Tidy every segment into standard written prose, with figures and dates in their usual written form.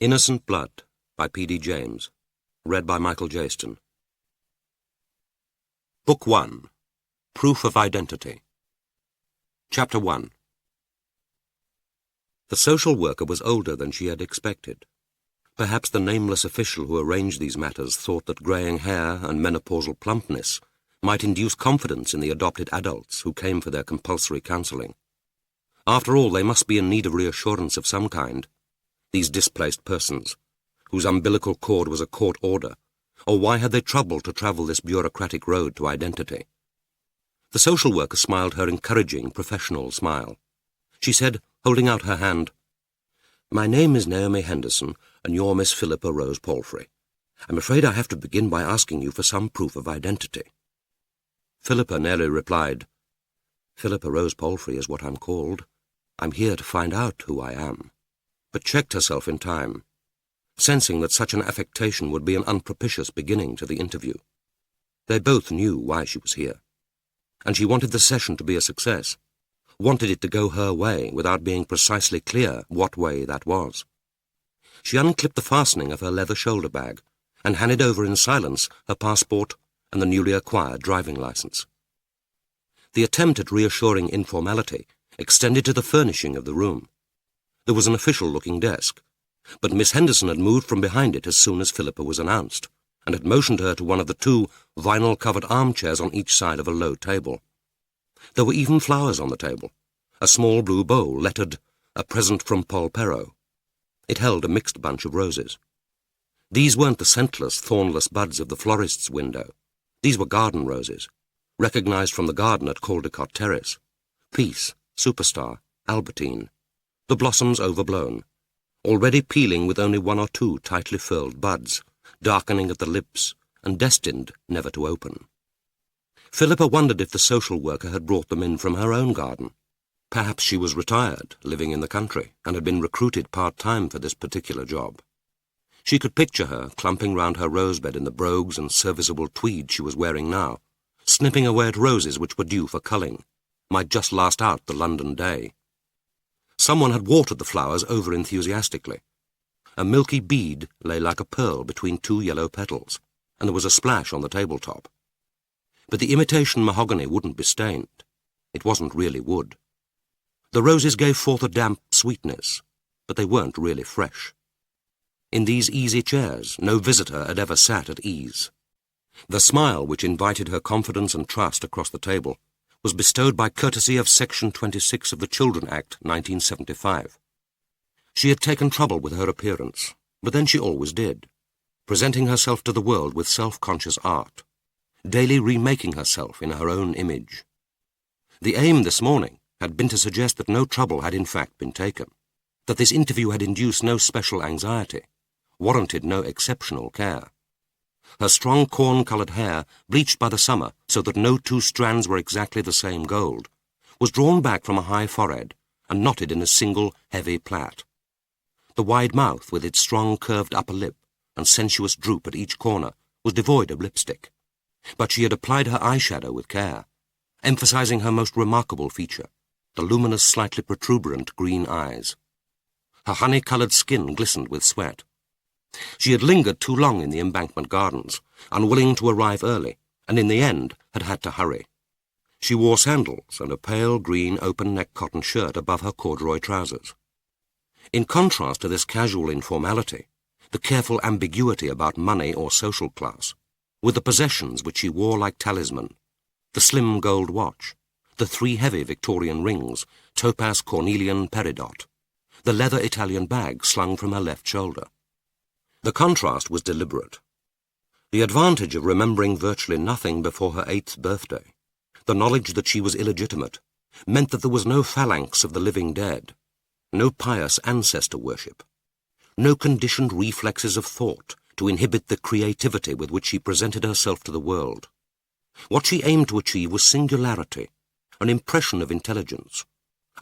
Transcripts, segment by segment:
Innocent Blood by P.D. James. Read by Michael Jayston. Book 1. Proof of Identity. Chapter 1. The social worker was older than she had expected. Perhaps the nameless official who arranged these matters thought that greying hair and menopausal plumpness might induce confidence in the adopted adults who came for their compulsory counselling. After all, they must be in need of reassurance of some kind, these displaced persons, whose umbilical cord was a court order, or why had they troubled to travel this bureaucratic road to identity? The social worker smiled her encouraging, professional smile. She said, holding out her hand, "My name is Naomi Henderson, and you're Miss Philippa Rose Palfrey. I'm afraid I have to begin by asking you for some proof of identity." Philippa nearly replied, "Philippa Rose Palfrey is what I'm called. I'm here to find out who I am," but checked herself in time, sensing that such an affectation would be an unpropitious beginning to the interview. They both knew why she was here, and she wanted the session to be a success, wanted it to go her way without being precisely clear what way that was. She unclipped the fastening of her leather shoulder bag and handed over in silence her passport and the newly acquired driving license. The attempt at reassuring informality extended to the furnishing of the room. There was an official-looking desk, but Miss Henderson had moved from behind it as soon as Philippa was announced, and had motioned her to one of the two vinyl-covered armchairs on each side of a low table. There were even flowers on the table, a small blue bowl lettered, "A present from Paul Perot." It held a mixed bunch of roses. These weren't the scentless, thornless buds of the florist's window. These were garden roses, recognized from the garden at Caldecott Terrace. Peace, Superstar, Albertine. The blossoms overblown, already peeling with only one or two tightly furled buds, darkening at the lips and destined never to open. Philippa wondered if the social worker had brought them in from her own garden. Perhaps she was retired, living in the country, and had been recruited part-time for this particular job. She could picture her clumping round her rosebed in the brogues and serviceable tweed she was wearing now, snipping away at roses which were due for culling, might just last out the London day. Someone had watered the flowers over-enthusiastically. A milky bead lay like a pearl between two yellow petals, and there was a splash on the tabletop. But the imitation mahogany wouldn't be stained. It wasn't really wood. The roses gave forth a damp sweetness, but they weren't really fresh. In these easy chairs, no visitor had ever sat at ease. The smile which invited her confidence and trust across the table was bestowed by courtesy of Section 26 of the Children Act, 1975. She had taken trouble with her appearance, but then she always did, presenting herself to the world with self-conscious art, daily remaking herself in her own image. The aim this morning had been to suggest that no trouble had in fact been taken, that this interview had induced no special anxiety, warranted no exceptional care. Her strong corn-coloured hair, bleached by the summer so that no two strands were exactly the same gold, was drawn back from a high forehead and knotted in a single heavy plait. The wide mouth, with its strong curved upper lip and sensuous droop at each corner, was devoid of lipstick, but she had applied her eyeshadow with care, emphasizing her most remarkable feature, the luminous, slightly protuberant green eyes. Her honey-coloured skin glistened with sweat. She had lingered too long in the Embankment Gardens, unwilling to arrive early, and in the end had had to hurry. She wore sandals and a pale green open-neck cotton shirt above her corduroy trousers. In contrast to this casual informality, the careful ambiguity about money or social class, were the possessions which she wore like talisman, the slim gold watch, the 3 heavy Victorian rings, topaz cornelian peridot, the leather Italian bag slung from her left shoulder. The contrast was deliberate. The advantage of remembering virtually nothing before her 8th birthday, the knowledge that she was illegitimate, meant that there was no phalanx of the living dead, no pious ancestor worship, no conditioned reflexes of thought to inhibit the creativity with which she presented herself to the world. What she aimed to achieve was singularity, an impression of intelligence,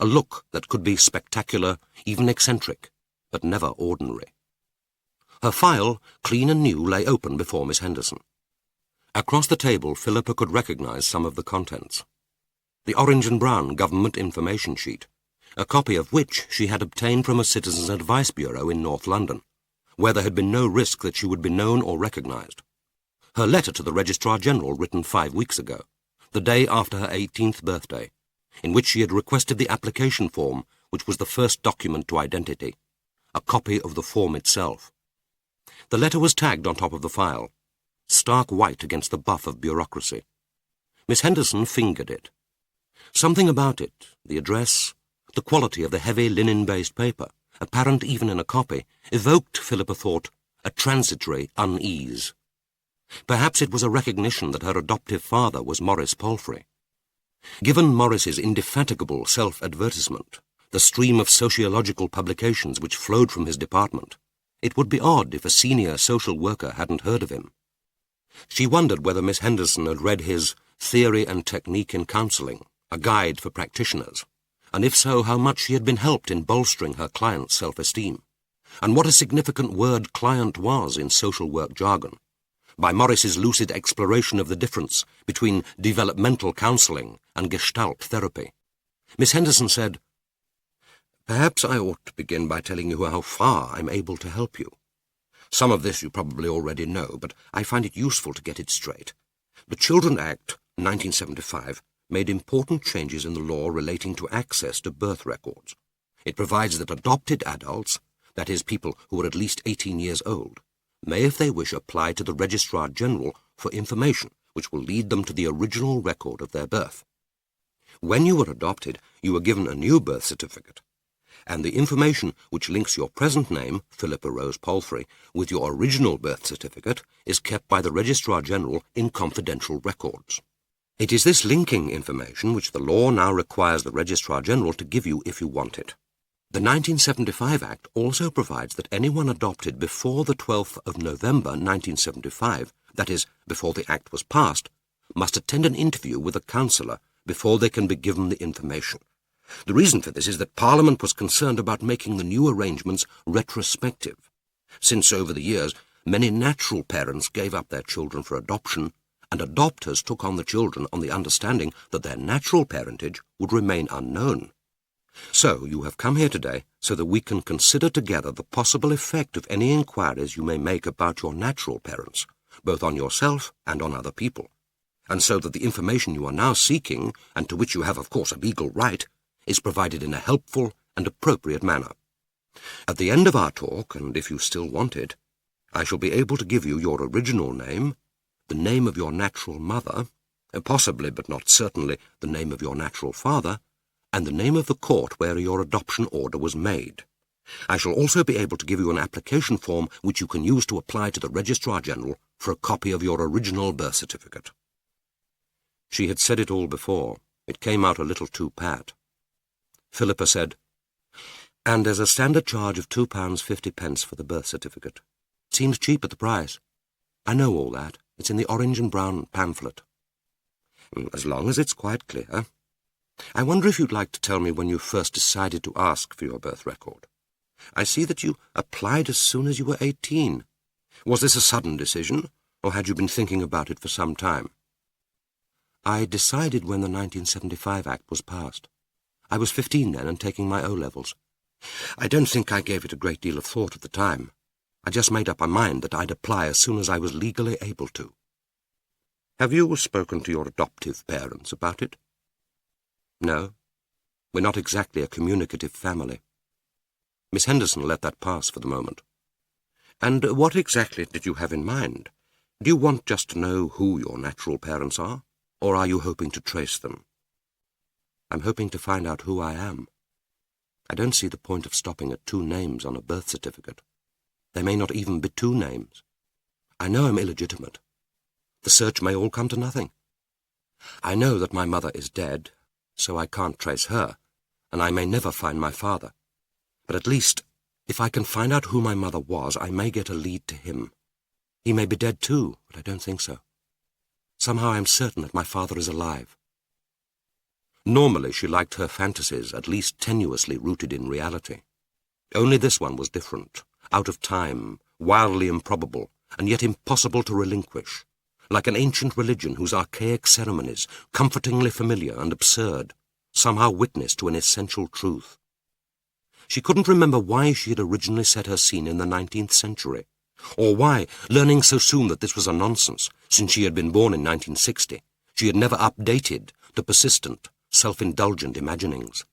a look that could be spectacular, even eccentric, but never ordinary. Her file, clean and new, lay open before Miss Henderson. Across the table, Philippa could recognize some of the contents. The orange and brown government information sheet, a copy of which she had obtained from a Citizens' Advice Bureau in North London, where there had been no risk that she would be known or recognized. Her letter to the Registrar General, written 5 weeks ago, the day after her 18th birthday, in which she had requested the application form, which was the first document to identity, a copy of the form itself. The letter was tagged on top of the file, stark white against the buff of bureaucracy. Miss Henderson fingered it. Something about it, the address, the quality of the heavy linen-based paper, apparent even in a copy, evoked, Philippa thought, a transitory unease. Perhaps it was a recognition that her adoptive father was Maurice Palfrey. Given Maurice's indefatigable self-advertisement, the stream of sociological publications which flowed from his department, it would be odd if a senior social worker hadn't heard of him. She wondered whether Miss Henderson had read his Theory and Technique in Counselling, a guide for practitioners, and if so, how much she had been helped in bolstering her client's self-esteem, and what a significant word client was in social work jargon, by Maurice's lucid exploration of the difference between developmental counselling and Gestalt therapy. Miss Henderson said, "Perhaps I ought to begin by telling you how far I'm able to help you. Some of this you probably already know, but I find it useful to get it straight. The Children Act, 1975, made important changes in the law relating to access to birth records. It provides that adopted adults, that is, people who are at least 18 years old, may, if they wish, apply to the Registrar General for information which will lead them to the original record of their birth. When you were adopted, you were given a new birth certificate, and the information which links your present name, Philippa Rose Palfrey, with your original birth certificate is kept by the Registrar General in confidential records. It is this linking information which the law now requires the Registrar General to give you if you want it. The 1975 Act also provides that anyone adopted before the 12th of November 1975, that is, before the Act was passed, must attend an interview with a counsellor before they can be given the information. The reason for this is that Parliament was concerned about making the new arrangements retrospective, since over the years many natural parents gave up their children for adoption, and adopters took on the children on the understanding that their natural parentage would remain unknown. So you have come here today so that we can consider together the possible effect of any inquiries you may make about your natural parents, both on yourself and on other people, and so that the information you are now seeking, and to which you have of course a legal right, is provided in a helpful and appropriate manner. At the end of our talk, and if you still want it, I shall be able to give you your original name, the name of your natural mother, possibly but not certainly the name of your natural father, and the name of the court where your adoption order was made. I shall also be able to give you an application form which you can use to apply to the Registrar General for a copy of your original birth certificate." She had said it all before. It came out a little too pat. Philippa said, "And there's a standard charge of £2.50 for the birth certificate. It seems cheap at the price. I know all that. It's in the orange and brown pamphlet." "As long as it's quite clear. I wonder if you'd like to tell me when you first decided to ask for your birth record. I see that you applied as soon as you were 18. Was this a sudden decision, or had you been thinking about it for some time?" "I decided when the 1975 Act was passed. I was 15 then and taking my O-levels. I don't think I gave it a great deal of thought at the time. I just made up my mind that I'd apply as soon as I was legally able to." "Have you spoken to your adoptive parents about it?" "No. We're not exactly a communicative family." Miss Henderson let that pass for the moment. "And what exactly did you have in mind? Do you want just to know who your natural parents are, or are you hoping to trace them?" "I'm hoping to find out who I am. I don't see the point of stopping at 2 names on a birth certificate. There may not even be 2 names. I know I'm illegitimate. The search may all come to nothing. I know that my mother is dead, so I can't trace her, and I may never find my father. But at least, if I can find out who my mother was, I may get a lead to him. He may be dead too, but I don't think so. Somehow I'm certain that my father is alive." Normally she liked her fantasies at least tenuously rooted in reality. Only this one was different, out of time, wildly improbable, and yet impossible to relinquish, like an ancient religion whose archaic ceremonies, comfortingly familiar and absurd, somehow witness to an essential truth. She couldn't remember why she had originally set her scene in the 19th century, or why, learning so soon that this was a nonsense, since she had been born in 1960, she had never updated to persistent, self-indulgent imaginings.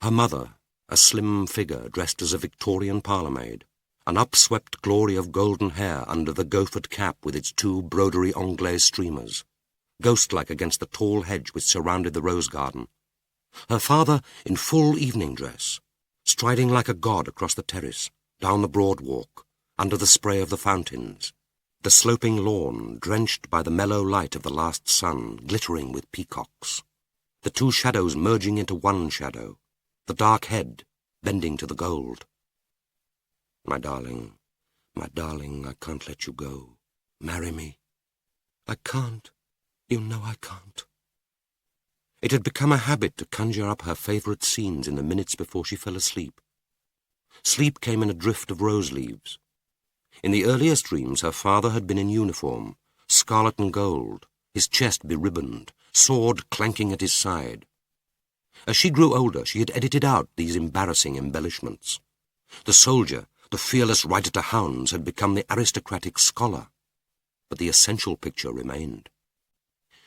Her mother, a slim figure dressed as a Victorian parlourmaid, an upswept glory of golden hair under the goffered cap with its 2 broderie anglaise streamers, ghost-like against the tall hedge which surrounded the rose garden. Her father in full evening dress, striding like a god across the terrace, down the broad walk, under the spray of the fountains, the sloping lawn drenched by the mellow light of the last sun, glittering with peacocks, the 2 shadows merging into one shadow, the dark head bending to the gold. My darling, I can't let you go. Marry me. I can't. You know I can't. It had become a habit to conjure up her favourite scenes in the minutes before she fell asleep. Sleep came in a drift of rose leaves. In the earliest dreams her father had been in uniform, scarlet and gold, his chest beribboned, sword clanking at his side. As she grew older, she had edited out these embarrassing embellishments. The soldier, the fearless rider to hounds, had become the aristocratic scholar, but the essential picture remained.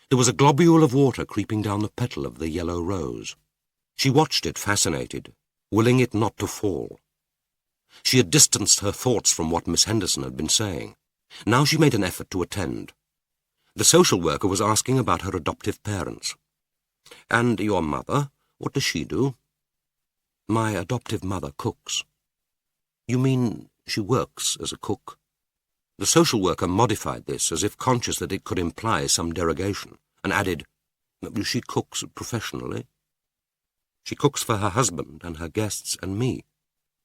There was a globule of water creeping down the petal of the yellow rose. She watched it fascinated, willing it not to fall. She had distanced her thoughts from what Miss Henderson had been saying. Now she made an effort to attend. The social worker was asking about her adoptive parents. "And your mother? What does she do?" "My adoptive mother cooks." "You mean she works as a cook?" The social worker modified this as if conscious that it could imply some derogation, and added, "She cooks professionally. She cooks for her husband and her guests and me,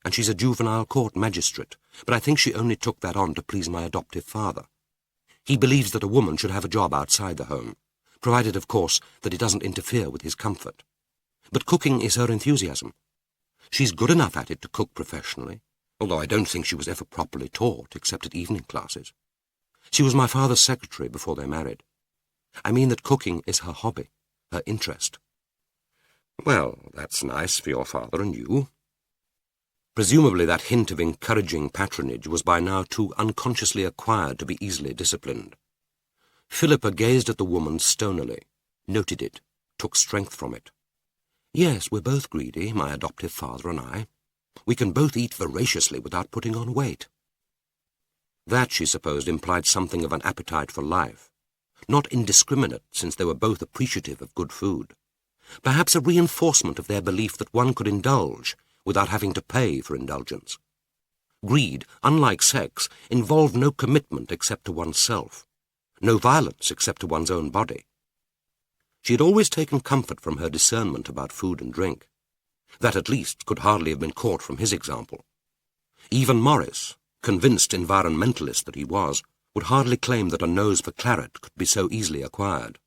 and she's a juvenile court magistrate, but I think she only took that on to please my adoptive father. He believes that a woman should have a job outside the home, provided, of course, that it doesn't interfere with his comfort. But cooking is her enthusiasm. She's good enough at it to cook professionally, although I don't think she was ever properly taught, except at evening classes. She was my father's secretary before they married. I mean that cooking is her hobby, her interest." "Well, that's nice for your father and you." Presumably that hint of encouraging patronage was by now too unconsciously acquired to be easily disciplined. Philippa gazed at the woman stonily, noted it, took strength from it. "Yes, we're both greedy, my adoptive father and I. We can both eat voraciously without putting on weight." That, she supposed, implied something of an appetite for life. Not indiscriminate, since they were both appreciative of good food. Perhaps a reinforcement of their belief that one could indulge without having to pay for indulgence. Greed, unlike sex, involved no commitment except to oneself, no violence except to one's own body. She had always taken comfort from her discernment about food and drink. That, at least, could hardly have been caught from his example. Even Morris, convinced environmentalist that he was, would hardly claim that a nose for claret could be so easily acquired.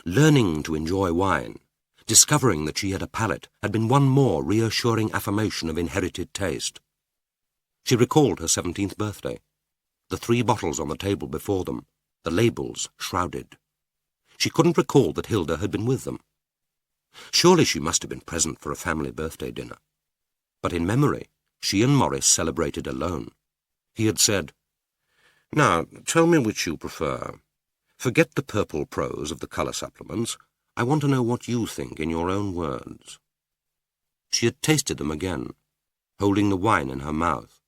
Learning to enjoy wine, discovering that she had a palate, had been one more reassuring affirmation of inherited taste. She recalled her 17th birthday, the 3 bottles on the table before them, the labels shrouded. She couldn't recall that Hilda had been with them. Surely she must have been present for a family birthday dinner. But in memory, she and Morris celebrated alone. He had said, "Now, tell me which you prefer. Forget the purple prose of the colour supplements. I want to know what you think in your own words." She had tasted them again, holding the wine in her mouth,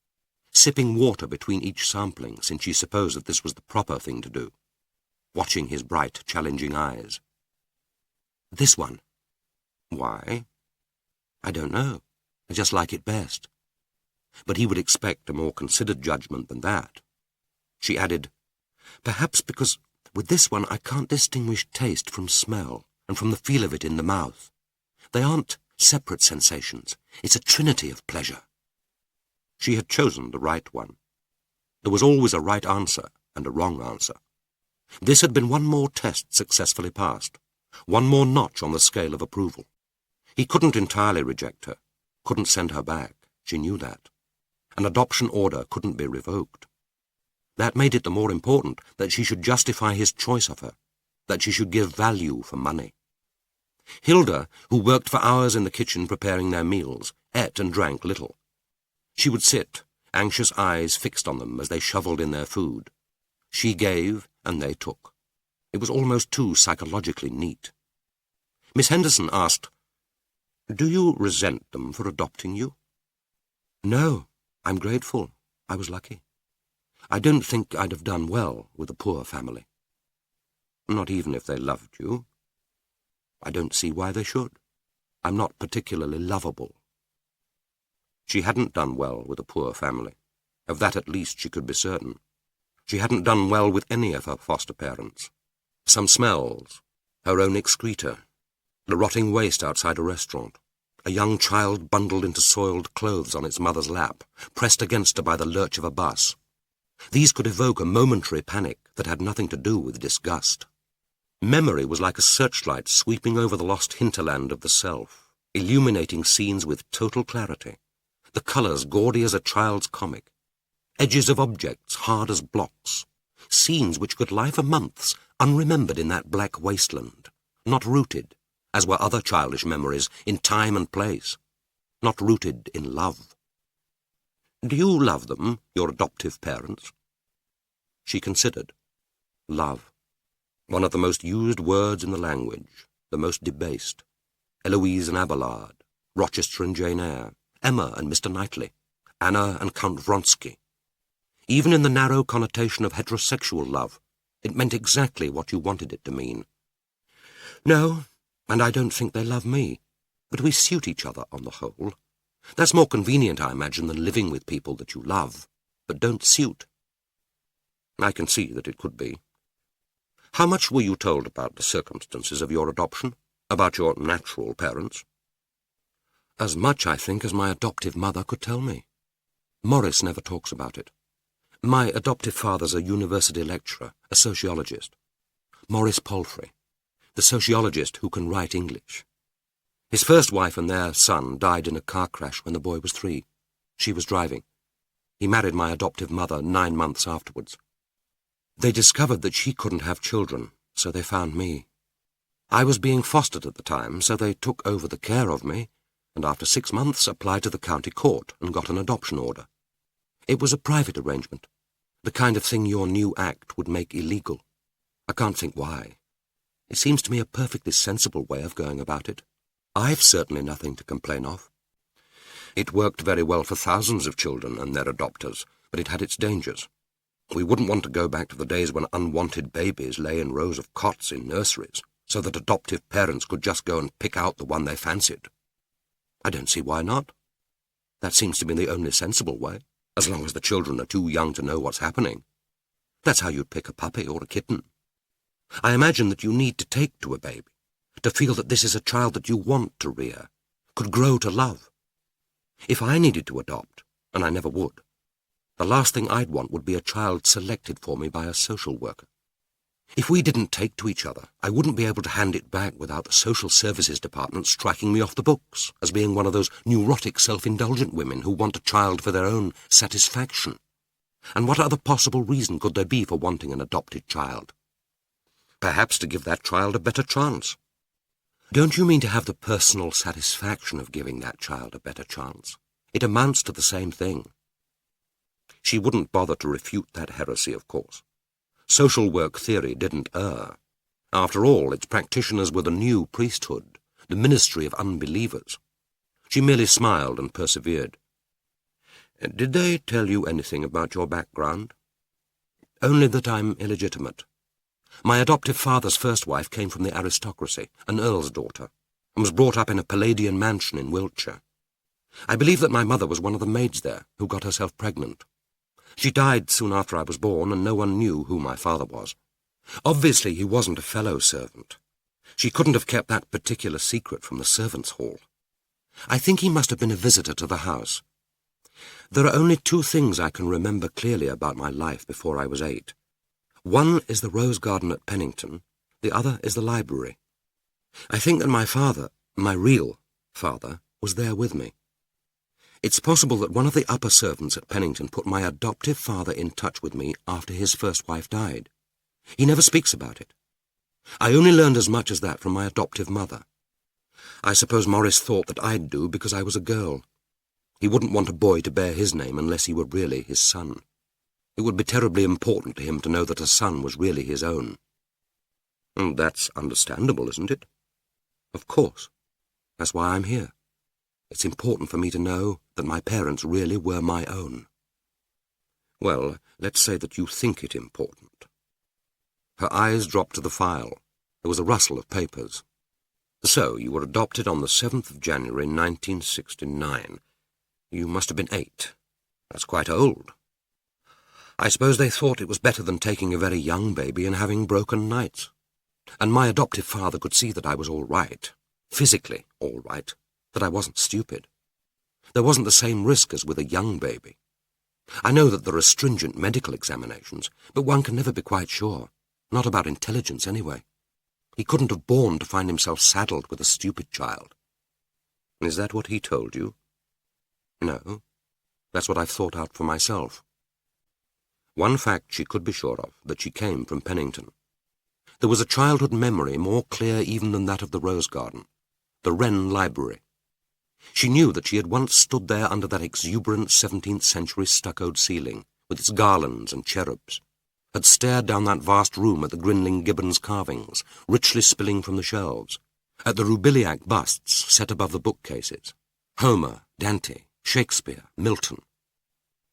sipping water between each sampling, since she supposed that this was the proper thing to do, watching his bright, challenging eyes. "This one." "Why?" "I don't know. I just like it best." But he would expect a more considered judgment than that. She added, "Perhaps because with this one I can't distinguish taste from smell, and from the feel of it in the mouth. They aren't separate sensations. It's a trinity of pleasure." She had chosen the right one. There was always a right answer and a wrong answer. This had been one more test successfully passed, one more notch on the scale of approval. He couldn't entirely reject her, couldn't send her back. She knew that. An adoption order couldn't be revoked. That made it the more important that she should justify his choice of her, that she should give value for money. Hilda, who worked for hours in the kitchen preparing their meals, ate and drank little. She would sit, anxious eyes fixed on them as they shovelled in their food. She gave, and they took. It was almost too psychologically neat. Miss Henderson asked, "Do you resent them for adopting you?" "No, I'm grateful. I was lucky. I don't think I'd have done well with a poor family." "Not even if they loved you?" "I don't see why they should. I'm not particularly lovable." She hadn't done well with a poor family. Of that at least she could be certain. She hadn't done well with any of her foster parents. Some smells, her own excreta, the rotting waste outside a restaurant, a young child bundled into soiled clothes on its mother's lap, pressed against her by the lurch of a bus. These could evoke a momentary panic that had nothing to do with disgust. Memory was like a searchlight sweeping over the lost hinterland of the self, illuminating scenes with total clarity, the colours gaudy as a child's comic, edges of objects hard as blocks, scenes which could lie for months unremembered in that black wasteland, not rooted, as were other childish memories, in time and place, not rooted in love. "Do you love them, your adoptive parents?" She considered. Love. One of the most used words in the language, the most debased. Eloise and Abelard, Rochester and Jane Eyre, Emma and Mr. Knightley, Anna and Count Vronsky. Even in the narrow connotation of heterosexual love, it meant exactly what you wanted it to mean. "No, and I don't think they love me, but we suit each other on the whole. That's more convenient, I imagine, than living with people that you love, but don't suit." "I can see that it could be. How much were you told about the circumstances of your adoption, about your natural parents?" "As much, I think, as my adoptive mother could tell me. Morris never talks about it. My adoptive father's a university lecturer, a sociologist. Morris Palfrey, the sociologist who can write English. His first wife and their son died in a car crash when the boy was 3. She was driving. He married my adoptive mother 9 months afterwards. They discovered that she couldn't have children, so they found me. I was being fostered at the time, so they took over the care of me, and after 6 months applied to the county court and got an adoption order. It was a private arrangement, the kind of thing your new act would make illegal. I can't think why. It seems to me a perfectly sensible way of going about it. I've certainly nothing to complain of. It worked very well for thousands of children and their adopters, but it had its dangers. We wouldn't want to go back to the days when unwanted babies lay in rows of cots in nurseries, so that adoptive parents could just go and pick out the one they fancied. I don't see why not. That seems to be the only sensible way, as long as the children are too young to know what's happening. That's how you'd pick a puppy or a kitten. I imagine that you need to take to a baby, to feel that this is a child that you want to rear, could grow to love. If I needed to adopt, and I never would, the last thing I'd want would be a child selected for me by a social worker. If we didn't take to each other, I wouldn't be able to hand it back without the social services department striking me off the books as being one of those neurotic, self-indulgent women who want a child for their own satisfaction. And what other possible reason could there be for wanting an adopted child? Perhaps to give that child a better chance. Don't you mean to have the personal satisfaction of giving that child a better chance? It amounts to the same thing. She wouldn't bother to refute that heresy, of course. Social work theory didn't err. After all, its practitioners were the new priesthood, the ministry of unbelievers. She merely smiled and persevered. "Did they tell you anything about your background?" "Only that I'm illegitimate. My adoptive father's first wife came from the aristocracy, an earl's daughter, and was brought up in a Palladian mansion in Wiltshire. I believe that my mother was one of the maids there who got herself pregnant. She died soon after I was born, and no one knew who my father was. Obviously he wasn't a fellow servant. She couldn't have kept that particular secret from the servants' hall. I think he must have been a visitor to the house. There are only 2 things I can remember clearly about my life before I was 8. One is the rose garden at Pennington, the other is the library. I think that my father, my real father, was there with me. It's possible that one of the upper servants at Pennington put my adoptive father in touch with me after his first wife died. He never speaks about it. I only learned as much as that from my adoptive mother. I suppose Morris thought that I'd do because I was a girl, He wouldn't want a boy to bear his name unless he were really his son. It would be terribly important to him to know that a son was really his own. And that's understandable, isn't it? Of course. That's why I'm here. It's important for me to know that my parents really were my own. Well, let's say that you think it important. Her eyes dropped to the file. There was a rustle of papers. So, you were adopted on the 7th of January, 1969. You must have been 8. That's quite old. I suppose they thought it was better than taking a very young baby and having broken nights. And my adoptive father could see that I was all right, physically all right, that I wasn't stupid. There wasn't the same risk as with a young baby. I know that there are stringent medical examinations, but one can never be quite sure. Not about intelligence, anyway. He couldn't have borne to find himself saddled with a stupid child. Is that what he told you? No. That's what I've thought out for myself. One fact she could be sure of, that she came from Pennington. There was a childhood memory more clear even than that of the Rose Garden, the Wren Library. She knew that she had once stood there under that exuberant 17th-century stuccoed ceiling, with its garlands and cherubs, had stared down that vast room at the Grinling Gibbons carvings, richly spilling from the shelves, at the Roubiliac busts set above the bookcases, Homer, Dante, Shakespeare, Milton.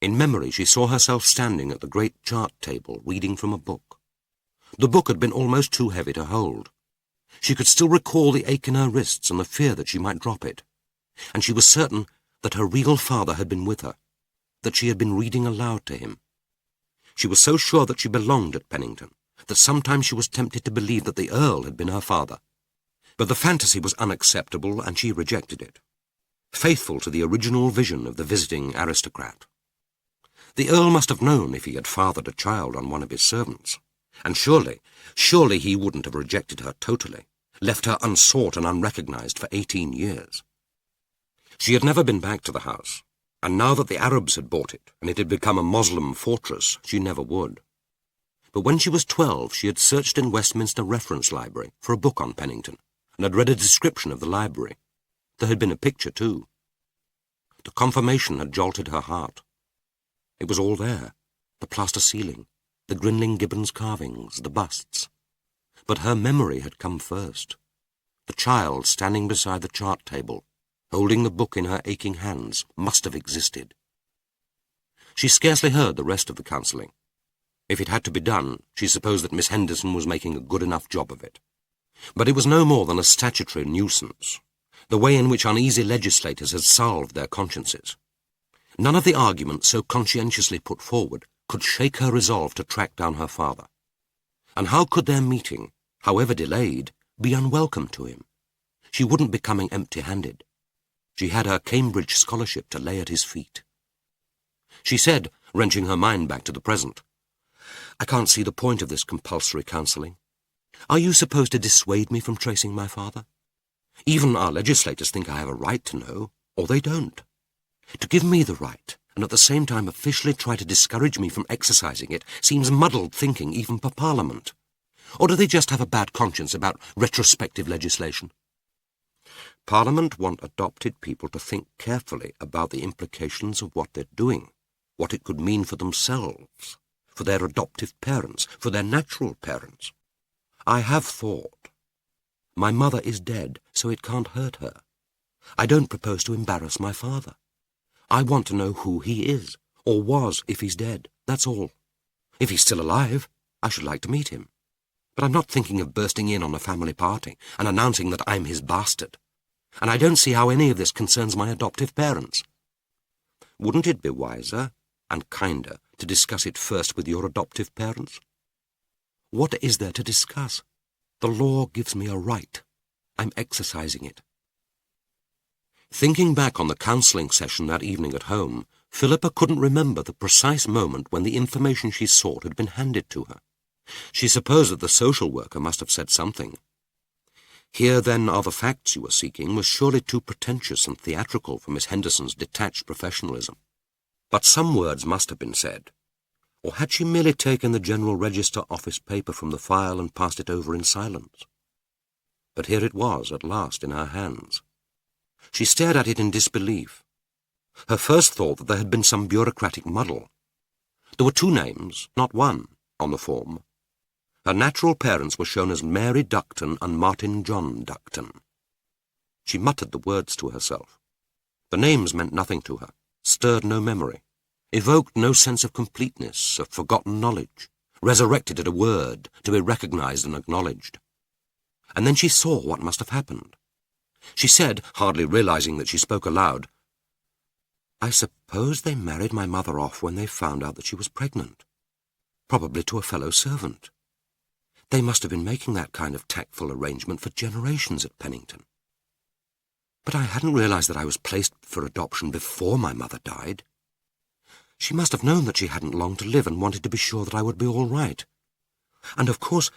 In memory she saw herself standing at the great chart table reading from a book. The book had been almost too heavy to hold. She could still recall the ache in her wrists and the fear that she might drop it. And she was certain that her real father had been with her, that she had been reading aloud to him. She was so sure that she belonged at Pennington, that sometimes she was tempted to believe that the Earl had been her father. But the fantasy was unacceptable, and she rejected it, faithful to the original vision of the visiting aristocrat. The Earl must have known if he had fathered a child on one of his servants, and surely he wouldn't have rejected her totally, left her unsought and unrecognized for 18 years. She had never been back to the house, and now that the Arabs had bought it, and it had become a Moslem fortress, she never would. But when she was 12, she had searched in Westminster Reference Library for a book on Pennington, and had read a description of the library. There had been a picture, too. The confirmation had jolted her heart. It was all there, the plaster ceiling, the Grinling Gibbons carvings, the busts. But her memory had come first. The child standing beside the chart table, holding the book in her aching hands, must have existed. She scarcely heard the rest of the counselling. If it had to be done, she supposed that Miss Henderson was making a good enough job of it. But it was no more than a statutory nuisance, the way in which uneasy legislators had salved their consciences. None of the arguments so conscientiously put forward could shake her resolve to track down her father. And how could their meeting, however delayed, be unwelcome to him? She wouldn't be coming empty-handed. She had her Cambridge scholarship to lay at his feet. She said, wrenching her mind back to the present, "I can't see the point of this compulsory counselling. Are you supposed to dissuade me from tracing my father? Even our legislators think I have a right to know, or they don't. To give me the right, and at the same time officially try to discourage me from exercising it, seems muddled thinking even for Parliament. Or do they just have a bad conscience about retrospective legislation? Parliament want adopted people to think carefully about the implications of what they're doing, what it could mean for themselves, for their adoptive parents, for their natural parents. I have thought. My mother is dead, so it can't hurt her. I don't propose to embarrass my father. I want to know who he is, or was if he's dead, that's all. If he's still alive, I should like to meet him. But I'm not thinking of bursting in on a family party and announcing that I'm his bastard. And I don't see how any of this concerns my adoptive parents. Wouldn't it be wiser and kinder to discuss it first with your adoptive parents? What is there to discuss? The law gives me a right. I'm exercising it." Thinking back on the counselling session that evening at home, Philippa couldn't remember the precise moment when the information she sought had been handed to her. She supposed that the social worker must have said something. Here, then, are the facts you were seeking was surely too pretentious and theatrical for Miss Henderson's detached professionalism. But some words must have been said. Or had she merely taken the General Register office paper from the file and passed it over in silence? But here it was, at last, in her hands. She stared at it in disbelief. Her first thought that there had been some bureaucratic muddle. There were two names, not one, on the form. Her natural parents were shown as Mary Ducton and Martin John Ducton. She muttered the words to herself. The names meant nothing to her, stirred no memory, evoked no sense of completeness, of forgotten knowledge, resurrected at a word to be recognized and acknowledged. And then she saw what must have happened. She said, hardly realizing that she spoke aloud, "I suppose they married my mother off when they found out that she was pregnant. Probably to a fellow servant. They must have been making that kind of tactful arrangement for generations at Pennington. But I hadn't realized that I was placed for adoption before my mother died. She must have known that she hadn't long to live and wanted to be sure that I would be all right. And of course,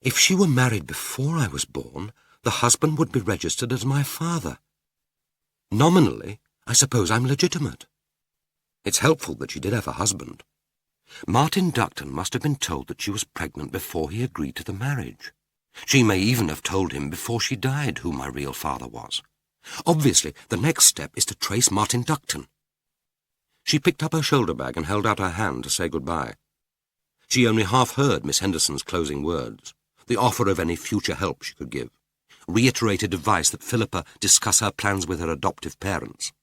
if she were married before I was born, the husband would be registered as my father. Nominally, I suppose I'm legitimate. It's helpful that she did have a husband. Martin Ducton must have been told that she was pregnant before he agreed to the marriage. She may even have told him before she died who my real father was. Obviously, the next step is to trace Martin Ducton." She picked up her shoulder bag and held out her hand to say goodbye. She only half heard Miss Henderson's closing words, the offer of any future help she could give, reiterated advice that Philippa discuss her plans with her adoptive parents,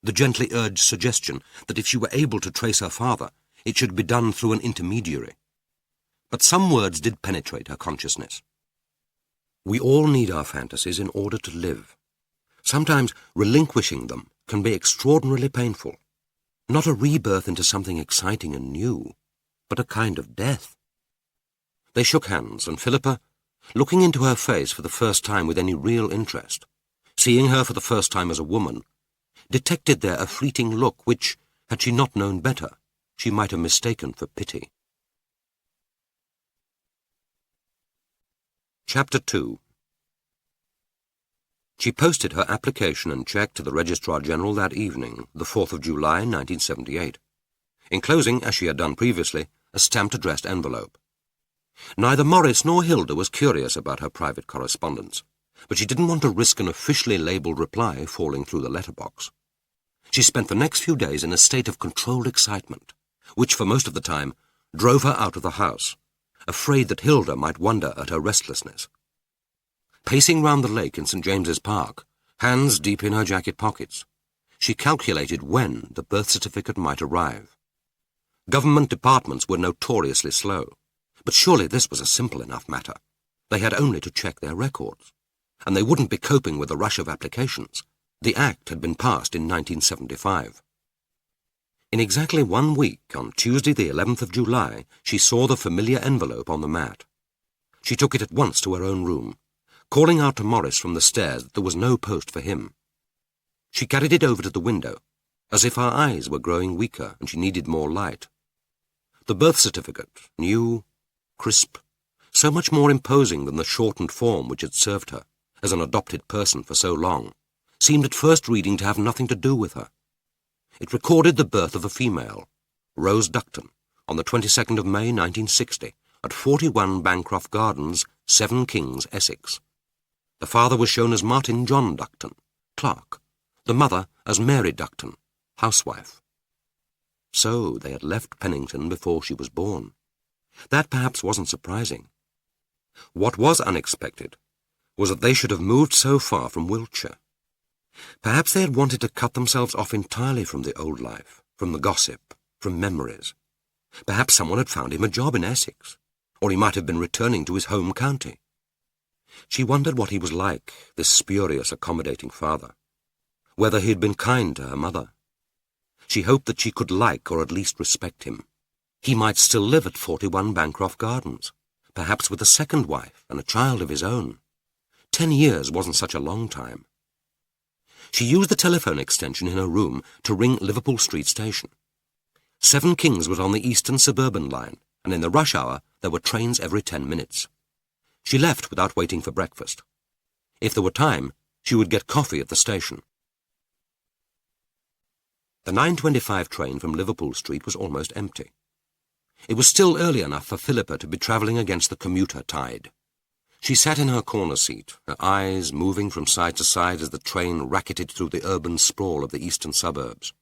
the gently urged suggestion that if she were able to trace her father, it should be done through an intermediary. But some words did penetrate her consciousness. We all need our fantasies in order to live. Sometimes relinquishing them can be extraordinarily painful. Not a rebirth into something exciting and new, but a kind of death. They shook hands, and Philippa, looking into her face for the first time with any real interest, seeing her for the first time as a woman, detected there a fleeting look which, had she not known better, she might have mistaken for pity. Chapter 2. She posted her application and cheque to the Registrar General that evening, the 4th of July, 1978, enclosing, as she had done previously, a stamped addressed envelope. Neither Morris nor Hilda was curious about her private correspondence, but she didn't want to risk an officially labelled reply falling through the letterbox. She spent the next few days in a state of controlled excitement, which for most of the time drove her out of the house, afraid that Hilda might wonder at her restlessness. Pacing round the lake in St. James's Park, hands deep in her jacket pockets, she calculated when the birth certificate might arrive. Government departments were notoriously slow, but surely this was a simple enough matter. They had only to check their records, and they wouldn't be coping with the rush of applications. The Act had been passed in 1975. In exactly 1 week, on Tuesday the 11th of July, she saw the familiar envelope on the mat. She took it at once to her own room, calling out to Morris from the stairs that there was no post for him. She carried it over to the window, as if her eyes were growing weaker and she needed more light. The birth certificate, new, crisp, so much more imposing than the shortened form which had served her, as an adopted person for so long, seemed at first reading to have nothing to do with her. It recorded the birth of a female, Rose Ducton, on the 22nd of May, 1960, at 41 Bancroft Gardens, 7 Kings, Essex. The father was shown as Martin John Ducton, clerk, the mother as Mary Ducton, housewife. So they had left Pennington before she was born. That perhaps wasn't surprising. What was unexpected was that they should have moved so far from Wiltshire. Perhaps they had wanted to cut themselves off entirely from the old life, from the gossip, from memories. Perhaps someone had found him a job in Essex, or he might have been returning to his home county. She wondered what he was like, this spurious, accommodating father, whether he had been kind to her mother. She hoped that she could like or at least respect him. He might still live at 41 Bancroft Gardens, perhaps with a second wife and a child of his own. 10 years wasn't such a long time. She used the telephone extension in her room to ring Liverpool Street Station. 7 Kings was on the Eastern Suburban Line, and in the rush hour there were trains every 10 minutes. She left without waiting for breakfast. If there were time, she would get coffee at the station. The 9:25 train from Liverpool Street was almost empty. It was still early enough for Philippa to be travelling against the commuter tide. She sat in her corner seat, her eyes moving from side to side as the train racketed through the urban sprawl of the eastern suburbs.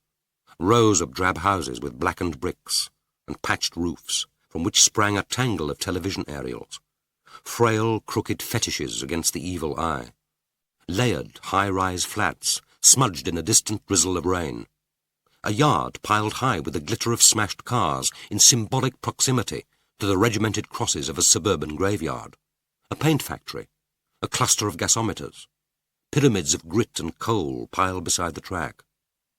Rows of drab houses with blackened bricks and patched roofs, from which sprang a tangle of television aerials. Frail, crooked fetishes against the evil eye. Layered, high-rise flats, smudged in a distant drizzle of rain. A yard piled high with the glitter of smashed cars in symbolic proximity to the regimented crosses of a suburban graveyard. A paint factory, a cluster of gasometers, pyramids of grit and coal piled beside the track,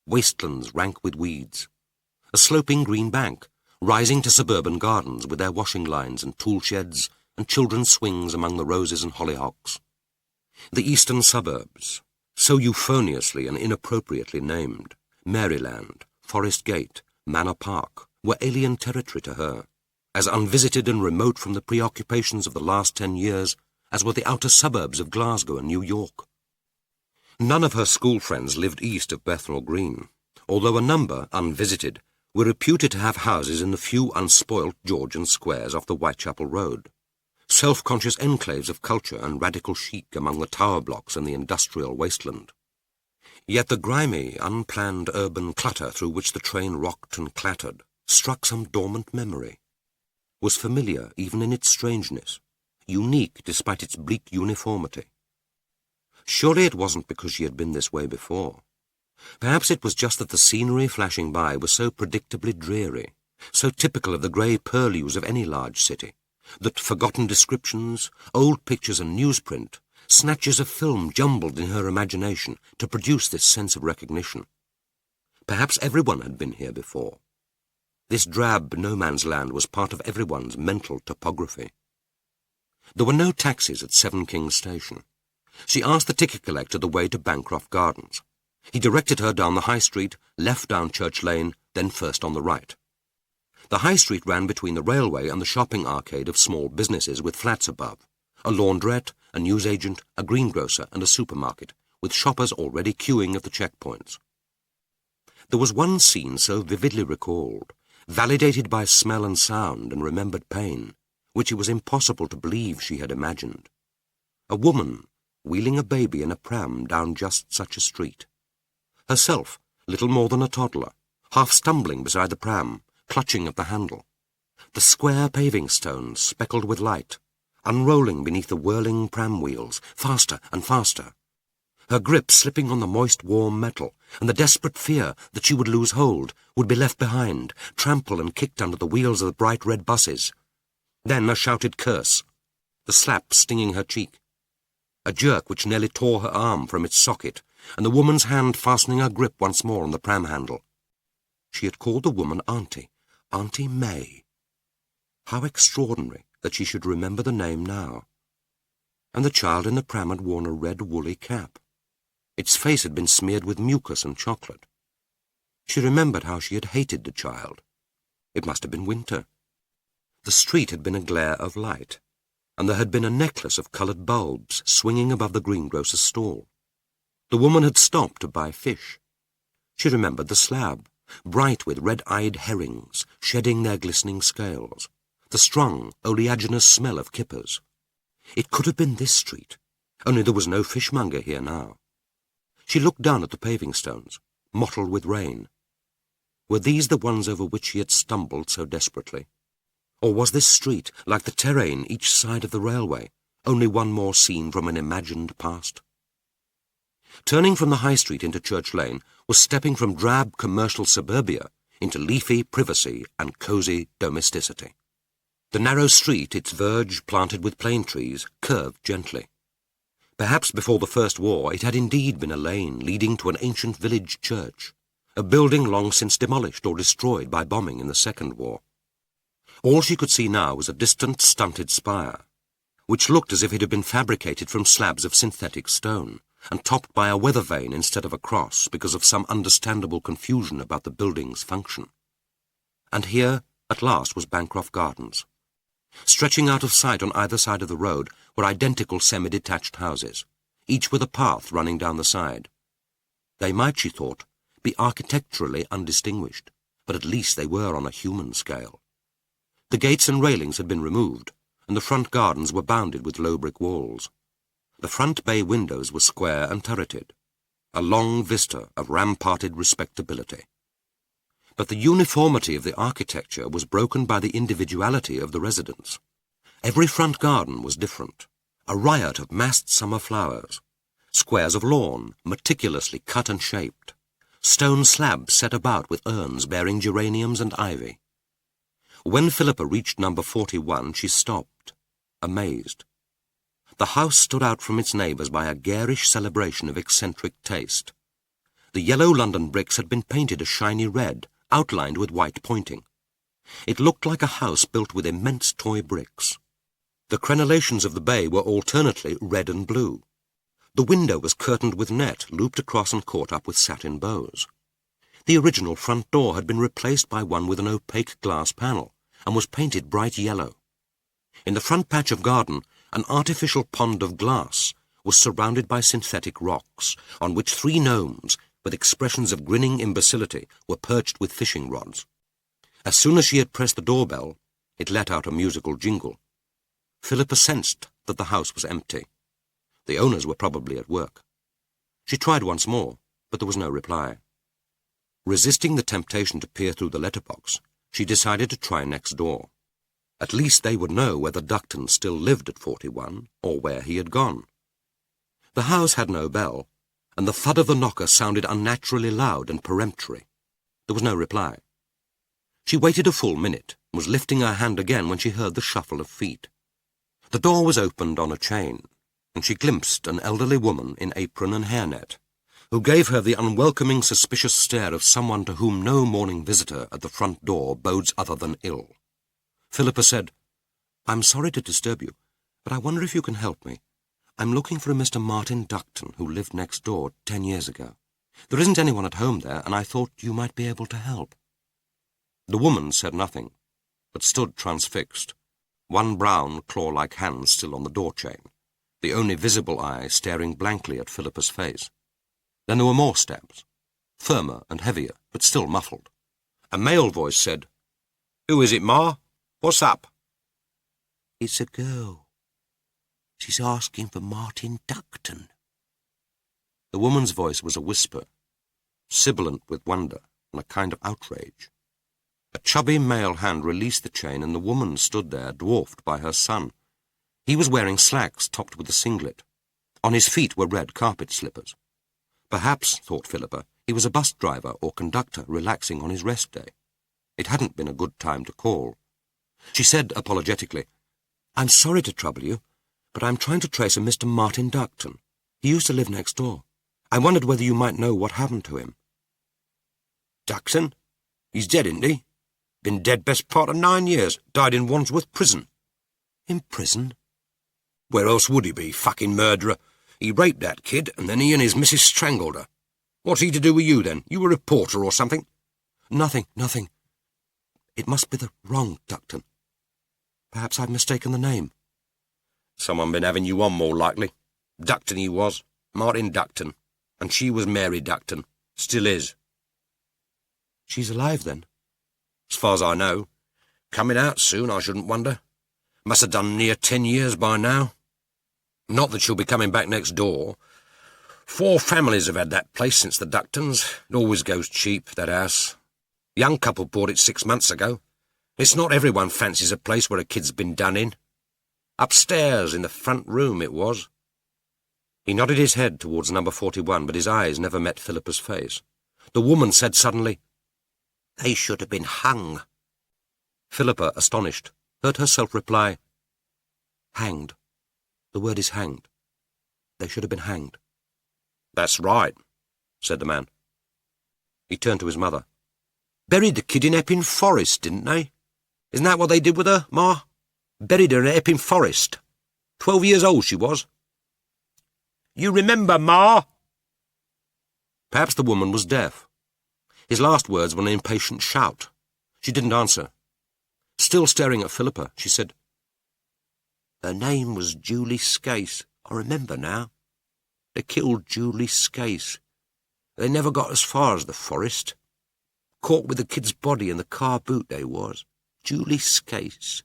wastelands rank with weeds, a sloping green bank rising to suburban gardens with their washing lines and tool sheds and children's swings among the roses and hollyhocks. The eastern suburbs, so euphoniously and inappropriately named, Maryland, Forest Gate, Manor Park, were alien territory to her, as unvisited and remote from the preoccupations of the last 10 years as were the outer suburbs of Glasgow and New York. None of her school friends lived east of Bethnal Green, although a number, unvisited, were reputed to have houses in the few unspoilt Georgian squares off the Whitechapel Road, self-conscious enclaves of culture and radical chic among the tower blocks and the industrial wasteland. Yet the grimy, unplanned urban clutter through which the train rocked and clattered struck some dormant memory, was familiar even in its strangeness, unique despite its bleak uniformity. Surely it wasn't because she had been this way before. Perhaps it was just that the scenery flashing by was so predictably dreary, so typical of the grey purlieus of any large city, that forgotten descriptions, old pictures and newsprint, snatches of film jumbled in her imagination to produce this sense of recognition. Perhaps everyone had been here before. This drab no-man's land was part of everyone's mental topography. There were no taxis at Seven Kings Station. She asked the ticket collector the way to Bancroft Gardens. He directed her down the High Street, left down Church Lane, then first on the right. The High Street ran between the railway and the shopping arcade of small businesses with flats above, a laundrette, a newsagent, a greengrocer and a supermarket, with shoppers already queuing at the checkpoints. There was one scene so vividly recalled, validated by smell and sound and remembered pain, which it was impossible to believe she had imagined. A woman wheeling a baby in a pram down just such a street. Herself, little more than a toddler, half stumbling beside the pram, clutching at the handle. The square paving stones speckled with light, unrolling beneath the whirling pram wheels, faster and faster. Her grip slipping on the moist, warm metal, and the desperate fear that she would lose hold, would be left behind, trampled and kicked under the wheels of the bright red buses. Then a shouted curse, the slap stinging her cheek, a jerk which nearly tore her arm from its socket, and the woman's hand fastening her grip once more on the pram handle. She had called the woman Auntie, Auntie May. How extraordinary that she should remember the name now. And the child in the pram had worn a red woolly cap. Its face had been smeared with mucus and chocolate. She remembered how she had hated the child. It must have been winter. The street had been a glare of light, and there had been a necklace of coloured bulbs swinging above the greengrocer's stall. The woman had stopped to buy fish. She remembered the slab, bright with red-eyed herrings, shedding their glistening scales, the strong, oleaginous smell of kippers. It could have been this street, only there was no fishmonger here now. She looked down at the paving stones, mottled with rain. Were these the ones over which she had stumbled so desperately? Or was this street, like the terrain each side of the railway, only one more scene from an imagined past? Turning from the High Street into Church Lane was stepping from drab commercial suburbia into leafy privacy and cosy domesticity. The narrow street, its verge planted with plane trees, curved gently. Perhaps before the First War it had indeed been a lane leading to an ancient village church, a building long since demolished or destroyed by bombing in the Second War. All she could see now was a distant, stunted spire, which looked as if it had been fabricated from slabs of synthetic stone, and topped by a weather vane instead of a cross because of some understandable confusion about the building's function. And here, at last, was Bancroft Gardens. Stretching out of sight on either side of the road were identical semi-detached houses, each with a path running down the side. They might, she thought, be architecturally undistinguished, but at least they were on a human scale. The gates and railings had been removed, and the front gardens were bounded with low brick walls. The front bay windows were square and turreted, a long vista of ramparted respectability. But the uniformity of the architecture was broken by the individuality of the residents. Every front garden was different, a riot of massed summer flowers, squares of lawn meticulously cut and shaped, stone slabs set about with urns bearing geraniums and ivy. When Philippa reached number 41, she stopped, amazed. The house stood out from its neighbours by a garish celebration of eccentric taste. The yellow London bricks had been painted a shiny red, outlined with white pointing. It looked like a house built with immense toy bricks. The crenellations of the bay were alternately red and blue. The window was curtained with net, looped across and caught up with satin bows. The original front door had been replaced by one with an opaque glass panel, and was painted bright yellow. In the front patch of garden, an artificial pond of glass was surrounded by synthetic rocks, on which 3 gnomes, with expressions of grinning imbecility, were perched with fishing rods. As soon as she had pressed the doorbell, it let out a musical jingle. Philippa sensed that the house was empty. The owners were probably at work. She tried once more, but there was no reply. Resisting the temptation to peer through the letterbox, she decided to try next door. At least they would know whether Ducton still lived at 41, or where he had gone. The house had no bell, and the thud of the knocker sounded unnaturally loud and peremptory. There was no reply. She waited a full minute, and was lifting her hand again when she heard the shuffle of feet. The door was opened on a chain, and she glimpsed an elderly woman in apron and hairnet, who gave her the unwelcoming, suspicious stare of someone to whom no morning visitor at the front door bodes other than ill. Philippa said, "I'm sorry to disturb you, but I wonder if you can help me. I'm looking for a Mr. Martin Ducton who lived next door 10 years ago. There isn't anyone at home there, and I thought you might be able to help." The woman said nothing, but stood transfixed, one brown, claw-like hand still on the door-chain, the only visible eye staring blankly at Philippa's face. Then there were more steps, firmer and heavier, but still muffled. A male voice said, "Who is it, Ma? What's up?" "It's a girl. She's asking for Martin Ducton." The woman's voice was a whisper, sibilant with wonder and a kind of outrage. A chubby male hand released the chain, and the woman stood there, dwarfed by her son. He was wearing slacks topped with a singlet. On his feet were red carpet slippers. Perhaps, thought Philippa, he was a bus driver or conductor relaxing on his rest day. It hadn't been a good time to call. She said apologetically, "I'm sorry to trouble you, but I'm trying to trace a Mr. Martin Ducton. He used to live next door. I wondered whether you might know what happened to him." "Ducton? He's dead, isn't he? Been dead best part of 9 years. Died in Wandsworth Prison." "In prison?" "Where else would he be, fucking murderer? He raped that kid, and then he and his missus strangled her. What's he to do with you, then? You a reporter or something?" Nothing. It must be the wrong Ducton. Perhaps I've mistaken the name." "Someone been having you on, more likely. Ducton he was, Martin Ducton, and she was Mary Ducton. Still is." "She's alive, then?" "As far as I know. Coming out soon, I shouldn't wonder. Must have done near 10 years by now. Not that she'll be coming back next door. 4 families have had that place since the Ductons. It always goes cheap, that house. Young couple bought it 6 months ago. It's not everyone fancies a place where a kid's been done in. Upstairs, in the front room, it was." He nodded his head towards number 41, but his eyes never met Philippa's face. The woman said suddenly, "They should have been hung." Philippa, astonished, heard herself reply, "Hanged. The word is hanged. They should have been hanged." "That's right," said the man. He turned to his mother. "Buried the kid in Epping Forest, didn't they? Isn't that what they did with her, Ma? Buried her in Epping Forest. 12 years old she was. You remember, Ma?" Perhaps the woman was deaf. His last words were an impatient shout. She didn't answer. Still staring at Philippa, she said, "Her name was Julie Scase. I remember now. They killed Julie Scase. They never got as far as the forest. Caught with the kid's body in the car boot they was. Julie Scase."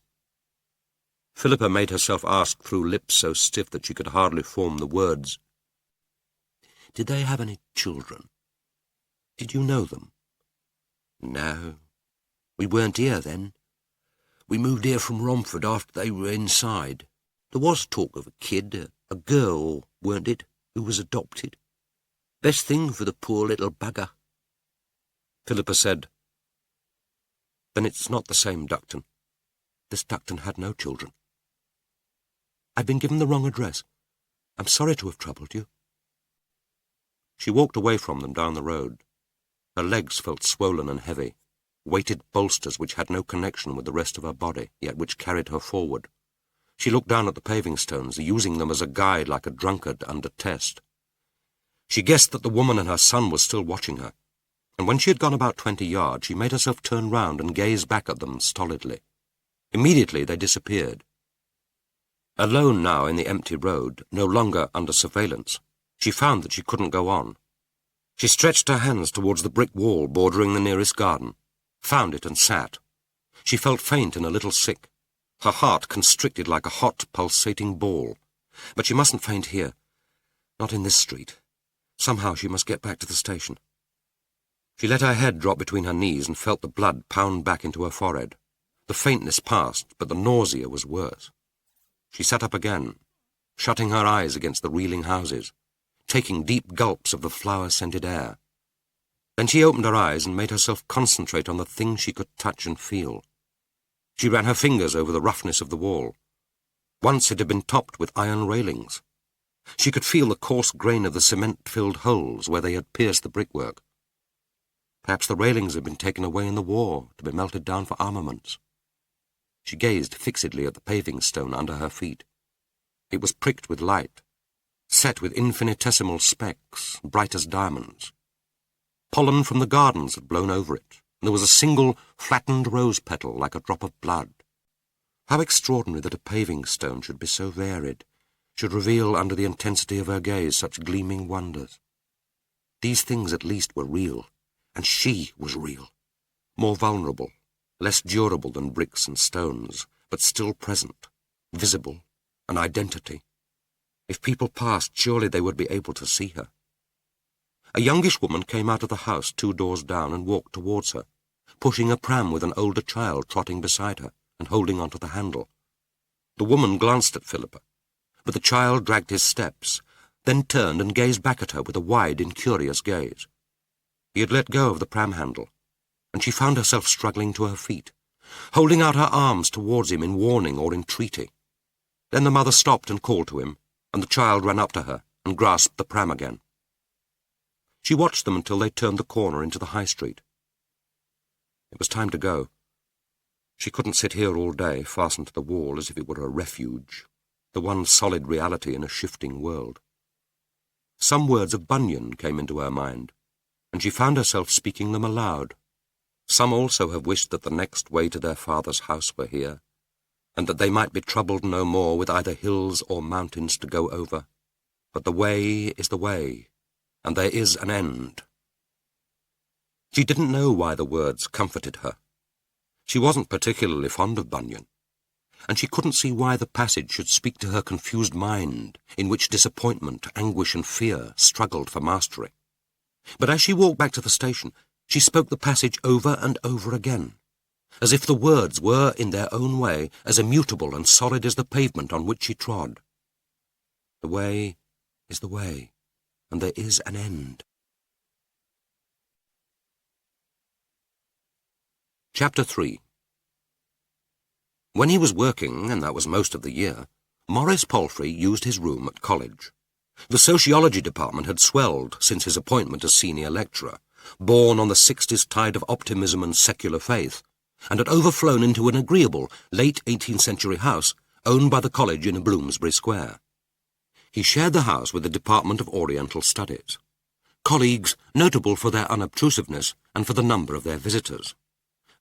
Philippa made herself ask through lips so stiff that she could hardly form the words. Did they have any children? Did you know them? No. We weren't here then. We moved here from Romford after they were inside. There was talk of a kid, a girl, weren't it, who was adopted. Best thing for the poor little bugger. Philippa said, Then it's not the same Duckton. This Duckton had no children. I've been given the wrong address. I'm sorry to have troubled you. She walked away from them down the road. Her legs felt swollen and heavy, weighted bolsters which had no connection with the rest of her body, yet which carried her forward. She looked down at the paving stones, using them as a guide like a drunkard under test. She guessed that the woman and her son were still watching her, and when she had gone about 20 yards, she made herself turn round and gaze back at them stolidly. Immediately they disappeared. Alone now in the empty road, no longer under surveillance, she found that she couldn't go on. She stretched her hands towards the brick wall bordering the nearest garden, found it and sat. She felt faint and a little sick, her heart constricted like a hot, pulsating ball. But she mustn't faint here, not in this street. Somehow she must get back to the station. She let her head drop between her knees and felt the blood pound back into her forehead. The faintness passed, but the nausea was worse. She sat up again, shutting her eyes against the reeling houses, taking deep gulps of the flower-scented air. Then she opened her eyes and made herself concentrate on the thing she could touch and feel. She ran her fingers over the roughness of the wall. Once it had been topped with iron railings. She could feel the coarse grain of the cement-filled holes where they had pierced the brickwork. Perhaps the railings had been taken away in the war to be melted down for armaments. She gazed fixedly at the paving stone under her feet. It was pricked with light, set with infinitesimal specks, bright as diamonds. Pollen from the gardens had blown over it, and there was a single flattened rose petal like a drop of blood. How extraordinary that a paving stone should be so varied, should reveal under the intensity of her gaze such gleaming wonders. These things at least were real, and she was real, more vulnerable, less durable than bricks and stones, but still present, visible, an identity. If people passed, surely they would be able to see her. A youngish woman came out of the house 2 doors down and walked towards her, pushing a pram with an older child trotting beside her and holding onto the handle. The woman glanced at Philippa, but the child dragged his steps, then turned and gazed back at her with a wide, incurious gaze. He had let go of the pram handle, and she found herself struggling to her feet, holding out her arms towards him in warning or entreaty. Then the mother stopped and called to him, and the child ran up to her and grasped the pram again. She watched them until they turned the corner into the high street. It was time to go. She couldn't sit here all day, fastened to the wall as if it were a refuge, the one solid reality in a shifting world. Some words of Bunyan came into her mind, and she found herself speaking them aloud. Some also have wished that the next way to their father's house were here, and that they might be troubled no more with either hills or mountains to go over. But the way is the way, and there is an end. She didn't know why the words comforted her. She wasn't particularly fond of Bunyan, and she couldn't see why the passage should speak to her confused mind, in which disappointment, anguish, and fear struggled for mastery. But as she walked back to the station, she spoke the passage over and over again, as if the words were, in their own way, as immutable and solid as the pavement on which she trod. The way is the way, and there is an end. Chapter 3. When he was working, and that was most of the year, Maurice Palfrey used his room at college. The sociology department had swelled since his appointment as senior lecturer, borne on the 60s tide of optimism and secular faith, and had overflown into an agreeable late 18th century house owned by the college in Bloomsbury Square. He shared the house with the Department of Oriental Studies, colleagues notable for their unobtrusiveness and for the number of their visitors.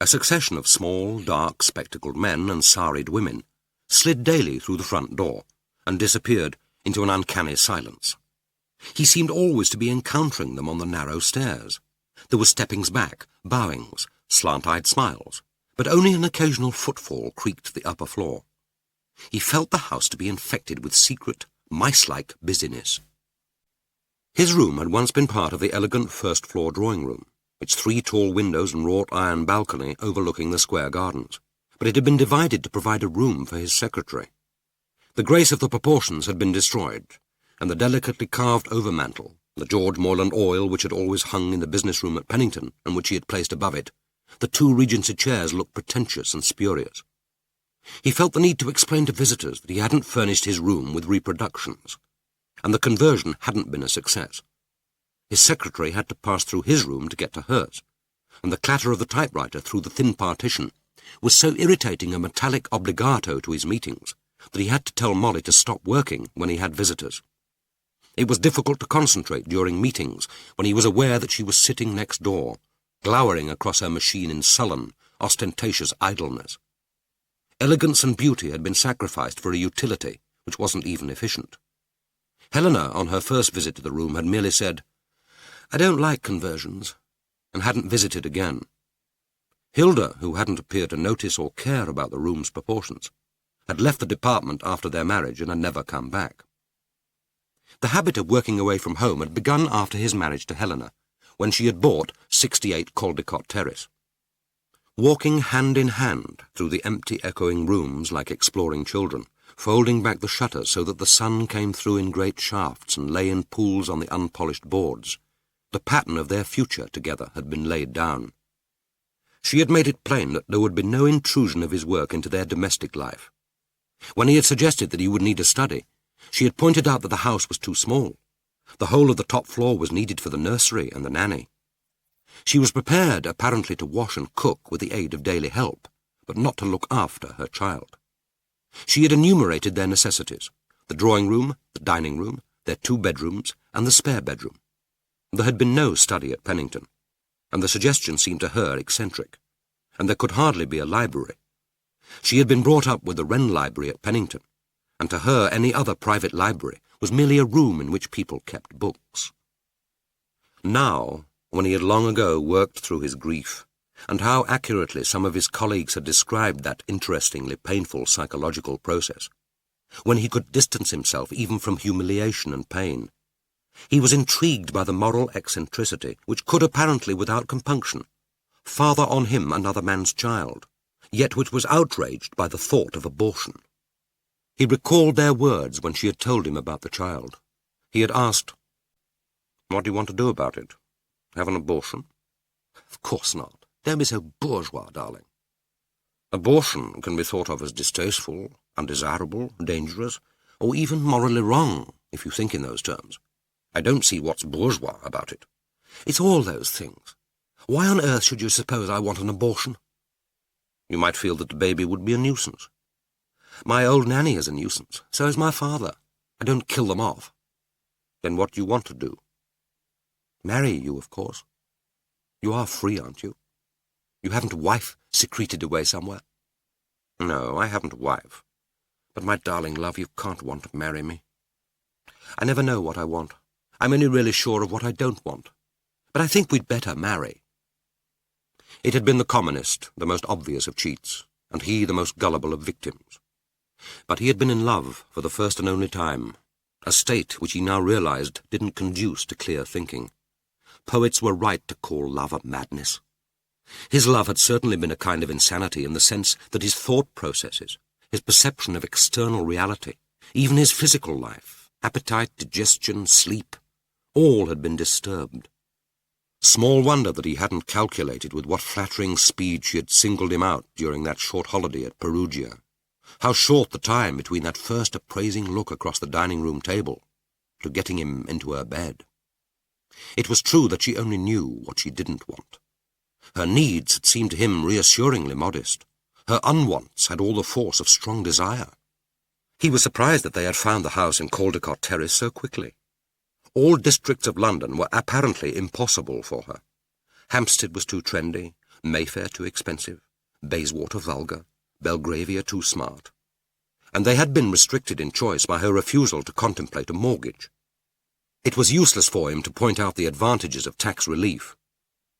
A succession of small, dark, spectacled men and saried women slid daily through the front door and disappeared into an uncanny silence. He seemed always to be encountering them on the narrow stairs. There were steppings back, bowings, slant-eyed smiles, but only an occasional footfall creaked the upper floor. He felt the house to be infected with secret, mice-like busyness. His room had once been part of the elegant first-floor drawing-room, its 3 tall windows and wrought-iron balcony overlooking the square gardens, but it had been divided to provide a room for his secretary. The grace of the proportions had been destroyed, and the delicately carved overmantel, the George Moreland oil which had always hung in the business room at Pennington and which he had placed above it, the 2 Regency chairs looked pretentious and spurious. He felt the need to explain to visitors that he hadn't furnished his room with reproductions, and the conversion hadn't been a success. His secretary had to pass through his room to get to hers, and the clatter of the typewriter through the thin partition was so irritating a metallic obligato to his meetings that he had to tell Molly to stop working when he had visitors. It was difficult to concentrate during meetings when he was aware that she was sitting next door, glowering across her machine in sullen, ostentatious idleness. Elegance and beauty had been sacrificed for a utility which wasn't even efficient. Helena, on her first visit to the room, had merely said, "I don't like conversions," and hadn't visited again. Hilda, who hadn't appeared to notice or care about the room's proportions, had left the department after their marriage and had never come back. The habit of working away from home had begun after his marriage to Helena, when she had bought 68 Caldecott Terrace. Walking hand in hand through the empty, echoing rooms like exploring children, folding back the shutters so that the sun came through in great shafts and lay in pools on the unpolished boards, the pattern of their future together had been laid down. She had made it plain that there would be no intrusion of his work into their domestic life. When he had suggested that he would need a study, she had pointed out that the house was too small. The whole of the top floor was needed for the nursery and the nanny. She was prepared, apparently, to wash and cook with the aid of daily help, but not to look after her child. She had enumerated their necessities: the drawing-room, the dining-room, their 2 bedrooms, and the spare bedroom. There had been no study at Pennington, and the suggestion seemed to her eccentric, and there could hardly be a library. She had been brought up with the Wren Library at Pennington, and to her any other private library was merely a room in which people kept books. Now, when he had long ago worked through his grief, and how accurately some of his colleagues had described that interestingly painful psychological process, when he could distance himself even from humiliation and pain, he was intrigued by the moral eccentricity which could apparently, without compunction, father on him another man's child, yet which was outraged by the thought of abortion. He recalled their words when she had told him about the child. He had asked, "What do you want to do about it? Have an abortion?" "Of course not. Don't be so bourgeois, darling." "Abortion can be thought of as distasteful, undesirable, dangerous, or even morally wrong, if you think in those terms. I don't see what's bourgeois about it." "It's all those things. Why on earth should you suppose I want an abortion?" "You might feel that the baby would be a nuisance." "My old nanny is a nuisance. So is my father. I don't kill them off." "Then what do you want to do?" "Marry you, of course. You are free, aren't you? You haven't a wife secreted away somewhere?" "No, I haven't a wife. But, my darling love, you can't want to marry me." "I never know what I want. I'm only really sure of what I don't want. But I think we'd better marry." It had been the commonest, the most obvious of cheats, and he the most gullible of victims. But he had been in love for the first and only time, a state which he now realized didn't conduce to clear thinking. Poets were right to call love a madness. His love had certainly been a kind of insanity in the sense that his thought processes, his perception of external reality, even his physical life, appetite, digestion, sleep, all had been disturbed. Small wonder that he hadn't calculated with what flattering speed she had singled him out during that short holiday at Perugia. How short the time between that first appraising look across the dining-room table to getting him into her bed. It was true that she only knew what she didn't want. Her needs had seemed to him reassuringly modest. Her unwants had all the force of strong desire. He was surprised that they had found the house in Caldecott Terrace so quickly. All districts of London were apparently impossible for her. Hampstead was too trendy, Mayfair too expensive, Bayswater vulgar, Belgravia too smart. And they had been restricted in choice by her refusal to contemplate a mortgage. It was useless for him to point out the advantages of tax relief.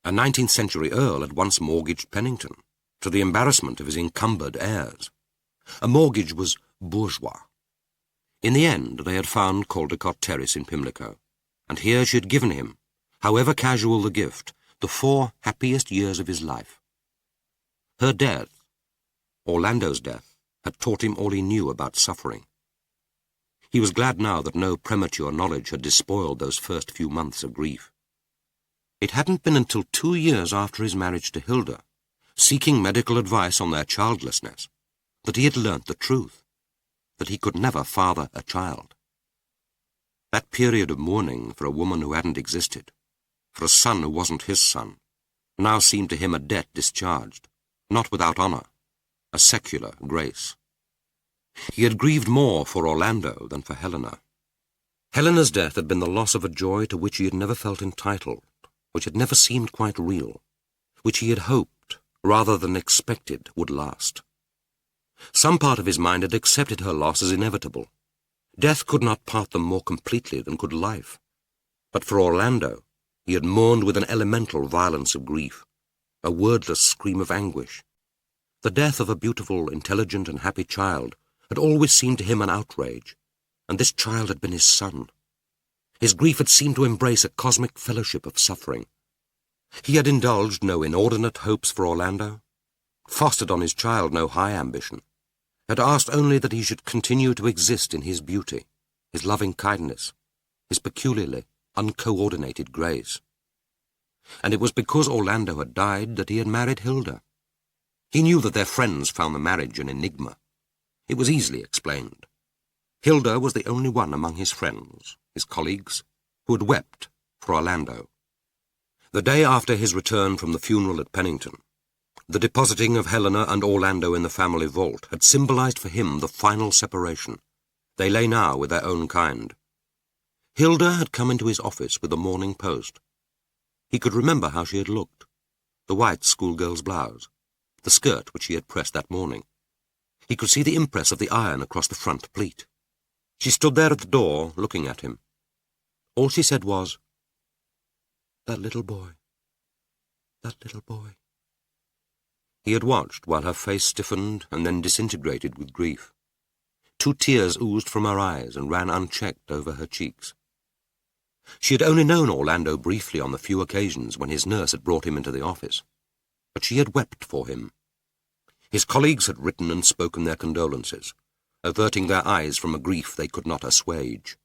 A 19th-century earl had once mortgaged Pennington, to the embarrassment of his encumbered heirs. A mortgage was bourgeois. In the end, they had found Caldecott Terrace in Pimlico, and here she had given him, however casual the gift, the 4 happiest years of his life. Her death, Orlando's death, had taught him all he knew about suffering. He was glad now that no premature knowledge had despoiled those first few months of grief. It hadn't been until 2 years after his marriage to Hilda, seeking medical advice on their childlessness, that he had learnt the truth, that he could never father a child. That period of mourning for a woman who hadn't existed, for a son who wasn't his son, now seemed to him a debt discharged, not without honour, a secular grace. He had grieved more for Orlando than for Helena. Helena's death had been the loss of a joy to which he had never felt entitled, which had never seemed quite real, which he had hoped, rather than expected, would last. Some part of his mind had accepted her loss as inevitable. Death could not part them more completely than could life. But for Orlando, he had mourned with an elemental violence of grief, a wordless scream of anguish. The death of a beautiful, intelligent, and happy child had always seemed to him an outrage, and this child had been his son. His grief had seemed to embrace a cosmic fellowship of suffering. He had indulged no inordinate hopes for Orlando, fostered on his child no high ambition, had asked only that he should continue to exist in his beauty, his loving kindness, his peculiarly uncoordinated grace. And it was because Orlando had died that he had married Hilda. He knew that their friends found the marriage an enigma. It was easily explained. Hilda was the only one among his friends, his colleagues, who had wept for Orlando. The day after his return from the funeral at Pennington, the depositing of Helena and Orlando in the family vault had symbolized for him the final separation. They lay now with their own kind. Hilda had come into his office with the Morning Post. He could remember how she had looked, the white schoolgirl's blouse, the skirt which he had pressed that morning. He could see the impress of the iron across the front pleat. She stood there at the door, looking at him. All she said was, "That little boy, that little boy." He had watched while her face stiffened and then disintegrated with grief. 2 tears oozed from her eyes and ran unchecked over her cheeks. She had only known Orlando briefly on the few occasions when his nurse had brought him into the office, but she had wept for him. His colleagues had written and spoken their condolences, averting their eyes from a grief they could not assuage.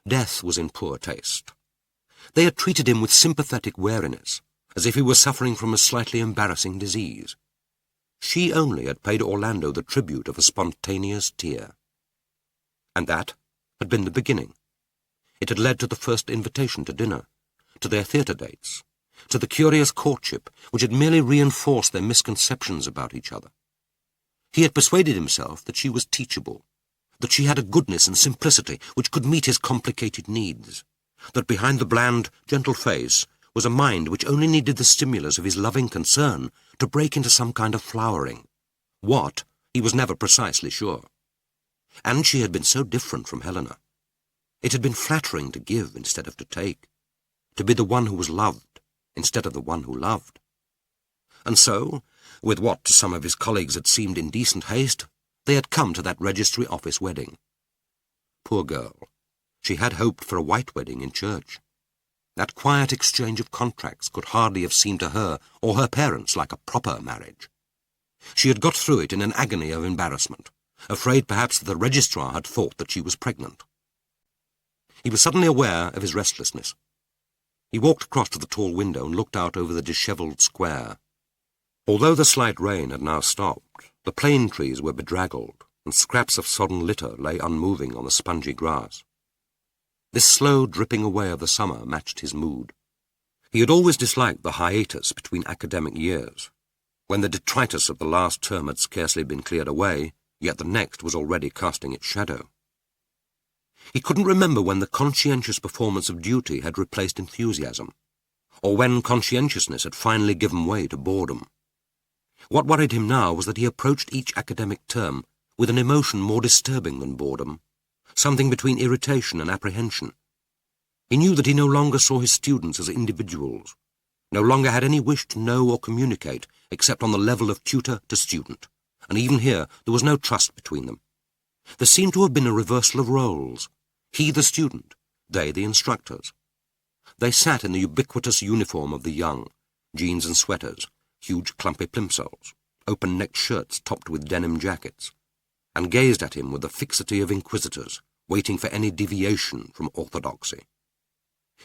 Death was in poor taste. They had treated him with sympathetic wariness, as if he were suffering from a slightly embarrassing disease. She only had paid Orlando the tribute of a spontaneous tear. And that had been the beginning. It had led to the first invitation to dinner, to their theatre dates, to the curious courtship which had merely reinforced their misconceptions about each other. He had persuaded himself that she was teachable, that she had a goodness and simplicity which could meet his complicated needs, that behind the bland, gentle face was a mind which only needed the stimulus of his loving concern to break into some kind of flowering. What, he was never precisely sure. And she had been so different from Helena. It had been flattering to give instead of to take, to be the one who was loved instead of the one who loved. And so, with what to some of his colleagues had seemed indecent haste, they had come to that registry office wedding. Poor girl, she had hoped for a white wedding in church. That quiet exchange of contracts could hardly have seemed to her or her parents like a proper marriage. She had got through it in an agony of embarrassment, afraid perhaps that the registrar had thought that she was pregnant. He was suddenly aware of his restlessness. He walked across to the tall window and looked out over the dishevelled square. Although the slight rain had now stopped, the plane trees were bedraggled, and scraps of sodden litter lay unmoving on the spongy grass. This slow dripping away of the summer matched his mood. He had always disliked the hiatus between academic years, when the detritus of the last term had scarcely been cleared away, yet the next was already casting its shadow. He couldn't remember when the conscientious performance of duty had replaced enthusiasm, or when conscientiousness had finally given way to boredom. What worried him now was that he approached each academic term with an emotion more disturbing than boredom, something between irritation and apprehension. He knew that he no longer saw his students as individuals, no longer had any wish to know or communicate except on the level of tutor to student, and even here there was no trust between them. There seemed to have been a reversal of roles. He the student, they the instructors. They sat in the ubiquitous uniform of the young, jeans and sweaters, huge clumpy plimsolls, open-necked shirts topped with denim jackets, and gazed at him with the fixity of inquisitors, waiting for any deviation from orthodoxy.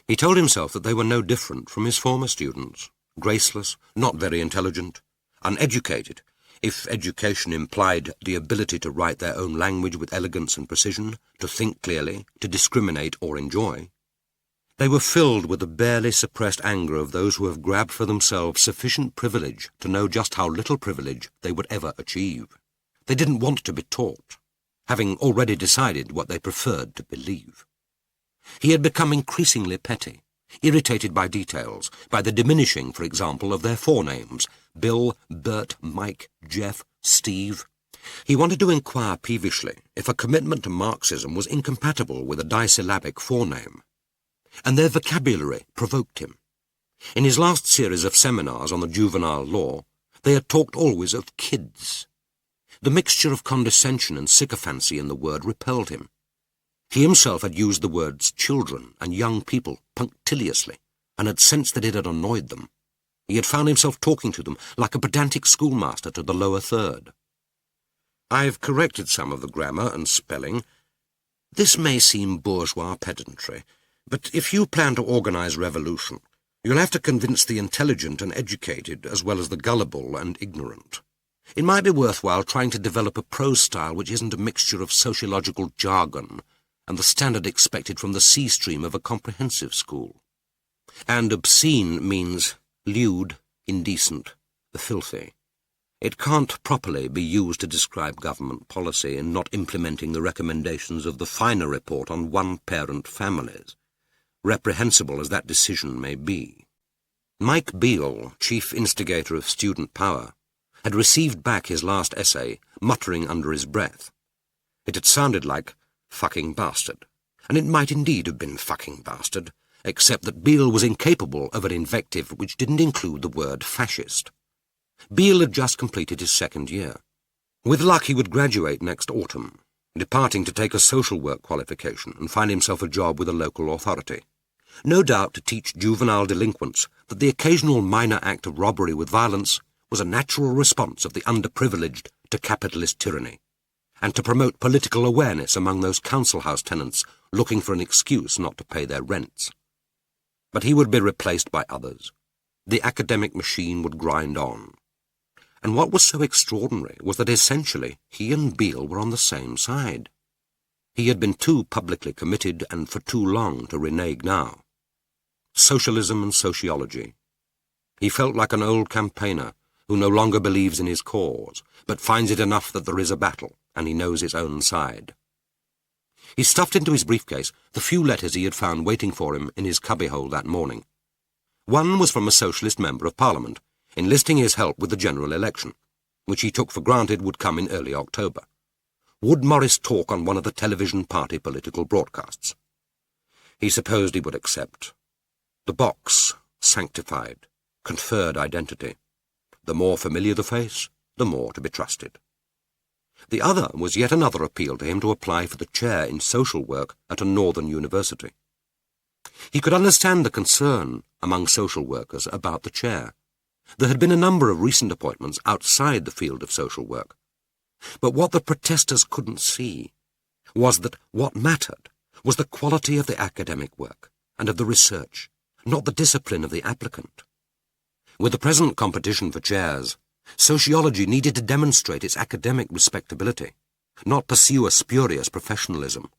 He told himself that they were no different from his former students, graceless, not very intelligent, uneducated, if education implied the ability to write their own language with elegance and precision, to think clearly, to discriminate or enjoy. They were filled with the barely suppressed anger of those who have grabbed for themselves sufficient privilege to know just how little privilege they would ever achieve. They didn't want to be taught, having already decided what they preferred to believe. He had become increasingly petty, irritated by details, by the diminishing, for example, of their forenames, Bill, Bert, Mike, Jeff, Steve. He wanted to inquire peevishly if a commitment to Marxism was incompatible with a disyllabic forename. And their vocabulary provoked him. In his last series of seminars on the juvenile law, they had talked always of kids. The mixture of condescension and sycophancy in the word repelled him. He himself had used the words children and young people punctiliously, and had sensed that it had annoyed them. He had found himself talking to them like a pedantic schoolmaster to the lower third. "I've corrected some of the grammar and spelling. This may seem bourgeois pedantry, but if you plan to organize revolution, you'll have to convince the intelligent and educated as well as the gullible and ignorant. It might be worthwhile trying to develop a prose style which isn't a mixture of sociological jargon and the standard expected from the C-stream of a comprehensive school. And obscene means lewd, indecent, the filthy. It can't properly be used to describe government policy in not implementing the recommendations of the finer report on one-parent families, reprehensible as that decision may be." Mike Beale, chief instigator of student power, had received back his last essay, muttering under his breath. It had sounded like fucking bastard, and it might indeed have been fucking bastard, except that Beale was incapable of an invective which didn't include the word fascist. Beale had just completed his second year. With luck he would graduate next autumn, departing to take a social work qualification and find himself a job with a local authority. No doubt to teach juvenile delinquents that the occasional minor act of robbery with violence was a natural response of the underprivileged to capitalist tyranny, and to promote political awareness among those council house tenants looking for an excuse not to pay their rents. But he would be replaced by others. The academic machine would grind on. And what was so extraordinary was that essentially he and Beale were on the same side. He had been too publicly committed and for too long to renege now. Socialism and sociology. He felt like an old campaigner who no longer believes in his cause, but finds it enough that there is a battle, and he knows his own side. He stuffed into his briefcase the few letters he had found waiting for him in his cubbyhole that morning. One was from a socialist member of Parliament, enlisting his help with the general election, which he took for granted would come in early October. Would Morris talk on one of the television party political broadcasts? He supposed he would accept. The box, sanctified, conferred identity. The more familiar the face, the more to be trusted. The other was yet another appeal to him to apply for the chair in social work at a northern university. He could understand the concern among social workers about the chair. There had been a number of recent appointments outside the field of social work. But what the protesters couldn't see was that what mattered was the quality of the academic work and of the research, not the discipline of the applicant. With the present competition for chairs, sociology needed to demonstrate its academic respectability, not pursue a spurious professionalism.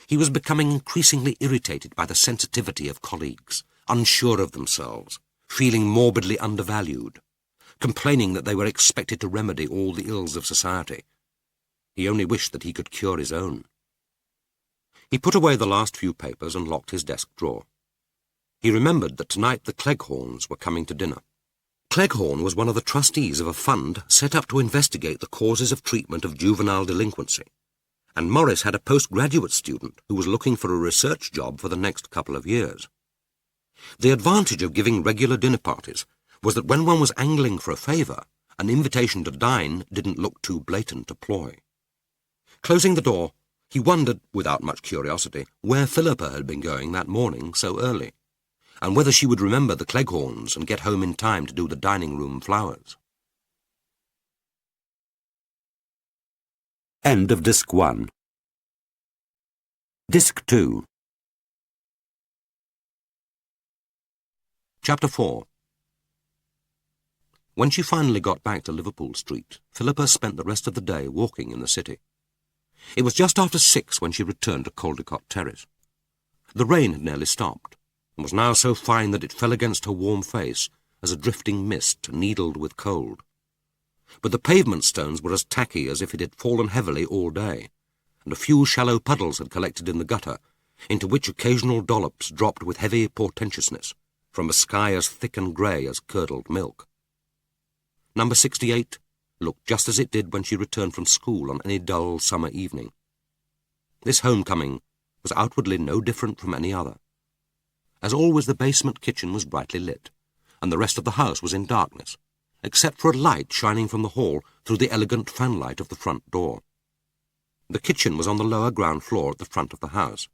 He was becoming increasingly irritated by the sensitivity of colleagues, unsure of themselves, feeling morbidly undervalued, complaining that they were expected to remedy all the ills of society. He only wished that he could cure his own. He put away the last few papers and locked his desk drawer. He remembered that tonight the Cleghorns were coming to dinner. Cleghorn was one of the trustees of a fund set up to investigate the causes of treatment of juvenile delinquency, and Morris had a postgraduate student who was looking for a research job for the next couple of years. The advantage of giving regular dinner parties was that when one was angling for a favour, an invitation to dine didn't look too blatant a ploy. Closing the door, he wondered, without much curiosity, where Philippa had been going that morning so early, and whether she would remember the Cleghorns and get home in time to do the dining-room flowers. End of Disc 1. Disc 2. Chapter 4. When she finally got back to Liverpool Street, Philippa spent the rest of the day walking in the city. It was just after 6 when she returned to Caldecott Terrace. The rain had nearly stopped, and was now so fine that it fell against her warm face as a drifting mist needled with cold. But the pavement stones were as tacky as if it had fallen heavily all day, and a few shallow puddles had collected in the gutter, into which occasional dollops dropped with heavy portentousness from a sky as thick and grey as curdled milk. Number 68 looked just as it did when she returned from school on any dull summer evening. This homecoming was outwardly no different from any other. As always, the basement kitchen was brightly lit, and the rest of the house was in darkness, except for a light shining from the hall through the elegant fanlight of the front door. The kitchen was on the lower ground floor at the front of the house.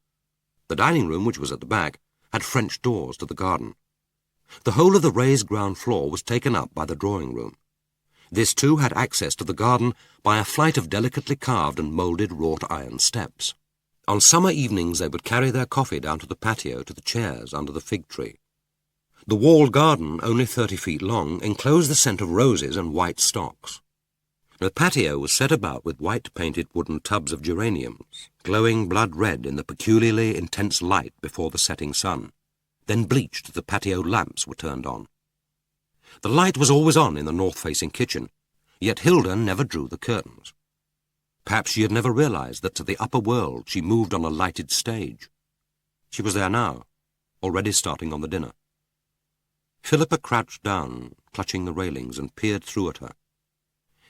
The dining room, which was at the back, had French doors to the garden. The whole of the raised ground floor was taken up by the drawing room. This, too, had access to the garden by a flight of delicately carved and moulded wrought iron steps. On summer evenings they would carry their coffee down to the patio to the chairs under the fig tree. The walled garden, only 30 feet long, enclosed the scent of roses and white stocks. The patio was set about with white-painted wooden tubs of geraniums, glowing blood-red in the peculiarly intense light before the setting sun, then bleached as the patio lamps were turned on. The light was always on in the north-facing kitchen, yet Hilda never drew the curtains. Perhaps she had never realized that to the upper world she moved on a lighted stage. She was there now, already starting on the dinner. Philippa crouched down, clutching the railings, and peered through at her.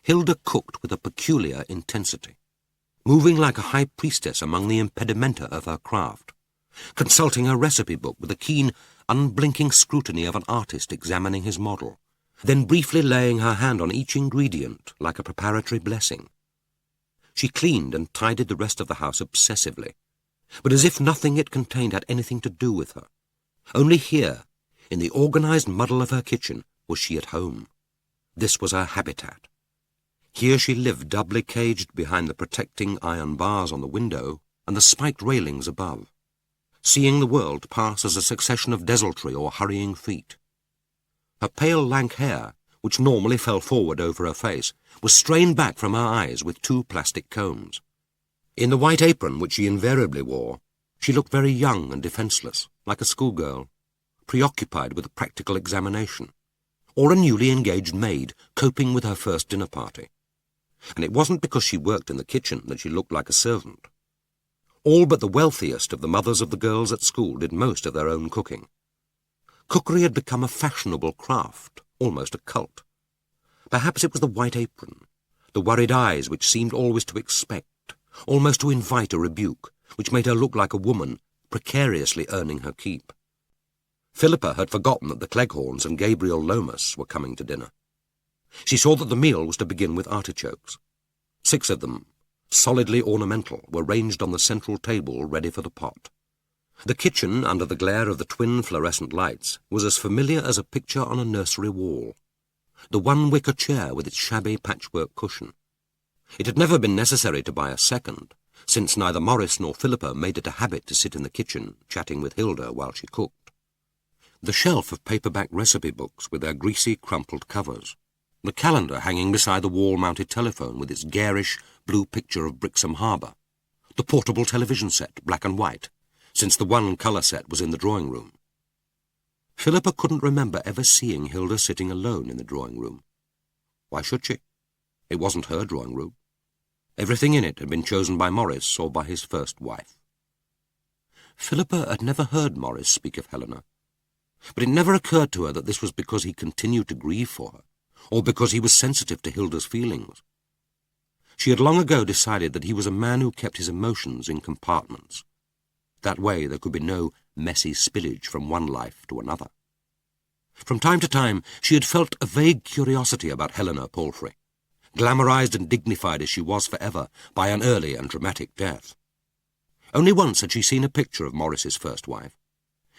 Hilda cooked with a peculiar intensity, moving like a high priestess among the impedimenta of her craft, consulting her recipe book with the keen, unblinking scrutiny of an artist examining his model, then briefly laying her hand on each ingredient like a preparatory blessing. She cleaned and tidied the rest of the house obsessively, but as if nothing it contained had anything to do with her. Only here, in the organized muddle of her kitchen, was she at home. This was her habitat. Here she lived doubly caged behind the protecting iron bars on the window and the spiked railings above, seeing the world pass as a succession of desultory or hurrying feet. Her pale lank hair, which normally fell forward over her face, was strained back from her eyes with 2 plastic combs. In the white apron which she invariably wore, she looked very young and defenceless, like a schoolgirl, preoccupied with a practical examination, or a newly engaged maid coping with her first dinner party. And it wasn't because she worked in the kitchen that she looked like a servant. All but the wealthiest of the mothers of the girls at school did most of their own cooking. Cookery had become a fashionable craft, almost a cult. Perhaps it was the white apron, the worried eyes which seemed always to expect, almost to invite a rebuke, which made her look like a woman precariously earning her keep. Philippa had forgotten that the Cleghorns and Gabriel Lomas were coming to dinner. She saw that the meal was to begin with artichokes. 6 of them, solidly ornamental, were ranged on the central table ready for the pot. The kitchen, under the glare of the twin fluorescent lights, was as familiar as a picture on a nursery wall. The one wicker chair with its shabby patchwork cushion. It had never been necessary to buy a second, since neither Morris nor Philippa made it a habit to sit in the kitchen, chatting with Hilda while she cooked. The shelf of paperback recipe books with their greasy, crumpled covers. The calendar hanging beside the wall-mounted telephone with its garish blue picture of Brixham Harbour. The portable television set, black and white, since the one colour set was in the drawing room. Philippa couldn't remember ever seeing Hilda sitting alone in the drawing room. Why should she? It wasn't her drawing room. Everything in it had been chosen by Morris or by his first wife. Philippa had never heard Morris speak of Helena, but it never occurred to her that this was because he continued to grieve for her, or because he was sensitive to Hilda's feelings. She had long ago decided that he was a man who kept his emotions in compartments. That way there could be no messy spillage from one life to another. From time to time she had felt a vague curiosity about Helena Palfrey, glamorized and dignified as she was forever by an early and dramatic death. Only once had she seen a picture of Morris's first wife.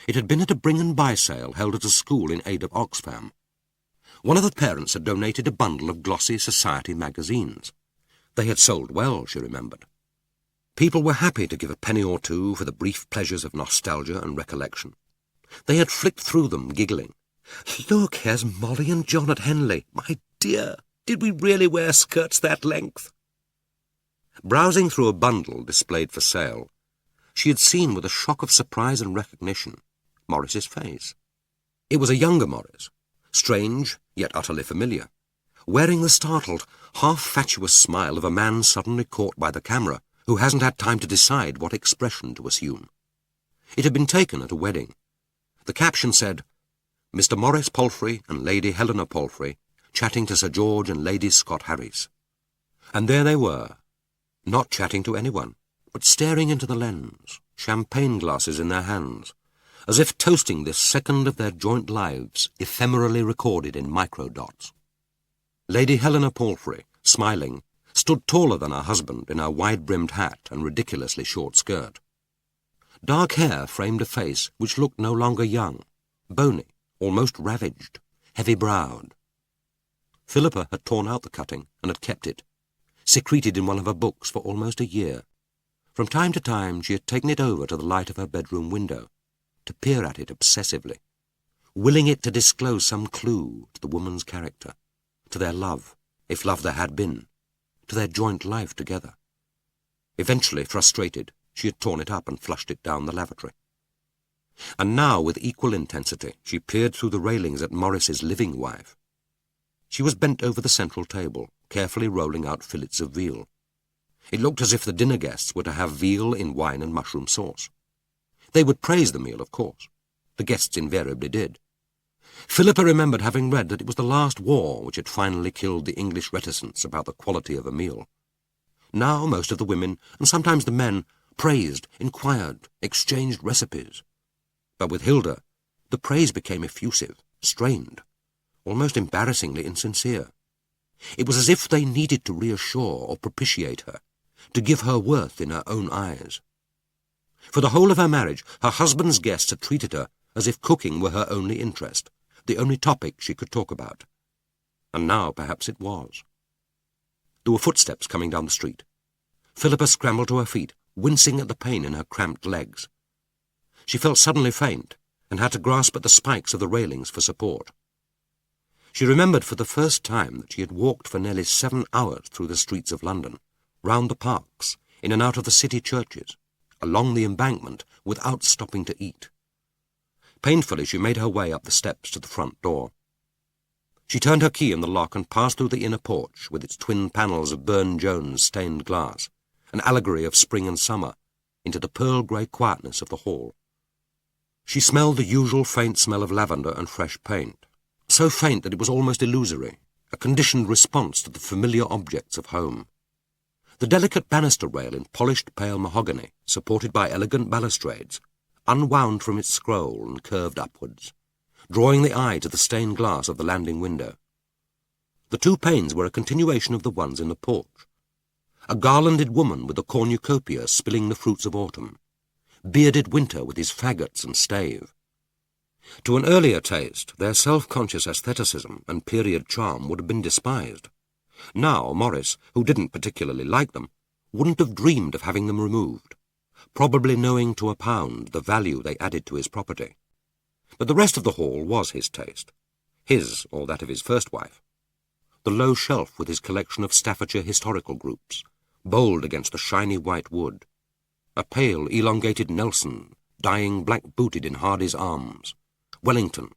It had been at a bring and buy sale held at a school in aid of Oxfam. One of the parents had donated a bundle of glossy society magazines. They had sold well, she remembered. People were happy to give a penny or two for the brief pleasures of nostalgia and recollection. They had flicked through them, giggling. "Look, here's Molly and John at Henley. My dear, did we really wear skirts that length?" Browsing through a bundle displayed for sale, she had seen with a shock of surprise and recognition Morris's face. It was a younger Morris, strange yet utterly familiar, wearing the startled, half-fatuous smile of a man suddenly caught by the camera who hasn't had time to decide what expression to assume. It had been taken at a wedding. The caption said, "Mr. Maurice Palfrey and Lady Helena Palfrey chatting to Sir George and Lady Scott Harris." And there they were, not chatting to anyone, but staring into the lens, champagne glasses in their hands, as if toasting this second of their joint lives ephemerally recorded in microdots. Lady Helena Palfrey, smiling, stood taller than her husband in her wide-brimmed hat and ridiculously short skirt. Dark hair framed a face which looked no longer young, bony, almost ravaged, heavy-browed. Philippa had torn out the cutting and had kept it, secreted in one of her books for almost a year. From time to time she had taken it over to the light of her bedroom window, to peer at it obsessively, willing it to disclose some clue to the woman's character, to their love, if love there had been, to their joint life together. Eventually, frustrated, she had torn it up and flushed it down the lavatory. And now, with equal intensity, she peered through the railings at Morris's living wife. She was bent over the central table, carefully rolling out fillets of veal. It looked as if the dinner guests were to have veal in wine and mushroom sauce. They would praise the meal, of course. The guests invariably did. Philippa remembered having read that it was the last war which had finally killed the English reticence about the quality of a meal. Now most of the women, and sometimes the men, praised, inquired, exchanged recipes. But with Hilda, the praise became effusive, strained, almost embarrassingly insincere. It was as if they needed to reassure or propitiate her, to give her worth in her own eyes. For the whole of her marriage, her husband's guests had treated her as if cooking were her only interest, the only topic she could talk about. And now perhaps it was. There were footsteps coming down the street. Philippa scrambled to her feet, wincing at the pain in her cramped legs. She felt suddenly faint, and had to grasp at the spikes of the railings for support. She remembered for the first time that she had walked for nearly 7 hours through the streets of London, round the parks, in and out of the city churches, along the embankment, without stopping to eat. Painfully she made her way up the steps to the front door. She turned her key in the lock and passed through the inner porch with its twin panels of Burne-Jones stained glass, an allegory of spring and summer, into the pearl-grey quietness of the hall. She smelled the usual faint smell of lavender and fresh paint, so faint that it was almost illusory, a conditioned response to the familiar objects of home. The delicate banister rail in polished pale mahogany, supported by elegant balustrades, unwound from its scroll and curved upwards, drawing the eye to the stained glass of the landing window. The 2 panes were a continuation of the ones in the porch. A garlanded woman with a cornucopia spilling the fruits of autumn, bearded winter with his faggots and stave. To an earlier taste, their self-conscious aestheticism and period charm would have been despised. Now Morris, who didn't particularly like them, wouldn't have dreamed of having them removed, probably knowing to a pound the value they added to his property. But the rest of the hall was his taste, his or that of his first wife. The low shelf with his collection of Staffordshire historical groups, bold against the shiny white wood. A pale, elongated Nelson, dying black-booted in Hardy's arms. Wellington.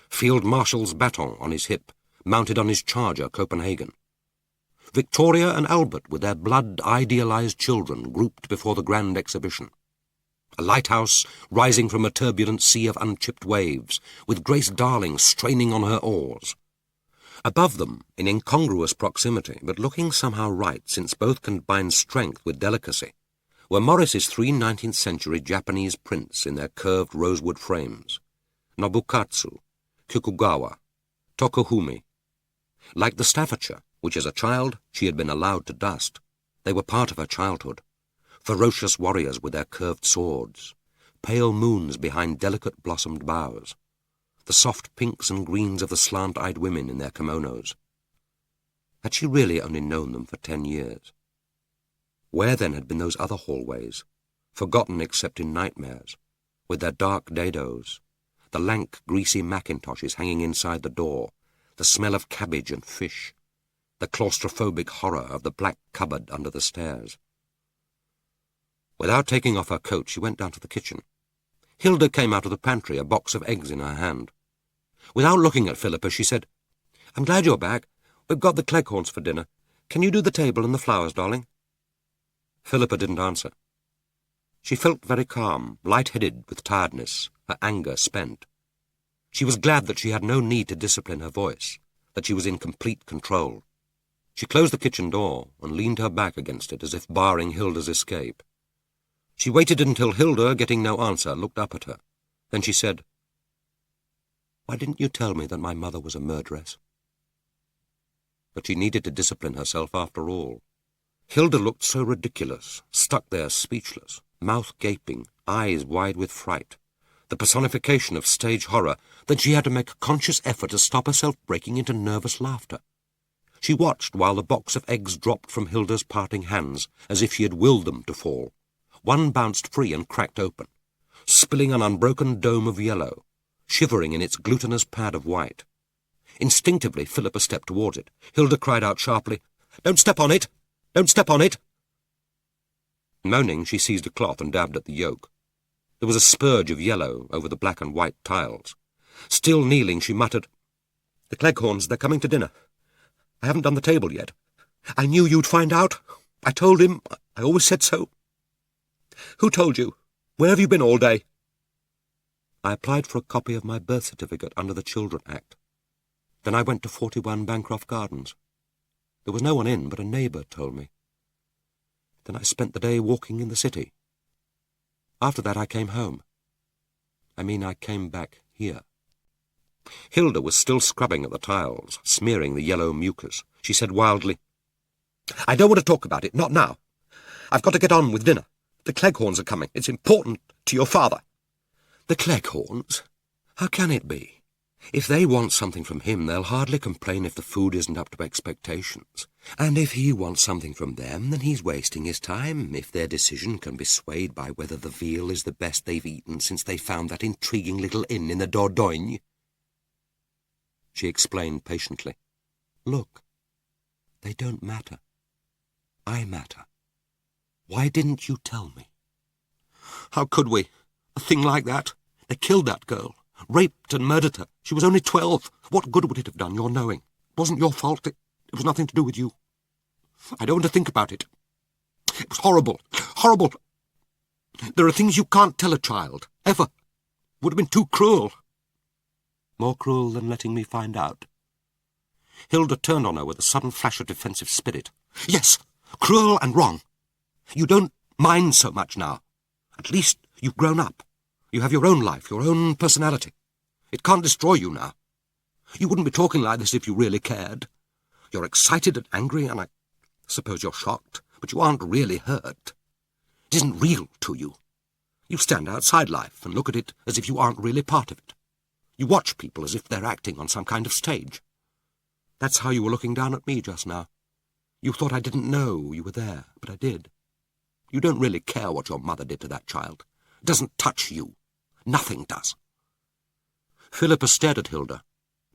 Field Marshal's baton on his hip, mounted on his charger, Copenhagen. Victoria and Albert with their blood-idealized children grouped before the grand exhibition. A lighthouse rising from a turbulent sea of unchipped waves, with Grace Darling straining on her oars. Above them, in incongruous proximity, but looking somehow right since both combined strength with delicacy, were Morris's 3 19th-century Japanese prints in their curved rosewood frames. Nobukatsu, Kikugawa, Tokuhumi. Like the Staffordshire, which as a child she had been allowed to dust. They were part of her childhood. Ferocious warriors with their curved swords, pale moons behind delicate blossomed boughs, the soft pinks and greens of the slant-eyed women in their kimonos. Had she really only known them for 10 years? Where then had been those other hallways, forgotten except in nightmares, with their dark dados, the lank, greasy macintoshes hanging inside the door, the smell of cabbage and fish, the claustrophobic horror of the black cupboard under the stairs? Without taking off her coat, she went down to the kitchen. Hilda came out of the pantry, a box of eggs in her hand. Without looking at Philippa, she said, "I'm glad you're back. We've got the Cleghorns for dinner. Can you do the table and the flowers, darling?" Philippa didn't answer. She felt very calm, light-headed with tiredness, her anger spent. She was glad that she had no need to discipline her voice, that she was in complete control. She closed the kitchen door and leaned her back against it as if barring Hilda's escape. She waited until Hilda, getting no answer, looked up at her. Then she said, "Why didn't you tell me that my mother was a murderess?" But she needed to discipline herself after all. Hilda looked so ridiculous, stuck there speechless, mouth gaping, eyes wide with fright, the personification of stage horror, that she had to make a conscious effort to stop herself breaking into nervous laughter. She watched while the box of eggs dropped from Hilda's parting hands, as if she had willed them to fall. One bounced free and cracked open, spilling an unbroken dome of yellow, shivering in its glutinous pad of white. Instinctively, Philippa stepped towards it. Hilda cried out sharply, "Don't step on it! Don't step on it!" Moaning, she seized a cloth and dabbed at the yolk. There was a spurge of yellow over the black and white tiles. Still kneeling, she muttered, "The Cleghorns, they're coming to dinner. I haven't done the table yet. I knew you'd find out. I told him. I always said so. Who told you? Where have you been all day?" "I applied for a copy of my birth certificate under the Children Act. Then I went to 41 Bancroft Gardens. There was no one in, but a neighbour told me. Then I spent the day walking in the city. After that I came home. I came back here." Hilda was still scrubbing at the tiles, smearing the yellow mucus. She said wildly, "I don't want to talk about it, not now. I've got to get on with dinner. The Cleghorns are coming. It's important to your father." "The Cleghorns? How can it be? If they want something from him, they'll hardly complain if the food isn't up to expectations. And if he wants something from them, then he's wasting his time, if their decision can be swayed by whether the veal is the best they've eaten since they found that intriguing little inn in the Dordogne." She explained patiently, "Look, they don't matter. I matter. Why didn't you tell me?" "How could we? A thing like that? They killed that girl. Raped and murdered her. She was only 12. What good would it have done, your knowing? It wasn't your fault. It was nothing to do with you. I don't want to think about it. It was horrible. Horrible. There are things you can't tell a child. Ever. Would have been too cruel." "More cruel than letting me find out?" Hilda turned on her with a sudden flash of defensive spirit. "Yes, cruel and wrong. You don't mind so much now. At least you've grown up. You have your own life, your own personality. It can't destroy you now. You wouldn't be talking like this if you really cared. You're excited and angry, and I suppose you're shocked, but you aren't really hurt. It isn't real to you. You stand outside life and look at it as if you aren't really part of it. You watch people as if they're acting on some kind of stage. That's how you were looking down at me just now. You thought I didn't know you were there, but I did. You don't really care what your mother did to that child. It doesn't touch you. Nothing does." Philippa stared at Hilda,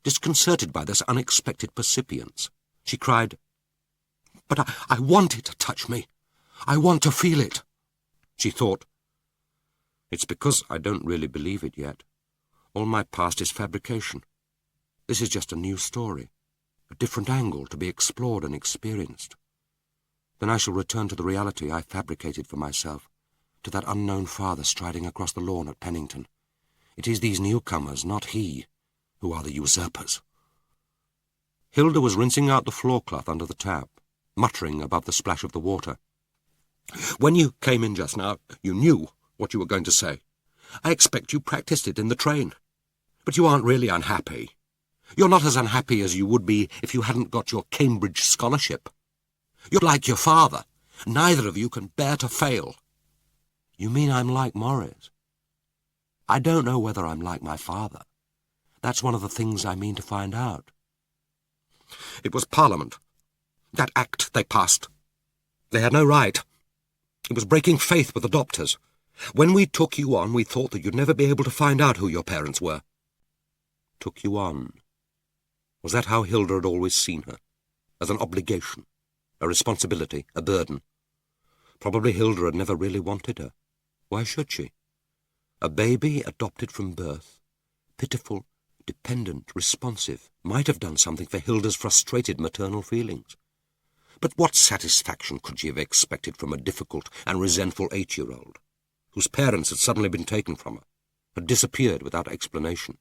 disconcerted by this unexpected percipience. She cried, "But I want it to touch me. I want to feel it." She thought, "It's because I don't really believe it yet. All my past is fabrication. This is just a new story, a different angle to be explored and experienced. Then I shall return to the reality I fabricated for myself, to that unknown father striding across the lawn at Pennington. It is these newcomers, not he, who are the usurpers." Hilda was rinsing out the floor-cloth under the tap, muttering above the splash of the water. "When you came in just now, you knew what you were going to say. I expect you practiced it in the train. But you aren't really unhappy. You're not as unhappy as you would be if you hadn't got your Cambridge scholarship. You're like your father. Neither of you can bear to fail. You mean I'm like Morris? I don't know whether I'm like my father. That's one of the things I mean to find out. It was Parliament. That act they passed. They had no right. It was breaking faith with adopters. When we took you on, we thought that you'd never be able to find out who your parents were. Took you on? Was that how Hilda had always seen her? As an obligation, a responsibility, a burden? Probably Hilda had never really wanted her. Why should she? A baby adopted from birth, pitiful, dependent, responsive, might have done something for Hilda's frustrated maternal feelings. But what satisfaction could she have expected from a difficult and resentful 8-year-old, whose parents had suddenly been taken from her, had disappeared without explanation?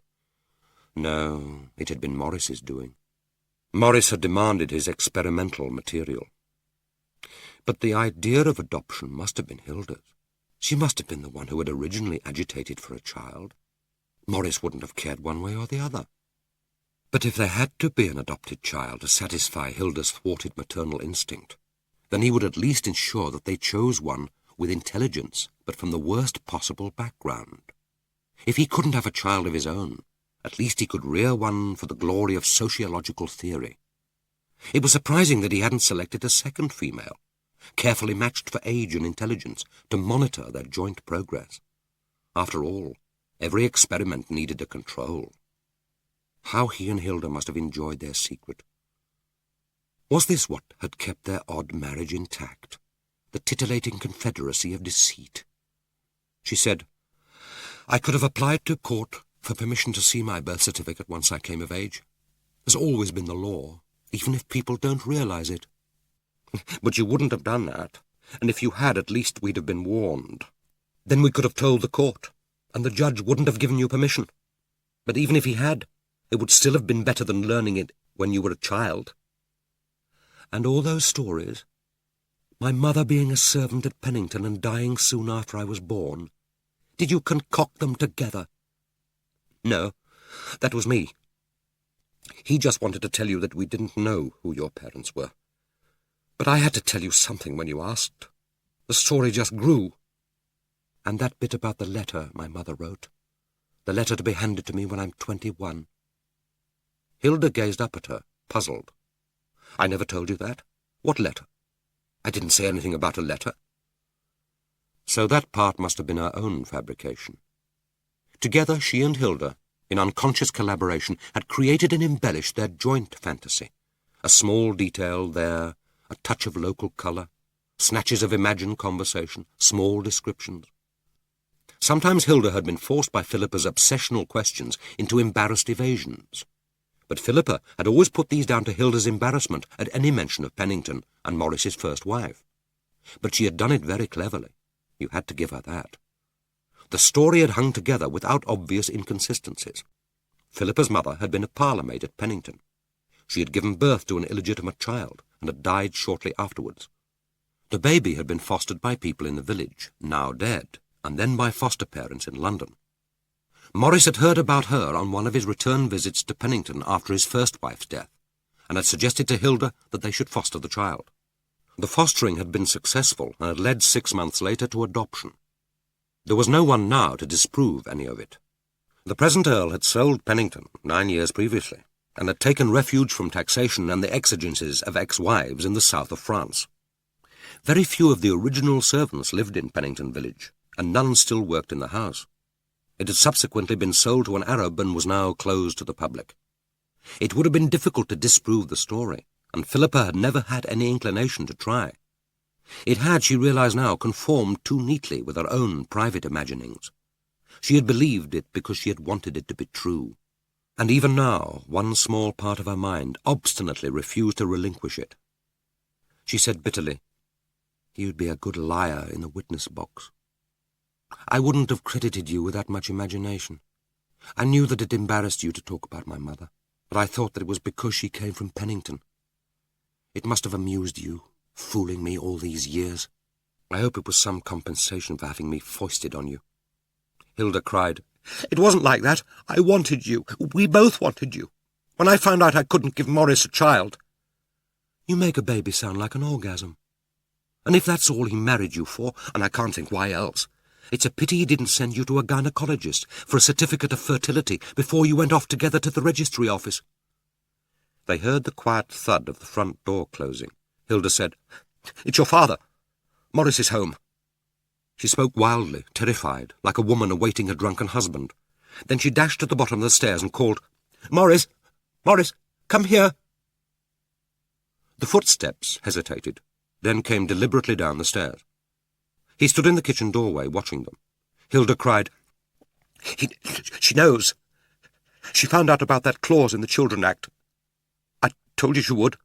No, it had been Morris's doing. Morris had demanded his experimental material. But the idea of adoption must have been Hilda's. She must have been the one who had originally agitated for a child. Morris wouldn't have cared one way or the other. But if there had to be an adopted child to satisfy Hilda's thwarted maternal instinct, then he would at least ensure that they chose one with intelligence, but from the worst possible background. If he couldn't have a child of his own, at least he could rear one for the glory of sociological theory. It was surprising that he hadn't selected a second female, carefully matched for age and intelligence, to monitor their joint progress. After all, every experiment needed a control. How he and Hilda must have enjoyed their secret. Was this what had kept their odd marriage intact? The titillating confederacy of deceit? She said, "I could have applied to court for permission to see my birth certificate once I came of age. There's always been the law, even if people don't realize it." "But you wouldn't have done that, and if you had, at least we'd have been warned. Then we could have told the court, and the judge wouldn't have given you permission. But even if he had, it would still have been better than learning it when you were a child." And all those stories, my mother being a servant at Pennington and dying soon after I was born, did you concoct them together? "No, that was me. He just wanted to tell you that we didn't know who your parents were. But I had to tell you something when you asked. The story just grew." And that bit about the letter my mother wrote, the letter to be handed to me when I'm 21. Hilda gazed up at her, puzzled. "I never told you that. What letter? I didn't say anything about a letter." So that part must have been her own fabrication. Together, she and Hilda, in unconscious collaboration, had created and embellished their joint fantasy. A small detail there, a touch of local colour, snatches of imagined conversation, small descriptions. Sometimes Hilda had been forced by Philippa's obsessional questions into embarrassed evasions. But Philippa had always put these down to Hilda's embarrassment at any mention of Pennington and Morris's first wife. But she had done it very cleverly. You had to give her that. The story had hung together without obvious inconsistencies. Philippa's mother had been a parlour-maid at Pennington. She had given birth to an illegitimate child and had died shortly afterwards. The baby had been fostered by people in the village, now dead, and then by foster parents in London. Morris had heard about her on one of his return visits to Pennington after his first wife's death, and had suggested to Hilda that they should foster the child. The fostering had been successful and had led 6 months later to adoption. There was no one now to disprove any of it. The present Earl had sold Pennington 9 years previously, and had taken refuge from taxation and the exigencies of ex-wives in the south of France. Very few of the original servants lived in Pennington village, and none still worked in the house. It had subsequently been sold to an Arab and was now closed to the public. It would have been difficult to disprove the story, and Philippa had never had any inclination to try. It had, she realized now, conformed too neatly with her own private imaginings. She had believed it because she had wanted it to be true. And even now, one small part of her mind obstinately refused to relinquish it. She said bitterly, "You'd be a good liar in the witness box. I wouldn't have credited you with that much imagination. I knew that it embarrassed you to talk about my mother, but I thought that it was because she came from Pennington. It must have amused you, fooling me all these years. I hope it was some compensation for having me foisted on you." Hilda cried, "It wasn't like that. I wanted you. We both wanted you. When I found out I couldn't give Morris a child—" "You make a baby sound like an orgasm. And if that's all he married you for, and I can't think why else, it's a pity he didn't send you to a gynecologist for a certificate of fertility before you went off together to the registry office." They heard the quiet thud of the front door closing. Hilda said, "It's your father. Morris is home." She spoke wildly, terrified, like a woman awaiting a drunken husband. Then she dashed to the bottom of the stairs and called, "Morris! Morris! Come here!" The footsteps hesitated, then came deliberately down the stairs. He stood in the kitchen doorway, watching them. Hilda cried, She knows. She found out about that clause in the Children Act. I told you she would.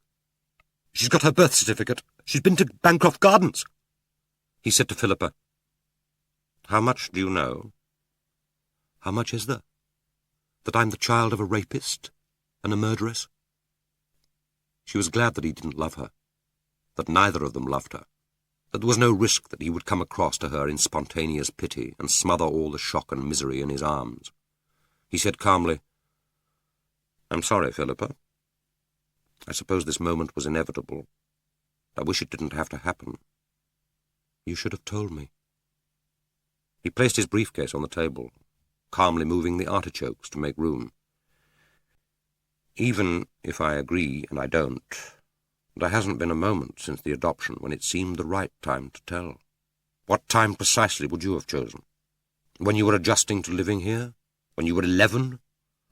She's got her birth certificate. She's been to Bancroft Gardens." He said to Philippa, "How much do you know? How much is there? That I'm the child of a rapist and a murderess?" She was glad that he didn't love her, that neither of them loved her, that there was no risk that he would come across to her in spontaneous pity and smother all the shock and misery in his arms. He said calmly, "I'm sorry, Philippa. I suppose this moment was inevitable. I wish it didn't have to happen. You should have told me." He placed his briefcase on the table, calmly moving the artichokes to make room. "Even if I agree, and I don't, there hasn't been a moment since the adoption when it seemed the right time to tell. What time precisely would you have chosen? When you were adjusting to living here? When you were 11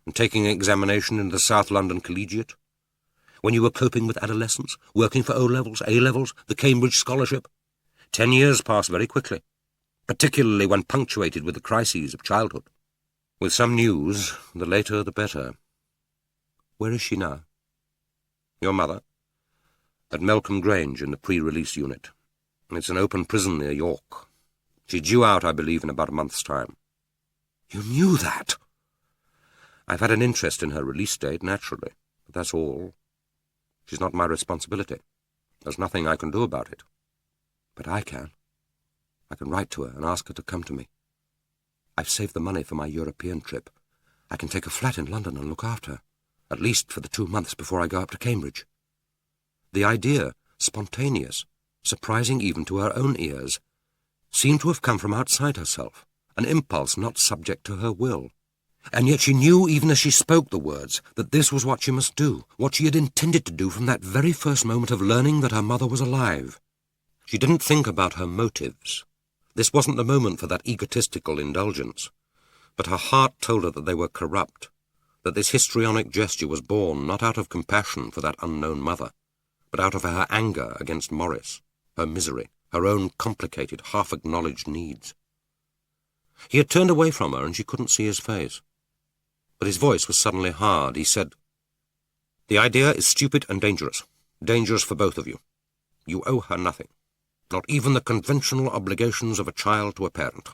and taking an examination in the South London Collegiate? When you were coping with adolescence, working for O-levels, A-levels, the Cambridge Scholarship? 10 years pass very quickly, particularly when punctuated with the crises of childhood. With some news, the later the better. Where is she now?" "Your mother? At Melcombe Grange in the pre-release unit. It's an open prison near York. She's due out, I believe, in about a month's time." "You knew that?" "I've had an interest in her release date, naturally, but that's all. She's not my responsibility. There's nothing I can do about it." "But I can. I can write to her and ask her to come to me. I've saved the money for my European trip. I can take a flat in London and look after her, at least for the 2 months before I go up to Cambridge." The idea, spontaneous, surprising even to her own ears, seemed to have come from outside herself, an impulse not subject to her will. And yet she knew, even as she spoke the words, that this was what she must do, what she had intended to do from that very first moment of learning that her mother was alive. She didn't think about her motives. This wasn't the moment for that egotistical indulgence. But her heart told her that they were corrupt, that this histrionic gesture was born not out of compassion for that unknown mother, but out of her anger against Morris, her misery, her own complicated, half-acknowledged needs. He had turned away from her and she couldn't see his face. But his voice was suddenly hard. He said, "The idea is stupid and dangerous. Dangerous for both of you. You owe her nothing. Not even the conventional obligations of a child to a parent.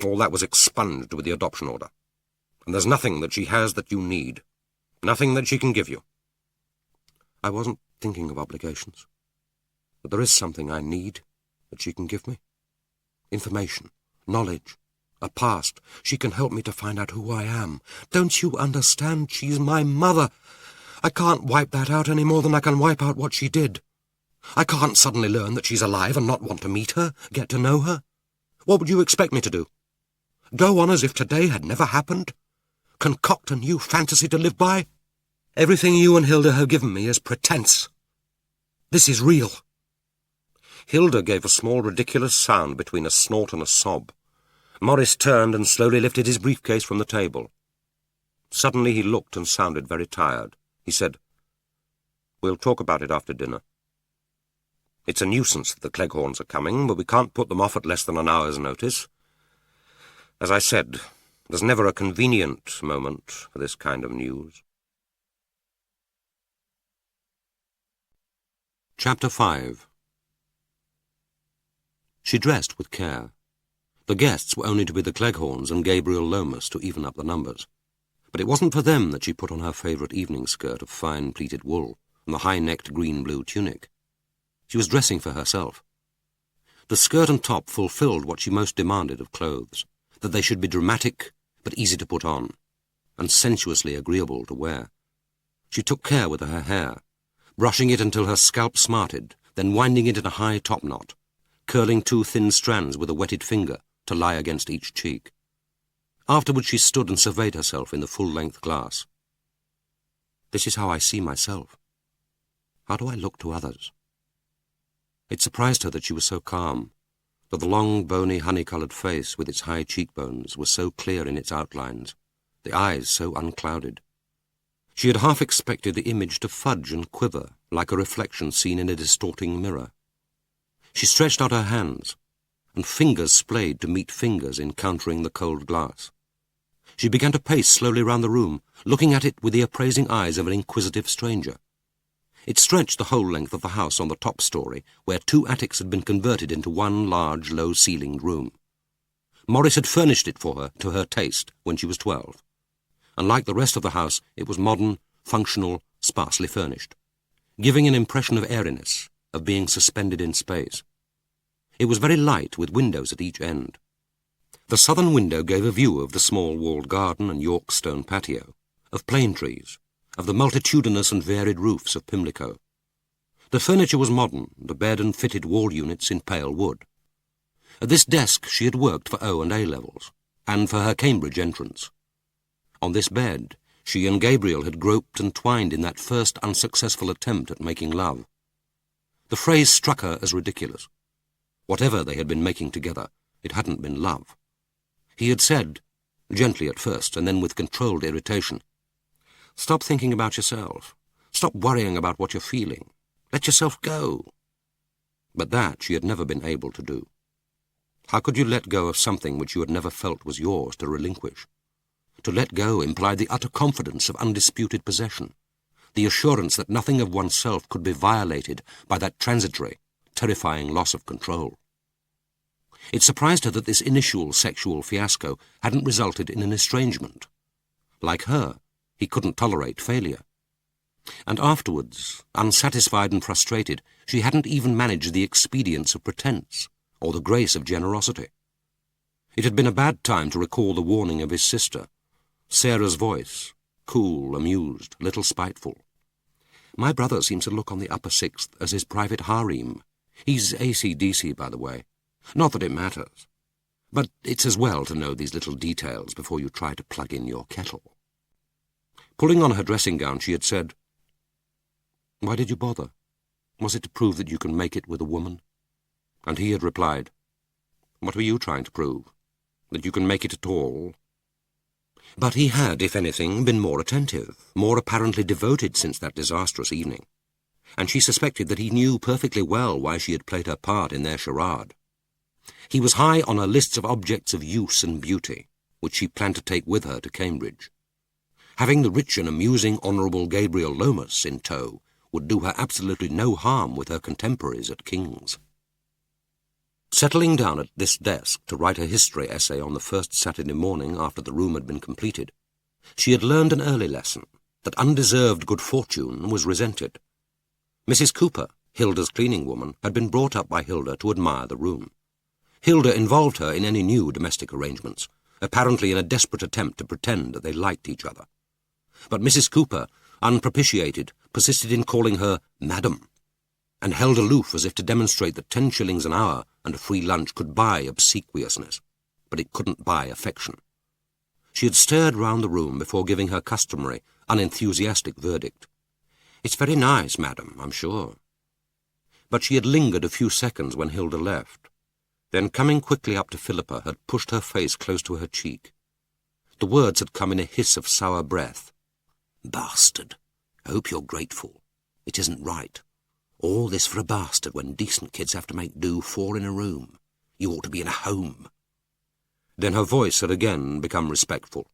All that was expunged with the adoption order. And there's nothing that she has that you need. Nothing that she can give you." "I wasn't thinking of obligations. But there is something I need that she can give me. Information, knowledge, a past. She can help me to find out who I am. Don't you understand? She's my mother. I can't wipe that out any more than I can wipe out what she did. I can't suddenly learn that she's alive and not want to meet her, get to know her. What would you expect me to do? Go on as if today had never happened? Concoct a new fantasy to live by? Everything you and Hilda have given me is pretense. This is real." Hilda gave a small ridiculous sound between a snort and a sob. Morris turned and slowly lifted his briefcase from the table. Suddenly he looked and sounded very tired. He said, "We'll talk about it after dinner. It's a nuisance that the Cleghorns are coming, but we can't put them off at less than an hour's notice. As I said, there's never a convenient moment for this kind of news." Chapter 5. She dressed with care. The guests were only to be the Cleghorns and Gabriel Lomas to even up the numbers. But it wasn't for them that she put on her favourite evening skirt of fine pleated wool and the high-necked green-blue tunic. She was dressing for herself. The skirt and top fulfilled what she most demanded of clothes, that they should be dramatic but easy to put on, and sensuously agreeable to wear. She took care with her hair, brushing it until her scalp smarted, then winding it in a high top knot, curling 2 thin strands with a wetted finger to lie against each cheek. Afterwards she stood and surveyed herself in the full-length glass. This is how I see myself. How do I look to others? It surprised her that she was so calm, that the long, bony, honey-coloured face with its high cheekbones was so clear in its outlines, the eyes so unclouded. She had half expected the image to fudge and quiver like a reflection seen in a distorting mirror. She stretched out her hands, and fingers splayed to meet fingers encountering the cold glass. She began to pace slowly round the room, looking at it with the appraising eyes of an inquisitive stranger. It stretched the whole length of the house on the top story, where 2 attics had been converted into one large, low-ceilinged room. Morris had furnished it for her to her taste when she was 12. And like the rest of the house, it was modern, functional, sparsely furnished, giving an impression of airiness, of being suspended in space. It was very light, with windows at each end. The southern window gave a view of the small walled garden and York stone patio, of plane trees, of the multitudinous and varied roofs of Pimlico. The furniture was modern, the bed and fitted wall units in pale wood. At this desk she had worked for O and A levels, and for her Cambridge entrance. On this bed she and Gabriel had groped and twined in that first unsuccessful attempt at making love. The phrase struck her as ridiculous. Whatever they had been making together, it hadn't been love. He had said, gently at first, and then with controlled irritation, "Stop thinking about yourself. Stop worrying about what you're feeling. Let yourself go." But that she had never been able to do. How could you let go of something which you had never felt was yours to relinquish? To let go implied the utter confidence of undisputed possession, the assurance that nothing of oneself could be violated by that transitory, terrifying loss of control. It surprised her that this initial sexual fiasco hadn't resulted in an estrangement. Like her, he couldn't tolerate failure. And afterwards, unsatisfied and frustrated, she hadn't even managed the expedience of pretense, or the grace of generosity. It had been a bad time to recall the warning of his sister, Sarah's voice, cool, amused, little spiteful. "My brother seems to look on the upper sixth as his private harem. He's AC/DC, by the way. Not that it matters. But it's as well to know these little details before you try to plug in your kettle." Pulling on her dressing gown, she had said, "Why did you bother? Was it to prove that you can make it with a woman?" And he had replied, "What were you trying to prove? That you can make it at all?" But he had, if anything, been more attentive, more apparently devoted since that disastrous evening, and she suspected that he knew perfectly well why she had played her part in their charade. He was high on her lists of objects of use and beauty, which she planned to take with her to Cambridge. Having the rich and amusing Honourable Gabriel Lomas in tow would do her absolutely no harm with her contemporaries at King's. Settling down at this desk to write a history essay on the first Saturday morning after the room had been completed, she had learned an early lesson, that undeserved good fortune was resented. Mrs. Cooper, Hilda's cleaning woman, had been brought up by Hilda to admire the room. Hilda involved her in any new domestic arrangements, apparently in a desperate attempt to pretend that they liked each other. But Mrs. Cooper, unpropitiated, persisted in calling her Madam, and held aloof as if to demonstrate that 10 shillings an hour and a free lunch could buy obsequiousness, but it couldn't buy affection. She had stared round the room before giving her customary, unenthusiastic verdict. "It's very nice, madam, I'm sure." But she had lingered a few seconds when Hilda left, then coming quickly up to Philippa had pushed her face close to her cheek. The words had come in a hiss of sour breath. "Bastard. I hope you're grateful. It isn't right. All this for a bastard when decent kids have to make do 4 in a room. You ought to be in a home." Then her voice had again become respectful.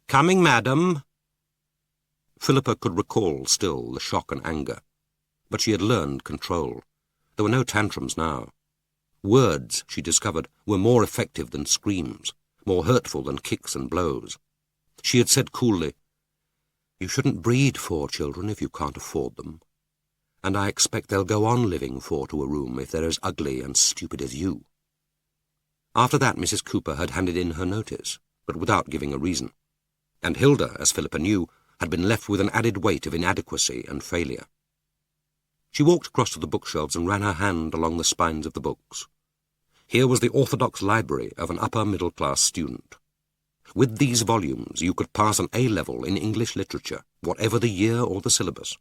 "Coming, madam." Philippa could recall still the shock and anger, but she had learned control. There were no tantrums now. Words, she discovered, were more effective than screams, more hurtful than kicks and blows. She had said coolly, "You shouldn't breed 4 children if you can't afford them. And I expect they'll go on living 4 to a room if they're as ugly and stupid as you." After that Mrs. Cooper had handed in her notice, but without giving a reason. And Hilda, as Philippa knew, had been left with an added weight of inadequacy and failure. She walked across to the bookshelves and ran her hand along the spines of the books. Here was the orthodox library of an upper-middle-class student. With these volumes you could pass an A-level in English literature, whatever the year or the syllabus.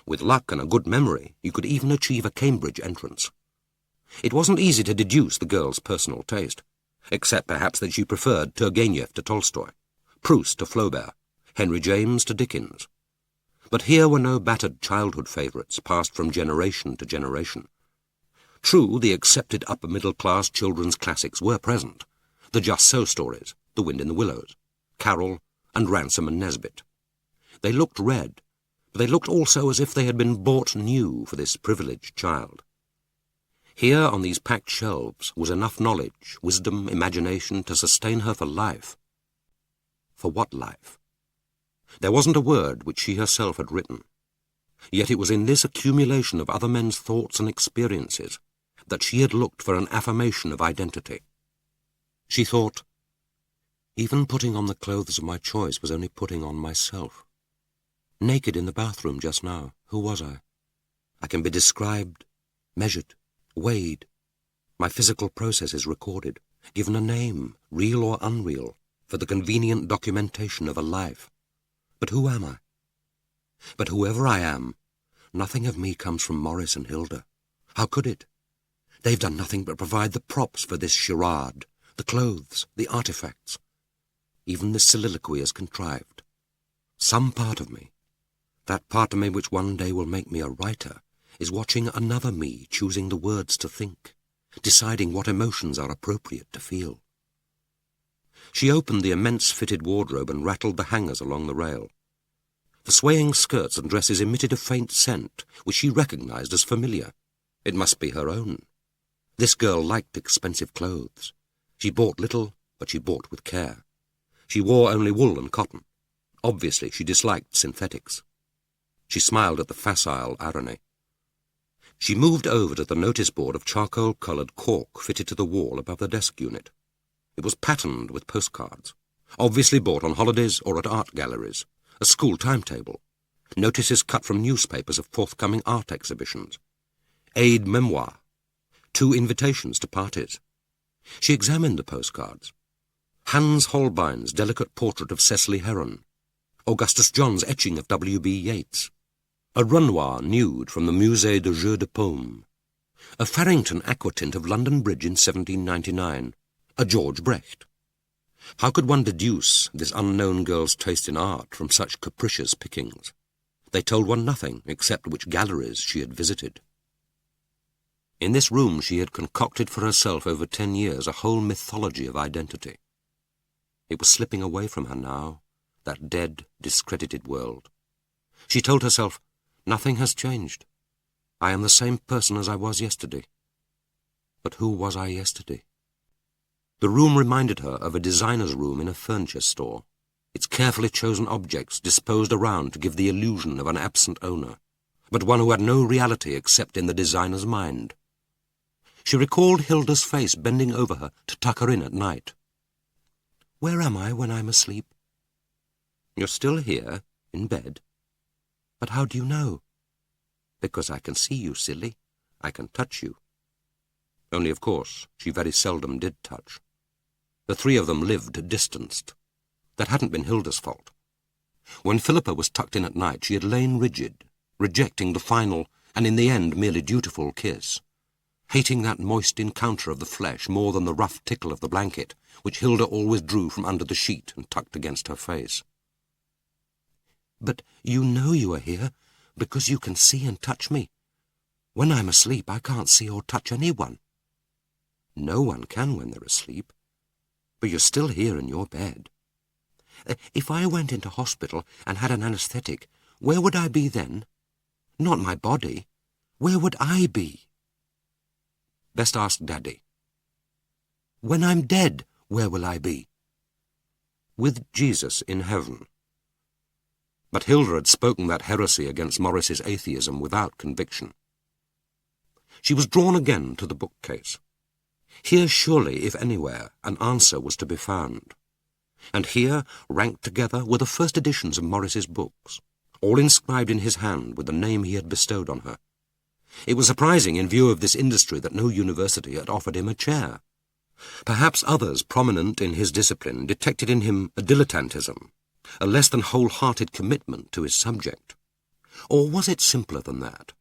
With luck and a good memory, you could even achieve a Cambridge entrance. It wasn't easy to deduce the girl's personal taste, except perhaps that she preferred Turgenev to Tolstoy, Proust to Flaubert, Henry James to Dickens. But here were no battered childhood favourites passed from generation to generation. True, the accepted upper-middle-class children's classics were present, the Just So stories, The Wind in the Willows, Carol, and Ransom and Nesbit. They looked red, but they looked also as if they had been bought new for this privileged child. Here on these packed shelves was enough knowledge, wisdom, imagination to sustain her for life. For what life? There wasn't a word which she herself had written. Yet it was in this accumulation of other men's thoughts and experiences that she had looked for an affirmation of identity. She thought, even putting on the clothes of my choice was only putting on myself. Naked in the bathroom just now, who was I? I can be described, measured, weighed, my physical processes recorded, given a name, real or unreal, for the convenient documentation of a life. But who am I? But whoever I am, nothing of me comes from Morris and Hilda. How could it? They've done nothing but provide the props for this charade, the clothes, the artifacts. Even this soliloquy is contrived. Some part of me, that part of me which one day will make me a writer, is watching another me choosing the words to think, deciding what emotions are appropriate to feel. She opened the immense fitted wardrobe and rattled the hangers along the rail. The swaying skirts and dresses emitted a faint scent, which she recognized as familiar. It must be her own. This girl liked expensive clothes. She bought little, but she bought with care. She wore only wool and cotton. Obviously, she disliked synthetics. She smiled at the facile irony. She moved over to the notice board of charcoal-coloured cork fitted to the wall above the desk unit. It was patterned with postcards, obviously bought on holidays or at art galleries, a school timetable, notices cut from newspapers of forthcoming art exhibitions, aide memoir, 2 invitations to parties. She examined the postcards. Hans Holbein's delicate portrait of Cecily Heron, Augustus John's etching of W.B. Yeats, a Renoir nude from the Musée de Jeux de Paume, a Farrington aquatint of London Bridge in 1799, a George Brecht. How could one deduce this unknown girl's taste in art from such capricious pickings? They told one nothing except which galleries she had visited. In this room she had concocted for herself over 10 years a whole mythology of identity. It was slipping away from her now, that dead, discredited world. She told herself, nothing has changed. I am the same person as I was yesterday. But who was I yesterday? The room reminded her of a designer's room in a furniture store, its carefully chosen objects disposed around to give the illusion of an absent owner, but one who had no reality except in the designer's mind. She recalled Hilda's face bending over her to tuck her in at night. Where am I when I'm asleep? You're still here, in bed. But how do you know? Because I can see you, silly. I can touch you. Only, of course, she very seldom did touch. The 3 of them lived distanced. That hadn't been Hilda's fault. When Philippa was tucked in at night, she had lain rigid, rejecting the final, and in the end merely dutiful, kiss, hating that moist encounter of the flesh more than the rough tickle of the blanket, which Hilda always drew from under the sheet and tucked against her face. But you know you are here, because you can see and touch me. When I'm asleep, I can't see or touch anyone. No one can when they're asleep. But you're still here in your bed. If I went into hospital and had an anesthetic, where would I be then? Not my body. Where would I be? Best ask Daddy. When I'm dead, where will I be? With Jesus in heaven. But Hilda had spoken that heresy against Morris's atheism without conviction. She was drawn again to the bookcase. Here surely, if anywhere, an answer was to be found. and here, ranked together, were the first editions of Morris's books, all inscribed in his hand with the name he had bestowed on her. It was surprising, in view of this industry, that no university had offered him a chair. Perhaps others prominent in his discipline detected in him a dilettantism, a less than wholehearted commitment to his subject. Or was it simpler than that?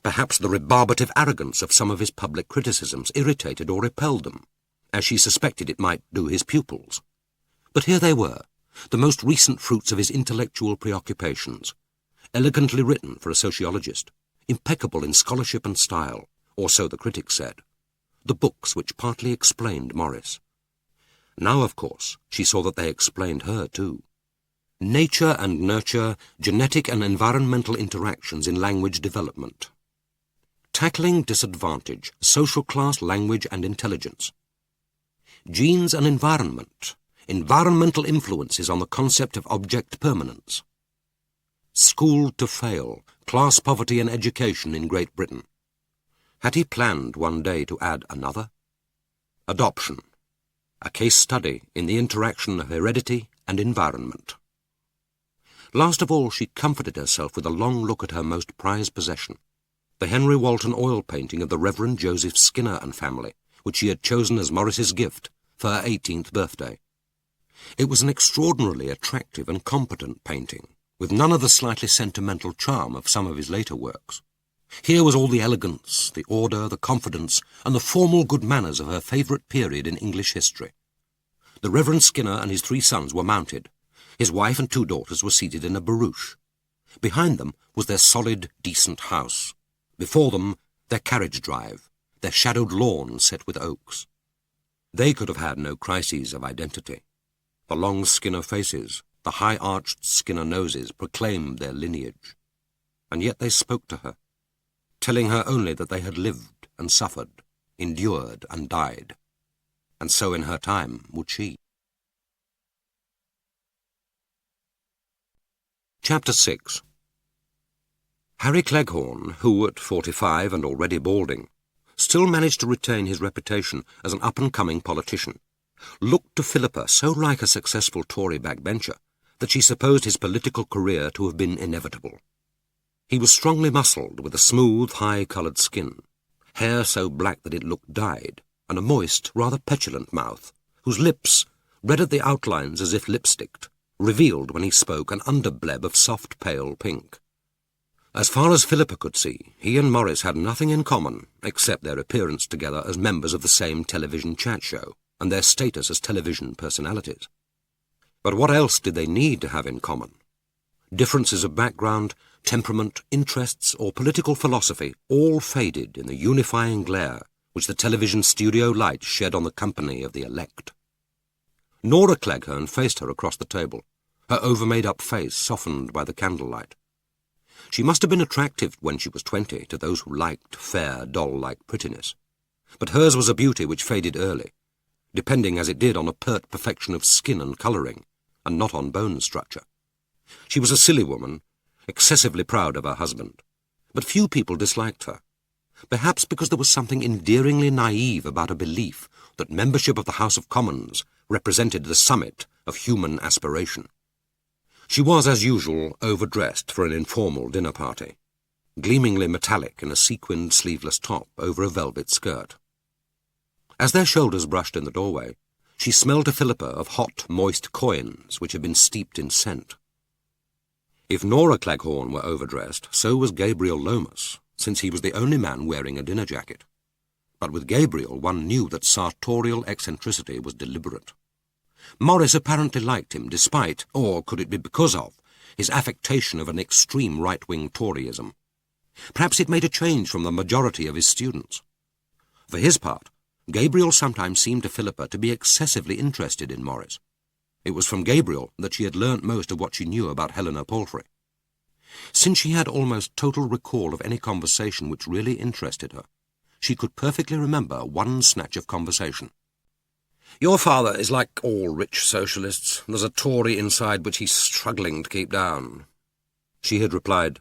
Perhaps the rebarbative arrogance of some of his public criticisms irritated or repelled them, as she suspected it might do his pupils. But here they were, the most recent fruits of his intellectual preoccupations, elegantly written for a sociologist, impeccable in scholarship and style, or so the critics said, the books which partly explained Morris. Now, of course, she saw that they explained her too. Nature and Nurture, Genetic and Environmental Interactions in Language Development. Tackling Disadvantage, Social Class, Language and Intelligence. Genes and Environment, Environmental Influences on the Concept of Object Permanence. Schooled to Fail, Class Poverty and Education in Great Britain. Had he planned one day to add another? Adoption, a case study in the interaction of heredity and environment. Last of all, she comforted herself with a long look at her most prized possession, the Henry Walton oil painting of the Reverend Joseph Skinner and family, which she had chosen as Morris's gift for her 18th birthday. It was an extraordinarily attractive and competent painting, with none of the slightly sentimental charm of some of his later works. Here was all the elegance, the order, the confidence, and the formal good manners of her favourite period in English history. The Reverend Skinner and his 3 sons were mounted. His wife and 2 daughters were seated in a barouche. Behind them was their solid, decent house. Before them, their carriage drive, their shadowed lawn set with oaks. They could have had no crises of identity. The long Skinner faces, the high-arched Skinner noses proclaimed their lineage. And yet they spoke to her, telling her only that they had lived and suffered, endured and died. And so in her time would she. Chapter 6. Harry Cleghorn, who, at 45 and already balding, still managed to retain his reputation as an up-and-coming politician, looked to Philippa so like a successful Tory backbencher that she supposed his political career to have been inevitable. He was strongly muscled, with a smooth, high-coloured skin, hair so black that it looked dyed, and a moist, rather petulant mouth, whose lips, red at the outlines as if lipsticked, revealed when he spoke an underbleb of soft pale pink. As far as Philippa could see, he and Morris had nothing in common, except their appearance together as members of the same television chat show, and their status as television personalities. But what else did they need to have in common? Differences of background, temperament, interests, or political philosophy all faded in the unifying glare which the television studio light shed on the company of the elect. Nora Cleghorn faced her across the table, her over-made-up face softened by the candlelight. She must have been attractive when she was 20 to those who liked fair, doll-like prettiness, but hers was a beauty which faded early, depending as it did on a pert perfection of skin and colouring, and not on bone structure. She was a silly woman, excessively proud of her husband, but few people disliked her, perhaps because there was something endearingly naive about a belief that membership of the House of Commons represented the summit of human aspiration. She was, as usual, overdressed for an informal dinner party, gleamingly metallic in a sequined sleeveless top over a velvet skirt. As their shoulders brushed in the doorway, she smelled to Philippa of hot, moist coins which had been steeped in scent. If Nora Cleghorn were overdressed, so was Gabriel Lomas, since he was the only man wearing a dinner jacket. But with Gabriel one knew that sartorial eccentricity was deliberate. Morris apparently liked him despite, or could it be because of, his affectation of an extreme right-wing Toryism. Perhaps it made a change from the majority of his students. For his part, Gabriel sometimes seemed to Philippa to be excessively interested in Morris. It was from Gabriel that she had learnt most of what she knew about Helena Palfrey. Since she had almost total recall of any conversation which really interested her, she could perfectly remember one snatch of conversation. "Your father is like all rich socialists. There's a Tory inside which he's struggling to keep down." She had replied,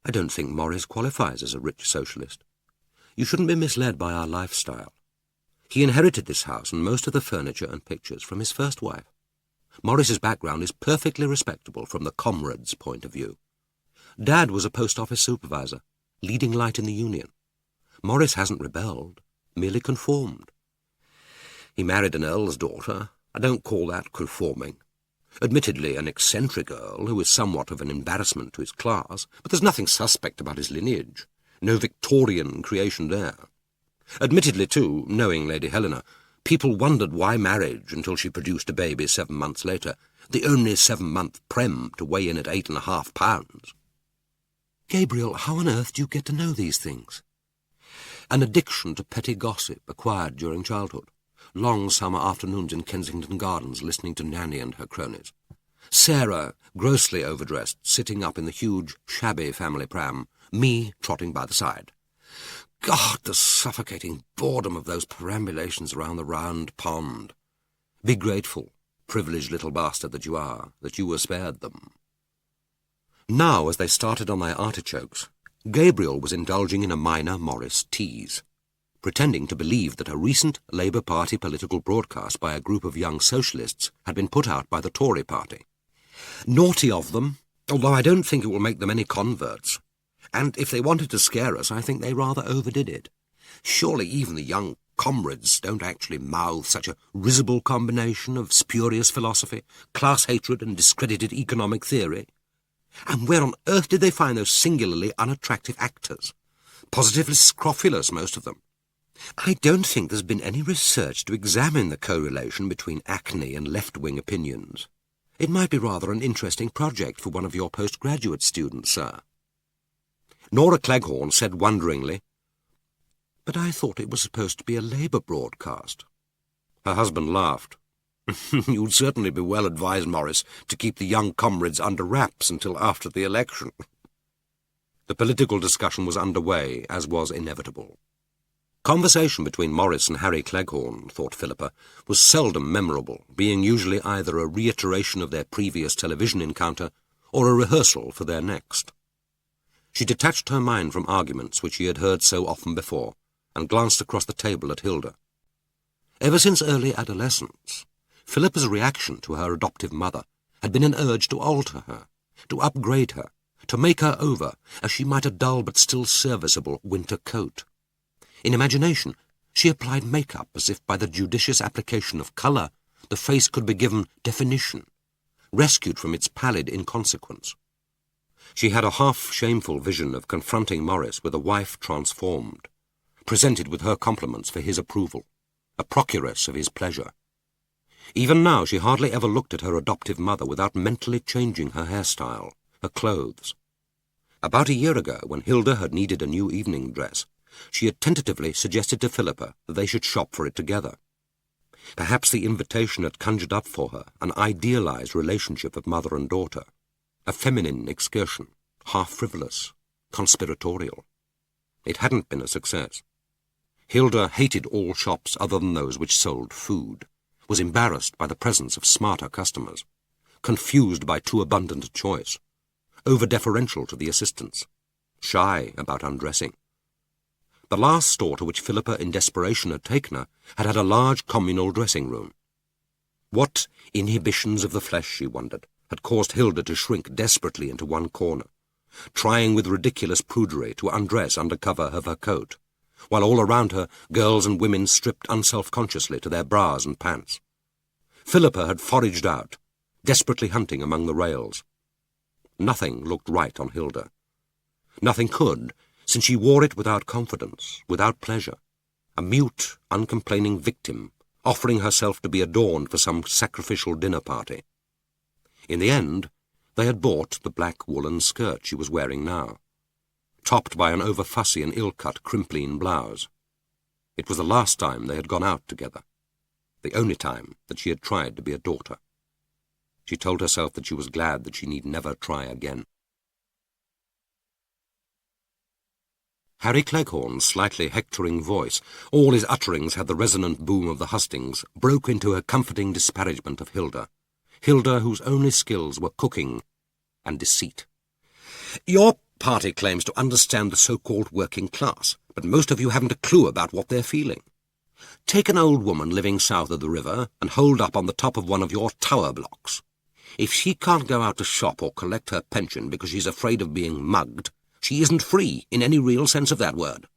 "I don't think Morris qualifies as a rich socialist. You shouldn't be misled by our lifestyle. He inherited this house and most of the furniture and pictures from his first wife. Morris's background is perfectly respectable from the comrade's point of view. Dad was a post office supervisor, leading light in the Union. Morris hasn't rebelled, merely conformed. He married an earl's daughter. I don't call that conforming. Admittedly an eccentric earl who is somewhat of an embarrassment to his class, but there's nothing suspect about his lineage. No Victorian creation there. Admittedly, too, knowing Lady Helena, people wondered why marriage until she produced a baby 7 months later, the only 7-month prem to weigh in at 8.5 pounds. Gabriel, how on earth do you get to know these things? An addiction to petty gossip acquired during childhood. Long summer afternoons in Kensington Gardens listening to Nanny and her cronies. Sarah, grossly overdressed, sitting up in the huge, shabby family pram, me trotting by the side. God, the suffocating boredom of those perambulations around the round pond. Be grateful, privileged little bastard that you are, that you were spared them. Now, as they started on their artichokes, Gabriel was indulging in a minor Morris tease, pretending to believe that a recent Labour Party political broadcast by a group of young socialists had been put out by the Tory party. Naughty of them, although I don't think it will make them any converts. And if they wanted to scare us, I think they rather overdid it. Surely even the young comrades don't actually mouth such a risible combination of spurious philosophy, class hatred and discredited economic theory. And where on earth did they find those singularly unattractive actors? Positively scrofulous, most of them. I don't think there's been any research to examine the correlation between acne and left-wing opinions. It might be rather an interesting project for one of your postgraduate students, sir. Nora Cleghorn said wonderingly, "But I thought it was supposed to be a Labour broadcast." Her husband laughed. "You'd certainly be well advised, Morris, to keep the young comrades under wraps until after the election." The political discussion was underway, as was inevitable. Conversation between Morris and Harry Cleghorn, thought Philippa, was seldom memorable, being usually either a reiteration of their previous television encounter or a rehearsal for their next. She detached her mind from arguments which she had heard so often before, and glanced across the table at Hilda. Ever since early adolescence, Philippa's reaction to her adoptive mother had been an urge to alter her, to upgrade her, to make her over as she might a dull but still serviceable winter coat. In imagination, she applied make-up as if by the judicious application of colour the face could be given definition, rescued from its pallid inconsequence. She had a half-shameful vision of confronting Morris with a wife transformed, presented with her compliments for his approval, a procuress of his pleasure. Even now she hardly ever looked at her adoptive mother without mentally changing her hairstyle, her clothes. About a year ago, when Hilda had needed a new evening dress, she had tentatively suggested to Philippa that they should shop for it together. Perhaps the invitation had conjured up for her an idealized relationship of mother and daughter, a feminine excursion, half-frivolous, conspiratorial. It hadn't been a success. Hilda hated all shops other than those which sold food, was embarrassed by the presence of smarter customers, confused by too abundant a choice, over-deferential to the assistants, shy about undressing. The last store to which Philippa in desperation had taken her had had a large communal dressing-room. What inhibitions of the flesh, she wondered, had caused Hilda to shrink desperately into one corner, trying with ridiculous prudery to undress under cover of her coat, while all around her girls and women stripped unself-consciously to their bras and pants. Philippa had foraged out, desperately hunting among the rails. Nothing looked right on Hilda. Nothing could, since she wore it without confidence, without pleasure, a mute, uncomplaining victim, offering herself to be adorned for some sacrificial dinner party. In the end, they had bought the black woolen skirt she was wearing now, topped by an over-fussy and ill-cut crimpline blouse. It was the last time they had gone out together, the only time that she had tried to be a daughter. She told herself that she was glad that she need never try again. Harry Cleghorn's slightly hectoring voice, all his utterings had the resonant boom of the hustings, broke into a comforting disparagement of Hilda, Hilda whose only skills were cooking and deceit. "Your party claims to understand the so-called working class, but most of you haven't a clue about what they're feeling. Take an old woman living south of the river and hold up on the top of one of your tower blocks. If she can't go out to shop or collect her pension because she's afraid of being mugged, she isn't free in any real sense of that word.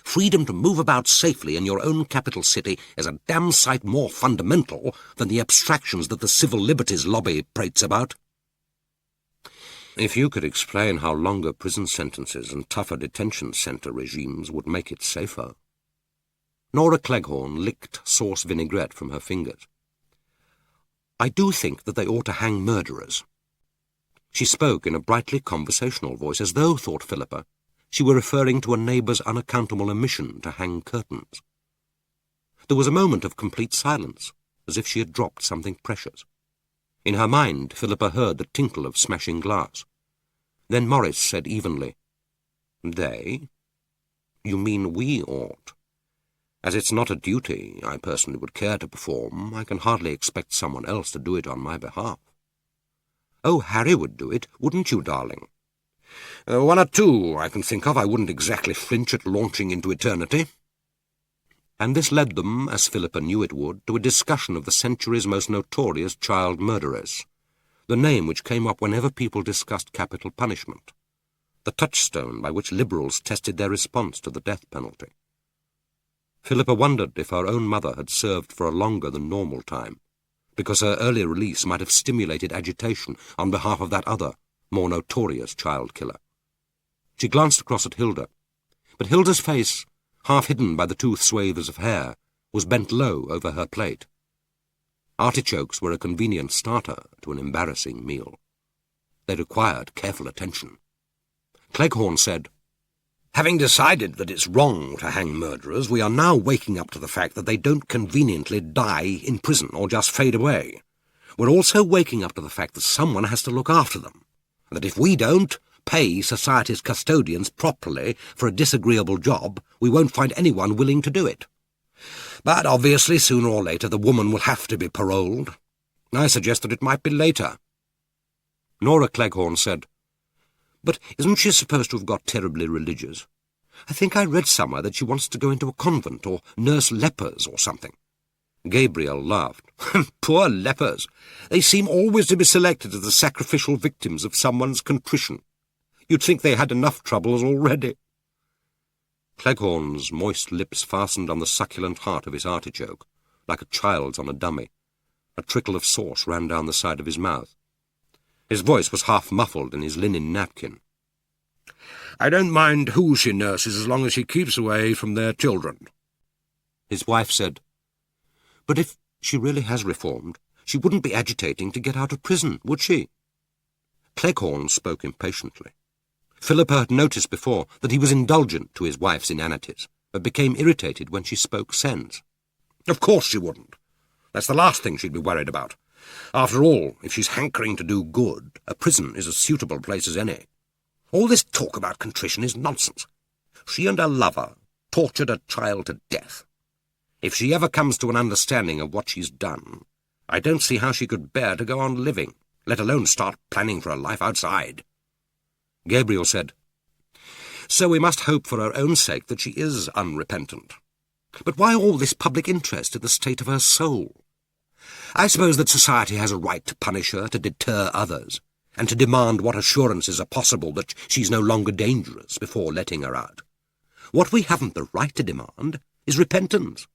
Freedom to move about safely in your own capital city is a damn sight more fundamental than the abstractions that the civil liberties lobby prates about. If you could explain how longer prison sentences and tougher detention centre regimes would make it safer. Nora Cleghorn licked sauce vinaigrette from her fingers. I do think that they ought to hang murderers. She spoke in a brightly conversational voice, as though, thought Philippa, she were referring to a neighbour's unaccountable omission to hang curtains. There was a moment of complete silence, as if she had dropped something precious. In her mind, Philippa heard the tinkle of smashing glass. Then Morris said evenly, They? You mean we ought? As it's not a duty I personally would care to perform, I can hardly expect someone else to do it on my behalf. Oh, Harry would do it, wouldn't you, darling? One or two I can think of I wouldn't exactly flinch at launching into eternity. And this led them, as Philippa knew it would, to a discussion of the century's most notorious child murderess, the name which came up whenever people discussed capital punishment, the touchstone by which liberals tested their response to the death penalty. Philippa wondered if her own mother had served for a longer than normal time, because her early release might have stimulated agitation on behalf of that other, more notorious child killer. She glanced across at Hilda, but Hilda's face, half hidden by the two swathes of hair, was bent low over her plate. Artichokes were a convenient starter to an embarrassing meal. They required careful attention. Cleghorn said, Having decided that it's wrong to hang murderers, we are now waking up to the fact that they don't conveniently die in prison or just fade away. We're also waking up to the fact that someone has to look after them, and that if we don't pay society's custodians properly for a disagreeable job, we won't find anyone willing to do it. But obviously, sooner or later, the woman will have to be paroled. I suggest that it might be later. Nora Cleghorn said, But isn't she supposed to have got terribly religious? I think I read somewhere that she wants to go into a convent or nurse lepers or something. Gabriel laughed. Poor lepers! They seem always to be selected as the sacrificial victims of someone's contrition. You'd think they had enough troubles already. Cleghorn's moist lips fastened on the succulent heart of his artichoke, like a child's on a dummy. A trickle of sauce ran down the side of his mouth. His voice was half muffled in his linen napkin. I don't mind who she nurses as long as she keeps away from their children. His wife said, But if she really has reformed, she wouldn't be agitating to get out of prison, would she? Cleghorn spoke impatiently. Philippa had noticed before that he was indulgent to his wife's inanities, but became irritated when she spoke sense. Of course she wouldn't. That's the last thing she'd be worried about. After all, if she's hankering to do good, a prison is as suitable a place as any. All this talk about contrition is nonsense. She and her lover tortured a child to death. If she ever comes to an understanding of what she's done, I don't see how she could bear to go on living, let alone start planning for a life outside. Gabriel said, So we must hope for her own sake that she is unrepentant. But why all this public interest in the state of her soul? I suppose that society has a right to punish her, to deter others, and to demand what assurances are possible that she's no longer dangerous before letting her out. What we haven't the right to demand is repentance.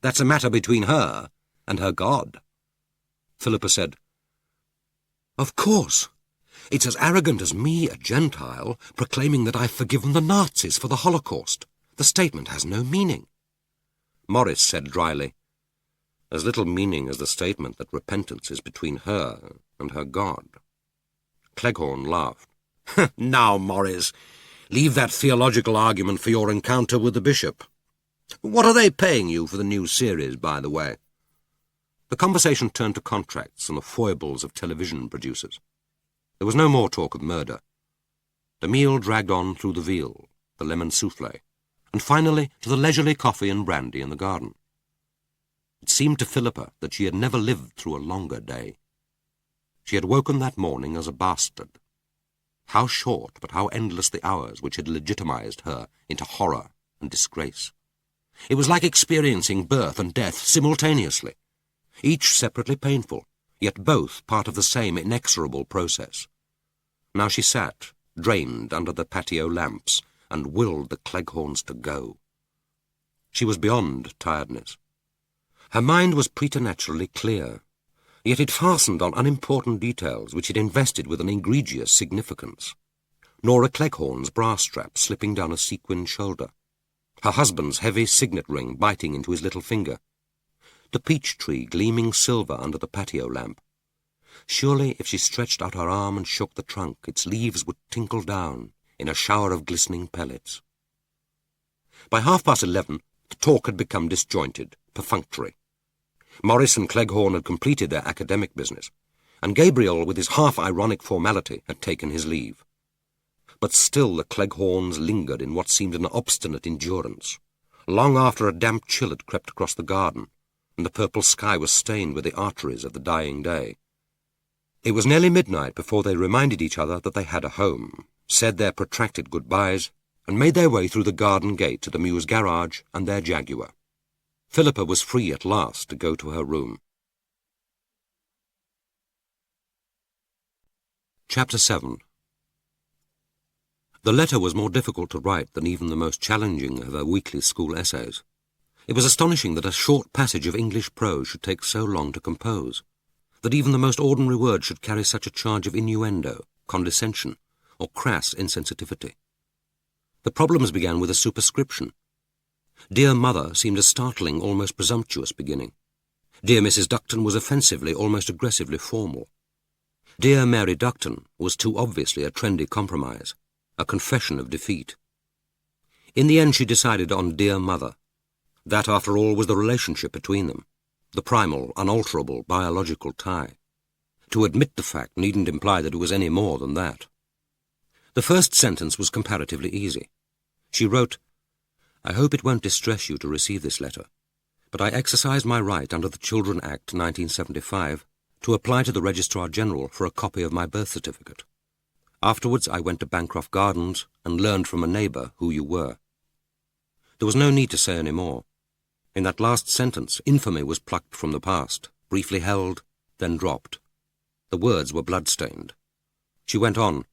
That's a matter between her and her God. Philippa said, Of course. It's as arrogant as me, a Gentile, proclaiming that I've forgiven the Nazis for the Holocaust. The statement has no meaning. Morris said dryly, As little meaning as the statement that repentance is between her and her God. Cleghorn laughed. Now, Morris, leave that theological argument for your encounter with the bishop. What are they paying you for the new series, by the way? The conversation turned to contracts and the foibles of television producers. There was no more talk of murder. The meal dragged on through the veal, the lemon souffle, and finally to the leisurely coffee and brandy in the garden. It seemed to Philippa that she had never lived through a longer day. She had woken that morning as a bastard. How short, but how endless the hours which had legitimized her into horror and disgrace. It was like experiencing birth and death simultaneously, each separately painful, yet both part of the same inexorable process. Now she sat, drained under the patio lamps, and willed the Cleghorns to go. She was beyond tiredness. Her mind was preternaturally clear, yet it fastened on unimportant details which it invested with an egregious significance. Nora Cleghorn's brass strap slipping down a sequined shoulder, her husband's heavy signet ring biting into his little finger, the peach tree gleaming silver under the patio lamp. Surely if she stretched out her arm and shook the trunk, its leaves would tinkle down in a shower of glistening pellets. By 11:30, the talk had become disjointed, perfunctory. Morris and Cleghorn had completed their academic business, and Gabriel, with his half-ironic formality, had taken his leave. But still the Cleghorns lingered in what seemed an obstinate endurance, long after a damp chill had crept across the garden, and the purple sky was stained with the arteries of the dying day. It was nearly midnight before they reminded each other that they had a home, said their protracted goodbyes, and made their way through the garden gate to the Mews garage and their Jaguar. Philippa was free at last to go to her room. Chapter 7. The letter was more difficult to write than even the most challenging of her weekly school essays. It was astonishing that a short passage of English prose should take so long to compose, that even the most ordinary words should carry such a charge of innuendo, condescension, or crass insensitivity. The problems began with a superscription. Dear Mother seemed a startling, almost presumptuous beginning. Dear Mrs. Ducton was offensively, almost aggressively formal. Dear Mary Ducton was too obviously a trendy compromise, a confession of defeat. In the end she decided on Dear Mother. That, after all, was the relationship between them, the primal, unalterable, biological tie. To admit the fact needn't imply that it was any more than that. The first sentence was comparatively easy. She wrote, I hope it won't distress you to receive this letter, but I exercised my right under the Children Act 1975 to apply to the Registrar General for a copy of my birth certificate. Afterwards I went to Bancroft Gardens and learned from a neighbour who you were. There was no need to say any more. In that last sentence, infamy was plucked from the past, briefly held, then dropped. The words were blood-stained. She went on,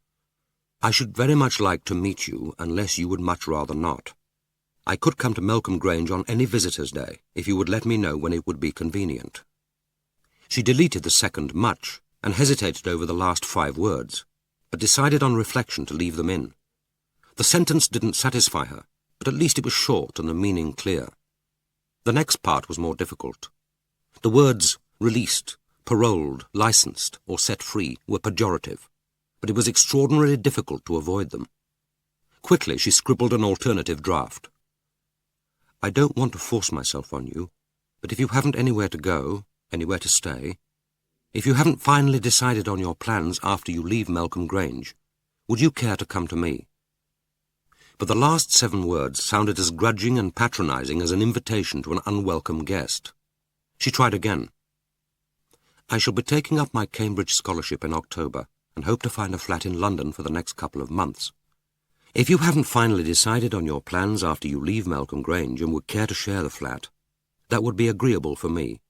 I should very much like to meet you, unless you would much rather not. I could come to Melcombe Grange on any visitor's day, if you would let me know when it would be convenient. She deleted the second much, and hesitated over the last 5 words, but decided on reflection to leave them in. The sentence didn't satisfy her, but at least it was short and the meaning clear. The next part was more difficult. The words released, paroled, licensed, or set free were pejorative, but it was extraordinarily difficult to avoid them. Quickly she scribbled an alternative draft. I don't want to force myself on you, but if you haven't anywhere to go, anywhere to stay, if you haven't finally decided on your plans after you leave Melcombe Grange, would you care to come to me? But the last 7 words sounded as grudging and patronizing as an invitation to an unwelcome guest. She tried again. I shall be taking up my Cambridge scholarship in October and hope to find a flat in London for the next couple of months. If you haven't finally decided on your plans after you leave Melcombe Grange and would care to share the flat, that would be agreeable for me,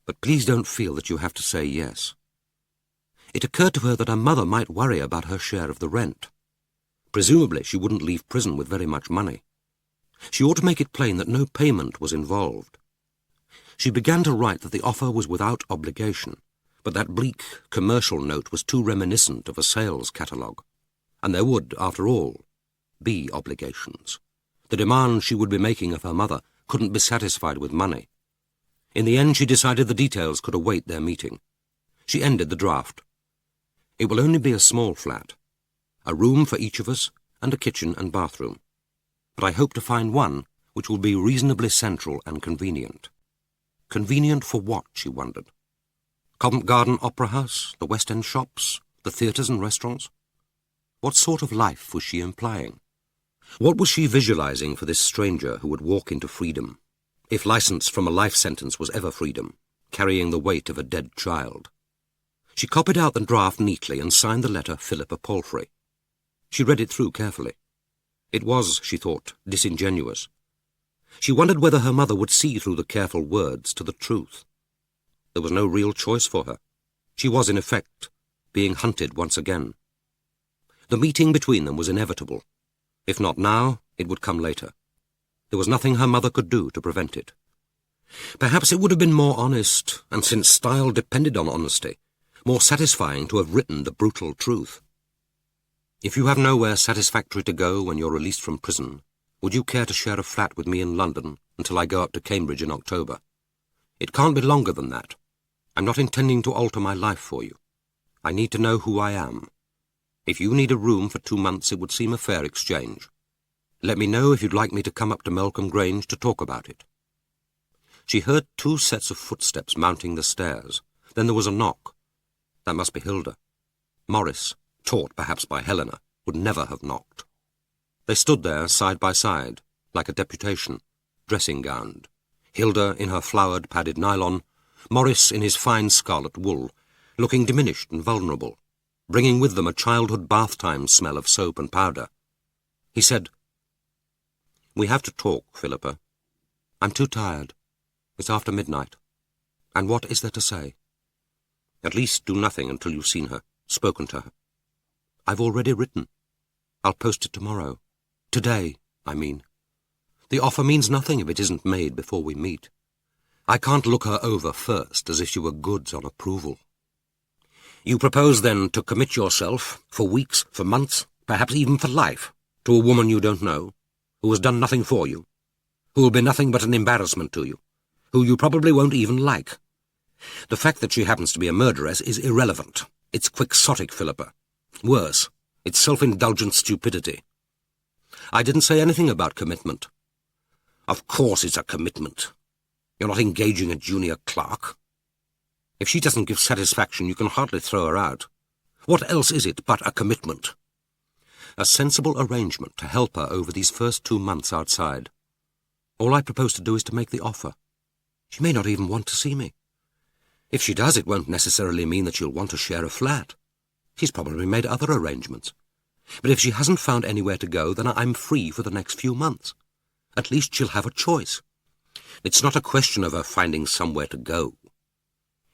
but please don't feel that you have to say yes. It occurred to her that her mother might worry about her share of the rent. Presumably she wouldn't leave prison with very much money. She ought to make it plain that no payment was involved. She began to write that the offer was without obligation, but that bleak commercial note was too reminiscent of a sales catalogue, and there would, after all, be obligations. The demand she would be making of her mother couldn't be satisfied with money. In the end she decided the details could await their meeting. She ended the draft. It will only be a small flat, a room for each of us, and a kitchen and bathroom. But I hope to find one which will be reasonably central and convenient. Convenient for what, she wondered? Covent Garden Opera House, the West End shops, the theatres and restaurants? What sort of life was she implying? What was she visualizing for this stranger who would walk into freedom, if licence from a life sentence was ever freedom, carrying the weight of a dead child? She copied out the draft neatly and signed the letter Philippa Palfrey. She read it through carefully. It was, she thought, disingenuous. She wondered whether her mother would see through the careful words to the truth. There was no real choice for her. She was, in effect, being hunted once again. The meeting between them was inevitable. If not now, it would come later. There was nothing her mother could do to prevent it. Perhaps it would have been more honest, and since style depended on honesty, more satisfying to have written the brutal truth. If you have nowhere satisfactory to go when you're released from prison, would you care to share a flat with me in London until I go up to Cambridge in October? It can't be longer than that. I'm not intending to alter my life for you. I need to know who I am. If you need a room for 2 months, it would seem a fair exchange. Let me know if you'd like me to come up to Melcombe Grange to talk about it. She heard 2 sets of footsteps mounting the stairs. Then there was a knock. That must be Hilda. Morris, taught perhaps by Helena, would never have knocked. They stood there side by side, like a deputation, dressing-gowned. Hilda in her flowered padded nylon, Morris in his fine scarlet wool, looking diminished and vulnerable, bringing with them a childhood bath-time smell of soap and powder. He said, "We have to talk, Philippa. I'm too tired. It's after midnight. And what is there to say? At least do nothing until you've seen her, spoken to her. I've already written. I'll post it tomorrow. Today, I mean. The offer means nothing if it isn't made before we meet. I can't look her over first, as if she were goods on approval." "You propose, then, to commit yourself, for weeks, for months, perhaps even for life, to a woman you don't know, who has done nothing for you, who will be nothing but an embarrassment to you, who you probably won't even like. The fact that she happens to be a murderess is irrelevant. It's quixotic, Philippa. Worse, it's self-indulgent stupidity. I didn't say anything about commitment." "Of course it's a commitment. You're not engaging a junior clerk. If she doesn't give satisfaction, you can hardly throw her out. What else is it but a commitment?" "A sensible arrangement to help her over these first 2 months outside. All I propose to do is to make the offer. She may not even want to see me. If she does, it won't necessarily mean that she'll want to share a flat. She's probably made other arrangements. But if she hasn't found anywhere to go, then I'm free for the next few months. At least she'll have a choice. It's not a question of her finding somewhere to go.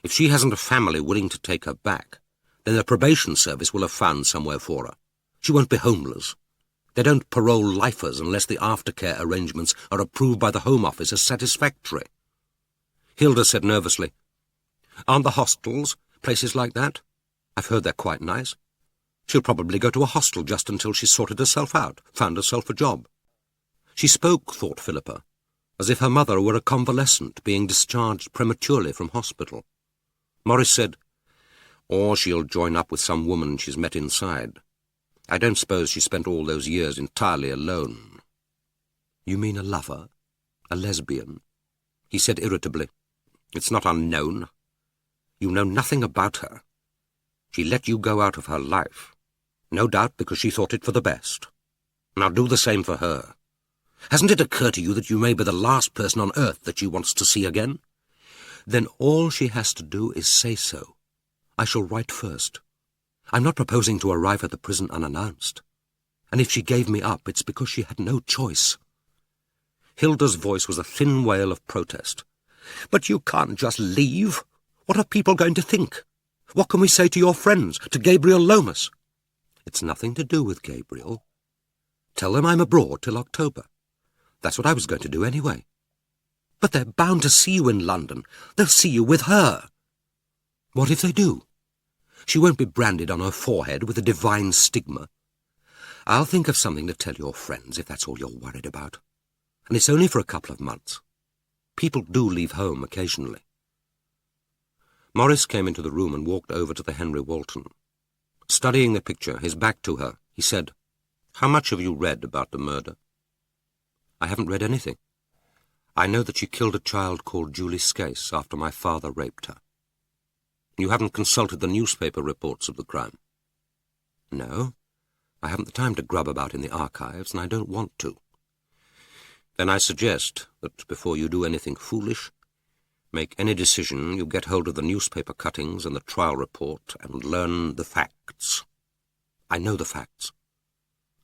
If she hasn't a family willing to take her back, then the probation service will have found somewhere for her. She won't be homeless. They don't parole lifers unless the aftercare arrangements are approved by the Home Office as satisfactory." Hilda said nervously, "Aren't the hostels places like that? I've heard they're quite nice. She'll probably go to a hostel just until she's sorted herself out, found herself a job." She spoke, thought Philippa, as if her mother were a convalescent being discharged prematurely from hospital. Morris said, "Or she'll join up with some woman she's met inside. I don't suppose she spent all those years entirely alone." "You mean a lover? A lesbian?" He said irritably, "It's not unknown. You know nothing about her. She let you go out of her life, no doubt because she thought it for the best. Now do the same for her. Hasn't it occurred to you that you may be the last person on earth that she wants to see again? Then all she has to do is say so. I shall write first. I'm not proposing to arrive at the prison unannounced. And if she gave me up, it's because she had no choice." Hilda's voice was a thin wail of protest. "But you can't just leave. What are people going to think? What can we say to your friends, to Gabriel Lomas?" "It's nothing to do with Gabriel. Tell them I'm abroad till October. That's what I was going to do anyway." "But they're bound to see you in London. They'll see you with her." "What if they do? She won't be branded on her forehead with a divine stigma. I'll think of something to tell your friends, if that's all you're worried about. And it's only for a couple of months. People do leave home occasionally." Morris came into the room and walked over to the Henry Walton. Studying the picture, his back to her, he said, "How much have you read about the murder?" "I haven't read anything. I know that she killed a child called Julie Scase after my father raped her." "You haven't consulted the newspaper reports of the crime?" "No. I haven't the time to grub about in the archives, and I don't want to." "Then I suggest that before you do anything foolish, make any decision, you get hold of the newspaper cuttings and the trial report and learn the facts." "I know the facts.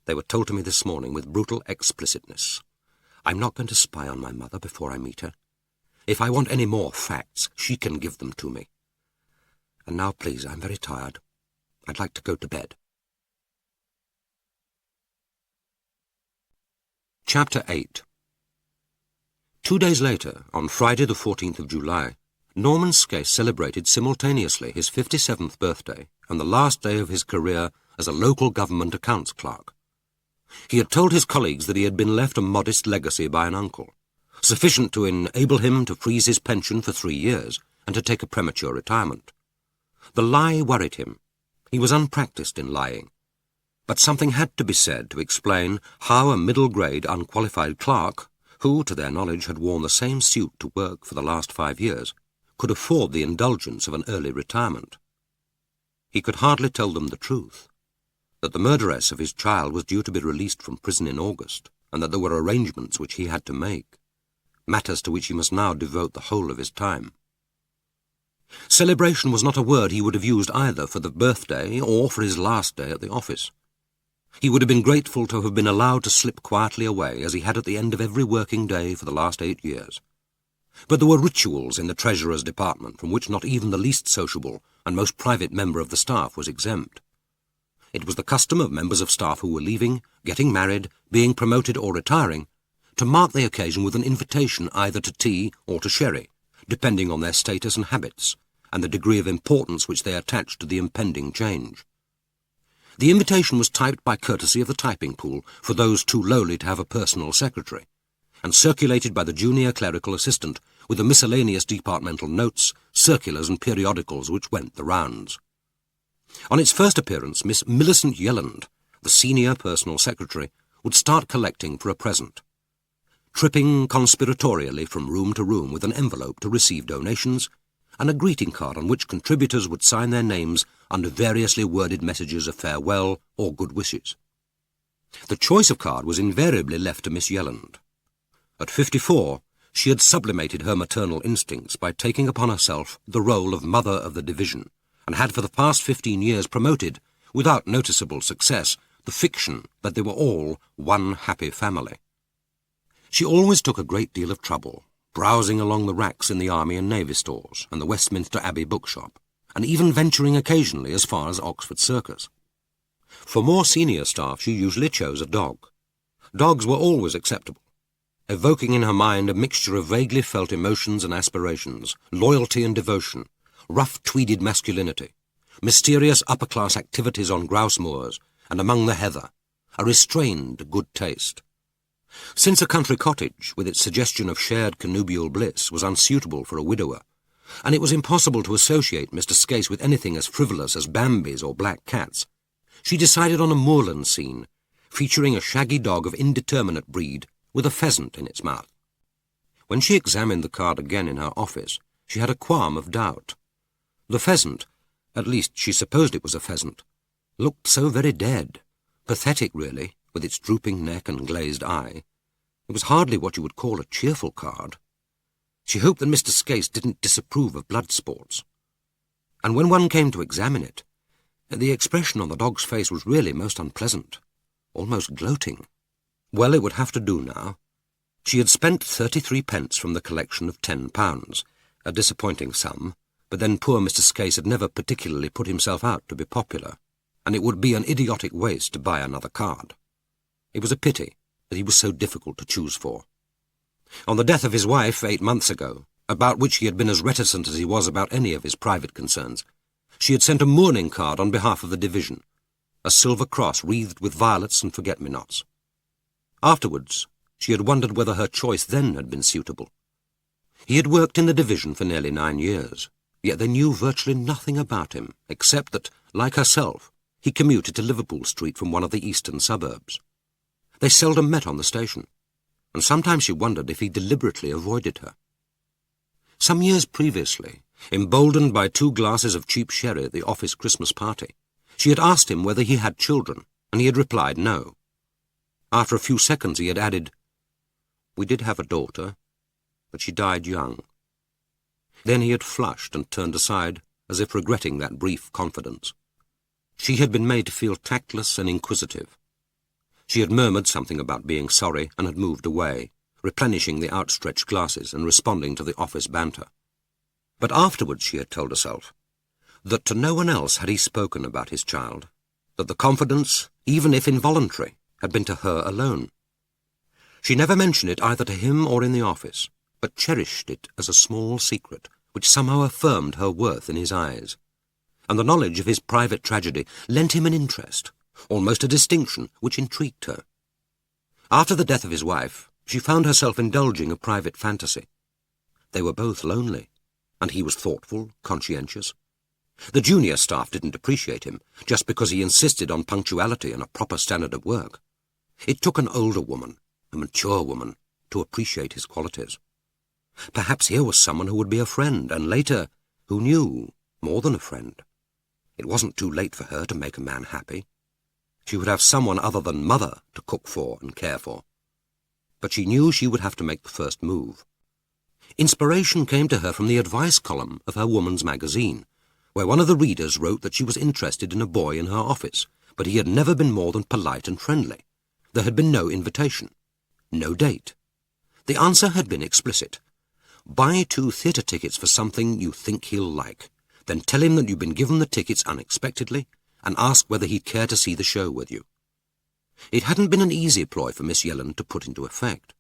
They were told to me this morning with brutal explicitness. I'm not going to spy on my mother before I meet her. If I want any more facts, she can give them to me. And now, please, I'm very tired. I'd like to go to bed. Chapter 8. 2 days later, on Friday the 14th of July, Norman Skase celebrated simultaneously his 57th birthday and the last day of his career as a local government accounts clerk. He had told his colleagues that he had been left a modest legacy by an uncle, sufficient to enable him to freeze his pension for 3 years and to take a premature retirement. The lie worried him. He was unpractised in lying. But something had to be said to explain how a middle-grade, unqualified clerk, who, to their knowledge, had worn the same suit to work for the last 5 years, could afford the indulgence of an early retirement. He could hardly tell them the truth, that the murderess of his child was due to be released from prison in August, and that there were arrangements which he had to make, matters to which he must now devote the whole of his time. Celebration was not a word he would have used either for the birthday or for his last day at the office. He would have been grateful to have been allowed to slip quietly away, as he had at the end of every working day for the last 8 years. But there were rituals in the Treasurer's department from which not even the least sociable and most private member of the staff was exempt. It was the custom of members of staff who were leaving, getting married, being promoted or retiring, to mark the occasion with an invitation either to tea or to sherry, depending on their status and habits, and the degree of importance which they attached to the impending change. The invitation was typed by courtesy of the typing pool for those too lowly to have a personal secretary, and circulated by the junior clerical assistant with the miscellaneous departmental notes, circulars and periodicals which went the rounds. On its first appearance, Miss Millicent Yelland, the senior personal secretary, would start collecting for a present, tripping conspiratorially from room to room with an envelope to receive donations, and a greeting card on which contributors would sign their names under variously worded messages of farewell or good wishes. The choice of card was invariably left to Miss Yelland. At 54, she had sublimated her maternal instincts by taking upon herself the role of mother of the division, and had for the past 15 years promoted, without noticeable success, the fiction that they were all one happy family. She always took a great deal of trouble, browsing along the racks in the Army and Navy stores and the Westminster Abbey bookshop, and even venturing occasionally as far as Oxford Circus. For more senior staff she usually chose a dog. Dogs were always acceptable, evoking in her mind a mixture of vaguely felt emotions and aspirations, loyalty and devotion, rough tweeded masculinity, mysterious upper-class activities on grouse moors and among the heather, a restrained good taste. Since a country cottage, with its suggestion of shared connubial bliss, was unsuitable for a widower, and it was impossible to associate Mr. Skase with anything as frivolous as Bambis or black cats, she decided on a moorland scene, featuring a shaggy dog of indeterminate breed with a pheasant in its mouth. When she examined the card again in her office, she had a qualm of doubt. The pheasant, at least she supposed it was a pheasant, looked so very dead, pathetic really, with its drooping neck and glazed eye. It was hardly what you would call a cheerful card. She hoped that Mr. Skase didn't disapprove of blood sports. And when one came to examine it, the expression on the dog's face was really most unpleasant, almost gloating. Well, it would have to do now. She had spent 33 pence from the collection of £10, a disappointing sum, but then poor Mr. Skase had never particularly put himself out to be popular, and it would be an idiotic waste to buy another card. It was a pity that he was so difficult to choose for. On the death of his wife 8 months ago, about which he had been as reticent as he was about any of his private concerns, she had sent a mourning card on behalf of the division, a silver cross wreathed with violets and forget-me-nots. Afterwards, she had wondered whether her choice then had been suitable. He had worked in the division for nearly 9 years, yet they knew virtually nothing about him, except that, like herself, he commuted to Liverpool Street from one of the eastern suburbs. They seldom met on the station, and sometimes she wondered if he deliberately avoided her. Some years previously, emboldened by 2 glasses of cheap sherry at the office Christmas party, she had asked him whether he had children, and he had replied no. After a few seconds he had added, "We did have a daughter, but she died young." Then he had flushed and turned aside, as if regretting that brief confidence. She had been made to feel tactless and inquisitive. She had murmured something about being sorry and had moved away, replenishing the outstretched glasses and responding to the office banter. But afterwards she had told herself that to no one else had he spoken about his child, that the confidence, even if involuntary, had been to her alone. She never mentioned it either to him or in the office, but cherished it as a small secret which somehow affirmed her worth in his eyes, and the knowledge of his private tragedy lent him an interest, almost a distinction, which intrigued her. After the death of his wife, she found herself indulging a private fantasy. They were both lonely, and he was thoughtful, conscientious. The junior staff didn't appreciate him, just because he insisted on punctuality and a proper standard of work. It took an older woman, a mature woman, to appreciate his qualities. Perhaps here was someone who would be a friend, and later, who knew, more than a friend. It wasn't too late for her to make a man happy. She would have someone other than mother to cook for and care for. But she knew she would have to make the first move. Inspiration came to her from the advice column of her woman's magazine, where one of the readers wrote that she was interested in a boy in her office, but he had never been more than polite and friendly. There had been no invitation, no date. The answer had been explicit. Buy 2 theatre tickets for something you think he'll like, then tell him that you've been given the tickets unexpectedly, and ask whether he'd care to see the show with you. It hadn't been an easy ploy for Miss Yelland to put into effect.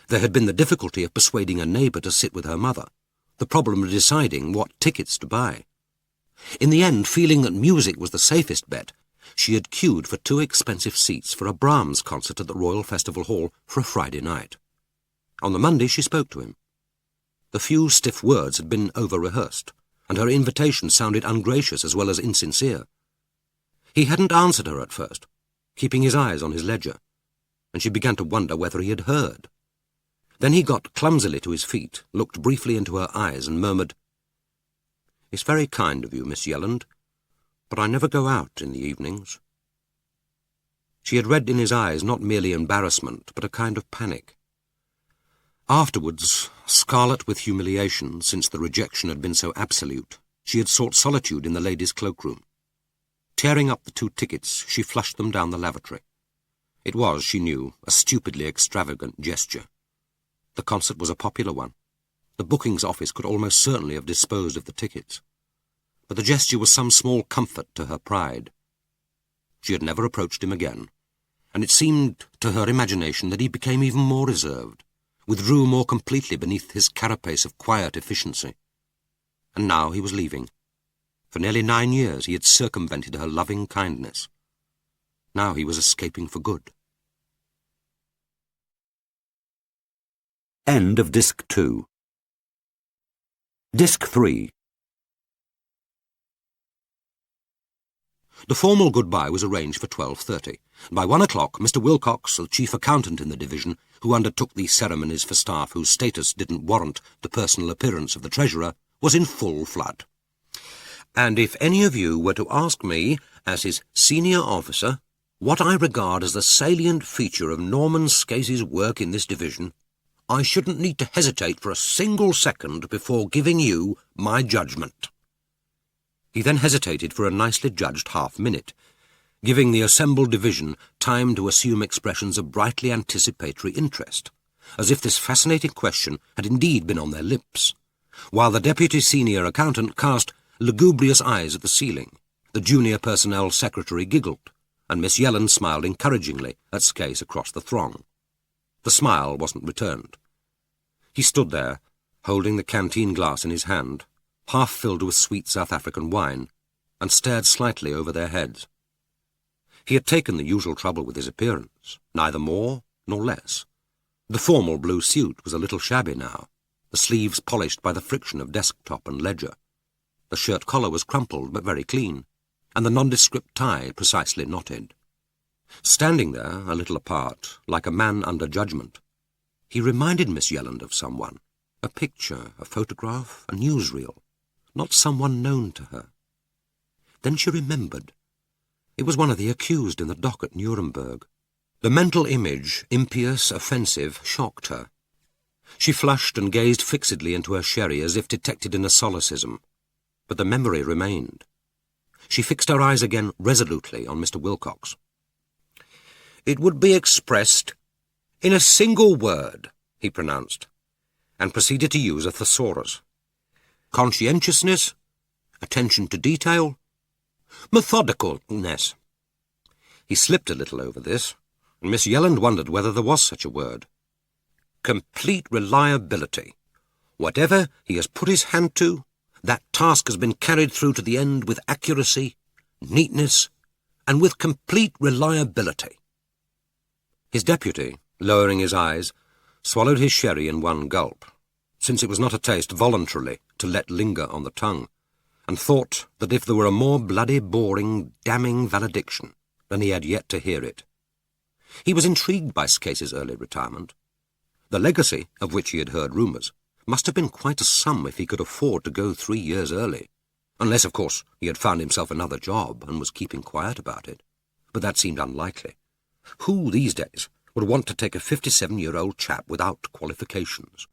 There had been the difficulty of persuading a neighbour to sit with her mother, the problem of deciding what tickets to buy. In the end, feeling that music was the safest bet, she had queued for 2 expensive seats for a Brahms concert at the Royal Festival Hall for a Friday night. On the Monday she spoke to him. The few stiff words had been over-rehearsed, and her invitation sounded ungracious as well as insincere. He hadn't answered her at first, keeping his eyes on his ledger, and she began to wonder whether he had heard. Then he got clumsily to his feet, looked briefly into her eyes, and murmured, "It's very kind of you, Miss Yelland, but I never go out in the evenings." She had read in his eyes not merely embarrassment, but a kind of panic. Afterwards, scarlet with humiliation, since the rejection had been so absolute, she had sought solitude in the ladies' cloakroom. Tearing up the 2 tickets, she flushed them down the lavatory. It was, she knew, a stupidly extravagant gesture. The concert was a popular one. The bookings office could almost certainly have disposed of the tickets. But the gesture was some small comfort to her pride. She had never approached him again, and it seemed to her imagination that he became even more reserved, withdrew more completely beneath his carapace of quiet efficiency. And now he was leaving. For nearly 9 years he had circumvented her loving kindness. Now he was escaping for good. End of Disc 2. Disc 3. The formal goodbye was arranged for 12:30. By 1 o'clock, Mr. Wilcox, the chief accountant in the division, who undertook the ceremonies for staff whose status didn't warrant the personal appearance of the treasurer, was in full flood. "And if any of you were to ask me, as his senior officer, what I regard as the salient feature of Norman Scasey's work in this division, I shouldn't need to hesitate for a single second before giving you my judgment." He then hesitated for a nicely judged half-minute, giving the assembled division time to assume expressions of brightly anticipatory interest, as if this fascinating question had indeed been on their lips, while the deputy senior accountant cast lugubrious eyes at the ceiling. The junior personnel secretary giggled, and Miss Yelland smiled encouragingly at Scase across the throng. The smile wasn't returned. He stood there, holding the canteen glass in his hand, half filled with sweet South African wine, and stared slightly over their heads. He had taken the usual trouble with his appearance, neither more nor less. The formal blue suit was a little shabby now, the sleeves polished by the friction of desktop and ledger. The shirt collar was crumpled but very clean, and the nondescript tie precisely knotted. Standing there, a little apart, like a man under judgment, he reminded Miss Yelland of someone, a picture, a photograph, a newsreel, not someone known to her. Then she remembered. It was one of the accused in the dock at Nuremberg. The mental image, impious, offensive, shocked her. She flushed and gazed fixedly into her sherry as if detected in a solecism, but the memory remained. She fixed her eyes again resolutely on Mr. Wilcox. "It would be expressed in a single word," he pronounced, and proceeded to use a thesaurus. Conscientiousness, attention to detail, methodicalness. He slipped a little over this, and Miss Yelland wondered whether there was such a word. Complete reliability. Whatever he has put his hand to, that task has been carried through to the end with accuracy, neatness, and with complete reliability. His deputy, lowering his eyes, swallowed his sherry in one gulp, since it was not a taste voluntarily to let linger on the tongue, and thought that if there were a more bloody, boring, damning valediction, then he had yet to hear it. He was intrigued by Scase's early retirement. The legacy, of which he had heard rumours, must have been quite a sum if he could afford to go 3 years early, unless, of course, he had found himself another job and was keeping quiet about it. But that seemed unlikely. Who, these days, would want to take a 57-year-old chap without qualifications?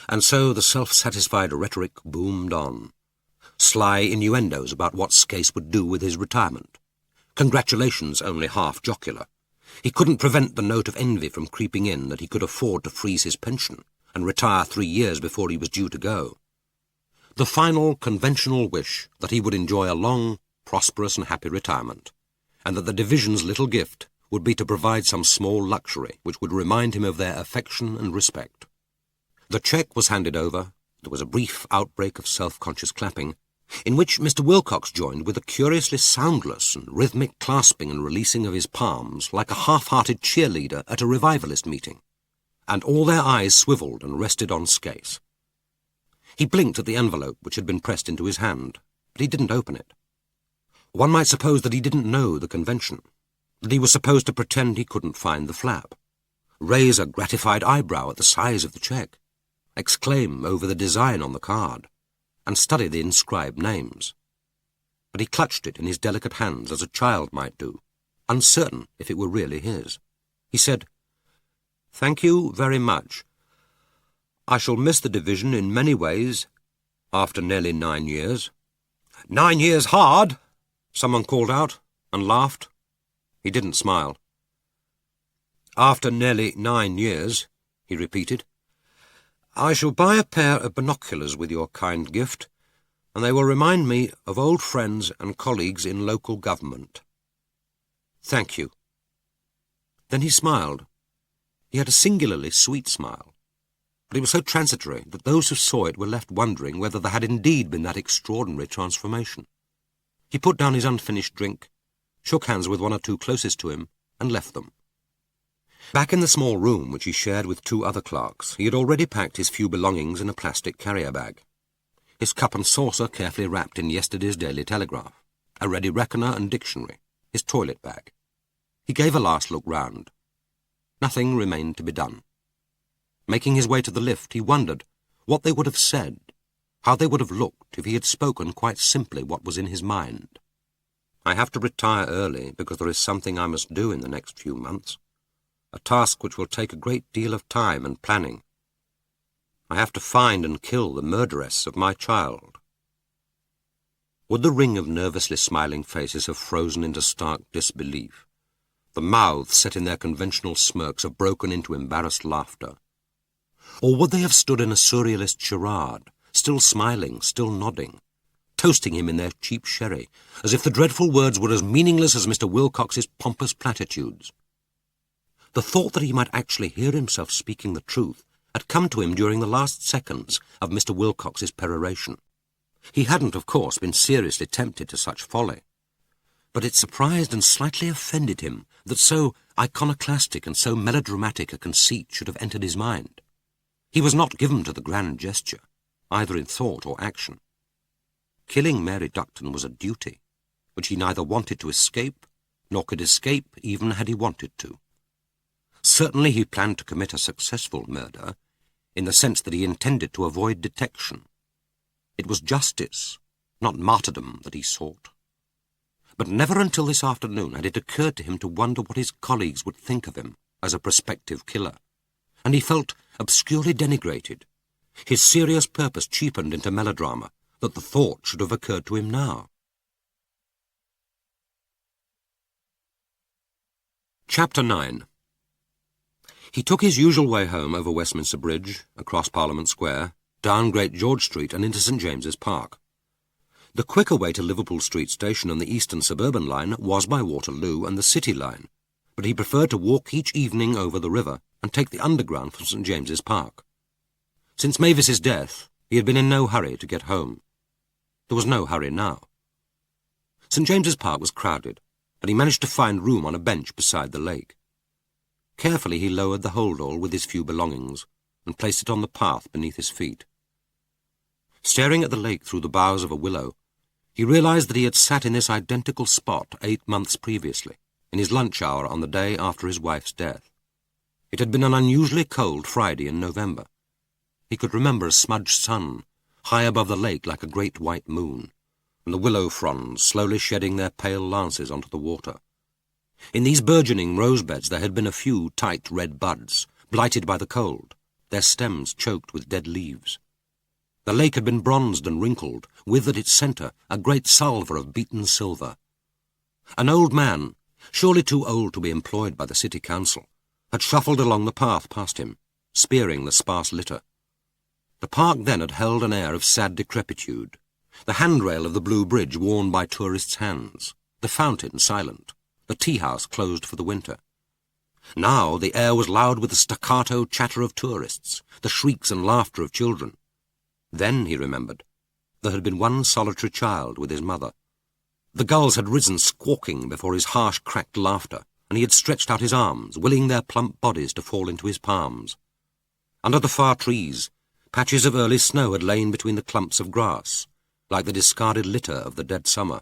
And so the self-satisfied rhetoric boomed on. Sly innuendos about what Scase would do with his retirement. Congratulations only half jocular. He couldn't prevent the note of envy from creeping in that he could afford to freeze his pension and retire 3 years before he was due to go. The final conventional wish that he would enjoy a long, prosperous and happy retirement, and that the division's little gift would be to provide some small luxury which would remind him of their affection and respect. The cheque was handed over. There was a brief outbreak of self-conscious clapping, in which Mr. Wilcox joined with a curiously soundless and rhythmic clasping and releasing of his palms like a half-hearted cheerleader at a revivalist meeting, and all their eyes swivelled and rested on Scase. He blinked at the envelope which had been pressed into his hand, but he didn't open it. One might suppose that he didn't know the convention, that he was supposed to pretend he couldn't find the flap, raise a gratified eyebrow at the size of the cheque, exclaim over the design on the card, and study the inscribed names. But he clutched it in his delicate hands as a child might do, uncertain if it were really his. He said, "Thank you very much. I shall miss the division in many ways after nearly 9 years." "9 years hard!" someone called out, and laughed. He didn't smile. "After nearly 9 years," he repeated. "I shall buy a pair of binoculars with your kind gift, and they will remind me of old friends and colleagues in local government. Thank you." Then he smiled. He had a singularly sweet smile, but it was so transitory that those who saw it were left wondering whether there had indeed been that extraordinary transformation. He put down his unfinished drink, shook hands with one or two closest to him, and left them. Back in the small room which he shared with 2 other clerks, he had already packed his few belongings in a plastic carrier bag. His cup and saucer carefully wrapped in yesterday's Daily Telegraph, a ready reckoner and dictionary, his toilet bag. He gave a last look round. Nothing remained to be done. Making his way to the lift, he wondered what they would have said, how they would have looked if he had spoken quite simply what was in his mind. "I have to retire early because there is something I must do in the next few months. A task which will take a great deal of time and planning. I have to find and kill the murderess of my child." Would the ring of nervously smiling faces have frozen into stark disbelief? The mouths set in their conventional smirks have broken into embarrassed laughter? Or would they have stood in a surrealist charade, still smiling, still nodding, toasting him in their cheap sherry, as if the dreadful words were as meaningless as Mr. Wilcox's pompous platitudes? The thought that he might actually hear himself speaking the truth had come to him during the last seconds of Mr. Wilcox's peroration. He hadn't, of course, been seriously tempted to such folly, but it surprised and slightly offended him that so iconoclastic and so melodramatic a conceit should have entered his mind. He was not given to the grand gesture, either in thought or action. Killing Mary Ducton was a duty, which he neither wanted to escape, nor could escape even had he wanted to. Certainly he planned to commit a successful murder, in the sense that he intended to avoid detection. It was justice, not martyrdom, that he sought. But never until this afternoon had it occurred to him to wonder what his colleagues would think of him as a prospective killer, and he felt obscurely denigrated, his serious purpose cheapened into melodrama, that the thought should have occurred to him now. Chapter 9. He took his usual way home over Westminster Bridge, across Parliament Square, down Great George Street and into St James's Park. The quicker way to Liverpool Street Station on the Eastern Suburban Line was by Waterloo and the City Line, but he preferred to walk each evening over the river and take the Underground from St James's Park. Since Mavis's death, he had been in no hurry to get home. There was no hurry now. St James's Park was crowded, but he managed to find room on a bench beside the lake. Carefully he lowered the hold-all with his few belongings and placed it on the path beneath his feet. Staring at the lake through the boughs of a willow, he realized that he had sat in this identical spot 8 months previously, in his lunch hour on the day after his wife's death. It had been an unusually cold Friday in November. He could remember a smudged sun, high above the lake like a great white moon, and the willow fronds slowly shedding their pale lances onto the water. In these burgeoning rosebeds there had been a few tight red buds, blighted by the cold, their stems choked with dead leaves. The lake had been bronzed and wrinkled, with at its centre a great salver of beaten silver. An old man, surely too old to be employed by the city council, had shuffled along the path past him, spearing the sparse litter. The park then had held an air of sad decrepitude, the handrail of the blue bridge worn by tourists' hands, the fountain silent, the tea-house closed for the winter. Now the air was loud with the staccato chatter of tourists, the shrieks and laughter of children. Then, he remembered, there had been one solitary child with his mother. The gulls had risen squawking before his harsh, cracked laughter, and he had stretched out his arms, willing their plump bodies to fall into his palms. Under the far trees, patches of early snow had lain between the clumps of grass, like the discarded litter of the dead summer.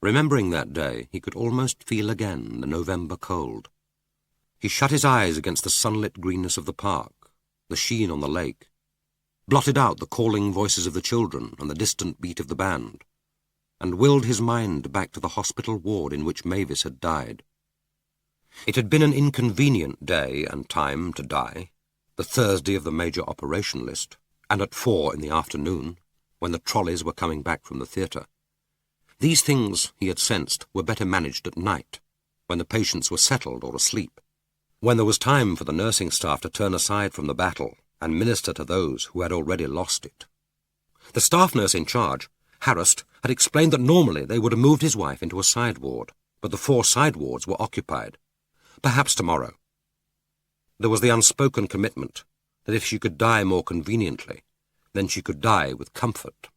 Remembering that day, he could almost feel again the November cold. He shut his eyes against the sunlit greenness of the park, the sheen on the lake, blotted out the calling voices of the children and the distant beat of the band, and willed his mind back to the hospital ward in which Mavis had died. It had been an inconvenient day and time to die, the Thursday of the major operation list, and at 4 in the afternoon, when the trolleys were coming back from the theatre. These things, he had sensed, were better managed at night, when the patients were settled or asleep, when there was time for the nursing staff to turn aside from the battle and minister to those who had already lost it. The staff nurse in charge, harassed, had explained that normally they would have moved his wife into a side ward, but the 4 side wards were occupied. Perhaps tomorrow. There was the unspoken commitment that if she could die more conveniently, then she could die with comfort.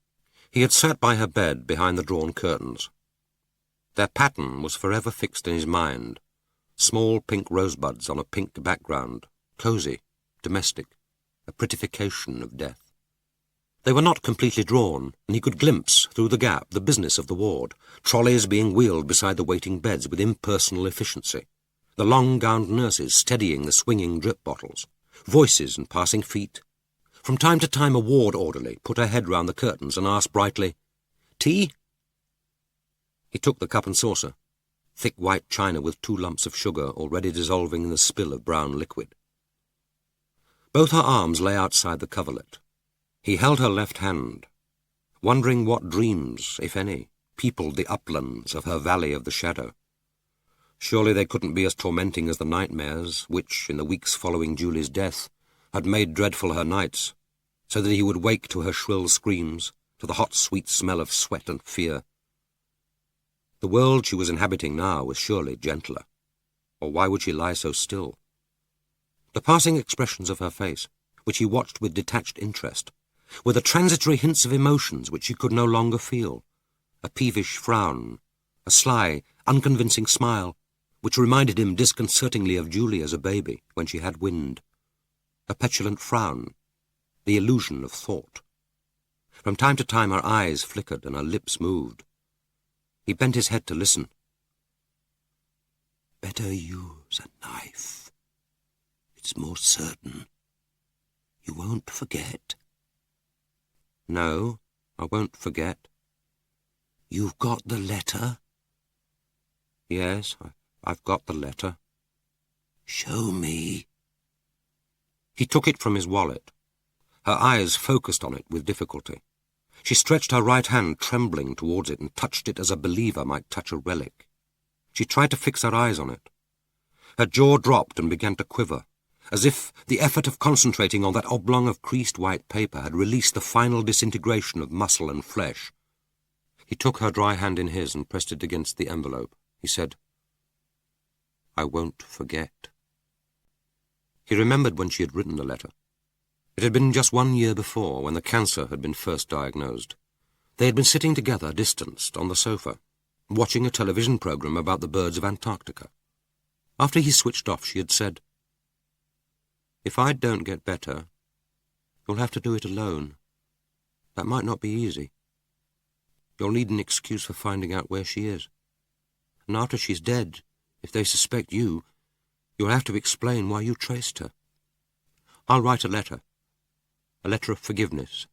He had sat by her bed behind the drawn curtains. Their pattern was forever fixed in his mind, small pink rosebuds on a pink background, cosy, domestic, a prettification of death. They were not completely drawn, and he could glimpse, through the gap, the business of the ward, trolleys being wheeled beside the waiting beds with impersonal efficiency, the long-gowned nurses steadying the swinging drip bottles, voices and passing feet. From time to time a ward orderly put her head round the curtains and asked brightly, "Tea?" He took the cup and saucer, thick white china with 2 lumps of sugar already dissolving in the spill of brown liquid. Both her arms lay outside the coverlet. He held her left hand, wondering what dreams, if any, peopled the uplands of her valley of the shadow. Surely they couldn't be as tormenting as the nightmares which, in the weeks following Julie's death, had made dreadful her nights, so that he would wake to her shrill screams, to the hot, sweet smell of sweat and fear. The world she was inhabiting now was surely gentler, or why would she lie so still? The passing expressions of her face, which he watched with detached interest, were the transitory hints of emotions which he could no longer feel, a peevish frown, a sly, unconvincing smile, which reminded him disconcertingly of Julie as a baby when she had wind, a petulant frown, the illusion of thought. From time to time her eyes flickered and her lips moved. He bent his head to listen. "Better use a knife. It's more certain. You won't forget." "No, I won't forget." "You've got the letter?" "Yes, I've got the letter." "Show me." He took it from his wallet. Her eyes focused on it with difficulty. She stretched her right hand trembling towards it and touched it as a believer might touch a relic. She tried to fix her eyes on it. Her jaw dropped and began to quiver, as if the effort of concentrating on that oblong of creased white paper had released the final disintegration of muscle and flesh. He took her dry hand in his and pressed it against the envelope. He said, "I won't forget." He remembered when she had written the letter. It had been just 1 year before, when the cancer had been first diagnosed. They had been sitting together, distanced, on the sofa, watching a television program about the birds of Antarctica. After he switched off, she had said, "If I don't get better, you'll have to do it alone. That might not be easy. You'll need an excuse for finding out where she is. And after she's dead, if they suspect you, you'll have to explain why you traced her. I'll write a letter of forgiveness,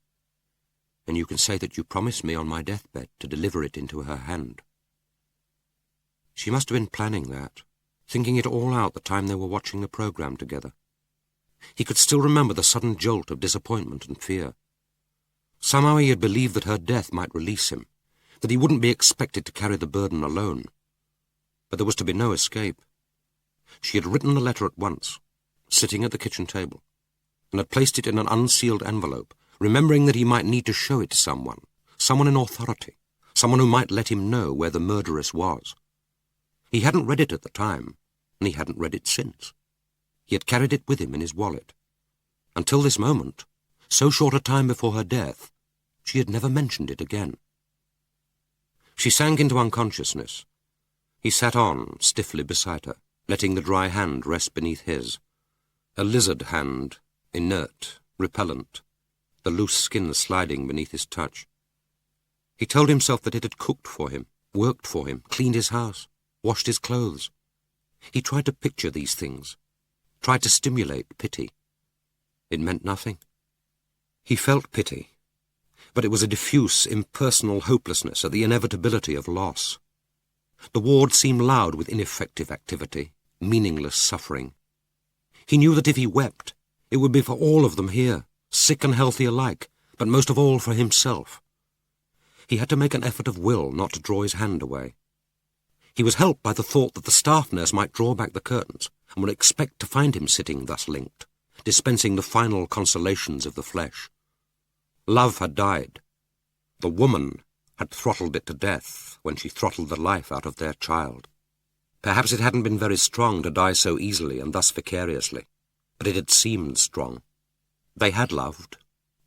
and you can say that you promised me on my deathbed to deliver it into her hand." She must have been planning that, thinking it all out the time they were watching the program together. He could still remember the sudden jolt of disappointment and fear. Somehow he had believed that her death might release him, that he wouldn't be expected to carry the burden alone. But there was to be no escape. She had written the letter at once, sitting at the kitchen table, and had placed it in an unsealed envelope, remembering that he might need to show it to someone in authority, someone who might let him know where the murderess was. He hadn't read it at the time, and he hadn't read it since. He had carried it with him in his wallet. Until this moment, so short a time before her death, she had never mentioned it again. She sank into unconsciousness. He sat on, stiffly beside her, letting the dry hand rest beneath his. A lizard hand, inert, repellent, the loose skin sliding beneath his touch. He told himself that it had cooked for him, worked for him, cleaned his house, washed his clothes. He tried to picture these things, tried to stimulate pity. It meant nothing. He felt pity, but it was a diffuse, impersonal hopelessness at the inevitability of loss. The ward seemed loud with ineffective activity, meaningless suffering. He knew that if he wept, it would be for all of them here, sick and healthy alike, but most of all for himself. He had to make an effort of will not to draw his hand away. He was helped by the thought that the staff nurse might draw back the curtains and would expect to find him sitting thus linked, dispensing the final consolations of the flesh. Love had died. The woman had throttled it to death when she throttled the life out of their child. Perhaps it hadn't been very strong to die so easily and thus vicariously, but it had seemed strong. They had loved,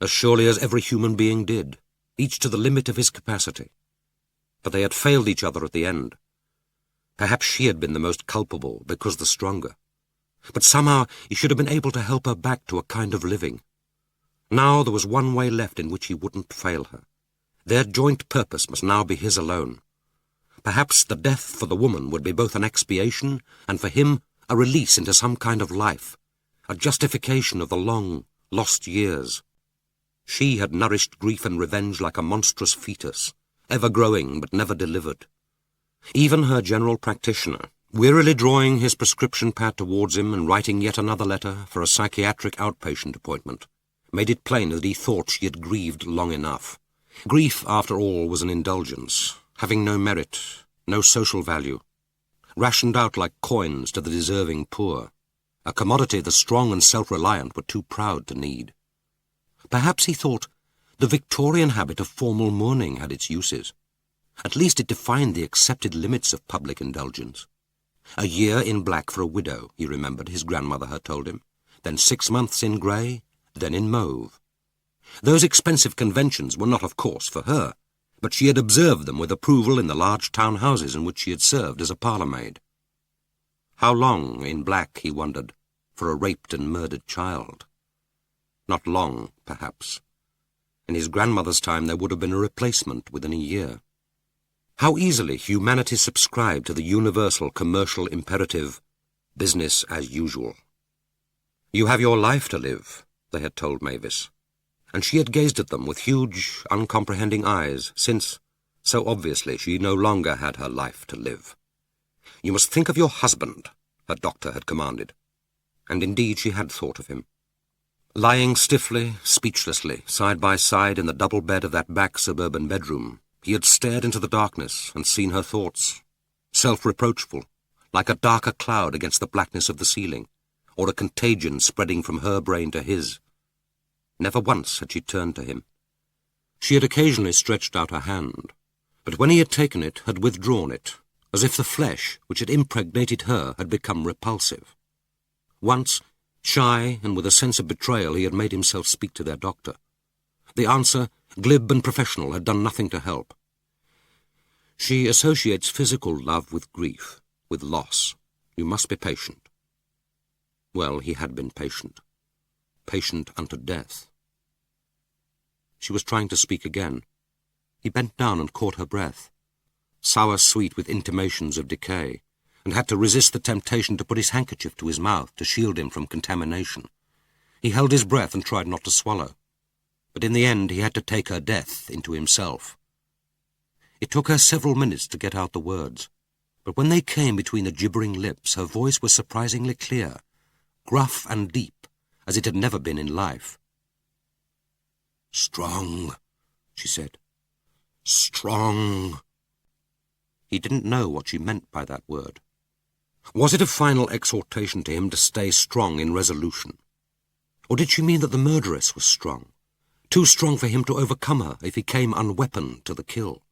as surely as every human being did, each to the limit of his capacity. But they had failed each other at the end. Perhaps she had been the most culpable, because the stronger. But somehow he should have been able to help her back to a kind of living. Now there was one way left in which he wouldn't fail her. Their joint purpose must now be his alone. Perhaps the death for the woman would be both an expiation and for him a release into some kind of life, a justification of the long, lost years. She had nourished grief and revenge like a monstrous fetus, ever growing but never delivered. Even her general practitioner, wearily drawing his prescription pad towards him and writing yet another letter for a psychiatric outpatient appointment, made it plain that he thought she had grieved long enough. Grief, after all, was an indulgence, having no merit, no social value, rationed out like coins to the deserving poor, a commodity the strong and self-reliant were too proud to need. Perhaps, he thought, the Victorian habit of formal mourning had its uses. At least it defined the accepted limits of public indulgence. A year in black for a widow, he remembered his grandmother had told him, then 6 months in grey, then in mauve. Those expensive conventions were not, of course, for her, but she had observed them with approval in the large town houses in which she had served as a parlour-maid. How long, in black, he wondered, for a raped and murdered child? Not long, perhaps. In his grandmother's time there would have been a replacement within a year. How easily humanity subscribed to the universal commercial imperative, business as usual. You have your life to live, they had told Mavis, and she had gazed at them with huge, uncomprehending eyes, since, so obviously, she no longer had her life to live. You must think of your husband, her doctor had commanded, and indeed she had thought of him. Lying stiffly, speechlessly, side by side in the double bed of that back suburban bedroom, he had stared into the darkness and seen her thoughts, self-reproachful, like a darker cloud against the blackness of the ceiling, or a contagion spreading from her brain to his. Never once had she turned to him. She had occasionally stretched out her hand, but when he had taken it, had withdrawn it, as if the flesh which had impregnated her had become repulsive. Once, shy and with a sense of betrayal, he had made himself speak to their doctor. The answer, glib and professional, had done nothing to help. She associates physical love with grief, with loss. You must be patient. Well, he had been patient. Patient unto death. She was trying to speak again. He bent down and caught her breath, sour-sweet with intimations of decay, and had to resist the temptation to put his handkerchief to his mouth to shield him from contamination. He held his breath and tried not to swallow, but in the end he had to take her death into himself. It took her several minutes to get out the words, but when they came between the gibbering lips, her voice was surprisingly clear, gruff and deep, as it had never been in life. "Strong," she said. "Strong." He didn't know what she meant by that word. Was it a final exhortation to him to stay strong in resolution? Or did she mean that the murderess was strong, too strong for him to overcome her if he came unweaponed to the kill?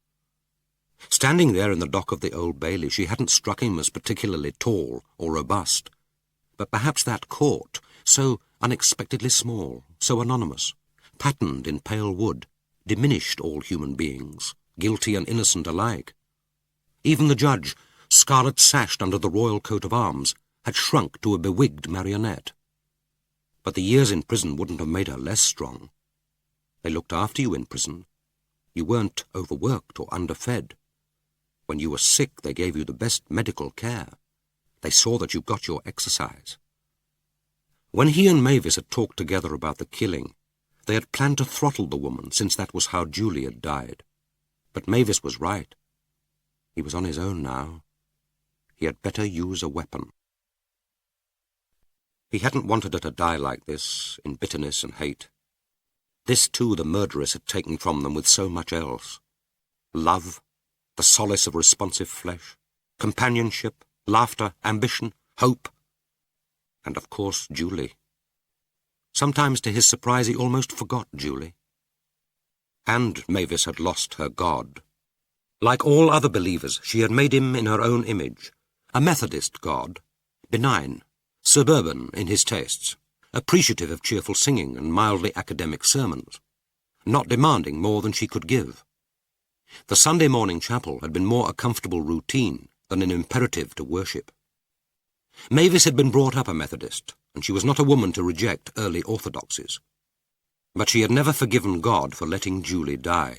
Standing there in the dock of the Old Bailey, she hadn't struck him as particularly tall or robust, but perhaps that court, so unexpectedly small, so anonymous, patterned in pale wood, diminished all human beings, guilty and innocent alike. Even the judge, scarlet-sashed under the royal coat of arms, had shrunk to a bewigged marionette. But the years in prison wouldn't have made her less strong. They looked after you in prison. You weren't overworked or underfed. When you were sick, they gave you the best medical care. They saw that you got your exercise. When he and Mavis had talked together about the killing, they had planned to throttle the woman, since that was how Julie had died. But Mavis was right. He was on his own now. He had better use a weapon. He hadn't wanted her to die like this, in bitterness and hate. This, too, the murderess had taken from them with so much else. Love, the solace of responsive flesh, companionship, laughter, ambition, hope, and, of course, Julie. Sometimes, to his surprise, he almost forgot Julie. And Mavis had lost her God. Like all other believers, she had made him in her own image, a Methodist God, benign, suburban in his tastes, appreciative of cheerful singing and mildly academic sermons, not demanding more than she could give. The Sunday morning chapel had been more a comfortable routine than an imperative to worship. Mavis had been brought up a Methodist, and she was not a woman to reject early orthodoxies. But she had never forgiven God for letting Julie die.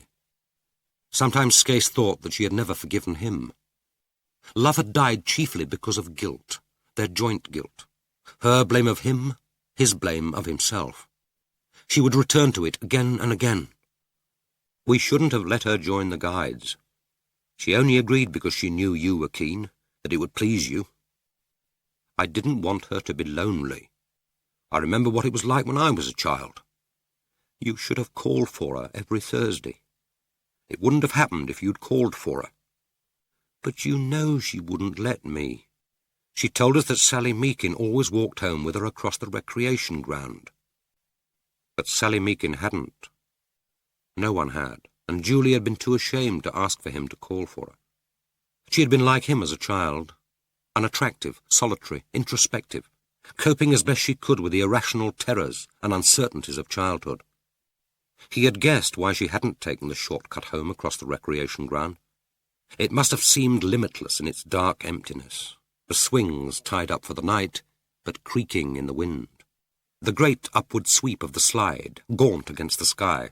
Sometimes Scase thought that she had never forgiven him. Love had died chiefly because of guilt, their joint guilt. Her blame of him, his blame of himself. She would return to it again and again. We shouldn't have let her join the guides. She only agreed because she knew you were keen, that it would please you. I didn't want her to be lonely. I remember what it was like when I was a child. You should have called for her every Thursday. It wouldn't have happened if you'd called for her. But you know she wouldn't let me. She told us that Sally Meakin always walked home with her across the recreation ground. But Sally Meakin hadn't. No one had, and Julie had been too ashamed to ask for him to call for her. She had been like him as a child, unattractive, solitary, introspective, coping as best she could with the irrational terrors and uncertainties of childhood. He had guessed why she hadn't taken the short-cut home across the recreation ground. It must have seemed limitless in its dark emptiness, the swings tied up for the night, but creaking in the wind, the great upward sweep of the slide, gaunt against the sky,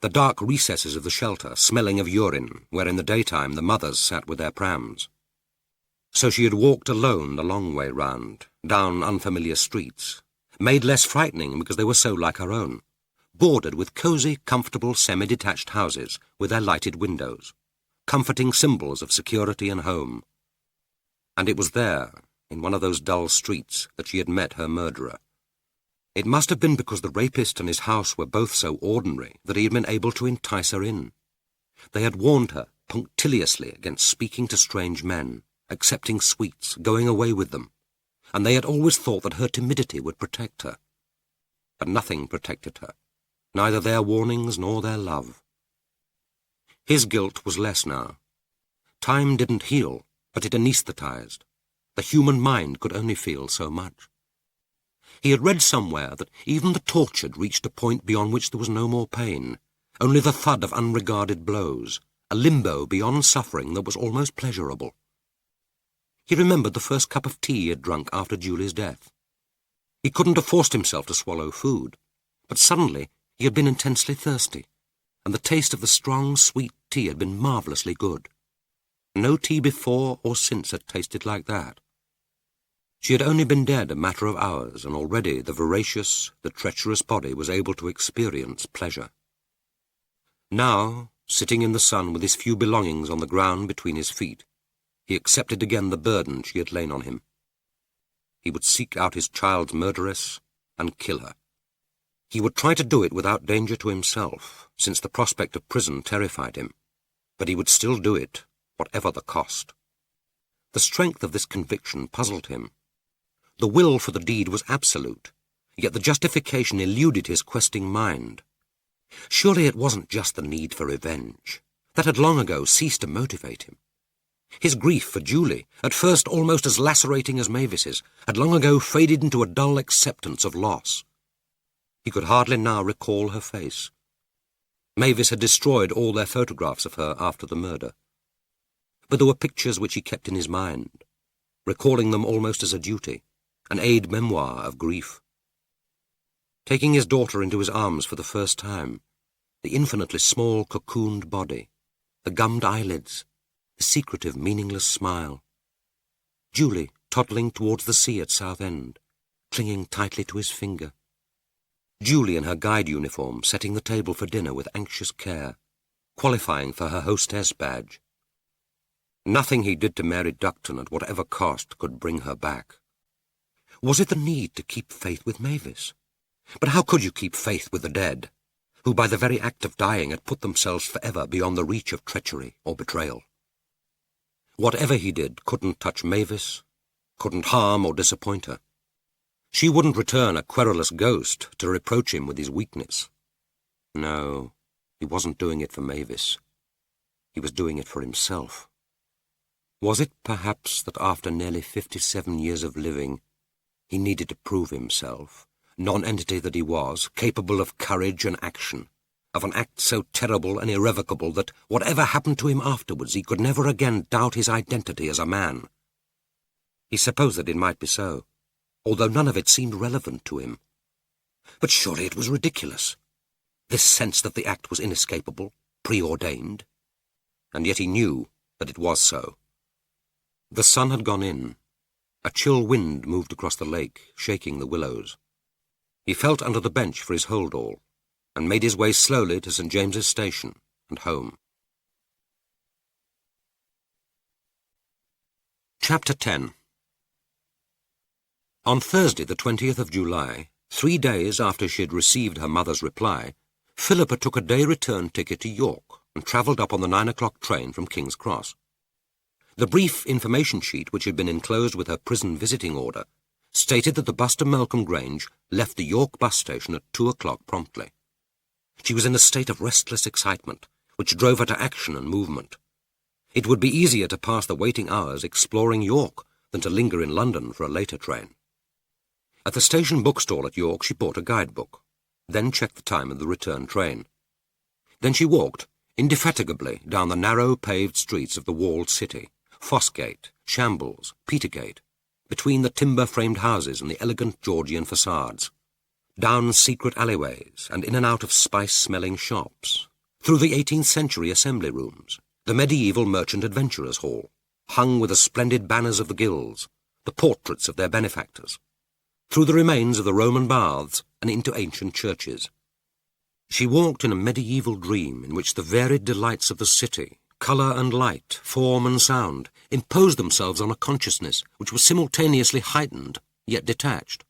the dark recesses of the shelter smelling of urine, where in the daytime the mothers sat with their prams. So she had walked alone the long way round, down unfamiliar streets, made less frightening because they were so like her own, bordered with cosy, comfortable, semi-detached houses with their lighted windows, comforting symbols of security and home. And it was there, in one of those dull streets, that she had met her murderer. It must have been because the rapist and his house were both so ordinary that he had been able to entice her in. They had warned her punctiliously against speaking to strange men, accepting sweets, going away with them, and they had always thought that her timidity would protect her. But nothing protected her, neither their warnings nor their love. His guilt was less now. Time didn't heal, but it anesthetized. The human mind could only feel so much. He had read somewhere that even the tortured reached a point beyond which there was no more pain, only the thud of unregarded blows, a limbo beyond suffering that was almost pleasurable. He remembered the first cup of tea he had drunk after Julie's death. He couldn't have forced himself to swallow food, but suddenly he had been intensely thirsty, and the taste of the strong, sweet tea had been marvellously good. No tea before or since had tasted like that. She had only been dead a matter of hours, and already the voracious, the treacherous body was able to experience pleasure. Now, sitting in the sun with his few belongings on the ground between his feet, he accepted again the burden she had lain on him. He would seek out his child's murderess and kill her. He would try to do it without danger to himself, since the prospect of prison terrified him, but he would still do it, whatever the cost. The strength of this conviction puzzled him. The will for the deed was absolute, yet the justification eluded his questing mind. Surely it wasn't just the need for revenge. That had long ago ceased to motivate him. His grief for Julie, at first almost as lacerating as Mavis's, had long ago faded into a dull acceptance of loss. He could hardly now recall her face. Mavis had destroyed all their photographs of her after the murder. But there were pictures which he kept in his mind, recalling them almost as a duty, an aide-memoire of grief. Taking his daughter into his arms for the first time, the infinitely small cocooned body, the gummed eyelids, the secretive, meaningless smile. Julie toddling towards the sea at Southend, clinging tightly to his finger. Julie in her guide uniform setting the table for dinner with anxious care, qualifying for her hostess badge. Nothing he did to Mary Ducton at whatever cost could bring her back. Was it the need to keep faith with Mavis? But how could you keep faith with the dead, who by the very act of dying had put themselves forever beyond the reach of treachery or betrayal? Whatever he did couldn't touch Mavis, couldn't harm or disappoint her. She wouldn't return a querulous ghost to reproach him with his weakness. No, he wasn't doing it for Mavis. He was doing it for himself. Was it perhaps that after nearly 57 years of living, he needed to prove himself, non-entity that he was, capable of courage and action, of an act so terrible and irrevocable that whatever happened to him afterwards he could never again doubt his identity as a man? He supposed that it might be so, although none of it seemed relevant to him. But surely it was ridiculous, this sense that the act was inescapable, preordained. And yet he knew that it was so. The sun had gone in. A chill wind moved across the lake, shaking the willows. He felt under the bench for his hold-all, and made his way slowly to St. James's Station and home. Chapter 10. On Thursday, the 20th of July, 3 days after she had received her mother's reply, Philippa took a day return ticket to York and travelled up on the 9 o'clock train from King's Cross. The brief information sheet which had been enclosed with her prison visiting order stated that the bus to Melcombe Grange left the York bus station at 2 o'clock promptly. She was in a state of restless excitement, which drove her to action and movement. It would be easier to pass the waiting hours exploring York than to linger in London for a later train. At the station bookstall at York she bought a guidebook, then checked the time of the return train. Then she walked, indefatigably, down the narrow paved streets of the walled city, Fossgate, Shambles, Petergate, between the timber-framed houses and the elegant Georgian facades, down secret alleyways and in and out of spice-smelling shops, through the 18th century assembly rooms, the medieval merchant adventurers' hall, hung with the splendid banners of the guilds, the portraits of their benefactors, through the remains of the Roman baths and into ancient churches. She walked in a medieval dream in which the varied delights of the city, colour and light, form and sound, imposed themselves on a consciousness which was simultaneously heightened, yet detached.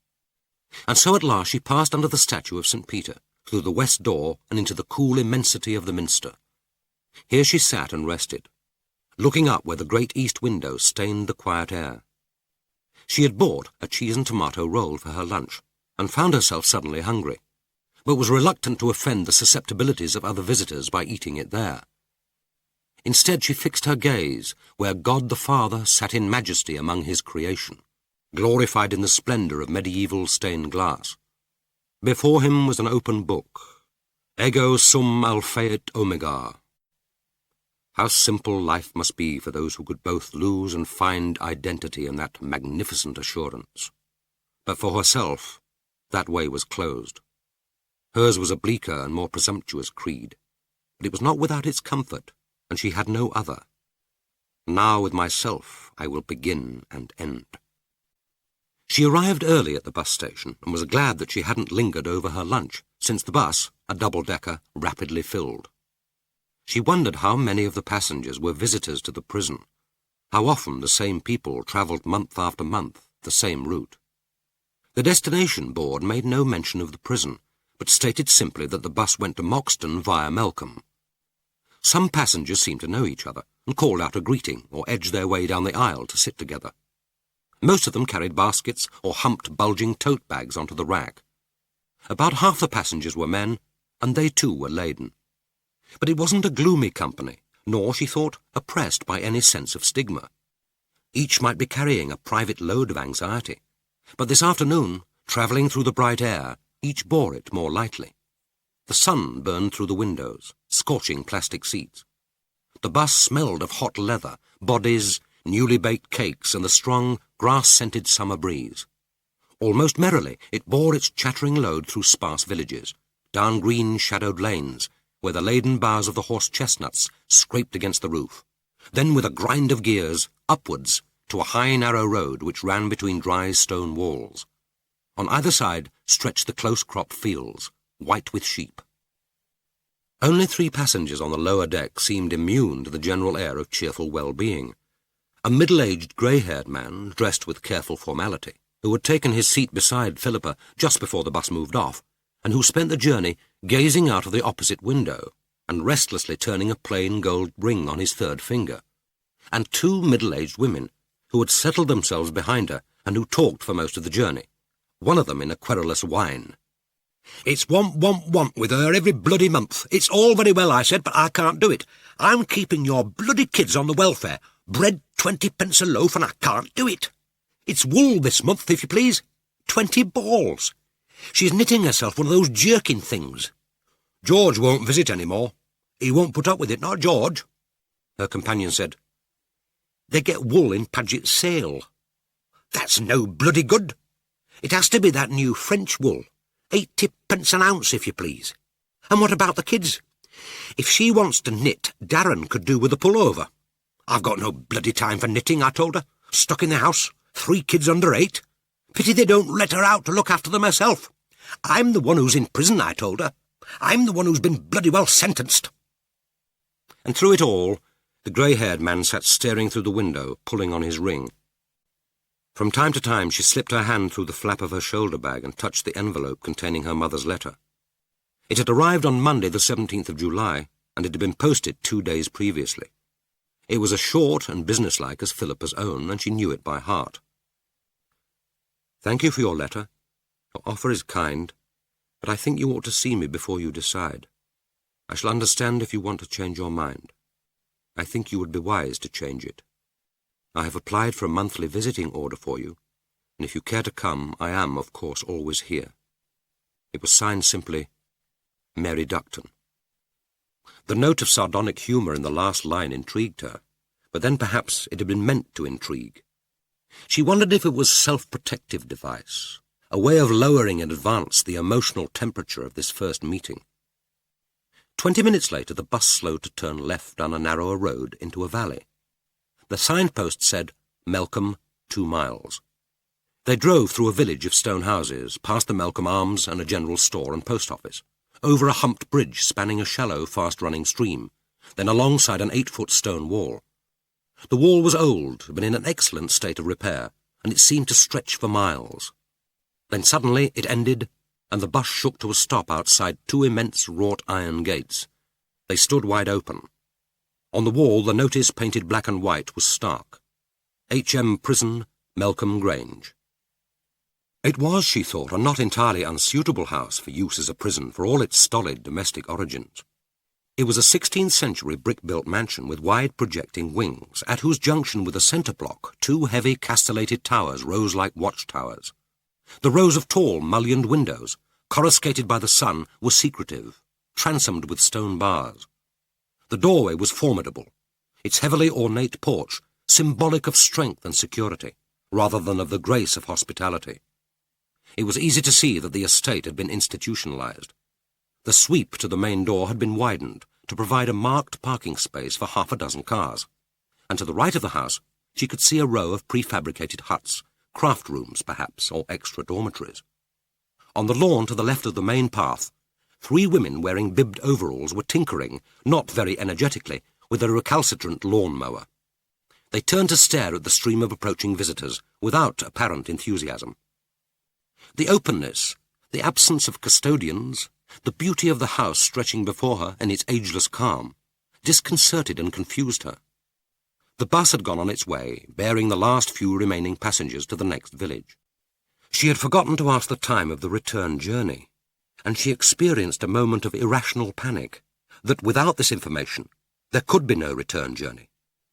And so at last she passed under the statue of St. Peter, through the west door and into the cool immensity of the minster. Here she sat and rested, looking up where the great east window stained the quiet air. She had bought a cheese and tomato roll for her lunch, and found herself suddenly hungry, but was reluctant to offend the susceptibilities of other visitors by eating it there. Instead, she fixed her gaze where God the Father sat in majesty among his creation, glorified in the splendour of medieval stained glass. Before him was an open book, Ego sum alpha et omega. How simple life must be for those who could both lose and find identity in that magnificent assurance. But for herself, that way was closed. Hers was a bleaker and more presumptuous creed, but it was not without its comfort, and she had no other. Now with myself I will begin and end. She arrived early at the bus station and was glad that she hadn't lingered over her lunch, since the bus, a double-decker, rapidly filled. She wondered how many of the passengers were visitors to the prison, how often the same people travelled month after month the same route. The destination board made no mention of the prison, but stated simply that the bus went to Moxton via Melcombe. Some passengers seemed to know each other and called out a greeting or edged their way down the aisle to sit together. Most of them carried baskets or humped bulging tote bags onto the rack. About half the passengers were men, and they too were laden. But it wasn't a gloomy company, nor, she thought, oppressed by any sense of stigma. Each might be carrying a private load of anxiety, but this afternoon, travelling through the bright air, each bore it more lightly. The sun burned through the windows, scorching plastic seats. The bus smelled of hot leather, bodies, newly baked cakes, and the strong, grass-scented summer breeze. Almost merrily, it bore its chattering load through sparse villages, down green, shadowed lanes, where the laden boughs of the horse-chestnuts scraped against the roof. Then, with a grind of gears, upwards, to a high, narrow road which ran between dry stone walls. On either side stretched the close-cropped fields, white with sheep. Only 3 passengers on the lower deck seemed immune to the general air of cheerful well-being. A middle-aged, grey-haired man, dressed with careful formality, who had taken his seat beside Philippa just before the bus moved off, and who spent the journey gazing out of the opposite window and restlessly turning a plain gold ring on his 3rd finger, and 2 middle-aged women who had settled themselves behind her and who talked for most of the journey, one of them in a querulous whine. "It's want with her every bloody month. It's all very well," I said, "but I can't do it. I'm keeping your bloody kids on the welfare. Bread 20 pence a loaf, and I can't do it. It's wool this month, if you please. 20 balls. She's knitting herself one of those jerkin things. George won't visit any more. He won't put up with it, not George." Her companion said, "They get wool in Paget's sale." "That's no bloody good. It has to be that new French wool. 80 pence an ounce, if you please. And what about the kids? If she wants to knit, Darren could do with a pullover. I've got no bloody time for knitting, I told her. Stuck in the house, 3 kids under 8. Pity they don't let her out to look after them herself. I'm the one who's in prison, I told her. I'm the one who's been bloody well sentenced." And through it all, the grey-haired man sat staring through the window, pulling on his ring. From time to time she slipped her hand through the flap of her shoulder bag and touched the envelope containing her mother's letter. It had arrived on Monday the 17th of July, and it had been posted 2 days previously. It was as short and businesslike as Philippa's own, and she knew it by heart. "Thank you for your letter. Your offer is kind, but I think you ought to see me before you decide. I shall understand if you want to change your mind. I think you would be wise to change it. I have applied for a monthly visiting order for you, and if you care to come, I am, of course, always here." It was signed simply, Mary Ducton. The note of sardonic humour in the last line intrigued her, but then perhaps it had been meant to intrigue. She wondered if it was a self-protective device, a way of lowering in advance the emotional temperature of this first meeting. 20 minutes later, the bus slowed to turn left down a narrower road into a valley. The signpost said, Melcombe, 2 miles. They drove through a village of stone houses, past the Melcombe Arms and a general store and post office, over a humped bridge spanning a shallow, fast-running stream, then alongside an 8-foot stone wall. The wall was old, but in an excellent state of repair, and it seemed to stretch for miles. Then suddenly it ended, and the bus shook to a stop outside 2 immense wrought iron gates. They stood wide open. On the wall, the notice, painted black and white, was stark. H.M. Prison, Melcombe Grange. It was, she thought, a not entirely unsuitable house for use as a prison for all its stolid domestic origins. It was a 16th-century brick-built mansion with wide projecting wings, at whose junction with the centre block 2 heavy castellated towers rose like watchtowers. The rows of tall, mullioned windows, coruscated by the sun, were secretive, transomed with stone bars. The doorway was formidable, its heavily ornate porch symbolic of strength and security, rather than of the grace of hospitality. It was easy to see that the estate had been institutionalized. The sweep to the main door had been widened to provide a marked parking space for 6 cars, and to the right of the house she could see a row of prefabricated huts, craft rooms perhaps, or extra dormitories. On the lawn to the left of the main path, 3 women wearing bibbed overalls were tinkering, not very energetically, with a recalcitrant lawn-mower. They turned to stare at the stream of approaching visitors, without apparent enthusiasm. The openness, the absence of custodians, the beauty of the house stretching before her in its ageless calm, disconcerted and confused her. The bus had gone on its way, bearing the last few remaining passengers to the next village. She had forgotten to ask the time of the return journey, and she experienced a moment of irrational panic, that without this information there could be no return journey,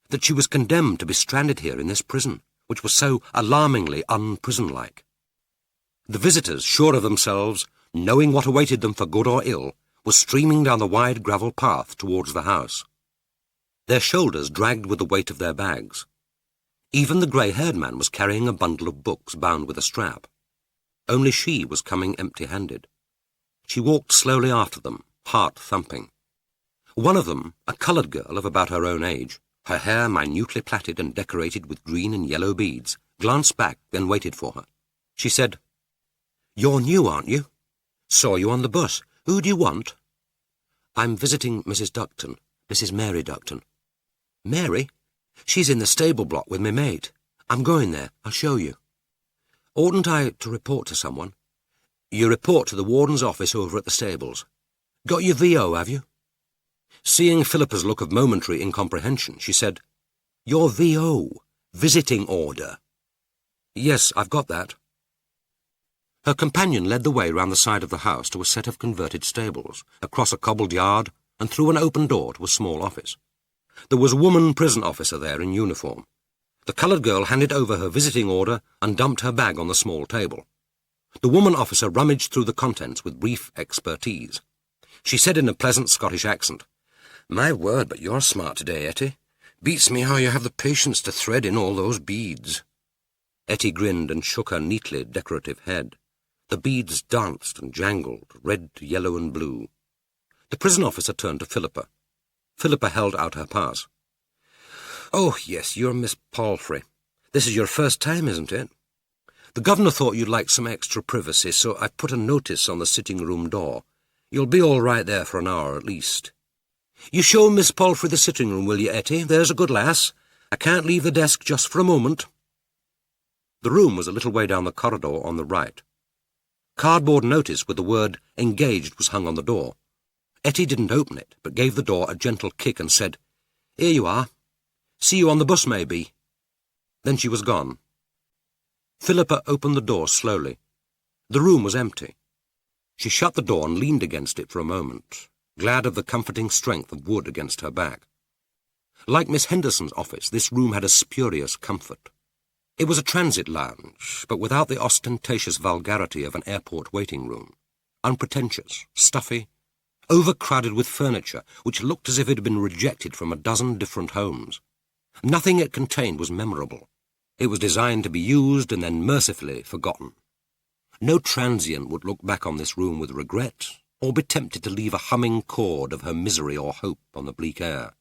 that she was condemned to be stranded here in this prison, which was so alarmingly unprison-like. The visitors, sure of themselves, knowing what awaited them for good or ill, were streaming down the wide gravel path towards the house. Their shoulders dragged with the weight of their bags. Even the grey-haired man was carrying a bundle of books bound with a strap. Only she was coming empty-handed. She walked slowly after them, heart thumping. One of them, a coloured girl of about her own age, her hair minutely plaited and decorated with green and yellow beads, glanced back, then waited for her. She said, "You're new, aren't you? Saw you on the bus. Who do you want?" "I'm visiting Mrs. Ducton, Mrs. Mary Ducton." "Mary? She's in the stable block with me mate. I'm going there. I'll show you." "Oughtn't I to report to someone?" "You report to the warden's office over at the stables. Got your VO, have you?" Seeing Philippa's look of momentary incomprehension, she said, "Your VO, visiting order." "Yes, I've got that." Her companion led the way round the side of the house to a set of converted stables, across a cobbled yard, and through an open door to a small office. There was a woman prison officer there in uniform. The coloured girl handed over her visiting order and dumped her bag on the small table. The woman officer rummaged through the contents with brief expertise. She said in a pleasant Scottish accent, "My word, but you're smart today, Etty. Beats me how you have the patience to thread in all those beads." Etty grinned and shook her neatly decorative head. The beads danced and jangled, red to yellow and blue. The prison officer turned to Philippa. Philippa held out her pass. "Oh, yes, you're Miss Palfrey. This is your first time, isn't it? The governor thought you'd like some extra privacy, so I put a notice on the sitting-room door. You'll be all right there for an hour at least. You show Miss Palfrey the sitting-room, will you, Etty? There's a good lass. I can't leave the desk just for a moment." The room was a little way down the corridor on the right. Cardboard notice with the word "Engaged" was hung on the door. Etty didn't open it, but gave the door a gentle kick and said, "Here you are. See you on the bus, maybe." Then she was gone. Philippa opened the door slowly. The room was empty. She shut the door and leaned against it for a moment, glad of the comforting strength of wood against her back. Like Miss Henderson's office, this room had a spurious comfort. It was a transit lounge, but without the ostentatious vulgarity of an airport waiting room. Unpretentious, stuffy, overcrowded with furniture which looked as if it had been rejected from a dozen different homes. Nothing it contained was memorable. It was designed to be used and then mercifully forgotten. No transient would look back on this room with regret, or be tempted to leave a humming chord of her misery or hope on the bleak air.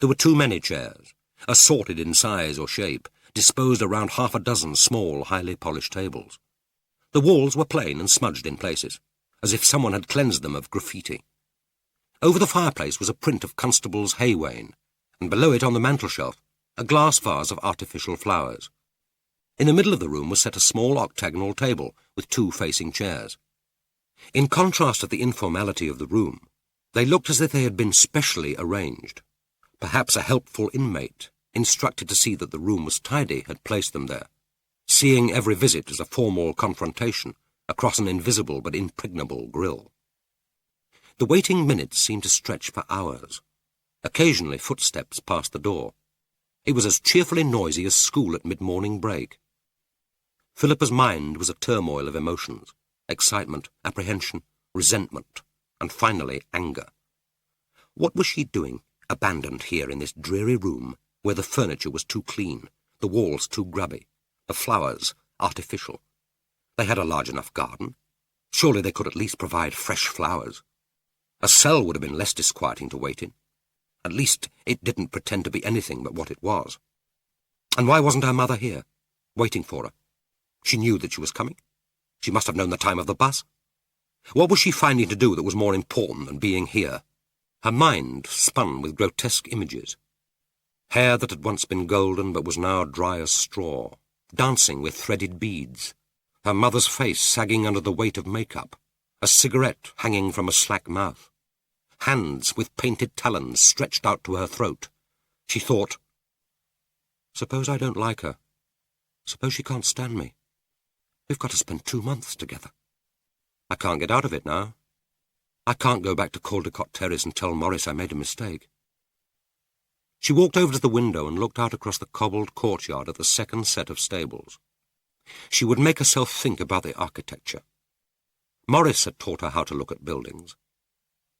There were too many chairs, assorted in size or shape, disposed around 6 small, highly polished tables. The walls were plain and smudged in places, as if someone had cleansed them of graffiti. Over the fireplace was a print of Constable's hay wain, and below it on the mantelshelf a glass vase of artificial flowers. In the middle of the room was set a small octagonal table with 2 facing chairs. In contrast to the informality of the room, they looked as if they had been specially arranged. Perhaps a helpful inmate, instructed to see that the room was tidy, had placed them there, seeing every visit as a formal confrontation across an invisible but impregnable grille. The waiting minutes seemed to stretch for hours. Occasionally footsteps passed the door. It was as cheerfully noisy as school at mid-morning break. Philippa's mind was a turmoil of emotions, excitement, apprehension, resentment, and finally anger. What was she doing, abandoned here in this dreary room, where the furniture was too clean, the walls too grubby, the flowers artificial? They had a large enough garden. Surely they could at least provide fresh flowers. A cell would have been less disquieting to wait in. At least it didn't pretend to be anything but what it was. And why wasn't her mother here, waiting for her? She knew that she was coming. She must have known the time of the bus. What was she finding to do that was more important than being here? Her mind spun with grotesque images. Hair that had once been golden but was now dry as straw, dancing with threaded beads. Her mother's face sagging under the weight of makeup, a cigarette hanging from a slack mouth. Hands with painted talons stretched out to her throat. She thought, suppose I don't like her. Suppose she can't stand me. We've got to spend 2 months together. I can't get out of it now. I can't go back to Caldecott Terrace and tell Morris I made a mistake. She walked over to the window and looked out across the cobbled courtyard at the second set of stables. She would make herself think about the architecture. Morris had taught her how to look at buildings.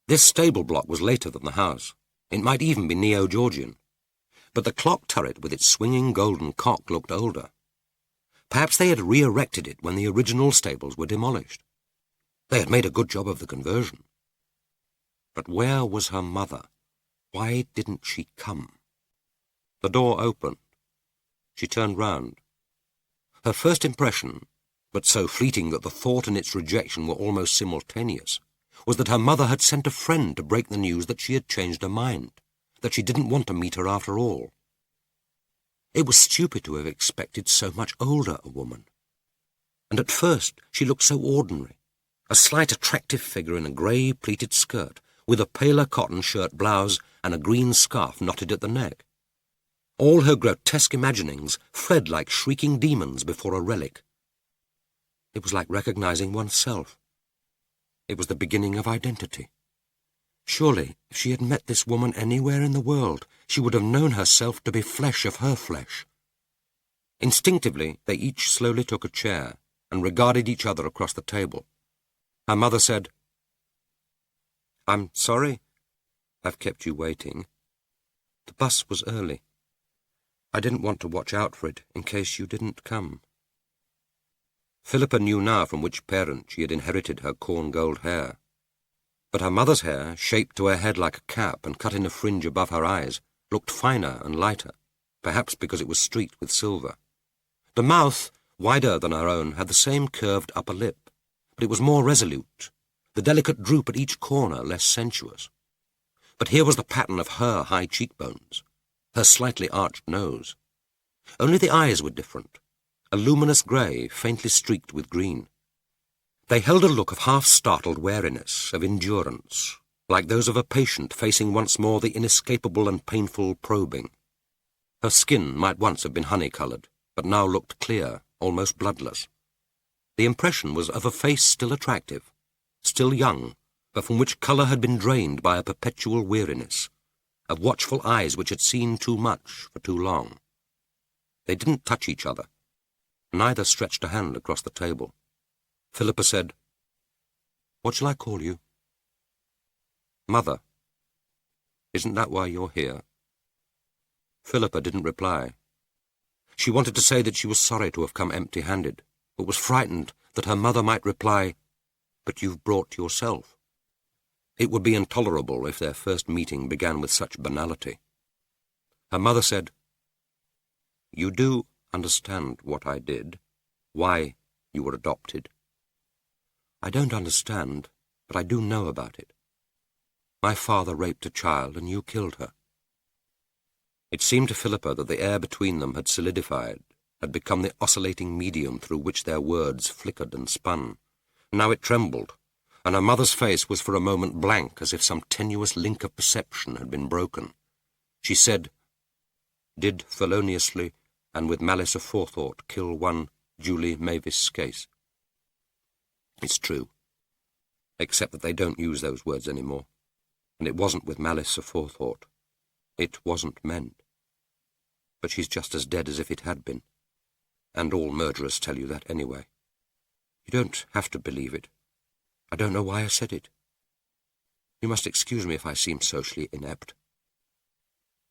This stable block was later than the house. It might even be Neo-Georgian. But the clock turret with its swinging golden cock looked older. Perhaps they had re-erected it when the original stables were demolished. They had made a good job of the conversion. But where was her mother? Why didn't she come? The door opened. She turned round. Her first impression, but so fleeting that the thought and its rejection were almost simultaneous, was that her mother had sent a friend to break the news that she had changed her mind, that she didn't want to meet her after all. It was stupid to have expected so much older a woman. And at first she looked so ordinary, a slight attractive figure in a grey pleated skirt, with a paler cotton shirt blouse and a green scarf knotted at the neck. All her grotesque imaginings fled like shrieking demons before a relic. It was like recognizing oneself. It was the beginning of identity. Surely, if she had met this woman anywhere in the world, she would have known herself to be flesh of her flesh. Instinctively, they each slowly took a chair and regarded each other across the table. Her mother said, "I'm sorry I've kept you waiting. The bus was early. I didn't want to watch out for it in case you didn't come." Philippa knew now from which parent she had inherited her corn-gold hair. But her mother's hair, shaped to her head like a cap and cut in a fringe above her eyes, looked finer and lighter, perhaps because it was streaked with silver. The mouth, wider than her own, had the same curved upper lip, but it was more resolute, the delicate droop at each corner less sensuous. But here was the pattern of her high cheekbones, her slightly arched nose. Only the eyes were different, a luminous grey, faintly streaked with green. They held a look of half-startled wariness, of endurance, like those of a patient facing once more the inescapable and painful probing. Her skin might once have been honey-coloured, but now looked clear, almost bloodless. The impression was of a face still attractive, still young, but from which colour had been drained by a perpetual weariness, of watchful eyes which had seen too much for too long. They didn't touch each other. Neither stretched a hand across the table. Philippa said, "What shall I call you?" "Mother. Isn't that why you're here?" Philippa didn't reply. She wanted to say that she was sorry to have come empty-handed, but was frightened that her mother might reply, "But you've brought yourself." It would be intolerable if their first meeting began with such banality. Her mother said, "You do understand what I did, why you were adopted?" "I don't understand, but I do know about it. My father raped a child and you killed her." It seemed to Philippa that the air between them had solidified, had become the oscillating medium through which their words flickered and spun. Now it trembled, and her mother's face was for a moment blank, as if some tenuous link of perception had been broken. She said, "Did feloniously and with malice aforethought kill one Julie Mavis Scase." It's true, except that they don't use those words anymore, and it wasn't with malice aforethought. It wasn't meant. But she's just as dead as if it had been, and all murderers tell you that anyway. You don't have to believe it. I don't know why I said it. You must excuse me if I seem socially inept.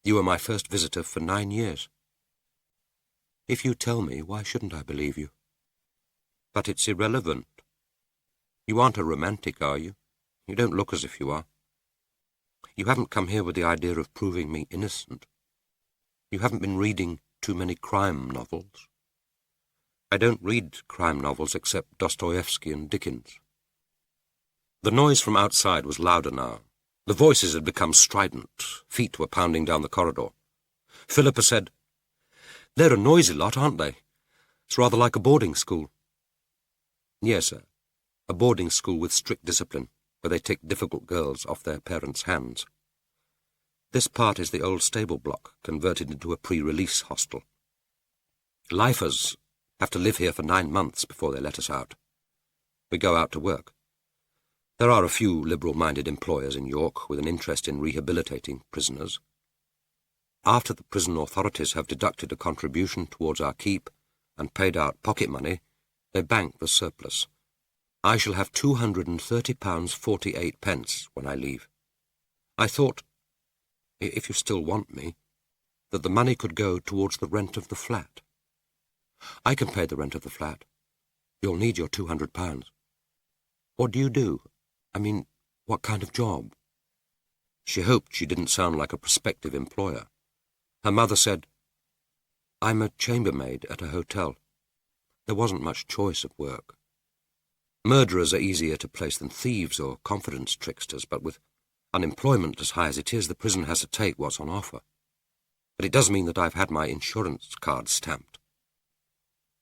You were my first visitor for 9 years. If you tell me, why shouldn't I believe you? But it's irrelevant. You aren't a romantic, are you? You don't look as if you are. You haven't come here with the idea of proving me innocent. You haven't been reading too many crime novels. I don't read crime novels except Dostoevsky and Dickens. The noise from outside was louder now. The voices had become strident. Feet were pounding down the corridor. Philippa said, "They're a noisy lot, aren't they? It's rather like a boarding school." "Yes, sir. A boarding school with strict discipline, where they take difficult girls off their parents' hands. This part is the old stable block, converted into a pre-release hostel. Lifers have to live here for 9 months before they let us out. We go out to work. There are a few liberal-minded employers in York with an interest in rehabilitating prisoners. After the prison authorities have deducted a contribution towards our keep and paid out pocket money, they bank the surplus. I shall have £230.48 when I leave. I thought, if you still want me, that the money could go towards the rent of the flat. I can pay the rent of the flat. You'll need your £200. What do you do? I mean, what kind of job?" She hoped she didn't sound like a prospective employer. Her mother said, "I'm a chambermaid at a hotel. There wasn't much choice of work. Murderers are easier to place than thieves or confidence tricksters, but with unemployment as high as it is, the prison has to take what's on offer. But it does mean that I've had my insurance card stamped.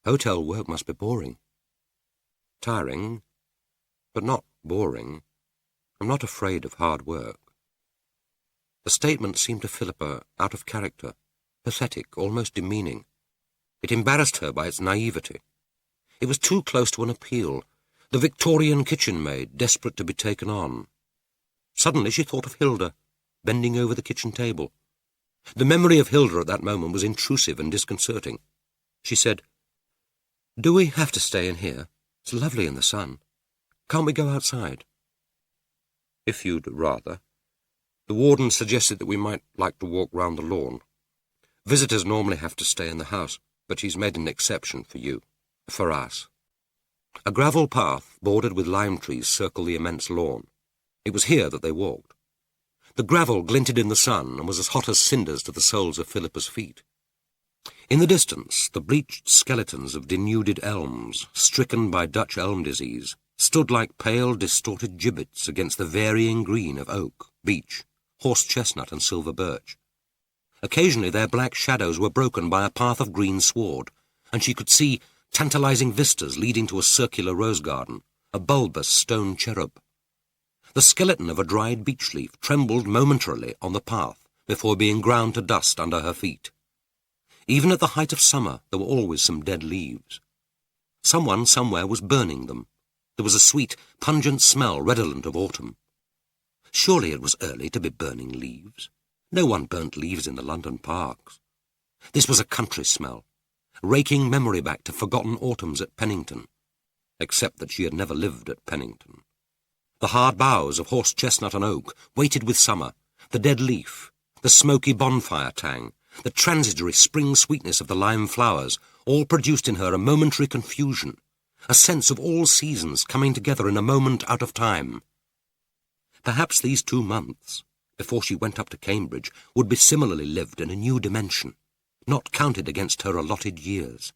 Hotel work must be boring. Tiring, but not boring. I'm not afraid of hard work." The statement seemed to Philippa out of character, pathetic, almost demeaning. It embarrassed her by its naivety. It was too close to an appeal, the Victorian kitchen maid, desperate to be taken on. Suddenly she thought of Hilda, bending over the kitchen table. The memory of Hilda at that moment was intrusive and disconcerting. She said, "Do we have to stay in here? It's lovely in the sun. Can't we go outside?" "If you'd rather. The warden suggested that we might like to walk round the lawn. Visitors normally have to stay in the house, but he's made an exception for you, for us." A gravel path bordered with lime trees circled the immense lawn. It was here that they walked. The gravel glinted in the sun and was as hot as cinders to the soles of Philippa's feet. In the distance, the bleached skeletons of denuded elms, stricken by Dutch elm disease, stood like pale, distorted gibbets against the varying green of oak, beech, horse chestnut and silver birch. Occasionally their black shadows were broken by a path of green sward, and she could see tantalizing vistas leading to a circular rose garden, a bulbous stone cherub. The skeleton of a dried beech leaf trembled momentarily on the path before being ground to dust under her feet. Even at the height of summer there were always some dead leaves. Someone somewhere was burning them. There was a sweet, pungent smell redolent of autumn. Surely it was early to be burning leaves. No one burnt leaves in the London parks. This was a country smell, raking memory back to forgotten autumns at Pennington, except that she had never lived at Pennington. The hard boughs of horse chestnut and oak waited with summer, the dead leaf, the smoky bonfire tang, the transitory spring sweetness of the lime flowers, all produced in her a momentary confusion, a sense of all seasons coming together in a moment out of time. Perhaps these 2 months, before she went up to Cambridge, would be similarly lived in a new dimension, not counted against her allotted years.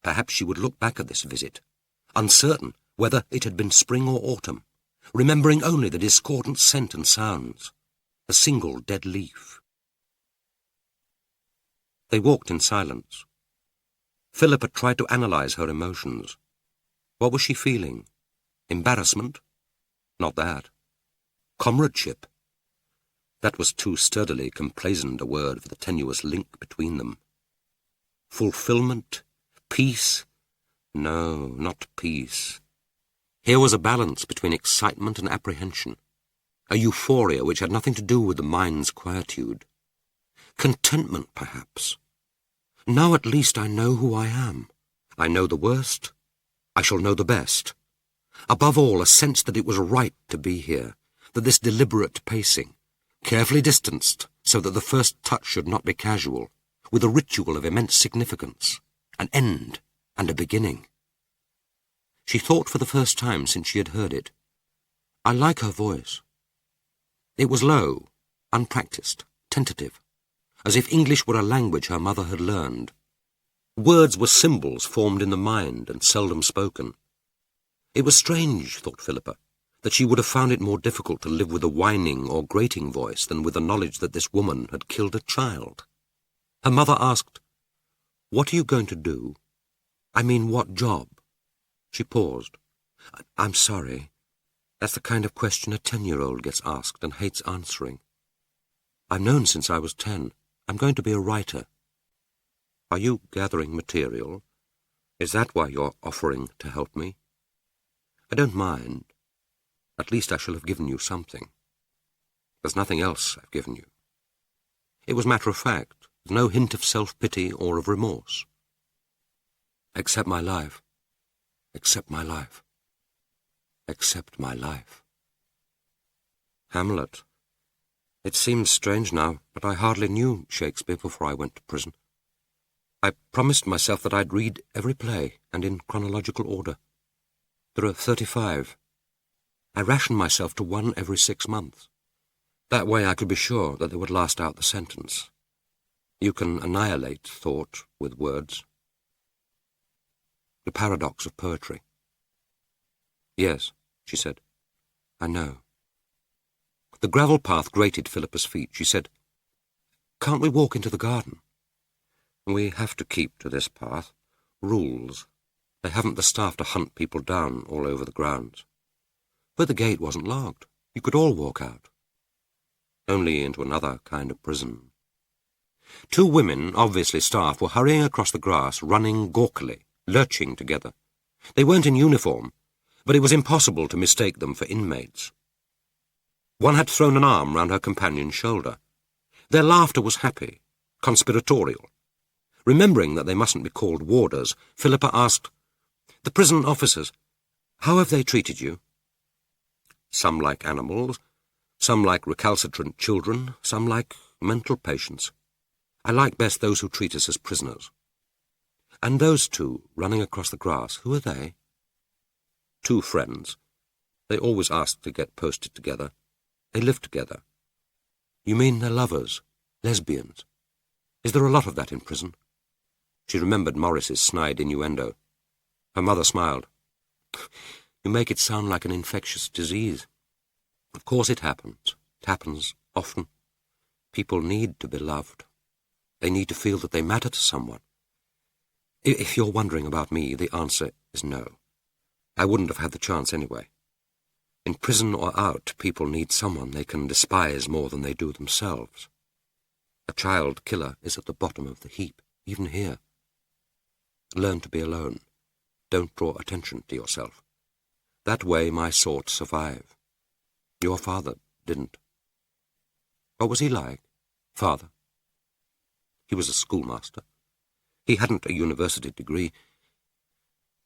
Perhaps she would look back at this visit, uncertain whether it had been spring or autumn, remembering only the discordant scent and sounds, a single dead leaf. They walked in silence. Philippa tried to analyze her emotions. What was she feeling? Embarrassment? Not that. Comradeship? That was too sturdily complaisant a word for the tenuous link between them. Fulfillment? Peace? No, not peace. Here was a balance between excitement and apprehension, a euphoria which had nothing to do with the mind's quietude. Contentment, perhaps. Now at least I know who I am. I know the worst. I shall know the best. Above all, a sense that it was right to be here, that this deliberate pacing, carefully distanced so that the first touch should not be casual, with a ritual of immense significance, an end and a beginning. She thought for the first time since she had heard it. I like her voice. It was low, unpracticed, tentative, as if English were a language her mother had learned. Words were symbols formed in the mind and seldom spoken. It was strange, thought Philippa, that she would have found it more difficult to live with a whining or grating voice than with the knowledge that this woman had killed a child. Her mother asked, "What are you going to do? I mean, what job?" She paused. "I'm sorry. That's the kind of question a 10-year-old gets asked and hates answering. I've known since I was 10. I'm going to be a writer." "Are you gathering material? Is that why you're offering to help me?" "I don't mind. At least I shall have given you something. There's nothing else I've given you." It was matter of fact, with no hint of self-pity or of remorse. "Accept my life. Accept my life. Accept my life." Hamlet. It seems strange now, but I hardly knew Shakespeare before I went to prison. I promised myself that I'd read every play, and in chronological order. There are 35. I rationed myself to one every 6 months. That way I could be sure that they would last out the sentence. You can annihilate thought with words. The paradox of poetry. "Yes," she said. "I know." The gravel path grated Philippa's feet. She said, "Can't we walk into the garden?" "We have to keep to this path. Rules. They haven't the staff to hunt people down all over the grounds." "But the gate wasn't locked. You could all walk out." "Only into another kind of prison." 2 women, obviously staff, were hurrying across the grass, running gawkily, lurching together. They weren't in uniform, but it was impossible to mistake them for inmates. One had thrown an arm round her companion's shoulder. Their laughter was happy, conspiratorial. Remembering that they mustn't be called warders, Philippa asked, "The prison officers, how have they treated you?" "Some like animals, some like recalcitrant children, some like mental patients. I like best those who treat us as prisoners." "And those 2 running across the grass, who are they?" "2 friends. They always ask to get posted together. They live together." "You mean they're lovers? Lesbians? Is there a lot of that in prison?" She remembered Morris's snide innuendo. Her mother smiled. "You make it sound like an infectious disease. Of course it happens. It happens often. People need to be loved. They need to feel that they matter to someone. If you're wondering about me, the answer is no. I wouldn't have had the chance anyway. In prison or out, people need someone they can despise more than they do themselves. A child killer is at the bottom of the heap, even here. Learn to be alone. Don't draw attention to yourself. That way my sort survive. Your father didn't." "What was he like, father?" "He was a schoolmaster. He hadn't a university degree.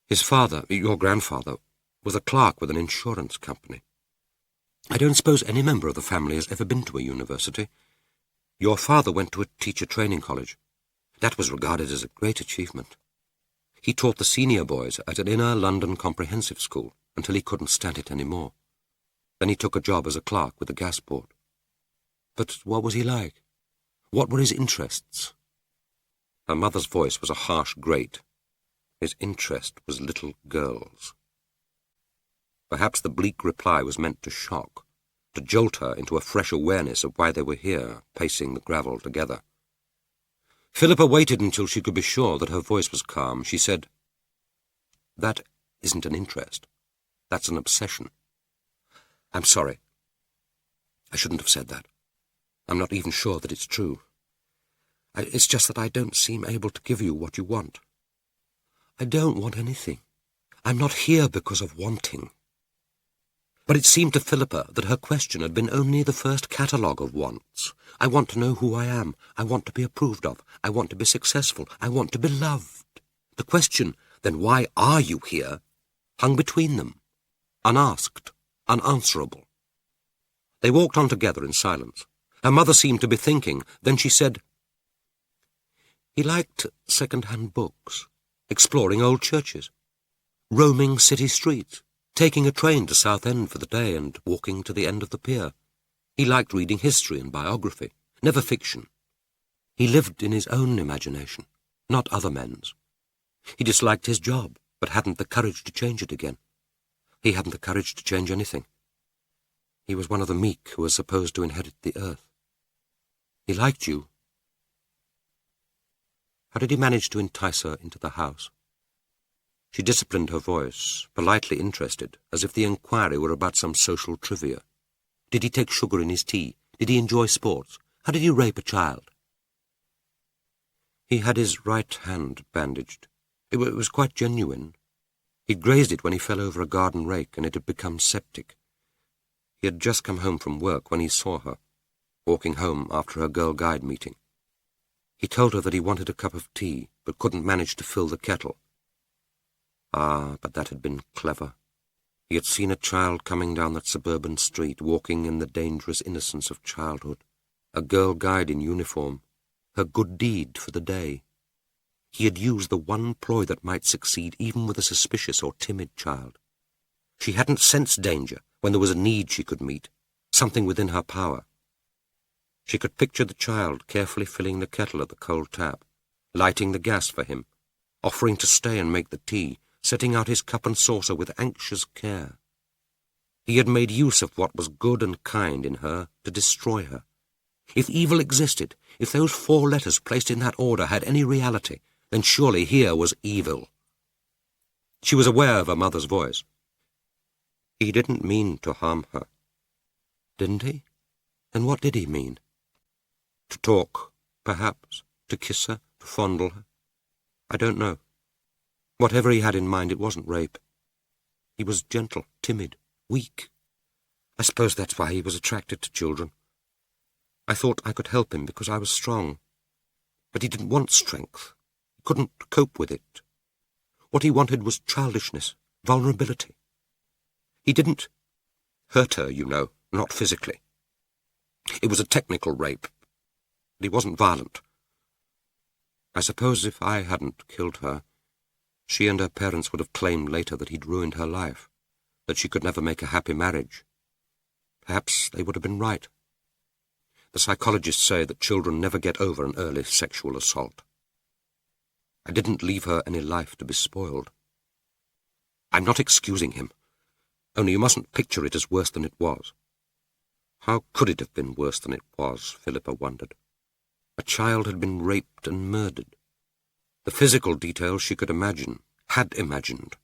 His father, your grandfather, was a clerk with an insurance company. I don't suppose any member of the family has ever been to a university. Your father went to a teacher training college. That was regarded as a great achievement. He taught the senior boys at an inner London comprehensive school until he couldn't stand it any more. Then he took a job as a clerk with the gas board." "But what was he like? What were his interests?" Her mother's voice was a harsh grate. His interest was little girls. Perhaps the bleak reply was meant to shock, to jolt her into a fresh awareness of why they were here, pacing the gravel together. Philippa waited until she could be sure that her voice was calm. She said, "That isn't an interest. That's an obsession. I'm sorry. I shouldn't have said that." I'm not even sure that it's true. It's just that I don't seem able to give you what you want. I don't want anything. I'm not here because of wanting. But it seemed to Philippa that her question had been only the first catalogue of wants. I want to know who I am. I want to be approved of. I want to be successful. I want to be loved. The question, then why are you here, hung between them, unasked, unanswerable. They walked on together in silence. Her mother seemed to be thinking. Then she said, "He liked second-hand books, exploring old churches, roaming city streets, taking a train to Southend for the day and walking to the end of the pier. He liked reading history and biography, never fiction. He lived in his own imagination, not other men's. He disliked his job, but hadn't the courage to change it again. He hadn't the courage to change anything. He was one of the meek who are supposed to inherit the earth. He liked you." "How did he manage to entice her into the house?" She disciplined her voice, politely interested, as if the inquiry were about some social trivia. "Did he take sugar in his tea? Did he enjoy sports? How did he rape a child?" "He had his right hand bandaged. It was quite genuine. He'd grazed it when he fell over a garden rake, and it had become septic. He had just come home from work when he saw her, walking home after her Girl Guide meeting. He told her that he wanted a cup of tea, but couldn't manage to fill the kettle. Ah, but that had been clever. He had seen a child coming down that suburban street, walking in the dangerous innocence of childhood. A Girl Guide in uniform, her good deed for the day. He had used the one ploy that might succeed even with a suspicious or timid child. She hadn't sensed danger when there was a need she could meet, something within her power. She could picture the child carefully filling the kettle at the cold tap, lighting the gas for him, offering to stay and make the tea, setting out his cup and saucer with anxious care. He had made use of what was good and kind in her to destroy her. If evil existed, if those 4 letters placed in that order had any reality, then surely here was evil. She was aware of her mother's voice. "He didn't mean to harm her." "Didn't he? Then what did he mean?" "To talk, perhaps, to kiss her, to fondle her. I don't know. Whatever he had in mind, it wasn't rape. He was gentle, timid, weak. I suppose that's why he was attracted to children. I thought I could help him because I was strong. But he didn't want strength. He couldn't cope with it. What he wanted was childishness, vulnerability. He didn't hurt her, you know, not physically. It was a technical rape, but he wasn't violent. I suppose if I hadn't killed her, she and her parents would have claimed later that he'd ruined her life, that she could never make a happy marriage. Perhaps they would have been right. The psychologists say that children never get over an early sexual assault. I didn't leave her any life to be spoiled. I'm not excusing him, only you mustn't picture it as worse than it was. How could it have been worse than it was, Philippa wondered. A child had been raped and murdered. The physical details she could imagine, had imagined,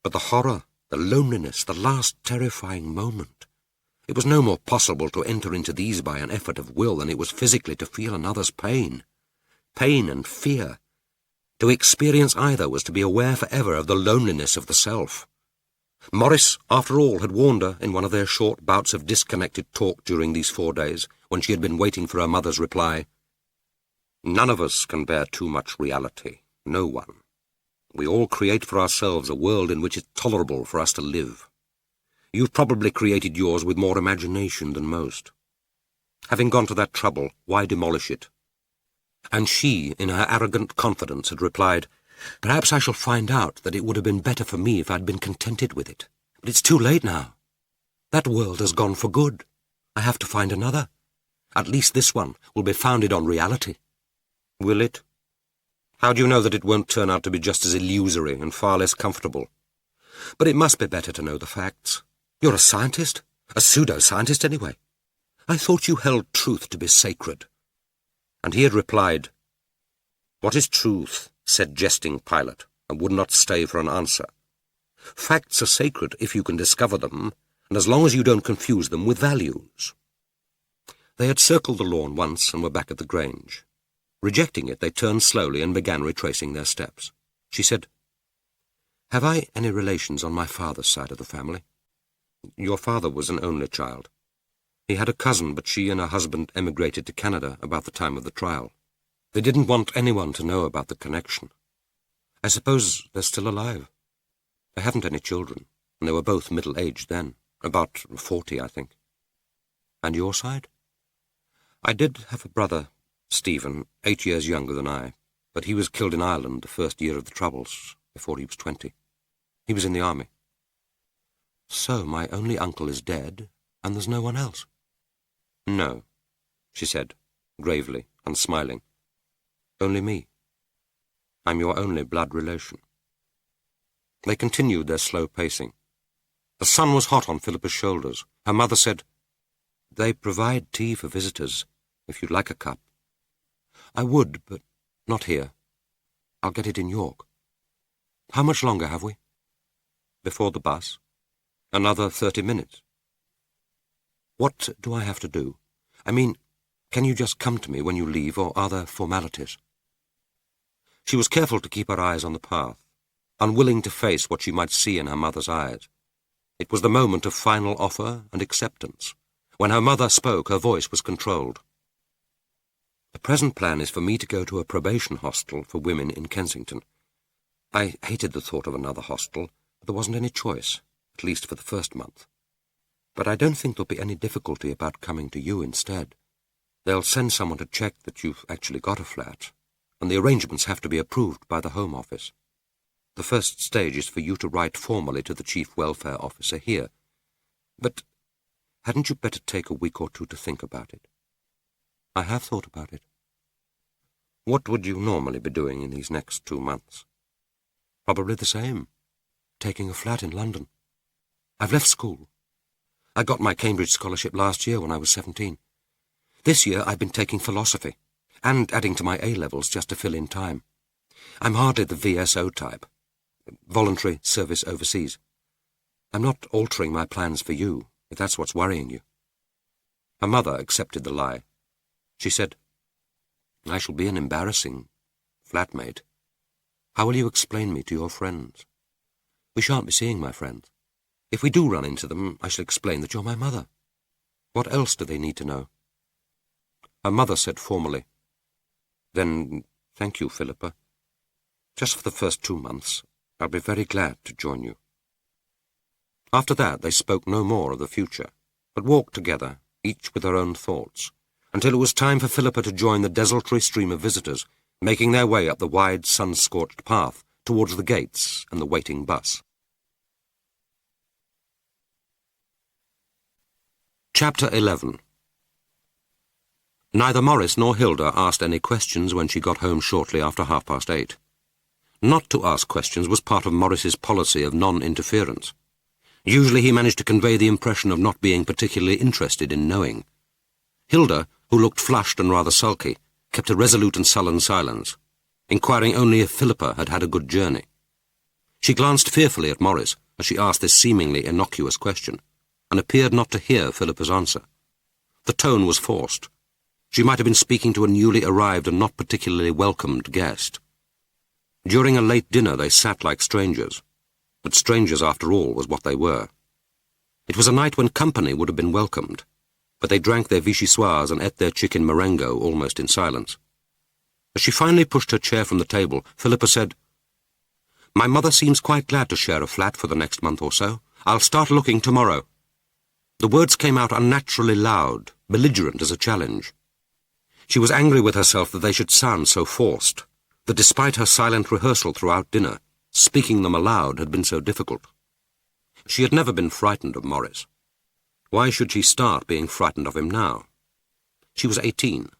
but the horror, the loneliness, the last terrifying moment. It was no more possible to enter into these by an effort of will than it was physically to feel another's pain. Pain and fear. To experience either was to be aware forever of the loneliness of the self. Morris, after all, had warned her in one of their short bouts of disconnected talk during these 4 days, when she had been waiting for her mother's reply. None of us can bear too much reality. No one. We all create for ourselves a world in which it's tolerable for us to live. You've probably created yours with more imagination than most. Having gone to that trouble, why demolish it? And she, in her arrogant confidence, had replied, "Perhaps I shall find out that it would have been better for me if I'd been contented with it. But it's too late now. That world has gone for good. I have to find another. At least this one will be founded on reality." "Will it? How do you know that it won't turn out to be just as illusory and far less comfortable? But it must be better to know the facts. You're a scientist, a pseudo-scientist anyway. I thought you held truth to be sacred." And he had replied, "What is truth?" said jesting Pilate, and would not stay for an answer. "Facts are sacred if you can discover them, and as long as you don't confuse them with values." They had circled the lawn once and were back at the Grange. Rejecting it, they turned slowly and began retracing their steps. She said, "Have I any relations on my father's side of the family?" "Your father was an only child. He had a cousin, but she and her husband emigrated to Canada about the time of the trial. They didn't want anyone to know about the connection. I suppose they're still alive. They haven't any children, and they were both middle-aged then, about 40, I think." "And your side?" "I did have a brother, Stephen, 8 years younger than I, but he was killed in Ireland the first year of the Troubles, before he was 20. He was in the army." "So my only uncle is dead, and there's no one else?" "No," she said, gravely and smiling. "Only me. I'm your only blood relation." They continued their slow pacing. The sun was hot on Philippa's shoulders. Her mother said, "They provide tea for visitors, if you'd like a cup." "I would, but not here. I'll get it in York." "How much longer have we?" "Before the bus. Another 30 minutes. "What do I have to do? I mean, can you just come to me when you leave, or are there formalities?" She was careful to keep her eyes on the path, unwilling to face what she might see in her mother's eyes. It was the moment of final offer and acceptance. When her mother spoke, her voice was controlled. "The present plan is for me to go to a probation hostel for women in Kensington. I hated the thought of another hostel, but there wasn't any choice, at least for the first month. But I don't think there'll be any difficulty about coming to you instead. They'll send someone to check that you've actually got a flat, and the arrangements have to be approved by the Home Office. The first stage is for you to write formally to the Chief Welfare Officer here. But hadn't you better take a week or two to think about it?" "I have thought about it." "What would you normally be doing in these next 2 months?" "Probably the same. Taking a flat in London. I've left school. I got my Cambridge scholarship last year when I was 17. This year I've been taking philosophy, and adding to my A-levels just to fill in time. I'm hardly the VSO type. Voluntary service overseas. I'm not altering my plans for you, if that's what's worrying you." Her mother accepted the lie. She said, "I shall be an embarrassing flatmate. How will you explain me to your friends?" "We shan't be seeing my friends. If we do run into them, I shall explain that you're my mother. What else do they need to know?" Her mother said formally, "Then thank you, Philippa. Just for the first 2 months, I'll be very glad to join you." After that they spoke no more of the future, but walked together, each with her own thoughts, until it was time for Philippa to join the desultory stream of visitors, making their way up the wide, sun-scorched path towards the gates and the waiting bus. Chapter 11. Neither Morris nor Hilda asked any questions when she got home shortly after 8:30. Not to ask questions was part of Morris's policy of non-interference. Usually he managed to convey the impression of not being particularly interested in knowing. Hilda, who looked flushed and rather sulky, kept a resolute and sullen silence, inquiring only if Philippa had had a good journey. She glanced fearfully at Morris as she asked this seemingly innocuous question, and appeared not to hear Philippa's answer. The tone was forced. She might have been speaking to a newly arrived and not particularly welcomed guest. During a late dinner they sat like strangers, but strangers after all was what they were. It was a night when company would have been welcomed, but they drank their vichyssoise and ate their chicken marengo almost in silence. As she finally pushed her chair from the table, Philippa said, "My mother seems quite glad to share a flat for the next month or so. I'll start looking tomorrow." The words came out unnaturally loud, belligerent as a challenge. She was angry with herself that they should sound so forced, that despite her silent rehearsal throughout dinner, speaking them aloud had been so difficult. She had never been frightened of Morris. Why should she start being frightened of him now? She was 18,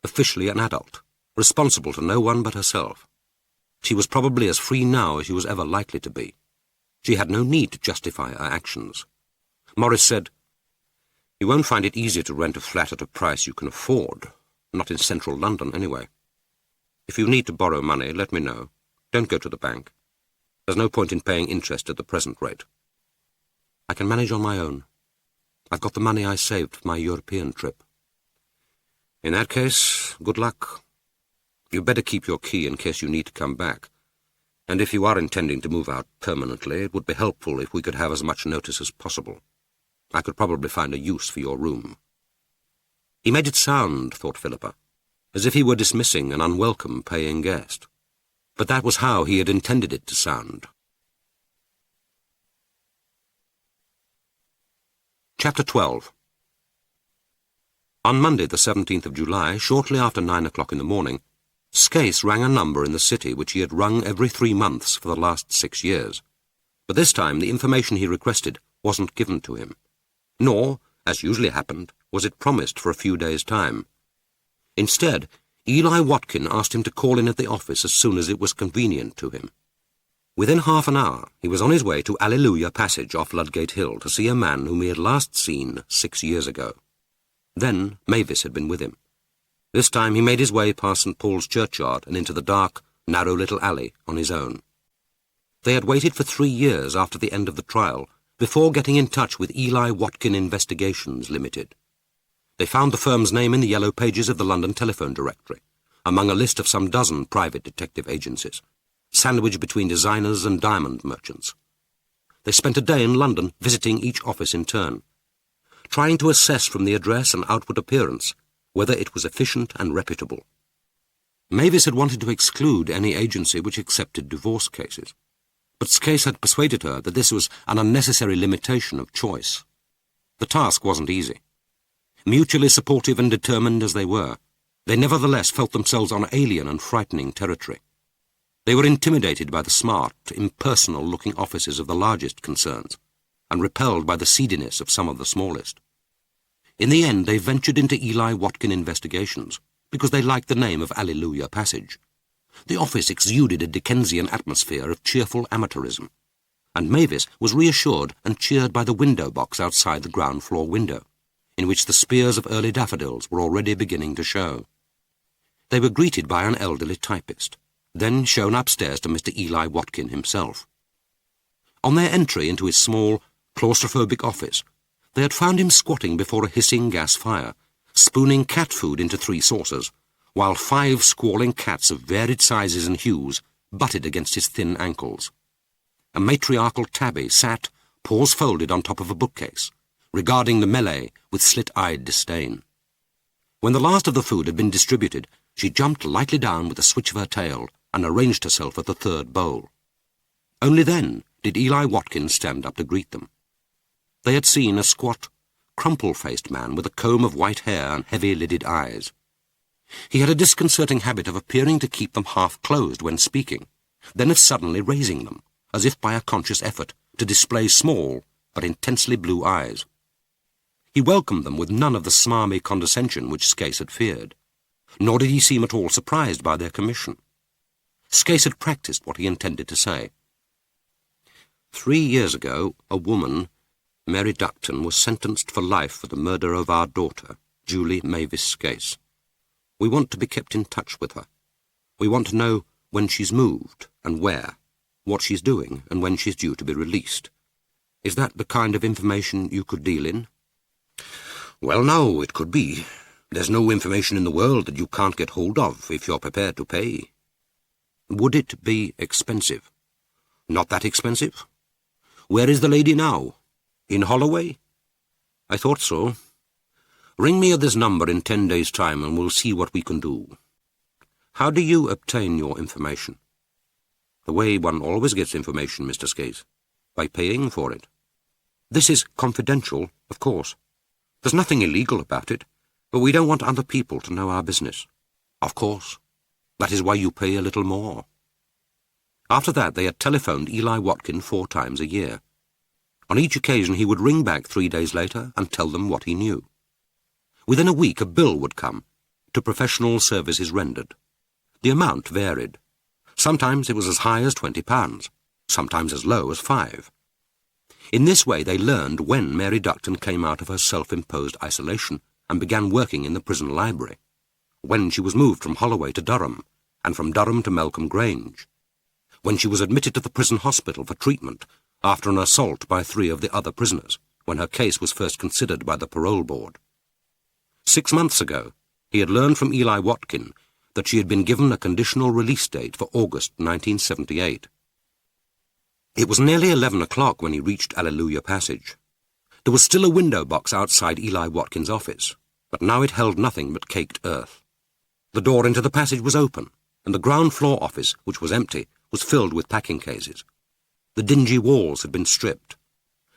officially an adult, responsible to no one but herself. She was probably as free now as she was ever likely to be. She had no need to justify her actions. Morris said, "You won't find it easy to rent a flat at a price you can afford, not in central London anyway. If you need to borrow money, let me know. Don't go to the bank. There's no point in paying interest at the present rate. I can manage on my own. I've got the money I saved for my European trip. In that case, good luck. You'd better keep your key in case you need to come back. And if you are intending to move out permanently, it would be helpful if we could have as much notice as possible. I could probably find a use for your room." He made it sound, thought Philippa, as if he were dismissing an unwelcome paying guest. But that was how he had intended it to sound. Chapter 12. On Monday, the 17th of July, shortly after 9 o'clock in the morning, Skase rang a number in the city which he had rung every 3 months for the last 6 years. But this time the information he requested wasn't given to him. Nor, as usually happened, was it promised for a few days' time. Instead, Eli Watkin asked him to call in at the office as soon as it was convenient to him. Within half an hour he was on his way to Alleluia Passage off Ludgate Hill to see a man whom he had last seen 6 years ago. Then Mavis had been with him. This time he made his way past St. Paul's churchyard and into the dark, narrow little alley on his own. They had waited for 3 years after the end of the trial before getting in touch with Eli Watkin Investigations Limited. They found the firm's name in the yellow pages of the London telephone directory, among a list of some dozen private detective agencies, sandwiched between designers and diamond merchants. They spent a day in London visiting each office in turn, trying to assess from the address and outward appearance whether it was efficient and reputable. Mavis had wanted to exclude any agency which accepted divorce cases, but Skase had persuaded her that this was an unnecessary limitation of choice. The task wasn't easy. Mutually supportive and determined as they were, they nevertheless felt themselves on alien and frightening territory. They were intimidated by the smart, impersonal-looking offices of the largest concerns, and repelled by the seediness of some of the smallest. In the end, they ventured into Eli Watkin Investigations, because they liked the name of Alleluia Passage. The office exuded a Dickensian atmosphere of cheerful amateurism, and Mavis was reassured and cheered by the window box outside the ground-floor window, in which the spears of early daffodils were already beginning to show. They were greeted by an elderly typist, then shown upstairs to Mr. Eli Watkin himself. On their entry into his small, claustrophobic office, they had found him squatting before a hissing gas fire, spooning cat food into 3 saucers, while 5 squalling cats of varied sizes and hues butted against his thin ankles. A matriarchal tabby sat, paws folded on top of a bookcase, regarding the melee with slit-eyed disdain. When the last of the food had been distributed, she jumped lightly down with a switch of her tail and arranged herself at the 3rd bowl. Only then did Eli Watkin stand up to greet them. They had seen a squat, crumple-faced man with a comb of white hair and heavy-lidded eyes. He had a disconcerting habit of appearing to keep them half-closed when speaking, then of suddenly raising them, as if by a conscious effort, to display small but intensely blue eyes. He welcomed them with none of the smarmy condescension which Skase had feared, nor did he seem at all surprised by their commission. Skase had practised what he intended to say. 3 years ago, a woman, Mary Ducton, was sentenced for life for the murder of our daughter, Julie Mavis Skase. We want to be kept in touch with her. We want to know when she's moved and where, what she's doing and when she's due to be released. Is that the kind of information you could deal in? Well, no, it could be. There's no information in the world that you can't get hold of if you're prepared to pay. Would it be expensive? Not that expensive. Where is the lady now? In Holloway? I thought so. Ring me at this number in 10 days' time and we'll see what we can do. How do you obtain your information? The way one always gets information, Mr. Skase. By paying for it. This is confidential, of course. There's nothing illegal about it, but we don't want other people to know our business. Of course. That is why you pay a little more. After that, they had telephoned Eli Watkin 4 times a year. On each occasion, he would ring back 3 days later and tell them what he knew. Within a week, a bill would come, to professional services rendered. The amount varied. Sometimes it was as high as £20, sometimes as low as 5. In this way, they learned when Mary Ducton came out of her self-imposed isolation and began working in the prison library, when she was moved from Holloway to Durham, and from Durham to Melcombe Grange, when she was admitted to the prison hospital for treatment after an assault by 3 of the other prisoners, when her case was first considered by the parole board. 6 months ago, He had learned from Eli Watkin that she had been given a conditional release date for August 1978. It was nearly 11 o'clock when he reached Alleluia Passage. There was still a window box outside Eli Watkin's office, but now it held nothing but caked earth. The door into the passage was open, and the ground floor office, which was empty, was filled with packing cases. The dingy walls had been stripped.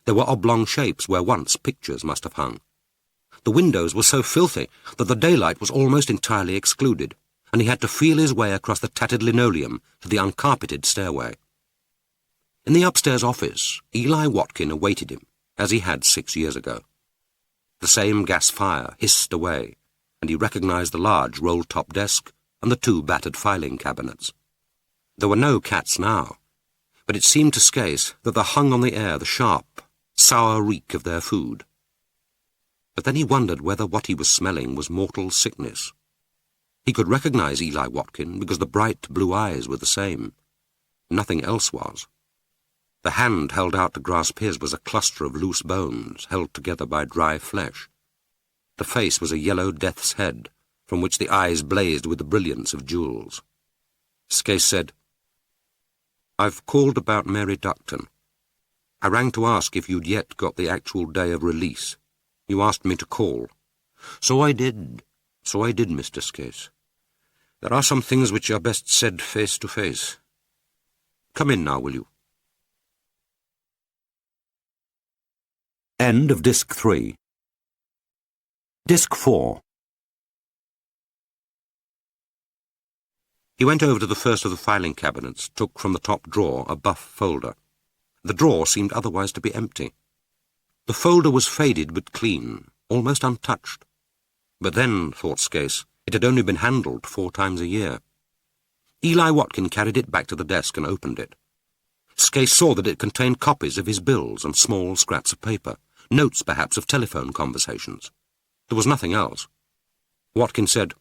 There were oblong shapes where once pictures must have hung. The windows were so filthy that the daylight was almost entirely excluded, and he had to feel his way across the tattered linoleum to the uncarpeted stairway. In the upstairs office, Eli Watkin awaited him, as he had 6 years ago. The same gas fire hissed away, and he recognized the large roll-top desk and the 2 battered filing cabinets. There were no cats now, but it seemed to Skase that there hung on the air the sharp, sour reek of their food. But then he wondered whether what he was smelling was mortal sickness. He could recognize Eli Watkin because the bright blue eyes were the same. Nothing else was. The hand held out to grasp his was a cluster of loose bones held together by dry flesh. The face was a yellow death's head, from which the eyes blazed with the brilliance of jewels. Skase said, "I've called about Mary Duckton. I rang to ask if you'd yet got the actual day of release. You asked me to call." So I did, Mr. Skase. There are some things which are best said face to face. Come in now, will you?" End of Disc 3. Disc 4. He went over to the first of the filing cabinets, took from the top drawer a buff folder. The drawer seemed otherwise to be empty. The folder was faded but clean, almost untouched. But then, thought Skase, it had only been handled 4 times a year. Eli Watkin carried it back to the desk and opened it. Skase saw that it contained copies of his bills and small scraps of paper, notes perhaps of telephone conversations. There was nothing else. Watkin said,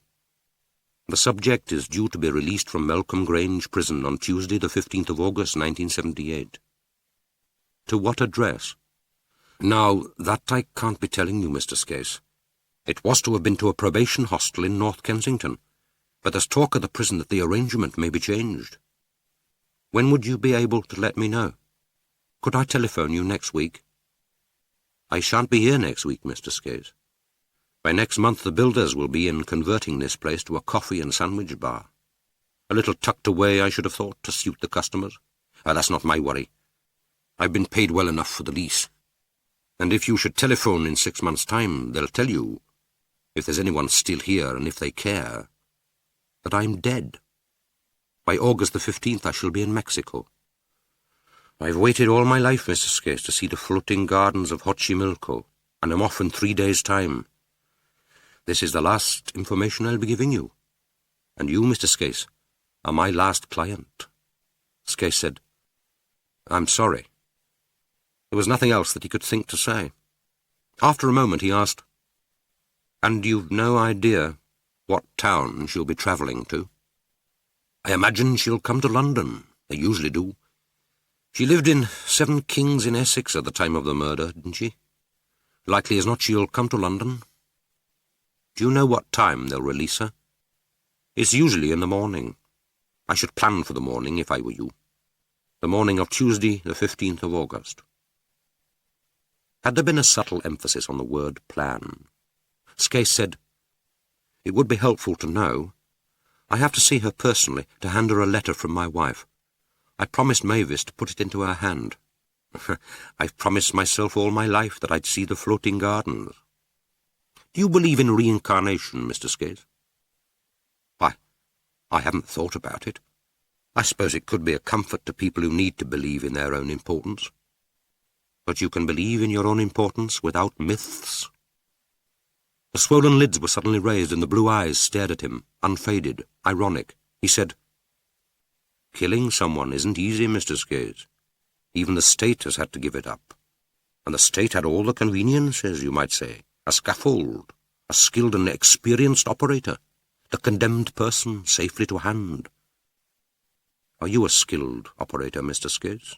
"The subject is due to be released from Melcombe Grange Prison on Tuesday, the 15th of August, 1978. To what address?" "Now, that I can't be telling you, Mr. Skase. It was to have been to a probation hostel in North Kensington, but there's talk of the prison that the arrangement may be changed." "When would you be able to let me know? Could I telephone you next week?" "I shan't be here next week, Mr. Skase. By next month the builders will be in converting this place to a coffee and sandwich bar. A little tucked away, I should have thought, to suit the customers. That's not my worry. I've been paid well enough for the lease. And if you should telephone in 6 months' time, they'll tell you, if there's anyone still here and if they care, that I'm dead. By August the 15th I shall be in Mexico. I've waited all my life, Mr. Skase, to see the floating gardens of Xochimilco, and I'm off in 3 days' time. This is the last information I'll be giving you. And you, Mr. Skase, are my last client." Skase said, "I'm sorry." There was nothing else that he could think to say. After a moment he asked, "And you've no idea what town she'll be travelling to?" "I imagine she'll come to London. They usually do. She lived in 7 Kings in Essex at the time of the murder, didn't she? Likely as not she'll come to London." "Do you know what time they'll release her?" "It's usually in the morning. I should plan for the morning if I were you. The morning of Tuesday, the 15th of August. Had there been a subtle emphasis on the word plan? Skase said, "It would be helpful to know. I have to see her personally, to hand her a letter from my wife. I promised Mavis to put it into her hand. I've promised myself all my life that I'd see the floating gardens. Do you believe in reincarnation, Mr. Skase?" "Why, I haven't thought about it. I suppose it could be a comfort to people who need to believe in their own importance. But you can believe in your own importance without myths." The swollen lids were suddenly raised and the blue eyes stared at him, unfaded, ironic. He said, "Killing someone isn't easy, Mr. Skase. Even the state has had to give it up. And the state had all the conveniences, you might say. A scaffold, a skilled and experienced operator, the condemned person safely to hand. Are you a skilled operator, Mr. Skase?"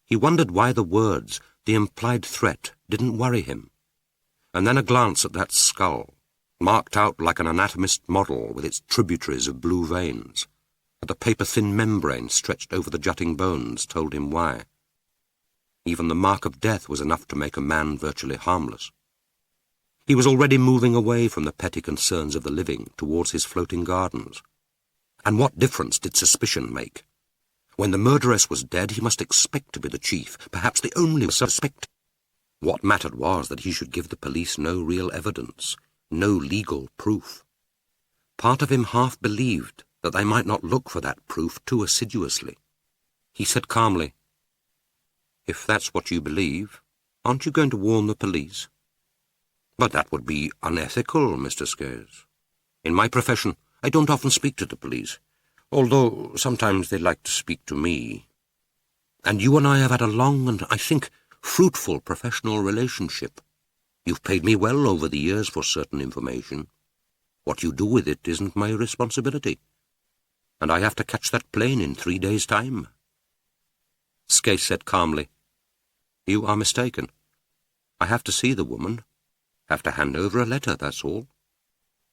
He wondered why the words, the implied threat, didn't worry him. And then a glance at that skull, marked out like an anatomist model with its tributaries of blue veins, and a paper-thin membrane stretched over the jutting bones told him why. Even the mark of death was enough to make a man virtually harmless. He was already moving away from the petty concerns of the living towards his floating gardens. And what difference did suspicion make? When the murderess was dead, he must expect to be the chief, perhaps the only suspect. What mattered was that he should give the police no real evidence, no legal proof. Part of him half believed that they might not look for that proof too assiduously. He said calmly, "If that's what you believe, aren't you going to warn the police?" "But that would be unethical, Mr. Scares. In my profession, I don't often speak to the police, although sometimes they like to speak to me. And you and I have had a long and, I think, fruitful professional relationship. You've paid me well over the years for certain information. What you do with it isn't my responsibility. And I have to catch that plane in 3 days' time." Skase said calmly, "You are mistaken. I have to see the woman. Have to hand over a letter, that's all.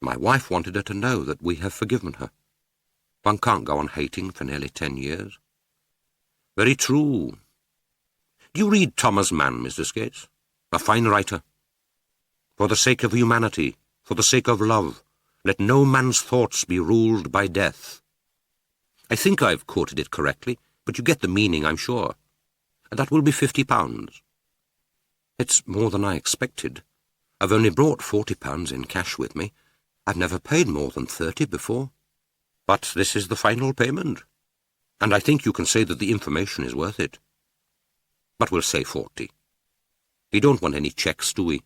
My wife wanted her to know that we have forgiven her. One can't go on hating for nearly 10 years. "Very true. Do you read Thomas Mann, Mr. Skates? A fine writer. For the sake of humanity, for the sake of love, let no man's thoughts be ruled by death. I think I've quoted it correctly, but you get the meaning, I'm sure. That will be £50. It's more than I expected. I've only brought £40 in cash with me. I've never paid more than 30 before. But this is the final payment, and I think you can say that the information is worth it. But we'll say 40. We don't want any cheques, do we?"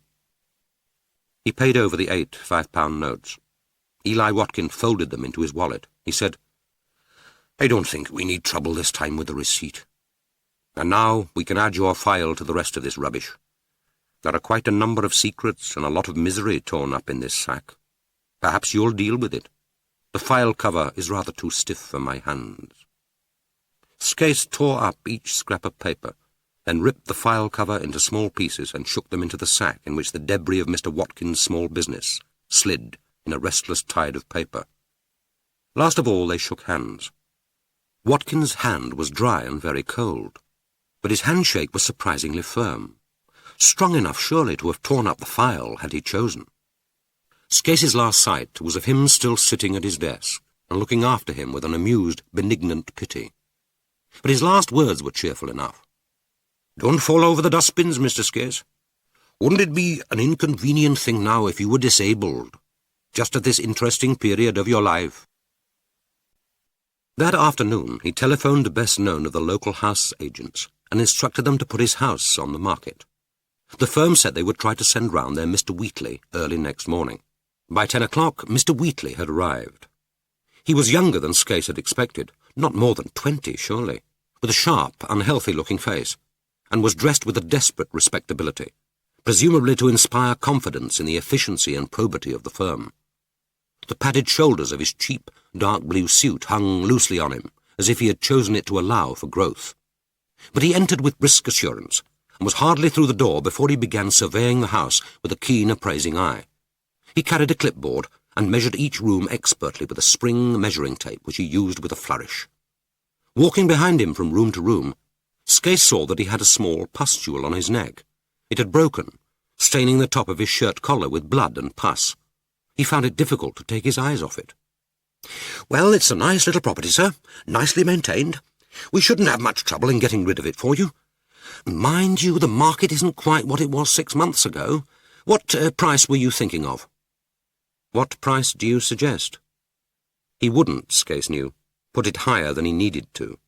He paid over the 8 £5 notes. Eli Watkin folded them into his wallet. He said, "I don't think we need trouble this time with the receipt. And now we can add your file to the rest of this rubbish. There are quite a number of secrets and a lot of misery torn up in this sack. Perhaps you'll deal with it. The file cover is rather too stiff for my hands." Skase tore up each scrap of paper, then ripped the file cover into small pieces and shook them into the sack in which the debris of Mr. Watkin's small business slid in a restless tide of paper. Last of all they shook hands. Watkin's hand was dry and very cold, but his handshake was surprisingly firm, strong enough surely to have torn up the file had he chosen. Skase's last sight was of him still sitting at his desk and looking after him with an amused, benignant pity. But his last words were cheerful enough. "Don't fall over the dustbins, Mr. Skase. Wouldn't it be an inconvenient thing now if you were disabled, just at this interesting period of your life?" That afternoon he telephoned the best known of the local house agents and instructed them to put his house on the market. The firm said they would try to send round their Mr. Wheatley early next morning. By 10 o'clock, Mr. Wheatley had arrived. He was younger than Skase had expected, not more than 20, surely, with a sharp, unhealthy-looking face, and was dressed with a desperate respectability, presumably to inspire confidence in the efficiency and probity of the firm. The padded shoulders of his cheap, dark blue suit hung loosely on him, as if he had chosen it to allow for growth. But he entered with brisk assurance, and was hardly through the door before he began surveying the house with a keen, appraising eye. He carried a clipboard and measured each room expertly with a spring measuring tape which he used with a flourish. Walking behind him from room to room, Skase saw that he had a small pustule on his neck. It had broken, staining the top of his shirt collar with blood and pus. He found it difficult to take his eyes off it. "Well, it's a nice little property, sir, nicely maintained. We shouldn't have much trouble in getting rid of it for you. Mind you, the market isn't quite what it was 6 months ago. What price were you thinking of?" "What price do you suggest?" He wouldn't, Skase knew, put it higher than he needed to.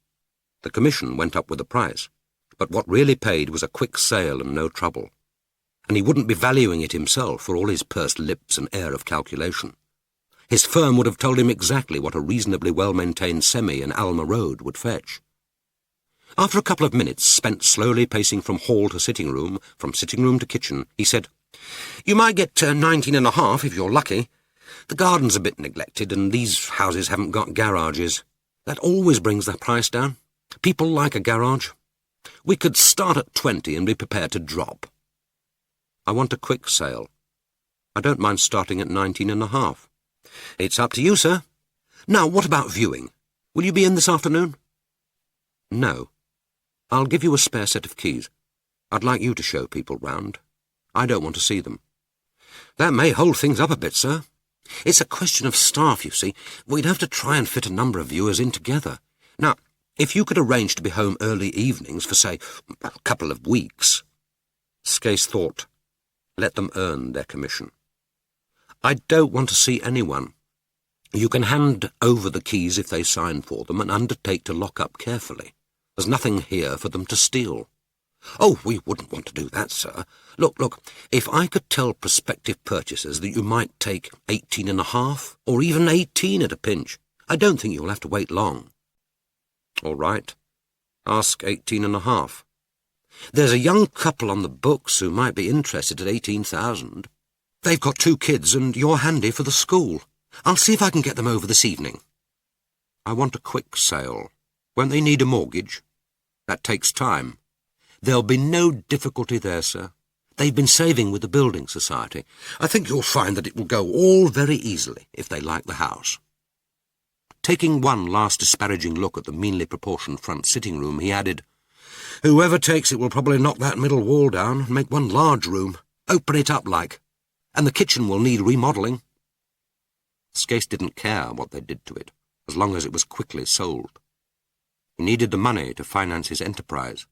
The commission went up with the price, but what really paid was a quick sale and no trouble. And he wouldn't be valuing it himself for all his pursed lips and air of calculation. His firm would have told him exactly what a reasonably well-maintained semi in Alma Road would fetch. After a couple of minutes spent slowly pacing from hall to sitting room, from sitting room to kitchen, he said, "You might get 19.5 if you're lucky. The garden's a bit neglected, and these houses haven't got garages. That always brings the price down. People like a garage. We could start at 20 and be prepared to drop." "I want a quick sale." I don't mind starting at 19.5. It's up to you, sir. Now, what about viewing? Will you be in this afternoon? No. I'll give you a spare set of keys. I'd like you to show people round. I don't want to see them. That may hold things up a bit, sir. It's a question of staff, you see. We'd have to try and fit a number of viewers in together. Now, if you could arrange to be home early evenings for, say, a couple of weeks... Skase thought. Let them earn their commission. I don't want to see anyone. You can hand over the keys if they sign for them and undertake to lock up carefully. There's nothing here for them to steal. Oh, we wouldn't want to do that, sir. Look, if I could tell prospective purchasers that you might take 18.5, or even 18 at a pinch, I don't think you'll have to wait long. All right. Ask 18.5. There's a young couple on the books who might be interested at 18,000. They've got 2 kids, and you're handy for the school. I'll see if I can get them over this evening. I want a quick sale. Won't they need a mortgage? That takes time. There'll be no difficulty there, sir. They've been saving with the Building Society. I think you'll find that it will go all very easily if they like the house. Taking one last disparaging look at the meanly proportioned front sitting-room, he added, Whoever takes it will probably knock that middle wall down and make one large room, open it up like, and the kitchen will need remodelling. Skase didn't care what they did to it, as long as it was quickly sold. He needed the money to finance his enterprise.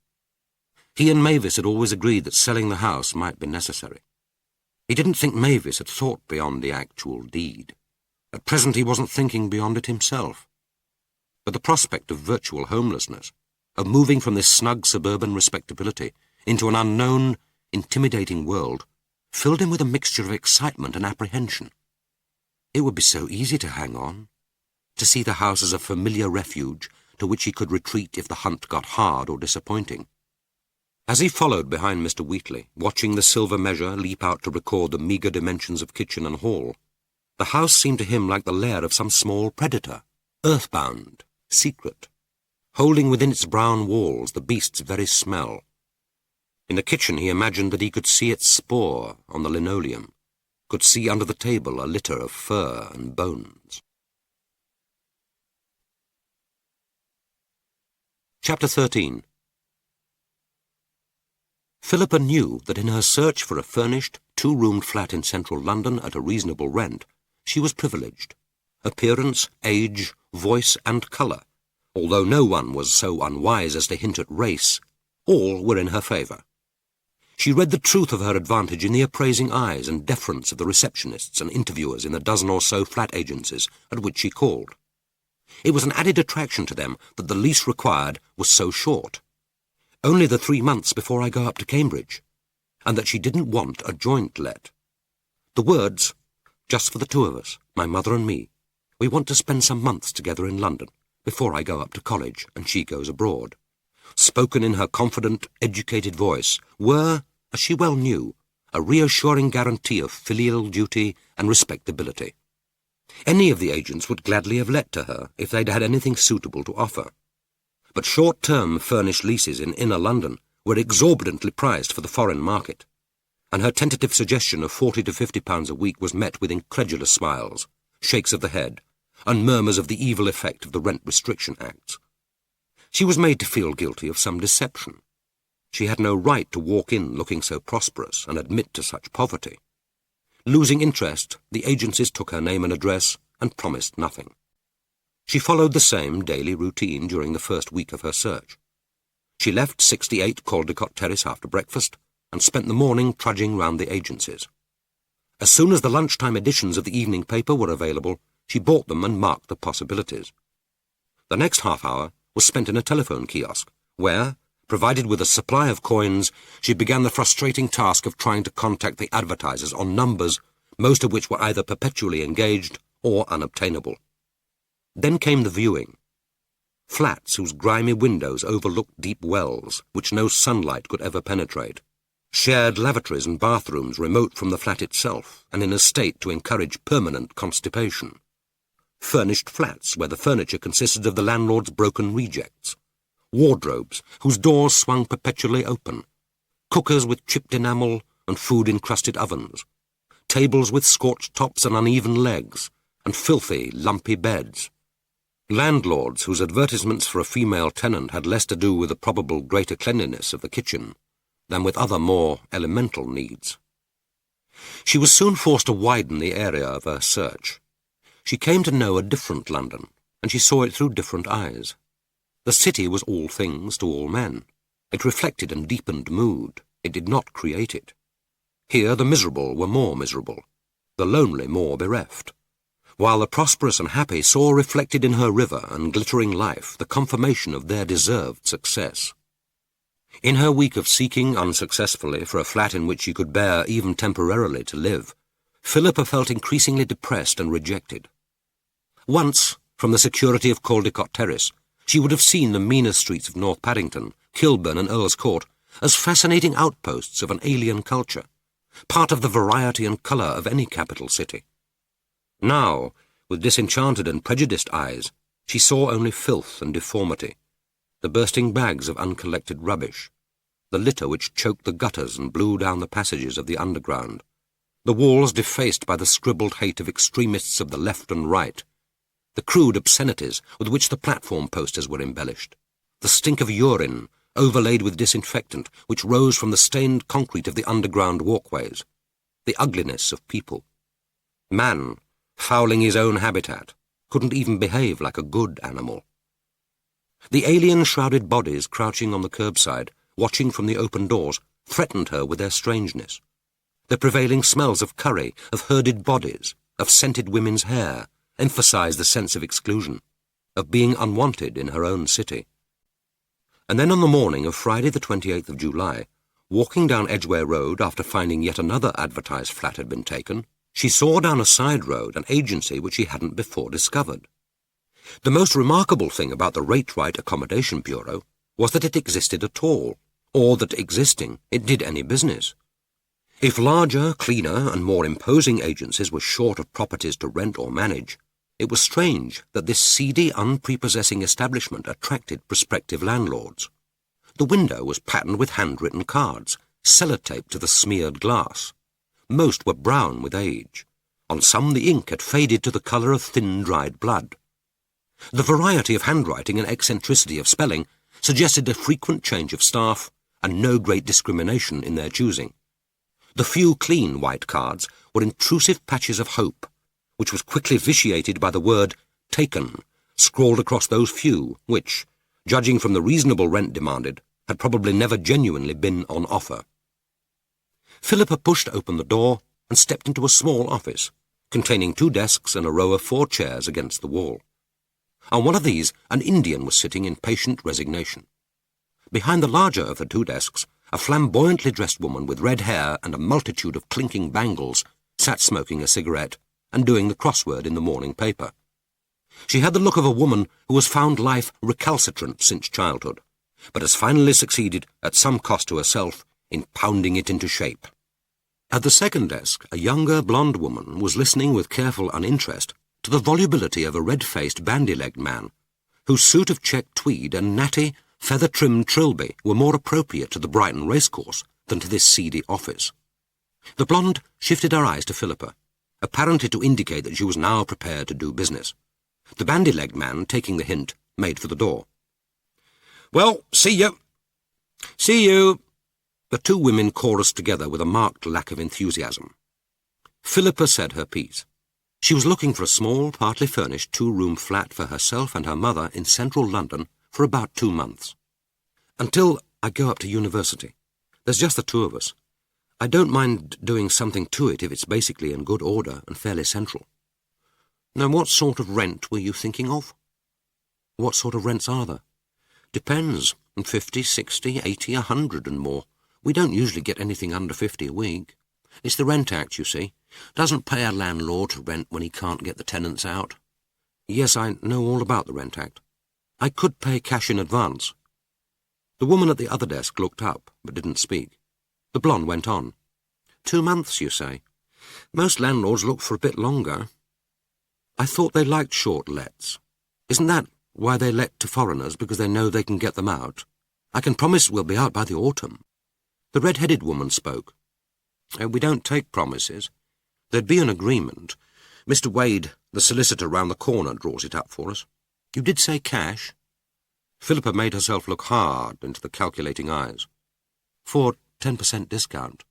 He and Mavis had always agreed that selling the house might be necessary. He didn't think Mavis had thought beyond the actual deed. At present he wasn't thinking beyond it himself. But the prospect of virtual homelessness, of moving from this snug suburban respectability into an unknown, intimidating world, filled him with a mixture of excitement and apprehension. It would be so easy to hang on, to see the house as a familiar refuge to which he could retreat if the hunt got hard or disappointing. As he followed behind Mr. Wheatley, watching the silver measure leap out to record the meagre dimensions of kitchen and hall, the house seemed to him like the lair of some small predator, earthbound, secret, holding within its brown walls the beast's very smell. In the kitchen he imagined that he could see its spoor on the linoleum, could see under the table a litter of fur and bones. Chapter 13. Philippa knew that in her search for a furnished, 2-roomed flat in central London at a reasonable rent, she was privileged. Appearance, age, voice and colour, although no one was so unwise as to hint at race, all were in her favour. She read the truth of her advantage in the appraising eyes and deference of the receptionists and interviewers in the dozen or so flat agencies at which she called. It was an added attraction to them that the lease required was so short. Only the 3 months before I go up to Cambridge, and that she didn't want a joint let. The words, just for the 2 of us, my mother and me, we want to spend some months together in London before I go up to college and she goes abroad, spoken in her confident, educated voice, were, as she well knew, a reassuring guarantee of filial duty and respectability. Any of the agents would gladly have let to her if they'd had anything suitable to offer. But short-term furnished leases in inner London were exorbitantly priced for the foreign market, and her tentative suggestion of £40 to £50 a week was met with incredulous smiles, shakes of the head, and murmurs of the evil effect of the Rent Restriction Acts. She was made to feel guilty of some deception. She had no right to walk in looking so prosperous and admit to such poverty. Losing interest, the agencies took her name and address and promised nothing. She followed the same daily routine during the first week of her search. She left 68 Caldecott Terrace after breakfast and spent the morning trudging round the agencies. As soon as the lunchtime editions of the evening paper were available, she bought them and marked the possibilities. The next half-hour was spent in a telephone kiosk, where, provided with a supply of coins, she began the frustrating task of trying to contact the advertisers on numbers, most of which were either perpetually engaged or unobtainable. Then came the viewing. Flats whose grimy windows overlooked deep wells, which no sunlight could ever penetrate. Shared lavatories and bathrooms remote from the flat itself, and in a state to encourage permanent constipation. Furnished flats where the furniture consisted of the landlord's broken rejects. Wardrobes whose doors swung perpetually open. Cookers with chipped enamel and food-encrusted ovens. tables with scorched tops and uneven legs, and filthy, lumpy beds. Landlords whose advertisements for a female tenant had less to do with the probable greater cleanliness of the kitchen than with other more elemental needs. She was soon forced to widen the area of her search. She came to know a different London, and she saw it through different eyes. The city was all things to all men. It reflected and deepened mood. It did not create it. Here the miserable were more miserable, the lonely more bereft, while the prosperous and happy saw reflected in her river and glittering life the confirmation of their deserved success. In her week of seeking unsuccessfully for a flat in which she could bear even temporarily to live, Philippa felt increasingly depressed and rejected. Once, from the security of Caldecott Terrace, she would have seen the meaner streets of North Paddington, Kilburn and Earl's Court as fascinating outposts of an alien culture, part of the variety and colour of any capital city. Now, with disenchanted and prejudiced eyes, she saw only filth and deformity, the bursting bags of uncollected rubbish, the litter which choked the gutters and blew down the passages of the underground, the walls defaced by the scribbled hate of extremists of the left and right, the crude obscenities with which the platform posters were embellished, the stink of urine overlaid with disinfectant which rose from the stained concrete of the underground walkways, the ugliness of people. Man, fouling his own habitat, couldn't even behave like a good animal. The alien-shrouded bodies crouching on the curbside, watching from the open doors, threatened her with their strangeness. The prevailing smells of curry, of herded bodies, of scented women's hair, emphasized the sense of exclusion, of being unwanted in her own city. And then on the morning of Friday the 28th of July, walking down Edgware Road after finding yet another advertised flat had been taken, she saw down a side road an agency which she hadn't before discovered. The most remarkable thing about the Rate-Right Accommodation Bureau was that it existed at all, or that existing it did any business. If larger, cleaner and more imposing agencies were short of properties to rent or manage, it was strange that this seedy, unprepossessing establishment attracted prospective landlords. The window was patterned with handwritten cards, sellotaped to the smeared glass. Most were brown with age. On some the ink had faded to the colour of thin, dried blood. The variety of handwriting and eccentricity of spelling suggested a frequent change of staff and no great discrimination in their choosing. The few clean white cards were intrusive patches of hope, which was quickly vitiated by the word "taken," scrawled across those few which, judging from the reasonable rent demanded, had probably never genuinely been on offer. Philippa pushed open the door and stepped into a small office, containing 2 desks and a row of 4 chairs against the wall. On one of these, an Indian was sitting in patient resignation. Behind the larger of the 2 desks, a flamboyantly dressed woman with red hair and a multitude of clinking bangles sat smoking a cigarette and doing the crossword in the morning paper. She had the look of a woman who has found life recalcitrant since childhood, but has finally succeeded, at some cost to herself, in pounding it into shape. At the second desk, a younger, blonde woman was listening with careful uninterest to the volubility of a red-faced, bandy-legged man, whose suit of checked tweed and natty, feather-trimmed trilby were more appropriate to the Brighton racecourse than to this seedy office. The blonde shifted her eyes to Philippa, apparently to indicate that she was now prepared to do business. The bandy-legged man, taking the hint, made for the door. "Well, see you." "See you." The 2 women chorused together with a marked lack of enthusiasm. Philippa said her piece. She was looking for a small, partly furnished 2-room flat for herself and her mother in central London for about 2 months. "Until I go up to university. There's just the 2 of us. I don't mind doing something to it if it's basically in good order and fairly central." "Now, what sort of rent were you thinking of?" "What sort of rents are there?" "Depends. 50, 60, 80, 100 and more. We don't usually get anything under 50 a week. It's the Rent Act, you see. Doesn't pay a landlord to rent when he can't get the tenants out." "Yes, I know all about the Rent Act. I could pay cash in advance." The woman at the other desk looked up, but didn't speak. The blonde went on. 2 months, you say? Most landlords look for a bit longer. I thought they liked short lets. Isn't that why they let to foreigners, because they know they can get them out? I can promise we'll be out by the autumn." The red-headed woman spoke. "We don't take promises. There'd be an agreement. Mr. Wade, the solicitor round the corner, draws it up for us. You did say cash? Philippa made herself look hard into the calculating eyes. For 10% discount.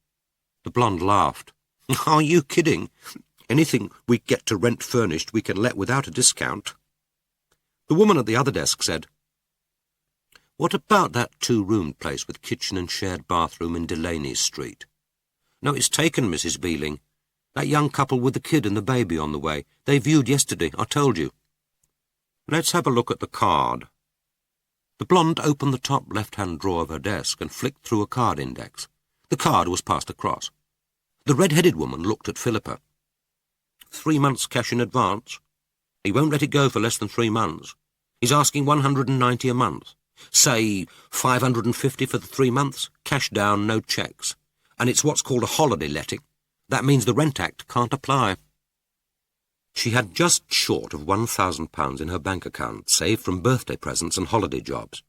The blonde laughed. Are you kidding? Anything we get to rent furnished we can let without a discount. The woman at the other desk said, What about that 2-roomed place with kitchen and shared bathroom in Delaney Street? No, it's taken, Mrs. Beeling. That young couple with the kid and the baby on the way. They viewed yesterday, I told you. Let's have a look at the card. The blonde opened the top left-hand drawer of her desk and flicked through a card index. The card was passed across. The red-headed woman looked at Philippa. 3 months cash in advance. He won't let it go for less than 3 months. He's asking $190 a month. Say $550 for the 3 months, cash down, no cheques. And it's what's called a holiday letting. That means the Rent Act can't apply. She had just short of £1,000 in her bank account, saved from birthday presents and holiday jobs.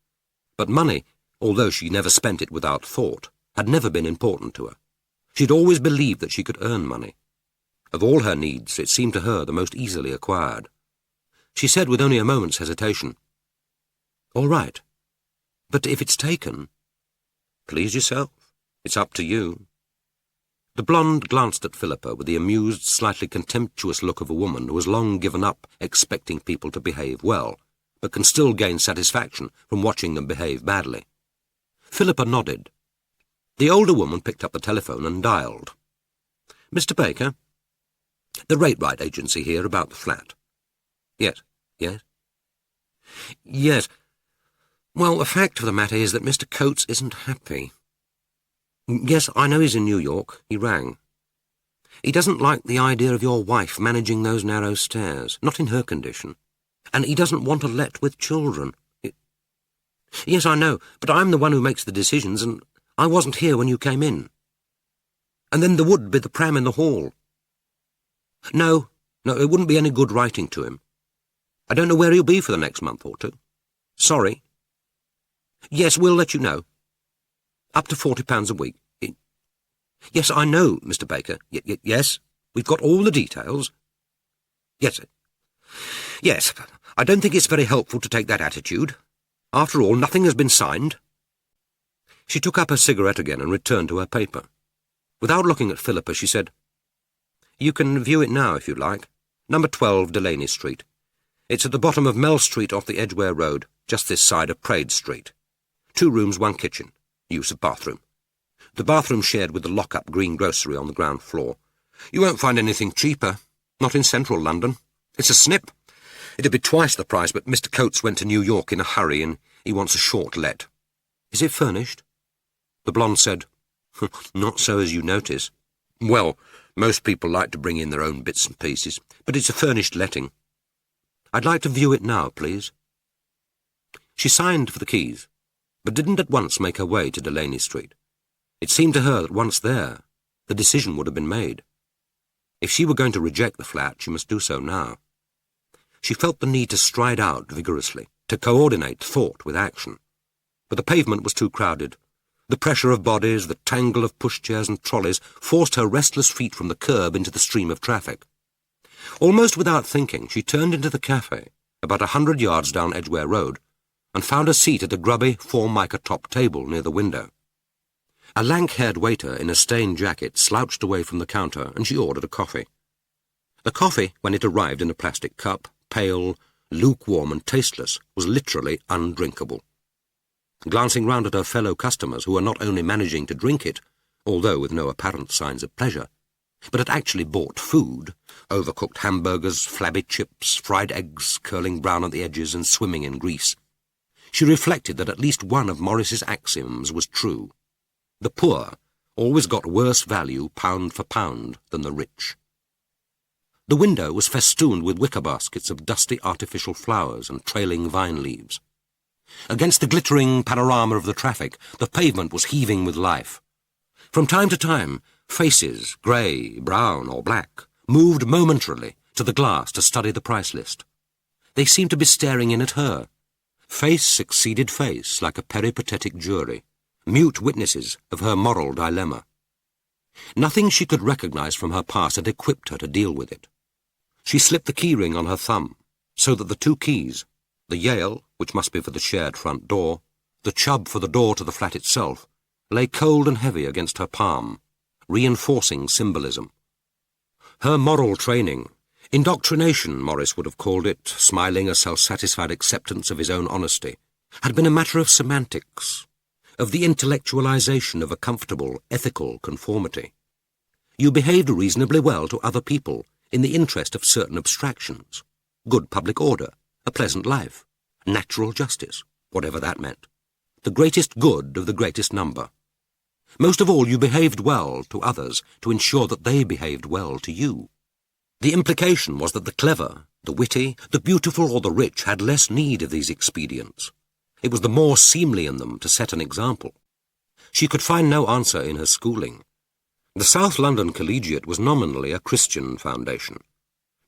But money, although she never spent it without thought, had never been important to her. She'd always believed that she could earn money. Of all her needs, it seemed to her the most easily acquired. She said with only a moment's hesitation, All right, but if it's taken, please yourself. It's up to you. The blonde glanced at Philippa with the amused, slightly contemptuous look of a woman who has long given up expecting people to behave well, but can still gain satisfaction from watching them behave badly. Philippa nodded. The older woman picked up the telephone and dialed. Mr. Baker? The Rate-Right agency here about the flat. Yes. Yes. Well, the fact of the matter is that Mr. Coates isn't happy. Yes, I know he's in New York. He rang. He doesn't like the idea of your wife managing those narrow stairs, not in her condition. And he doesn't want to let with children. Yes, I know, but I'm the one who makes the decisions, and I wasn't here when you came in. And then there would be the pram in the hall. No, it wouldn't be any good writing to him. I don't know where he'll be for the next month or two. Sorry. Yes, we'll let you know. Up to £40 a week. Yes, I know, Mr. Baker. Yes, we've got all the details. Yes, I don't think it's very helpful to take that attitude. After all, nothing has been signed. She took up her cigarette again and returned to her paper. Without looking at Philippa, she said, You can view it now, if you like. Number 12, Delaney Street. It's at the bottom of Mell Street off the Edgware Road, just this side of Praed Street. 2 rooms, 1 kitchen. Use of bathroom. The bathroom shared with the lock-up green grocery on the ground floor. You won't find anything cheaper. Not in central London. It's a snip. It'd be twice the price, but Mr. Coates went to New York in a hurry and he wants a short let. Is it furnished? The blonde said, Not so as you notice. Well, most people like to bring in their own bits and pieces, but it's a furnished letting. I'd like to view it now, please. She signed for the keys, but didn't at once make her way to Delaney Street. It seemed to her that once there, the decision would have been made. If she were going to reject the flat, she must do so now. She felt the need to stride out vigorously, to coordinate thought with action. But the pavement was too crowded. The pressure of bodies, the tangle of pushchairs and trolleys forced her restless feet from the curb into the stream of traffic. Almost without thinking, she turned into the cafe, about 100 yards down Edgware Road, and found a seat at a grubby Formica-top table near the window. A lank-haired waiter in a stained jacket slouched away from the counter, and she ordered a coffee. The coffee, when it arrived in a plastic cup, pale, lukewarm and tasteless, was literally undrinkable. Glancing round at her fellow customers, who were not only managing to drink it, although with no apparent signs of pleasure, but had actually bought food, overcooked hamburgers, flabby chips, fried eggs curling brown at the edges and swimming in grease, she reflected that at least one of Morris's axioms was true. The poor always got worse value pound for pound than the rich. The window was festooned with wicker baskets of dusty artificial flowers and trailing vine leaves. Against the glittering panorama of the traffic, the pavement was heaving with life. From time to time, faces, grey, brown or black, moved momentarily to the glass to study the price list. They seemed to be staring in at her. Face succeeded face like a peripatetic jury, mute witnesses of her moral dilemma. Nothing she could recognize from her past had equipped her to deal with it. She slipped the keyring on her thumb, so that the two keys, the Yale, which must be for the shared front door, the Chubb for the door to the flat itself, lay cold and heavy against her palm, reinforcing symbolism. Her moral training, indoctrination, Morris would have called it, smiling a self-satisfied acceptance of his own honesty, had been a matter of semantics, of the intellectualization of a comfortable, ethical conformity. You behaved reasonably well to other people in the interest of certain abstractions, good public order, a pleasant life, natural justice, whatever that meant, the greatest good of the greatest number. Most of all, you behaved well to others to ensure that they behaved well to you. The implication was that the clever, the witty, the beautiful or the rich had less need of these expedients. It was the more seemly in them to set an example. She could find no answer in her schooling. The South London Collegiate was nominally a Christian foundation,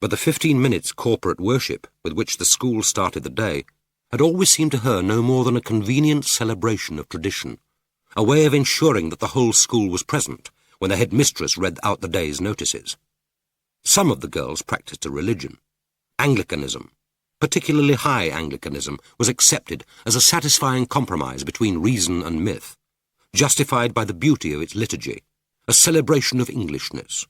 but the 15 minutes corporate worship with which the school started the day had always seemed to her no more than a convenient celebration of tradition, a way of ensuring that the whole school was present when the headmistress read out the day's notices. Some of the girls practiced a religion. Anglicanism, particularly high Anglicanism, was accepted as a satisfying compromise between reason and myth, justified by the beauty of its liturgy, a celebration of Englishness.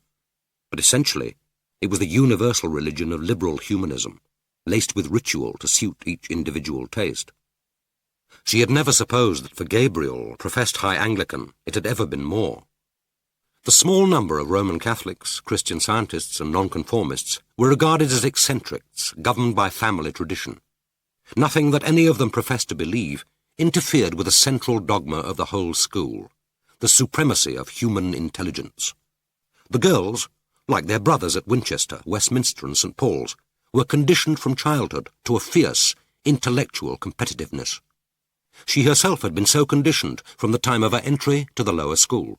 But essentially, it was the universal religion of liberal humanism, laced with ritual to suit each individual taste. She had never supposed that for Gabriel, professed high Anglican, it had ever been more. The small number of Roman Catholics, Christian Scientists and nonconformists were regarded as eccentrics, governed by family tradition. Nothing that any of them professed to believe interfered with the central dogma of the whole school, the supremacy of human intelligence. The girls, like their brothers at Winchester, Westminster and St. Paul's, were conditioned from childhood to a fierce, intellectual competitiveness. She herself had been so conditioned from the time of her entry to the lower school.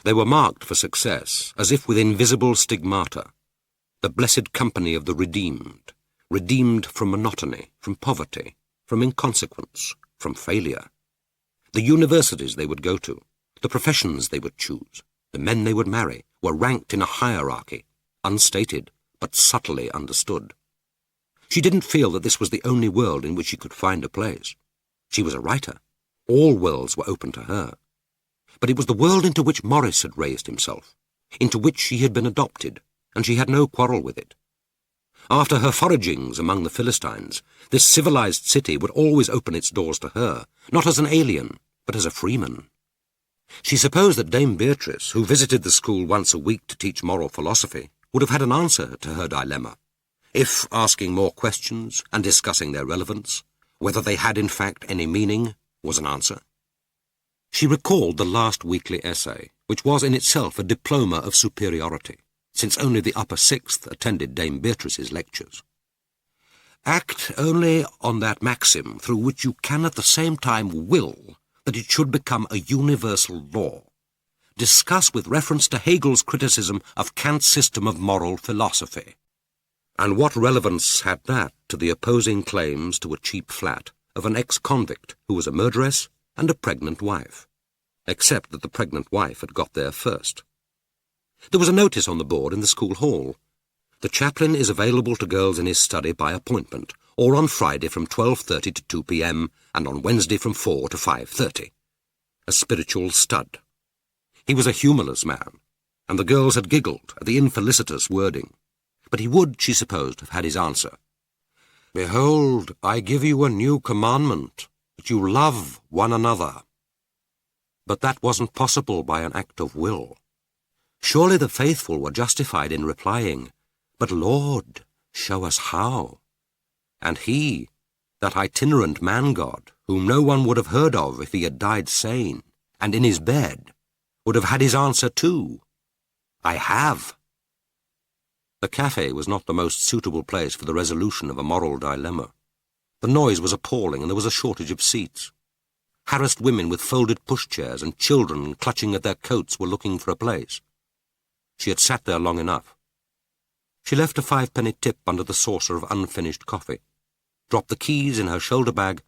They were marked for success, as if with invisible stigmata, the blessed company of the redeemed, redeemed from monotony, from poverty, from inconsequence, from failure. The universities they would go to, the professions they would choose, the men they would marry, were ranked in a hierarchy, unstated, but subtly understood. She didn't feel that this was the only world in which she could find a place. She was a writer. All worlds were open to her. But it was the world into which Morris had raised himself, into which she had been adopted, and she had no quarrel with it. After her foragings among the Philistines, this civilized city would always open its doors to her, not as an alien, but as a freeman. She supposed that Dame Beatrice, who visited the school once a week to teach moral philosophy, would have had an answer to her dilemma, if, asking more questions and discussing their relevance, whether they had in fact any meaning, was an answer. She recalled the last weekly essay, which was in itself a diploma of superiority, since only the upper sixth attended Dame Beatrice's lectures. Act only on that maxim through which you can at the same time will that it should become a universal law. Discuss with reference to Hegel's criticism of Kant's system of moral philosophy. And what relevance had that to the opposing claims to a cheap flat of an ex-convict who was a murderess and a pregnant wife, except that the pregnant wife had got there first? There was a notice on the board in the school hall. The chaplain is available to girls in his study by appointment, or on Friday from 12:30 to 2 p.m. and on Wednesday from 4 to 5:30. A spiritual stud. He was a humourless man, and the girls had giggled at the infelicitous wording. But he would, she supposed, have had his answer. Behold, I give you a new commandment, that you love one another. But that wasn't possible by an act of will. Surely the faithful were justified in replying, But Lord, show us how. And he, that itinerant man-god, whom no one would have heard of if he had died sane, and in his bed, would have had his answer too. I have. The cafe was not the most suitable place for the resolution of a moral dilemma. The noise was appalling, and there was a shortage of seats. Harassed women with folded pushchairs and children clutching at their coats were looking for a place. She had sat there long enough. She left a 5-penny tip under the saucer of unfinished coffee, dropped the keys in her shoulder bag,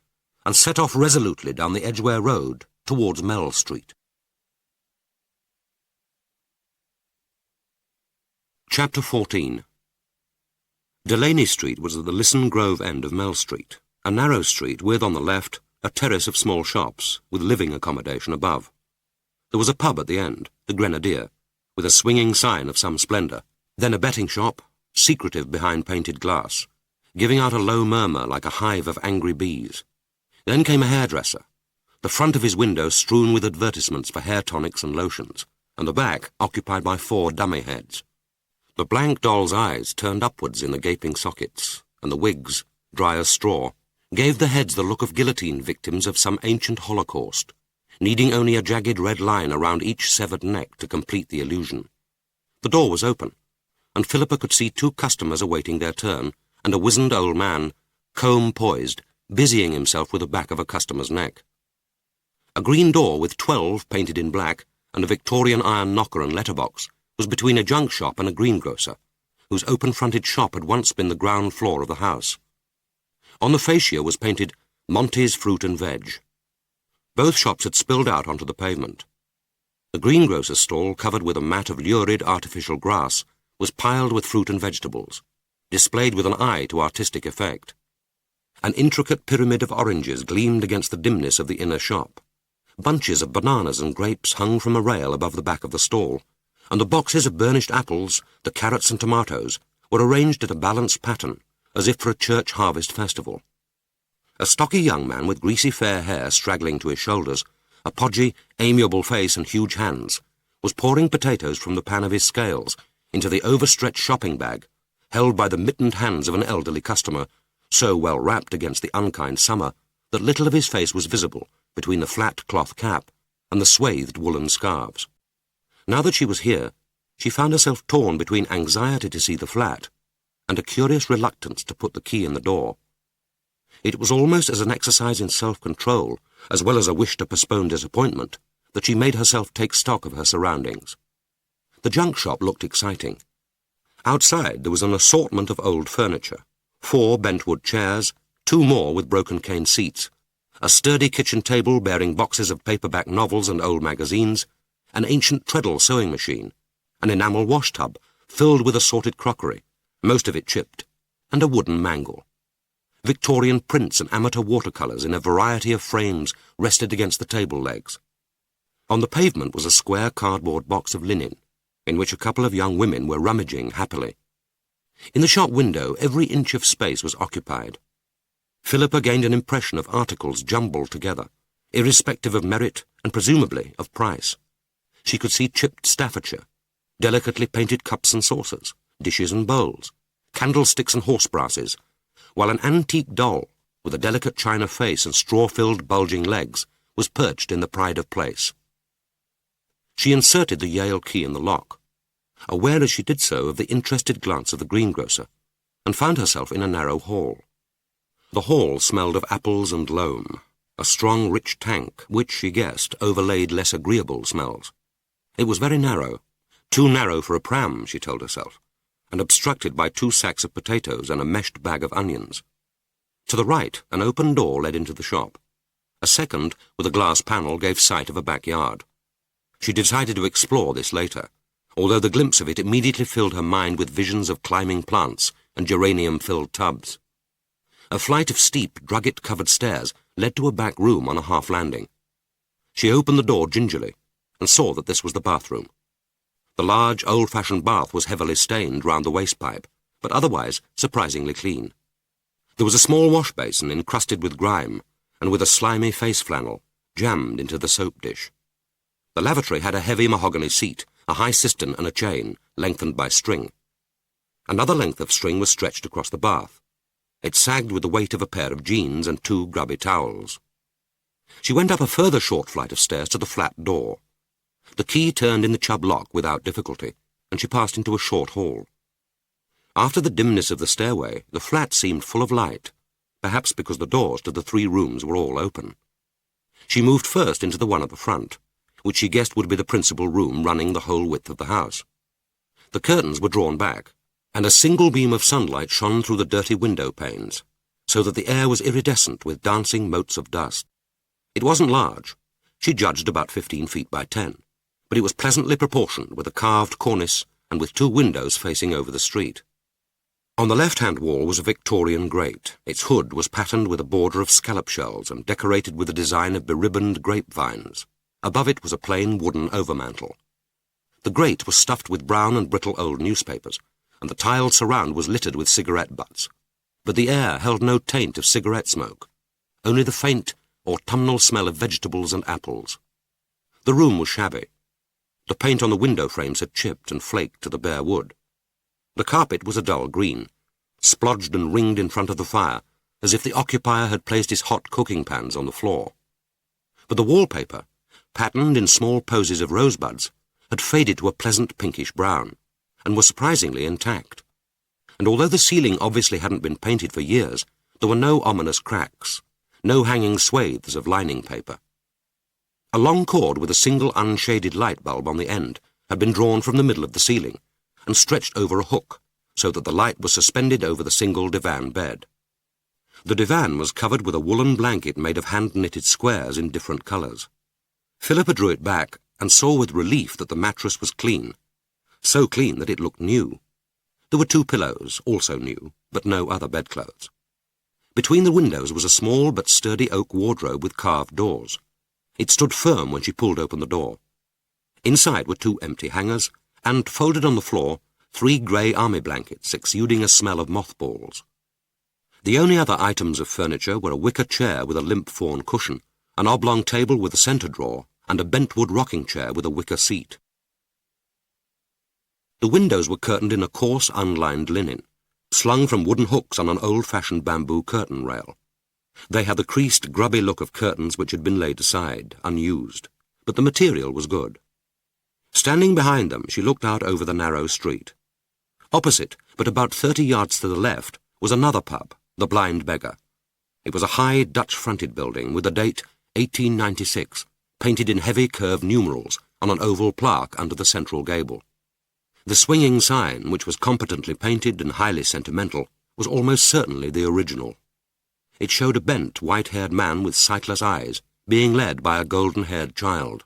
and set off resolutely down the Edgware Road towards Mell Street. Chapter 14. Delaney Street was at the Lisson Grove end of Mell Street, a narrow street with, on the left, a terrace of small shops, with living accommodation above. There was a pub at the end, the Grenadier, with a swinging sign of some splendour, then a betting shop, secretive behind painted glass, giving out a low murmur like a hive of angry bees. Then came a hairdresser, the front of his window strewn with advertisements for hair tonics and lotions, and the back occupied by 4 dummy heads. The blank doll's eyes turned upwards in the gaping sockets, and the wigs, dry as straw, gave the heads the look of guillotine victims of some ancient holocaust, needing only a jagged red line around each severed neck to complete the illusion. The door was open, and Philippa could see 2 customers awaiting their turn, and a wizened old man, comb poised, busying himself with the back of a customer's neck. A green door with 12 painted in black, and a Victorian iron knocker and letterbox, was between a junk shop and a greengrocer, whose open-fronted shop had once been the ground floor of the house. On the fascia was painted Monty's Fruit and Veg. Both shops had spilled out onto the pavement. The greengrocer's stall, covered with a mat of lurid artificial grass, was piled with fruit and vegetables, displayed with an eye to artistic effect. An intricate pyramid of oranges gleamed against the dimness of the inner shop. Bunches of bananas and grapes hung from a rail above the back of the stall, and the boxes of burnished apples, the carrots and tomatoes, were arranged at a balanced pattern, as if for a church harvest festival. A stocky young man with greasy fair hair straggling to his shoulders, a podgy, amiable face and huge hands, was pouring potatoes from the pan of his scales into the overstretched shopping bag, held by the mittened hands of an elderly customer, so well wrapped against the unkind summer that little of his face was visible between the flat cloth cap and the swathed woolen scarves. Now that she was here, she found herself torn between anxiety to see the flat and a curious reluctance to put the key in the door. It was almost as an exercise in self-control, as well as a wish to postpone disappointment, that she made herself take stock of her surroundings. The junk shop looked exciting. Outside there was an assortment of old furniture, 4 bentwood chairs, 2 more with broken cane seats, a sturdy kitchen table bearing boxes of paperback novels and old magazines, an ancient treadle sewing machine, an enamel wash tub filled with assorted crockery, most of it chipped, and a wooden mangle. Victorian prints and amateur watercolours in a variety of frames rested against the table legs. On the pavement was a square cardboard box of linen, in which a couple of young women were rummaging happily. In the shop window every inch of space was occupied. Philippa gained an impression of articles jumbled together, irrespective of merit and presumably of price. She could see chipped Staffordshire, delicately painted cups and saucers, dishes and bowls, candlesticks and horse brasses, while an antique doll, with a delicate china face and straw-filled bulging legs, was perched in the pride of place. She inserted the Yale key in the lock, aware as she did so of the interested glance of the greengrocer, and found herself in a narrow hall. The hall smelled of apples and loam, a strong, rich tank, which, she guessed, overlaid less agreeable smells. It was very narrow, too narrow for a pram, she told herself, and obstructed by 2 sacks of potatoes and a meshed bag of onions. To the right, an open door led into the shop. A second, with a glass panel, gave sight of a backyard. She decided to explore this later, although the glimpse of it immediately filled her mind with visions of climbing plants and geranium-filled tubs. A flight of steep, drugget-covered stairs led to a back room on a half-landing. She opened the door gingerly and saw that this was the bathroom. The large, old-fashioned bath was heavily stained round the waste-pipe, but otherwise surprisingly clean. There was a small wash-basin encrusted with grime, and with a slimy face flannel jammed into the soap dish. The lavatory had a heavy mahogany seat, a high cistern and a chain, lengthened by string. Another length of string was stretched across the bath. It sagged with the weight of a pair of jeans and 2 grubby towels. She went up a further short flight of stairs to the flat door. The key turned in the Chubb lock without difficulty, and she passed into a short hall. After the dimness of the stairway, the flat seemed full of light, perhaps because the doors to the 3 rooms were all open. She moved first into the one at the front, which she guessed would be the principal room running the whole width of the house. The curtains were drawn back, and a single beam of sunlight shone through the dirty window panes, so that the air was iridescent with dancing motes of dust. It wasn't large. She judged about 15 feet by 10, but it was pleasantly proportioned with a carved cornice, and with two windows facing over the street. On the left-hand wall was a Victorian grate. Its hood was patterned with a border of scallop shells and decorated with a design of beribboned grapevines. Above it was a plain wooden overmantel. The grate was stuffed with brown and brittle old newspapers, and the tiled surround was littered with cigarette butts. But the air held no taint of cigarette smoke, only the faint autumnal smell of vegetables and apples. The room was shabby. The paint on the window frames had chipped and flaked to the bare wood. The carpet was a dull green, splodged and ringed in front of the fire, as if the occupier had placed his hot cooking pans on the floor. But the wallpaper, patterned in small posies of rosebuds, had faded to a pleasant pinkish brown, and was surprisingly intact. And although the ceiling obviously hadn't been painted for years, there were no ominous cracks, no hanging swathes of lining paper. A long cord with a single unshaded light bulb on the end had been drawn from the middle of the ceiling and stretched over a hook, so that the light was suspended over the single divan bed. The divan was covered with a woolen blanket made of hand-knitted squares in different colours. Philippa drew it back and saw with relief that the mattress was clean, so clean that it looked new. There were two pillows, also new, but no other bedclothes. Between the windows was a small but sturdy oak wardrobe with carved doors. It stood firm when she pulled open the door. Inside were two empty hangers, and, folded on the floor, 3 grey army blankets exuding a smell of mothballs. The only other items of furniture were a wicker chair with a limp fawn cushion, an oblong table with a centre drawer, and a bentwood rocking chair with a wicker seat. The windows were curtained in a coarse, unlined linen, slung from wooden hooks on an old-fashioned bamboo curtain rail. They had the creased, grubby look of curtains which had been laid aside, unused, but the material was good. Standing behind them, she looked out over the narrow street. Opposite, but about 30 yards to the left, was another pub, the Blind Beggar. It was a high, Dutch-fronted building with the date 1896, painted in heavy curved numerals on an oval plaque under the central gable. The swinging sign, which was competently painted and highly sentimental, was almost certainly the original. It showed a bent, white-haired man with sightless eyes, being led by a golden-haired child.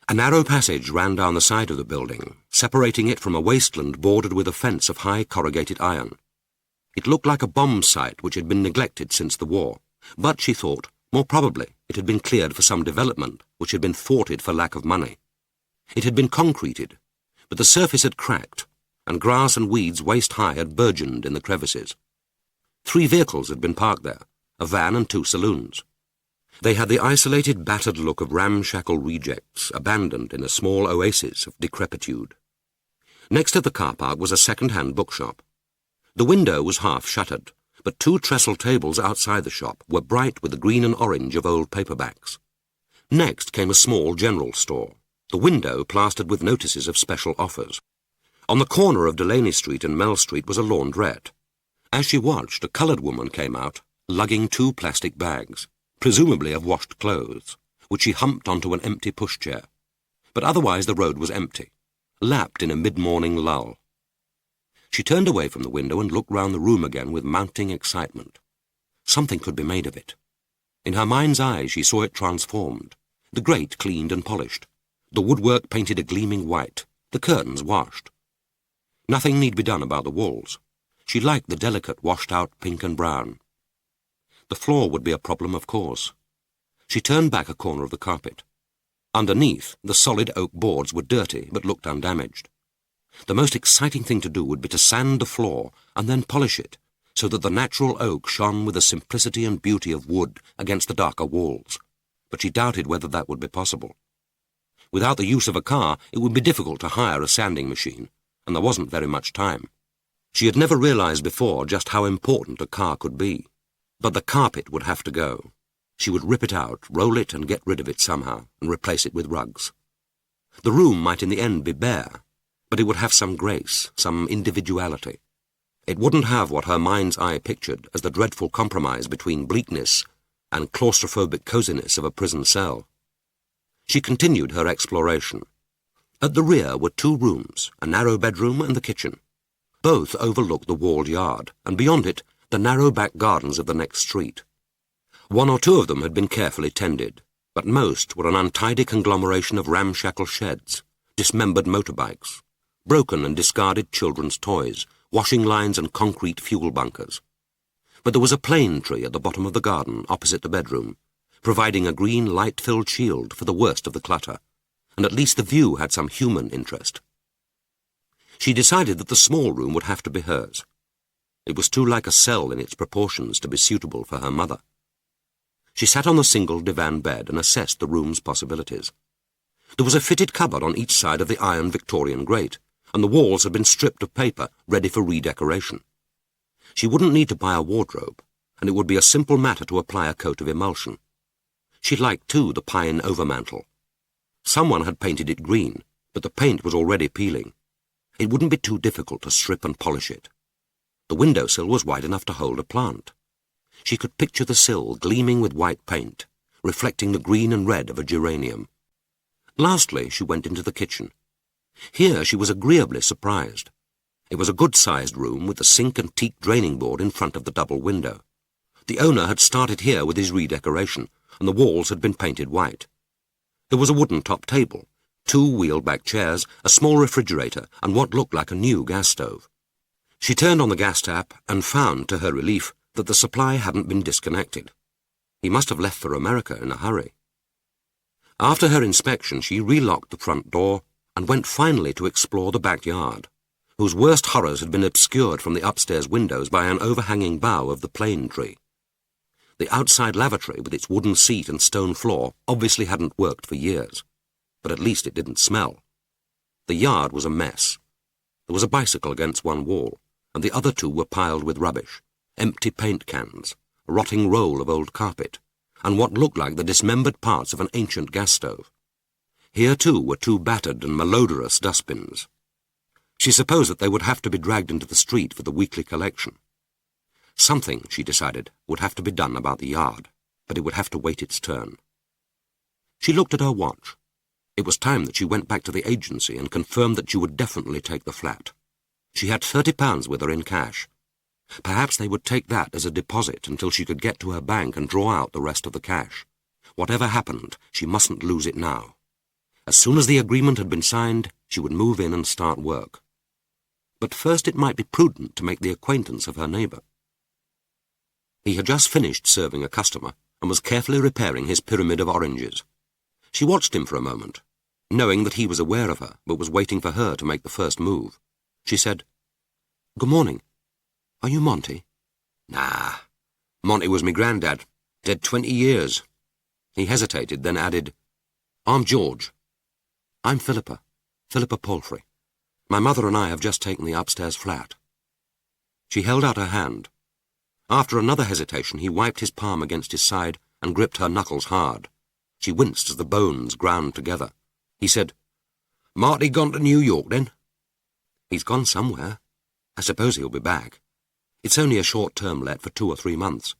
A narrow passage ran down the side of the building, separating it from a wasteland bordered with a fence of high corrugated iron. It looked like a bomb site which had been neglected since the war, but, she thought, more probably it had been cleared for some development which had been thwarted for lack of money. It had been concreted, but the surface had cracked, and grass and weeds waist-high had burgeoned in the crevices. 3 vehicles had been parked there, a van and 2 saloons. They had the isolated, battered look of ramshackle rejects, abandoned in a small oasis of decrepitude. Next to the car park was a second-hand bookshop. The window was half-shuttered, but 2 trestle tables outside the shop were bright with the green and orange of old paperbacks. Next came a small general store, the window plastered with notices of special offers. On the corner of Delaney Street and Mell Street was a laundrette. As she watched, a coloured woman came out, lugging 2 plastic bags, presumably of washed clothes, which she humped onto an empty pushchair. But otherwise the road was empty, lapped in a mid-morning lull. She turned away from the window and looked round the room again with mounting excitement. Something could be made of it. In her mind's eye she saw it transformed, the grate cleaned and polished, the woodwork painted a gleaming white, the curtains washed. Nothing need be done about the walls. She liked the delicate, washed-out pink and brown. The floor would be a problem, of course. She turned back a corner of the carpet. Underneath, the solid oak boards were dirty but looked undamaged. The most exciting thing to do would be to sand the floor and then polish it, so that the natural oak shone with the simplicity and beauty of wood against the darker walls. But she doubted whether that would be possible. Without the use of a car, it would be difficult to hire a sanding machine, and there wasn't very much time. She had never realized before just how important a car could be. But the carpet would have to go. She would rip it out, roll it and get rid of it somehow, and replace it with rugs. The room might in the end be bare, but it would have some grace, some individuality. It wouldn't have what her mind's eye pictured as the dreadful compromise between bleakness and claustrophobic coziness of a prison cell. She continued her exploration. At the rear were 2 rooms, a narrow bedroom and the kitchen. Both overlooked the walled yard, and beyond it, the narrow back gardens of the next street. 1 or 2 of them had been carefully tended, but most were an untidy conglomeration of ramshackle sheds, dismembered motorbikes, broken and discarded children's toys, washing lines and concrete fuel bunkers. But there was a plane tree at the bottom of the garden opposite the bedroom, providing a green light-filled shield for the worst of the clutter, and at least the view had some human interest. She decided that the small room would have to be hers. It was too like a cell in its proportions to be suitable for her mother. She sat on the single divan bed and assessed the room's possibilities. There was a fitted cupboard on each side of the iron Victorian grate, and the walls had been stripped of paper, ready for redecoration. She wouldn't need to buy a wardrobe, and it would be a simple matter to apply a coat of emulsion. She liked, too, the pine overmantel. Someone had painted it green, but the paint was already peeling. It wouldn't be too difficult to strip and polish it. The windowsill was wide enough to hold a plant. She could picture the sill gleaming with white paint, reflecting the green and red of a geranium. Lastly, she went into the kitchen. Here she was agreeably surprised. It was a good-sized room with the sink and teak draining board in front of the double window. The owner had started here with his redecoration, and the walls had been painted white. There was a wooden-top table, 2 wheeled-back chairs, a small refrigerator, and what looked like a new gas stove. She turned on the gas tap and found, to her relief, that the supply hadn't been disconnected. He must have left for America in a hurry. After her inspection, she relocked the front door and went finally to explore the backyard, whose worst horrors had been obscured from the upstairs windows by an overhanging bough of the plane tree. The outside lavatory, with its wooden seat and stone floor, obviously hadn't worked for years, but at least it didn't smell. The yard was a mess. There was a bicycle against one wall, and the other 2 were piled with rubbish, empty paint cans, a rotting roll of old carpet, and what looked like the dismembered parts of an ancient gas stove. Here, too, were 2 battered and malodorous dustbins. She supposed that they would have to be dragged into the street for the weekly collection. Something, she decided, would have to be done about the yard, but it would have to wait its turn. She looked at her watch. It was time that she went back to the agency and confirmed that she would definitely take the flat. She had £30 with her in cash. Perhaps they would take that as a deposit until she could get to her bank and draw out the rest of the cash. Whatever happened, she mustn't lose it now. As soon as the agreement had been signed, she would move in and start work. But first it might be prudent to make the acquaintance of her neighbour. He had just finished serving a customer and was carefully repairing his pyramid of oranges. She watched him for a moment, knowing that he was aware of her, but was waiting for her to make the first move. She said, "Good morning. Are you Monty?" Nah. Monty was me granddad. Dead 20 years. He hesitated, then added, "I'm George." "I'm Philippa Palfrey. My mother and I have just taken the upstairs flat." She held out her hand. After another hesitation, he wiped his palm against his side and gripped her knuckles hard. She winced as the bones ground together. He said, "Marty gone to New York, then?" "He's gone somewhere. I suppose he'll be back. It's only a short-term let for 2 or 3 months.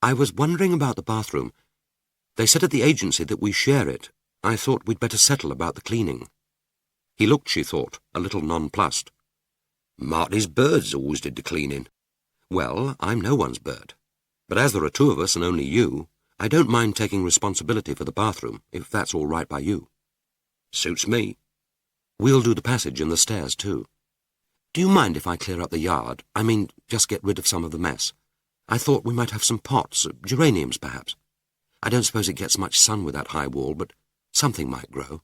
I was wondering about the bathroom. They said at the agency that we share it. I thought we'd better settle about the cleaning." He looked, she thought, a little nonplussed. "Marty's birds always did the cleaning." "Well, I'm no one's bird. But as there are 2 of us and only you, I don't mind taking responsibility for the bathroom, if that's all right by you." "Suits me." "We'll do the passage and the stairs, too. Do you mind if I clear up the yard? I mean, just get rid of some of the mess. I thought we might have some pots, geraniums, perhaps. I don't suppose it gets much sun with that high wall, but something might grow."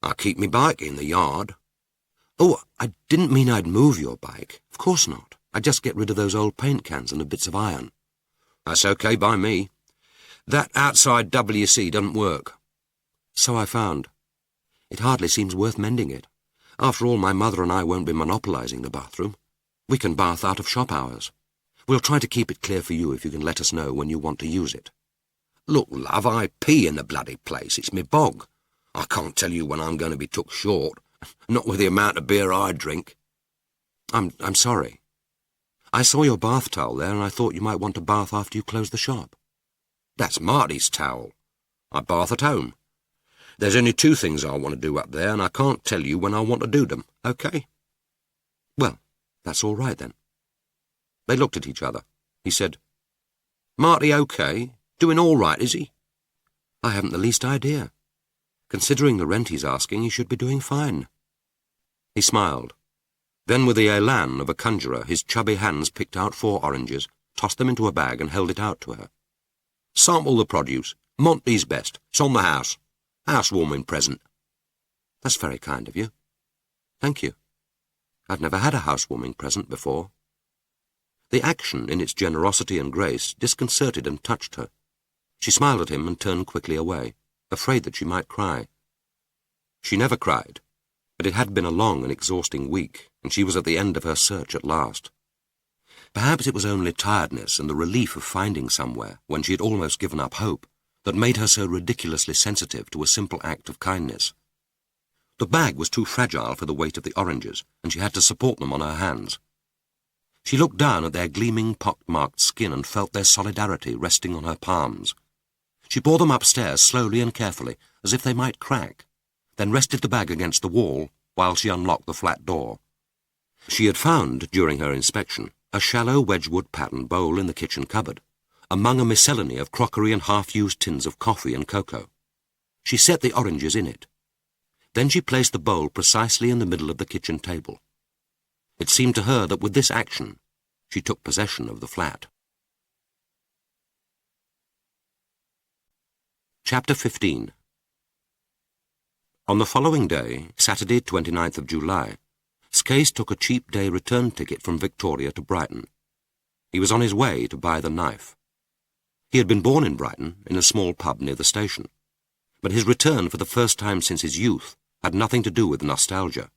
"I keep me bike in the yard." "Oh, I didn't mean I'd move your bike. Of course not. I'd just get rid of those old paint cans and the bits of iron." "That's okay by me. That outside WC doesn't work." "So I found. It hardly seems worth mending it. After all, my mother and I won't be monopolising the bathroom. We can bath out of shop hours. We'll try to keep it clear for you if you can let us know when you want to use it." "Look, love, I pee in the bloody place. It's me bog. I can't tell you when I'm going to be took short. Not with the amount of beer I drink." I'm sorry. I saw your bath towel there, and I thought you might want to bath after you close the shop." "That's Marty's towel. I bath at home. There's only 2 things I want to do up there, and I can't tell you when I want to do them, okay?" "Well, that's all right, then." They looked at each other. He said, "Marty okay? Doing all right, is he?" "I haven't the least idea. Considering the rent he's asking, he should be doing fine." He smiled. Then, with the élan of a conjurer, his chubby hands picked out 4 oranges, tossed them into a bag and held it out to her. Sample the produce. Monty's best. It's on the house. Housewarming present. That's very kind of you. Thank you. I've never had a housewarming present before. The action, in its generosity and grace, disconcerted and touched her. She smiled at him and turned quickly away, afraid that she might cry. She never cried, but it had been a long and exhausting week, and she was at the end of her search at last. Perhaps it was only tiredness and the relief of finding somewhere, when she had almost given up hope, that made her so ridiculously sensitive to a simple act of kindness. The bag was too fragile for the weight of the oranges, and she had to support them on her hands. She looked down at their gleaming, pock-marked skin and felt their solidarity resting on her palms. She bore them upstairs slowly and carefully, as if they might crack, then rested the bag against the wall while she unlocked the flat door. She had found, during her inspection, a shallow Wedgwood-patterned bowl in the kitchen cupboard, among a miscellany of crockery and half-used tins of coffee and cocoa. She set the oranges in it. Then she placed the bowl precisely in the middle of the kitchen table. It seemed to her that with this action, she took possession of the flat. Chapter 15. On the following day, Saturday, 29th of July, Skase took a cheap day return ticket from Victoria to Brighton. He was on his way to buy the knife. He had been born in Brighton, in a small pub near the station, but his return for the first time since his youth had nothing to do with nostalgia.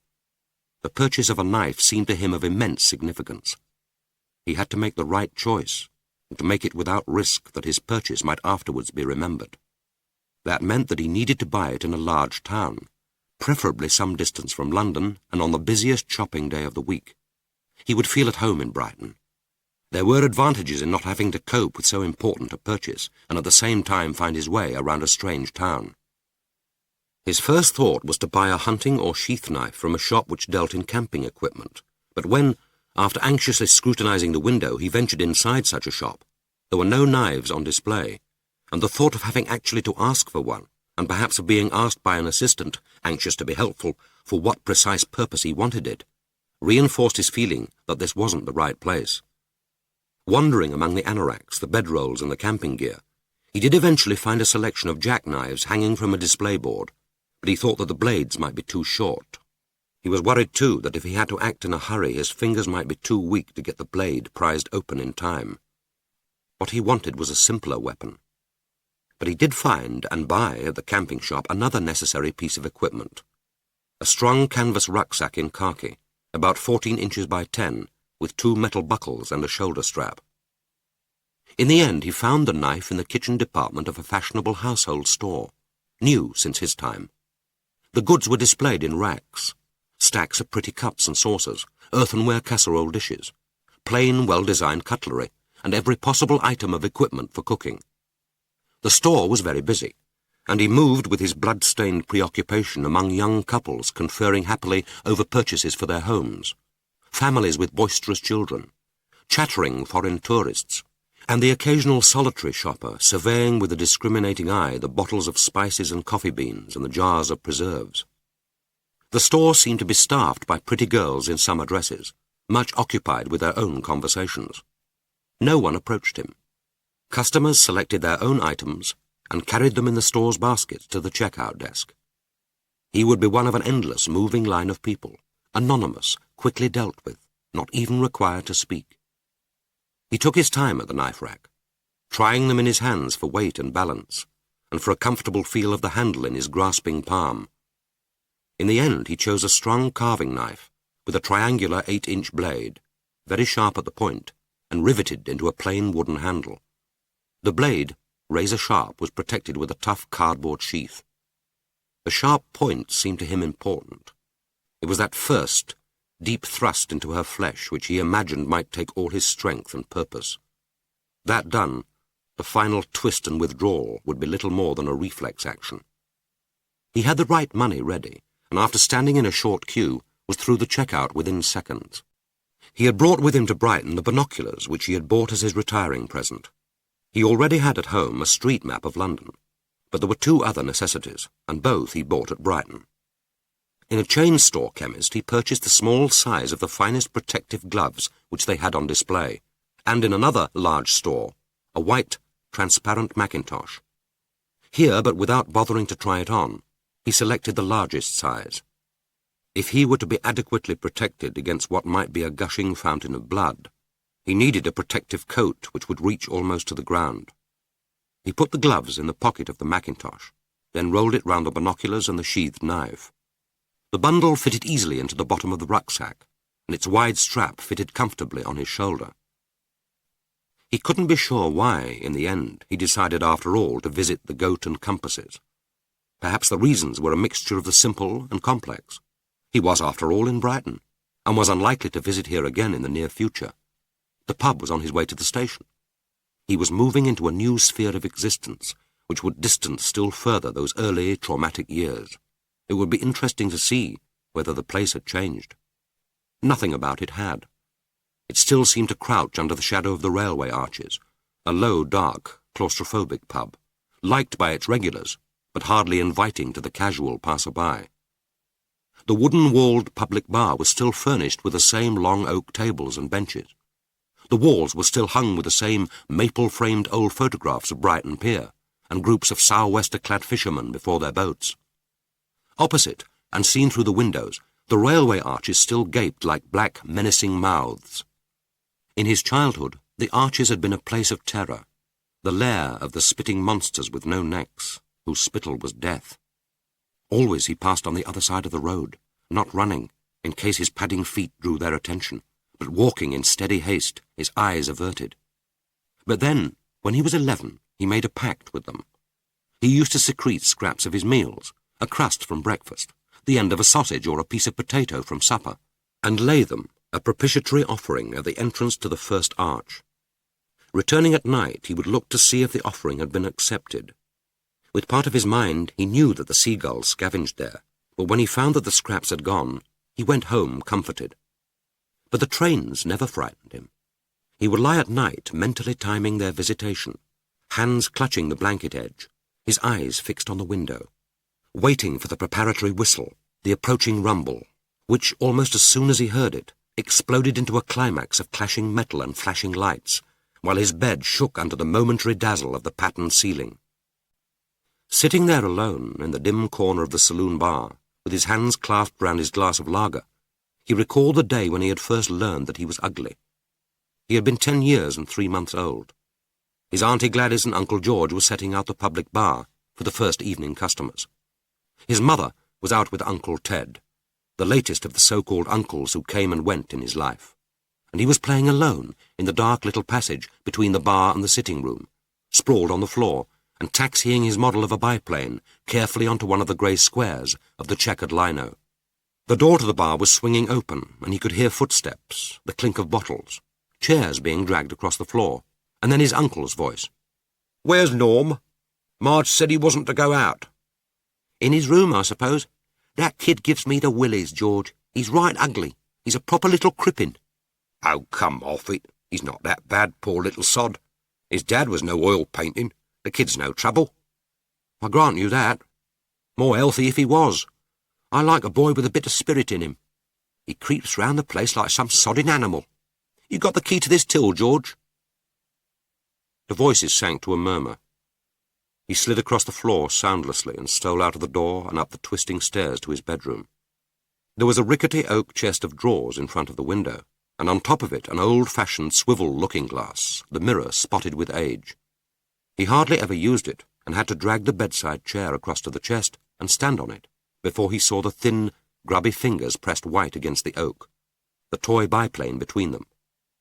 The purchase of a knife seemed to him of immense significance. He had to make the right choice, and to make it without risk that his purchase might afterwards be remembered. That meant that he needed to buy it in a large town, preferably some distance from London and on the busiest shopping day of the week. He would feel at home in Brighton. There were advantages in not having to cope with so important a purchase and at the same time find his way around a strange town. His first thought was to buy a hunting or sheath knife from a shop which dealt in camping equipment, but when, after anxiously scrutinizing the window, he ventured inside such a shop, there were no knives on display, and the thought of having actually to ask for one, and perhaps of being asked by an assistant, anxious to be helpful, for what precise purpose he wanted it, reinforced his feeling that this wasn't the right place. Wandering among the anoraks, the bedrolls, and the camping gear, he did eventually find a selection of jackknives hanging from a display board, but he thought that the blades might be too short. He was worried, too, that if he had to act in a hurry, his fingers might be too weak to get the blade prized open in time. What he wanted was a simpler weapon. But he did find and buy at the camping shop another necessary piece of equipment. A strong canvas rucksack in khaki, about 14 inches by 10, with 2 metal buckles and a shoulder strap. In the end, he found the knife in the kitchen department of a fashionable household store, new since his time. The goods were displayed in racks, stacks of pretty cups and saucers, earthenware casserole dishes, plain, well-designed cutlery, and every possible item of equipment for cooking. The store was very busy, and he moved with his blood-stained preoccupation among young couples conferring happily over purchases for their homes, families with boisterous children, chattering foreign tourists, and the occasional solitary shopper surveying with a discriminating eye the bottles of spices and coffee beans and the jars of preserves. The store seemed to be staffed by pretty girls in summer dresses, much occupied with their own conversations. No one approached him. Customers selected their own items and carried them in the store's baskets to the checkout desk. He would be one of an endless, moving line of people, anonymous, quickly dealt with, not even required to speak. He took his time at the knife rack, trying them in his hands for weight and balance, and for a comfortable feel of the handle in his grasping palm. In the end, he chose a strong carving knife with a triangular 8-inch blade, very sharp at the point, and riveted into a plain wooden handle. The blade, razor-sharp, was protected with a tough cardboard sheath. The sharp point seemed to him important. It was that first, deep thrust into her flesh which he imagined might take all his strength and purpose. That done, the final twist and withdrawal would be little more than a reflex action. He had the right money ready, and after standing in a short queue, was through the checkout within seconds. He had brought with him to Brighton the binoculars which he had bought as his retiring present. He already had at home a street map of London, but there were 2 other necessities, and both he bought at Brighton. In a chain store chemist, he purchased the small size of the finest protective gloves which they had on display, and in another large store, a white, transparent mackintosh. Here, but without bothering to try it on, he selected the largest size. If he were to be adequately protected against what might be a gushing fountain of blood, he needed a protective coat which would reach almost to the ground. He put the gloves in the pocket of the mackintosh, then rolled it round the binoculars and the sheathed knife. The bundle fitted easily into the bottom of the rucksack, and its wide strap fitted comfortably on his shoulder. He couldn't be sure why, in the end, he decided after all to visit the Goat and Compasses. Perhaps the reasons were a mixture of the simple and complex. He was, after all, in Brighton, and was unlikely to visit here again in the near future. The pub was on his way to the station. He was moving into a new sphere of existence, which would distance still further those early, traumatic years. It would be interesting to see whether the place had changed. Nothing about it had. It still seemed to crouch under the shadow of the railway arches, a low, dark, claustrophobic pub, liked by its regulars, but hardly inviting to the casual passer-by. The wooden-walled public bar was still furnished with the same long oak tables and benches. The walls were still hung with the same maple-framed old photographs of Brighton Pier, and groups of sou'wester-clad fishermen before their boats. Opposite, and seen through the windows, the railway arches still gaped like black, menacing mouths. In his childhood, the arches had been a place of terror, the lair of the spitting monsters with no necks, whose spittle was death. Always he passed on the other side of the road, not running, in case his padding feet drew their attention, but walking in steady haste, his eyes averted. But then, when he was 11, he made a pact with them. He used to secrete scraps of his meals, a crust from breakfast, the end of a sausage or a piece of potato from supper, and lay them, a propitiatory offering, at the entrance to the first arch. Returning at night, he would look to see if the offering had been accepted. With part of his mind, he knew that the seagulls scavenged there, but when he found that the scraps had gone, he went home comforted. But the trains never frightened him. He would lie at night mentally timing their visitation, hands clutching the blanket edge, his eyes fixed on the window, waiting for the preparatory whistle, the approaching rumble, which, almost as soon as he heard it, exploded into a climax of clashing metal and flashing lights, while his bed shook under the momentary dazzle of the patterned ceiling. Sitting there alone in the dim corner of the saloon bar, with his hands clasped round his glass of lager, he recalled the day when he had first learned that he was ugly. He had been 10 years and 3 months old. His Auntie Gladys and Uncle George were setting out the public bar for the first evening customers. His mother was out with Uncle Ted, the latest of the so-called uncles who came and went in his life, and he was playing alone in the dark little passage between the bar and the sitting room, sprawled on the floor and taxiing his model of a biplane carefully onto one of the grey squares of the checkered lino. The door to the bar was swinging open, and he could hear footsteps, the clink of bottles, chairs being dragged across the floor, and then his uncle's voice. "Where's Norm? Marge said he wasn't to go out." "In his room, I suppose. That kid gives me the willies, George. He's right ugly. He's a proper little crippin." "Oh, come off it. He's not that bad, poor little sod. His dad was no oil painting. The kid's no trouble." "I grant you that. More healthy if he was. I like a boy with a bit of spirit in him. He creeps round the place like some sodding animal. You got the key to this till, George?" The voices sank to a murmur. He slid across the floor soundlessly and stole out of the door and up the twisting stairs to his bedroom. There was a rickety oak chest of drawers in front of the window, and on top of it an old-fashioned swivel looking-glass, the mirror spotted with age. He hardly ever used it, and had to drag the bedside chair across to the chest and stand on it, before he saw the thin, grubby fingers pressed white against the oak, the toy biplane between them,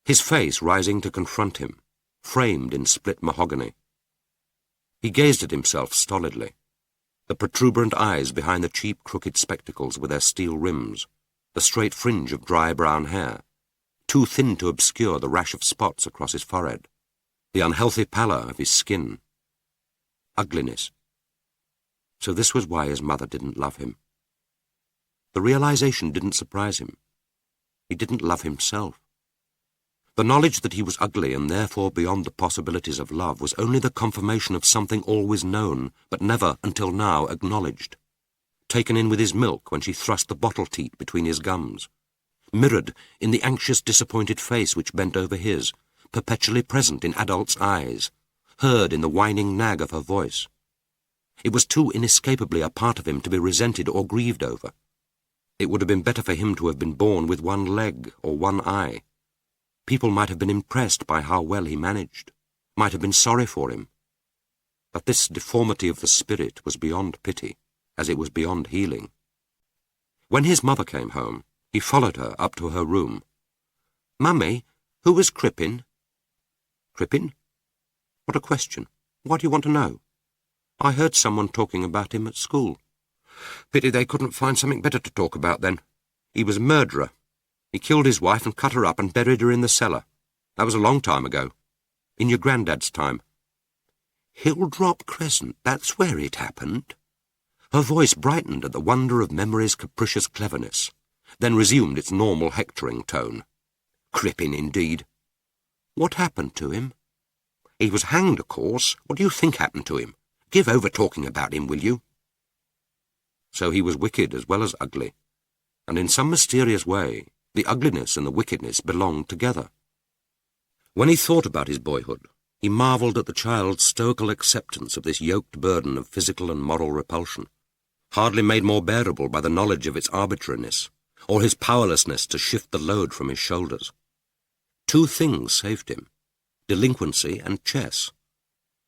his face rising to confront him, framed in split mahogany. He gazed at himself stolidly, the protuberant eyes behind the cheap, crooked spectacles with their steel rims, the straight fringe of dry brown hair, too thin to obscure the rash of spots across his forehead, the unhealthy pallor of his skin. Ugliness. So this was why his mother didn't love him. The realization didn't surprise him. He didn't love himself. The knowledge that he was ugly and therefore beyond the possibilities of love was only the confirmation of something always known, but never, until now, acknowledged. taken in with his milk when she thrust the bottle teat between his gums, mirrored in the anxious, disappointed face which bent over his, perpetually present in adults' eyes, heard in the whining nag of her voice. It was too inescapably a part of him to be resented or grieved over. It would have been better for him to have been born with one leg or one eye. People might have been impressed by how well he managed, might have been sorry for him. But this deformity of the spirit was beyond pity, as it was beyond healing. When his mother came home, he followed her up to her room. "Mummy, who was Crippen?" "Crippen? What a question. Why do you want to know?" "I heard someone talking about him at school." "Pity they couldn't find something better to talk about then. He was a murderer. He killed his wife and cut her up and buried her in the cellar. That was a long time ago. In your granddad's time." "Hilldrop Crescent, that's where it happened?" Her voice brightened at the wonder of memory's capricious cleverness, then resumed its normal hectoring tone. "Crippen, indeed. What happened to him?" "He was hanged, of course. What do you think happened to him? Give over talking about him, will you?" So he was wicked as well as ugly, and in some mysterious way the ugliness and the wickedness belonged together. When he thought about his boyhood, he marvelled at the child's stoical acceptance of this yoked burden of physical and moral repulsion, hardly made more bearable by the knowledge of its arbitrariness, or his powerlessness to shift the load from his shoulders. Two things saved him: delinquency and chess.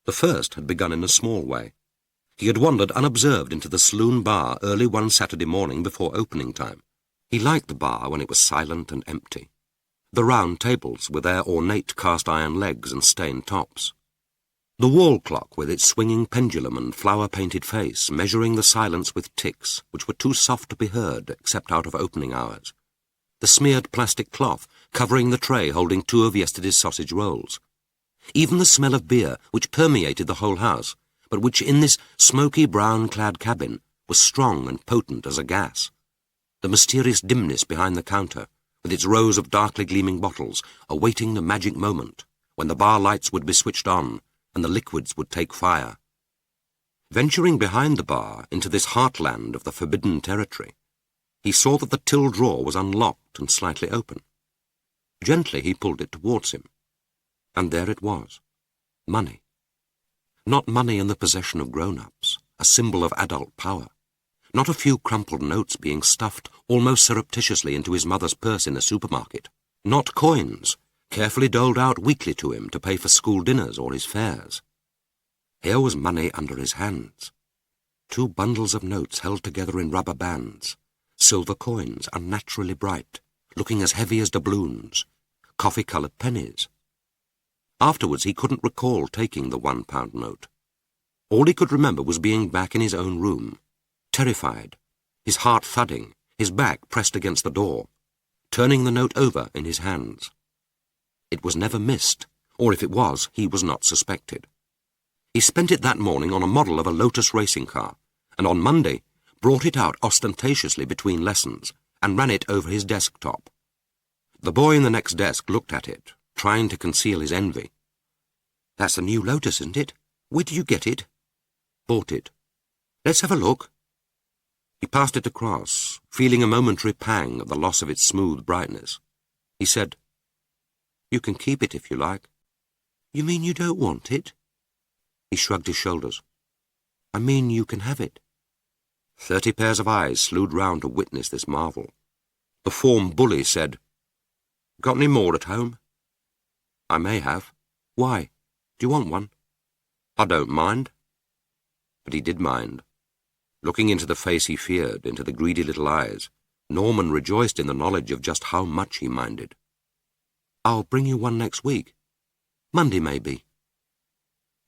The first had begun in a small way. He had wandered unobserved into the saloon bar early one Saturday morning before opening time. He liked the bar when it was silent and empty. The round tables with their ornate cast-iron legs and stained tops. The wall clock with its swinging pendulum and flower-painted face measuring the silence with ticks which were too soft to be heard except out of opening hours. The smeared plastic cloth covering the tray holding two of yesterday's sausage rolls. Even the smell of beer which permeated the whole house, but which in this smoky brown-clad cabin was strong and potent as a gas. The mysterious dimness behind the counter, with its rows of darkly gleaming bottles, awaiting the magic moment when the bar lights would be switched on and the liquids would take fire. Venturing behind the bar into this heartland of the forbidden territory, he saw that the till drawer was unlocked and slightly open. Gently he pulled it towards him, and there it was, money. Not money in the possession of grown-ups, a symbol of adult power. Not a few crumpled notes being stuffed almost surreptitiously into his mother's purse in a supermarket. Not coins, carefully doled out weekly to him to pay for school dinners or his fares. Here was money under his hands. 2 bundles of notes held together in rubber bands, silver coins unnaturally bright, looking as heavy as doubloons, coffee-coloured pennies. Afterwards he couldn't recall taking the £1 note. All he could remember was being back in his own room, terrified, his heart thudding, his back pressed against the door, turning the note over in his hands. It was never missed, or if it was, he was not suspected. He spent it that morning on a model of a Lotus racing car, and on Monday brought it out ostentatiously between lessons and ran it over his desktop. The boy in the next desk looked at it, trying to conceal his envy. "That's the new Lotus, isn't it? Where did you get it?" "Bought it." "Let's have a look." He passed it across, feeling a momentary pang at the loss of its smooth brightness. He said, "You can keep it if you like." "You mean you don't want it?" He shrugged his shoulders. "I mean you can have it." 30 pairs of eyes slewed round to witness this marvel. The form bully said, "Got any more at home?" "I may have. Why? Do you want one?" "I don't mind." But he did mind. Looking into the face he feared, into the greedy little eyes, Norman rejoiced in the knowledge of just how much he minded. "I'll bring you one next week. Monday, maybe."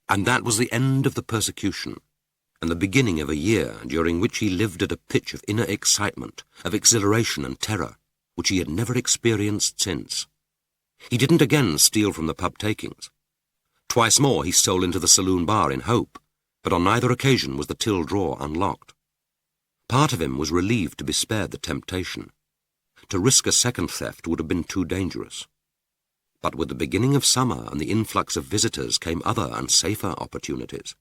And that was the end of the persecution, and the beginning of a year during which he lived at a pitch of inner excitement, of exhilaration and terror, which he had never experienced since. He didn't again steal from the pub takings. Twice more he stole into the saloon bar in hope, but on neither occasion was the till drawer unlocked. Part of him was relieved to be spared the temptation. To risk a second theft would have been too dangerous. But with the beginning of summer and the influx of visitors came other and safer opportunities.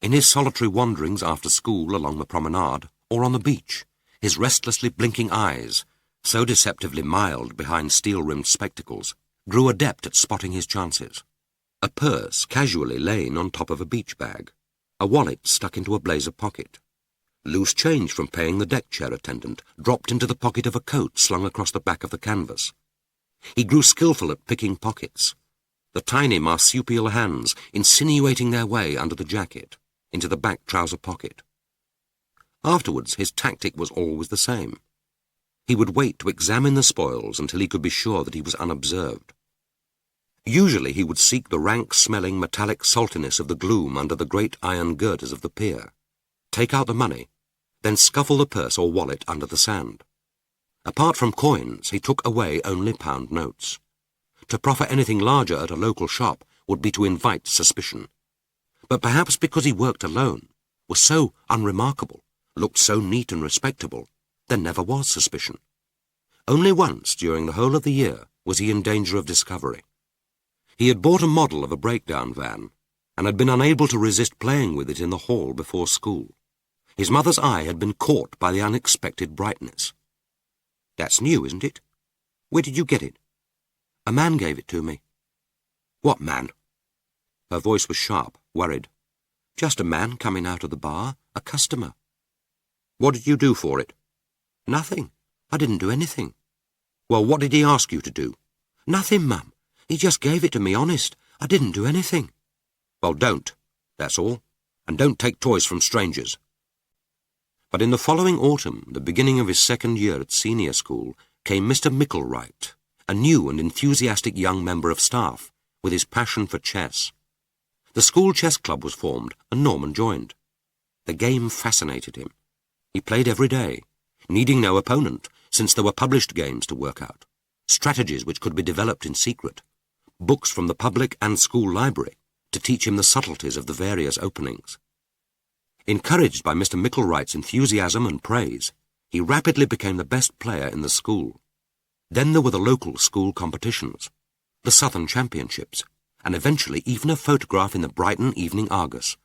In his solitary wanderings after school along the promenade, or on the beach, his restlessly blinking eyes, so deceptively mild behind steel-rimmed spectacles, grew adept at spotting his chances. A purse casually laying on top of a beach bag, a wallet stuck into a blazer pocket. Loose change from paying the deck chair attendant dropped into the pocket of a coat slung across the back of the canvas. He grew skillful at picking pockets, the tiny marsupial hands insinuating their way under the jacket, into the back trouser pocket. Afterwards, his tactic was always the same. He would wait to examine the spoils until he could be sure that he was unobserved. Usually he would seek the rank-smelling metallic saltiness of the gloom under the great iron girders of the pier, take out the money, then scuffle the purse or wallet under the sand. Apart from coins, he took away only pound notes. To proffer anything larger at a local shop would be to invite suspicion. But perhaps because he worked alone, was so unremarkable, looked so neat and respectable, there never was suspicion. Only once during the whole of the year was he in danger of discovery. He had bought a model of a breakdown van, and had been unable to resist playing with it in the hall before school. His mother's eye had been caught by the unexpected brightness. "That's new, isn't it? Where did you get it?" "A man gave it to me." "What man?" Her voice was sharp, worried. "Just a man coming out of the bar, a customer." "What did you do for it?" "Nothing. I didn't do anything." "Well, what did he ask you to do?" "Nothing, Mum. He just gave it to me, honest. I didn't do anything." "Well, don't. That's all. And don't take toys from strangers." But in the following autumn, the beginning of his second year at senior school, came Mr. Micklewright, a new and enthusiastic young member of staff, with his passion for chess. The school chess club was formed, and Norman joined. The game fascinated him. He played every day, needing no opponent, since there were published games to work out, strategies which could be developed in secret, books from the public and school library to teach him the subtleties of the various openings. Encouraged by Mr. Micklewright's enthusiasm and praise, he rapidly became the best player in the school. Then there were the local school competitions, the Southern Championships, and eventually even a photograph in the Brighton Evening Argus,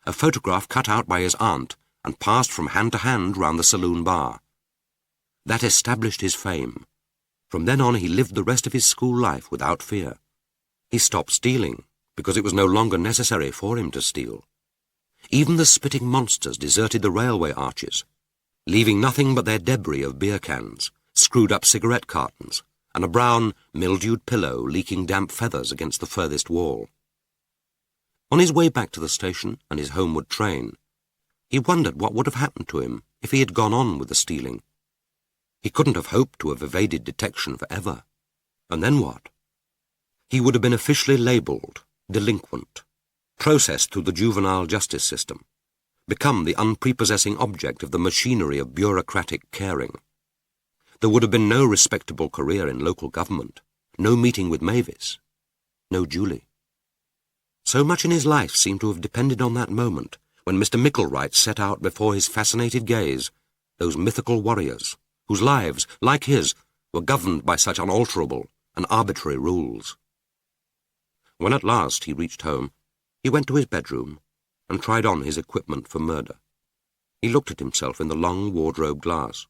a photograph cut out by his aunt and passed from hand to hand round the saloon bar. That established his fame. From then on he lived the rest of his school life without fear. He stopped stealing, because it was no longer necessary for him to steal. Even the spitting monsters deserted the railway arches, leaving nothing but their debris of beer cans, screwed-up cigarette cartons, and a brown, mildewed pillow leaking damp feathers against the furthest wall. On his way back to the station and his homeward train, he wondered what would have happened to him if he had gone on with the stealing. He couldn't have hoped to have evaded detection forever. And then what? He would have been officially labelled delinquent, processed through the juvenile justice system, become the unprepossessing object of the machinery of bureaucratic caring. There would have been no respectable career in local government, no meeting with Mavis, no Julie. So much in his life seemed to have depended on that moment when Mr. Micklewright set out before his fascinated gaze those mythical warriors, whose lives, like his, were governed by such unalterable and arbitrary rules. When at last he reached home, he went to his bedroom and tried on his equipment for murder. He looked at himself in the long wardrobe glass.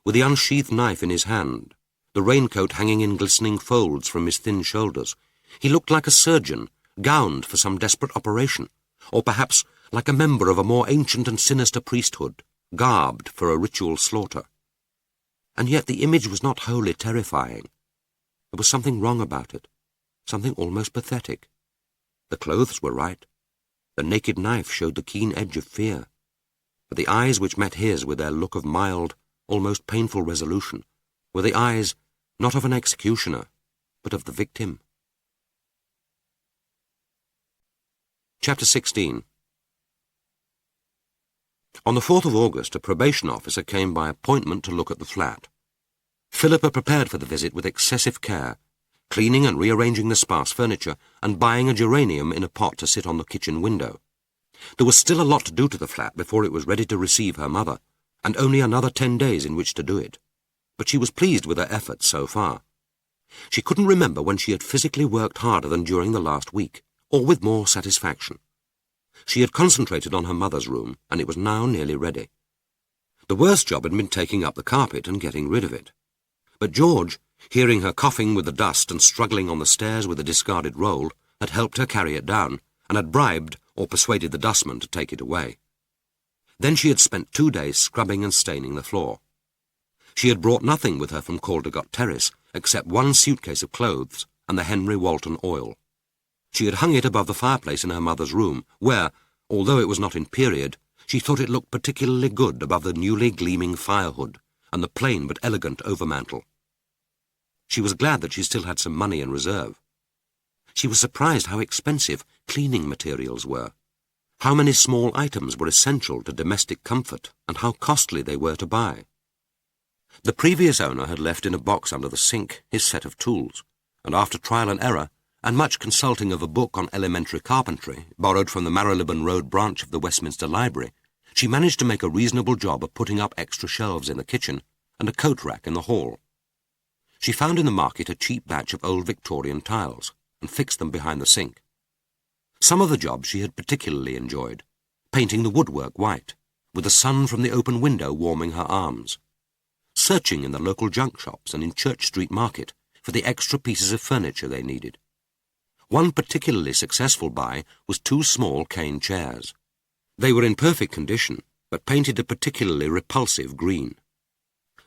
With the unsheathed knife in his hand, the raincoat hanging in glistening folds from his thin shoulders, he looked like a surgeon gowned for some desperate operation, or perhaps like a member of a more ancient and sinister priesthood, garbed for a ritual slaughter. And yet the image was not wholly terrifying. There was something wrong about it, something almost pathetic. The clothes were right. The naked knife showed the keen edge of fear. But the eyes which met his with their look of mild, almost painful resolution, were the eyes not of an executioner, but of the victim. Chapter 16. On the 4th of August, a probation officer came by appointment to look at the flat. Philippa prepared for the visit with excessive care, cleaning and rearranging the sparse furniture, and buying a geranium in a pot to sit on the kitchen window. There was still a lot to do to the flat before it was ready to receive her mother, and only another 10 days in which to do it. But she was pleased with her efforts so far. She couldn't remember when she had physically worked harder than during the last week, or with more satisfaction. She had concentrated on her mother's room, and it was now nearly ready. The worst job had been taking up the carpet and getting rid of it. But George, hearing her coughing with the dust and struggling on the stairs with a discarded roll, had helped her carry it down, and had bribed or persuaded the dustman to take it away. Then she had spent 2 days scrubbing and staining the floor. She had brought nothing with her from Caldegot Terrace except 1 suitcase of clothes and the Henry Walton oil. She had hung it above the fireplace in her mother's room, where, although it was not in period, she thought it looked particularly good above the newly gleaming firehood and the plain but elegant overmantel. She was glad that she still had some money in reserve. She was surprised how expensive cleaning materials were, how many small items were essential to domestic comfort, and how costly they were to buy. The previous owner had left in a box under the sink his set of tools, and after trial and error, and much consulting of a book on elementary carpentry, borrowed from the Marylebone Road branch of the Westminster Library, she managed to make a reasonable job of putting up extra shelves in the kitchen and a coat rack in the hall. She found in the market a cheap batch of old Victorian tiles, and fixed them behind the sink. Some of the jobs she had particularly enjoyed, painting the woodwork white, with the sun from the open window warming her arms, searching in the local junk shops and in Church Street Market for the extra pieces of furniture they needed. One particularly successful buy was 2 small cane chairs. They were in perfect condition, but painted a particularly repulsive green.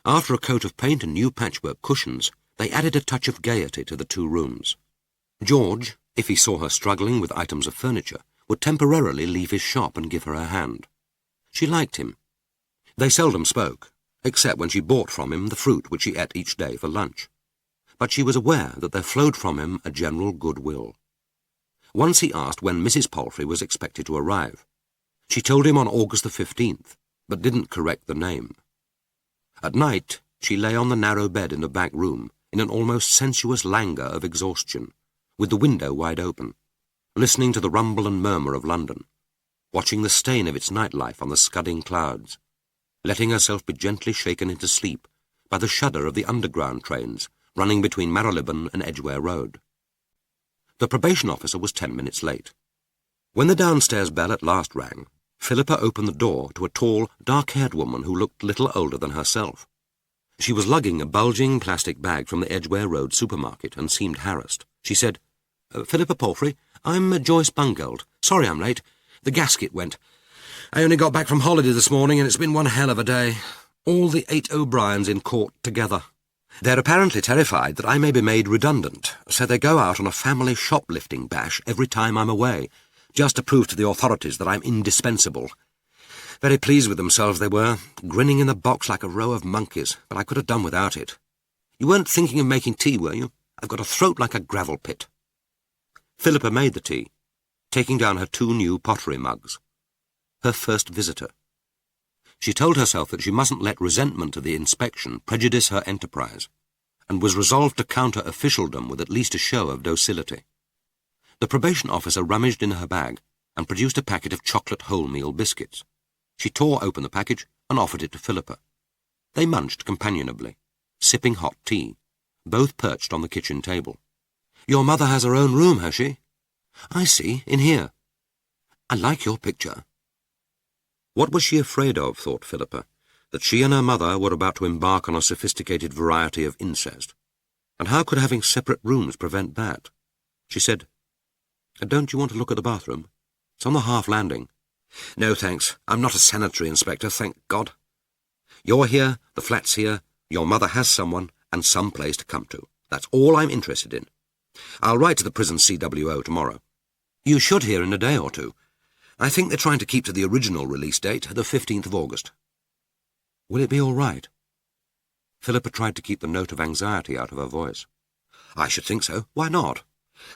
After a coat of paint and new patchwork cushions, they added a touch of gaiety to the 2 rooms. George, if he saw her struggling with items of furniture, would temporarily leave his shop and give her a hand. She liked him. They seldom spoke, except when she bought from him the fruit which he ate each day for lunch. But she was aware that there flowed from him a general goodwill. Once he asked when Mrs. Palfrey was expected to arrive. She told him on August the 15th, but didn't correct the name. At night, she lay on the narrow bed in the back room in an almost sensuous languor of exhaustion, with the window wide open, listening to the rumble and murmur of London, watching the stain of its nightlife on the scudding clouds, letting herself be gently shaken into sleep by the shudder of the underground trains running between Marylebone and Edgware Road. The probation officer was 10 minutes late. When the downstairs bell at last rang, Philippa opened the door to a tall, dark-haired woman who looked little older than herself. She was lugging a bulging plastic bag from the Edgware Road supermarket and seemed harassed. She said, "Philippa Palfrey, I'm Joyce Bungeld. Sorry I'm late. The gasket went. I only got back from holiday this morning and it's been one hell of a day. All the 8 O'Briens in court together. They're apparently terrified that I may be made redundant, so they go out on a family shoplifting bash every time I'm away, just to prove to the authorities that I'm indispensable. Very pleased with themselves they were, grinning in the box like a row of monkeys, but I could have done without it. You weren't thinking of making tea, were you? I've got a throat like a gravel pit." Philippa made the tea, taking down her 2 new pottery mugs. Her first visitor. She told herself that she mustn't let resentment of the inspection prejudice her enterprise, and was resolved to counter officialdom with at least a show of docility. The probation officer rummaged in her bag and produced a packet of chocolate wholemeal biscuits. She tore open the package and offered it to Philippa. They munched companionably, sipping hot tea, both perched on the kitchen table. "Your mother has her own room, has she?" "I see, in here." "I like your picture." What was she afraid of, thought Philippa, that she and her mother were about to embark on a sophisticated variety of incest? And how could having separate rooms prevent that? She said, "Don't you want to look at the bathroom? It's on the half landing." "No, thanks. I'm not a sanitary inspector, thank God. You're here, the flat's here, your mother has someone, and some place to come to. That's all I'm interested in. I'll write to the prison CWO tomorrow." "You should hear in a day or 2. I think they're trying to keep to the original release date, the 15th of August. "Will it be all right?" Philippa tried to keep the note of anxiety out of her voice. "I should think so. Why not?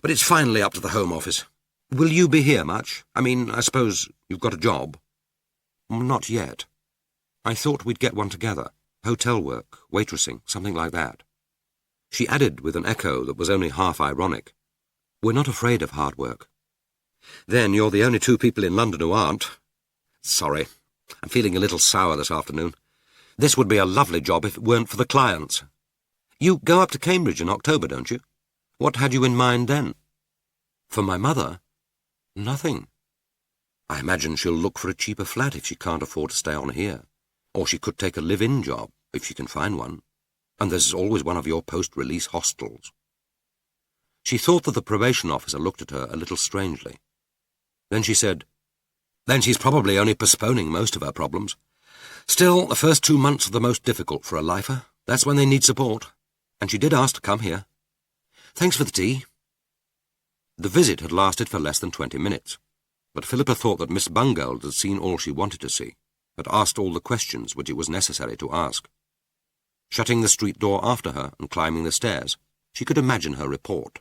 But it's finally up to the Home Office. Will you be here much? I mean, I suppose you've got a job?" "Not yet. I thought we'd get one together. Hotel work, waitressing, something like that." She added with an echo that was only half ironic, "We're not afraid of hard work." "Then you're the only 2 people in London who aren't. Sorry, I'm feeling a little sour this afternoon. This would be a lovely job if it weren't for the clients." "You go up to Cambridge in October, don't you? What had you in mind then?" "For my mother? Nothing. I imagine she'll look for a cheaper flat if she can't afford to stay on here. Or she could take a live-in job, if she can find one, and there's always one of your post-release hostels. She thought that the probation officer looked at her a little strangely. Then she said, "Then she's probably only postponing most of her problems. Still, the first 2 months are the most difficult for a lifer. That's when they need support. And she did ask to come here. Thanks for the tea." The visit had lasted for less than 20 minutes, but Philippa thought that Miss Bungold had seen all she wanted to see, had asked all the questions which it was necessary to ask. Shutting the street door after her and climbing the stairs, she could imagine her report.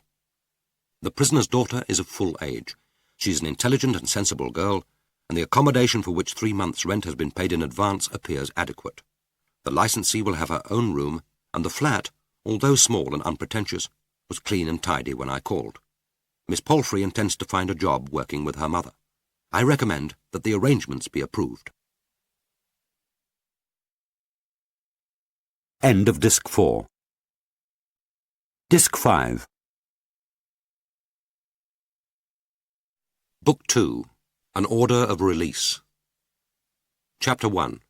The prisoner's daughter is of full age. She is an intelligent and sensible girl, and the accommodation for which 3 months' rent has been paid in advance appears adequate. The licensee will have her own room, and the flat, although small and unpretentious, was clean and tidy when I called. Miss Palfrey intends to find a job working with her mother. I recommend that the arrangements be approved. End of Disc 4. Disc 5. Book 2. An Order of Release. Chapter 1.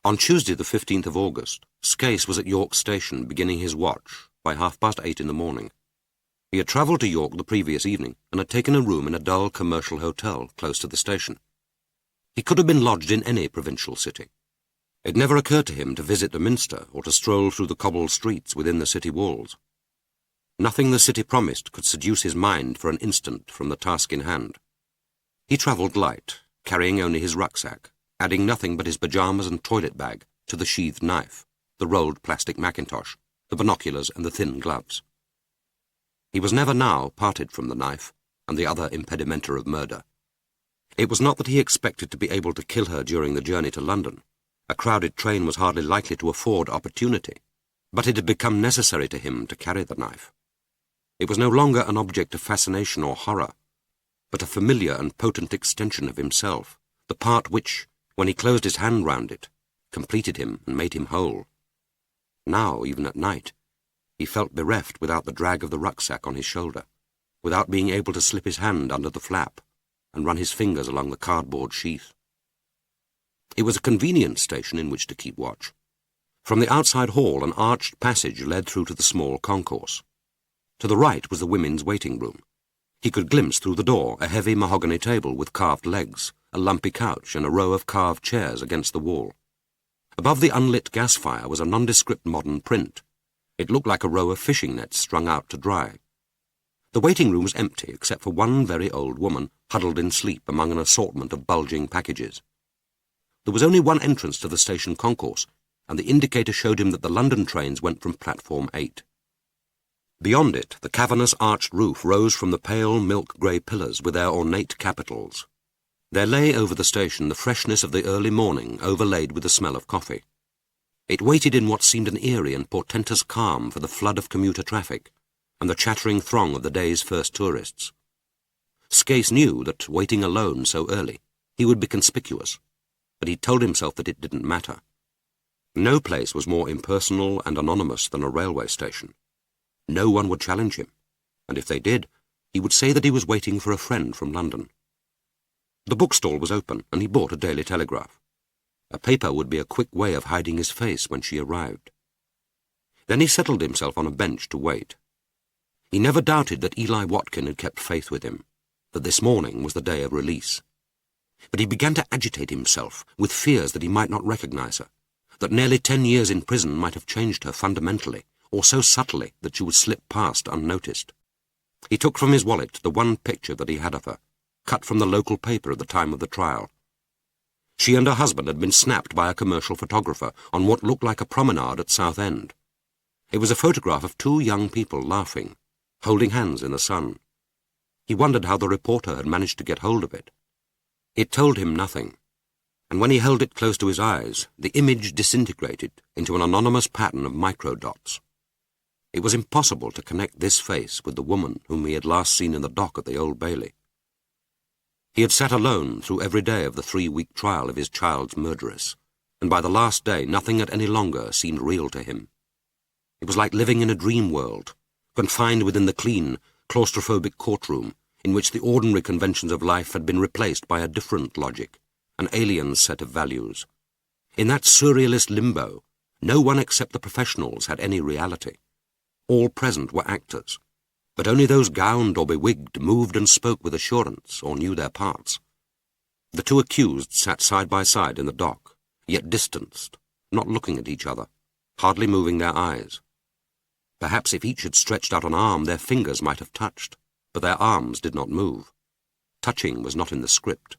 On Tuesday the 15th of August, Skase was at York Station beginning his watch by 8:30 in the morning. He had travelled to York the previous evening and had taken a room in a dull commercial hotel close to the station. He could have been lodged in any provincial city. It never occurred to him to visit the Minster or to stroll through the cobbled streets within the city walls. Nothing the city promised could seduce his mind for an instant from the task in hand. He travelled light, carrying only his rucksack, adding nothing but his pyjamas and toilet bag to the sheathed knife, the rolled plastic mackintosh, the binoculars and the thin gloves. He was never now parted from the knife and the other impedimenta of murder. It was not that he expected to be able to kill her during the journey to London. A crowded train was hardly likely to afford opportunity, but it had become necessary to him to carry the knife. It was no longer an object of fascination or horror, but a familiar and potent extension of himself, the part which, when he closed his hand round it, completed him and made him whole. Now, even at night, he felt bereft without the drag of the rucksack on his shoulder, without being able to slip his hand under the flap and run his fingers along the cardboard sheath. It was a convenient station in which to keep watch. From the outside hall, an arched passage led through to the small concourse. To the right was the women's waiting room. He could glimpse through the door a heavy mahogany table with carved legs, a lumpy couch and a row of carved chairs against the wall. Above the unlit gas fire was a nondescript modern print. It looked like a row of fishing nets strung out to dry. The waiting room was empty except for one very old woman huddled in sleep among an assortment of bulging packages. There was only one entrance to the station concourse, and the indicator showed him that the London trains went from platform 8. Beyond it, the cavernous arched roof rose from the pale milk-grey pillars with their ornate capitals. There lay over the station the freshness of the early morning overlaid with the smell of coffee. It waited in what seemed an eerie and portentous calm for the flood of commuter traffic and the chattering throng of the day's first tourists. Skase knew that, waiting alone so early, he would be conspicuous, but he told himself that it didn't matter. No place was more impersonal and anonymous than a railway station. No one would challenge him, and if they did, he would say that he was waiting for a friend from London. The bookstall was open, and he bought a Daily Telegraph. A paper would be a quick way of hiding his face when she arrived. Then he settled himself on a bench to wait. He never doubted that Eli Watkin had kept faith with him, that this morning was the day of release. But he began to agitate himself with fears that he might not recognize her, that nearly 10 years in prison might have changed her fundamentally, or so subtly that she would slip past unnoticed. He took from his wallet the one picture that he had of her, cut from the local paper at the time of the trial. She and her husband had been snapped by a commercial photographer on what looked like a promenade at Southend. It was a photograph of 2 young people laughing, holding hands in the sun. He wondered how the reporter had managed to get hold of it. It told him nothing, and when he held it close to his eyes, the image disintegrated into an anonymous pattern of microdots. It was impossible to connect this face with the woman whom he had last seen in the dock at the Old Bailey. He had sat alone through every day of the 3-week trial of his child's murderess, and by the last day nothing had any longer seemed real to him. It was like living in a dream world, confined within the clean, claustrophobic courtroom, in which the ordinary conventions of life had been replaced by a different logic, an alien set of values. In that surrealist limbo, no one except the professionals had any reality. All present were actors, but only those gowned or bewigged moved and spoke with assurance or knew their parts. The two accused sat side by side in the dock, yet distanced, not looking at each other, hardly moving their eyes. Perhaps if each had stretched out an arm, their fingers might have touched, but their arms did not move. Touching was not in the script.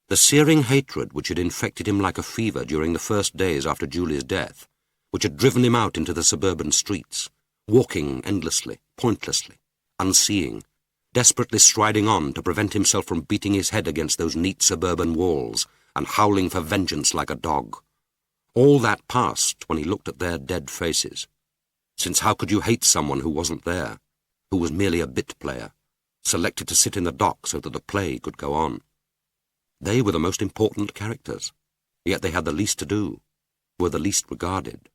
The searing hatred which had infected him like a fever during the first days after Julie's death, which had driven him out into the suburban streets, walking endlessly, pointlessly, unseeing, desperately striding on to prevent himself from beating his head against those neat suburban walls and howling for vengeance like a dog. All that passed when he looked at their dead faces. Since how could you hate someone who wasn't there, who was merely a bit player, selected to sit in the dock so that the play could go on? They were the most important characters, yet they had the least to do, were the least regarded.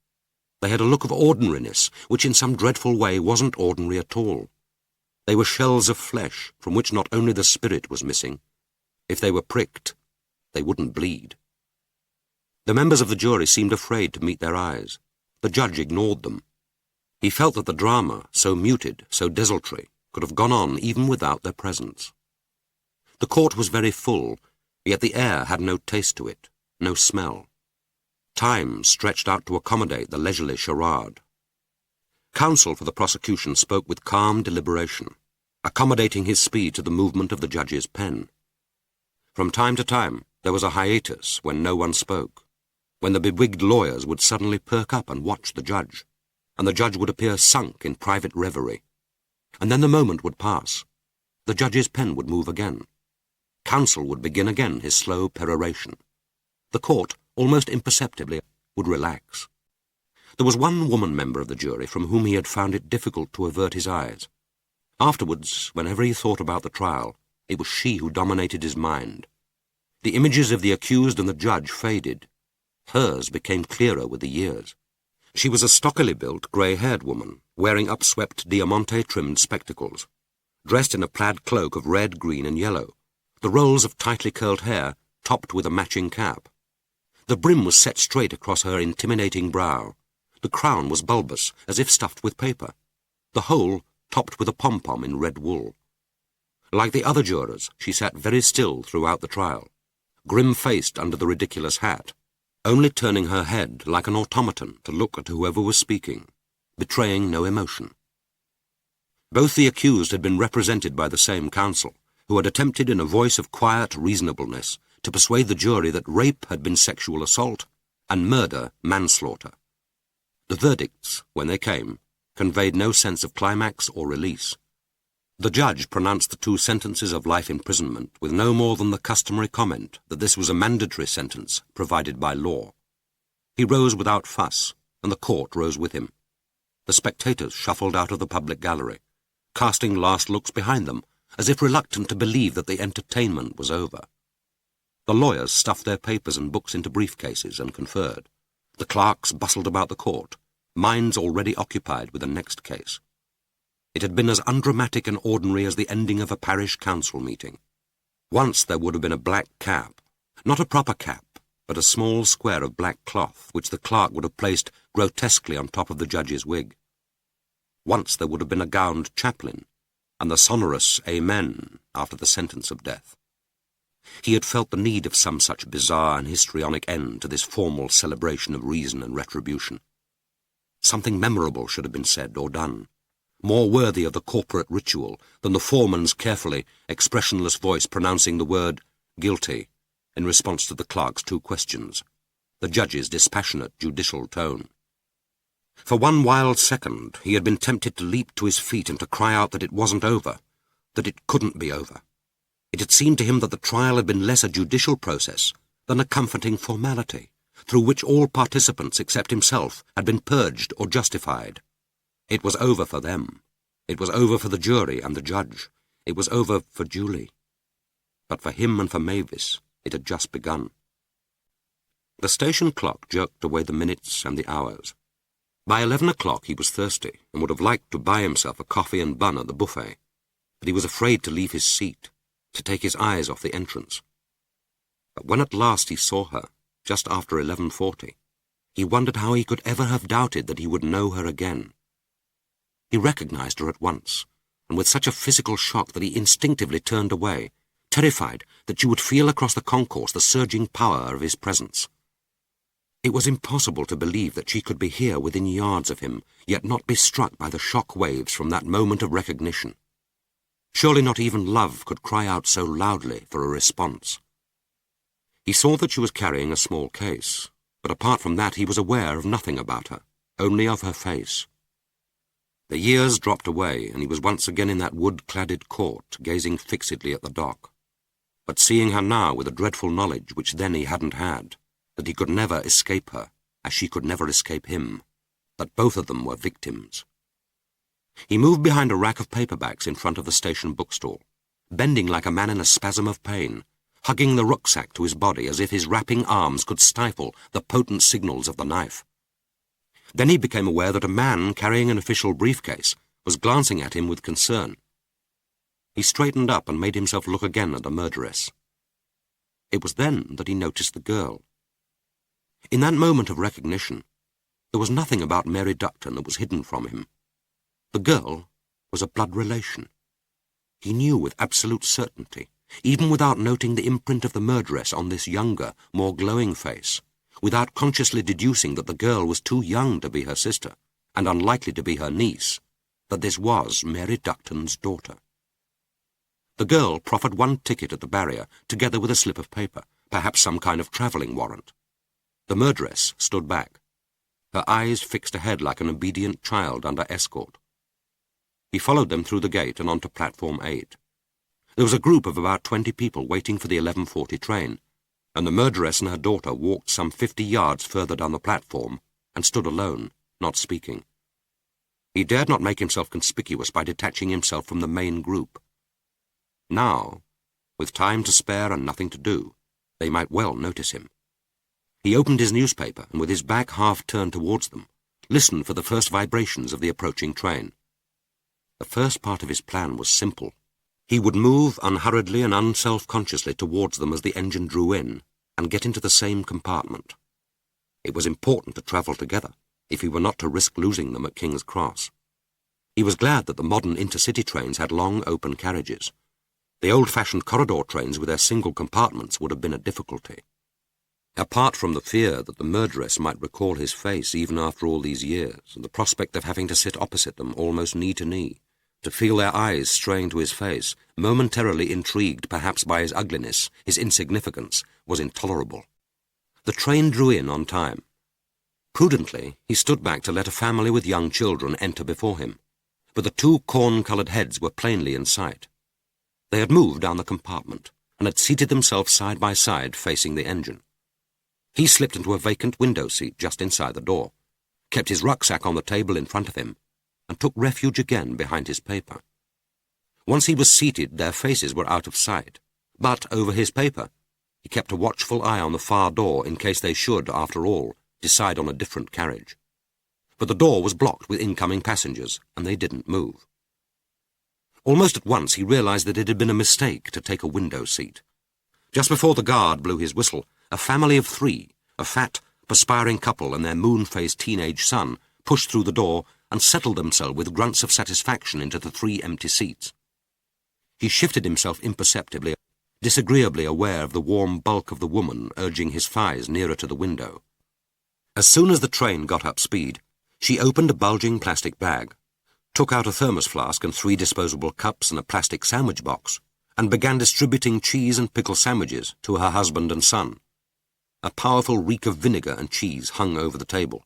They had a look of ordinariness, which in some dreadful way wasn't ordinary at all. They were shells of flesh from which not only the spirit was missing. If they were pricked, they wouldn't bleed. The members of the jury seemed afraid to meet their eyes. The judge ignored them. He felt that the drama, so muted, so desultory, could have gone on even without their presence. The court was very full, yet the air had no taste to it, no smell. Time stretched out to accommodate the leisurely charade. Counsel for the prosecution spoke with calm deliberation, accommodating his speed to the movement of the judge's pen. From time to time, there was a hiatus when no one spoke, when the bewigged lawyers would suddenly perk up and watch the judge, and the judge would appear sunk in private reverie. And then the moment would pass. The judge's pen would move again. Counsel would begin again his slow peroration. The court, almost imperceptibly, would relax. There was one woman member of the jury from whom he had found it difficult to avert his eyes. Afterwards, whenever he thought about the trial, it was she who dominated his mind. The images of the accused and the judge faded. Hers became clearer with the years. She was a stockily built, grey-haired woman, wearing upswept diamante-trimmed spectacles, dressed in a plaid cloak of red, green, and yellow, the rolls of tightly curled hair topped with a matching cap. The brim was set straight across her intimidating brow. The crown was bulbous, as if stuffed with paper, the whole topped with a pom-pom in red wool. Like the other jurors, she sat very still throughout the trial, grim-faced under the ridiculous hat, only turning her head like an automaton to look at whoever was speaking, betraying no emotion. Both the accused had been represented by the same counsel, who had attempted in a voice of quiet reasonableness to persuade the jury that rape had been sexual assault and murder manslaughter. The verdicts, when they came, conveyed no sense of climax or release. The judge pronounced the two sentences of life imprisonment with no more than the customary comment that this was a mandatory sentence provided by law. He rose without fuss, and the court rose with him. The spectators shuffled out of the public gallery, casting last looks behind them, as if reluctant to believe that the entertainment was over. The lawyers stuffed their papers and books into briefcases and conferred. The clerks bustled about the court, minds already occupied with the next case. It had been as undramatic and ordinary as the ending of a parish council meeting. Once there would have been a black cap, not a proper cap, but a small square of black cloth which the clerk would have placed grotesquely on top of the judge's wig. Once there would have been a gowned chaplain, and the sonorous amen after the sentence of death. He had felt the need of some such bizarre and histrionic end to this formal celebration of reason and retribution. Something memorable should have been said or done, more worthy of the corporate ritual than the foreman's carefully, expressionless voice pronouncing the word guilty in response to the clerk's two questions, the judge's dispassionate judicial tone. For one wild second he had been tempted to leap to his feet and to cry out that it wasn't over, that it couldn't be over. It had seemed to him that the trial had been less a judicial process than a comforting formality, through which all participants except himself had been purged or justified. It was over for them. It was over for the jury and the judge. It was over for Julie. But for him and for Mavis, it had just begun. The station clock jerked away the minutes and the hours. By 11 o'clock he was thirsty and would have liked to buy himself a coffee and bun at the buffet, but he was afraid to leave his seat, to take his eyes off the entrance. But when at last he saw her, just after 11:40, he wondered how he could ever have doubted that he would know her again. He recognized her at once, and with such a physical shock that he instinctively turned away, terrified that she would feel across the concourse the surging power of his presence. It was impossible to believe that she could be here within yards of him, yet not be struck by the shock waves from that moment of recognition. Surely not even love could cry out so loudly for a response. He saw that she was carrying a small case, but apart from that he was aware of nothing about her, only of her face. The years dropped away, and he was once again in that wood-cladded court, gazing fixedly at the dock, but seeing her now with a dreadful knowledge which then he hadn't had, that he could never escape her, as she could never escape him, that both of them were victims. He moved behind a rack of paperbacks in front of the station bookstall, bending like a man in a spasm of pain, hugging the rucksack to his body as if his wrapping arms could stifle the potent signals of the knife. Then he became aware that a man carrying an official briefcase was glancing at him with concern. He straightened up and made himself look again at the murderess. It was then that he noticed the girl. In that moment of recognition, there was nothing about Mary Duckton that was hidden from him. The girl was a blood relation. He knew with absolute certainty, even without noting the imprint of the murderess on this younger, more glowing face, without consciously deducing that the girl was too young to be her sister, and unlikely to be her niece, that this was Mary Duckton's daughter. The girl proffered one ticket at the barrier, together with a slip of paper, perhaps some kind of travelling warrant. The murderess stood back, her eyes fixed ahead like an obedient child under escort. He followed them through the gate and onto platform 8. There was a group of about 20 people waiting for the 11:40 train, and the murderess and her daughter walked some 50 yards further down the platform and stood alone, not speaking. He dared not make himself conspicuous by detaching himself from the main group. Now, with time to spare and nothing to do, they might well notice him. He opened his newspaper and, with his back half turned towards them, listened for the first vibrations of the approaching train. The first part of his plan was simple. He would move unhurriedly and unself-consciously towards them as the engine drew in, and get into the same compartment. It was important to travel together, if he were not to risk losing them at King's Cross. He was glad that the modern intercity trains had long open carriages. The old-fashioned corridor trains with their single compartments would have been a difficulty. Apart from the fear that the murderess might recall his face even after all these years, and the prospect of having to sit opposite them almost knee to knee, to feel their eyes straying to his face, momentarily intrigued perhaps by his ugliness, his insignificance, was intolerable. The train drew in on time. Prudently, he stood back to let a family with young children enter before him, but the two corn-coloured heads were plainly in sight. They had moved down the compartment, and had seated themselves side by side facing the engine. He slipped into a vacant window seat just inside the door, kept his rucksack on the table in front of him, and took refuge again behind his paper. Once he was seated, their faces were out of sight, but over his paper he kept a watchful eye on the far door in case they should, after all, decide on a different carriage. But the door was blocked with incoming passengers, and they didn't move. Almost at once he realized that it had been a mistake to take a window seat. Just before the guard blew his whistle, a family of 3, a fat, perspiring couple and their moon-faced teenage son, pushed through the door and settled themselves with grunts of satisfaction into the 3 empty seats. He shifted himself imperceptibly, disagreeably aware of the warm bulk of the woman urging his thighs nearer to the window. As soon as the train got up speed, she opened a bulging plastic bag, took out a thermos flask and 3 disposable cups and a plastic sandwich box, and began distributing cheese and pickle sandwiches to her husband and son. A powerful reek of vinegar and cheese hung over the table.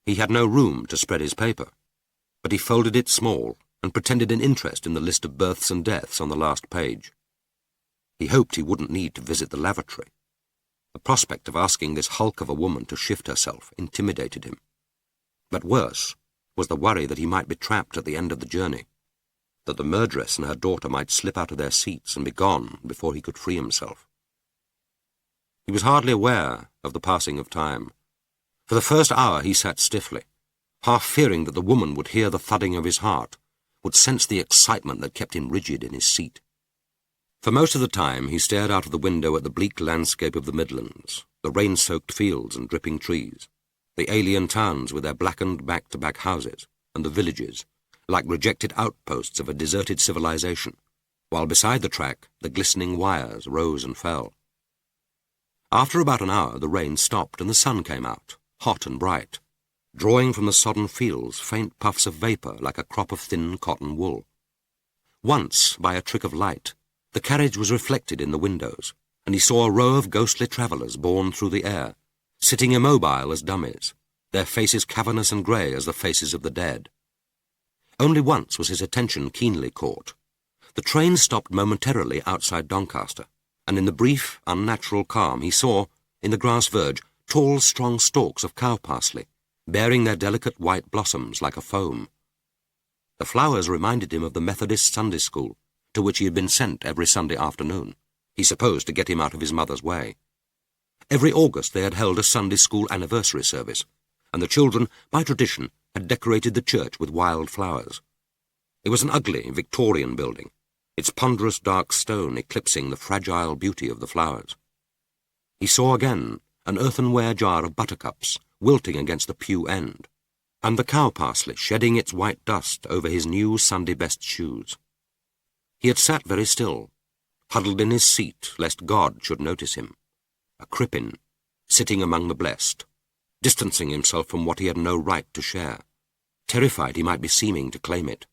He had no room to spread his paper, but he folded it small and pretended an interest in the list of births and deaths on the last page. He hoped he wouldn't need to visit the lavatory. The prospect of asking this hulk of a woman to shift herself intimidated him. But worse was the worry that he might be trapped at the end of the journey, that the murderess and her daughter might slip out of their seats and be gone before he could free himself. He was hardly aware of the passing of time. For the first hour he sat stiffly, half fearing that the woman would hear the thudding of his heart, would sense the excitement that kept him rigid in his seat. For most of the time he stared out of the window at the bleak landscape of the Midlands, the rain-soaked fields and dripping trees, the alien towns with their blackened back-to-back houses, and the villages, like rejected outposts of a deserted civilization, while beside the track the glistening wires rose and fell. After about an hour the rain stopped and the sun came out, hot and bright, drawing from the sodden fields faint puffs of vapour like a crop of thin cotton wool. Once, by a trick of light, the carriage was reflected in the windows, and he saw a row of ghostly travellers borne through the air, sitting immobile as dummies, their faces cavernous and grey as the faces of the dead. Only once was his attention keenly caught. The train stopped momentarily outside Doncaster, and in the brief, unnatural calm he saw, in the grass verge, tall, strong stalks of cow parsley, bearing their delicate white blossoms like a foam. The flowers reminded him of the Methodist Sunday school, to which he had been sent every Sunday afternoon, he supposed to get him out of his mother's way. Every August they had held a Sunday school anniversary service, and the children, by tradition, had decorated the church with wild flowers. It was an ugly Victorian building, its ponderous dark stone eclipsing the fragile beauty of the flowers. He saw again an earthenware jar of buttercups wilting against the pew end, and the cow parsley shedding its white dust over his new Sunday-best shoes. He had sat very still, huddled in his seat lest God should notice him, a crippen, sitting among the blessed, distancing himself from what he had no right to share, terrified he might be seeming to claim it.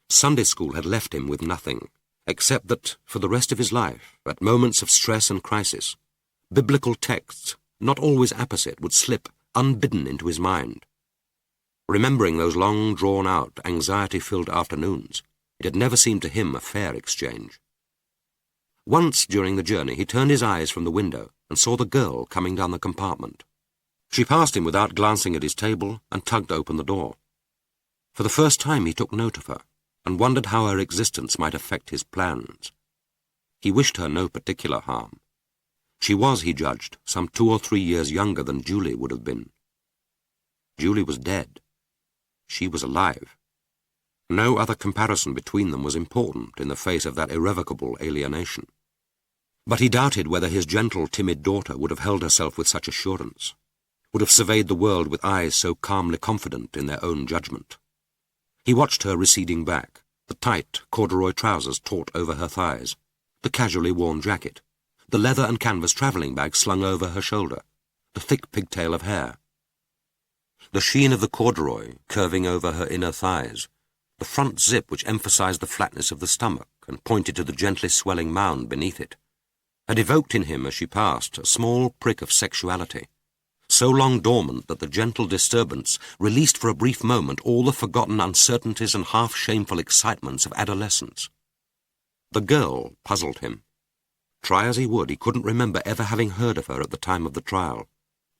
Sunday school had left him with nothing, except that, for the rest of his life, at moments of stress and crisis, biblical texts, not always apposite, would slip unbidden into his mind. Remembering those long drawn-out, anxiety-filled afternoons, it had never seemed to him a fair exchange. Once during the journey he turned his eyes from the window and saw the girl coming down the compartment. She passed him without glancing at his table and tugged open the door. For the first time he took note of her, and wondered how her existence might affect his plans. He wished her no particular harm. She was, he judged, some 2 or 3 years younger than Julie would have been. Julie was dead. She was alive. No other comparison between them was important in the face of that irrevocable alienation. But he doubted whether his gentle, timid daughter would have held herself with such assurance, would have surveyed the world with eyes so calmly confident in their own judgment. He watched her receding back, the tight corduroy trousers taut over her thighs, the casually worn jacket, the leather and canvas travelling bag slung over her shoulder, the thick pigtail of hair, the sheen of the corduroy curving over her inner thighs, the front zip which emphasized the flatness of the stomach and pointed to the gently swelling mound beneath it, had evoked in him as she passed a small prick of sexuality, so long dormant that the gentle disturbance released for a brief moment all the forgotten uncertainties and half-shameful excitements of adolescence. The girl puzzled him. Try as he would, he couldn't remember ever having heard of her at the time of the trial.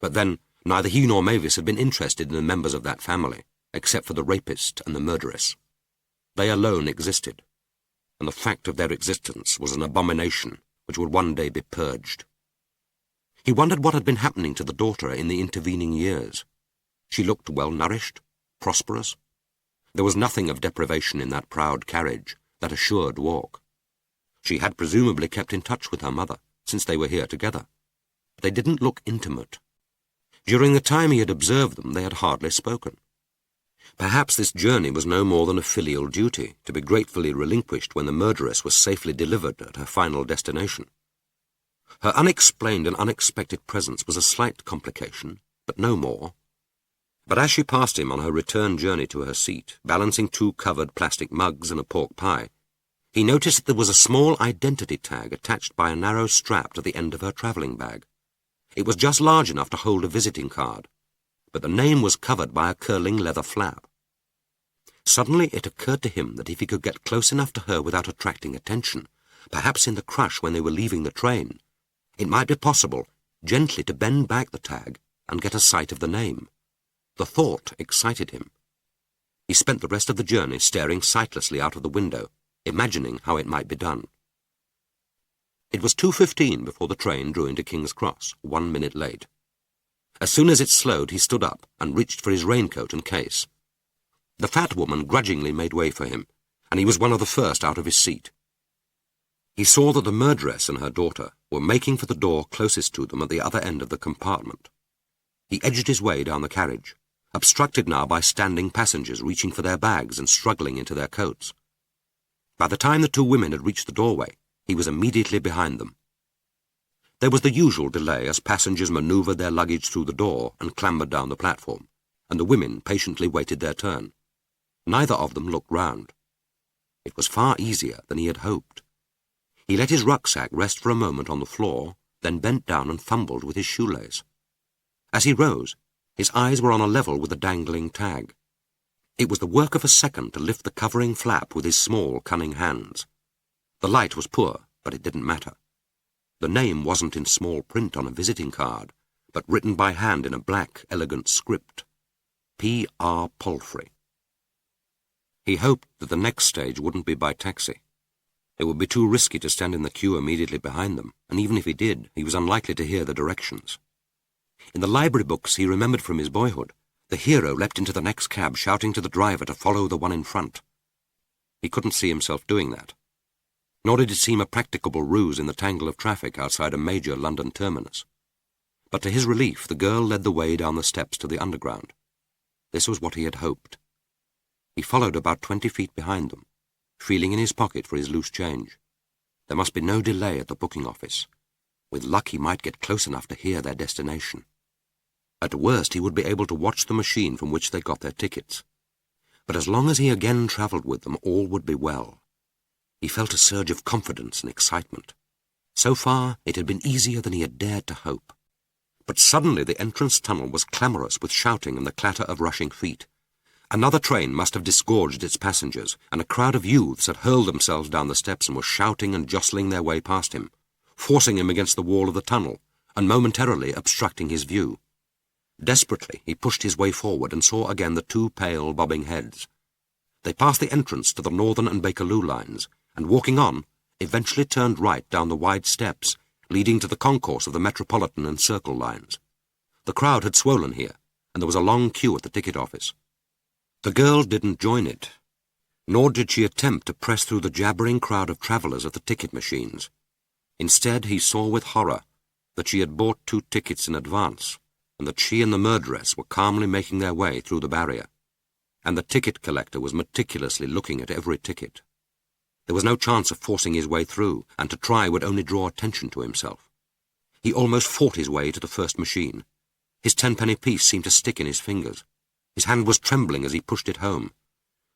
But then, neither he nor Mavis had been interested in the members of that family, except for the rapist and the murderess. They alone existed, and the fact of their existence was an abomination which would one day be purged. He wondered what had been happening to the daughter in the intervening years. She looked well-nourished, prosperous. There was nothing of deprivation in that proud carriage, that assured walk. She had presumably kept in touch with her mother, since they were here together. But they didn't look intimate. During the time he had observed them, they had hardly spoken. Perhaps this journey was no more than a filial duty, to be gratefully relinquished when the murderess was safely delivered at her final destination. Her unexplained and unexpected presence was a slight complication, but no more. But as she passed him on her return journey to her seat, balancing 2 covered plastic mugs and a pork pie, he noticed that there was a small identity tag attached by a narrow strap to the end of her travelling bag. It was just large enough to hold a visiting card, but the name was covered by a curling leather flap. Suddenly it occurred to him that if he could get close enough to her without attracting attention, perhaps in the crush when they were leaving the train, it might be possible gently to bend back the tag and get a sight of the name. The thought excited him. He spent the rest of the journey staring sightlessly out of the window, imagining how it might be done. It was 2:15 before the train drew into King's Cross, 1 minute late. As soon as it slowed, he stood up and reached for his raincoat and case. The fat woman grudgingly made way for him, and he was one of the first out of his seat. He saw that the murderess and her daughter were making for the door closest to them at the other end of the compartment. He edged his way down the carriage, obstructed now by standing passengers reaching for their bags and struggling into their coats. By the time the two women had reached the doorway, he was immediately behind them. There was the usual delay as passengers manoeuvred their luggage through the door and clambered down the platform, and the women patiently waited their turn. Neither of them looked round. It was far easier than he had hoped. He let his rucksack rest for a moment on the floor, then bent down and fumbled with his shoelace. As he rose, his eyes were on a level with the dangling tag. It was the work of a second to lift the covering flap with his small, cunning hands. The light was poor, but it didn't matter. The name wasn't in small print on a visiting card, but written by hand in a black, elegant script. P.R. Palfrey. He hoped that the next stage wouldn't be by taxi. It would be too risky to stand in the queue immediately behind them, and even if he did, he was unlikely to hear the directions. In the library books he remembered from his boyhood, the hero leapt into the next cab shouting to the driver to follow the one in front. He couldn't see himself doing that. Nor did it seem a practicable ruse in the tangle of traffic outside a major London terminus. But to his relief, the girl led the way down the steps to the underground. This was what he had hoped. He followed about 20 feet behind them, feeling in his pocket for his loose change. There must be no delay at the booking office. With luck he might get close enough to hear their destination. At worst he would be able to watch the machine from which they got their tickets. But as long as he again travelled with them, all would be well. He felt a surge of confidence and excitement. So far it had been easier than he had dared to hope. But suddenly the entrance tunnel was clamorous with shouting and the clatter of rushing feet. Another train must have disgorged its passengers, and a crowd of youths had hurled themselves down the steps and were shouting and jostling their way past him, forcing him against the wall of the tunnel, and momentarily obstructing his view. Desperately, he pushed his way forward and saw again the two pale, bobbing heads. They passed the entrance to the Northern and Bakerloo lines, and walking on, eventually turned right down the wide steps, leading to the concourse of the Metropolitan and Circle lines. The crowd had swollen here, and there was a long queue at the ticket office. The girl didn't join it, nor did she attempt to press through the jabbering crowd of travellers at the ticket machines. Instead, he saw with horror that she had bought 2 tickets in advance, and that she and the murderess were calmly making their way through the barrier, and the ticket collector was meticulously looking at every ticket. There was no chance of forcing his way through, and to try would only draw attention to himself. He almost fought his way to the first machine. His 10-penny piece seemed to stick in his fingers. His hand was trembling as he pushed it home.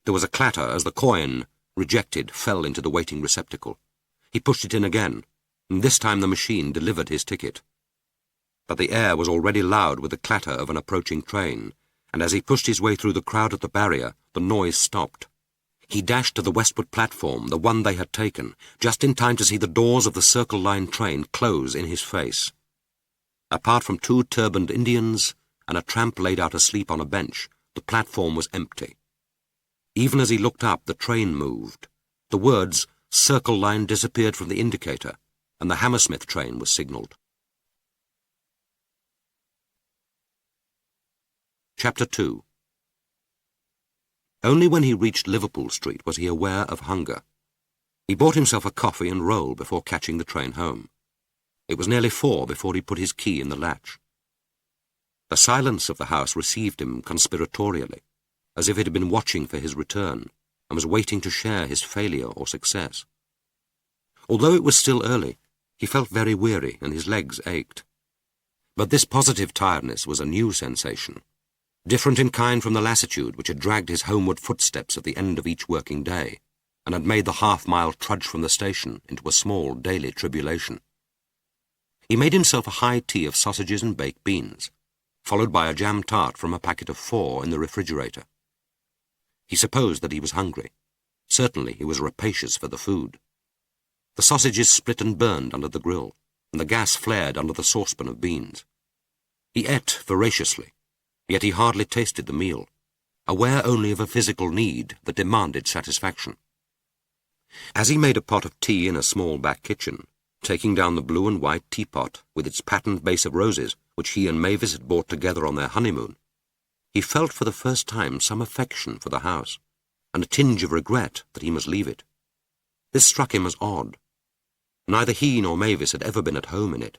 There was a clatter as the coin, rejected, fell into the waiting receptacle. He pushed it in again, and this time the machine delivered his ticket. But the air was already loud with the clatter of an approaching train, and as he pushed his way through the crowd at the barrier, the noise stopped. He dashed to the westward platform, the one they had taken, just in time to see the doors of the Circle Line train close in his face. Apart from 2 turbaned Indians and a tramp laid out asleep on a bench, the platform was empty. Even as he looked up, the train moved. The words, Circle Line, disappeared from the indicator, and the Hammersmith train was signalled. Chapter 2. Only when he reached Liverpool Street was he aware of hunger. He bought himself a coffee and roll before catching the train home. It was nearly 4 before he put his key in the latch. The silence of the house received him conspiratorially, as if it had been watching for his return, and was waiting to share his failure or success. Although it was still early, he felt very weary and his legs ached. But this positive tiredness was a new sensation, different in kind from the lassitude which had dragged his homeward footsteps at the end of each working day, and had made the half-mile trudge from the station into a small daily tribulation. He made himself a high tea of sausages and baked beans, followed by a jam tart from a packet of 4 in the refrigerator. He supposed that he was hungry. Certainly he was rapacious for the food. The sausages split and burned under the grill, and the gas flared under the saucepan of beans. He ate voraciously, yet he hardly tasted the meal, aware only of a physical need that demanded satisfaction. As he made a pot of tea in a small back kitchen, taking down the blue and white teapot with its patterned base of roses which he and Mavis had bought together on their honeymoon, he felt for the first time some affection for the house, and a tinge of regret that he must leave it. This struck him as odd. Neither he nor Mavis had ever been at home in it.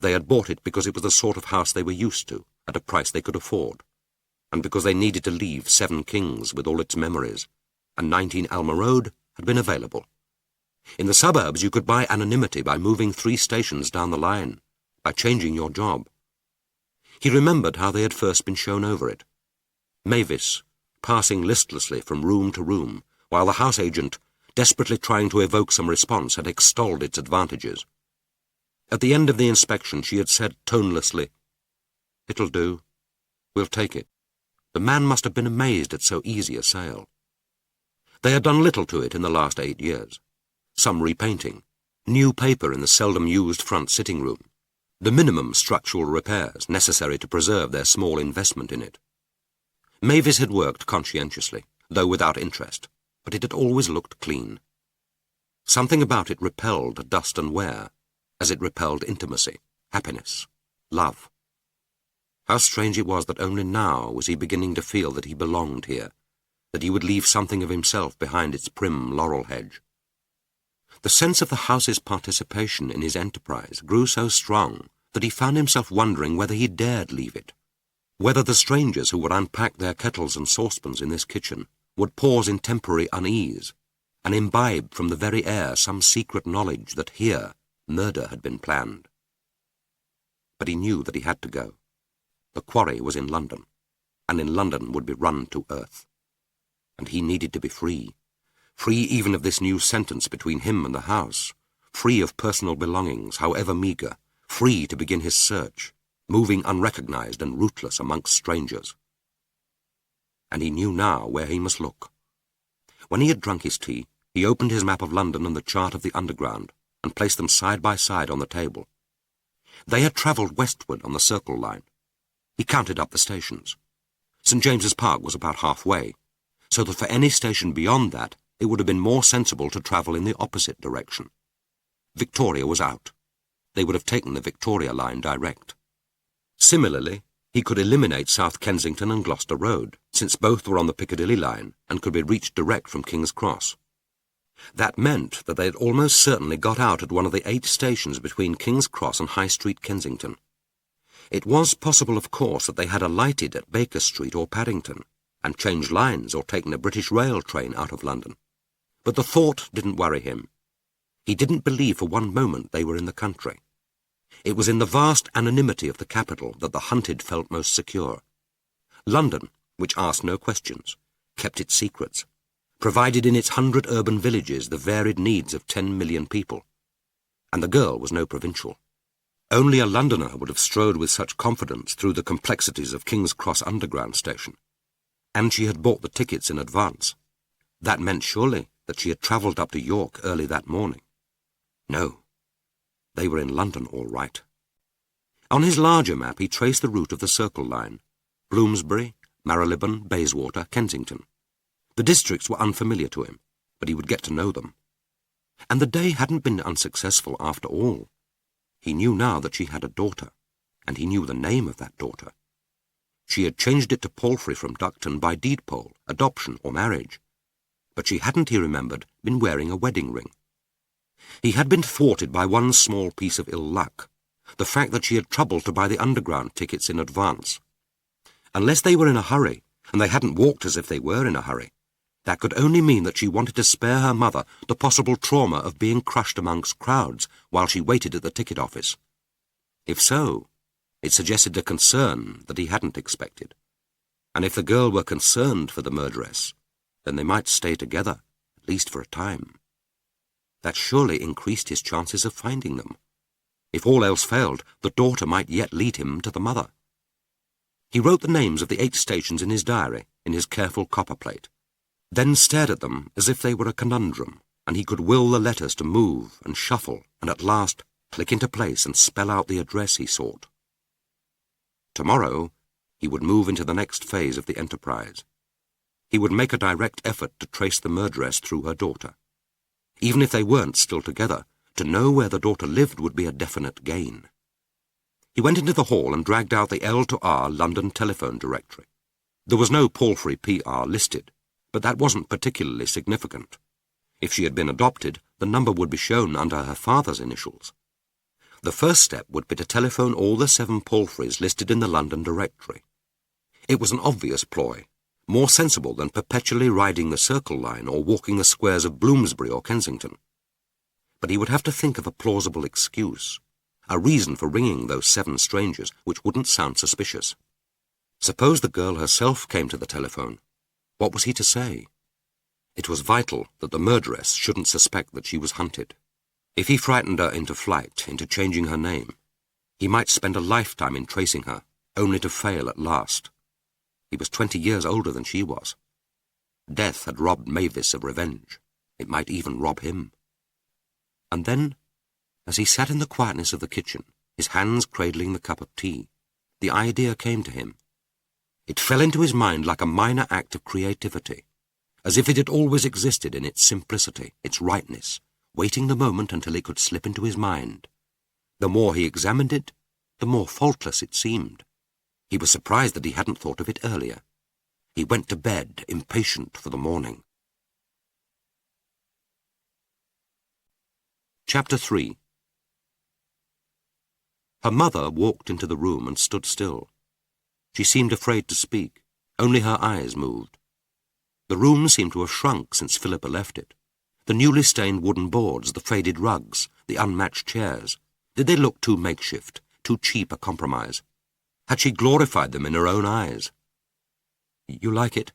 They had bought it because it was the sort of house they were used to, at a price they could afford, and because they needed to leave 7 Kings with all its memories, and 19 Alma Road had been available. In the suburbs you could buy anonymity by moving 3 stations down the line, by changing your job. He remembered how they had first been shown over it. Mavis, passing listlessly from room to room, while the house agent, desperately trying to evoke some response, had extolled its advantages. At the end of the inspection she had said tonelessly, "It'll do. We'll take it." The man must have been amazed at so easy a sale. They had done little to it in the last 8 years. Some repainting, new paper in the seldom-used front sitting room, the minimum structural repairs necessary to preserve their small investment in it. Mavis had worked conscientiously, though without interest, but it had always looked clean. Something about it repelled dust and wear, as it repelled intimacy, happiness, love. How strange it was that only now was he beginning to feel that he belonged here, that he would leave something of himself behind its prim laurel hedge. The sense of the house's participation in his enterprise grew so strong that he found himself wondering whether he dared leave it, whether the strangers who would unpack their kettles and saucepans in this kitchen would pause in temporary unease, and imbibe from the very air some secret knowledge that here murder had been planned. But he knew that he had to go. The quarry was in London, and in London would be run to earth. And he needed to be free, free even of this new sentence between him and the house, free of personal belongings, however meagre, free to begin his search, moving unrecognized and rootless amongst strangers. And he knew now where he must look. When he had drunk his tea, he opened his map of London and the chart of the Underground, and placed them side by side on the table. They had travelled westward on the Circle line. He counted up the stations. St. James's Park was about halfway, so that for any station beyond that it would have been more sensible to travel in the opposite direction. Victoria was out. They would have taken the Victoria line direct. Similarly, he could eliminate South Kensington and Gloucester Road, since both were on the Piccadilly line and could be reached direct from King's Cross. That meant that they had almost certainly got out at one of the 8 stations between King's Cross and High Street, Kensington. It was possible, of course, that they had alighted at Baker Street or Paddington, and changed lines or taken a British Rail train out of London. But the thought didn't worry him. He didn't believe for one moment they were in the country. It was in the vast anonymity of the capital that the hunted felt most secure. London, which asked no questions, kept its secrets, provided in its 100 urban villages the varied needs of 10 million people. And the girl was no provincial. Only a Londoner would have strode with such confidence through the complexities of King's Cross Underground station. And she had bought the tickets in advance. That meant surely that she had travelled up to York early that morning. No, they were in London all right. On his larger map he traced the route of the Circle line: Bloomsbury, Marylebone, Bayswater, Kensington. The districts were unfamiliar to him, but he would get to know them. And the day hadn't been unsuccessful after all. He knew now that she had a daughter, and he knew the name of that daughter. She had changed it to Palfrey from Duckton by deed poll, adoption or marriage. But she hadn't, he remembered, been wearing a wedding ring. He had been thwarted by one small piece of ill luck, the fact that she had troubled to buy the Underground tickets in advance. Unless they were in a hurry, and they hadn't walked as if they were in a hurry, that could only mean that she wanted to spare her mother the possible trauma of being crushed amongst crowds while she waited at the ticket office. If so, it suggested a concern that he hadn't expected. And if the girl were concerned for the murderess, then they might stay together, at least for a time. That surely increased his chances of finding them. If all else failed, the daughter might yet lead him to the mother. He wrote the names of the 8 stations in his diary, in his careful copperplate, then stared at them as if they were a conundrum, and he could will the letters to move and shuffle, and at last click into place and spell out the address he sought. Tomorrow, he would move into the next phase of the enterprise. He would make a direct effort to trace the murderess through her daughter. Even if they weren't still together, to know where the daughter lived would be a definite gain. He went into the hall and dragged out the L to R London telephone directory. There was no Palfrey PR listed, but that wasn't particularly significant. If she had been adopted, the number would be shown under her father's initials. The first step would be to telephone all the 7 Palfreys listed in the London directory. It was an obvious ploy, more sensible than perpetually riding the Circle line or walking the squares of Bloomsbury or Kensington. But he would have to think of a plausible excuse, a reason for ringing those 7 strangers which wouldn't sound suspicious. Suppose the girl herself came to the telephone. What was he to say? It was vital that the murderess shouldn't suspect that she was hunted. If he frightened her into flight, into changing her name, he might spend a lifetime in tracing her, only to fail at last. He was 20 years older than she was. Death had robbed Mavis of revenge. It might even rob him. And then, as he sat in the quietness of the kitchen, his hands cradling the cup of tea, the idea came to him. It fell into his mind like a minor act of creativity, as if it had always existed in its simplicity, its rightness, waiting the moment until it could slip into his mind. The more he examined it, the more faultless it seemed. He was surprised that he hadn't thought of it earlier. He went to bed, impatient for the morning. Chapter 3. Her mother walked into the room and stood still. She seemed afraid to speak. Only her eyes moved. The room seemed to have shrunk since Philippa left it. The newly stained wooden boards, the faded rugs, the unmatched chairs. Did they look too makeshift, too cheap a compromise? Had she glorified them in her own eyes? You like it?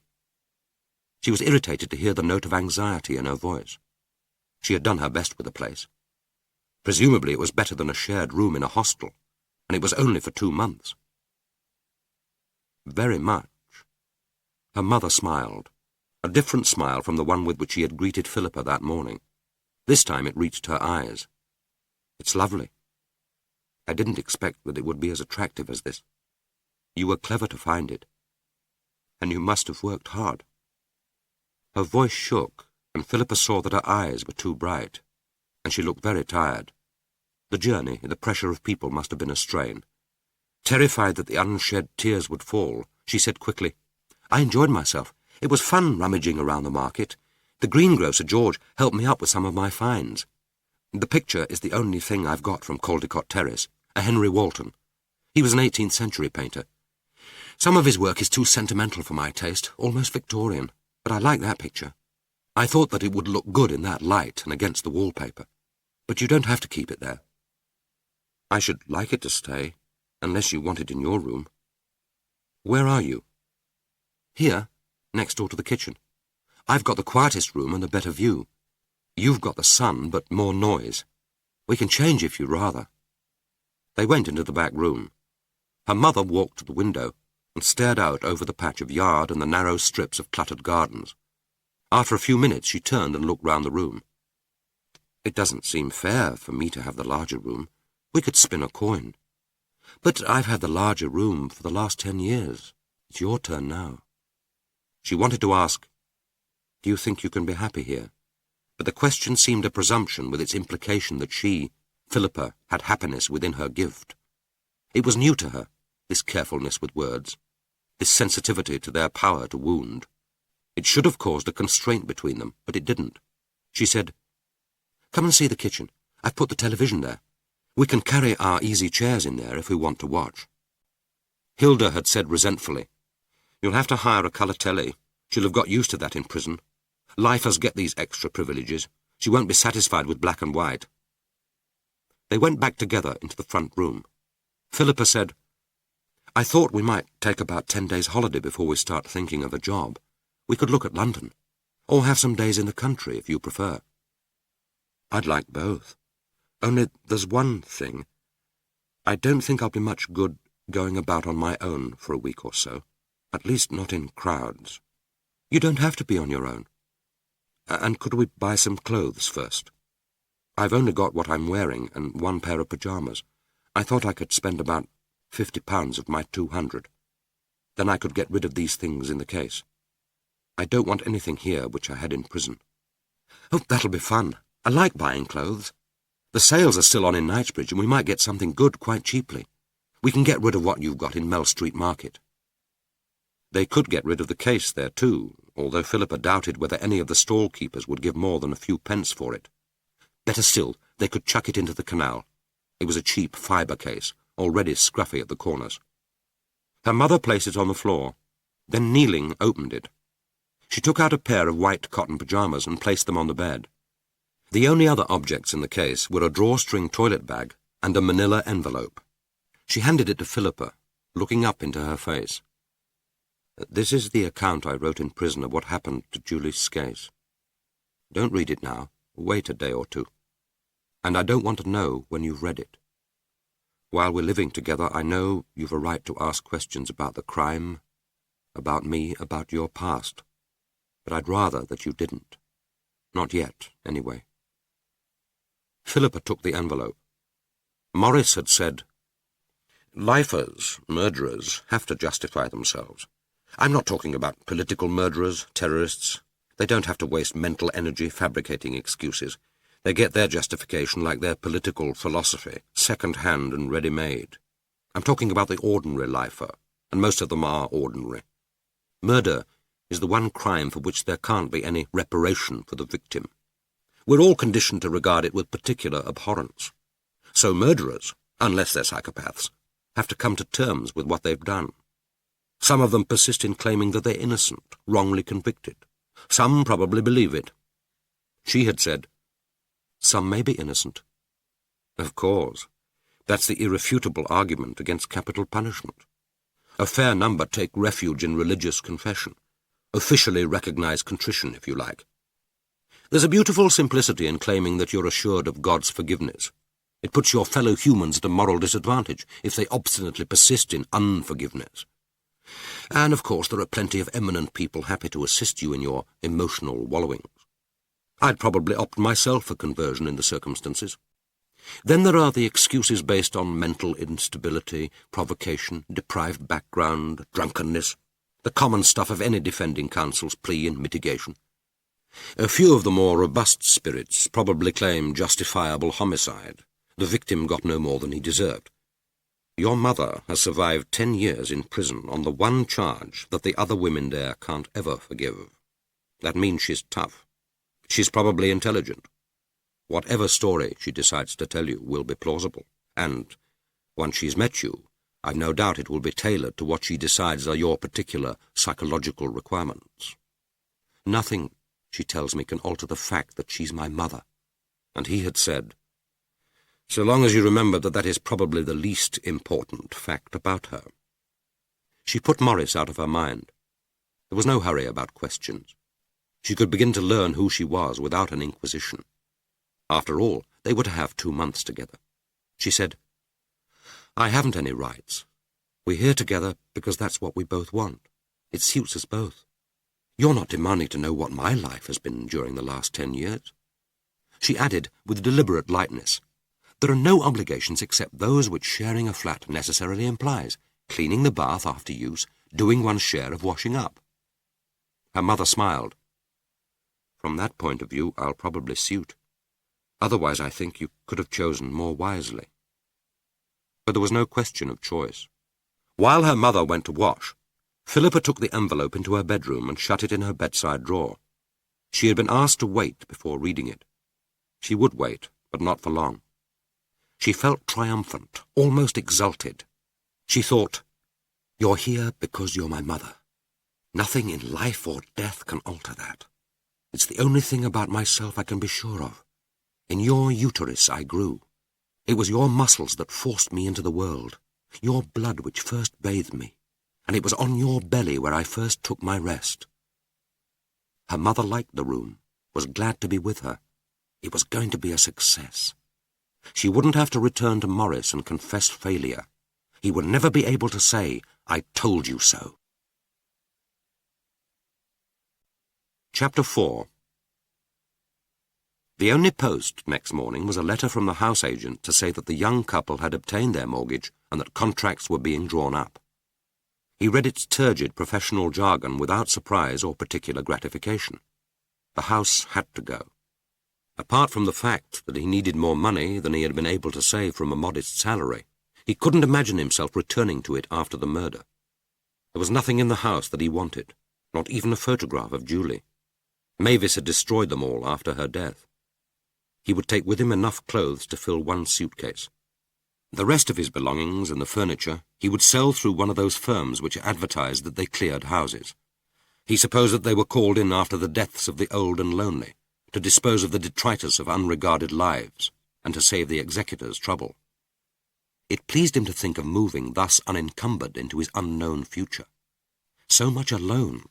She was irritated to hear the note of anxiety in her voice. She had done her best with the place. Presumably it was better than a shared room in a hostel, and it was only for 2 months. Very much. Her mother smiled, a different smile from the one with which she had greeted Philippa that morning. This time it reached her eyes. It's lovely. I didn't expect that it would be as attractive as this. You were clever to find it, and you must have worked hard. Her voice shook, and Philippa saw that her eyes were too bright, and she looked very tired. The journey, the pressure of people must have been a strain. Terrified that the unshed tears would fall, she said quickly, I enjoyed myself. It was fun rummaging around the market. The greengrocer, George, helped me up with some of my finds. The picture is the only thing I've got from Caldecott Terrace, a Henry Walton. He was an 18th century painter. Some of his work is too sentimental for my taste, almost Victorian, but I like that picture. I thought that it would look good in that light and against the wallpaper. But you don't have to keep it there. I should like it to stay, unless you want it in your room. Where are you? Here, next door to the kitchen. I've got the quietest room and a better view. You've got the sun, but more noise. We can change if you'd rather. They went into the back room. Her mother walked to the window and stared out over the patch of yard and the narrow strips of cluttered gardens. After a few minutes she turned and looked round the room. It doesn't seem fair for me to have the larger room. We could spin a coin. But I've had the larger room for the last 10 years. It's your turn now. She wanted to ask, do you think you can be happy here? But the question seemed a presumption with its implication that she, Philippa, had happiness within her gift. It was new to her, this carefulness with words, this sensitivity to their power to wound. It should have caused a constraint between them, but it didn't. She said, come and see the kitchen. I've put the television there. We can carry our easy chairs in there if we want to watch. Hilda had said resentfully, you'll have to hire a colour telly. She'll have got used to that in prison. Lifers get these extra privileges. She won't be satisfied with black and white. They went back together into the front room. Philippa said, I thought we might take about 10 days' holiday before we start thinking of a job. We could look at London, or have some days in the country if you prefer. I'd like both. Only there's one thing. I don't think I'll be much good going about on my own for a week or so, at least not in crowds. You don't have to be on your own. And could we buy some clothes first? I've only got what I'm wearing and 1 pair of pyjamas. I thought I could spend about £50 of my 200. Then I could get rid of these things in the case. I don't want anything here which I had in prison. Oh, that'll be fun. I like buying clothes. The sales are still on in Knightsbridge, and we might get something good quite cheaply. We can get rid of what you've got in Mell Street Market. They could get rid of the case there too, although Philippa doubted whether any of the stall-keepers would give more than a few pence for it. Better still, they could chuck it into the canal. It was a cheap fibre case, already scruffy at the corners. Her mother placed it on the floor, then kneeling opened it. She took out a pair of white cotton pyjamas and placed them on the bed. The only other objects in the case were a drawstring toilet bag and a manila envelope. She handed it to Philippa, looking up into her face. "This is the account I wrote in prison of what happened to Julie Skase. Don't read it now. Wait a day or two. And I don't want to know when you've read it. While we're living together, I know you've a right to ask questions about the crime, about me, about your past. But I'd rather that you didn't. Not yet, anyway." Philippa took the envelope. Morris had said, "Lifers, murderers, have to justify themselves. I'm not talking about political murderers, terrorists. They don't have to waste mental energy fabricating excuses. They get their justification like their political philosophy, second-hand and ready-made. I'm talking about the ordinary lifer, and most of them are ordinary. Murder is the one crime for which there can't be any reparation for the victim. We're all conditioned to regard it with particular abhorrence. So murderers, unless they're psychopaths, have to come to terms with what they've done. Some of them persist in claiming that they're innocent, wrongly convicted. Some probably believe it." She had said, "Some may be innocent." Of course, that's the irrefutable argument against capital punishment. A fair number take refuge in religious confession, officially recognized contrition, if you like. There's a beautiful simplicity in claiming that you're assured of God's forgiveness. It puts your fellow humans at a moral disadvantage if they obstinately persist in unforgiveness. And, of course, there are plenty of eminent people happy to assist you in your emotional wallowings. I'd probably opt myself for conversion in the circumstances. Then there are the excuses based on mental instability, provocation, deprived background, drunkenness, the common stuff of any defending counsel's plea in mitigation. A few of the more robust spirits probably claim justifiable homicide. The victim got no more than he deserved. Your mother has survived 10 years in prison on the one charge that the other women there can't ever forgive. That means she's tough. She's probably intelligent. Whatever story she decides to tell you will be plausible, and, once she's met you, I've no doubt it will be tailored to what she decides are your particular psychological requirements. Nothing, she tells me, can alter the fact that she's my mother. And he had said, so long as you remember that that is probably the least important fact about her. She put Morris out of her mind. There was no hurry about questions. She could begin to learn who she was without an inquisition. After all, they were to have 2 months together. She said, I haven't any rights. We're here together because that's what we both want. It suits us both. You're not demanding to know what my life has been during the last 10 years. She added with deliberate lightness, there are no obligations except those which sharing a flat necessarily implies, cleaning the bath after use, doing one's share of washing up. Her mother smiled. From that point of view, I'll probably suit. Otherwise, I think you could have chosen more wisely. But there was no question of choice. While her mother went to wash, Philippa took the envelope into her bedroom and shut it in her bedside drawer. She had been asked to wait before reading it. She would wait, but not for long. She felt triumphant, almost exulted. She thought, you're here because you're my mother. Nothing in life or death can alter that. It's the only thing about myself I can be sure of. In your uterus I grew. It was your muscles that forced me into the world, your blood which first bathed me, and it was on your belly where I first took my rest. Her mother liked the room, was glad to be with her. It was going to be a success. She wouldn't have to return to Morris and confess failure. He would never be able to say, I told you so. Chapter 4. The only post next morning was a letter from the house agent to say that the young couple had obtained their mortgage and that contracts were being drawn up. He read its turgid professional jargon without surprise or particular gratification. The house had to go. Apart from the fact that he needed more money than he had been able to save from a modest salary, he couldn't imagine himself returning to it after the murder. There was nothing in the house that he wanted, not even a photograph of Julie. Mavis had destroyed them all after her death. He would take with him enough clothes to fill one suitcase. The rest of his belongings and the furniture he would sell through one of those firms which advertised that they cleared houses. He supposed that they were called in after the deaths of the old and lonely, to dispose of the detritus of unregarded lives, and to save the executors trouble. It pleased him to think of moving thus unencumbered into his unknown future. So much alone,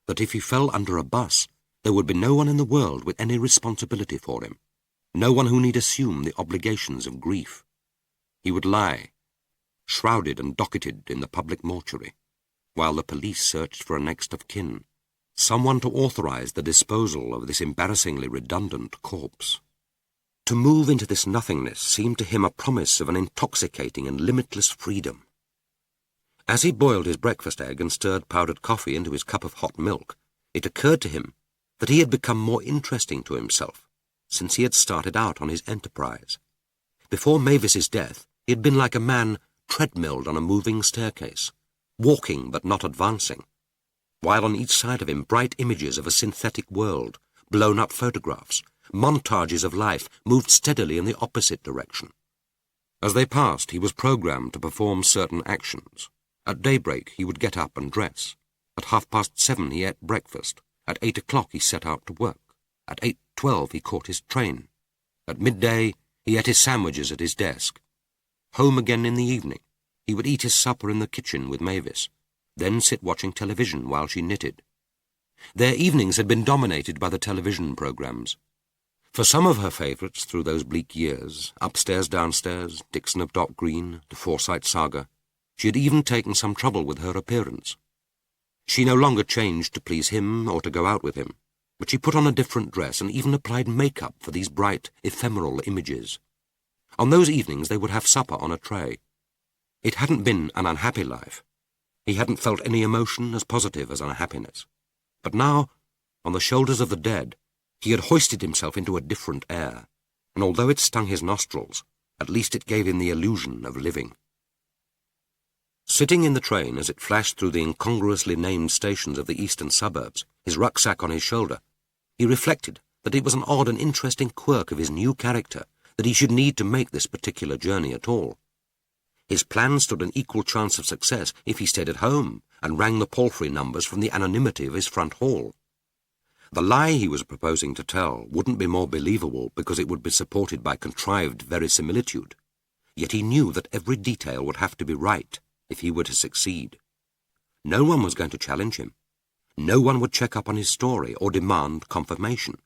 that if he fell under a bus, there would be no one in the world with any responsibility for him, no one who need assume the obligations of grief. He would lie, shrouded and docketed in the public mortuary, while the police searched for a next of kin, someone to authorize the disposal of this embarrassingly redundant corpse. To move into this nothingness seemed to him a promise of an intoxicating and limitless freedom. As he boiled his breakfast egg and stirred powdered coffee into his cup of hot milk, it occurred to him that he had become more interesting to himself since he had started out on his enterprise. Before Mavis's death, he had been like a man treadmilled on a moving staircase, walking but not advancing, while on each side of him bright images of a synthetic world, blown-up photographs, montages of life moved steadily in the opposite direction. As they passed, he was programmed to perform certain actions. At daybreak, he would get up and dress. At 7:30 he ate breakfast. At 8 o'clock he set out to work. At 8:12 he caught his train. At midday he ate his sandwiches at his desk. Home again in the evening, he would eat his supper in the kitchen with Mavis, then sit watching television while she knitted. Their evenings had been dominated by the television programs. For some of her favourites through those bleak years, Upstairs, Downstairs, Dixon of Dock Green, the Forsyte Saga, she had even taken some trouble with her appearance. She no longer changed to please him or to go out with him, but she put on a different dress and even applied makeup for these bright, ephemeral images. On those evenings they would have supper on a tray. It hadn't been an unhappy life. He hadn't felt any emotion as positive as unhappiness. But now, on the shoulders of the dead, he had hoisted himself into a different air, and although it stung his nostrils, at least it gave him the illusion of living. Sitting in the train as it flashed through the incongruously named stations of the eastern suburbs, his rucksack on his shoulder, he reflected that it was an odd and interesting quirk of his new character that he should need to make this particular journey at all. His plan stood an equal chance of success if he stayed at home and rang the Palfrey numbers from the anonymity of his front hall. The lie he was proposing to tell wouldn't be more believable because it would be supported by contrived verisimilitude, yet he knew that every detail would have to be right if he were to succeed. No one was going to challenge him. No one would check up on his story or demand confirmation.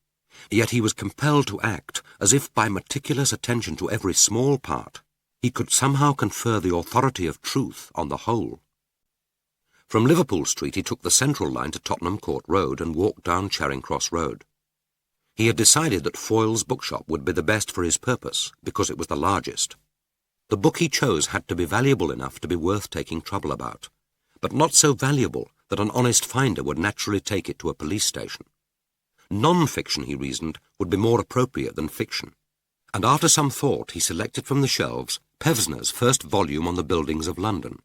Yet he was compelled to act as if by meticulous attention to every small part, he could somehow confer the authority of truth on the whole. From Liverpool Street he took the Central line to Tottenham Court Road and walked down Charing Cross Road. He had decided that Foyle's bookshop would be the best for his purpose, because it was the largest. The book he chose had to be valuable enough to be worth taking trouble about, but not so valuable that an honest finder would naturally take it to a police station. Non-fiction, he reasoned, would be more appropriate than fiction, and after some thought he selected from the shelves Pevsner's first volume on the buildings of London.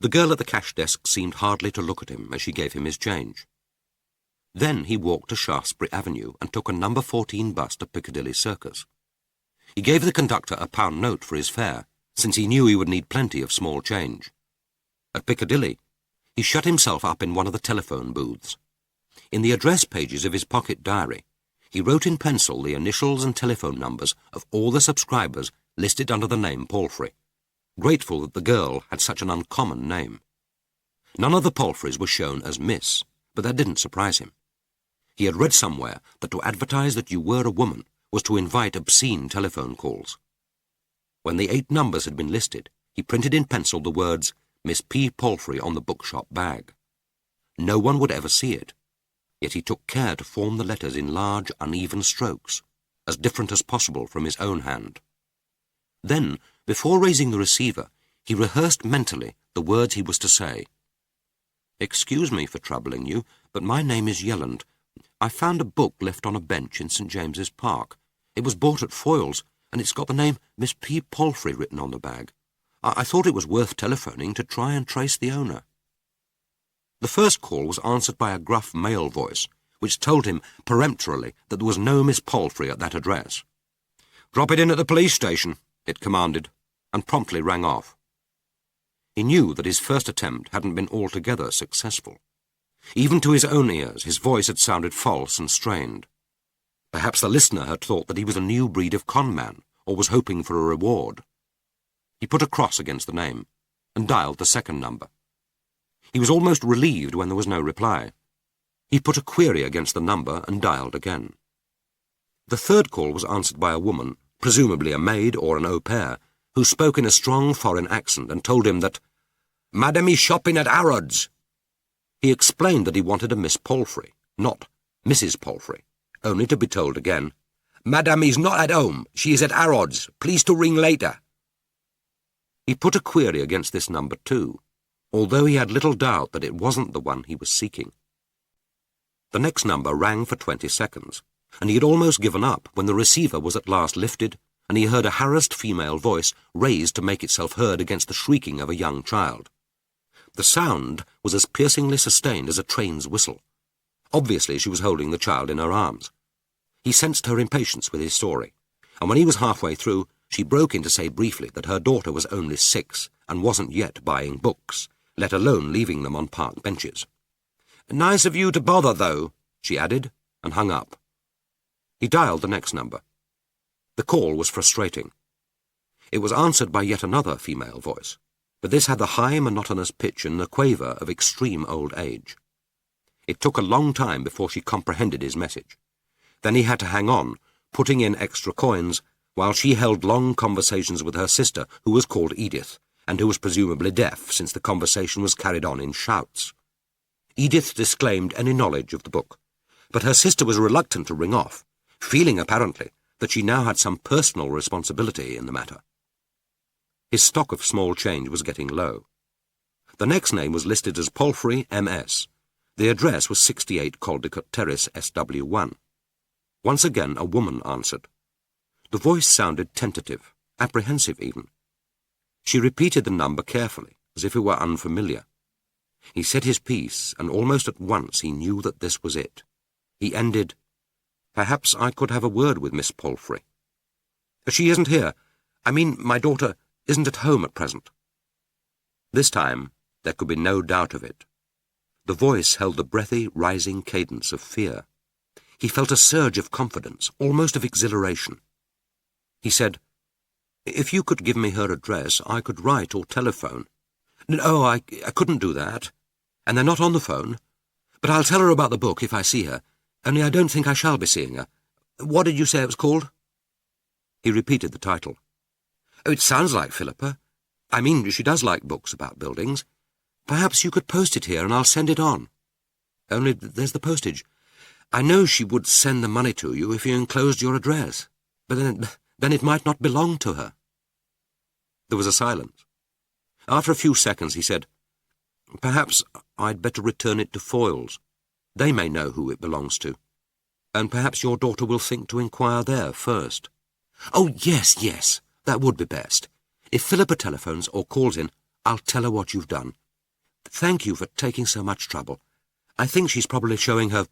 The girl at the cash desk seemed hardly to look at him as she gave him his change. Then he walked to Shaftesbury Avenue and took a number 14 bus to Piccadilly Circus. He gave the conductor a £1 note for his fare, since he knew he would need plenty of small change. At Piccadilly, he shut himself up in one of the telephone booths. In the address pages of his pocket diary, he wrote in pencil the initials and telephone numbers of all the subscribers listed under the name Palfrey, grateful that the girl had such an uncommon name. None of the Palfreys were shown as Miss, but that didn't surprise him. He had read somewhere that to advertise that you were a woman was to invite obscene telephone calls. When the 8 numbers had been listed, he printed in pencil the words Miss P. Palfrey on the bookshop bag. No one would ever see it, yet he took care to form the letters in large, uneven strokes, as different as possible from his own hand. Then, before raising the receiver, he rehearsed mentally the words he was to say. "Excuse me for troubling you, but my name is Yelland. I found a book left on a bench in St. James's Park. It was bought at Foyle's, and it's got the name Miss P. Palfrey written on the bag. I thought it was worth telephoning to try and trace the owner." The first call was answered by a gruff male voice, which told him peremptorily that there was no Miss Palfrey at that address. "Drop it in at the police station," it commanded, and promptly rang off. He knew that his first attempt hadn't been altogether successful. Even to his own ears, his voice had sounded false and strained. Perhaps the listener had thought that he was a new breed of conman, or was hoping for a reward. He put a cross against the name, and dialed the second number. He was almost relieved when there was no reply. He put a query against the number and dialed again. The third call was answered by a woman, presumably a maid or an au pair, who spoke in a strong foreign accent and told him that "Madam is shopping at Harrod's." He explained that he wanted a Miss Palfrey, not Mrs. Palfrey, only to be told again, "Madam is not at home. She is at Harrod's. Please to ring later." He put a query against this number too, although he had little doubt that it wasn't the one he was seeking. The next number rang for 20 seconds, and he had almost given up when the receiver was at last lifted, and he heard a harassed female voice raised to make itself heard against the shrieking of a young child. The sound was as piercingly sustained as a train's whistle. Obviously she was holding the child in her arms. He sensed her impatience with his story, and when he was halfway through, she broke in to say briefly that her daughter was only 6 and wasn't yet buying books, let alone leaving them on park benches. "Nice of you to bother, though," she added, and hung up. He dialed the next number. The call was frustrating. It was answered by yet another female voice, but this had the high, monotonous pitch and the quaver of extreme old age. It took a long time before she comprehended his message. Then he had to hang on, putting in extra coins, while she held long conversations with her sister, who was called Edith, and who was presumably deaf, since the conversation was carried on in shouts. Edith disclaimed any knowledge of the book, but her sister was reluctant to ring off, feeling, apparently, that she now had some personal responsibility in the matter. His stock of small change was getting low. The next name was listed as Palfrey, M.S. The address was 68 Caldecott Terrace, SW1. Once again a woman answered. The voice sounded tentative, apprehensive even. She repeated the number carefully, as if it were unfamiliar. He said his piece, and almost at once he knew that this was it. He ended, "Perhaps I could have a word with Miss Palfrey." "She isn't here. I mean, my daughter isn't at home at present." This time there could be no doubt of it. The voice held the breathy, rising cadence of fear. He felt a surge of confidence, almost of exhilaration. He said, "If you could give me her address, I could write or telephone." "No, I couldn't do that, and they're not on the phone. But I'll tell her about the book if I see her, only I don't think I shall be seeing her. What did you say it was called?" He repeated the title. "Oh, it sounds like Philippa. I mean, she does like books about buildings. Perhaps you could post it here and I'll send it on. Only there's the postage. I know she would send the money to you if you enclosed your address, but then it might not belong to her." There was a silence. After a few seconds he said, "Perhaps I'd better return it to Foyle's. They may know who it belongs to. And perhaps your daughter will think to inquire there first." "Oh, yes, that would be best. If Philippa telephones or calls in, I'll tell her what you've done. Thank you for taking so much trouble. I think she's probably showing her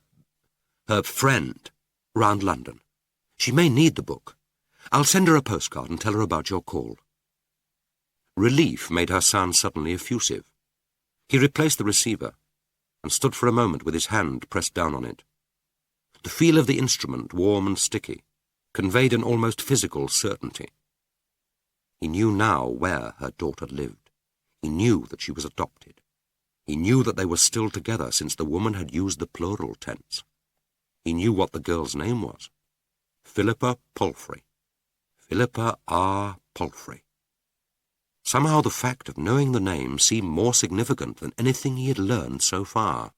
friend round London. She may need the book. I'll send her a postcard and tell her about your call." Relief made her sound suddenly effusive. He replaced the receiver and stood for a moment with his hand pressed down on it. The feel of the instrument, warm and sticky, conveyed an almost physical certainty. He knew now where her daughter lived. He knew that she was adopted. He knew that they were still together since the woman had used the plural tense. He knew what the girl's name was. Philippa Palfrey. Philippa R. Palfrey. Somehow the fact of knowing the name seemed more significant than anything he had learned so far.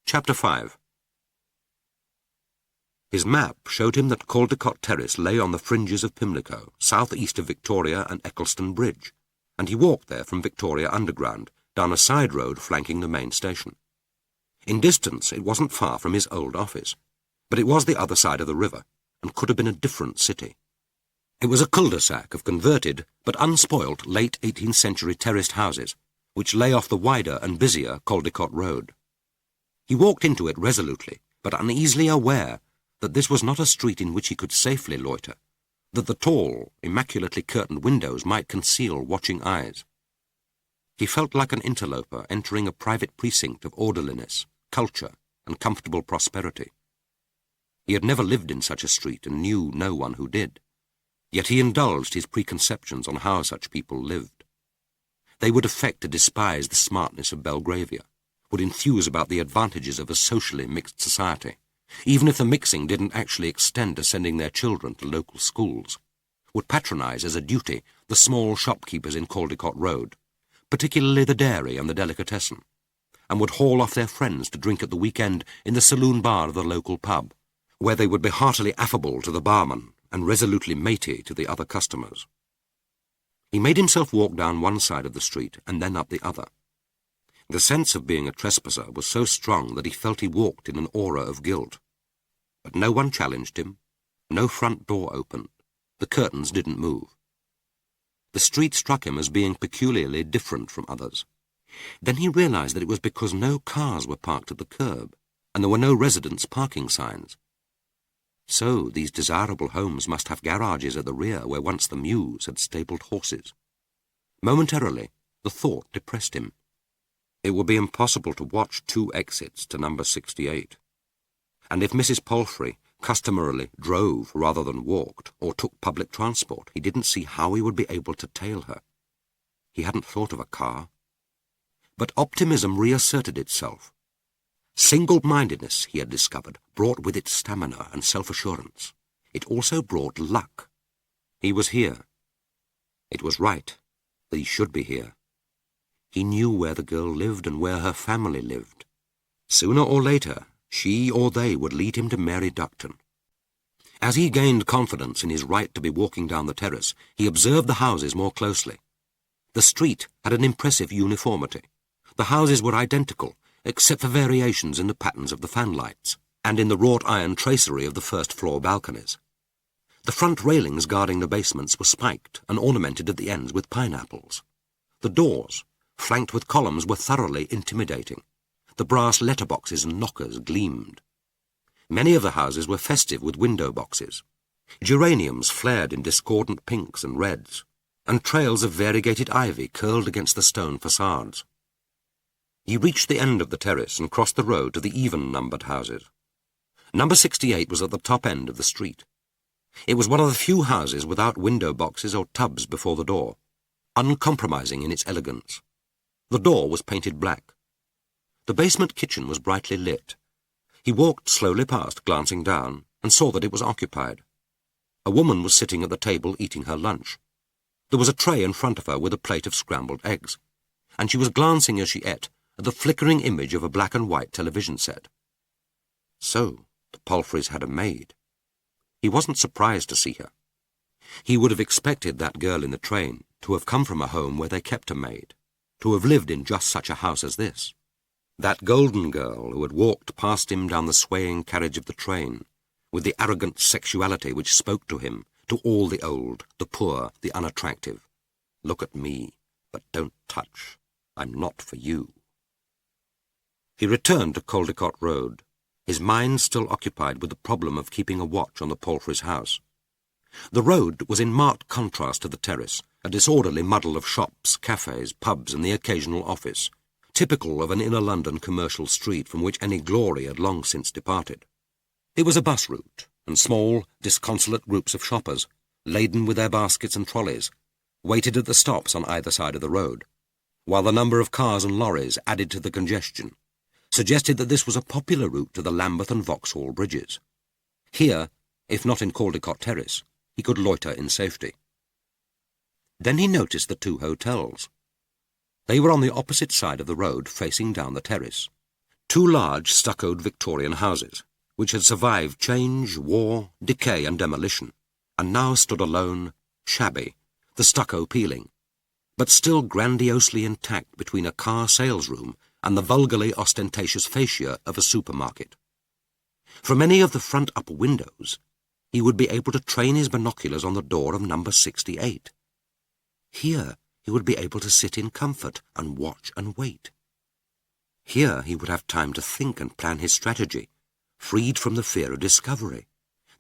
Chapter 5. His map showed him that Caldecott Terrace lay on the fringes of Pimlico, south-east of Victoria and Eccleston Bridge, and he walked there from Victoria Underground, down a side road flanking the main station. In distance it wasn't far from his old office, but it was the other side of the river, and could have been a different city. It was a cul-de-sac of converted but unspoilt late 18th century terraced houses, which lay off the wider and busier Caldecott Road. He walked into it resolutely, but uneasily aware that this was not a street in which he could safely loiter, that the tall, immaculately curtained windows might conceal watching eyes. He felt like an interloper entering a private precinct of orderliness, culture, and comfortable prosperity. He had never lived in such a street and knew no one who did, yet he indulged his preconceptions on how such people lived. They would affect to despise the smartness of Belgravia, would enthuse about the advantages of a socially mixed society, even if the mixing didn't actually extend to sending their children to local schools, would patronize as a duty the small shopkeepers in Caldecott Road, particularly the dairy and the delicatessen, and would haul off their friends to drink at the weekend in the saloon bar of the local pub, where they would be heartily affable to the barman and resolutely matey to the other customers. He made himself walk down one side of the street and then up the other. The sense of being a trespasser was so strong that he felt he walked in an aura of guilt. But no one challenged him, no front door opened, the curtains didn't move. The street struck him as being peculiarly different from others. Then he realized that it was because no cars were parked at the curb, and there were no residence parking signs. So these desirable homes must have garages at the rear where once the mews had stabled horses. Momentarily, the thought depressed him. It would be impossible to watch 2 exits to number 68. And if Mrs. Palfrey customarily drove rather than walked, or took public transport, he didn't see how he would be able to tail her. He hadn't thought of a car. But optimism reasserted itself. Single-mindedness, he had discovered, brought with it stamina and self-assurance. It also brought luck. He was here. It was right that he should be here. He knew where the girl lived and where her family lived. Sooner or later, she or they would lead him to Mary Duckton. As he gained confidence in his right to be walking down the terrace, he observed the houses more closely. The street had an impressive uniformity. The houses were identical, except for variations in the patterns of the fanlights, and in the wrought iron tracery of the first-floor balconies. The front railings guarding the basements were spiked and ornamented at the ends with pineapples. The doors, flanked with columns, were thoroughly intimidating. The brass letterboxes and knockers gleamed. Many of the houses were festive with window boxes. Geraniums flared in discordant pinks and reds, and trails of variegated ivy curled against the stone facades. He reached the end of the terrace and crossed the road to the even-numbered houses. Number 68 was at the top end of the street. It was one of the few houses without window boxes or tubs before the door, uncompromising in its elegance. The door was painted black. The basement kitchen was brightly lit. He walked slowly past, glancing down, and saw that it was occupied. A woman was sitting at the table eating her lunch. There was a tray in front of her with a plate of scrambled eggs, and she was glancing as she ate at the flickering image of a black-and-white television set. So, the Palfreys had a maid. He wasn't surprised to see her. He would have expected that girl in the train to have come from a home where they kept a maid, to have lived in just such a house as this. That golden girl who had walked past him down the swaying carriage of the train, with the arrogant sexuality which spoke to him, to all the old, the poor, the unattractive. Look at me, but don't touch. I'm not for you. He returned to Caldecott Road, his mind still occupied with the problem of keeping a watch on the Palfreys' house. The road was in marked contrast to the terrace, a disorderly muddle of shops, cafes, pubs, and the occasional office, typical of an inner London commercial street from which any glory had long since departed. It was a bus route, and small, disconsolate groups of shoppers, laden with their baskets and trolleys, waited at the stops on either side of the road, while the number of cars and lorries added to the congestion suggested that this was a popular route to the Lambeth and Vauxhall bridges. Here, if not in Caldecott Terrace, he could loiter in safety. Then he noticed the 2 hotels. They were on the opposite side of the road, facing down the terrace. 2 large stuccoed Victorian houses, which had survived change, war, decay and demolition, and now stood alone, shabby, the stucco peeling, but still grandiosely intact between a car salesroom and the vulgarly ostentatious fascia of a supermarket. From any of the front upper windows, he would be able to train his binoculars on the door of number 68. Here he would be able to sit in comfort and watch and wait. Here he would have time to think and plan his strategy, freed from the fear of discovery.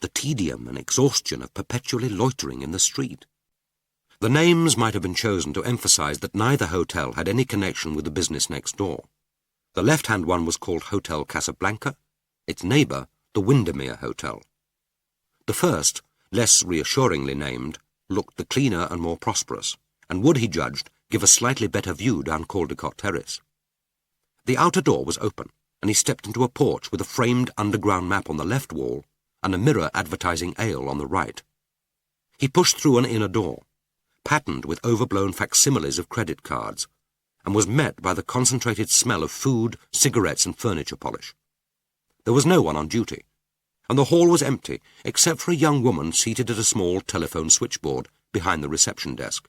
the tedium and exhaustion of perpetually loitering in the street. The names might have been chosen to emphasize that neither hotel had any connection with the business next door. The left-hand one was called Hotel Casablanca, its neighbour the Windermere Hotel. The first, less reassuringly named, looked the cleaner and more prosperous, and would, he judged, give a slightly better view down Caldecott Terrace. The outer door was open, and he stepped into a porch with a framed underground map on the left wall and a mirror advertising ale on the right. He pushed through an inner door, patterned with overblown facsimiles of credit cards, and was met by the concentrated smell of food, cigarettes, and furniture polish. There was no one on duty, and the hall was empty except for a young woman seated at a small telephone switchboard behind the reception desk.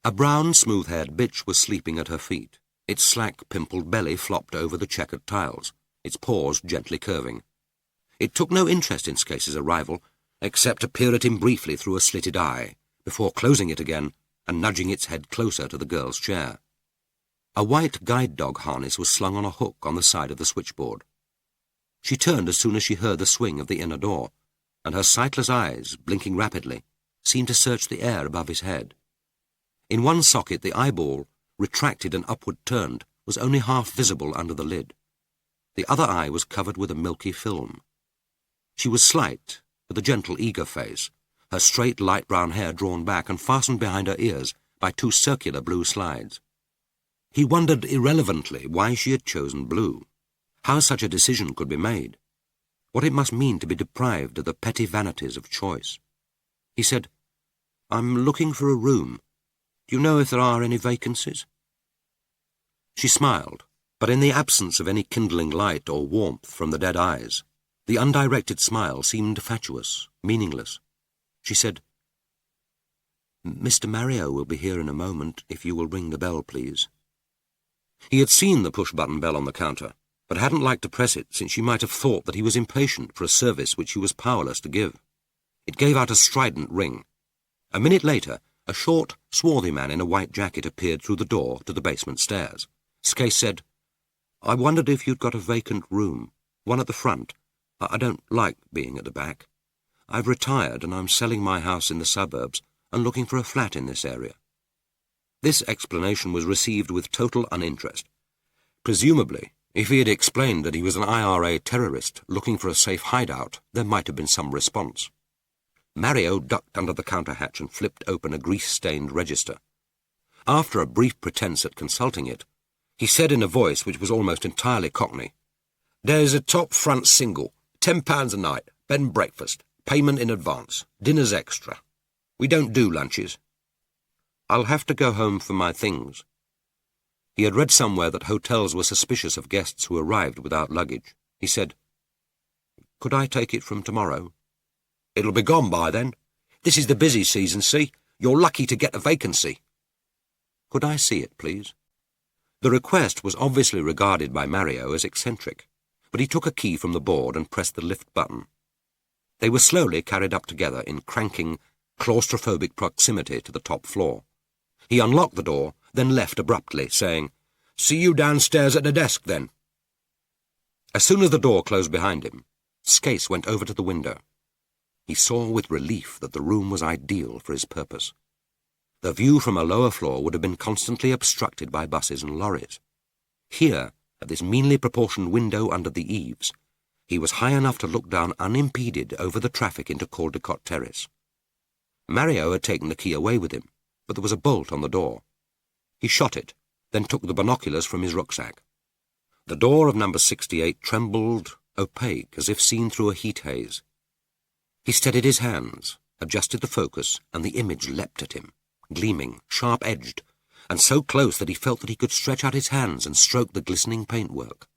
A brown, smooth-haired bitch was sleeping at her feet. Its slack, pimpled belly flopped over the checkered tiles, its paws gently curving. It took no interest in Scace's arrival, except to peer at him briefly through a slitted eye, before closing it again and nudging its head closer to the girl's chair. A white guide dog harness was slung on a hook on the side of the switchboard. She turned as soon as she heard the swing of the inner door, and her sightless eyes, blinking rapidly, seemed to search the air above his head. In one socket the eyeball, retracted and upward turned, was only half visible under the lid. The other eye was covered with a milky film. She was slight, with a gentle, eager face, her straight light brown hair drawn back and fastened behind her ears by two circular blue slides. He wondered irrelevantly why she had chosen blue, how such a decision could be made, what it must mean to be deprived of the petty vanities of choice. He said, "I'm looking for a room. Do you know if there are any vacancies?" She smiled, but in the absence of any kindling light or warmth from the dead eyes, the undirected smile seemed fatuous, meaningless. She said, "Mr. Mario will be here in a moment, if you will ring the bell, please." He had seen the push-button bell on the counter, but hadn't liked to press it, since she might have thought that he was impatient for a service which he was powerless to give. It gave out a strident ring. A minute later, a short, swarthy man in a white jacket appeared through the door to the basement stairs. Scace said, "I wondered if you'd got a vacant room, one at the front. I don't like being at the back. I've retired and I'm selling my house in the suburbs and looking for a flat in this area." This explanation was received with total uninterest. Presumably, if he had explained that he was an IRA terrorist looking for a safe hideout, there might have been some response. Mario ducked under the counter hatch and flipped open a grease-stained register. After a brief pretense at consulting it, he said in a voice which was almost entirely Cockney, "There's a top front single, £10 a night, bed and breakfast, payment in advance, dinner's extra. We don't do lunches." "I'll have to go home for my things." He had read somewhere that hotels were suspicious of guests who arrived without luggage. He said, "Could I take it from tomorrow?" "It'll be gone by then. This is the busy season, see? You're lucky to get a vacancy." "Could I see it, please?" The request was obviously regarded by Mario as eccentric, but he took a key from the board and pressed the lift button. They were slowly carried up together in cranking, claustrophobic proximity to the top floor. He unlocked the door, then left abruptly, saying, "See you downstairs at the desk, then." As soon as the door closed behind him, Scace went over to the window. He saw with relief that the room was ideal for his purpose. The view from a lower floor would have been constantly obstructed by buses and lorries. Here, at this meanly proportioned window under the eaves, he was high enough to look down unimpeded over the traffic into Caldecott Terrace. Mario had taken the key away with him, but there was a bolt on the door. He shot it, then took the binoculars from his rucksack. The door of number 68 trembled, opaque, as if seen through a heat haze. He steadied his hands, adjusted the focus, and the image leapt at him, gleaming, sharp-edged, and so close that he felt that he could stretch out his hands and stroke the glistening paintwork.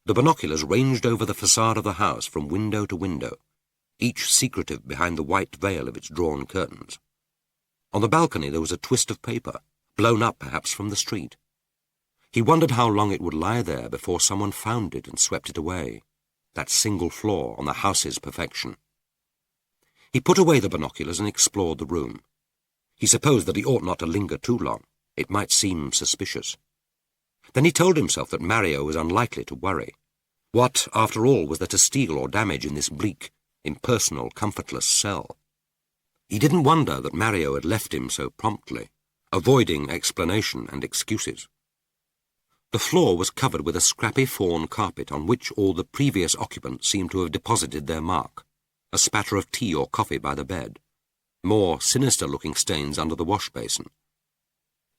The binoculars ranged over the facade of the house from window to window, each secretive behind the white veil of its drawn curtains. On the balcony there was a twist of paper, blown up perhaps from the street. He wondered how long it would lie there before someone found it and swept it away, that single flaw on the house's perfection. He put away the binoculars and explored the room. He supposed that he ought not to linger too long. It might seem suspicious. Then he told himself that Mario was unlikely to worry. What, after all, was there to steal or damage in this bleak, impersonal, comfortless cell. He didn't wonder that Mario had left him so promptly, avoiding explanation and excuses. The floor was covered with a scrappy fawn carpet on which all the previous occupants seemed to have deposited their mark, a spatter of tea or coffee by the bed, more sinister-looking stains under the wash-basin.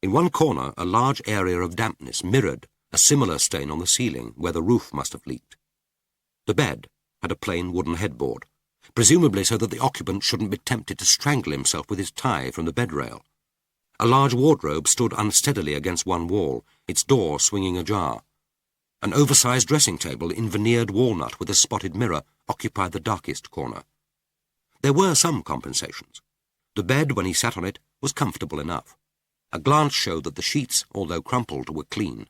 In one corner, a large area of dampness mirrored a similar stain on the ceiling where the roof must have leaked. The bed had a plain wooden headboard, presumably so that the occupant shouldn't be tempted to strangle himself with his tie from the bed rail. A large wardrobe stood unsteadily against one wall, its door swinging ajar. An oversized dressing table in veneered walnut with a spotted mirror occupied the darkest corner. There were some compensations. The bed, when he sat on it, was comfortable enough. A glance showed that the sheets, although crumpled, were clean.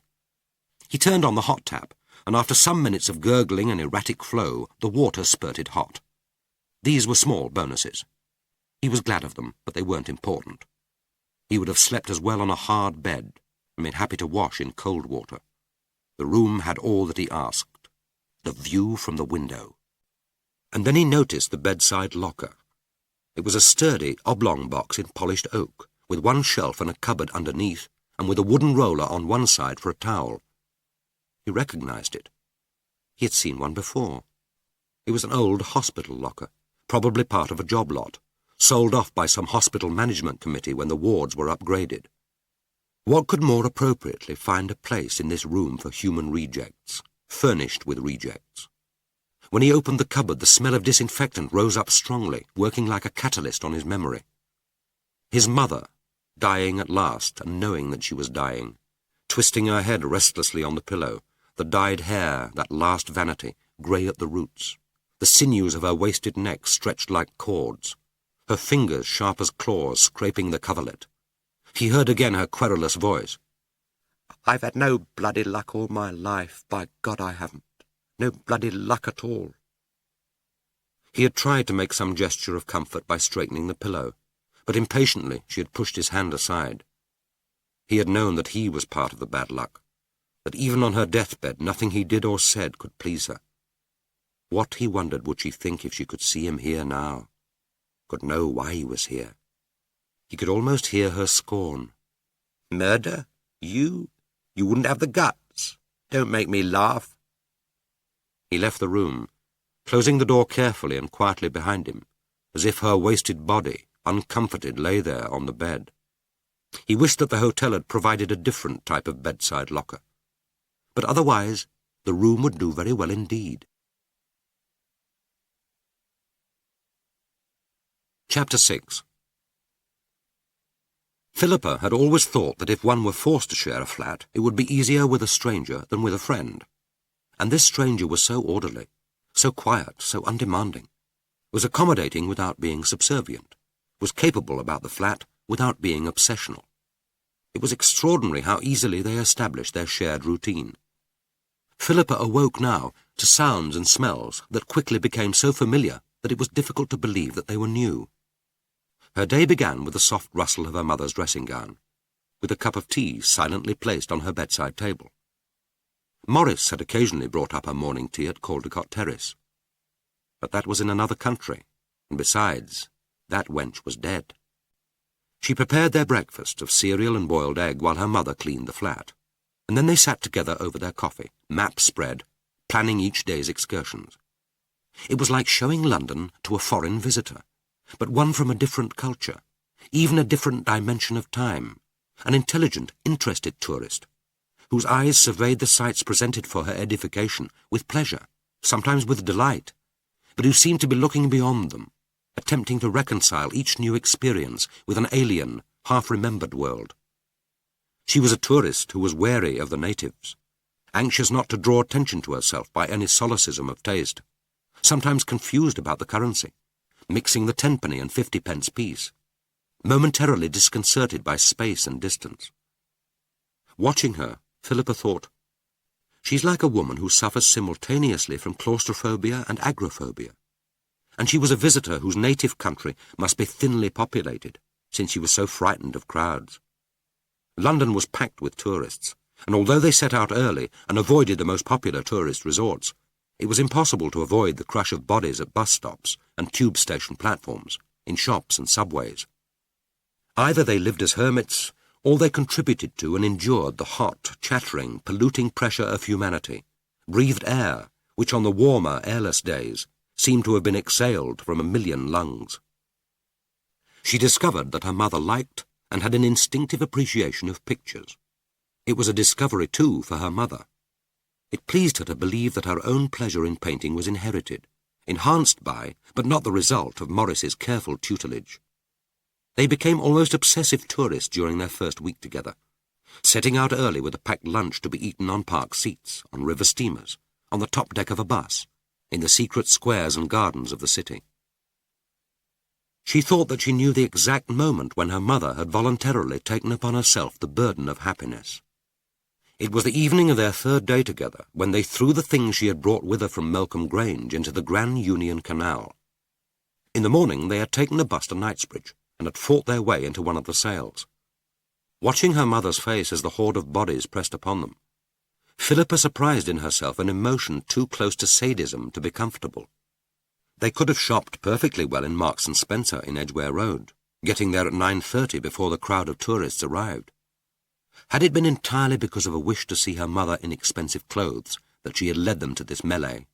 He turned on the hot tap, and after some minutes of gurgling and erratic flow, the water spurted hot. These were small bonuses. He was glad of them, but they weren't important. He would have slept as well on a hard bed, and been happy to wash in cold water. The room had all that he asked, the view from the window. And then he noticed the bedside locker. It was a sturdy, oblong box in polished oak, with one shelf and a cupboard underneath, and with a wooden roller on one side for a towel. He recognized it. He had seen one before. It was an old hospital locker, probably part of a job lot, sold off by some hospital management committee when the wards were upgraded. What could more appropriately find a place in this room for human rejects, furnished with rejects? When he opened the cupboard, the smell of disinfectant rose up strongly, working like a catalyst on his memory. His mother, dying at last and knowing that she was dying, twisting her head restlessly on the pillow, the dyed hair, that last vanity, grey at the roots, the sinews of her wasted neck stretched like cords, her fingers sharp as claws scraping the coverlet. He heard again her querulous voice. "I've had no bloody luck all my life, by God I haven't. No bloody luck at all." He had tried to make some gesture of comfort by straightening the pillow, but impatiently she had pushed his hand aside. He had known that he was part of the bad luck, that even on her deathbed nothing he did or said could please her. What, he wondered, would she think if she could see him here now, could know why he was here? He could almost hear her scorn. "Murder? You? You wouldn't have the guts. Don't make me laugh." He left the room, closing the door carefully and quietly behind him, as if her wasted body, uncomforted, lay there on the bed. He wished that the hotel had provided a different type of bedside locker. But otherwise, the room would do very well indeed. Chapter 6. Philippa had always thought that if one were forced to share a flat, it would be easier with a stranger than with a friend. And this stranger was so orderly, so quiet, so undemanding, was accommodating without being subservient, was capable about the flat without being obsessional. It was extraordinary how easily they established their shared routine. Philippa awoke now to sounds and smells that quickly became so familiar that it was difficult to believe that they were new. Her day began with the soft rustle of her mother's dressing gown, with a cup of tea silently placed on her bedside table. Morris had occasionally brought up her morning tea at Caldecott Terrace. But that was in another country, and besides, that wench was dead. She prepared their breakfast of cereal and boiled egg while her mother cleaned the flat, and then they sat together over their coffee, maps spread, planning each day's excursions. It was like showing London to a foreign visitor, but one from a different culture, even a different dimension of time, an intelligent, interested tourist, whose eyes surveyed the sights presented for her edification with pleasure, sometimes with delight, but who seemed to be looking beyond them, attempting to reconcile each new experience with an alien, half-remembered world. She was a tourist who was wary of the natives, anxious not to draw attention to herself by any solecism of taste, sometimes confused about the currency, mixing the 10-penny and 50-pence piece, momentarily disconcerted by space and distance. Watching her, Philippa thought, "She's like a woman who suffers simultaneously from claustrophobia and agoraphobia, and she was a visitor whose native country must be thinly populated, since she was so frightened of crowds. London was packed with tourists, and although they set out early and avoided the most popular tourist resorts, It was impossible to avoid the crush of bodies at bus stops and tube station platforms, in shops and subways. Either they lived as hermits, or they contributed to and endured the hot, chattering, polluting pressure of humanity, breathed air which on the warmer, airless days seemed to have been exhaled from 1,000,000 lungs. She discovered that her mother liked and had an instinctive appreciation of pictures. It was a discovery, too, for her mother. It pleased her to believe that her own pleasure in painting was inherited, enhanced by, but not the result of Morris's careful tutelage. They became almost obsessive tourists during their first week together, setting out early with a packed lunch to be eaten on park seats, on river steamers, on the top deck of a bus, in the secret squares and gardens of the city. She thought that she knew the exact moment when her mother had voluntarily taken upon herself the burden of happiness. It was the evening of their third day together, when they threw the things she had brought with her from Melcombe Grange into the Grand Union Canal. In the morning they had taken a bus to Knightsbridge, and had fought their way into one of the sails. Watching her mother's face as the horde of bodies pressed upon them, Philippa surprised in herself an emotion too close to sadism to be comfortable. They could have shopped perfectly well in Marks and Spencer in Edgware Road, getting there at 9:30 before the crowd of tourists arrived. Had it been entirely because of a wish to see her mother in expensive clothes that she had led them to this melee?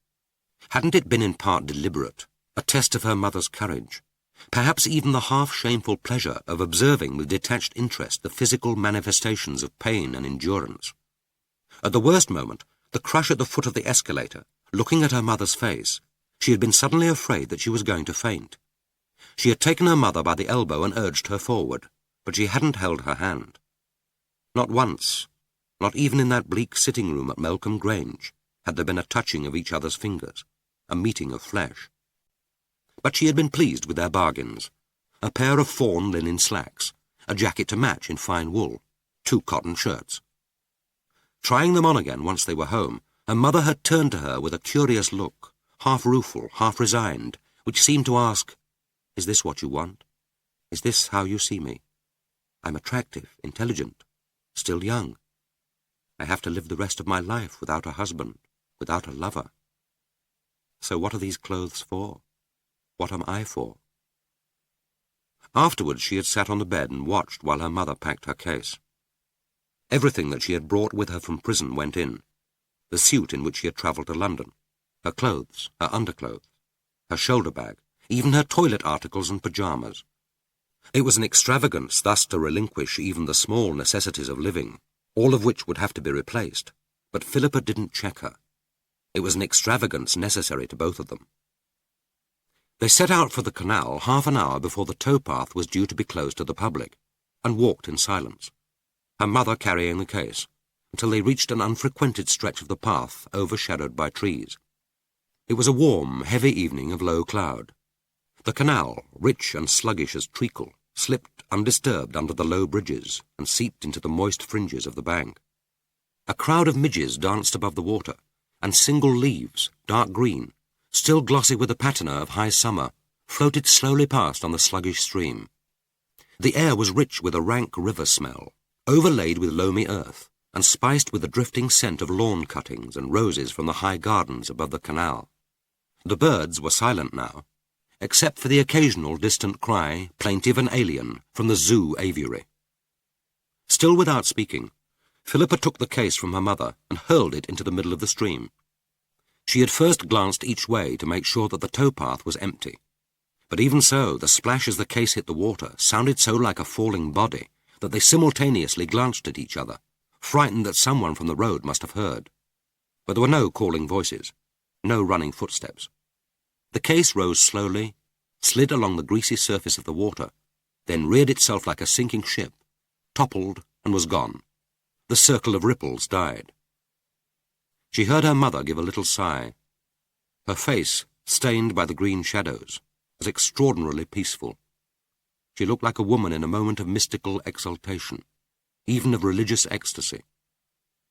Hadn't it been in part deliberate, a test of her mother's courage, perhaps even the half-shameful pleasure of observing with detached interest the physical manifestations of pain and endurance? At the worst moment, the crush at the foot of the escalator, looking at her mother's face, she had been suddenly afraid that she was going to faint. She had taken her mother by the elbow and urged her forward, but she hadn't held her hand. Not once, not even in that bleak sitting-room at Melcombe Grange, had there been a touching of each other's fingers, a meeting of flesh. But she had been pleased with their bargains: a pair of fawn linen slacks, a jacket to match in fine wool, 2 cotton shirts. Trying them on again once they were home, her mother had turned to her with a curious look, half rueful, half resigned, which seemed to ask, "Is this what you want? Is this how you see me? I'm attractive, intelligent, still young. I have to live the rest of my life without a husband, without a lover. So what are these clothes for? What am I for?" Afterwards she had sat on the bed and watched while her mother packed her case. Everything that she had brought with her from prison went in: the suit in which she had travelled to London, her clothes, her underclothes, her shoulder bag, even her toilet articles and pyjamas. It was an extravagance thus to relinquish even the small necessities of living, all of which would have to be replaced, but Philippa didn't check her. It was an extravagance necessary to both of them. They set out for the canal half an hour before the towpath was due to be closed to the public, and walked in silence, her mother carrying the case, until they reached an unfrequented stretch of the path overshadowed by trees. It was a warm, heavy evening of low cloud. The canal, rich and sluggish as treacle, slipped undisturbed under the low bridges and seeped into the moist fringes of the bank. A crowd of midges danced above the water, and single leaves, dark green, still glossy with the patina of high summer, floated slowly past on the sluggish stream. The air was rich with a rank river smell, overlaid with loamy earth, and spiced with the drifting scent of lawn cuttings and roses from the high gardens above the canal. The birds were silent now, except for the occasional distant cry, plaintive and alien, from the zoo aviary. Still without speaking, Philippa took the case from her mother and hurled it into the middle of the stream. She had first glanced each way to make sure that the towpath was empty, but even so, the splash as the case hit the water sounded so like a falling body that they simultaneously glanced at each other, frightened that someone from the road must have heard. But there were no calling voices, no running footsteps. The case rose slowly, slid along the greasy surface of the water, then reared itself like a sinking ship, toppled and was gone. The circle of ripples died. She heard her mother give a little sigh. Her face, stained by the green shadows, was extraordinarily peaceful. She looked like a woman in a moment of mystical exaltation, even of religious ecstasy.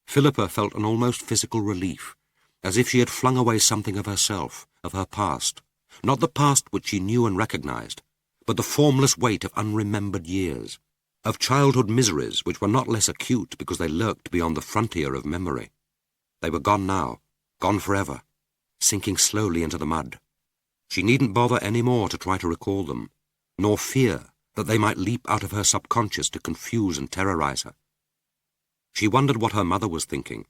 Philippa felt an almost physical relief, as if she had flung away something of herself, of her past, not the past which she knew and recognized, but the formless weight of unremembered years, of childhood miseries which were not less acute because they lurked beyond the frontier of memory. They were gone now, gone forever, sinking slowly into the mud. She needn't bother any more to try to recall them, nor fear that they might leap out of her subconscious to confuse and terrorize her. She wondered what her mother was thinking.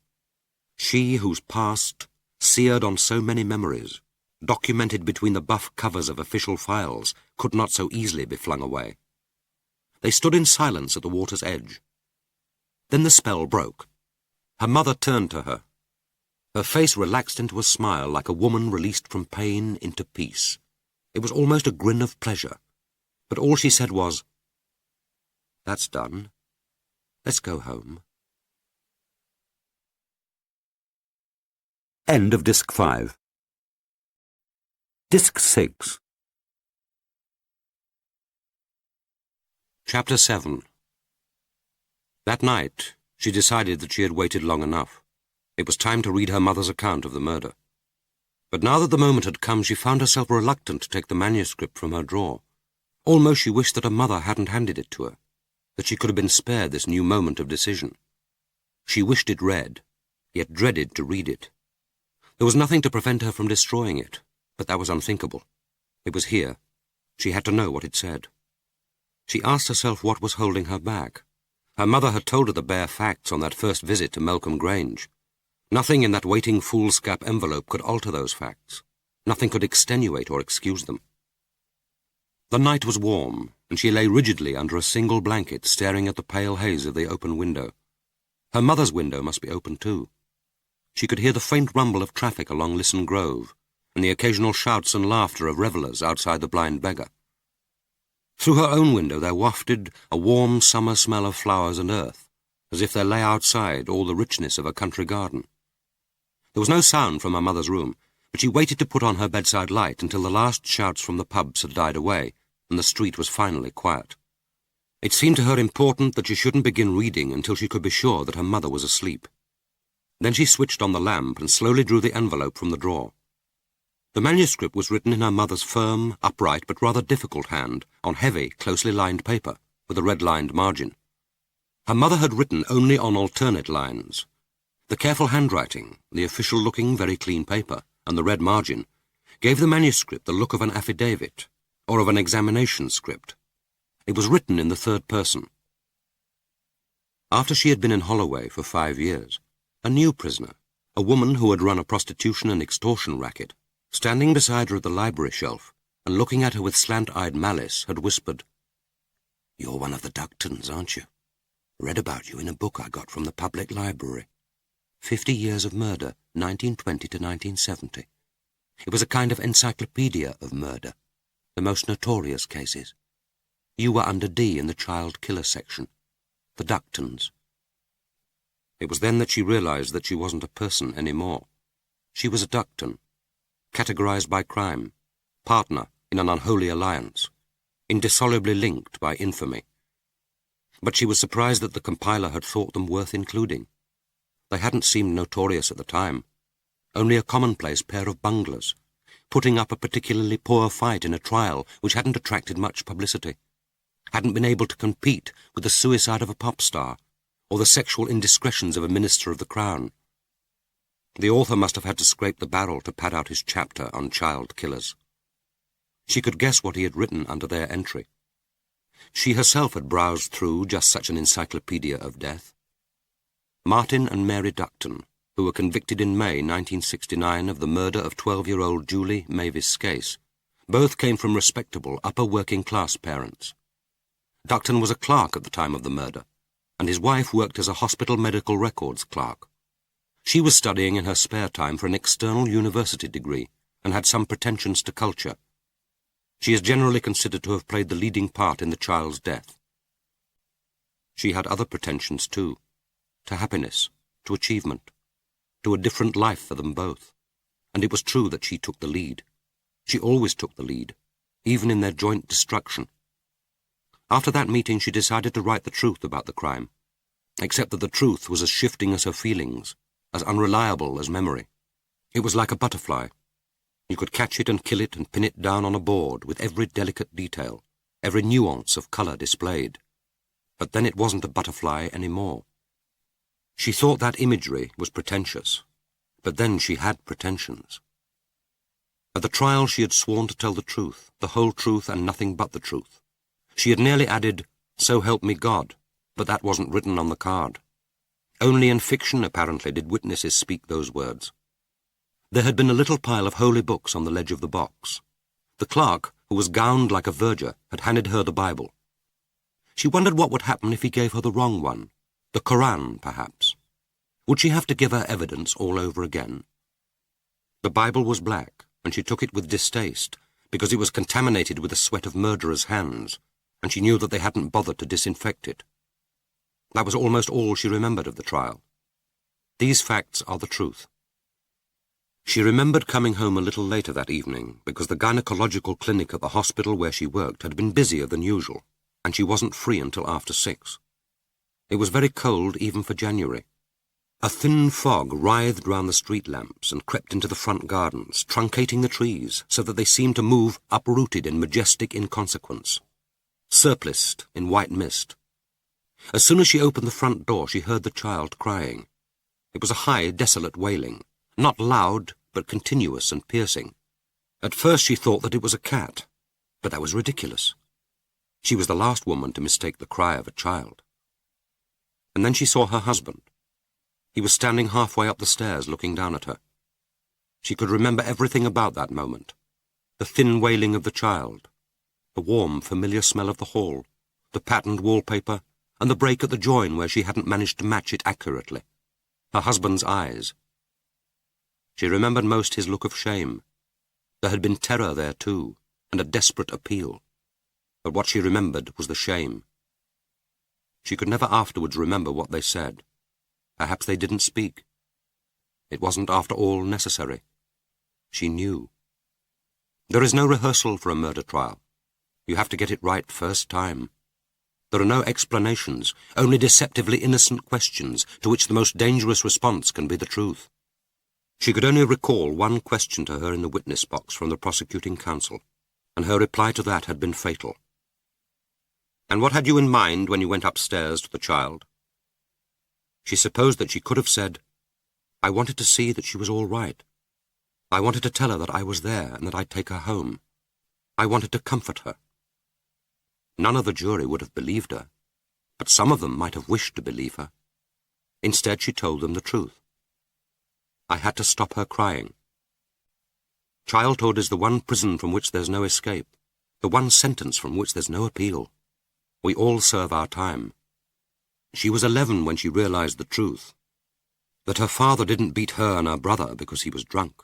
She whose past, seared on so many memories, documented between the buff covers of official files, could not so easily be flung away. They stood in silence at the water's edge. Then the spell broke. Her mother turned to her. Her face relaxed into a smile like a woman released from pain into peace. It was almost a grin of pleasure, but all she said was, "That's done. Let's go home." End of Disc 5. Disc 6. Chapter 7. That night, she decided that she had waited long enough. It was time to read her mother's account of the murder. But now that the moment had come, she found herself reluctant to take the manuscript from her drawer. Almost she wished that her mother hadn't handed it to her, that she could have been spared this new moment of decision. She wished it read, yet dreaded to read it. There was nothing to prevent her from destroying it, but that was unthinkable. It was here. She had to know what it said. She asked herself what was holding her back. Her mother had told her the bare facts on that first visit to Melcombe Grange. Nothing in that waiting foolscap envelope could alter those facts. Nothing could extenuate or excuse them. The night was warm, and she lay rigidly under a single blanket, staring at the pale haze of the open window. Her mother's window must be open too. She could hear the faint rumble of traffic along Lisson Grove, and the occasional shouts and laughter of revellers outside the Blind Beggar. Through her own window there wafted a warm summer smell of flowers and earth, as if there lay outside all the richness of a country garden. There was no sound from her mother's room, but she waited to put on her bedside light until the last shouts from the pubs had died away, and the street was finally quiet. It seemed to her important that she shouldn't begin reading until she could be sure that her mother was asleep. Then she switched on the lamp and slowly drew the envelope from the drawer. The manuscript was written in her mother's firm, upright, but rather difficult hand, on heavy, closely lined paper, with a red-lined margin. Her mother had written only on alternate lines. The careful handwriting, the official-looking, very clean paper, and the red margin, gave the manuscript the look of an affidavit, or of an examination script. It was written in the third person. After she had been in Holloway for 5 years, a new prisoner, a woman who had run a prostitution and extortion racket, standing beside her at the library shelf and looking at her with slant-eyed malice, had whispered, "You're one of the Ductons, aren't you? Read about you in a book I got from the public library. 50 Years of Murder, 1920 to 1970. It was a kind of encyclopedia of murder, the most notorious cases. You were under D in the child killer section, the Ductons." It was then that she realized that she wasn't a person anymore. She was a Ducton, categorized by crime, partner in an unholy alliance, indissolubly linked by infamy. But she was surprised that the compiler had thought them worth including. They hadn't seemed notorious at the time, only a commonplace pair of bunglers, putting up a particularly poor fight in a trial which hadn't attracted much publicity, hadn't been able to compete with the suicide of a pop star, or the sexual indiscretions of a minister of the Crown. The author must have had to scrape the barrel to pad out his chapter on child killers. She could guess what he had written under their entry. She herself had browsed through just such an encyclopedia of death. Martin and Mary Ducton, who were convicted in May 1969 of the murder of 12-year-old Julie Mavis Scase, both came from respectable upper working-class parents. Ducton was a clerk at the time of the murder, and his wife worked as a hospital medical records clerk. She was studying in her spare time for an external university degree and had some pretensions to culture. She is generally considered to have played the leading part in the child's death. She had other pretensions too, to happiness, to achievement, to a different life for them both, and it was true that she took the lead. She always took the lead, even in their joint destruction. After that meeting she decided to write the truth about the crime, except that the truth was as shifting as her feelings, as unreliable as memory. It was like a butterfly. You could catch it and kill it and pin it down on a board with every delicate detail, every nuance of colour displayed. But then it wasn't a butterfly anymore. She thought that imagery was pretentious, but then she had pretensions. At the trial she had sworn to tell the truth, the whole truth and nothing but the truth. She had nearly added, "So help me God," but that wasn't written on the card. Only in fiction, apparently, did witnesses speak those words. There had been a little pile of holy books on the ledge of the box. The clerk, who was gowned like a verger, had handed her the Bible. She wondered what would happen if he gave her the wrong one, the Koran, perhaps. Would she have to give her evidence all over again? The Bible was black, and she took it with distaste, because it was contaminated with the sweat of murderers' hands, and she knew that they hadn't bothered to disinfect it. That was almost all she remembered of the trial. These facts are the truth. She remembered coming home a little later that evening, because the gynecological clinic at the hospital where she worked had been busier than usual, and she wasn't free until after 6. It was very cold even for January. A thin fog writhed round the street lamps and crept into the front gardens, truncating the trees so that they seemed to move uprooted in majestic inconsequence, surpliced in white mist. As soon as she opened the front door, she heard the child crying. It was a high, desolate wailing, not loud, but continuous and piercing. At first she thought that it was a cat, but that was ridiculous. She was the last woman to mistake the cry of a child. And then she saw her husband. He was standing halfway up the stairs looking down at her. She could remember everything about that moment. The thin wailing of the child, the warm, familiar smell of the hall, the patterned wallpaper, and the break at the join where she hadn't managed to match it accurately. Her husband's eyes. She remembered most his look of shame. There had been terror there too, and a desperate appeal. But what she remembered was the shame. She could never afterwards remember what they said. Perhaps they didn't speak. It wasn't, after all, necessary. She knew. There is no rehearsal for a murder trial. You have to get it right first time. There are no explanations, only deceptively innocent questions to which the most dangerous response can be the truth. She could only recall one question to her in the witness box from the prosecuting counsel, and her reply to that had been fatal. "And what had you in mind when you went upstairs to the child?" She supposed that she could have said, "I wanted to see that she was all right. I wanted to tell her that I was there and that I'd take her home. I wanted to comfort her." None of the jury would have believed her, but some of them might have wished to believe her. Instead, she told them the truth. "I had to stop her crying." Childhood is the one prison from which there's no escape, the one sentence from which there's no appeal. We all serve our time. She was 11 when she realized the truth, that her father didn't beat her and her brother because he was drunk.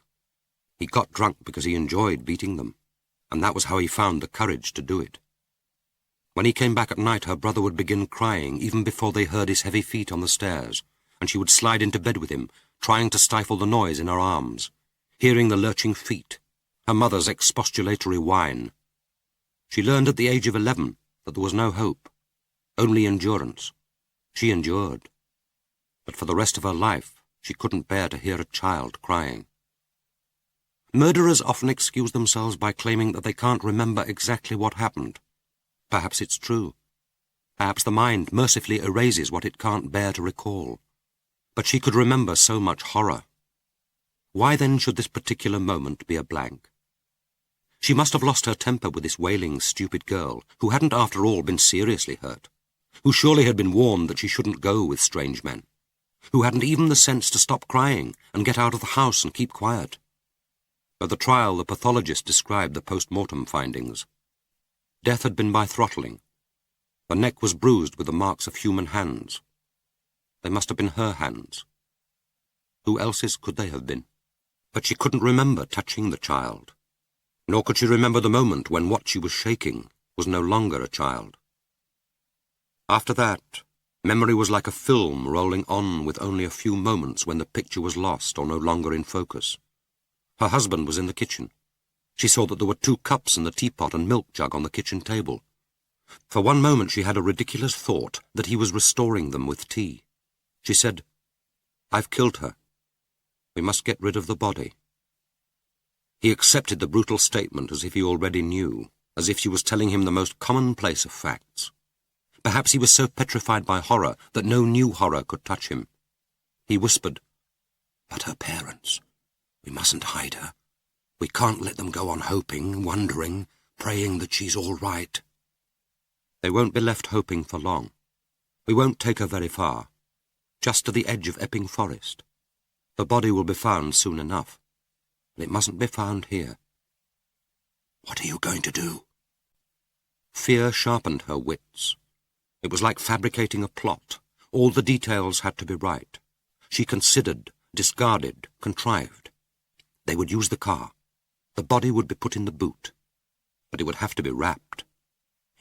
He got drunk because he enjoyed beating them, and that was how he found the courage to do it. When he came back at night, her brother would begin crying even before they heard his heavy feet on the stairs, and she would slide into bed with him, trying to stifle the noise in her arms, hearing the lurching feet, her mother's expostulatory whine. She learned at the age of 11 that there was no hope, only endurance. She endured. But for the rest of her life, she couldn't bear to hear a child crying. Murderers often excuse themselves by claiming that they can't remember exactly what happened. Perhaps it's true. Perhaps the mind mercifully erases what it can't bear to recall. But she could remember so much horror. Why then should this particular moment be a blank? She must have lost her temper with this wailing, stupid girl, who hadn't after all been seriously hurt, who surely had been warned that she shouldn't go with strange men, who hadn't even the sense to stop crying and get out of the house and keep quiet. At the trial, the pathologist described the post-mortem findings. Death had been by throttling. The neck was bruised with the marks of human hands. They must have been her hands. Who else's could they have been? But she couldn't remember touching the child, nor could she remember the moment when what she was shaking was no longer a child. After that, memory was like a film rolling on with only a few moments when the picture was lost or no longer in focus. Her husband was in the kitchen. She saw that there were 2 cups in the teapot and milk jug on the kitchen table. For one moment she had a ridiculous thought that he was restoring them with tea. She said, "I've killed her. We must get rid of the body." He accepted the brutal statement as if he already knew, as if she was telling him the most commonplace of facts. Perhaps he was so petrified by horror that no new horror could touch him. He whispered, "But her parents. We mustn't hide her. We can't let them go on hoping, wondering, praying that she's all right. They won't be left hoping for long. We won't take her very far. Just to the edge of Epping Forest. The body will be found soon enough. But it mustn't be found here. What are you going to do? Fear sharpened her wits. It was like fabricating a plot. All the details had to be right. She considered, discarded, contrived. They would use the car. The body would be put in the boot. But it would have to be wrapped.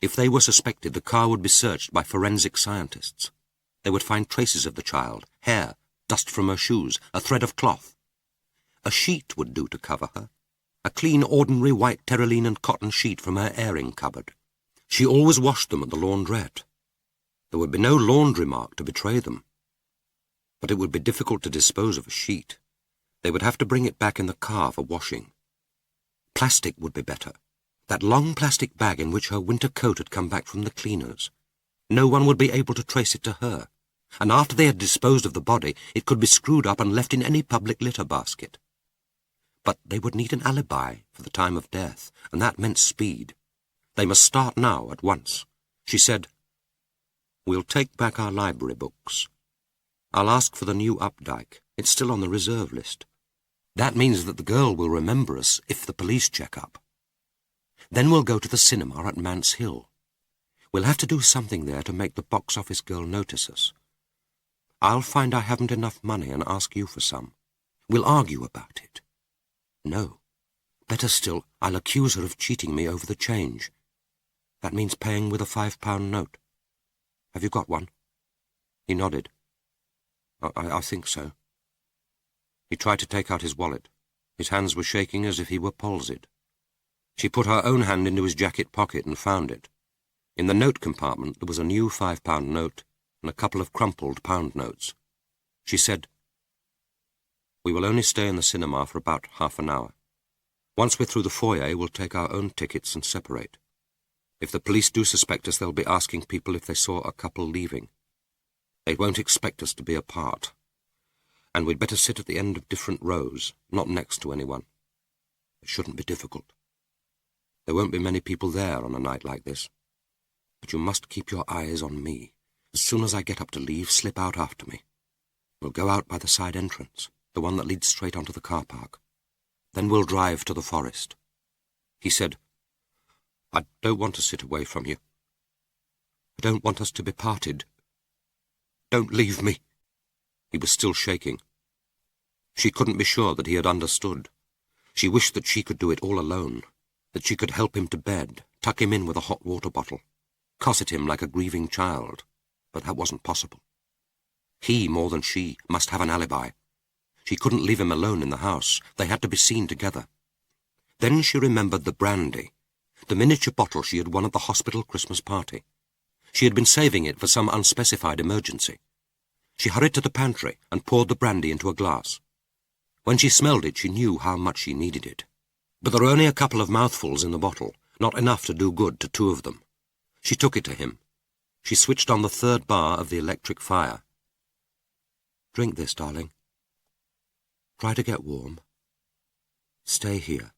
If they were suspected, the car would be searched by forensic scientists. They would find traces of the child, hair, dust from her shoes, a thread of cloth. A sheet would do to cover her. A clean, ordinary white terraline and cotton sheet from her airing cupboard. She always washed them at the laundrette. There would be no laundry mark to betray them. But it would be difficult to dispose of a sheet. They would have to bring it back in the car for washing. Plastic would be better. That long plastic bag in which her winter coat had come back from the cleaners. No one would be able to trace it to her, and after they had disposed of the body, it could be screwed up and left in any public litter basket. But they would need an alibi for the time of death, and that meant speed. They must start now, at once. She said, "We'll take back our library books. I'll ask for the new Updike. It's still on the reserve list. That means that the girl will remember us if the police check up. Then we'll go to the cinema at Mance Hill. We'll have to do something there to make the box office girl notice us. I'll find I haven't enough money and ask you for some. We'll argue about it. No. Better still, I'll accuse her of cheating me over the change. That means paying with a £5 note. Have you got one?" He nodded. I think so." He tried to take out his wallet. His hands were shaking as if he were palsied. She put her own hand into his jacket pocket and found it. In the note compartment there was a new £5 note and a couple of crumpled pound notes. She said, "We will only stay in the cinema for about half an hour. Once we're through the foyer, we'll take our own tickets and separate. If the police do suspect us, they'll be asking people if they saw a couple leaving. They won't expect us to be apart. And we'd better sit at the end of different rows, not next to anyone. It shouldn't be difficult. There won't be many people there on a night like this. But you must keep your eyes on me. As soon as I get up to leave, slip out after me. We'll go out by the side entrance, the one that leads straight onto the car park. Then we'll drive to the forest." He said, "I don't want to sit away from you. I don't want us to be parted. Don't leave me." He was still shaking. She couldn't be sure that he had understood. She wished that she could do it all alone, that she could help him to bed, tuck him in with a hot water bottle, cosset him like a grieving child, but that wasn't possible. He, more than she, must have an alibi. She couldn't leave him alone in the house. They had to be seen together. Then she remembered the brandy, the miniature bottle she had won at the hospital Christmas party. She had been saving it for some unspecified emergency. She hurried to the pantry and poured the brandy into a glass. When she smelled it, she knew how much she needed it. But there were only a couple of mouthfuls in the bottle, not enough to do good to two of them. She took it to him. She switched on the third bar of the electric fire. "Drink this, darling. Try to get warm. Stay here.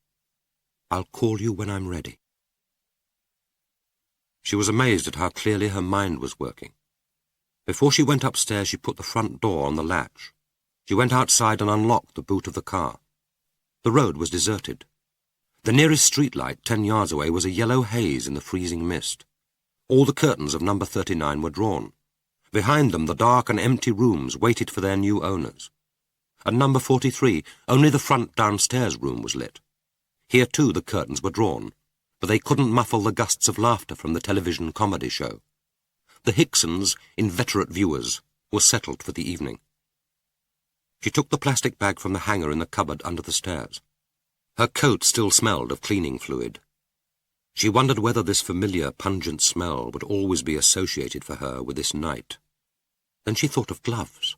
I'll call you when I'm ready." She was amazed at how clearly her mind was working. Before she went upstairs, she put the front door on the latch. She went outside and unlocked the boot of the car. The road was deserted. The nearest streetlight, 10 yards away, was a yellow haze in the freezing mist. All the curtains of number 39 were drawn. Behind them, the dark and empty rooms waited for their new owners. At number 43, only the front downstairs room was lit. Here, too, the curtains were drawn, but they couldn't muffle the gusts of laughter from the television comedy show. The Hicksons, inveterate viewers, were settled for the evening. She took the plastic bag from the hanger in the cupboard under the stairs. Her coat still smelled of cleaning fluid. She wondered whether this familiar, pungent smell would always be associated for her with this night. Then she thought of gloves.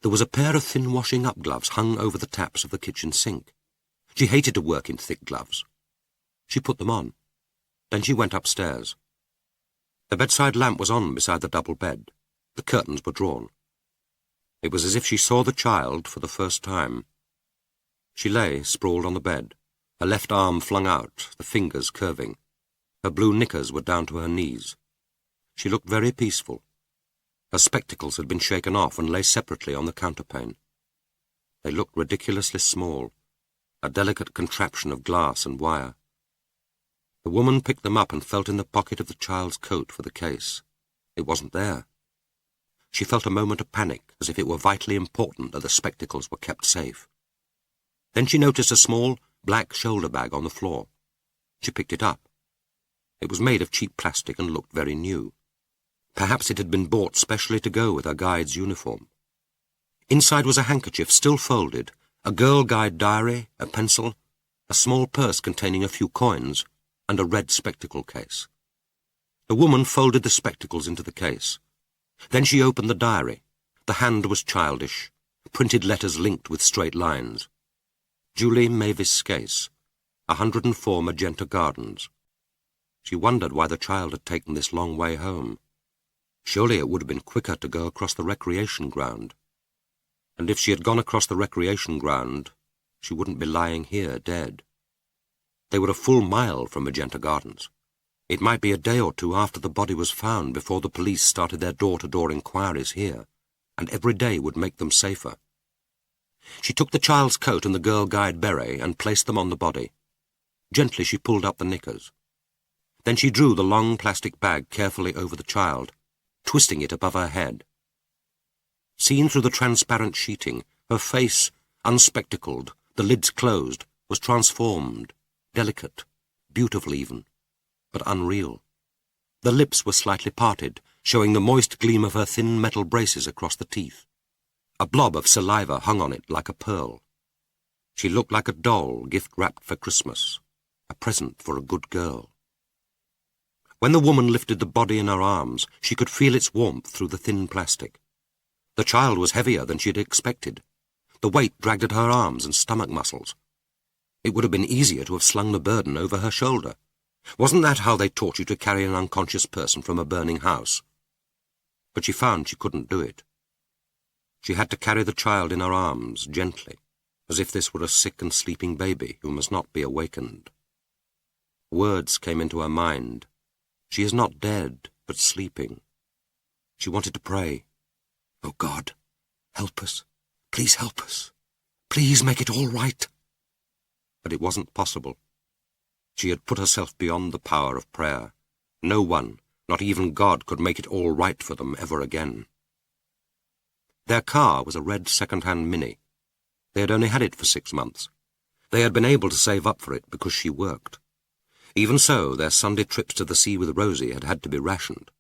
There was a pair of thin washing-up gloves hung over the taps of the kitchen sink. She hated to work in thick gloves. She put them on. Then she went upstairs. The bedside lamp was on beside the double bed. The curtains were drawn. It was as if she saw the child for the first time. She lay, sprawled on the bed, Her left arm flung out, the fingers curving. Her blue knickers were down to her knees. She looked very peaceful. Her spectacles had been shaken off and lay separately on the counterpane. They looked ridiculously small, a delicate contraption of glass and wire. The woman picked them up and felt in the pocket of the child's coat for the case. It wasn't there. She felt a moment of panic, as if it were vitally important that the spectacles were kept safe. Then she noticed a small, black shoulder bag on the floor. She picked it up. It was made of cheap plastic and looked very new. Perhaps it had been bought specially to go with her guide's uniform. Inside was a handkerchief still folded, a girl guide diary, a pencil, a small purse containing a few coins, and a red spectacle case. The woman folded the spectacles into the case. Then she opened the diary. The hand was childish, printed letters linked with straight lines. Julie Mavis Scase, 104 Magenta Gardens. She wondered why the child had taken this long way home. Surely it would have been quicker to go across the recreation ground. And if she had gone across the recreation ground, she wouldn't be lying here dead. They were a full mile from Magenta Gardens. It might be a day or two after the body was found before the police started their door-to-door inquiries here, and every day would make them safer. She took the child's coat and the girl guide beret and placed them on the body. Gently she pulled up the knickers. Then she drew the long plastic bag carefully over the child, twisting it above her head. Seen through the transparent sheeting, her face, unspectacled, the lids closed, was transformed, delicate, beautiful even, but unreal. The lips were slightly parted, showing the moist gleam of her thin metal braces across the teeth. A blob of saliva hung on it like a pearl. She looked like a doll gift-wrapped for Christmas, a present for a good girl. When the woman lifted the body in her arms, she could feel its warmth through the thin plastic. The child was heavier than she had expected. The weight dragged at her arms and stomach muscles. It would have been easier to have slung the burden over her shoulder. Wasn't that how they taught you to carry an unconscious person from a burning house? But she found she couldn't do it. She had to carry the child in her arms, gently, as if this were a sick and sleeping baby who must not be awakened. Words came into her mind. She is not dead, but sleeping. She wanted to pray. Oh God, help us. Please help us. Please make it all right. But it wasn't possible. She had put herself beyond the power of prayer. No one, not even God, could make it all right for them ever again. Their car was a red second-hand Mini. They had only had it for 6 months. They had been able to save up for it because she worked. Even so, their Sunday trips to the sea with Rosie had had to be rationed.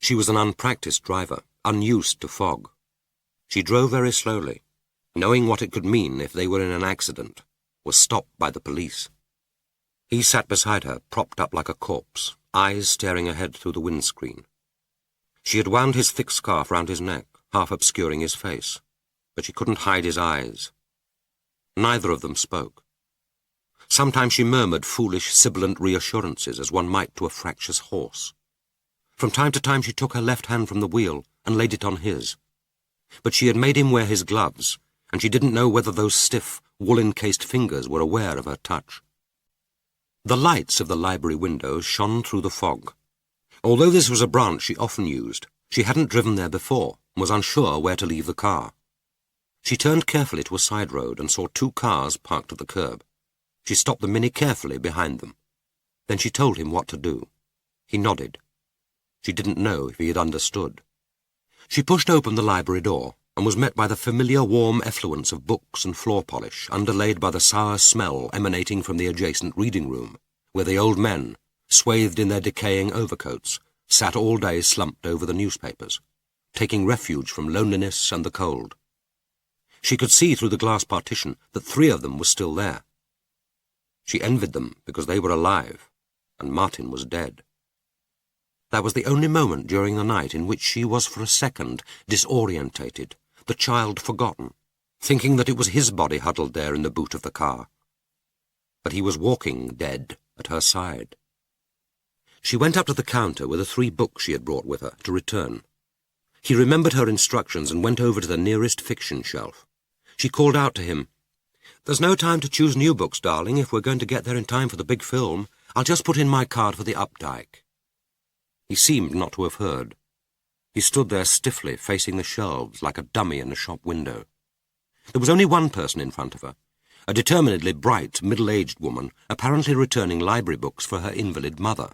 She was an unpracticed driver, unused to fog. She drove very slowly, knowing what it could mean if they were in an accident, was stopped by the police. He sat beside her, propped up like a corpse, eyes staring ahead through the windscreen. She had wound his thick scarf round his neck, half obscuring his face, but she couldn't hide his eyes. Neither of them spoke. Sometimes she murmured foolish, sibilant reassurances as one might to a fractious horse. From time to time she took her left hand from the wheel and laid it on his. But she had made him wear his gloves, and she didn't know whether those stiff, wool-encased fingers were aware of her touch. The lights of the library windows shone through the fog. Although this was a branch she often used, she hadn't driven there before and was unsure where to leave the car. She turned carefully to a side road and saw 2 cars parked at the curb. She stopped the Mini carefully behind them. Then she told him what to do. He nodded. She didn't know if he had understood. She pushed open the library door and was met by the familiar warm effluence of books and floor polish, underlaid by the sour smell emanating from the adjacent reading room, where the old men, swathed in their decaying overcoats, sat all day slumped over the newspapers, taking refuge from loneliness and the cold. She could see through the glass partition that 3 of them were still there. She envied them because they were alive, and Martin was dead. That was the only moment during the night in which she was for a second disorientated, the child forgotten, thinking that it was his body huddled there in the boot of the car. But he was walking, dead, at her side. She went up to the counter with the 3 books she had brought with her, to return. He remembered her instructions and went over to the nearest fiction shelf. She called out to him, "There's no time to choose new books, darling, if we're going to get there in time for the big film. I'll just put in my card for the Updike." He seemed not to have heard. He stood there stiffly, facing the shelves, like a dummy in a shop window. There was only one person in front of her, a determinedly bright, middle-aged woman, apparently returning library books for her invalid mother.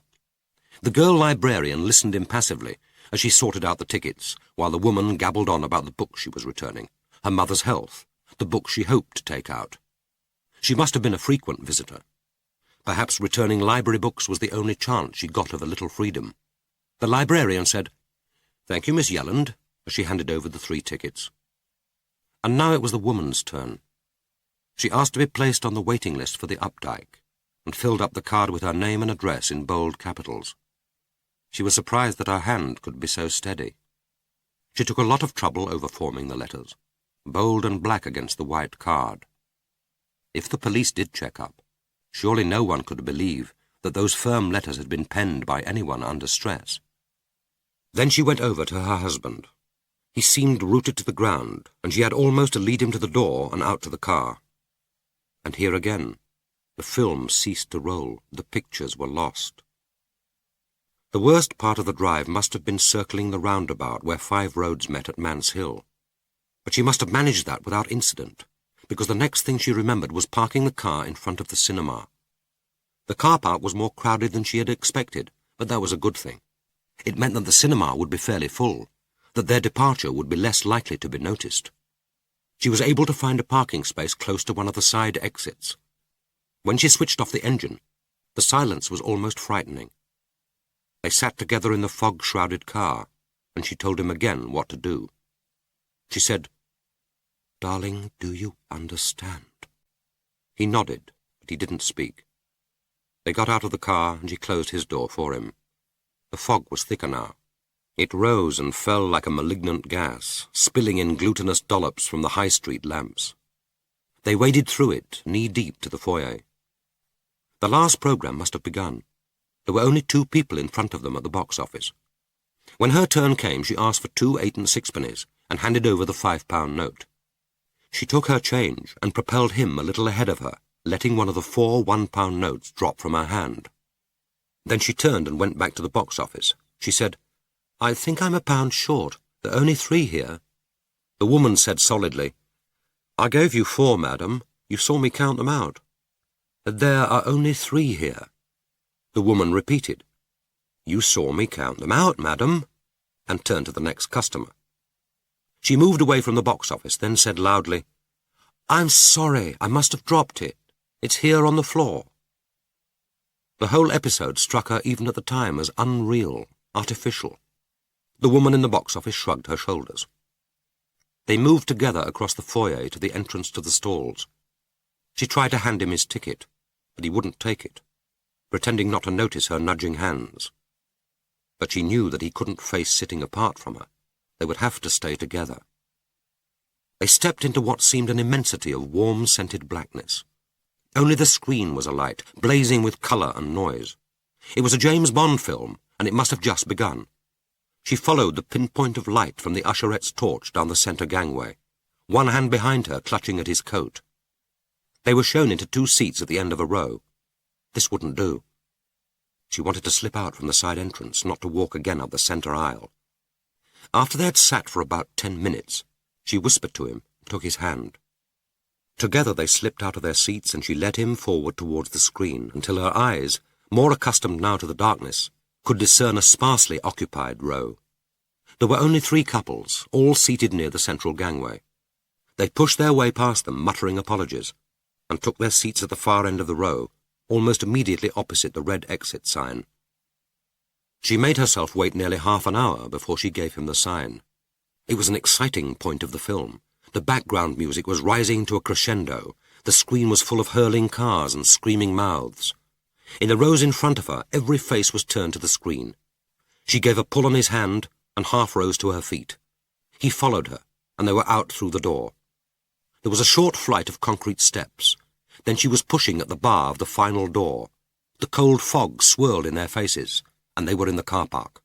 The girl librarian listened impassively as she sorted out the tickets, while the woman gabbled on about the books she was returning, her mother's health, the books she hoped to take out. She must have been a frequent visitor. Perhaps returning library books was the only chance she got of a little freedom. The librarian said, "Thank you, Miss Yelland," as she handed over the 3 tickets. And now it was the woman's turn. She asked to be placed on the waiting list for the Updike, and filled up the card with her name and address in bold capitals. She was surprised that her hand could be so steady. She took a lot of trouble over forming the letters, bold and black against the white card. If the police did check up, surely no one could believe that those firm letters had been penned by anyone under stress. Then she went over to her husband. He seemed rooted to the ground, and she had almost to lead him to the door and out to the car. And here again, the film ceased to roll, the pictures were lost. The worst part of the drive must have been circling the roundabout where 5 roads met at Mance Hill. But she must have managed that without incident, because the next thing she remembered was parking the car in front of the cinema. The car park was more crowded than she had expected, but that was a good thing. It meant that the cinema would be fairly full, that their departure would be less likely to be noticed. She was able to find a parking space close to one of the side exits. When she switched off the engine, the silence was almost frightening. They sat together in the fog-shrouded car, and she told him again what to do. She said, "Darling, do you understand?" He nodded, but he didn't speak. They got out of the car, and she closed his door for him. The fog was thicker now. It rose and fell like a malignant gas, spilling in glutinous dollops from the high street lamps. They waded through it, knee-deep to the foyer. The last programme must have begun. There were only 2 people in front of them at the box office. When her turn came, she asked for 2 8 and 6pennies and handed over the £5 note. She took her change and propelled him a little ahead of her, letting one of the 4 £1 notes drop from her hand. Then she turned and went back to the box office. She said, "I think I'm £1 short. There are only 3 here." The woman said solidly, "I gave you 4, madam. You saw me count them out." "There are only 3 here." The woman repeated, "You saw me count them out, madam," and turned to the next customer. She moved away from the box office, then said loudly, "I'm sorry, I must have dropped it. It's here on the floor." The whole episode struck her even at the time as unreal, artificial. The woman in the box office shrugged her shoulders. They moved together across the foyer to the entrance to the stalls. She tried to hand him his ticket, but he wouldn't take it, pretending not to notice her nudging hands. But she knew that he couldn't face sitting apart from her. They would have to stay together. They stepped into what seemed an immensity of warm-scented blackness. Only the screen was alight, blazing with colour and noise. It was a James Bond film, and it must have just begun. She followed the pinpoint of light from the usherette's torch down the centre gangway, one hand behind her clutching at his coat. They were shown into 2 seats at the end of a row. This wouldn't do. She wanted to slip out from the side entrance, not to walk again up the centre aisle. After they had sat for about 10 minutes, she whispered to him and took his hand. Together they slipped out of their seats, and she led him forward towards the screen until her eyes, more accustomed now to the darkness, could discern a sparsely occupied row. There were only 3 couples, all seated near the central gangway. They pushed their way past them, muttering apologies, and took their seats at the far end of the row, almost immediately opposite the red exit sign. She made herself wait nearly half an hour before she gave him the sign. It was an exciting point of the film. The background music was rising to a crescendo. The screen was full of hurling cars and screaming mouths. In the rows in front of her, every face was turned to the screen. She gave a pull on his hand and half rose to her feet. He followed her, and they were out through the door. There was a short flight of concrete steps. Then she was pushing at the bar of the final door. The cold fog swirled in their faces, and they were in the car park.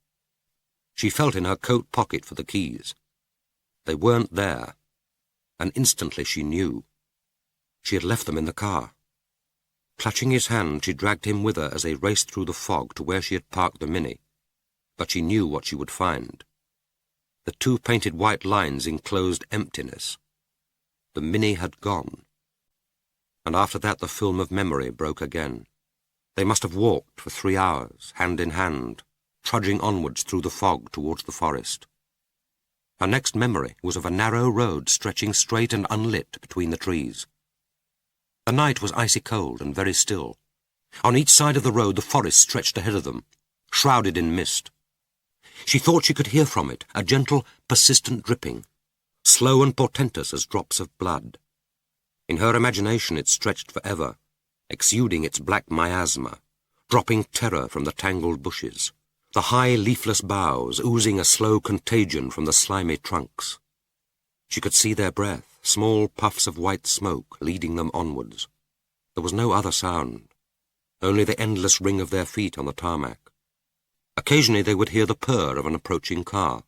She felt in her coat pocket for the keys. They weren't there, and instantly she knew. She had left them in the car. Clutching his hand, she dragged him with her as they raced through the fog to where she had parked the Mini. But she knew what she would find. The two painted white lines enclosed emptiness. The Mini had gone. And after that the film of memory broke again. They must have walked for 3 hours, hand in hand, trudging onwards through the fog towards the forest. Her next memory was of a narrow road stretching straight and unlit between the trees. The night was icy cold and very still. On each side of the road the forest stretched ahead of them, shrouded in mist. She thought she could hear from it a gentle, persistent dripping, slow and portentous as drops of blood. In her imagination it stretched forever, exuding its black miasma, dropping terror from the tangled bushes, the high leafless boughs oozing a slow contagion from the slimy trunks. She could see their breath, small puffs of white smoke leading them onwards. There was no other sound, only the endless ring of their feet on the tarmac. Occasionally they would hear the purr of an approaching car.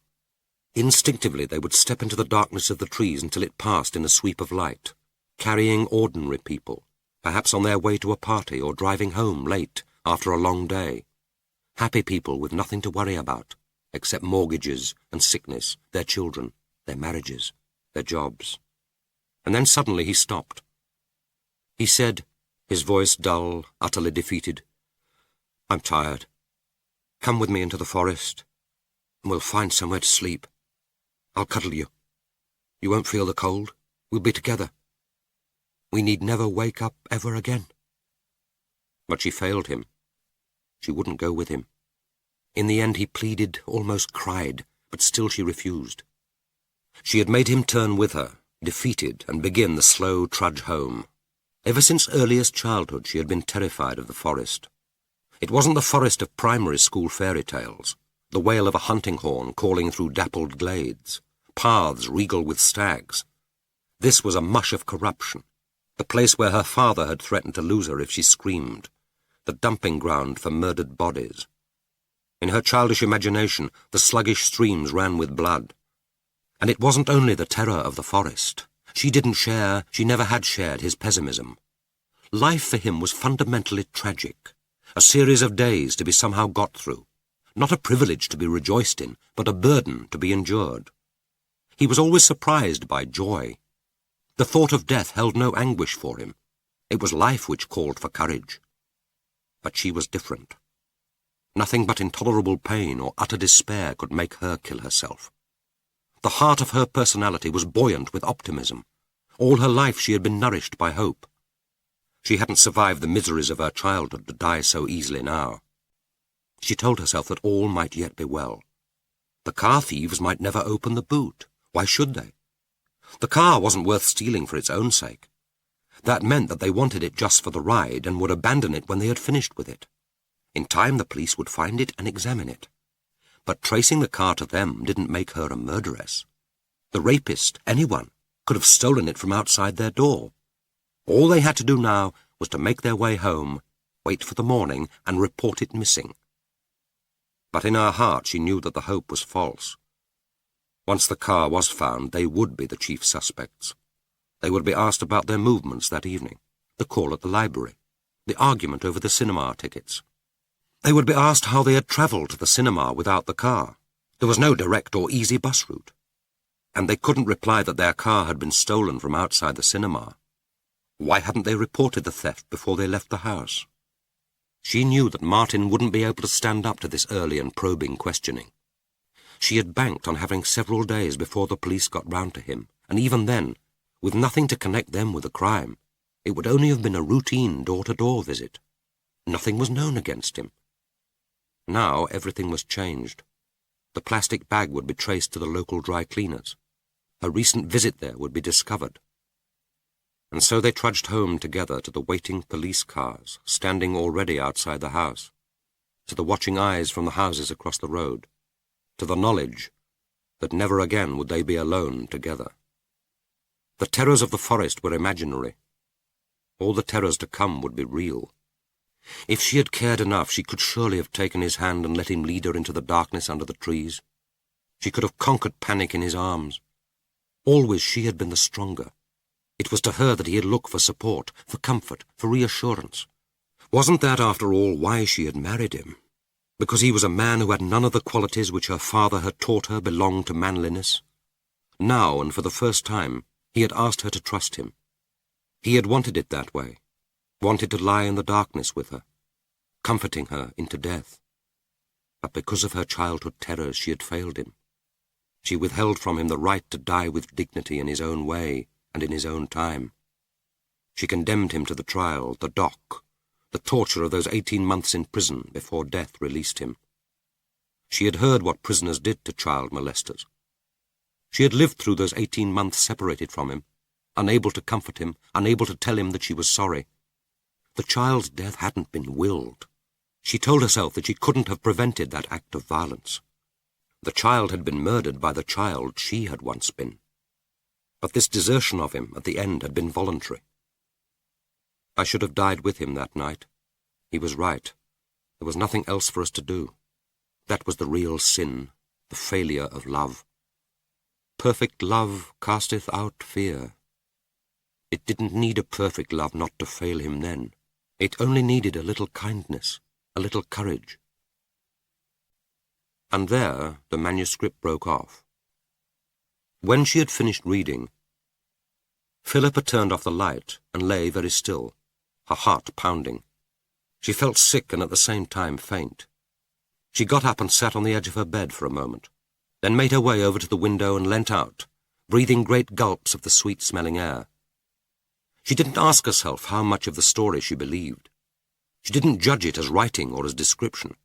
Instinctively they would step into the darkness of the trees until it passed in a sweep of light, carrying ordinary people, perhaps on their way to a party or driving home late after a long day. Happy people with nothing to worry about, except mortgages and sickness, their children, their marriages, their jobs. And then suddenly he stopped. He said, his voice dull, utterly defeated, "I'm tired. Come with me into the forest, and we'll find somewhere to sleep. I'll cuddle you. You won't feel the cold. We'll be together. We need never wake up ever again." But she failed him. She wouldn't go with him. In the end he pleaded, almost cried, but still she refused. She had made him turn with her, defeated, and begin the slow trudge home. Ever since earliest childhood she had been terrified of the forest. It wasn't the forest of primary school fairy tales, the wail of a hunting horn calling through dappled glades, paths regal with stags. This was a mush of corruption, the place where her father had threatened to lose her if she screamed, the dumping ground for murdered bodies. In her childish imagination, the sluggish streams ran with blood. And it wasn't only the terror of the forest. She never had shared his pessimism. Life for him was fundamentally tragic, a series of days to be somehow got through, not a privilege to be rejoiced in, but a burden to be endured. He was always surprised by joy. The thought of death held no anguish for him. It was life which called for courage. But she was different. Nothing but intolerable pain or utter despair could make her kill herself. The heart of her personality was buoyant with optimism. All her life she had been nourished by hope. She hadn't survived the miseries of her childhood to die so easily now. She told herself that all might yet be well. The car thieves might never open the boot. Why should they? The car wasn't worth stealing for its own sake. That meant that they wanted it just for the ride and would abandon it when they had finished with it. In time the police would find it and examine it. But tracing the car to them didn't make her a murderess. The rapist, anyone, could have stolen it from outside their door. All they had to do now was to make their way home, wait for the morning, and report it missing. But in her heart she knew that the hope was false. Once the car was found, they would be the chief suspects. They would be asked about their movements that evening, the call at the library, the argument over the cinema tickets. They would be asked how they had travelled to the cinema without the car. There was no direct or easy bus route. And they couldn't reply that their car had been stolen from outside the cinema. Why hadn't they reported the theft before they left the house? She knew that Martin wouldn't be able to stand up to this early and probing questioning. She had banked on having several days before the police got round to him, and even then, with nothing to connect them with the crime, it would only have been a routine door-to-door visit. Nothing was known against him. Now everything was changed. The plastic bag would be traced to the local dry cleaners. Her recent visit there would be discovered. And so they trudged home together to the waiting police cars, standing already outside the house, to the watching eyes from the houses across the road, to the knowledge that never again would they be alone together. The terrors of the forest were imaginary. All the terrors to come would be real. If she had cared enough, she could surely have taken his hand and let him lead her into the darkness under the trees. She could have conquered panic in his arms. Always she had been the stronger. It was to her that he had looked for support, for comfort, for reassurance. Wasn't that, after all, why she had married him? Because he was a man who had none of the qualities which her father had taught her belonged to manliness? Now, and for the first time, he had asked her to trust him. He had wanted it that way, wanted to lie in the darkness with her, comforting her into death. But because of her childhood terrors, she had failed him. She withheld from him the right to die with dignity in his own way and in his own time. She condemned him to the trial, the dock, the torture of those 18 months in prison before death released him. She had heard what prisoners did to child molesters. She had lived through those 18 months separated from him, unable to comfort him, unable to tell him that she was sorry. The child's death hadn't been willed. She told herself that she couldn't have prevented that act of violence. The child had been murdered by the child she had once been. But this desertion of him at the end had been voluntary. I should have died with him that night. He was right. There was nothing else for us to do. That was the real sin, the failure of love. Perfect love casteth out fear. It didn't need a perfect love not to fail him then. It only needed a little kindness, a little courage. And there the manuscript broke off. When she had finished reading, Philippa turned off the light and lay very still, her heart pounding. She felt sick and at the same time faint. She got up and sat on the edge of her bed for a moment, then made her way over to the window and leant out, breathing great gulps of the sweet-smelling air. She didn't ask herself how much of the story she believed. She didn't judge it as writing or as description.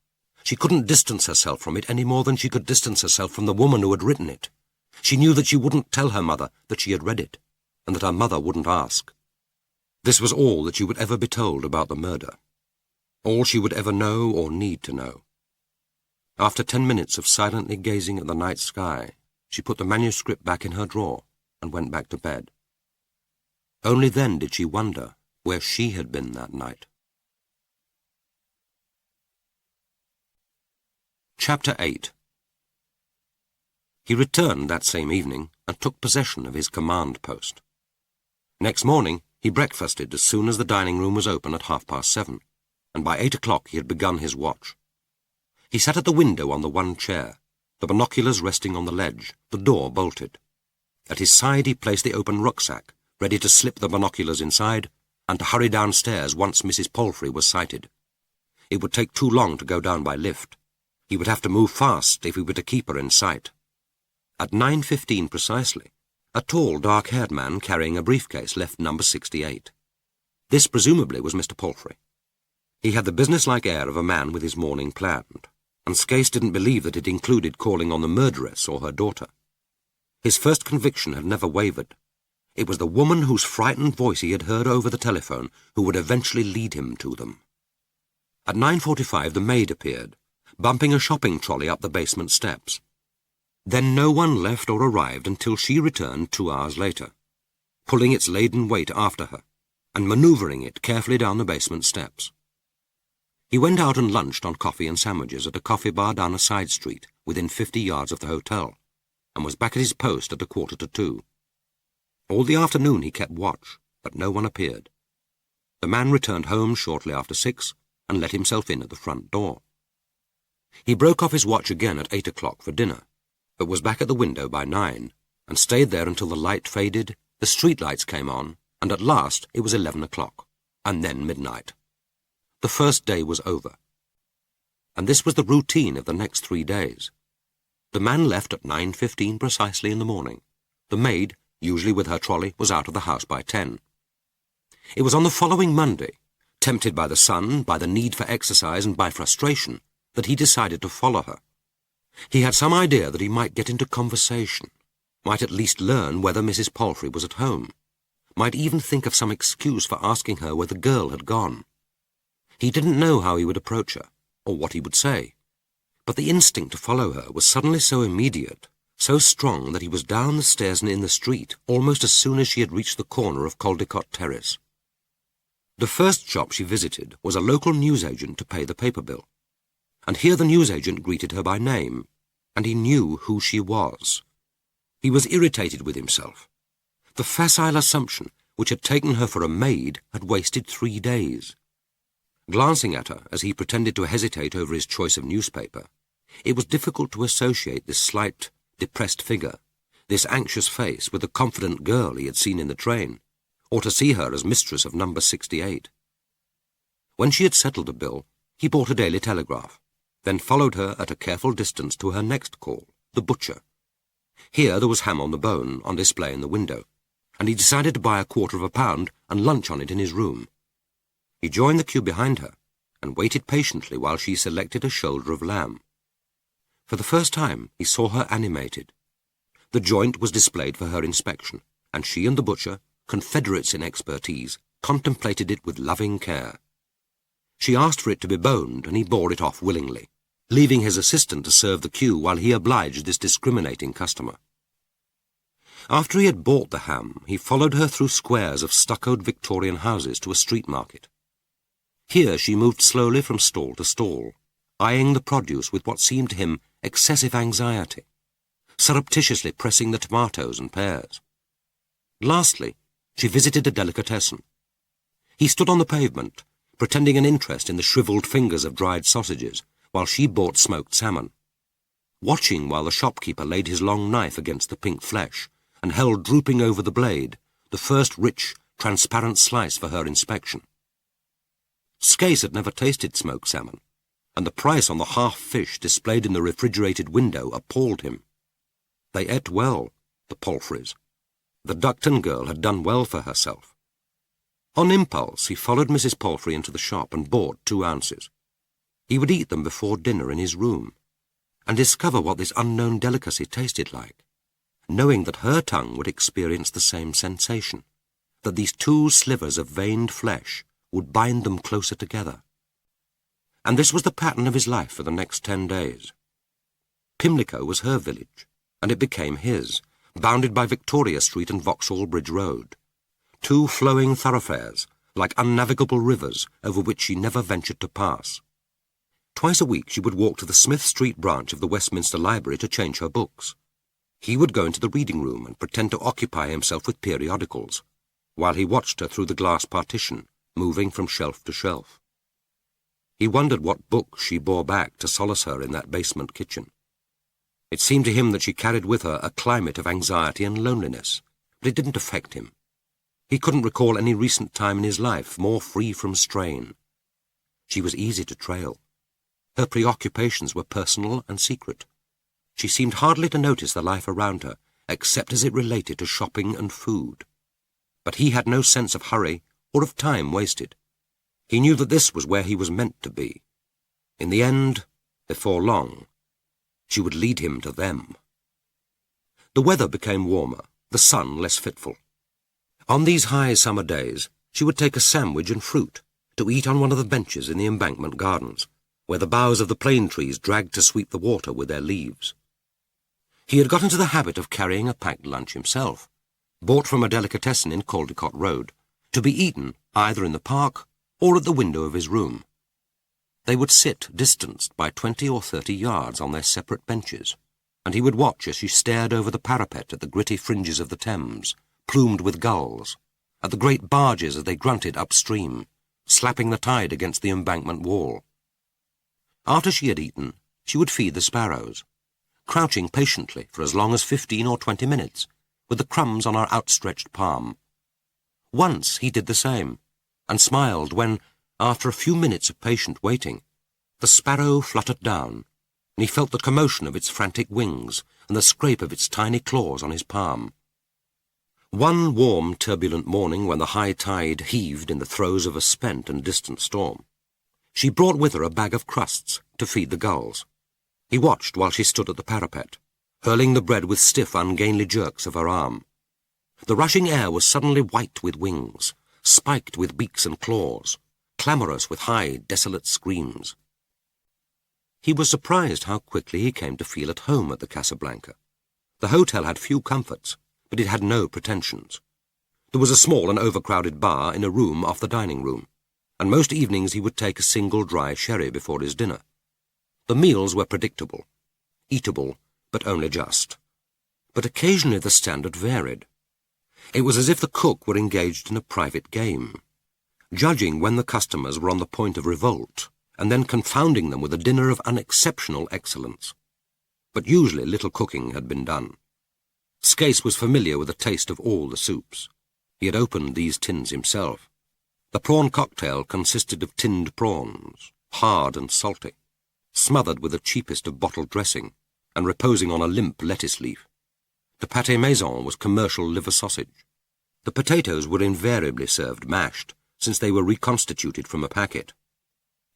She couldn't distance herself from it any more than she could distance herself from the woman who had written it. She knew that she wouldn't tell her mother that she had read it, and that her mother wouldn't ask. This was all that she would ever be told about the murder, all she would ever know or need to know. After 10 minutes of silently gazing at the night sky, she put the manuscript back in her drawer and went back to bed. Only then did she wonder where she had been that night. Chapter 8. He returned that same evening and took possession of his command post. Next morning he breakfasted as soon as the dining room was open at 7:30, and by 8 o'clock he had begun his watch. He sat at the window on the one chair, the binoculars resting on the ledge, the door bolted. At his side he placed the open rucksack, ready to slip the binoculars inside and to hurry downstairs once Mrs. Palfrey was sighted. It would take too long to go down by lift. He would have to move fast if he were to keep her in sight. At 9:15 precisely, a tall, dark-haired man carrying a briefcase left number 68. This presumably was Mr. Palfrey. He had the businesslike air of a man with his morning planned, and Skase didn't believe that it included calling on the murderess or her daughter. His first conviction had never wavered. It was the woman whose frightened voice he had heard over the telephone who would eventually lead him to them. At 9:45 the maid appeared, bumping a shopping trolley up the basement steps. Then no one left or arrived until she returned 2 hours later, pulling its laden weight after her, and manoeuvring it carefully down the basement steps. He went out and lunched on coffee and sandwiches at a coffee bar down a side street within 50 yards of the hotel, and was back at his post at 1:45. All the afternoon he kept watch, but no one appeared. The man returned home shortly after 6 and let himself in at the front door. He broke off his watch again at 8 o'clock for dinner, but was back at the window by 9, and stayed there until the light faded, the streetlights came on, and at last it was 11 o'clock, and then midnight. The first day was over. And this was the routine of the next 3 days. The man left at 9:15 precisely in the morning. The maid, usually with her trolley, was out of the house by 10. It was on the following Monday, tempted by the sun, by the need for exercise, and by frustration, that he decided to follow her. He had some idea that he might get into conversation, might at least learn whether Mrs. Palfrey was at home, might even think of some excuse for asking her where the girl had gone. He didn't know how he would approach her, or what he would say, but the instinct to follow her was suddenly so immediate, so strong that he was down the stairs and in the street almost as soon as she had reached the corner of Caldecott Terrace. The first shop she visited was a local newsagent to pay the paper bill, and here the newsagent greeted her by name, and he knew who she was. He was irritated with himself. The facile assumption, which had taken her for a maid, had wasted 3 days. Glancing at her as he pretended to hesitate over his choice of newspaper, it was difficult to associate this slight, depressed figure, this anxious face, with the confident girl he had seen in the train, or to see her as mistress of number 68. When she had settled the bill, he bought a Daily Telegraph, then followed her at a careful distance to her next call, the butcher. Here there was ham on the bone on display in the window, and he decided to buy £1/4 and lunch on it in his room. He joined the queue behind her and waited patiently while she selected a shoulder of lamb. For the first time he saw her animated. The joint was displayed for her inspection, and she and the butcher, confederates in expertise, contemplated it with loving care. She asked for it to be boned, and he bore it off willingly, leaving his assistant to serve the queue while he obliged this discriminating customer. After he had bought the ham, he followed her through squares of stuccoed Victorian houses to a street market. Here she moved slowly from stall to stall, eyeing the produce with what seemed to him excessive anxiety, surreptitiously pressing the tomatoes and pears. Lastly, she visited a delicatessen. He stood on the pavement, pretending an interest in the shriveled fingers of dried sausages, while she bought smoked salmon, watching while the shopkeeper laid his long knife against the pink flesh and held drooping over the blade the first rich, transparent slice for her inspection. Scase had never tasted smoked salmon, and the price on the half fish displayed in the refrigerated window appalled him. They ate well, the Palfreys. The Duckton girl had done well for herself. On impulse, he followed Mrs. Palfrey into the shop and bought 2 ounces. He would eat them before dinner in his room, and discover what this unknown delicacy tasted like, knowing that her tongue would experience the same sensation, that these 2 slivers of veined flesh would bind them closer together. And this was the pattern of his life for the next 10 days. Pimlico was her village, and it became his, bounded by Victoria Street and Vauxhall Bridge Road, 2 flowing thoroughfares, like unnavigable rivers over which she never ventured to pass. Twice a week she would walk to the Smith Street branch of the Westminster Library to change her books. He would go into the reading room and pretend to occupy himself with periodicals, while he watched her through the glass partition, moving from shelf to shelf. He wondered what books she bore back to solace her in that basement kitchen. It seemed to him that she carried with her a climate of anxiety and loneliness, but it didn't affect him. He couldn't recall any recent time in his life more free from strain. She was easy to trail. Her preoccupations were personal and secret. She seemed hardly to notice the life around her, except as it related to shopping and food. But he had no sense of hurry or of time wasted. He knew that this was where he was meant to be. In the end, before long, she would lead him to them. The weather became warmer, the sun less fitful. On these high summer days, she would take a sandwich and fruit to eat on one of the benches in the Embankment Gardens, where the boughs of the plane trees dragged to sweep the water with their leaves. He had got into the habit of carrying a packed lunch himself, bought from a delicatessen in Caldecott Road, to be eaten either in the park or at the window of his room. They would sit distanced by 20 or 30 yards on their separate benches, and he would watch as she stared over the parapet at the gritty fringes of the Thames, plumed with gulls, at the great barges as they grunted upstream, slapping the tide against the embankment wall. After she had eaten, she would feed the sparrows, crouching patiently for as long as 15 or 20 minutes, with the crumbs on her outstretched palm. Once he did the same, and smiled when, after a few minutes of patient waiting, the sparrow fluttered down, and he felt the commotion of its frantic wings and the scrape of its tiny claws on his palm. One warm, turbulent morning, when the high tide heaved in the throes of a spent and distant storm, she brought with her a bag of crusts to feed the gulls. He watched while she stood at the parapet, hurling the bread with stiff, ungainly jerks of her arm. The rushing air was suddenly white with wings, spiked with beaks and claws, clamorous with high, desolate screams. He was surprised how quickly he came to feel at home at the Casablanca. The hotel had few comforts, but it had no pretensions. There was a small and overcrowded bar in a room off the dining room, and most evenings he would take a single dry sherry before his dinner. The meals were predictable, eatable, but only just. But occasionally the standard varied. It was as if the cook were engaged in a private game, judging when the customers were on the point of revolt, and then confounding them with a dinner of unexceptional excellence. But usually little cooking had been done. Skase was familiar with the taste of all the soups. He had opened these tins himself. The prawn cocktail consisted of tinned prawns, hard and salty, smothered with the cheapest of bottled dressing, and reposing on a limp lettuce leaf. The pâté maison was commercial liver sausage. The potatoes were invariably served mashed, since they were reconstituted from a packet.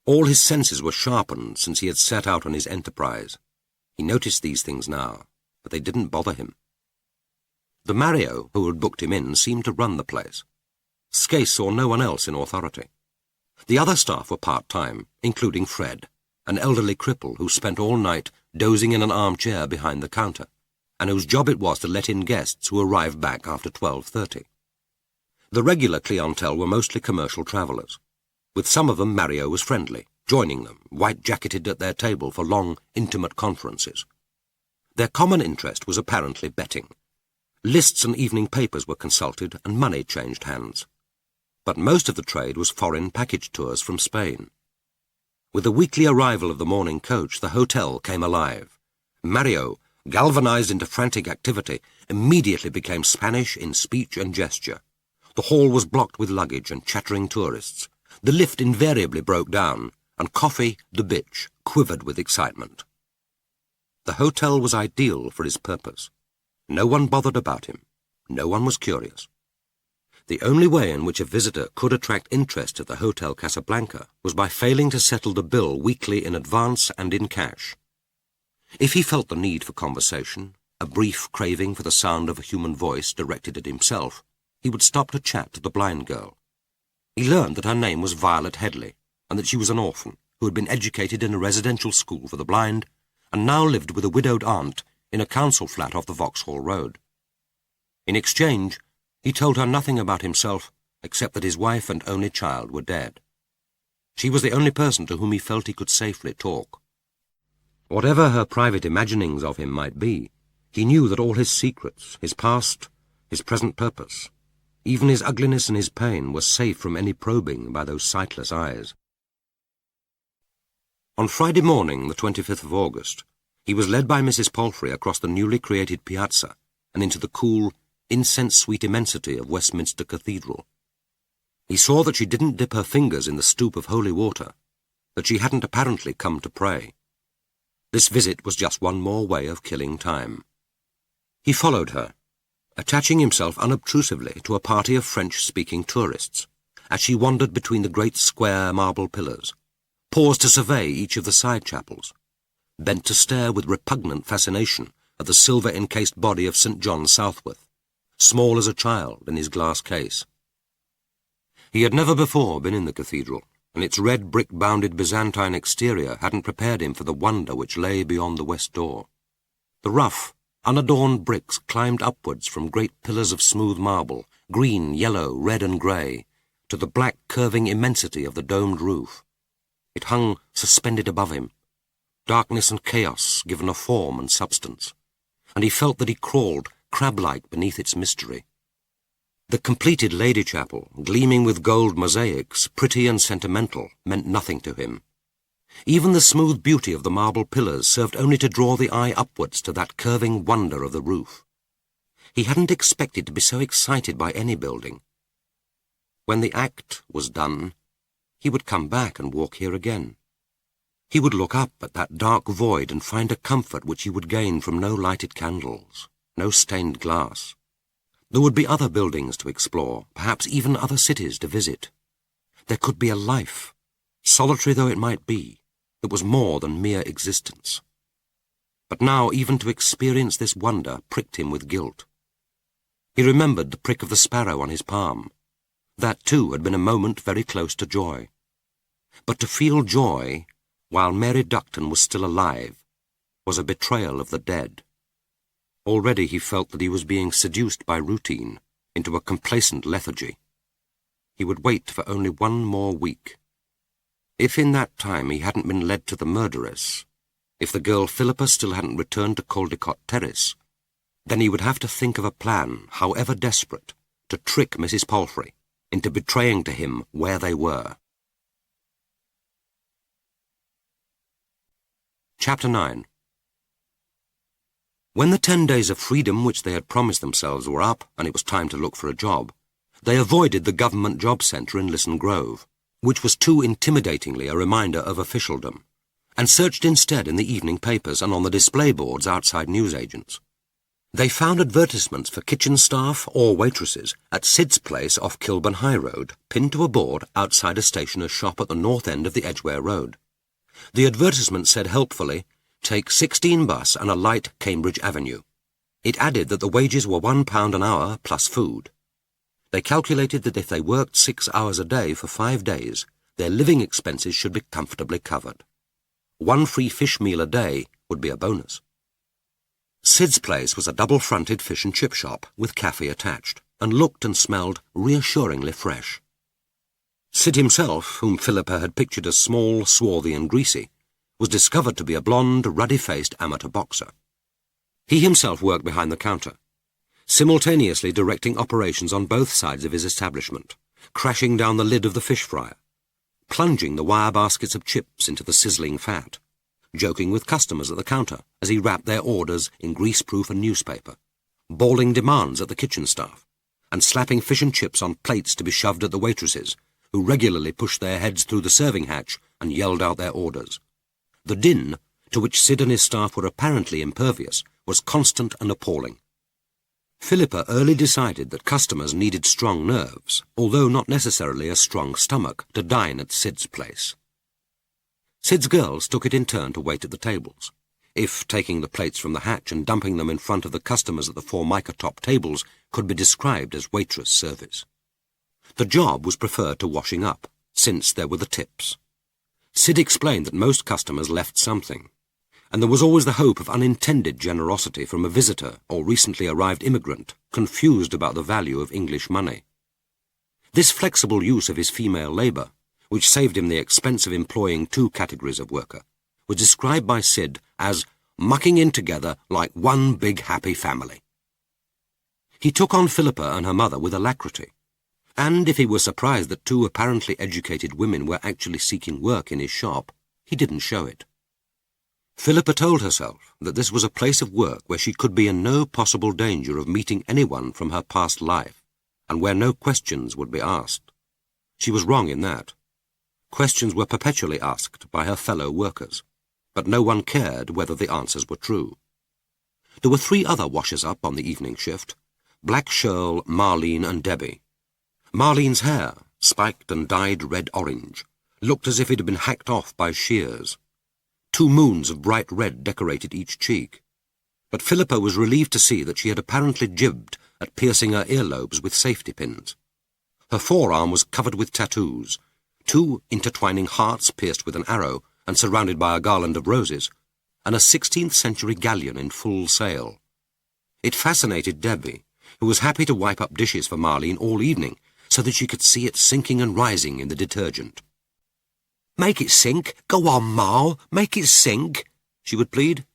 All his senses were sharpened since he had set out on his enterprise. He noticed these things now, but they didn't bother him. The Mario, who had booked him in, seemed to run the place. Skase saw no one else in authority. The other staff were part-time, including Fred, an elderly cripple who spent all night dozing in an armchair behind the counter, and whose job it was to let in guests who arrived back after 12:30. The regular clientele were mostly commercial travellers. With some of them Mario was friendly, joining them, white-jacketed at their table for long, intimate conferences. Their common interest was apparently betting. Lists and evening papers were consulted, and money changed hands. But most of the trade was foreign package tours from Spain. With the weekly arrival of the morning coach, the hotel came alive. Mario, galvanized into frantic activity, immediately became Spanish in speech and gesture. The hall was blocked with luggage and chattering tourists. The lift invariably broke down, and Coffee, the bitch, quivered with excitement. The hotel was ideal for his purpose. No one bothered about him. No one was curious. The only way in which a visitor could attract interest at the Hotel Casablanca was by failing to settle the bill weekly in advance and in cash. If he felt the need for conversation, a brief craving for the sound of a human voice directed at himself, he would stop to chat to the blind girl. He learned that her name was Violet Headley, and that she was an orphan who had been educated in a residential school for the blind, and now lived with a widowed aunt in a council flat off the Vauxhall Road. In exchange, he told her nothing about himself except that his wife and only child were dead. She was the only person to whom he felt he could safely talk. Whatever her private imaginings of him might be, he knew that all his secrets, his past, his present purpose, even his ugliness and his pain, were safe from any probing by those sightless eyes. On Friday morning, the 25th of August, he was led by Mrs. Palfrey across the newly created piazza and into the cool, incense-sweet immensity of Westminster Cathedral. He saw that she didn't dip her fingers in the stoup of holy water, that she hadn't apparently come to pray. This visit was just one more way of killing time. He followed her, attaching himself unobtrusively to a party of French-speaking tourists, as she wandered between the great square marble pillars, paused to survey each of the side chapels, bent to stare with repugnant fascination at the silver-encased body of St. John Southworth, small as a child in his glass case. He had never before been in the cathedral, and its red brick-bounded Byzantine exterior hadn't prepared him for the wonder which lay beyond the west door. The rough, unadorned bricks climbed upwards from great pillars of smooth marble, green, yellow, red and grey, to the black curving immensity of the domed roof. It hung suspended above him, darkness and chaos given a form and substance, and he felt that he crawled crab-like beneath its mystery. The completed Lady Chapel, gleaming with gold mosaics, pretty and sentimental, meant nothing to him. Even the smooth beauty of the marble pillars served only to draw the eye upwards to that curving wonder of the roof. He hadn't expected to be so excited by any building. When the act was done, he would come back and walk here again. He would look up at that dark void and find a comfort which he would gain from no lighted candles, no stained glass. There would be other buildings to explore, perhaps even other cities to visit. There could be a life, solitary though it might be, that was more than mere existence. But now even to experience this wonder pricked him with guilt. He remembered the prick of the sparrow on his palm. That too had been a moment very close to joy. But to feel joy, while Mary Duckton was still alive, was a betrayal of the dead. Already he felt that he was being seduced by routine into a complacent lethargy. He would wait for only one more week. If in that time he hadn't been led to the murderess, if the girl Philippa still hadn't returned to Caldecott Terrace, then he would have to think of a plan, however desperate, to trick Mrs. Palfrey into betraying to him where they were. Chapter 9. When the 10 days of freedom which they had promised themselves were up and it was time to look for a job, they avoided the government job centre in Lisson Grove, which was too intimidatingly a reminder of officialdom, and searched instead in the evening papers and on the display boards outside newsagents. They found advertisements for kitchen staff or waitresses at Sid's place off Kilburn High Road, pinned to a board outside a stationer's shop at the north end of the Edgware Road. The advertisement said helpfully, "Take 16 bus and a light Cambridge Avenue." It added that the wages were £1 an hour plus food. They calculated that if they worked 6 hours a day for 5 days, their living expenses should be comfortably covered. 1 free fish meal a day would be a bonus. Sid's place was a double-fronted fish and chip shop with cafe attached, and looked and smelled reassuringly fresh. Sid himself, whom Philippa had pictured as small, swarthy and greasy, was discovered to be a blonde, ruddy-faced amateur boxer. He himself worked behind the counter, simultaneously directing operations on both sides of his establishment, crashing down the lid of the fish fryer, plunging the wire baskets of chips into the sizzling fat, joking with customers at the counter as he wrapped their orders in greaseproof and newspaper, bawling demands at the kitchen staff, and slapping fish and chips on plates to be shoved at the waitresses, who regularly pushed their heads through the serving hatch and yelled out their orders. The din, to which Sid and his staff were apparently impervious, was constant and appalling. Philippa early decided that customers needed strong nerves, although not necessarily a strong stomach, to dine at Sid's place. Sid's girls took it in turn to wait at the tables, if taking the plates from the hatch and dumping them in front of the customers at the formica-top tables could be described as waitress service. The job was preferred to washing up, since there were the tips. Sid explained that most customers left something, and there was always the hope of unintended generosity from a visitor or recently arrived immigrant confused about the value of English money. This flexible use of his female labour, which saved him the expense of employing 2 categories of worker, was described by Sid as mucking in together like one big happy family. He took on Philippa and her mother with alacrity, and if he was surprised that 2 apparently educated women were actually seeking work in his shop, he didn't show it. Philippa told herself that this was a place of work where she could be in no possible danger of meeting anyone from her past life, and where no questions would be asked. She was wrong in that. Questions were perpetually asked by her fellow workers, but no one cared whether the answers were true. There were 3 other washers-up on the evening shift: Black Shirl, Marlene and Debbie. Marlene's hair, spiked and dyed red-orange, looked as if it had been hacked off by shears. 2 moons of bright red decorated each cheek. But Philippa was relieved to see that she had apparently jibbed at piercing her earlobes with safety pins. Her forearm was covered with tattoos, 2 intertwining hearts pierced with an arrow and surrounded by a garland of roses, and a 16th-century galleon in full sail. It fascinated Debbie, who was happy to wipe up dishes for Marlene all evening, so that she could see it sinking and rising in the detergent. "Make it sink! Go on, Marl! Make it sink!" she would plead,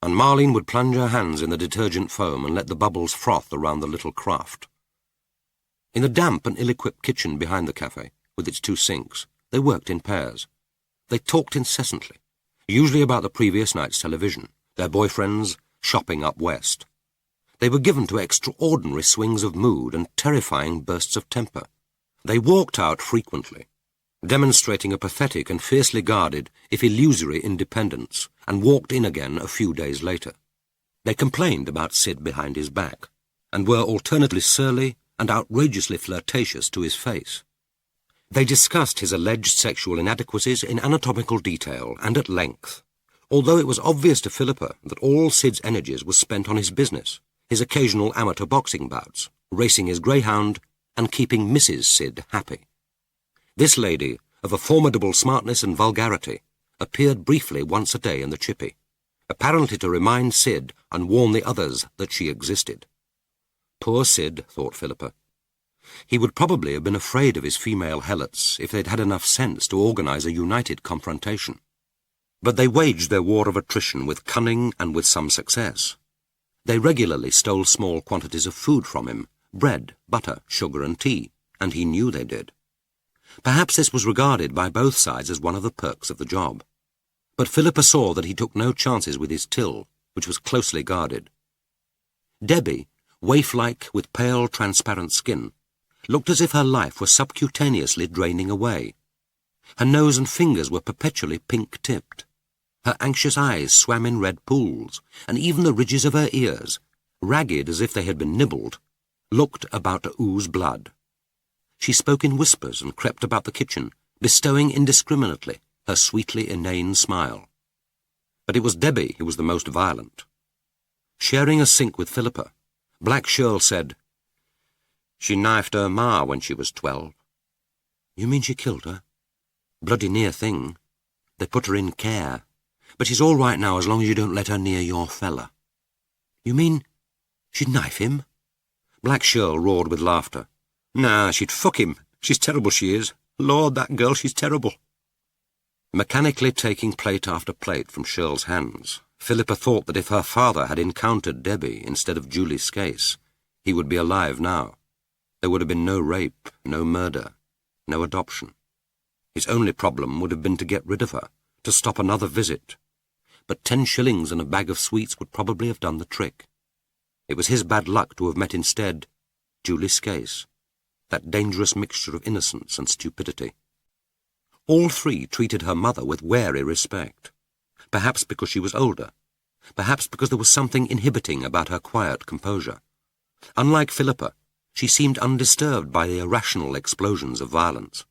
and Marlene would plunge her hands in the detergent foam and let the bubbles froth around the little craft. In the damp and ill-equipped kitchen behind the cafe, with its 2 sinks, they worked in pairs. They talked incessantly, usually about the previous night's television, their boyfriends, shopping up west. They were given to extraordinary swings of mood and terrifying bursts of temper. They walked out frequently, demonstrating a pathetic and fiercely guarded, if illusory, independence, and walked in again a few days later. They complained about Sid behind his back, and were alternately surly and outrageously flirtatious to his face. They discussed his alleged sexual inadequacies in anatomical detail and at length, although it was obvious to Philippa that all Sid's energies were spent on his business, his occasional amateur boxing bouts, racing his greyhound, and keeping Mrs. Sid happy. This lady, of a formidable smartness and vulgarity, appeared briefly once a day in the chippy, apparently to remind Sid and warn the others that she existed. Poor Sid, thought Philippa. He would probably have been afraid of his female helots if they'd had enough sense to organize a united confrontation. But they waged their war of attrition with cunning and with some success. They regularly stole small quantities of food from him bread, butter, sugar and tea, and he knew they did. Perhaps this was regarded by both sides as one of the perks of the job. But Philippa saw that he took no chances with his till, which was closely guarded. Debbie, waif-like with pale, transparent skin, looked as if her life were subcutaneously draining away. Her nose and fingers were perpetually pink-tipped. Her anxious eyes swam in red pools, and even the ridges of her ears, ragged as if they had been nibbled, looked about to ooze blood. She spoke in whispers and crept about the kitchen, bestowing indiscriminately her sweetly inane smile. But it was Debbie who was the most violent. Sharing a sink with Philippa, Black Shirl said, "She knifed her ma when she was 12. "You mean she killed her?" "Bloody near thing. They put her in care. But she's all right now as long as you don't let her near your fella." "You mean she'd knife him?" Black Shirl roared with laughter. "Nah, she'd fuck him. She's terrible, she is. Lord, that girl, she's terrible." Mechanically taking plate after plate from Shirl's hands, Philippa thought that if her father had encountered Debbie instead of Julie Scase, he would be alive now. There would have been no rape, no murder, no adoption. His only problem would have been to get rid of her, to stop another visit. But 10 shillings and a bag of sweets would probably have done the trick. It was his bad luck to have met instead Julie Scase, that dangerous mixture of innocence and stupidity. All three treated her mother with wary respect, perhaps because she was older, perhaps because there was something inhibiting about her quiet composure. Unlike Philippa, she seemed undisturbed by the irrational explosions of violence.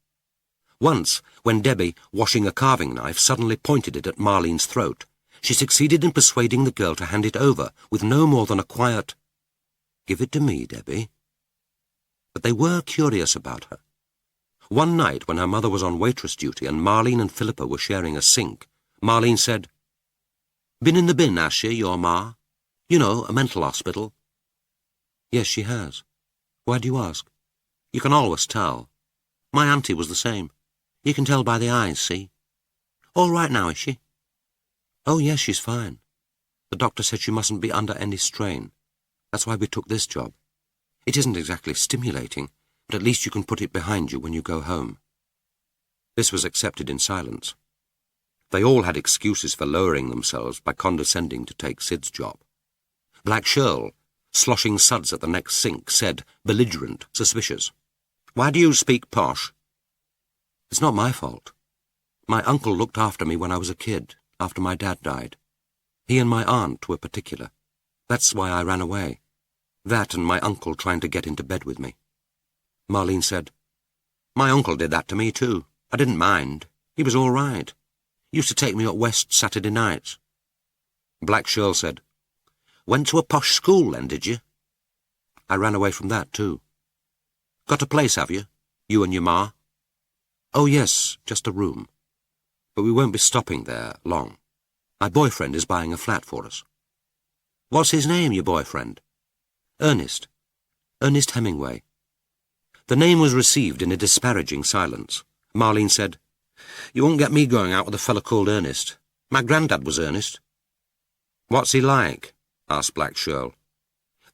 Once, when Debbie, washing a carving knife, suddenly pointed it at Marlene's throat, she succeeded in persuading the girl to hand it over with no more than a quiet, "Give it to me, Debbie." But they were curious about her. One night, when her mother was on waitress duty and Marlene and Philippa were sharing a sink, Marlene said, "Been in the bin, has she, your ma? You know, a mental hospital." "Yes, she has. Why do you ask?" "You can always tell. My auntie was the same. You can tell by the eyes, see? All right now, is she?" "Oh, yes, she's fine. The doctor said she mustn't be under any strain. That's why we took this job. It isn't exactly stimulating, but at least you can put it behind you when you go home." This was accepted in silence. They all had excuses for lowering themselves by condescending to take Sid's job. Black Shirl, sloshing suds at the next sink, said, belligerent, suspicious, "Why do you speak posh?" "It's not my fault. My uncle looked after me when I was a kid, after my dad died. He and my aunt were particular. That's why I ran away. That and my uncle trying to get into bed with me." Marlene said, "My uncle did that to me too. I didn't mind. He was all right. He used to take me up west Saturday nights." Black Shirl said, "Went to a posh school then, did you?" "I ran away from that too." "Got a place, have you? You and your ma?" "Oh yes, just a room. But we won't be stopping there long. My boyfriend is buying a flat for us." "What's his name, your boyfriend?" "Ernest. Ernest Hemingway." The name was received in a disparaging silence. Marlene said, "You won't get me going out with a fellow called Ernest. My granddad was Ernest." "What's he like?" asked Black Shirl.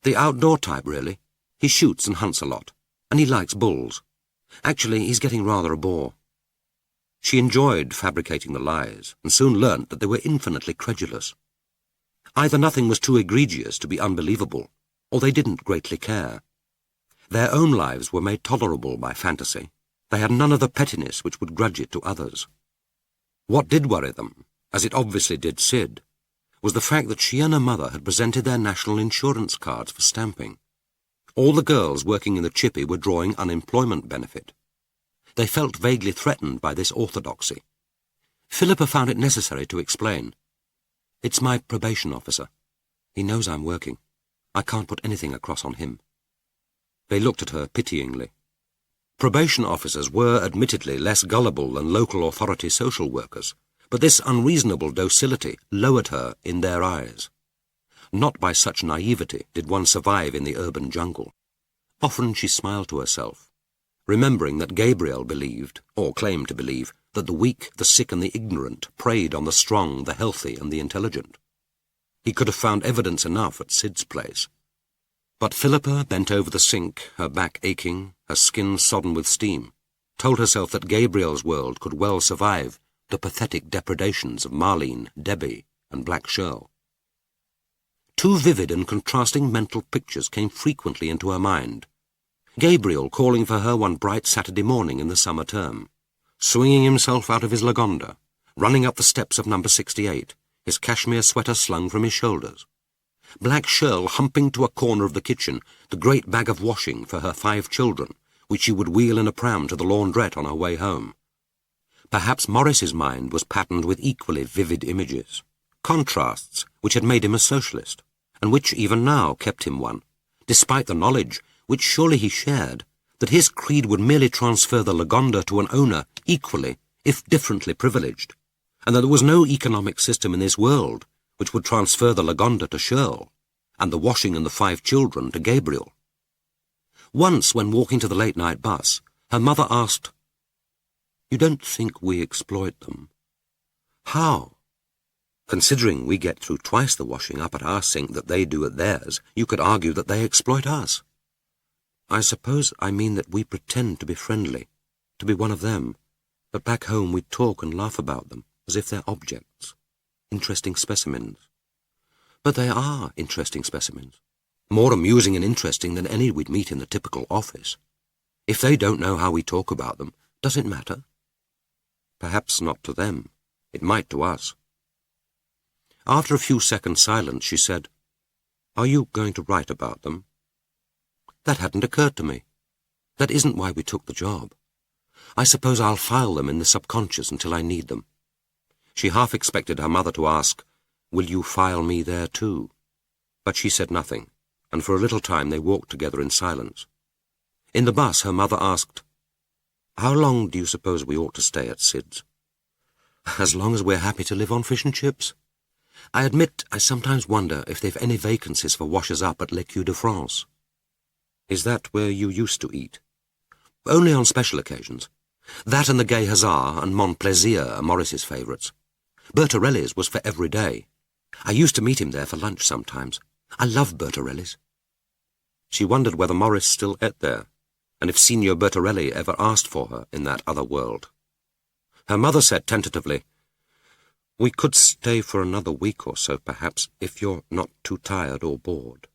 "The outdoor type, really. He shoots and hunts a lot, and he likes bulls. Actually, he's getting rather a bore." She enjoyed fabricating the lies, and soon learnt that they were infinitely credulous. Either nothing was too egregious to be unbelievable, or they didn't greatly care. Their own lives were made tolerable by fantasy. They had none of the pettiness which would grudge it to others. What did worry them, as it obviously did Sid, was the fact that she and her mother had presented their national insurance cards for stamping. All the girls working in the chippy were drawing unemployment benefit. They felt vaguely threatened by this orthodoxy. Philippa found it necessary to explain. "It's my probation officer. He knows I'm working. I can't put anything across on him." They looked at her pityingly. Probation officers were admittedly less gullible than local authority social workers, but this unreasonable docility lowered her in their eyes. Not by such naivety did one survive in the urban jungle. Often she smiled to herself, remembering that Gabriel believed, or claimed to believe, that the weak, the sick and the ignorant preyed on the strong, the healthy and the intelligent. He could have found evidence enough at Sid's place. But Philippa, bent over the sink, her back aching, her skin sodden with steam, told herself that Gabriel's world could well survive the pathetic depredations of Marlene, Debbie, and Black Shirl. Two vivid and contrasting mental pictures came frequently into her mind. Gabriel calling for her one bright Saturday morning in the summer term, swinging himself out of his Lagonda, running up the steps of number 68, his cashmere sweater slung from his shoulders. Black Shirl humping to a corner of the kitchen the great bag of washing for her 5 children, which she would wheel in a pram to the laundrette on her way home. Perhaps Morris's mind was patterned with equally vivid images, contrasts which had made him a socialist, and which even now kept him one, despite the knowledge, which surely he shared, that his creed would merely transfer the Lagonda to an owner equally, if differently privileged, and that there was no economic system in this world which would transfer the Lagonda to Shirl, and the washing and the 5 children to Gabriel. Once, when walking to the late-night bus, her mother asked, "You don't think we exploit them?" "How? Considering we get through twice the washing up at our sink that they do at theirs, you could argue that they exploit us." "I suppose I mean that we pretend to be friendly, to be one of them, but back home we talk and laugh about them as if they're objects, interesting specimens." "But they are interesting specimens, more amusing and interesting than any we'd meet in the typical office. If they don't know how we talk about them, does it matter?" "Perhaps not to them. It might to us." After a few seconds' silence, she said, "Are you going to write about them?" "That hadn't occurred to me. That isn't why we took the job. I suppose I'll file them in the subconscious until I need them." She half expected her mother to ask, "Will you file me there too?" But she said nothing, and for a little time they walked together in silence. In the bus, her mother asked, "How long do you suppose we ought to stay at Sid's?" "As long as we're happy to live on fish and chips. I admit I sometimes wonder if they've any vacancies for washers-up at l'Écu de France." "Is that where you used to eat?" "Only on special occasions. That and the Gay Hussar and Mont Plaisir are Morris's favourites. Bertorelli's was for every day. I used to meet him there for lunch sometimes. I love Bertorelli's." She wondered whether Morris still ate there, and if Signor Bertorelli ever asked for her in that other world. Her mother said tentatively, "We could stay for another week or so, perhaps, if you're not too tired or bored.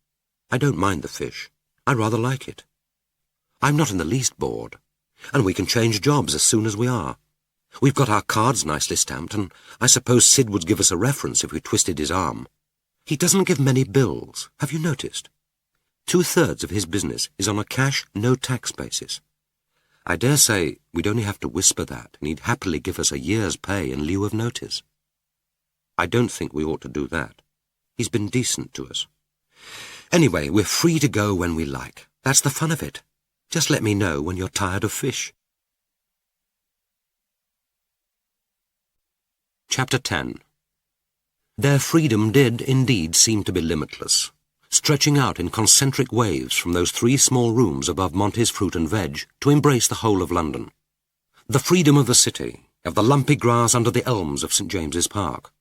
I don't mind the fish. I rather like it. I'm not in the least bored, and we can change jobs as soon as we are. We've got our cards nicely stamped, and I suppose Sid would give us a reference if we twisted his arm. He doesn't give many bills, have you noticed? 2/3 of his business is on a cash, no-tax basis. I dare say we'd only have to whisper that, and he'd happily give us a year's pay in lieu of notice." "I don't think we ought to do that. He's been decent to us. Anyway, we're free to go when we like. That's the fun of it. Just let me know when you're tired of fish." Chapter 10. Their freedom did indeed seem to be limitless, stretching out in concentric waves from those 3 small rooms above Monty's fruit and veg to embrace the whole of London. The freedom of the city, of the lumpy grass under the elms of St. James's Park,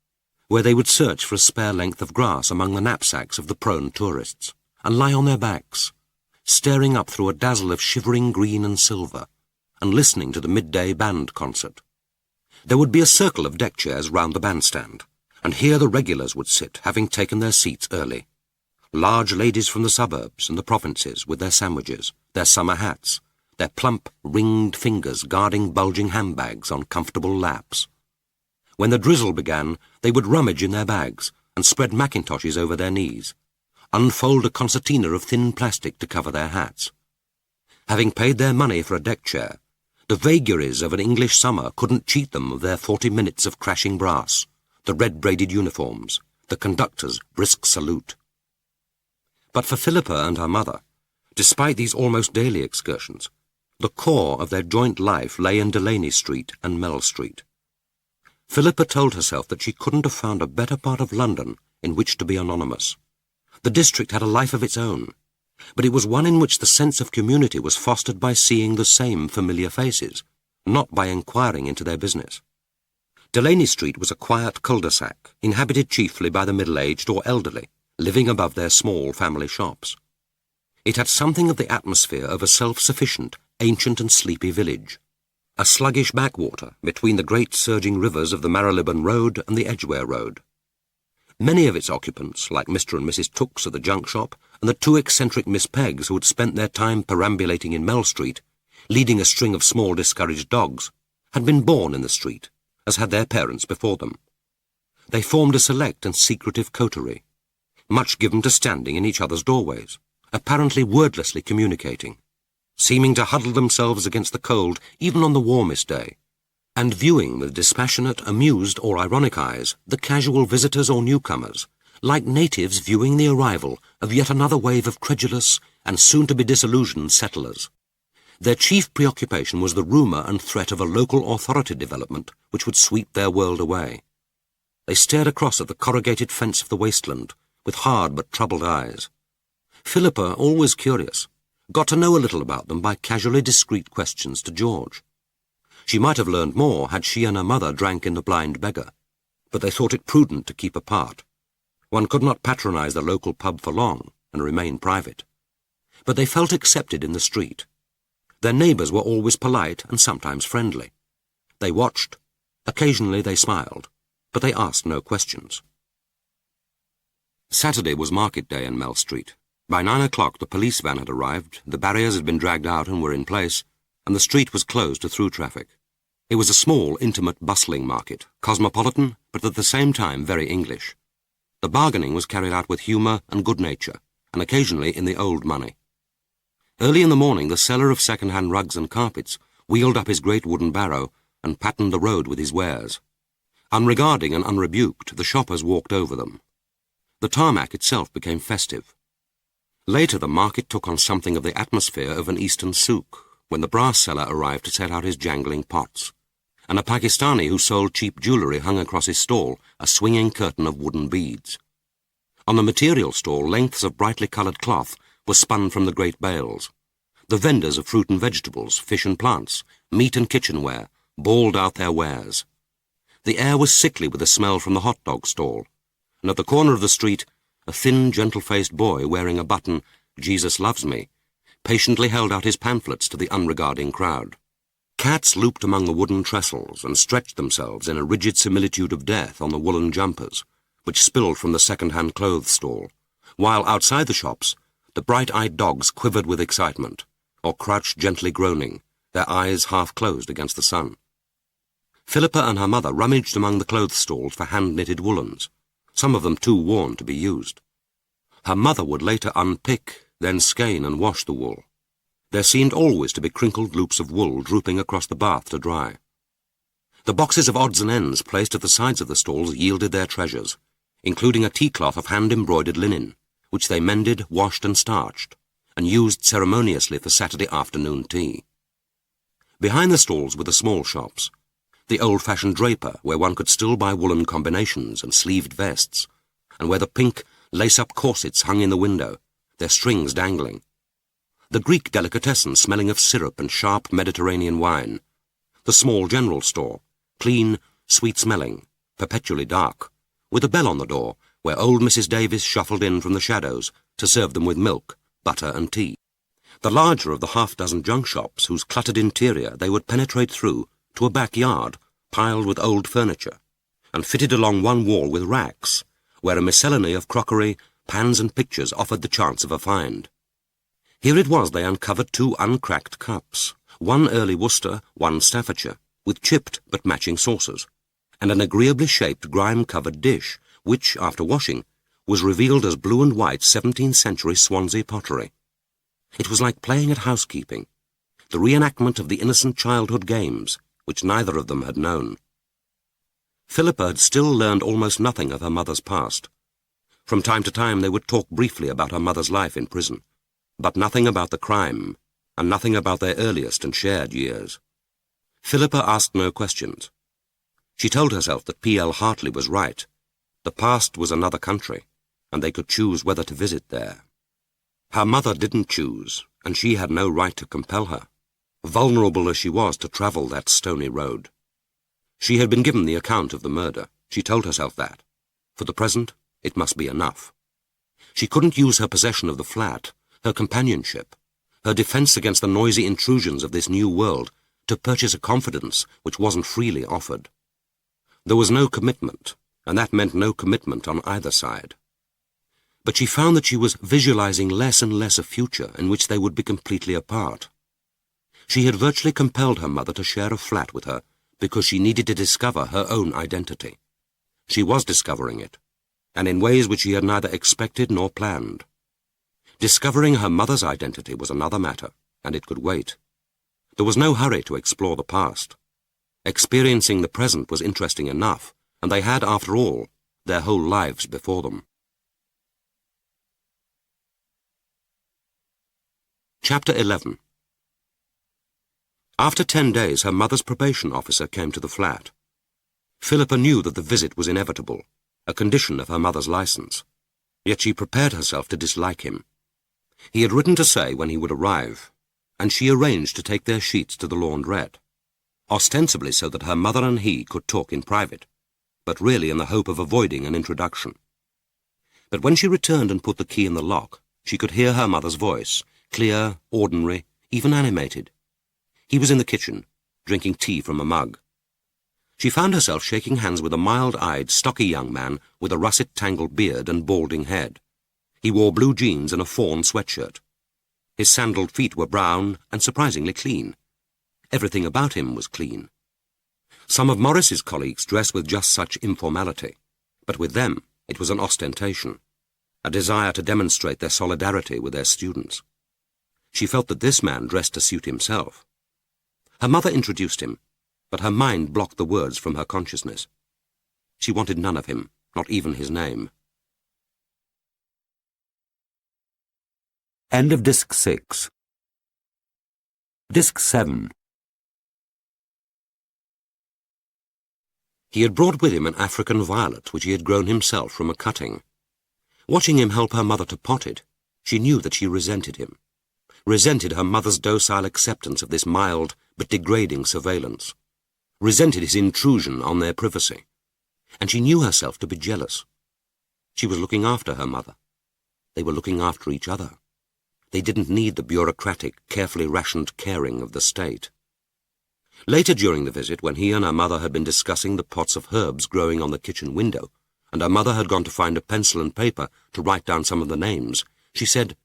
where they would search for a spare length of grass among the knapsacks of the prone tourists, and lie on their backs, staring up through a dazzle of shivering green and silver, and listening to the midday band concert. There would be a circle of deck chairs round the bandstand, and here the regulars would sit, having taken their seats early. Large ladies from the suburbs and the provinces with their sandwiches, their summer hats, their plump, ringed fingers guarding bulging handbags on comfortable laps. When the drizzle began, they would rummage in their bags and spread mackintoshes over their knees, unfold a concertina of thin plastic to cover their hats. Having paid their money for a deck chair, the vagaries of an English summer couldn't cheat them of their 40 minutes of crashing brass, the red-braided uniforms, the conductor's brisk salute. But for Philippa and her mother, despite these almost daily excursions, the core of their joint life lay in Delaney Street and Mell Street. Philippa told herself that she couldn't have found a better part of London in which to be anonymous. The district had a life of its own, but it was one in which the sense of community was fostered by seeing the same familiar faces, not by inquiring into their business. Delaney Street was a quiet cul-de-sac, inhabited chiefly by the middle-aged or elderly, living above their small family shops. It had something of the atmosphere of a self-sufficient, ancient and sleepy village, a sluggish backwater between the great surging rivers of the Marylebone Road and the Edgware Road. Many of its occupants, like Mr. and Mrs. Tooks at the junk shop, and the two eccentric Miss Peggs who had spent their time perambulating in Mell Street, leading a string of small discouraged dogs, had been born in the street, as had their parents before them. They formed a select and secretive coterie, much given to standing in each other's doorways, apparently wordlessly communicating, seeming to huddle themselves against the cold even on the warmest day, and viewing with dispassionate, amused or ironic eyes the casual visitors or newcomers, like natives viewing the arrival of yet another wave of credulous and soon-to-be disillusioned settlers. Their chief preoccupation was the rumour and threat of a local authority development which would sweep their world away. They stared across at the corrugated fence of the wasteland with hard but troubled eyes. Philippa, always curious, got to know a little about them by casually discreet questions to George. She might have learned more had she and her mother drank in the Blind Beggar, but they thought it prudent to keep apart. One could not patronise the local pub for long and remain private. But they felt accepted in the street. Their neighbours were always polite and sometimes friendly. They watched. Occasionally they smiled, but they asked no questions. Saturday was market day in Mell Street. By 9 o'clock the police van had arrived, the barriers had been dragged out and were in place, and the street was closed to through traffic. It was a small, intimate, bustling market, cosmopolitan, but at the same time very English. The bargaining was carried out with humour and good nature, and occasionally in the old money. Early in the morning the seller of second-hand rugs and carpets wheeled up his great wooden barrow and patterned the road with his wares. Unregarding and unrebuked, the shoppers walked over them. The tarmac itself became festive. Later the market took on something of the atmosphere of an Eastern souk, when the brass seller arrived to set out his jangling pots, and a Pakistani who sold cheap jewellery hung across his stall a swinging curtain of wooden beads. On the material stall, lengths of brightly coloured cloth were spun from the great bales. The vendors of fruit and vegetables, fish and plants, meat and kitchenware, bawled out their wares. The air was sickly with the smell from the hot dog stall, and at the corner of the street, a thin, gentle-faced boy wearing a button, "Jesus loves me," patiently held out his pamphlets to the unregarding crowd. Cats looped among the wooden trestles and stretched themselves in a rigid similitude of death on the woolen jumpers, which spilled from the second-hand clothes stall, while outside the shops, the bright-eyed dogs quivered with excitement, or crouched gently groaning, their eyes half-closed against the sun. Philippa and her mother rummaged among the clothes stalls for hand-knitted woolens, some of them too worn to be used. Her mother would later unpick, then skein and wash the wool. There seemed always to be crinkled loops of wool drooping across the bath to dry. The boxes of odds and ends placed at the sides of the stalls yielded their treasures, including a tea-cloth of hand-embroidered linen, which they mended, washed and starched, and used ceremoniously for Saturday afternoon tea. Behind the stalls were the small shops, the old-fashioned draper where one could still buy woolen combinations and sleeved vests, and where the pink, lace-up corsets hung in the window, their strings dangling. The Greek delicatessen smelling of syrup and sharp Mediterranean wine. The small general store, clean, sweet-smelling, perpetually dark, with a bell on the door where old Mrs. Davis shuffled in from the shadows to serve them with milk, butter and tea. The larger of the half-dozen junk shops whose cluttered interior they would penetrate through to a backyard piled with old furniture, and fitted along one wall with racks, where a miscellany of crockery, pans and pictures offered the chance of a find. Here it was they uncovered two uncracked cups, one early Worcester, one Staffordshire, with chipped but matching saucers, and an agreeably shaped grime-covered dish, which, after washing, was revealed as blue and white 17th-century Swansea pottery. It was like playing at housekeeping, the reenactment of the innocent childhood games, which neither of them had known. Philippa had still learned almost nothing of her mother's past. From time to time they would talk briefly about her mother's life in prison, but nothing about the crime, and nothing about their earliest and shared years. Philippa asked no questions. She told herself that P.L. Hartley was right. The past was another country, and they could choose whether to visit there. Her mother didn't choose, and she had no right to compel her, vulnerable as she was to travel that stony road. She had been given the account of the murder. She told herself that. For the present, it must be enough. She couldn't use her possession of the flat, her companionship, her defence against the noisy intrusions of this new world, to purchase a confidence which wasn't freely offered. There was no commitment, and that meant no commitment on either side. But she found that she was visualizing less and less a future in which they would be completely apart. She had virtually compelled her mother to share a flat with her because she needed to discover her own identity. She was discovering it, and in ways which she had neither expected nor planned. Discovering her mother's identity was another matter, and it could wait. There was no hurry to explore the past. Experiencing the present was interesting enough, and they had, after all, their whole lives before them. Chapter 11. After 10 days, her mother's probation officer came to the flat. Philippa knew that the visit was inevitable, a condition of her mother's license, yet she prepared herself to dislike him. He had written to say when he would arrive, and she arranged to take their sheets to the laundrette, ostensibly so that her mother and he could talk in private, but really in the hope of avoiding an introduction. But when she returned and put the key in the lock, she could hear her mother's voice, clear, ordinary, even animated. He was in the kitchen, drinking tea from a mug. She found herself shaking hands with a mild-eyed, stocky young man with a russet-tangled beard and balding head. He wore blue jeans and a fawn sweatshirt. His sandaled feet were brown and surprisingly clean. Everything about him was clean. Some of Morris's colleagues dressed with just such informality, but with them it was an ostentation, a desire to demonstrate their solidarity with their students. She felt that this man dressed to suit himself. Her mother introduced him, but her mind blocked the words from her consciousness. She wanted none of him, not even his name. End of Disc 6. Disc 7. He had brought with him an African violet which he had grown himself from a cutting. Watching him help her mother to pot it, she knew that she resented him, resented her mother's docile acceptance of this mild but degrading surveillance, resented his intrusion on their privacy, and she knew herself to be jealous. She was looking after her mother. They were looking after each other. They didn't need the bureaucratic, carefully rationed caring of the state. Later during the visit, when he and her mother had been discussing the pots of herbs growing on the kitchen window, and her mother had gone to find a pencil and paper to write down some of the names, she said,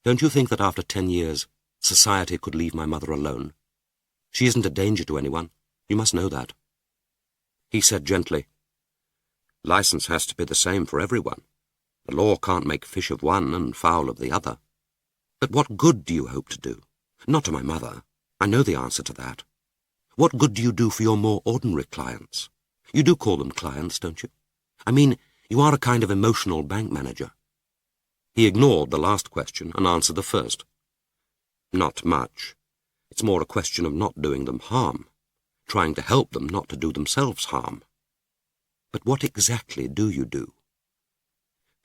"Don't you think that after 10 years, society could leave my mother alone? She isn't a danger to anyone. You must know that." He said gently, "License has to be the same for everyone. The law can't make fish of one and fowl of the other. But what good do you hope to do? Not to my mother. I know the answer to that. What good do you do for your more ordinary clients? You do call them clients, don't you? I mean, you are a kind of emotional bank manager." He ignored the last question and answered the first. "Not much. It's more a question of not doing them harm, trying to help them not to do themselves harm." "But what exactly do you do?"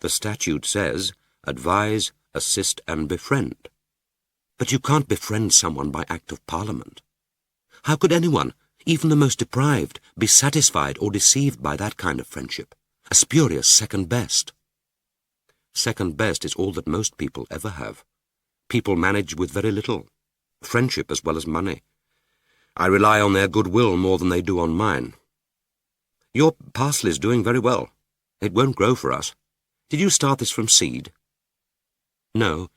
"The statute says, advise, assist, and befriend. But you can't befriend someone by act of Parliament. How could anyone, even the most deprived, be satisfied or deceived by that kind of friendship? A spurious second best." "Second best is all that most people ever have. People manage with very little, friendship as well as money. I rely on their goodwill more than they do on mine. Your parsley's doing very well. It won't grow for us. Did you start this from seed?" "No,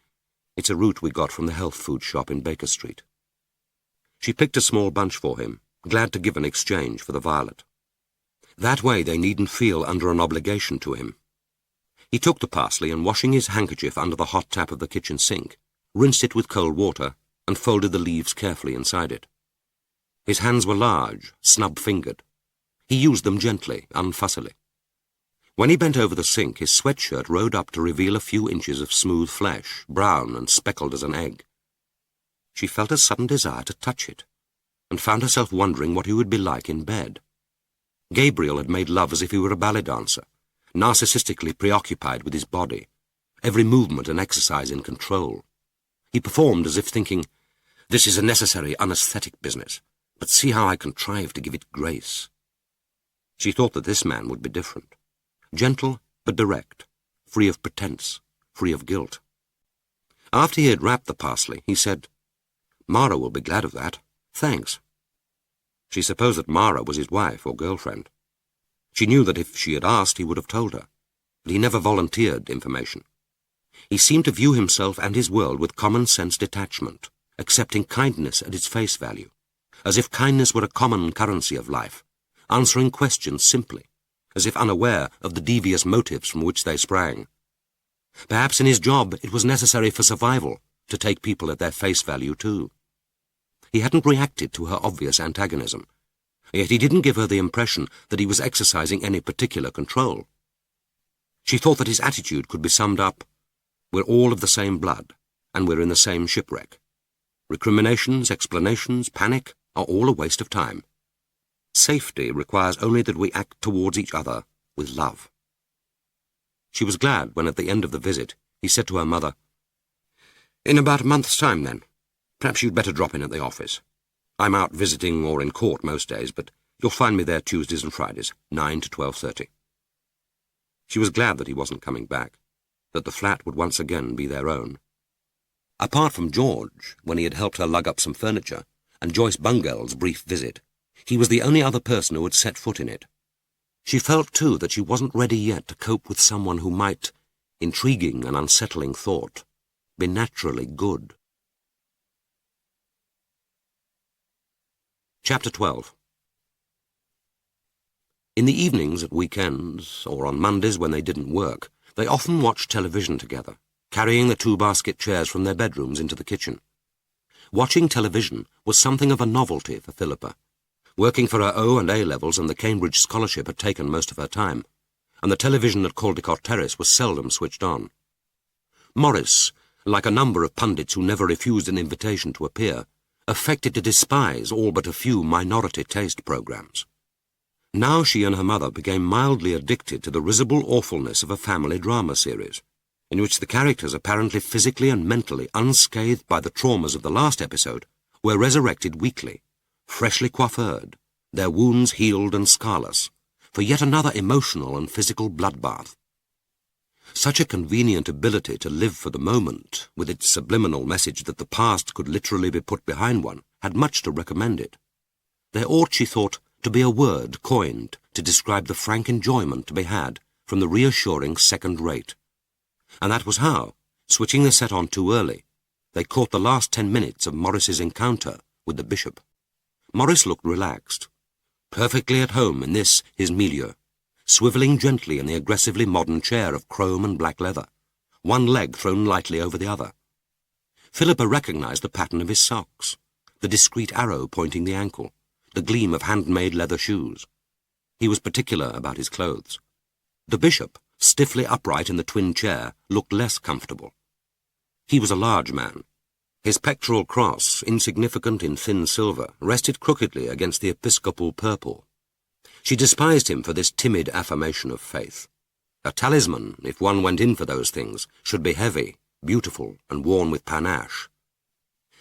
it's a root we got from the health food shop in Baker Street." She picked a small bunch for him, glad to give an exchange for the violet. That way they needn't feel under an obligation to him. He took the parsley and, washing his handkerchief under the hot tap of the kitchen sink, rinsed it with cold water and folded the leaves carefully inside it. His hands were large, snub-fingered. He used them gently, unfussily. When he bent over the sink, his sweatshirt rode up to reveal a few inches of smooth flesh, brown and speckled as an egg. She felt a sudden desire to touch it, and found herself wondering what he would be like in bed. Gabriel had made love as if he were a ballet dancer, narcissistically preoccupied with his body, every movement an exercise in control. He performed as if thinking, "This is a necessary unaesthetic business, but see how I contrive to give it grace." She thought that this man would be different. Gentle but direct, free of pretense, free of guilt. After he had wrapped the parsley, he said, "Mara will be glad of that. Thanks." She supposed that Mara was his wife or girlfriend. She knew that if she had asked, he would have told her, but he never volunteered information. He seemed to view himself and his world with common-sense detachment, accepting kindness at its face value, as if kindness were a common currency of life, answering questions simply, as if unaware of the devious motives from which they sprang. Perhaps in his job it was necessary for survival to take people at their face value too. He hadn't reacted to her obvious antagonism, yet he didn't give her the impression that he was exercising any particular control. She thought that his attitude could be summed up, "We're all of the same blood, and we're in the same shipwreck. Recriminations, explanations, panic are all a waste of time. Safety requires only that we act towards each other with love." She was glad when at the end of the visit he said to her mother, "In about a month's time, then. Perhaps you'd better drop in at the office. I'm out visiting or in court most days, but you'll find me there Tuesdays and Fridays, 9 to 12:30. She was glad that he wasn't coming back, that the flat would once again be their own. Apart from George, when he had helped her lug up some furniture, and Joyce Bungall's brief visit, he was the only other person who had set foot in it. She felt, too, that she wasn't ready yet to cope with someone who might, intriguing and unsettling thought, be naturally good. Chapter 12. In the evenings at weekends, or on Mondays when they didn't work, they often watched television together, carrying the two basket chairs from their bedrooms into the kitchen. Watching television was something of a novelty for Philippa. Working for her O and A levels and the Cambridge scholarship had taken most of her time, and the television at Caldecott Terrace was seldom switched on. Morris, like a number of pundits who never refused an invitation to appear, affected to despise all but a few minority taste programs. Now she and her mother became mildly addicted to the risible awfulness of a family drama series, in which the characters, apparently physically and mentally unscathed by the traumas of the last episode, were resurrected weekly, freshly coiffured, their wounds healed and scarless, for yet another emotional and physical bloodbath. Such a convenient ability to live for the moment, with its subliminal message that the past could literally be put behind one, had much to recommend it. There ought, she thought, to be a word coined to describe the frank enjoyment to be had from the reassuring second rate. And that was how, switching the set on too early, they caught the last 10 minutes of Morris's encounter with the bishop. Morris looked relaxed, perfectly at home in this, his milieu, swivelling gently in the aggressively modern chair of chrome and black leather, one leg thrown lightly over the other. Philippa recognized the pattern of his socks, the discreet arrow pointing the ankle, the gleam of handmade leather shoes. He was particular about his clothes. The bishop, stiffly upright in the twin chair, looked less comfortable. He was a large man. His pectoral cross, insignificant in thin silver, rested crookedly against the episcopal purple. She despised him for this timid affirmation of faith. A talisman, if one went in for those things, should be heavy, beautiful, and worn with panache.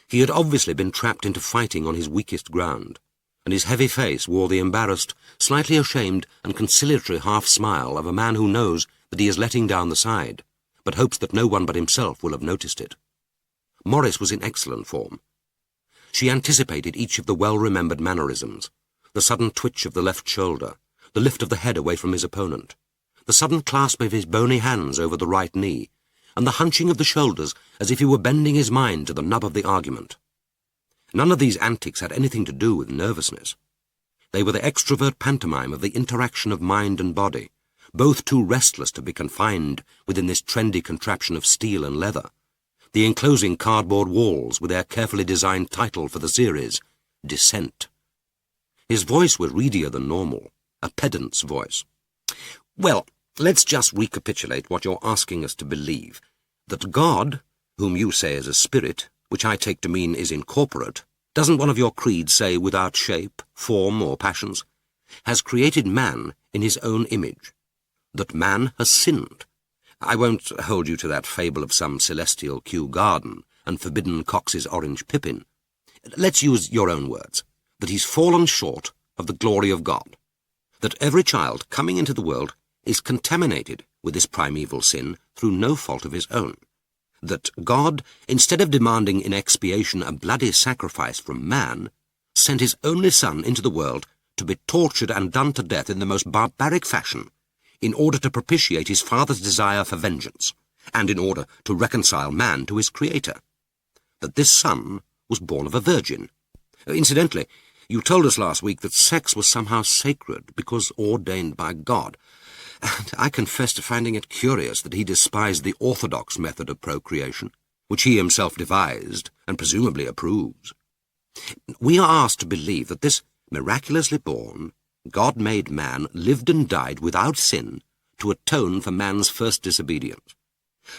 He had obviously been trapped into fighting on his weakest ground, and his heavy face wore the embarrassed, slightly ashamed and conciliatory half-smile of a man who knows that he is letting down the side, but hopes that no one but himself will have noticed it. Morris was in excellent form. She anticipated each of the well-remembered mannerisms, the sudden twitch of the left shoulder, the lift of the head away from his opponent, the sudden clasp of his bony hands over the right knee, and the hunching of the shoulders as if he were bending his mind to the nub of the argument. None of these antics had anything to do with nervousness. They were the extrovert pantomime of the interaction of mind and body, both too restless to be confined within this trendy contraption of steel and leather, the enclosing cardboard walls with their carefully designed title for the series, Descent. His voice was readier than normal, a pedant's voice. "Well, let's just recapitulate what you're asking us to believe. That God, whom you say is a spirit, which I take to mean is incorporate, doesn't one of your creeds say without shape, form, or passions, has created man in his own image. That man has sinned. I won't hold you to that fable of some celestial Kew garden and forbidden Cox's orange pippin. Let's use your own words. That he's fallen short of the glory of God. That every child coming into the world is contaminated with this primeval sin through no fault of his own. that God, instead of demanding in expiation a bloody sacrifice from man, sent his only son into the world to be tortured and done to death in the most barbaric fashion, in order to propitiate his Father's desire for vengeance, and in order to reconcile man to his Creator. That this son was born of a virgin. Incidentally, you told us last week that sex was somehow sacred because ordained by God, and I confess to finding it curious that he despised the orthodox method of procreation, which he himself devised and presumably approves. We are asked to believe that this miraculously born, God-made man lived and died without sin to atone for man's first disobedience.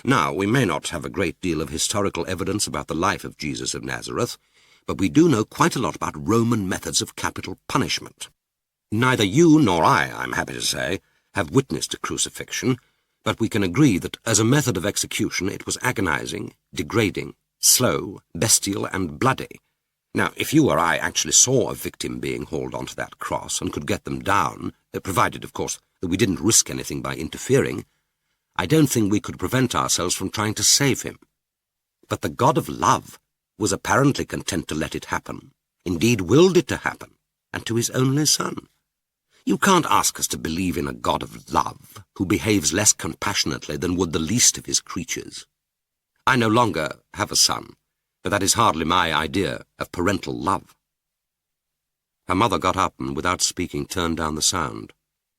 Now, we may not have a great deal of historical evidence about the life of Jesus of Nazareth, but we do know quite a lot about Roman methods of capital punishment. Neither you nor I, I'm happy to say, have witnessed a crucifixion, but we can agree that as a method of execution it was agonizing, degrading, slow, bestial, and bloody. Now, if you or I actually saw a victim being hauled onto that cross and could get them down, provided, of course, that we didn't risk anything by interfering, I don't think we could prevent ourselves from trying to save him. But the God of love was apparently content to let it happen, indeed willed it to happen, and to his only son. You can't ask us to believe in a God of love who behaves less compassionately than would the least of his creatures. I no longer have a son, but that is hardly my idea of parental love. Her mother got up and, without speaking, turned down the sound.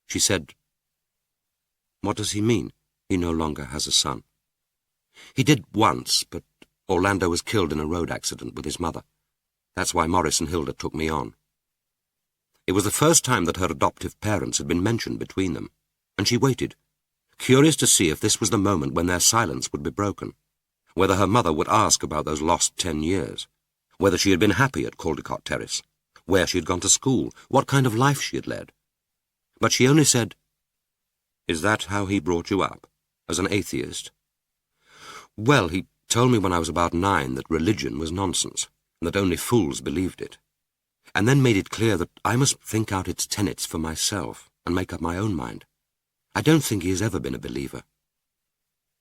She said, "What does he mean, he no longer has a son?" "He did once, but Orlando was killed in a road accident with his mother. That's why Morris and Hilda took me on." It was the first time that her adoptive parents had been mentioned between them, and she waited, curious to see if this was the moment when their silence would be broken, whether her mother would ask about those lost 10 years, whether she had been happy at Caldecott Terrace, where she had gone to school, what kind of life she had led. But she only said, "Is that how he brought you up, as an atheist?" "Well, he told me when I was about 9 that religion was nonsense, and that only fools believed it, and then made it clear that I must think out its tenets for myself and make up my own mind. I don't think he has ever been a believer."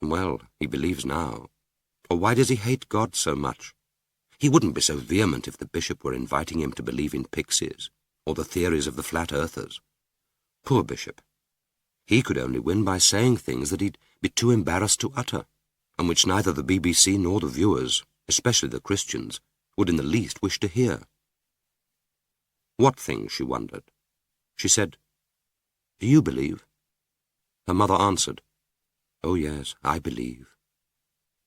"Well, he believes now. Or why does he hate God so much? He wouldn't be so vehement if the bishop were inviting him to believe in pixies, or the theories of the flat earthers. Poor bishop. He could only win by saying things that he'd be too embarrassed to utter, and which neither the BBC nor the viewers, especially the Christians, would in the least wish to hear." What things, she wondered. She said, "Do you believe?" Her mother answered, "Oh yes, I believe."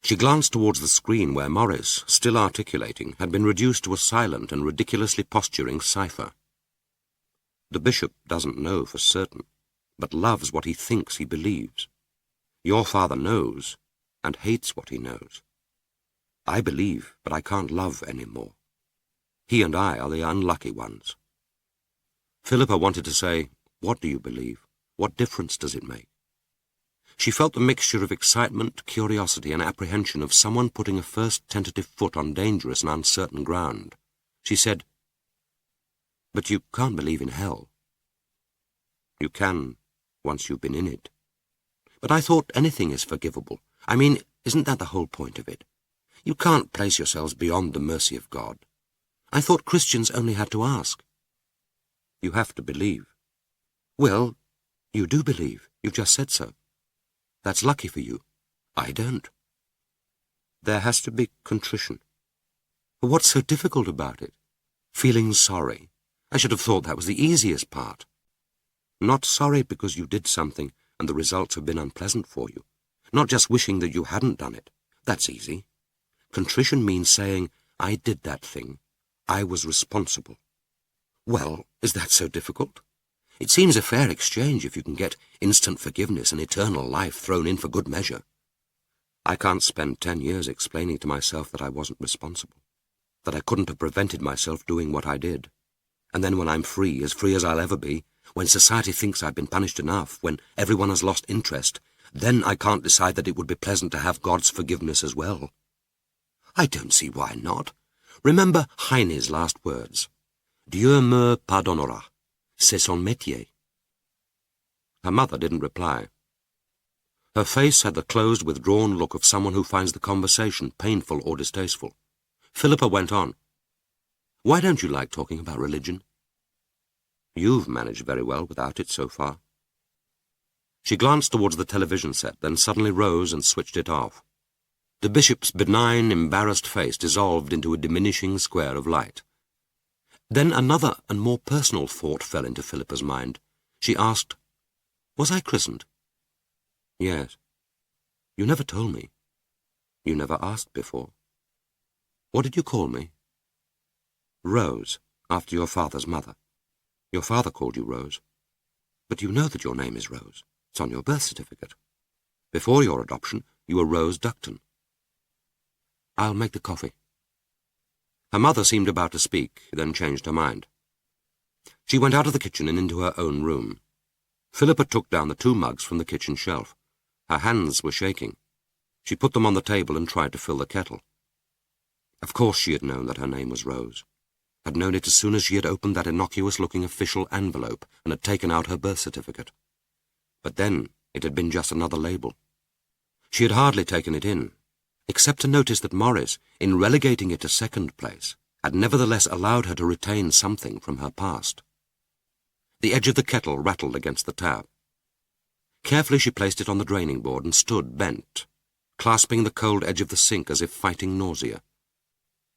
She glanced towards the screen where Morris, still articulating, had been reduced to a silent and ridiculously posturing cipher. "The bishop doesn't know for certain, but loves what he thinks he believes. Your father knows, and hates what he knows. I believe, but I can't love any more. He and I are the unlucky ones." Philippa wanted to say, "What do you believe? What difference does it make?" She felt the mixture of excitement, curiosity, and apprehension of someone putting a first tentative foot on dangerous and uncertain ground. She said, "But you can't believe in hell." "You can, once you've been in it. But I thought anything is forgivable. I mean, isn't that the whole point of it? You can't place yourselves beyond the mercy of God. I thought Christians only had to ask." "You have to believe." "Well, you do believe. You've just said so. That's lucky for you. I don't." "There has to be contrition." "What's so difficult about it? Feeling sorry. I should have thought that was the easiest part. Not sorry because you did something and the results have been unpleasant for you. Not just wishing that you hadn't done it. That's easy. Contrition means saying, I did that thing. I was responsible. Well, is that so difficult? It seems a fair exchange if you can get instant forgiveness and eternal life thrown in for good measure. I can't spend 10 years explaining to myself that I wasn't responsible, that I couldn't have prevented myself doing what I did. And then when I'm free as I'll ever be, when society thinks I've been punished enough, when everyone has lost interest, then I can't decide that it would be pleasant to have God's forgiveness as well. I don't see why not. Remember Heine's last words. Dieu me pardonnera. C'est son métier. Her mother didn't reply. Her face had the closed, withdrawn look of someone who finds the conversation painful or distasteful. Philippa went on. "Why don't you like talking about religion? You've managed very well without it so far." She glanced towards the television set, then suddenly rose and switched it off. The bishop's benign, embarrassed face dissolved into a diminishing square of light. Then another and more personal thought fell into Philippa's mind. She asked, "Was I christened?" "Yes." "You never told me. You never asked before. What did you call me?" "Rose, after your father's mother. Your father called you Rose. But you know that your name is Rose. It's on your birth certificate. Before your adoption, you were Rose Ducton." "I'll make the coffee." Her mother seemed about to speak, then changed her mind. She went out of the kitchen and into her own room. Philippa took down the 2 mugs from the kitchen shelf. Her hands were shaking. She put them on the table and tried to fill the kettle. Of course she had known that her name was Rose, had known it as soon as she had opened that innocuous-looking official envelope and had taken out her birth certificate. But then it had been just another label. She had hardly taken it in, except to notice that Morris, in relegating it to second place, had nevertheless allowed her to retain something from her past. The edge of the kettle rattled against the tap. Carefully she placed it on the draining board and stood bent, clasping the cold edge of the sink as if fighting nausea.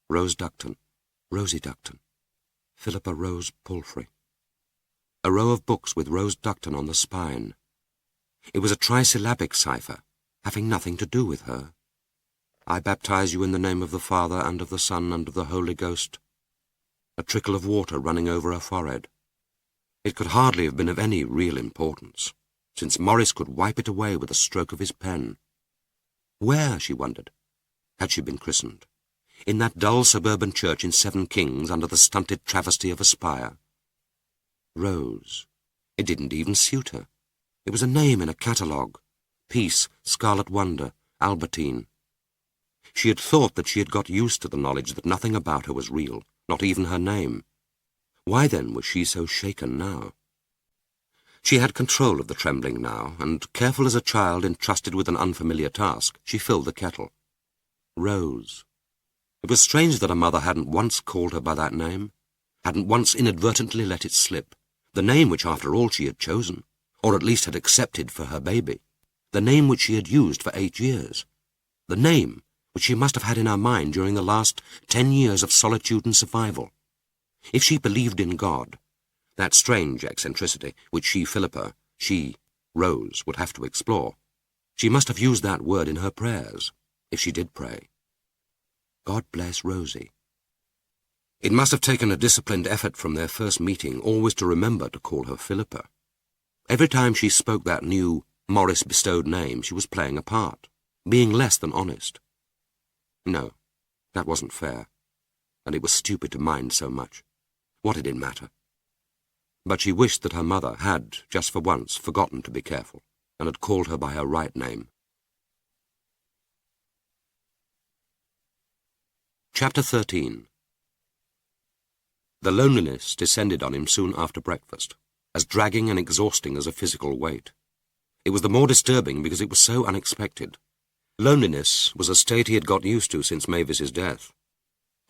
Rose Ducton, Rosie Ducton, Philippa Rose Palfrey. A row of books with Rose Ducton on the spine. It was a trisyllabic cipher, having nothing to do with her. "I baptize you in the name of the Father, and of the Son, and of the Holy Ghost." A trickle of water running over her forehead. It could hardly have been of any real importance, since Morris could wipe it away with a stroke of his pen. Where, she wondered, had she been christened? In that dull suburban church in 7 Kings under the stunted travesty of a spire? Rose. It didn't even suit her. It was a name in a catalogue. Peace, Scarlet Wonder, Albertine. She had thought that she had got used to the knowledge that nothing about her was real, not even her name. Why then was she so shaken now? She had control of the trembling now, and, careful as a child entrusted with an unfamiliar task, she filled the kettle. Rose. It was strange that her mother hadn't once called her by that name, hadn't once inadvertently let it slip, the name which after all she had chosen, or at least had accepted for her baby, the name which she had used for 8 years, the name which she must have had in her mind during the last 10 years of solitude and survival. If she believed in God, that strange eccentricity which she, Philippa, she, Rose, would have to explore, she must have used that word in her prayers, if she did pray. God bless Rosie. It must have taken a disciplined effort from their first meeting always to remember to call her Philippa. Every time she spoke that new, Morris-bestowed name, she was playing a part, being less than honest. No, that wasn't fair, and it was stupid to mind so much. What did it matter? But she wished that her mother had, just for once, forgotten to be careful, and had called her by her right name. Chapter 13. The loneliness descended on him soon after breakfast, as dragging and exhausting as a physical weight. It was the more disturbing because it was so unexpected. Loneliness was a state he had got used to since Mavis's death,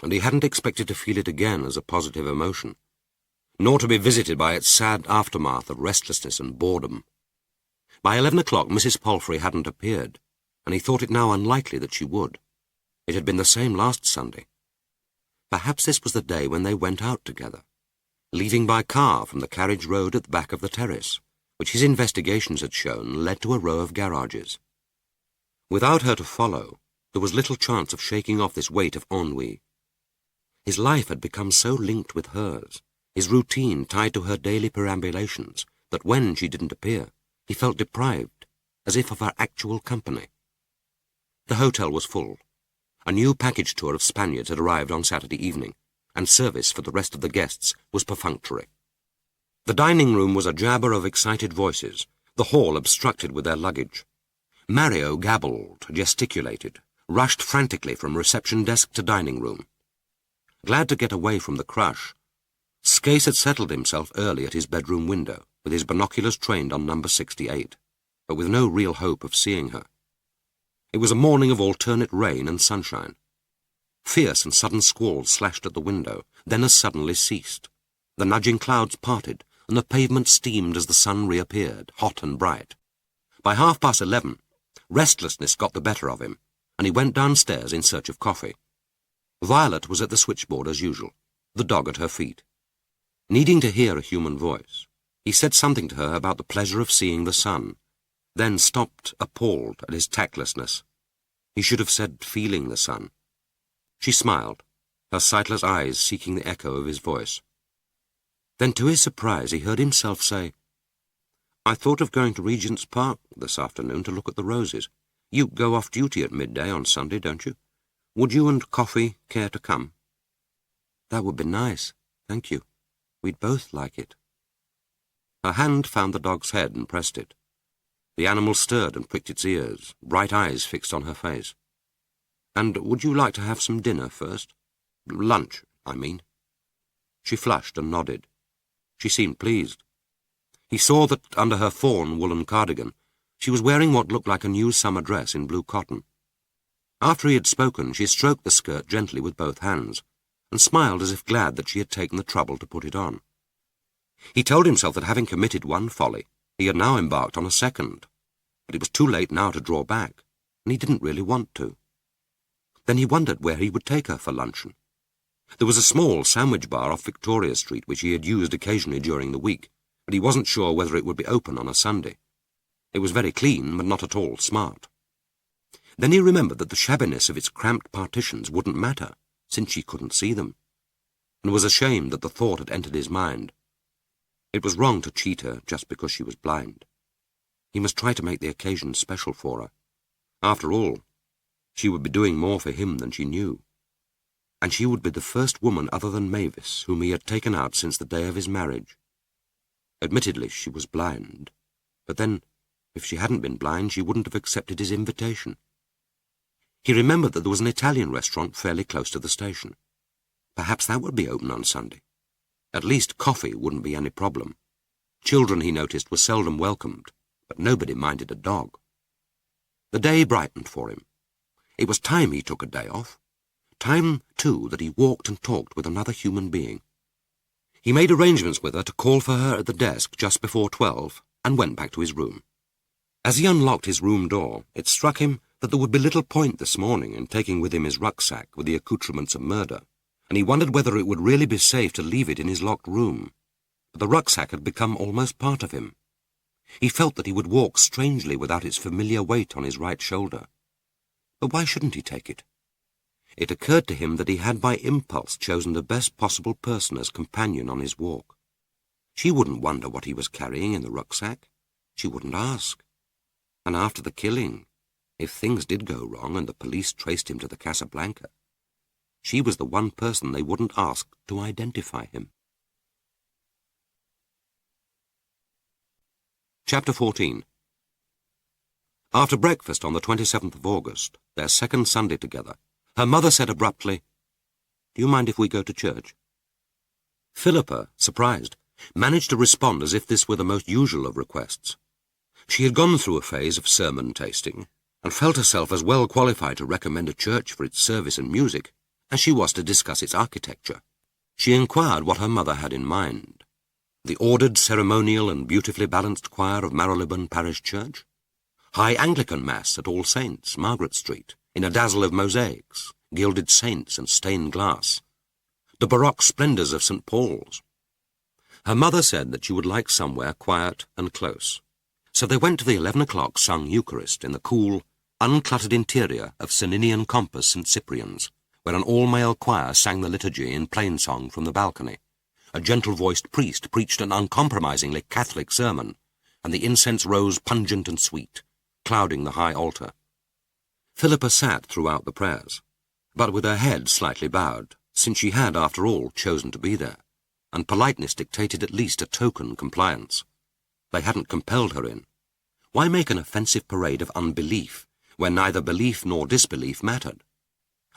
and he hadn't expected to feel it again as a positive emotion, nor to be visited by its sad aftermath of restlessness and boredom. By 11 o'clock Mrs. Palfrey hadn't appeared, and he thought it now unlikely that she would. It had been the same last Sunday. Perhaps this was the day when they went out together, leaving by car from the carriage road at the back of the terrace, which his investigations had shown led to a row of garages. Without her to follow, there was little chance of shaking off this weight of ennui. His life had become so linked with hers, his routine tied to her daily perambulations, that when she didn't appear, he felt deprived, as if of her actual company. The hotel was full. A new package tour of Spaniards had arrived on Saturday evening, and service for the rest of the guests was perfunctory. The dining room was a jabber of excited voices, the hall obstructed with their luggage. Mario gabbled, gesticulated, rushed frantically from reception desk to dining room. Glad to get away from the crush, Skase had settled himself early at his bedroom window, with his binoculars trained on number 68. but with no real hope of seeing her. It was a morning of alternate rain and sunshine. Fierce and sudden squalls slashed at the window, then as suddenly ceased. The nudging clouds parted, and the pavement steamed as the sun reappeared, hot and bright. By 11:30, restlessness got the better of him, and he went downstairs in search of coffee. Violet was at the switchboard as usual, the dog at her feet. Needing to hear a human voice, he said something to her about the pleasure of seeing the sun, then stopped appalled at his tactlessness. He should have said feeling the sun. She smiled, her sightless eyes seeking the echo of his voice. Then to his surprise he heard himself say, "I thought of going to Regent's Park this afternoon to look at the roses. You go off duty at midday on Sunday, don't you? Would you and Coffee care to come?" "That would be nice, thank you. We'd both like it." Her hand found the dog's head and pressed it. The animal stirred and pricked its ears, bright eyes fixed on her face. "And would you like to have some dinner first? Lunch, I mean." She flushed and nodded. She seemed pleased. He saw that under her fawn woolen cardigan she was wearing what looked like a new summer dress in blue cotton. After he had spoken, she stroked the skirt gently with both hands, and smiled as if glad that she had taken the trouble to put it on. He told himself that having committed one folly, he had now embarked on a second, but it was too late now to draw back, and he didn't really want to. Then he wondered where he would take her for luncheon. There was a small sandwich bar off Victoria Street which he had used occasionally during the week, but he wasn't sure whether it would be open on a Sunday. It was very clean, but not at all smart. Then he remembered that the shabbiness of its cramped partitions wouldn't matter, since she couldn't see them, and was ashamed that the thought had entered his mind. It was wrong to cheat her just because she was blind. He must try to make the occasion special for her. After all, she would be doing more for him than she knew, and she would be the first woman other than Mavis whom he had taken out since the day of his marriage. Admittedly, she was blind, but then, if she hadn't been blind, she wouldn't have accepted his invitation. He remembered that there was an Italian restaurant fairly close to the station. Perhaps that would be open on Sunday. At least coffee wouldn't be any problem. Children, he noticed, were seldom welcomed, but nobody minded a dog. The day brightened for him. It was time he took a day off. Time, too, that he walked and talked with another human being. He made arrangements with her to call for her at the desk just before 12 and went back to his room. As he unlocked his room door, it struck him that there would be little point this morning in taking with him his rucksack with the accoutrements of murder, and he wondered whether it would really be safe to leave it in his locked room. But the rucksack had become almost part of him. He felt that he would walk strangely without its familiar weight on his right shoulder. But why shouldn't he take it? It occurred to him that he had by impulse chosen the best possible person as companion on his walk. She wouldn't wonder what he was carrying in the rucksack. She wouldn't ask. And after the killing, if things did go wrong and the police traced him to the Casablanca, she was the one person they wouldn't ask to identify him. Chapter 14. After breakfast on the 27th of August, their second Sunday together, her mother said abruptly, "Do you mind if we go to church?" Philippa, surprised, managed to respond as if this were the most usual of requests. She had gone through a phase of sermon tasting, and felt herself as well qualified to recommend a church for its service and music as she was to discuss its architecture. She inquired what her mother had in mind. The ordered, ceremonial and beautifully balanced choir of Marylebone Parish Church? High Anglican Mass at All Saints, Margaret Street, in a dazzle of mosaics, gilded saints and stained glass? The baroque splendours of St. Paul's? Her mother said that she would like somewhere quiet and close. So they went to the 11 o'clock sung Eucharist in the cool, uncluttered interior of Cerninian Compass St. Cyprian's, where an all-male choir sang the liturgy in plain song from the balcony. A gentle-voiced priest preached an uncompromisingly Catholic sermon, and the incense rose pungent and sweet, clouding the high altar. Philippa sat throughout the prayers, but with her head slightly bowed, since she had, after all, chosen to be there, and politeness dictated at least a token compliance. They hadn't compelled her in. Why make an offensive parade of unbelief, where neither belief nor disbelief mattered?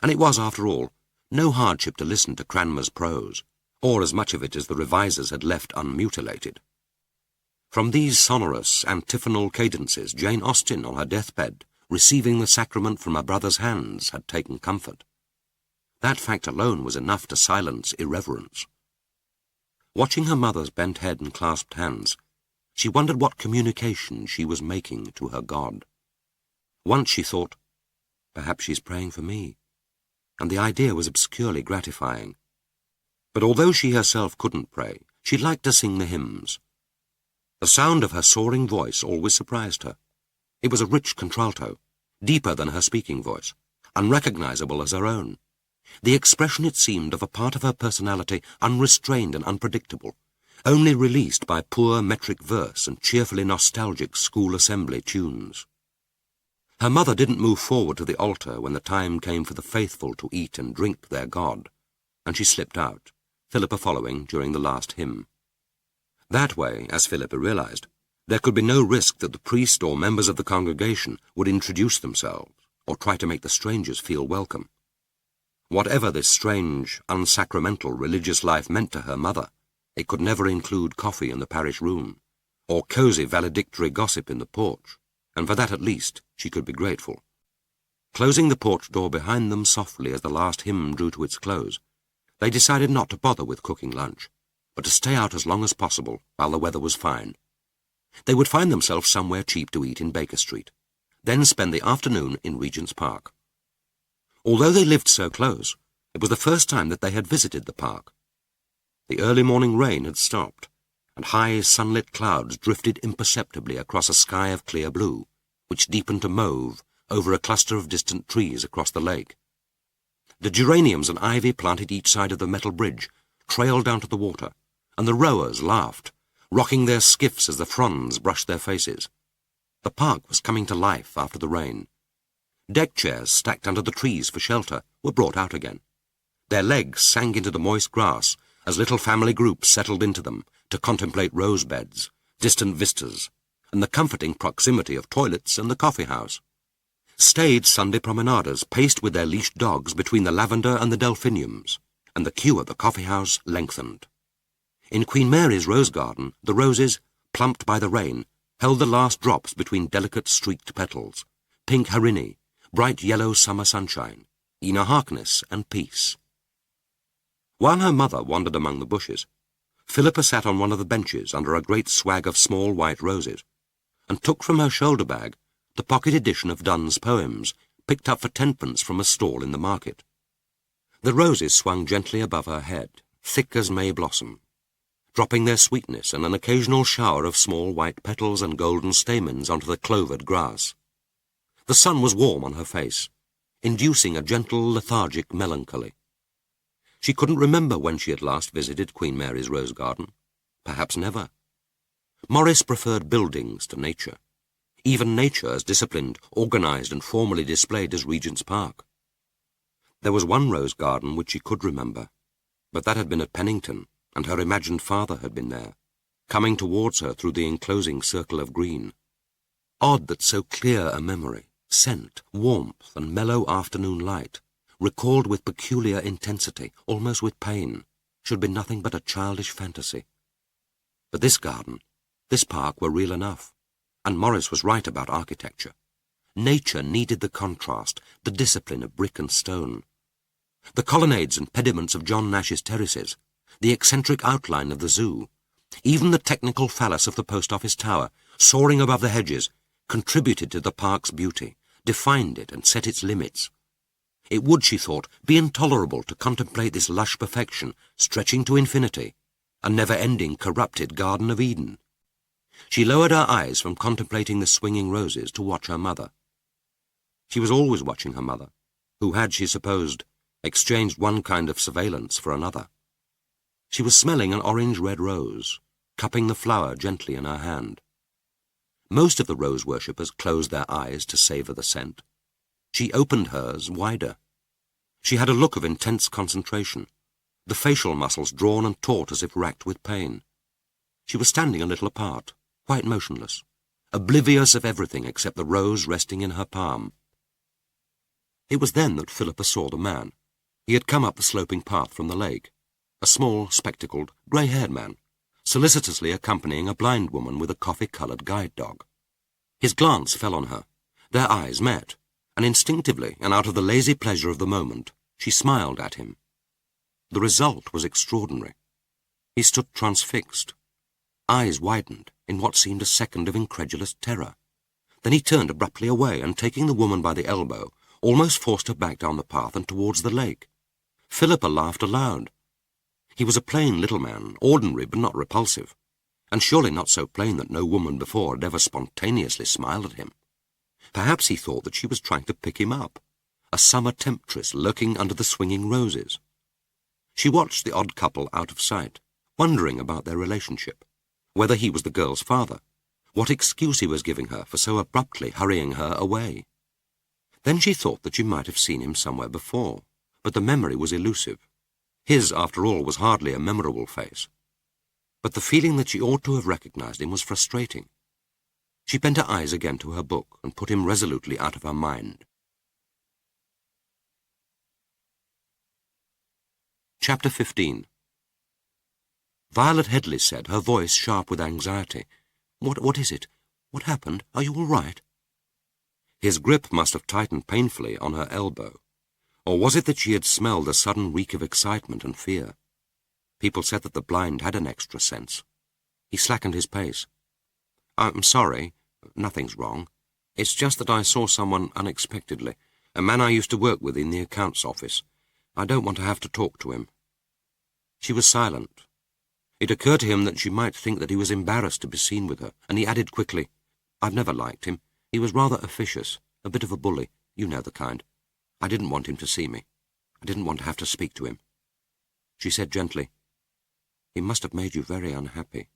And it was, after all, no hardship to listen to Cranmer's prose, or as much of it as the revisers had left unmutilated. From these sonorous, antiphonal cadences, Jane Austen, on her deathbed, receiving the sacrament from her brother's hands, had taken comfort. That fact alone was enough to silence irreverence. Watching her mother's bent head and clasped hands, she wondered what communication she was making to her God. Once she thought, perhaps she's praying for me, and the idea was obscurely gratifying. But although she herself couldn't pray, she liked to sing the hymns. The sound of her soaring voice always surprised her. It was a rich contralto, deeper than her speaking voice, unrecognizable as her own. The expression, it seemed, of a part of her personality unrestrained and unpredictable, only released by poor metric verse and cheerfully nostalgic school assembly tunes. Her mother didn't move forward to the altar when the time came for the faithful to eat and drink their God, and she slipped out, Philippa following during the last hymn. That way, as Philippa realized, there could be no risk that the priest or members of the congregation would introduce themselves or try to make the strangers feel welcome. Whatever this strange, unsacramental religious life meant to her mother, it could never include coffee in the parish room, or cosy valedictory gossip in the porch, and for that at least she could be grateful. Closing the porch door behind them softly as the last hymn drew to its close, they decided not to bother with cooking lunch, but to stay out as long as possible while the weather was fine. They would find themselves somewhere cheap to eat in Baker Street, then spend the afternoon in Regent's Park. Although they lived so close, it was the first time that they had visited the park. The early morning rain had stopped, and high sunlit clouds drifted imperceptibly across a sky of clear blue, which deepened to mauve over a cluster of distant trees across the lake. The geraniums and ivy planted each side of the metal bridge trailed down to the water, and the rowers laughed, rocking their skiffs as the fronds brushed their faces. The park was coming to life after the rain. Deck chairs stacked under the trees for shelter were brought out again. Their legs sank into the moist grass as little family groups settled into them to contemplate rose beds, distant vistas, and the comforting proximity of toilets and the coffee house. Staid Sunday promenaders paced with their leashed dogs between the lavender and the delphiniums, and the queue at the coffee house lengthened. In Queen Mary's rose garden, the roses, plumped by the rain, held the last drops between delicate streaked petals, pink harini, bright yellow summer sunshine, Ina Harkness and peace. While her mother wandered among the bushes, Philippa sat on one of the benches under a great swag of small white roses, and took from her shoulder bag the pocket edition of Donne's poems, picked up for 10pence from a stall in the market. The roses swung gently above her head, thick as May blossom, dropping their sweetness and an occasional shower of small white petals and golden stamens onto the clovered grass. The sun was warm on her face, inducing a gentle, lethargic melancholy. She couldn't remember when she had last visited Queen Mary's rose garden. Perhaps never. Morris preferred buildings to nature, even nature as disciplined, organized and formally displayed as Regent's Park. There was one rose garden which she could remember, but that had been at Pennington, and her imagined father had been there, coming towards her through the enclosing circle of green. Odd that so clear a memory, scent, warmth, and mellow afternoon light, recalled with peculiar intensity, almost with pain, should be nothing but a childish fantasy. But this garden, this park were real enough, and Morris was right about architecture. Nature needed the contrast, the discipline of brick and stone. The colonnades and pediments of John Nash's terraces, the eccentric outline of the zoo, even the technical phallus of the post office tower, soaring above the hedges, contributed to the park's beauty, defined it and set its limits. It would, she thought, be intolerable to contemplate this lush perfection stretching to infinity, a never-ending corrupted Garden of Eden. She lowered her eyes from contemplating the swinging roses to watch her mother. She was always watching her mother, who had, she supposed, exchanged one kind of surveillance for another. She was smelling an orange-red rose, cupping the flower gently in her hand. Most of the rose worshippers closed their eyes to savour the scent. She opened hers wider. She had a look of intense concentration, the facial muscles drawn and taut as if racked with pain. She was standing a little apart, quite motionless, oblivious of everything except the rose resting in her palm. It was then that Philippa saw the man. He had come up the sloping path from the lake, a small, spectacled, grey-haired man, solicitously accompanying a blind woman with a coffee-coloured guide dog. His glance fell on her. Their eyes met, and instinctively, and out of the lazy pleasure of the moment, she smiled at him. The result was extraordinary. He stood transfixed. Eyes widened in what seemed a second of incredulous terror. Then he turned abruptly away and, taking the woman by the elbow, almost forced her back down the path and towards the lake. Philippa laughed aloud. He was a plain little man, ordinary but not repulsive, and surely not so plain that no woman before had ever spontaneously smiled at him. Perhaps he thought that she was trying to pick him up, a summer temptress lurking under the swinging roses. She watched the odd couple out of sight, wondering about their relationship, whether he was the girl's father, what excuse he was giving her for so abruptly hurrying her away. Then she thought that she might have seen him somewhere before, but the memory was elusive. His, after all, was hardly a memorable face. But the feeling that she ought to have recognized him was frustrating. She bent her eyes again to her book and put him resolutely out of her mind. Chapter 15. Violet Headley said, her voice sharp with anxiety, What is it? What happened? Are you all right?" His grip must have tightened painfully on her elbow. Or was it that she had smelled a sudden reek of excitement and fear? People said that the blind had an extra sense. He slackened his pace. "I'm sorry. Nothing's wrong. It's just that I saw someone unexpectedly, a man I used to work with in the accounts office. I don't want to have to talk to him." She was silent. It occurred to him that she might think that he was embarrassed to be seen with her, and he added quickly, "I've never liked him. He was rather officious, a bit of a bully. You know the kind. I didn't want him to see me. I didn't want to have to speak to him." She said gently, "He must have made you very unhappy."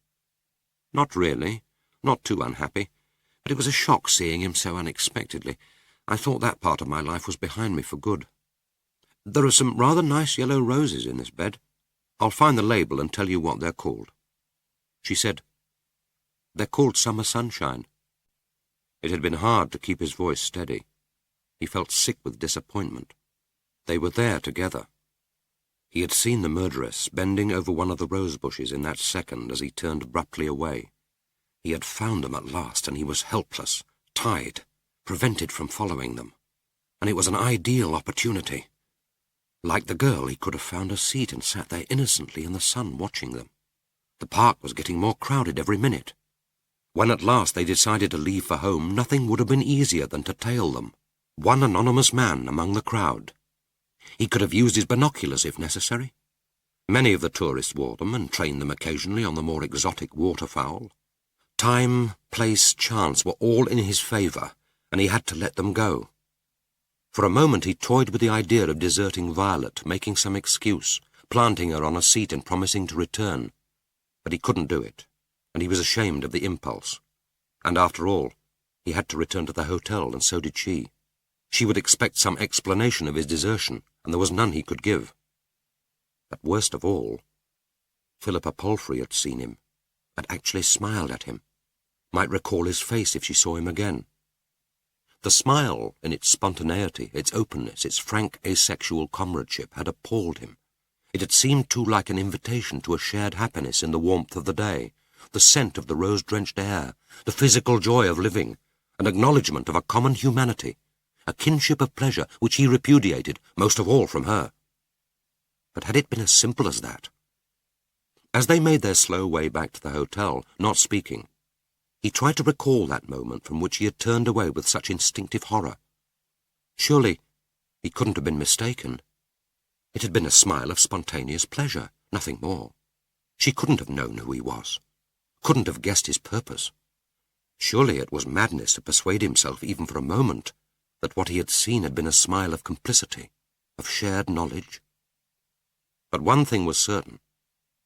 "Not really. Not too unhappy. But it was a shock seeing him so unexpectedly. I thought that part of my life was behind me for good. There are some rather nice yellow roses in this bed. I'll find the label and tell you what they're called." She said, "They're called Summer Sunshine." It had been hard to keep his voice steady. He felt sick with disappointment. They were there together. He had seen the murderess bending over one of the rose bushes in that second as he turned abruptly away. He had found them at last, and he was helpless, tied, prevented from following them. And it was an ideal opportunity. Like the girl, he could have found a seat and sat there innocently in the sun watching them. The park was getting more crowded every minute. When at last they decided to leave for home, nothing would have been easier than to tail them, one anonymous man among the crowd. He could have used his binoculars if necessary. Many of the tourists wore them and trained them occasionally on the more exotic waterfowl. Time, place, chance were all in his favour, and he had to let them go. For a moment he toyed with the idea of deserting Violet, making some excuse, planting her on a seat and promising to return. But he couldn't do it, and he was ashamed of the impulse. And after all, he had to return to the hotel, and so did she. She would expect some explanation of his desertion, and there was none he could give. But worst of all, Philippa Palfrey had seen him, had actually smiled at him, might recall his face if she saw him again. The smile, in its spontaneity, its openness, its frank asexual comradeship, had appalled him. It had seemed too like an invitation to a shared happiness in the warmth of the day, the scent of the rose-drenched air, the physical joy of living, an acknowledgment of a common humanity, a kinship of pleasure which he repudiated, most of all from her. But had it been as simple as that? As they made their slow way back to the hotel, not speaking, he tried to recall that moment from which he had turned away with such instinctive horror. Surely he couldn't have been mistaken. It had been a smile of spontaneous pleasure, nothing more. She couldn't have known who he was, couldn't have guessed his purpose. Surely it was madness to persuade himself, even for a moment, that what he had seen had been a smile of complicity, of shared knowledge. But one thing was certain.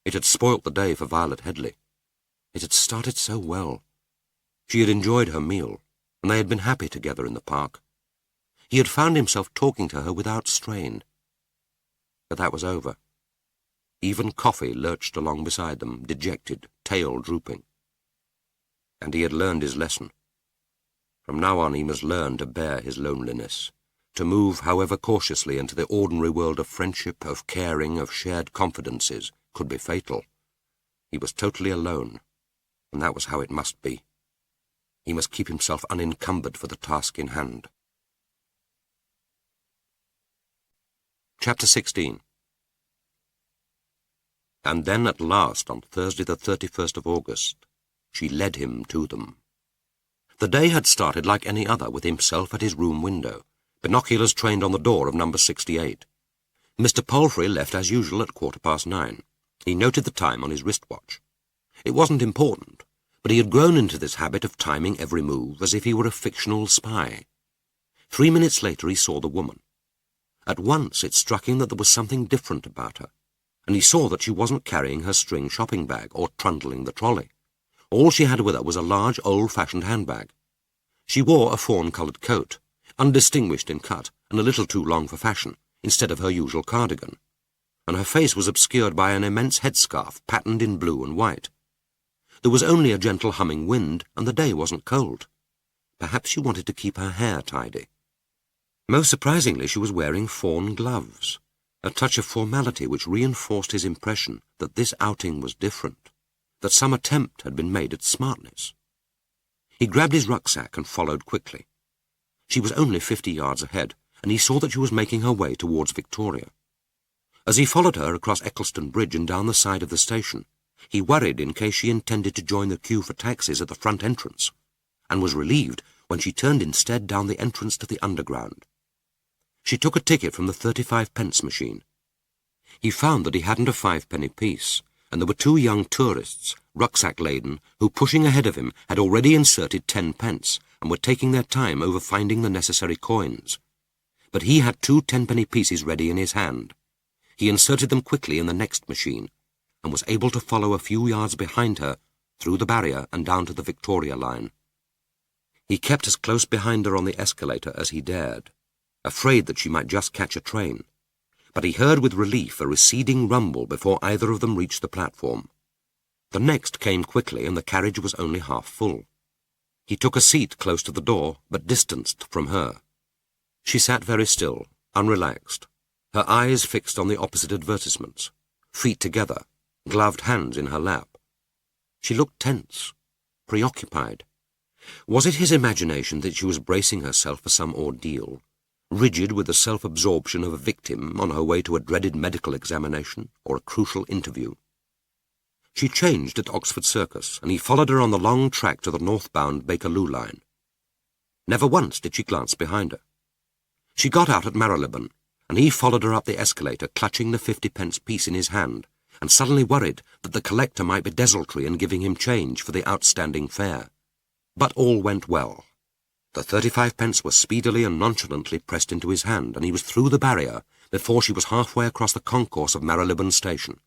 It had spoilt the day for Violet Headley. It had started so well. She had enjoyed her meal, and they had been happy together in the park. He had found himself talking to her without strain. But that was over. Even Coffee lurched along beside them, dejected, tail drooping. And he had learned his lesson. From now on he must learn to bear his loneliness, to move, however cautiously, into the ordinary world of friendship, of caring, of shared confidences, could be fatal. He was totally alone, and that was how it must be. He must keep himself unencumbered for the task in hand. Chapter 16. And then at last, on Thursday the 31st of August, she led him to them. The day had started like any other, with himself at his room window, binoculars trained on the door of number 68. Mr. Palfrey left as usual at 9:15. He noted the time on his wristwatch. It wasn't important, but he had grown into this habit of timing every move as if he were a fictional spy. 3 minutes later he saw the woman. At once it struck him that there was something different about her, and he saw that she wasn't carrying her string shopping bag or trundling the trolley. All she had with her was a large, old-fashioned handbag. She wore a fawn-coloured coat, undistinguished in cut and a little too long for fashion, instead of her usual cardigan, and her face was obscured by an immense headscarf patterned in blue and white. There was only a gentle humming wind, and the day wasn't cold. Perhaps she wanted to keep her hair tidy. Most surprisingly, she was wearing fawn gloves, a touch of formality which reinforced his impression that this outing was different, that some attempt had been made at smartness. He grabbed his rucksack and followed quickly. She was only 50 yards ahead, and he saw that she was making her way towards Victoria. As he followed her across Eccleston Bridge and down the side of the station, he worried in case she intended to join the queue for taxis at the front entrance, and was relieved when she turned instead down the entrance to the underground. She took a ticket from the 35p machine. He found that he hadn't a 5-penny piece, and there were 2 young tourists, rucksack-laden, who, pushing ahead of him, had already inserted 10p and were taking their time over finding the necessary coins. But he had 2 10-penny pieces ready in his hand. He inserted them quickly in the next machine, and was able to follow a few yards behind her, through the barrier and down to the Victoria line. He kept as close behind her on the escalator as he dared, afraid that she might just catch a train, but he heard with relief a receding rumble before either of them reached the platform. The next came quickly, and the carriage was only half full. He took a seat close to the door, but distanced from her. She sat very still, unrelaxed, her eyes fixed on the opposite advertisements, feet together, gloved hands in her lap. She looked tense, preoccupied. Was it his imagination that she was bracing herself for some ordeal, rigid with the self-absorption of a victim on her way to a dreaded medical examination or a crucial interview? She changed at Oxford Circus, and he followed her on the long track to the northbound Bakerloo line. Never once did she glance behind her. She got out at Marylebone, and he followed her up the escalator, clutching the 50p piece in his hand, and suddenly worried that the collector might be desultory in giving him change for the outstanding fare. But all went well. The 35p were speedily and nonchalantly pressed into his hand, and he was through the barrier before she was halfway across the concourse of Marylebone Station.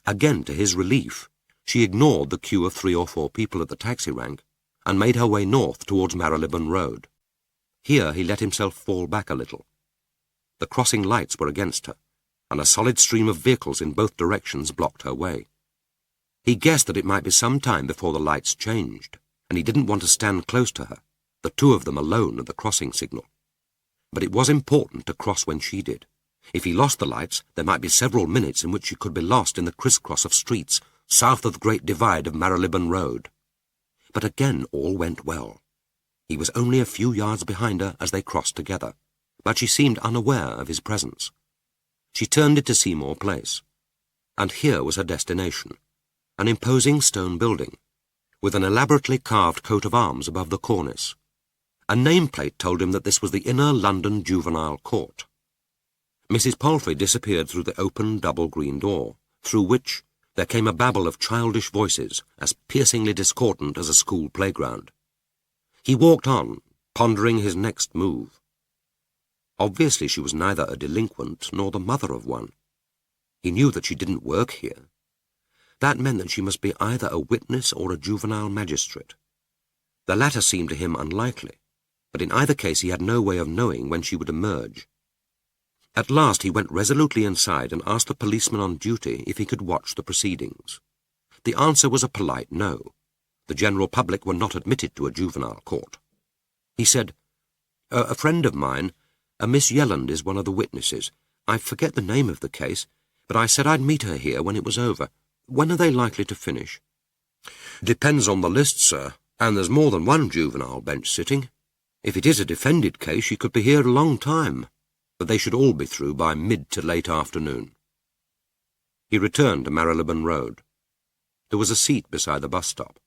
Again, to his relief, she ignored the queue of 3 or 4 people at the taxi rank, and made her way north towards Marylebone Road. Here he let himself fall back a little. The crossing lights were against her, and a solid stream of vehicles in both directions blocked her way. He guessed that it might be some time before the lights changed, and he didn't want to stand close to her, the 2 of them alone at the crossing signal. But it was important to cross when she did. If he lost the lights, there might be several minutes in which she could be lost in the crisscross of streets south of the great divide of Marylebone Road. But again all went well. He was only a few yards behind her as they crossed together, but she seemed unaware of his presence. She turned into Seymour Place, and here was her destination, an imposing stone building, with an elaborately carved coat of arms above the cornice. A nameplate told him that this was the Inner London Juvenile Court. Mrs. Palfrey disappeared through the open double green door, through which there came a babble of childish voices as piercingly discordant as a school playground. He walked on, pondering his next move. Obviously she was neither a delinquent nor the mother of one. He knew that she didn't work here. That meant that she must be either a witness or a juvenile magistrate. The latter seemed to him unlikely, but in either case he had no way of knowing when she would emerge. At last he went resolutely inside and asked the policeman on duty if he could watch the proceedings. The answer was a polite no. The general public were not admitted to a juvenile court. He said, "A friend of mine, a Miss Yelland, is one of the witnesses. I forget the name of the case, but I said I'd meet her here when it was over. When are they likely to finish? Depends on the list, sir, and there's more than one juvenile bench sitting. If it is a defended case, she could be here a long time, but they should all be through by mid to late afternoon. He returned to Marylebone Road. There was a seat beside the bus stop,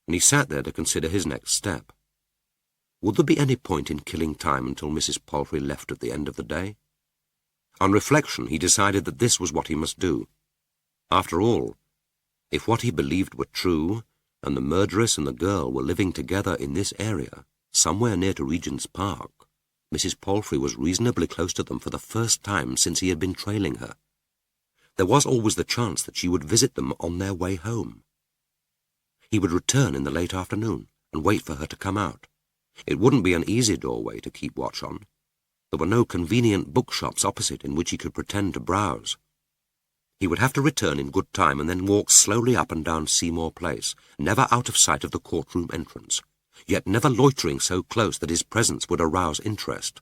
and he sat there to consider his next step. Would there be any point in killing time until Mrs. Palfrey left at the end of the day? On reflection, he decided that this was what he must do. After all, if what he believed were true, and the murderess and the girl were living together in this area, somewhere near to Regent's Park, Mrs. Palfrey was reasonably close to them for the first time since he had been trailing her. There was always the chance that she would visit them on their way home. He would return in the late afternoon and wait for her to come out. It wouldn't be an easy doorway to keep watch on. There were no convenient bookshops opposite in which he could pretend to browse. He would have to return in good time and then walk slowly up and down Seymour Place, never out of sight of the courtroom entrance, yet never loitering so close that his presence would arouse interest.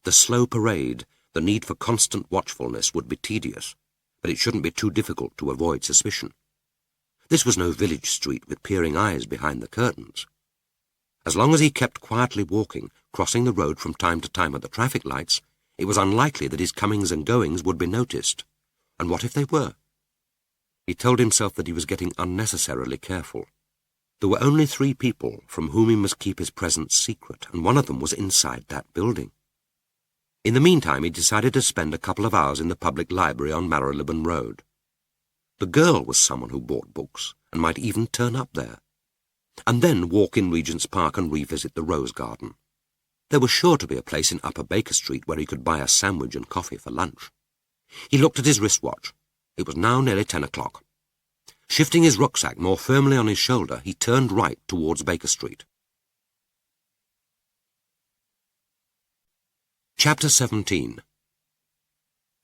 The slow parade, the need for constant watchfulness would be tedious, but it shouldn't be too difficult to avoid suspicion. This was no village street with peering eyes behind the curtains. As long as he kept quietly walking, crossing the road from time to time at the traffic lights, it was unlikely that his comings and goings would be noticed. And what if they were? He told himself that he was getting unnecessarily careful. There were only 3 people from whom he must keep his presence secret, and one of them was inside that building. In the meantime, he decided to spend a couple of hours in the public library on Marylebone Road. The girl was someone who bought books, and might even turn up there. And then walk in Regent's Park and revisit the Rose Garden. There was sure to be a place in Upper Baker Street where he could buy a sandwich and coffee for lunch. He looked at his wristwatch. It was now nearly 10 o'clock. Shifting his rucksack more firmly on his shoulder, he turned right towards Baker Street. Chapter 17.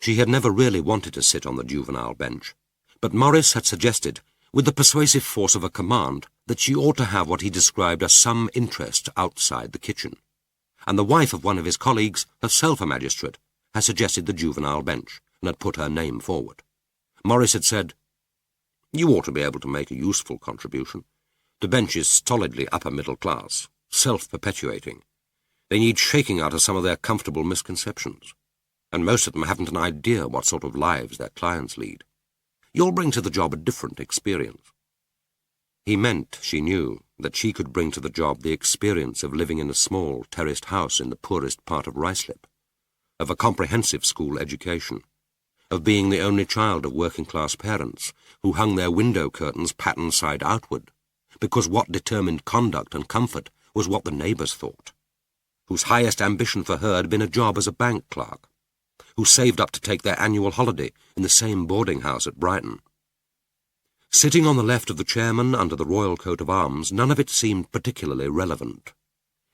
She had never really wanted to sit on the juvenile bench, but Morris had suggested, with the persuasive force of a command, that she ought to have what he described as some interest outside the kitchen, and the wife of one of his colleagues, herself a magistrate, had suggested the juvenile bench, and had put her name forward. Morris had said, "You ought to be able to make a useful contribution. The bench is stolidly upper-middle class, self-perpetuating. They need shaking out of some of their comfortable misconceptions, and most of them haven't an idea what sort of lives their clients lead. You'll bring to the job a different experience." He meant, she knew, that she could bring to the job the experience of living in a small, terraced house in the poorest part of Ruislip, of a comprehensive school education, of being the only child of working-class parents who hung their window curtains pattern side outward, because what determined conduct and comfort was what the neighbours thought, whose highest ambition for her had been a job as a bank clerk, who saved up to take their annual holiday in the same boarding-house at Brighton. Sitting on the left of the chairman under the royal coat of arms, none of it seemed particularly relevant.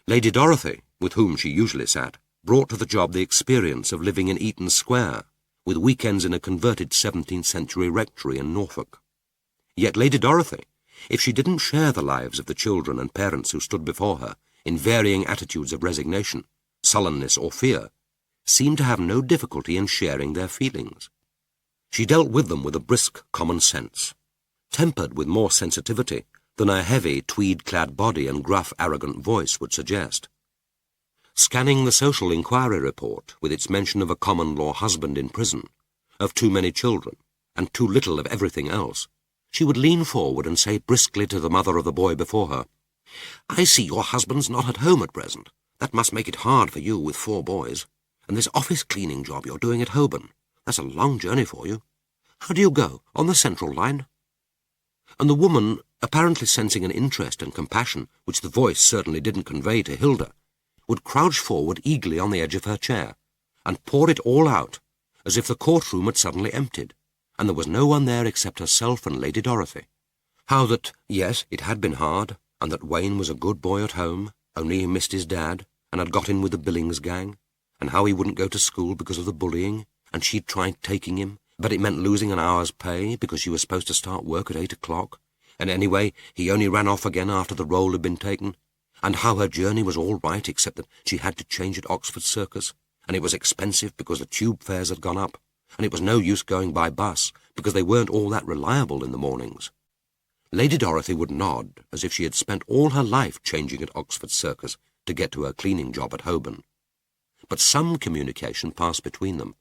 Lady Dorothy, with whom she usually sat, brought to the job the experience of living in Eaton Square, with weekends in a converted 17th-century rectory in Norfolk. Yet Lady Dorothy, if she didn't share the lives of the children and parents who stood before her in varying attitudes of resignation, sullenness or fear, seemed to have no difficulty in sharing their feelings. She dealt with them with a brisk common sense, tempered with more sensitivity than her heavy, tweed-clad body and gruff, arrogant voice would suggest. Scanning the social inquiry report, with its mention of a common-law husband in prison, of too many children, and too little of everything else, she would lean forward and say briskly to the mother of the boy before her, "I see your husband's not at home at present. That must make it hard for you with 4 boys. And this office cleaning job you're doing at Holborn, that's a long journey for you. How do you go, on the Central line?" And the woman, apparently sensing an interest and compassion which the voice certainly didn't convey to Hilda, would crouch forward eagerly on the edge of her chair, and pour it all out, as if the courtroom had suddenly emptied, and there was no one there except herself and Lady Dorothy. How that, yes, it had been hard, and that Wayne was a good boy at home, only he missed his dad, and had got in with the Billings gang, and how he wouldn't go to school because of the bullying, and she'd tried taking him, but it meant losing an hour's pay because she was supposed to start work at 8 o'clock, and anyway, he only ran off again after the roll had been taken, and how her journey was all right except that she had to change at Oxford Circus, and it was expensive because the tube fares had gone up, and it was no use going by bus because they weren't all that reliable in the mornings. Lady Dorothy would nod, as if she had spent all her life changing at Oxford Circus to get to her cleaning job at Holborn. But some communication passed between them.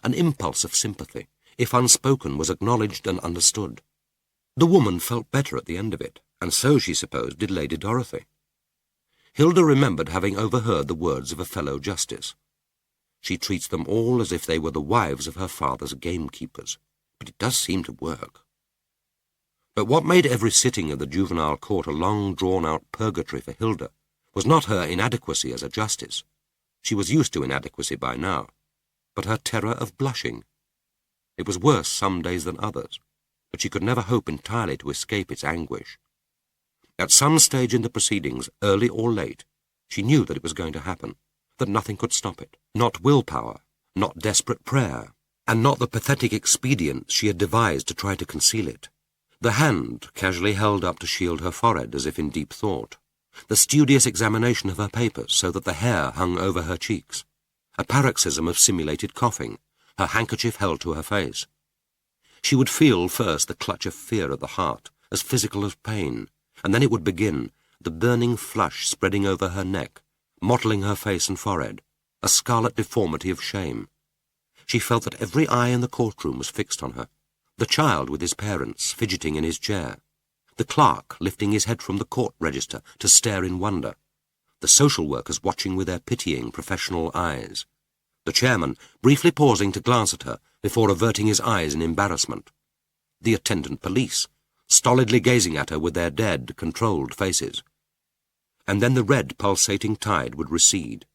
An impulse of sympathy, if unspoken, was acknowledged and understood. The woman felt better at the end of it, and so, she supposed, did Lady Dorothy. Hilda remembered having overheard the words of a fellow justice. She treats them all as if they were the wives of her father's gamekeepers, but it does seem to work. But what made every sitting of the juvenile court a long drawn-out purgatory for Hilda was not her inadequacy as a justice. She was used to inadequacy by now, but her terror of blushing. It was worse some days than others, but she could never hope entirely to escape its anguish. At some stage in the proceedings, early or late, she knew that it was going to happen, that nothing could stop it, not willpower, not desperate prayer, and not the pathetic expedients she had devised to try to conceal it. The hand casually held up to shield her forehead as if in deep thought, the studious examination of her papers so that the hair hung over her cheeks, a paroxysm of simulated coughing, her handkerchief held to her face. She would feel first the clutch of fear at the heart, as physical as pain, and then it would begin, the burning flush spreading over her neck, mottling her face and forehead, a scarlet deformity of shame. She felt that every eye in the courtroom was fixed on her, the child with his parents fidgeting in his chair, the clerk lifting his head from the court register to stare in wonder, the social workers watching with their pitying professional eyes, the chairman briefly pausing to glance at her before averting his eyes in embarrassment, the attendant police stolidly gazing at her with their dead, controlled faces. And then the red, pulsating tide would recede,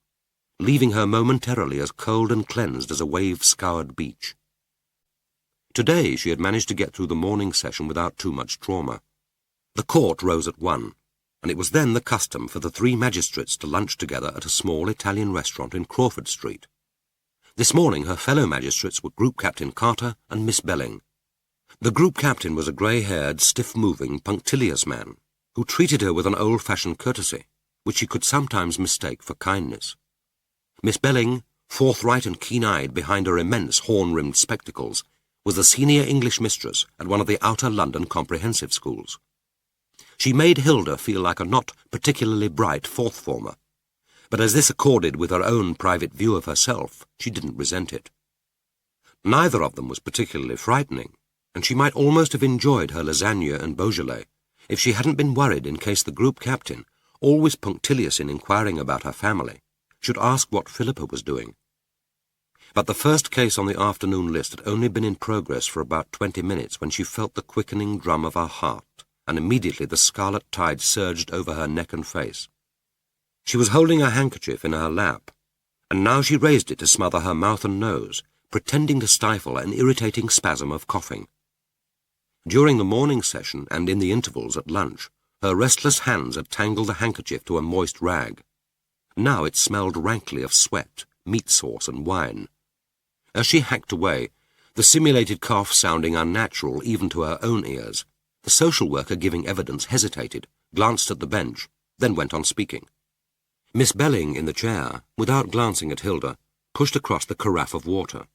leaving her momentarily as cold and cleansed as a wave-scoured beach. Today she had managed to get through the morning session without too much trauma. The court rose at 1, and it was then the custom for the 3 magistrates to lunch together at a small Italian restaurant in Crawford Street. This morning her fellow magistrates were Group Captain Carter and Miss Belling. The group captain was a grey-haired, stiff-moving, punctilious man, who treated her with an old-fashioned courtesy, which she could sometimes mistake for kindness. Miss Belling, forthright and keen-eyed behind her immense horn-rimmed spectacles, was the senior English mistress at one of the outer London comprehensive schools. She made Hilda feel like a not particularly bright fourth-former, but as this accorded with her own private view of herself, she didn't resent it. Neither of them was particularly frightening, and she might almost have enjoyed her lasagna and Beaujolais if she hadn't been worried in case the group captain, always punctilious in inquiring about her family, should ask what Philippa was doing. But the first case on the afternoon list had only been in progress for about 20 minutes when she felt the quickening drum of her heart, and immediately the scarlet tide surged over her neck and face. She was holding her handkerchief in her lap, and now she raised it to smother her mouth and nose, pretending to stifle an irritating spasm of coughing. During the morning session and in the intervals at lunch, her restless hands had tangled the handkerchief to a moist rag. Now it smelled rankly of sweat, meat sauce and wine. As she hacked away, the simulated cough sounding unnatural even to her own ears, the social worker giving evidence hesitated, glanced at the bench, then went on speaking. Miss Belling, in the chair, without glancing at Hilda, pushed across the carafe of water.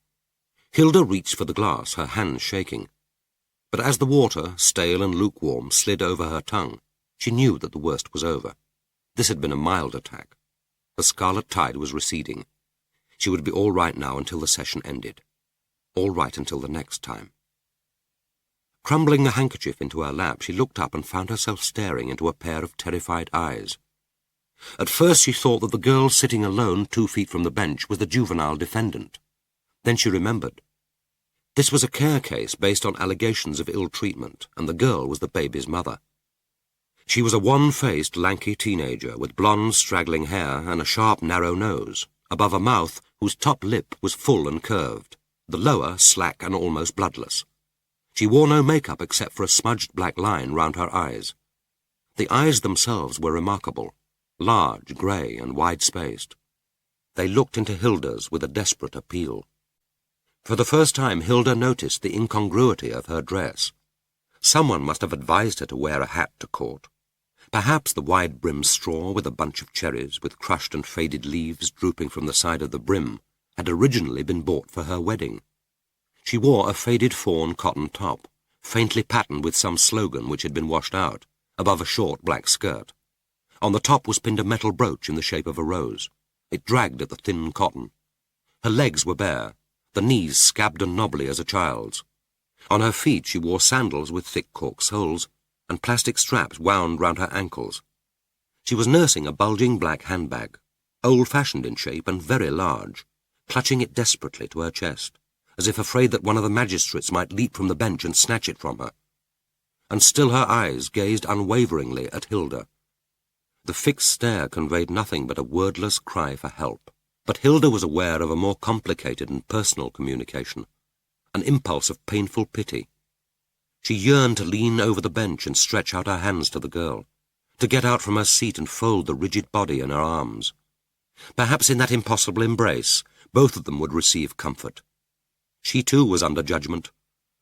Hilda reached for the glass, her hands shaking. But as the water, stale and lukewarm, slid over her tongue, she knew that the worst was over. This had been a mild attack. The scarlet tide was receding. She would be all right now until the session ended. All right until the next time. Crumbling the handkerchief into her lap, she looked up and found herself staring into a pair of terrified eyes. At first she thought that the girl sitting alone 2 feet from the bench was the juvenile defendant. Then she remembered. This was a care case based on allegations of ill treatment, and the girl was the baby's mother. She was a wan-faced, lanky teenager with blonde, straggling hair and a sharp, narrow nose, above a mouth whose top lip was full and curved, the lower slack and almost bloodless. She wore no makeup except for a smudged black line round her eyes. The eyes themselves were remarkable, large, grey and wide-spaced. They looked into Hilda's with a desperate appeal. For the first time Hilda noticed the incongruity of her dress. Someone must have advised her to wear a hat to court. Perhaps the wide-brimmed straw with a bunch of cherries with crushed and faded leaves drooping from the side of the brim had originally been bought for her wedding. She wore a faded fawn cotton top, faintly patterned with some slogan which had been washed out, above a short black skirt. On the top was pinned a metal brooch in the shape of a rose. It dragged at the thin cotton. Her legs were bare, the knees scabbed and knobbly as a child's. On her feet she wore sandals with thick cork soles, and plastic straps wound round her ankles. She was nursing a bulging black handbag, old-fashioned in shape and very large, clutching it desperately to her chest, as if afraid that one of the magistrates might leap from the bench and snatch it from her. And still her eyes gazed unwaveringly at Hilda. The fixed stare conveyed nothing but a wordless cry for help. But Hilda was aware of a more complicated and personal communication, an impulse of painful pity. She yearned to lean over the bench and stretch out her hands to the girl, to get out from her seat and fold the rigid body in her arms. Perhaps in that impossible embrace, both of them would receive comfort. She too was under judgment,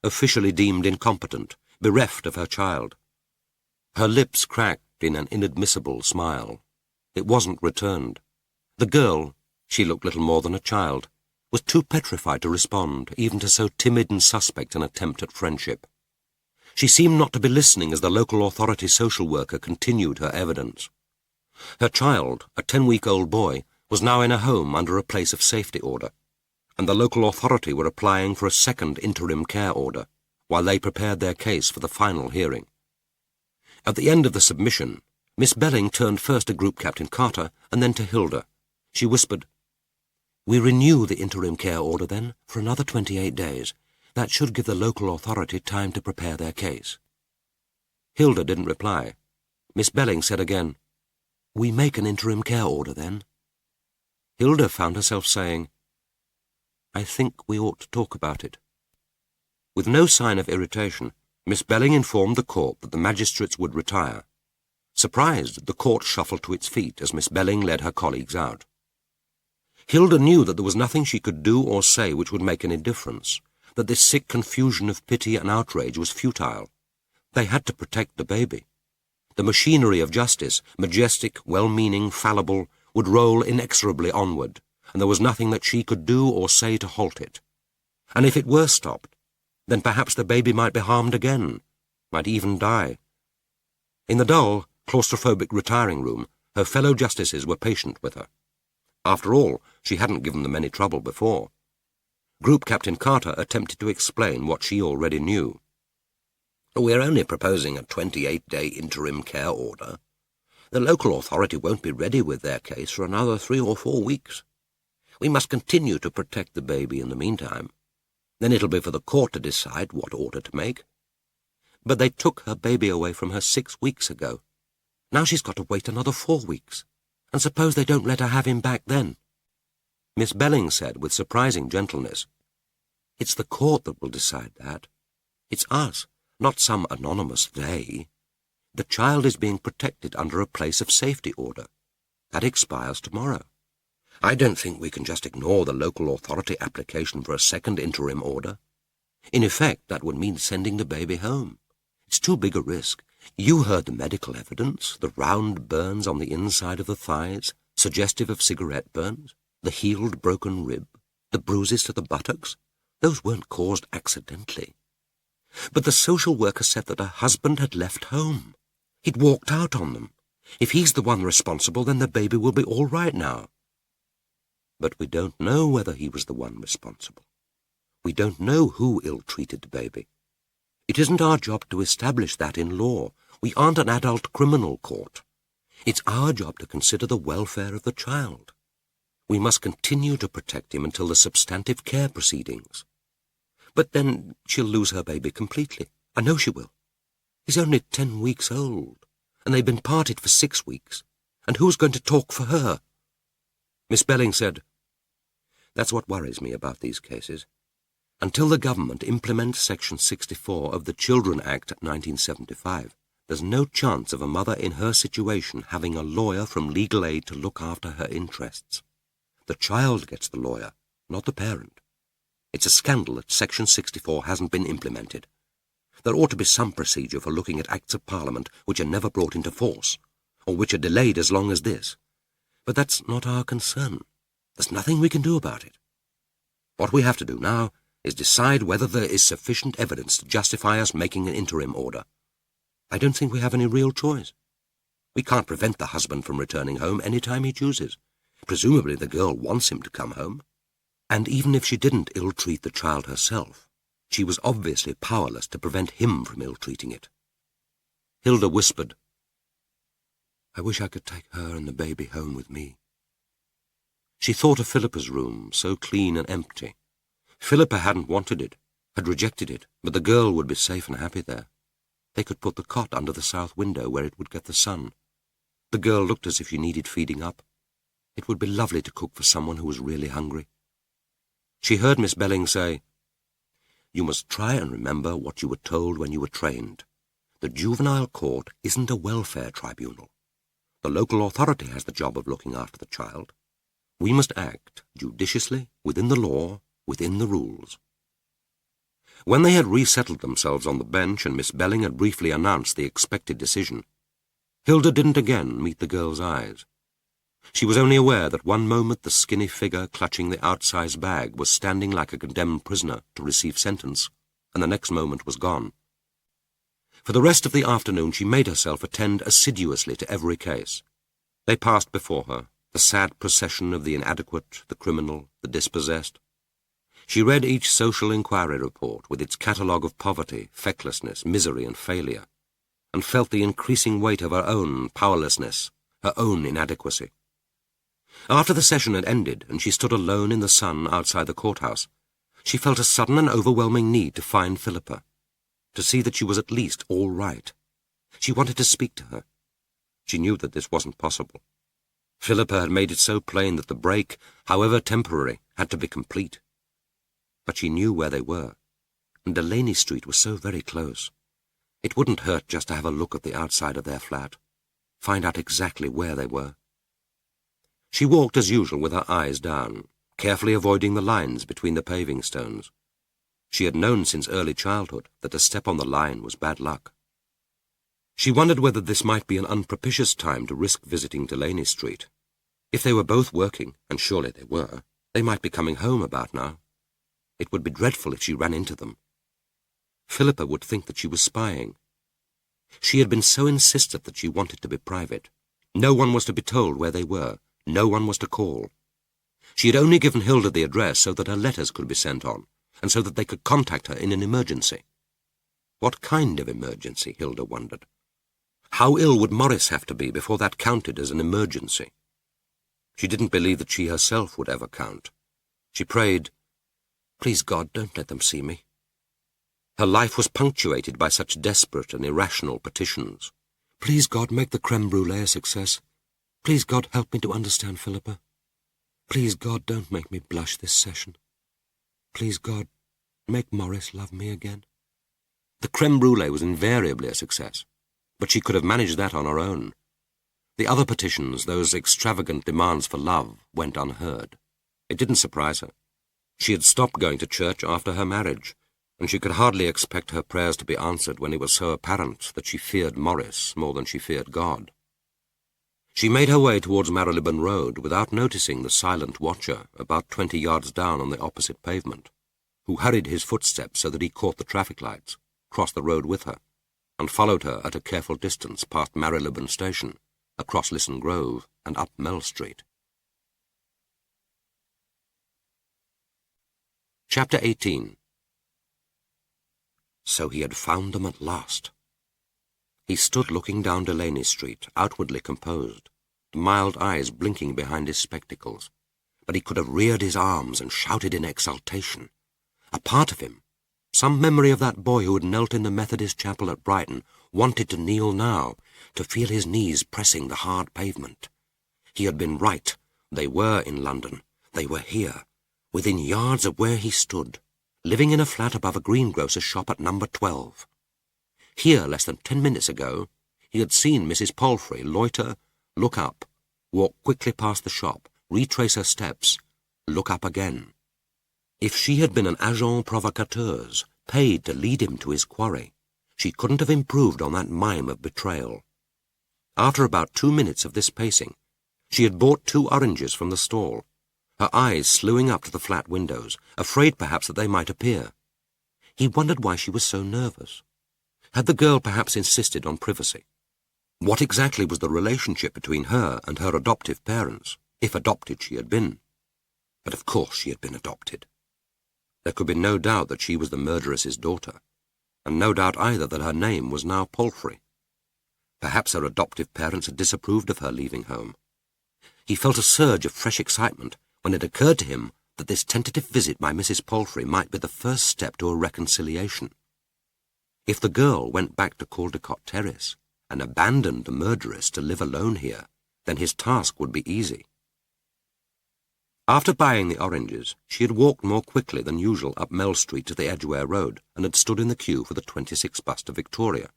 officially deemed incompetent, bereft of her child. Her lips cracked in an inadmissible smile. It wasn't returned. The girl, she looked little more than a child, was too petrified to respond, even to so timid and suspect an attempt at friendship. She seemed not to be listening as the local authority social worker continued her evidence. Her child, a 10-week-old boy, was now in a home under a place of safety order, and the local authority were applying for a second interim care order, while they prepared their case for the final hearing. At the end of the submission, Miss Belling turned first to Group Captain Carter and then to Hilda. She whispered, "We renew the interim care order, then, for another 28 days. That should give the local authority time to prepare their case." Hilda didn't reply. Miss Belling said again, "We make an interim care order, then?" Hilda found herself saying, "I think we ought to talk about it." With no sign of irritation, Miss Belling informed the court that the magistrates would retire. Surprised, the court shuffled to its feet as Miss Belling led her colleagues out. Hilda knew that there was nothing she could do or say which would make any difference, that this sick confusion of pity and outrage was futile. They had to protect the baby. The machinery of justice, majestic, well-meaning, fallible, would roll inexorably onward, and there was nothing that she could do or say to halt it. And if it were stopped, then perhaps the baby might be harmed again, might even die. In the dull, claustrophobic retiring room, her fellow justices were patient with her. After all, she hadn't given them any trouble before. Group Captain Carter attempted to explain what she already knew. "We're only proposing a 28-day interim care order. The local authority won't be ready with their case for another 3 or 4 weeks. We must continue to protect the baby in the meantime. Then it'll be for the court to decide what order to make. But they took her baby away from her 6 weeks ago. Now she's got to wait another 4 weeks. And suppose they don't let her have him back then?" Miss Belling said with surprising gentleness, "It's the court that will decide that. It's us, not some anonymous they. The child is being protected under a place of safety order. That expires tomorrow. I don't think we can just ignore the local authority application for a second interim order. In effect, that would mean sending the baby home. It's too big a risk. You heard the medical evidence, the round burns on the inside of the thighs, suggestive of cigarette burns, the healed broken rib, the bruises to the buttocks. Those weren't caused accidentally. But the social worker said that her husband had left home. He'd walked out on them. If he's the one responsible, then the baby will be all right now. But we don't know whether he was the one responsible. We don't know who ill-treated the baby. It isn't our job to establish that in law. We aren't an adult criminal court. It's our job to consider the welfare of the child. We must continue to protect him until the substantive care proceedings. But then she'll lose her baby completely. I know she will. He's only 10 weeks old, and they've been parted for 6 weeks. And who's going to talk for her?" Miss Belling said, "That's what worries me about these cases. Until the government implements Section 64 of the Children Act 1975, there's no chance of a mother in her situation having a lawyer from legal aid to look after her interests. The child gets the lawyer, not the parent. It's a scandal that Section 64 hasn't been implemented. There ought to be some procedure for looking at Acts of Parliament which are never brought into force, or which are delayed as long as this. But that's not our concern. There's nothing we can do about it. What we have to do now is decide whether there is sufficient evidence to justify us making an interim order. I don't think we have any real choice. We can't prevent the husband from returning home any time he chooses. Presumably the girl wants him to come home. And even if she didn't ill-treat the child herself, she was obviously powerless to prevent him from ill-treating it. Hilda whispered, "I wish I could take her and the baby home with me." She thought of Philippa's room, so clean and empty. Philippa hadn't wanted it, had rejected it, but the girl would be safe and happy there. They could put the cot under the south window where it would get the sun. The girl looked as if she needed feeding up. It would be lovely to cook for someone who was really hungry. She heard Miss Belling say, "You must try and remember what you were told when you were trained. The juvenile court isn't a welfare tribunal. The local authority has the job of looking after the child. We must act judiciously, within the law, within the rules." When they had resettled themselves on the bench and Miss Belling had briefly announced the expected decision, Hilda didn't again meet the girl's eyes. She was only aware that one moment the skinny figure clutching the outsized bag was standing like a condemned prisoner to receive sentence, and the next moment was gone. For the rest of the afternoon she made herself attend assiduously to every case. They passed before her, the sad procession of the inadequate, the criminal, the dispossessed. She read each social inquiry report with its catalogue of poverty, fecklessness, misery and failure, and felt the increasing weight of her own powerlessness, her own inadequacy. After the session had ended and she stood alone in the sun outside the courthouse, she felt a sudden and overwhelming need to find Philippa, to see that she was at least all right. She wanted to speak to her. She knew that this wasn't possible. Philippa had made it so plain that the break, however temporary, had to be complete. But she knew where they were, and Delaney Street was so very close. It wouldn't hurt just to have a look at the outside of their flat, find out exactly where they were. She walked as usual with her eyes down, carefully avoiding the lines between the paving stones. She had known since early childhood that to step on the line was bad luck. She wondered whether this might be an unpropitious time to risk visiting Delaney Street. If they were both working, and surely they were, they might be coming home about now. It would be dreadful if she ran into them. Philippa would think that she was spying. She had been so insistent that she wanted to be private. No one was to be told where they were. No one was to call. She had only given Hilda the address so that her letters could be sent on, and so that they could contact her in an emergency. What kind of emergency, Hilda wondered. How ill would Morris have to be before that counted as an emergency? She didn't believe that she herself would ever count. She prayed, "Please God, don't let them see me." Her life was punctuated by such desperate and irrational petitions. "Please God, make the creme brulee a success. Please God, help me to understand Philippa. Please God, don't make me blush this session. Please God, make Morris love me again." The creme brulee was invariably a success, but she could have managed that on her own. The other petitions, those extravagant demands for love, went unheard. It didn't surprise her. She had stopped going to church after her marriage, and she could hardly expect her prayers to be answered when it was so apparent that she feared Morris more than she feared God. She made her way towards Marylebone Road without noticing the silent watcher about 20 yards down on the opposite pavement, who hurried his footsteps so that he caught the traffic lights, crossed the road with her, and followed her at a careful distance past Marylebone Station, across Lisson Grove, and up Mell Street. Chapter 18. So he had found them at last. He stood looking down Delaney Street, outwardly composed, the mild eyes blinking behind his spectacles, but he could have reared his arms and shouted in exultation. A part of him, some memory of that boy who had knelt in the Methodist chapel at Brighton, wanted to kneel now, to feel his knees pressing the hard pavement. He had been right. They were in London. They were here, within yards of where he stood, living in a flat above a greengrocer's shop at number 12. Here, less than 10 minutes ago, he had seen Mrs. Palfrey loiter, look up, walk quickly past the shop, retrace her steps, look up again. If she had been an agent provocateuse, paid to lead him to his quarry, she couldn't have improved on that mime of betrayal. After about 2 minutes of this pacing, she had bought 2 oranges from the stall, her eyes slewing up to the flat windows, afraid perhaps that they might appear. He wondered why she was so nervous. Had the girl perhaps insisted on privacy? What exactly was the relationship between her and her adoptive parents, if adopted she had been? But of course she had been adopted. There could be no doubt that she was the murderess's daughter, and no doubt either that her name was now Palfrey. Perhaps her adoptive parents had disapproved of her leaving home. He felt a surge of fresh excitement when it occurred to him that this tentative visit by Mrs. Palfrey might be the first step to a reconciliation. If the girl went back to Caldecott Terrace and abandoned the murderess to live alone here, then his task would be easy. After buying the oranges, she had walked more quickly than usual up Mell Street to the Edgware Road and had stood in the queue for the 26 bus to Victoria.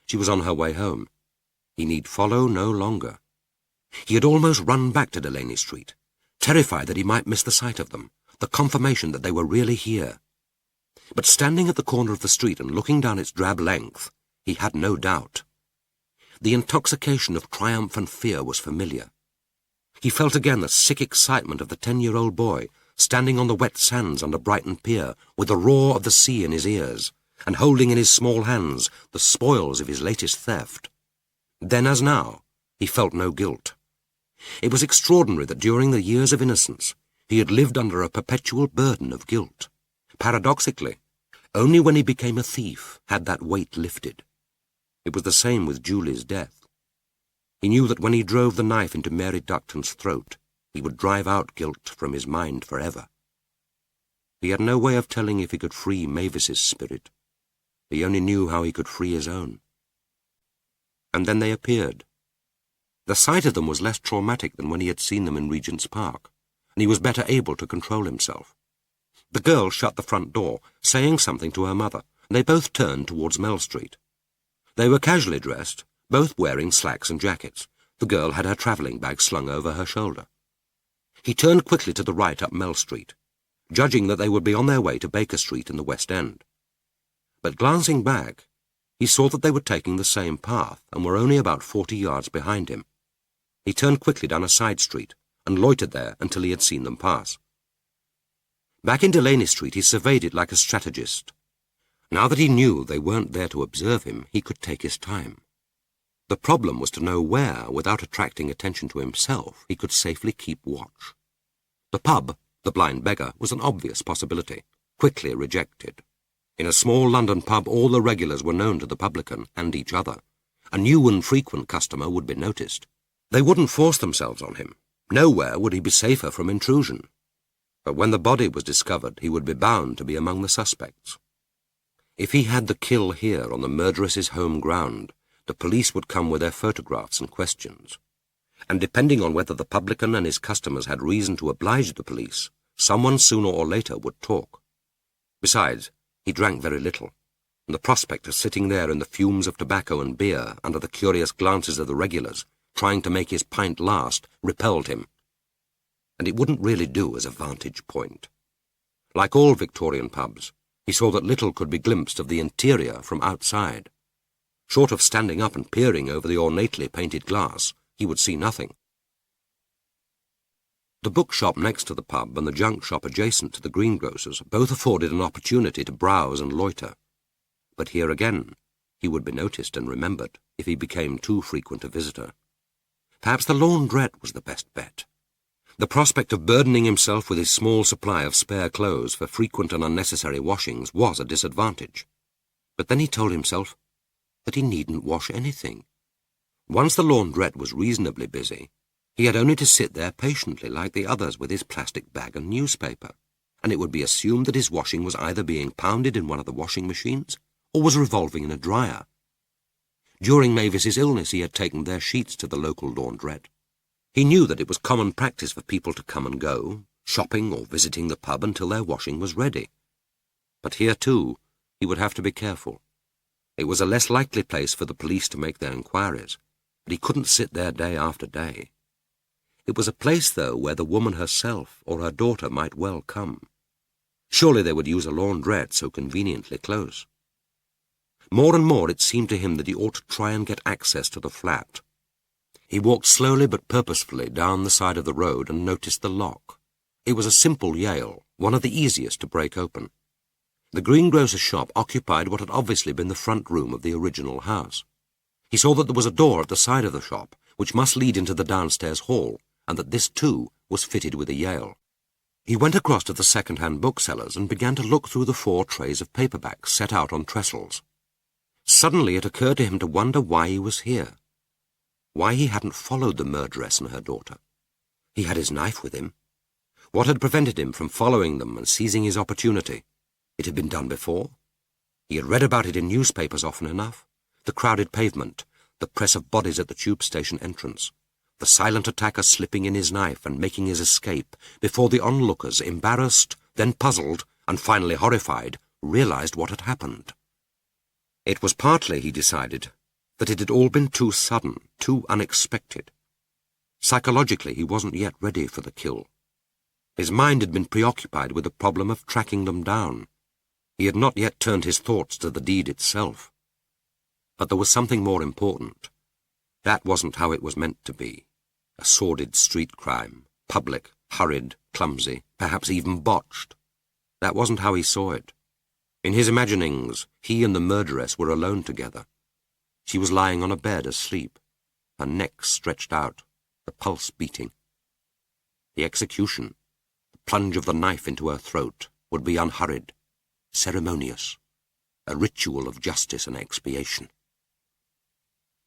She was on her way home. He need follow no longer. He had almost run back to Delaney Street, terrified that he might miss the sight of them, the confirmation that they were really here. But standing at the corner of the street and looking down its drab length, he had no doubt. The intoxication of triumph and fear was familiar. He felt again the sick excitement of the 10-year-old boy, standing on the wet sands under Brighton Pier, with the roar of the sea in his ears, and holding in his small hands the spoils of his latest theft. Then, as now, he felt no guilt. It was extraordinary that during the years of innocence he had lived under a perpetual burden of guilt. Paradoxically, only when he became a thief had that weight lifted. It was the same with Julie's death. He knew that when he drove the knife into Mary Duckton's throat, he would drive out guilt from his mind forever. He had no way of telling if he could free Mavis's spirit. He only knew how he could free his own. And then they appeared. The sight of them was less traumatic than when he had seen them in Regent's Park, and he was better able to control himself. The girl shut the front door, saying something to her mother, and they both turned towards Mell Street. They were casually dressed, both wearing slacks and jackets. The girl had her travelling bag slung over her shoulder. He turned quickly to the right up Mell Street, judging that they would be on their way to Baker Street in the West End. But glancing back, he saw that they were taking the same path and were only about 40 yards behind him. He turned quickly down a side street and loitered there until he had seen them pass. Back in Delaney Street he surveyed it like a strategist. Now that he knew they weren't there to observe him, he could take his time. The problem was to know where, without attracting attention to himself, he could safely keep watch. The pub, the Blind Beggar, was an obvious possibility, quickly rejected. In a small London pub all the regulars were known to the publican and each other. A new and frequent customer would be noticed. They wouldn't force themselves on him. Nowhere would he be safer from intrusion. But when the body was discovered, he would be bound to be among the suspects. If he had the kill here on the murderess's home ground, the police would come with their photographs and questions. And depending on whether the publican and his customers had reason to oblige the police, someone sooner or later would talk. Besides, he drank very little, and the prospect of sitting there in the fumes of tobacco and beer under the curious glances of the regulars, trying to make his pint last, repelled him. And it wouldn't really do as a vantage point. Like all Victorian pubs, he saw that little could be glimpsed of the interior from outside. Short of standing up and peering over the ornately painted glass, he would see nothing. The bookshop next to the pub and the junk shop adjacent to the greengrocer's both afforded an opportunity to browse and loiter. But here again, he would be noticed and remembered if he became too frequent a visitor. Perhaps the laundrette was the best bet. The prospect of burdening himself with his small supply of spare clothes for frequent and unnecessary washings was a disadvantage. But then he told himself that he needn't wash anything. Once the laundrette was reasonably busy, he had only to sit there patiently like the others with his plastic bag and newspaper, and it would be assumed that his washing was either being pounded in one of the washing machines or was revolving in a dryer. During Mavis's illness he had taken their sheets to the local laundrette. He knew that it was common practice for people to come and go, shopping or visiting the pub until their washing was ready. But here, too, he would have to be careful. It was a less likely place for the police to make their inquiries, but he couldn't sit there day after day. It was a place, though, where the woman herself or her daughter might well come. Surely they would use a laundrette so conveniently close. More and more it seemed to him that he ought to try and get access to the flat. He walked slowly but purposefully down the side of the road and noticed the lock. It was a simple Yale, one of the easiest to break open. The greengrocer's shop occupied what had obviously been the front room of the original house. He saw that there was a door at the side of the shop, which must lead into the downstairs hall, and that this, too, was fitted with a Yale. He went across to the second-hand booksellers and began to look through the 4 trays of paperbacks set out on trestles. Suddenly it occurred to him to wonder why he was here, why he hadn't followed the murderess and her daughter. He had his knife with him. What had prevented him from following them and seizing his opportunity? It had been done before. He had read about it in newspapers often enough. The crowded pavement, the press of bodies at the tube station entrance, the silent attacker slipping in his knife and making his escape before the onlookers, embarrassed, then puzzled, and finally horrified, realized what had happened. It was partly, he decided, that it had all been too sudden, too unexpected. Psychologically, he wasn't yet ready for the kill. His mind had been preoccupied with the problem of tracking them down. He had not yet turned his thoughts to the deed itself. But there was something more important. That wasn't how it was meant to be. A sordid street crime, public, hurried, clumsy, perhaps even botched. That wasn't how he saw it. In his imaginings, he and the murderess were alone together. She was lying on a bed asleep, her neck stretched out, the pulse beating. The execution, the plunge of the knife into her throat, would be unhurried, ceremonious, a ritual of justice and expiation.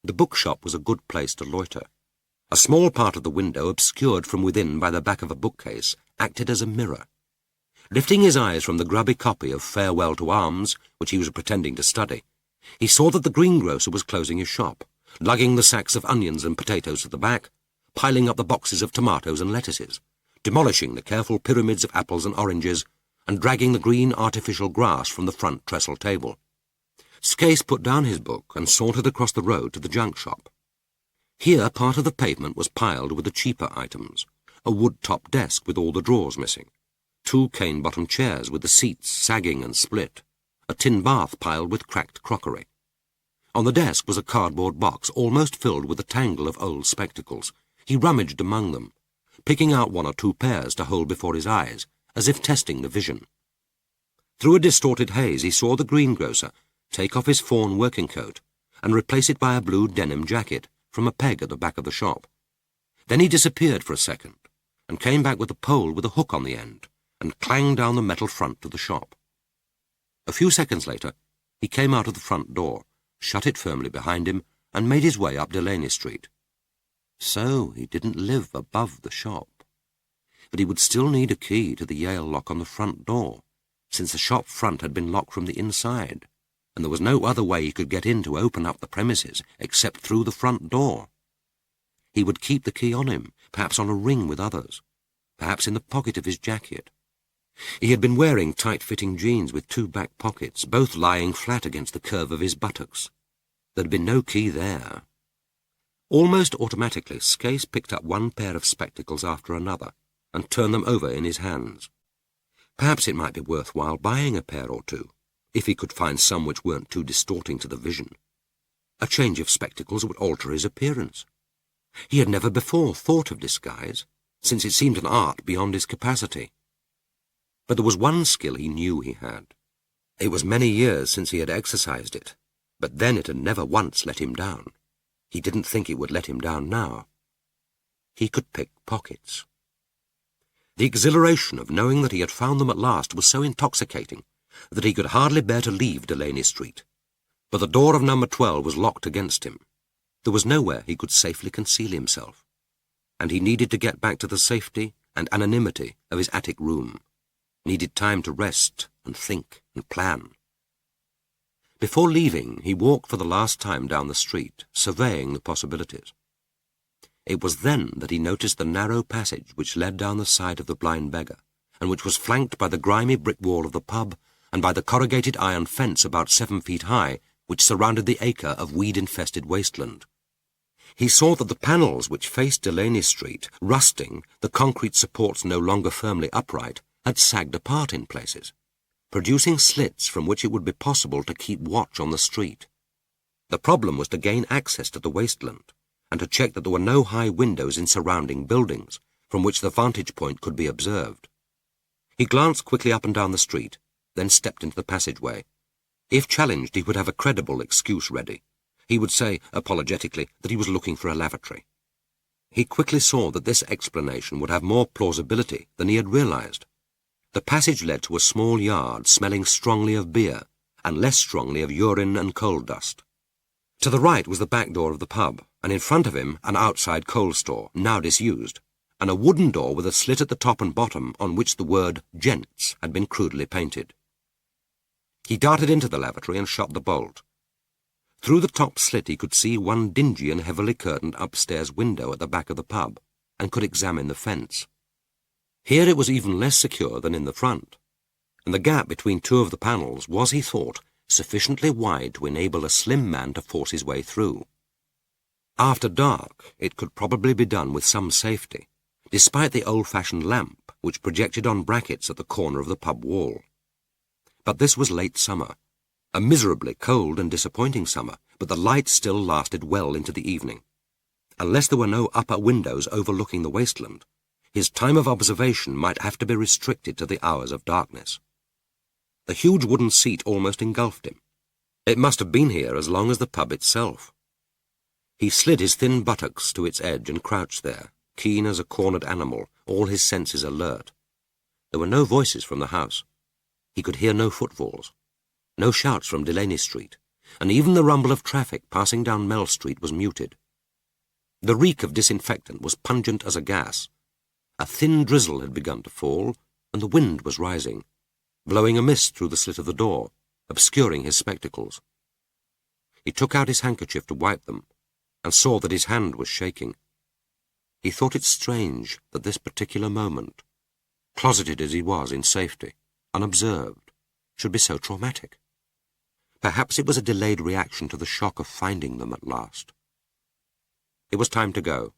The bookshop was a good place to loiter. A small part of the window, obscured from within by the back of a bookcase, acted as a mirror. Lifting his eyes from the grubby copy of Farewell to Arms, which he was pretending to study, he saw that the greengrocer was closing his shop, lugging the sacks of onions and potatoes to the back, piling up the boxes of tomatoes and lettuces, demolishing the careful pyramids of apples and oranges, and dragging the green artificial grass from the front trestle table. Skase put down his book and sauntered across the road to the junk shop. Here part of the pavement was piled with the cheaper items, a wood-top desk with all the drawers missing, 2 cane-bottom chairs with the seats sagging and split, a tin bath piled with cracked crockery. On the desk was a cardboard box almost filled with a tangle of old spectacles. He rummaged among them, picking out 1 or 2 pairs to hold before his eyes, as if testing the vision. Through a distorted haze he saw the greengrocer take off his fawn working coat and replace it by a blue denim jacket from a peg at the back of the shop. Then he disappeared for a second and came back with a pole with a hook on the end and clanged down the metal front to the shop. A few seconds later, he came out of the front door, shut it firmly behind him, and made his way up Delaney Street. So he didn't live above the shop. But he would still need a key to the Yale lock on the front door, since the shop front had been locked from the inside, and there was no other way he could get in to open up the premises except through the front door. He would keep the key on him, perhaps on a ring with others, perhaps in the pocket of his jacket. He had been wearing tight-fitting jeans with 2 back pockets, both lying flat against the curve of his buttocks. There had been no key there. Almost automatically, Skase picked up 1 pair of spectacles after another and turned them over in his hands. Perhaps it might be worthwhile buying a pair or 2, if he could find some which weren't too distorting to the vision. A change of spectacles would alter his appearance. He had never before thought of disguise, since it seemed an art beyond his capacity. But there was one skill he knew he had. It was many years since he had exercised it, but then it had never once let him down. He didn't think it would let him down now. He could pick pockets. The exhilaration of knowing that he had found them at last was so intoxicating that he could hardly bear to leave Delaney Street. But the door of number 12 was locked against him. There was nowhere he could safely conceal himself, and he needed to get back to the safety and anonymity of his attic room, needed time to rest and think and plan. Before leaving, he walked for the last time down the street, surveying the possibilities. It was then that he noticed the narrow passage which led down the side of the Blind Beggar, and which was flanked by the grimy brick wall of the pub and by the corrugated iron fence about 7 feet high which surrounded the acre of weed-infested wasteland. He saw that the panels which faced Delaney Street, rusting, the concrete supports no longer firmly upright, had sagged apart in places, producing slits from which it would be possible to keep watch on the street. The problem was to gain access to the wasteland, and to check that there were no high windows in surrounding buildings, from which the vantage point could be observed. He glanced quickly up and down the street, then stepped into the passageway. If challenged, he would have a credible excuse ready. He would say, apologetically, that he was looking for a lavatory. He quickly saw that this explanation would have more plausibility than he had realized. The passage led to a small yard smelling strongly of beer, and less strongly of urine and coal dust. To the right was the back door of the pub, and in front of him an outside coal store, now disused, and a wooden door with a slit at the top and bottom on which the word "Gents" had been crudely painted. He darted into the lavatory and shot the bolt. Through the top slit he could see one dingy and heavily curtained upstairs window at the back of the pub, and could examine the fence. Here it was even less secure than in the front, and the gap between two of the panels was, he thought, sufficiently wide to enable a slim man to force his way through. After dark, it could probably be done with some safety, despite the old-fashioned lamp which projected on brackets at the corner of the pub wall. But this was late summer, a miserably cold and disappointing summer, but the light still lasted well into the evening. Unless there were no upper windows overlooking the wasteland, his time of observation might have to be restricted to the hours of darkness. The huge wooden seat almost engulfed him. It must have been here as long as the pub itself. He slid his thin buttocks to its edge and crouched there, keen as a cornered animal, all his senses alert. There were no voices from the house. He could hear no footfalls, no shouts from Delaney Street, and even the rumble of traffic passing down Mell Street was muted. The reek of disinfectant was pungent as a gas. A thin drizzle had begun to fall, and the wind was rising, blowing a mist through the slit of the door, obscuring his spectacles. He took out his handkerchief to wipe them, and saw that his hand was shaking. He thought it strange that this particular moment, closeted as he was in safety, unobserved, should be so traumatic. Perhaps it was a delayed reaction to the shock of finding them at last. It was time to go.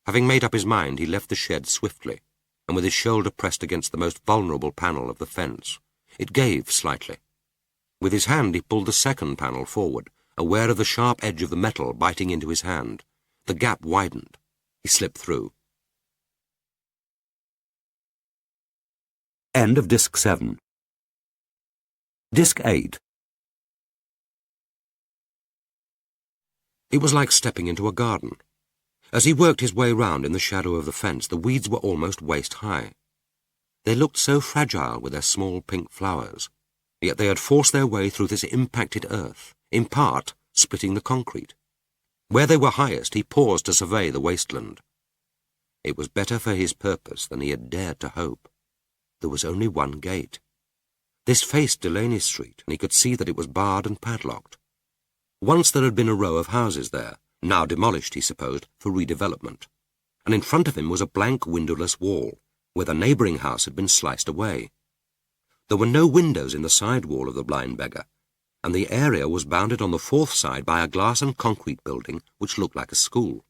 Having made up his mind, he left the shed swiftly, and with his shoulder pressed against the most vulnerable panel of the fence. It gave slightly. With his hand he pulled the second panel forward, aware of the sharp edge of the metal biting into his hand. The gap widened. He slipped through. End of Disc 7. Disc 8. It was like stepping into a garden. As he worked his way round in the shadow of the fence, the weeds were almost waist-high. They looked so fragile with their small pink flowers, yet they had forced their way through this impacted earth, in part splitting the concrete. Where they were highest, he paused to survey the wasteland. It was better for his purpose than he had dared to hope. There was only one gate. This faced Delaney Street, and he could see that it was barred and padlocked. Once there had been a row of houses there, now demolished, he supposed, for redevelopment, and in front of him was a blank windowless wall, where the neighbouring house had been sliced away. There were no windows in the side wall of the blind beggar, and the area was bounded on the fourth side by a glass and concrete building which looked like a school.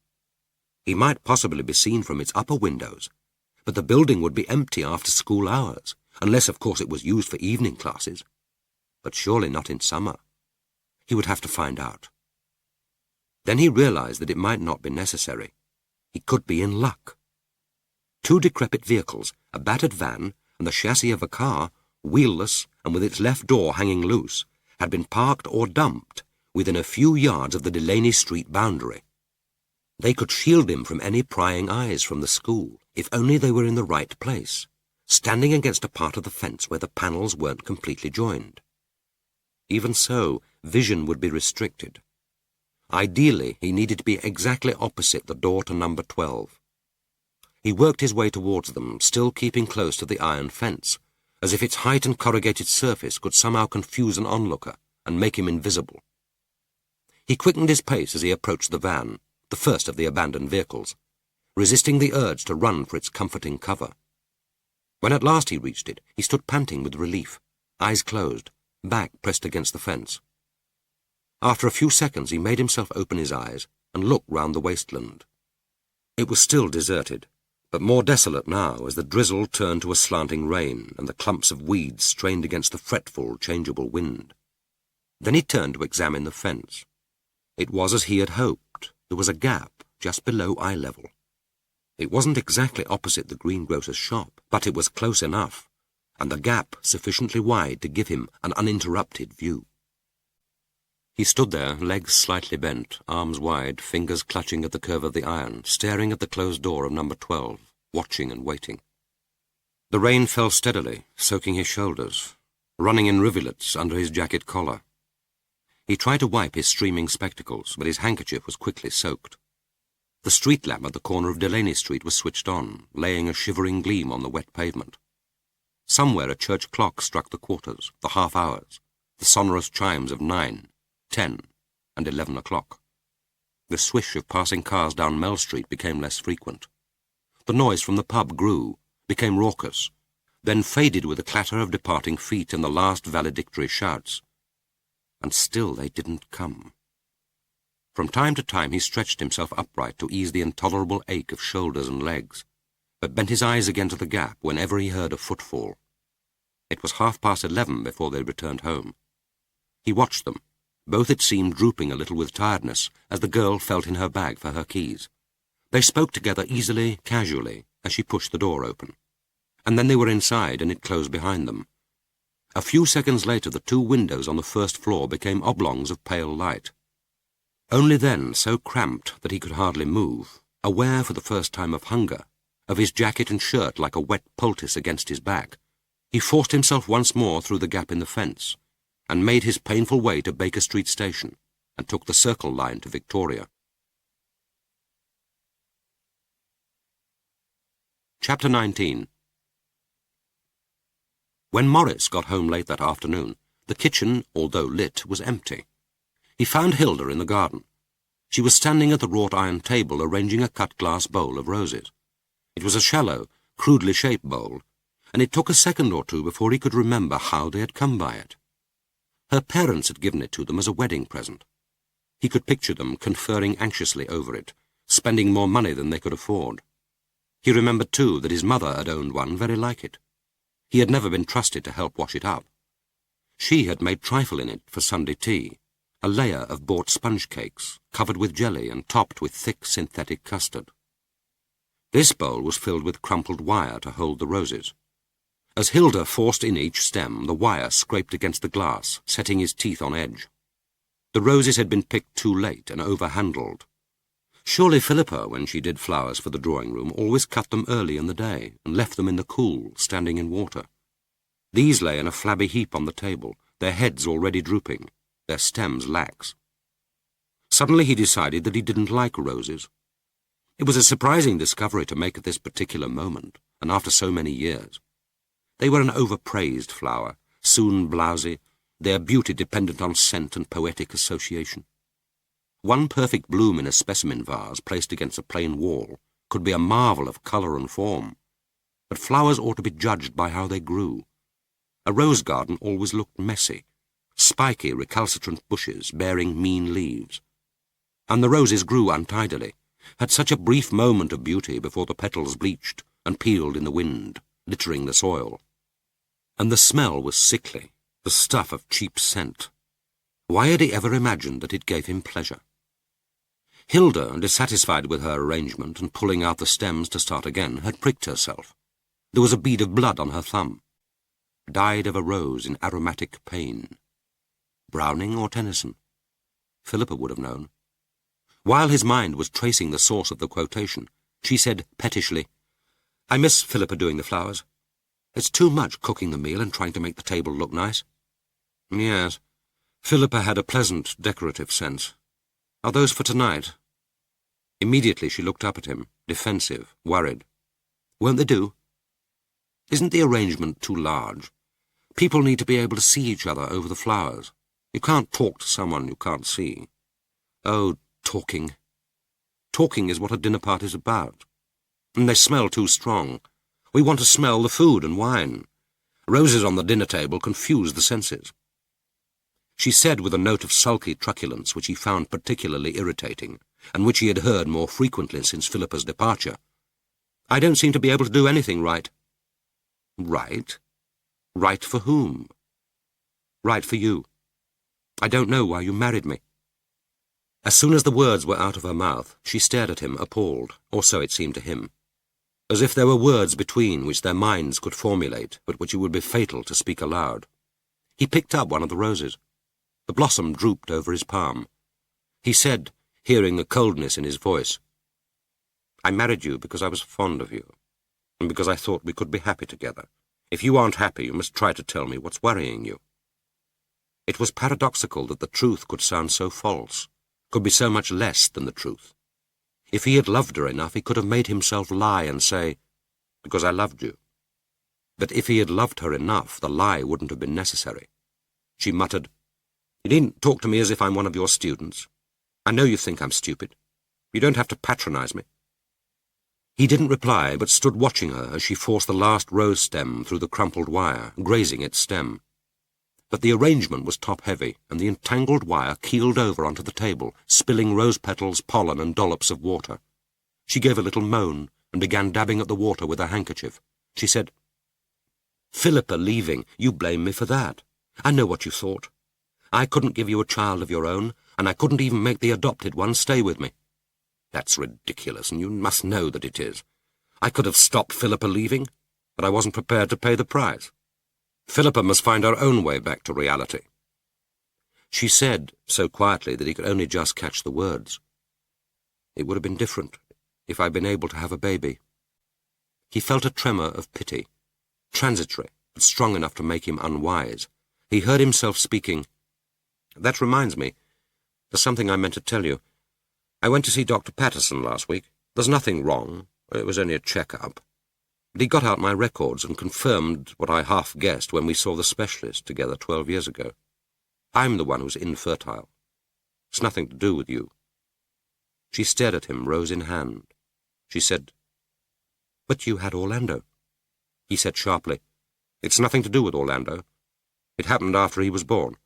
He might possibly be seen from its upper windows, but the building would be empty after school hours, unless, of course, it was used for evening classes. But surely not in summer. He would have to find out. Then he realized that it might not be necessary. He could be in luck. Two decrepit vehicles, a battered van, and the chassis of a car, wheelless and with its left door hanging loose, had been parked or dumped within a few yards of the Delaney Street boundary. They could shield him from any prying eyes from the school, if only they were in the right place, standing against a part of the fence where the panels weren't completely joined. Even so, vision would be restricted. Ideally, he needed to be exactly opposite the door to number 12. He worked his way towards them, still keeping close to the iron fence, as if its height and corrugated surface could somehow confuse an onlooker and make him invisible. He quickened his pace as he approached the van, the first of the abandoned vehicles, resisting the urge to run for its comforting cover. When at last he reached it, he stood panting with relief, eyes closed, back pressed against the fence. After a few seconds he made himself open his eyes and look round the wasteland. It was still deserted, but more desolate now as the drizzle turned to a slanting rain and the clumps of weeds strained against the fretful, changeable wind. Then he turned to examine the fence. It was as he had hoped. There was a gap just below eye level. It wasn't exactly opposite the greengrocer's shop, but it was close enough, and the gap sufficiently wide to give him an uninterrupted view. He stood there, legs slightly bent, arms wide, fingers clutching at the curve of the iron, staring at the closed door of number 12, watching and waiting. The rain fell steadily, soaking his shoulders, running in rivulets under his jacket collar. He tried to wipe his streaming spectacles, but his handkerchief was quickly soaked. The street lamp at the corner of Delaney Street was switched on, laying a shivering gleam on the wet pavement. Somewhere a church clock struck the quarters, the half-hours, the sonorous chimes of 9, 10, and 11 o'clock. The swish of passing cars down Mell Street became less frequent. The noise from the pub grew, became raucous, then faded with the clatter of departing feet and the last valedictory shouts. And still they didn't come. From time to time he stretched himself upright to ease the intolerable ache of shoulders and legs, but bent his eyes again to the gap whenever he heard a footfall. It was 11:30 before they returned home. He watched them, both it seemed drooping a little with tiredness as the girl felt in her bag for her keys. They spoke together easily, casually, as she pushed the door open. And then they were inside and it closed behind them. A few seconds later the two windows on the first floor became oblongs of pale light. Only then, so cramped that he could hardly move, aware for the first time of hunger, of his jacket and shirt like a wet poultice against his back, he forced himself once more through the gap in the fence, and made his painful way to Baker Street Station, and took the Circle line to Victoria. Chapter 19. When Morris got home late that afternoon, the kitchen, although lit, was empty. He found Hilda in the garden. She was standing at the wrought-iron table arranging a cut-glass bowl of roses. It was a shallow, crudely shaped bowl, and it took a second or two before he could remember how they had come by it. Her parents had given it to them as a wedding present. He could picture them conferring anxiously over it, spending more money than they could afford. He remembered, too, that his mother had owned one very like it. He had never been trusted to help wash it up. She had made trifle in it for Sunday tea, a layer of bought sponge cakes, covered with jelly and topped with thick synthetic custard. This bowl was filled with crumpled wire to hold the roses. As Hilda forced in each stem, the wire scraped against the glass, setting his teeth on edge. The roses had been picked too late and overhandled. Surely Philippa, when she did flowers for the drawing-room, always cut them early in the day and left them in the cool, standing in water. These lay in a flabby heap on the table, their heads already drooping, their stems lax. Suddenly he decided that he didn't like roses. It was a surprising discovery to make at this particular moment, and after so many years. They were an overpraised flower, soon blousy, their beauty dependent on scent and poetic association. One perfect bloom in a specimen vase placed against a plain wall could be a marvel of colour and form, but flowers ought to be judged by how they grew. A rose garden always looked messy, spiky, recalcitrant bushes bearing mean leaves. And the roses grew untidily, had such a brief moment of beauty before the petals bleached and peeled in the wind, littering the soil. And the smell was sickly, the stuff of cheap scent. Why had he ever imagined that it gave him pleasure? Hilda, dissatisfied with her arrangement and pulling out the stems to start again, had pricked herself. There was a bead of blood on her thumb. Died of a rose in aromatic pain. Browning or Tennyson? Philippa would have known. While his mind was tracing the source of the quotation, she said pettishly, "I miss Philippa doing the flowers. It's too much cooking the meal and trying to make the table look nice." Yes, Philippa had a pleasant, decorative sense. Are those for tonight? Immediately she looked up at him, defensive, worried. Won't they do? Isn't the arrangement too large? People need to be able to see each other over the flowers. You can't talk to someone you can't see. Oh, talking. Talking is what a dinner party's about. And they smell too strong. We want to smell the food and wine. Roses on the dinner table confuse the senses. She said with a note of sulky truculence which he found particularly irritating, and which he had heard more frequently since Philippa's departure, "I don't seem to be able to do anything right." Right? Right for whom? Right for you. I don't know why you married me. As soon as the words were out of her mouth, she stared at him, appalled, or so it seemed to him. as if there were words between which their minds could formulate, but which it would be fatal to speak aloud. He picked up one of the roses. The blossom drooped over his palm. He said, hearing the coldness in his voice, "I married you because I was fond of you, and because I thought we could be happy together. If you aren't happy, you must try to tell me what's worrying you." It was paradoxical that the truth could sound so false, could be so much less than the truth. If he had loved her enough, he could have made himself lie and say, "Because I loved you." But if he had loved her enough, the lie wouldn't have been necessary. She muttered, "You needn't talk to me as if I'm one of your students. I know you think I'm stupid. You don't have to patronize me." He didn't reply, but stood watching her as she forced the last rose stem through the crumpled wire, grazing its stem. But the arrangement was top-heavy, and the entangled wire keeled over onto the table, spilling rose petals, pollen, and dollops of water. She gave a little moan and began dabbing at the water with her handkerchief. She said, "Philippa leaving, you blame me for that. I know what you thought. I couldn't give you a child of your own, and I couldn't even make the adopted one stay with me." "That's ridiculous, and you must know that it is. I could have stopped Philippa leaving, but I wasn't prepared to pay the price. Philippa must find her own way back to reality." She said, so quietly that he could only just catch the words, "It would have been different if I'd been able to have a baby." He felt a tremor of pity, transitory, but strong enough to make him unwise. He heard himself speaking, "That reminds me, there's something I meant to tell you. I went to see Dr. Patterson last week. There's nothing wrong. It was only a check-up. But he got out my records and confirmed what I half-guessed when we saw the specialist together 12 years ago. I'm the one who's infertile. It's nothing to do with you." She stared at him, rose in hand. She said, "But you had Orlando." He said sharply, "It's nothing to do with Orlando. It happened after he was born.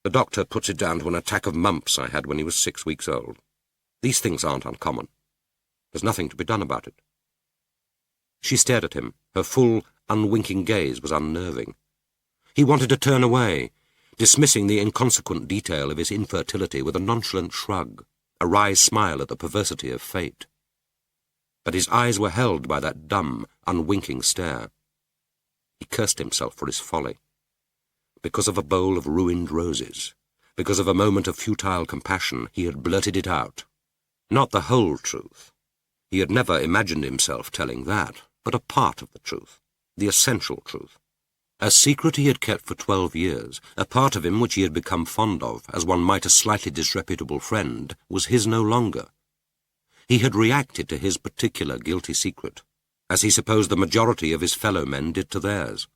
The doctor puts it down to an attack of mumps I had when he was 6 weeks old. These things aren't uncommon. There's nothing to be done about it." She stared at him. Her full, unwinking gaze was unnerving. He wanted to turn away, dismissing the inconsequent detail of his infertility with a nonchalant shrug, a wry smile at the perversity of fate. But his eyes were held by that dumb, unwinking stare. He cursed himself for his folly. Because of a bowl of ruined roses, because of a moment of futile compassion, he had blurted it out. Not the whole truth. He had never imagined himself telling that, but a part of the truth, the essential truth. A secret he had kept for 12 years, a part of him which he had become fond of, as one might a slightly disreputable friend, was his no longer. He had reacted to his particular guilty secret, as he supposed the majority of his fellow men did to theirs.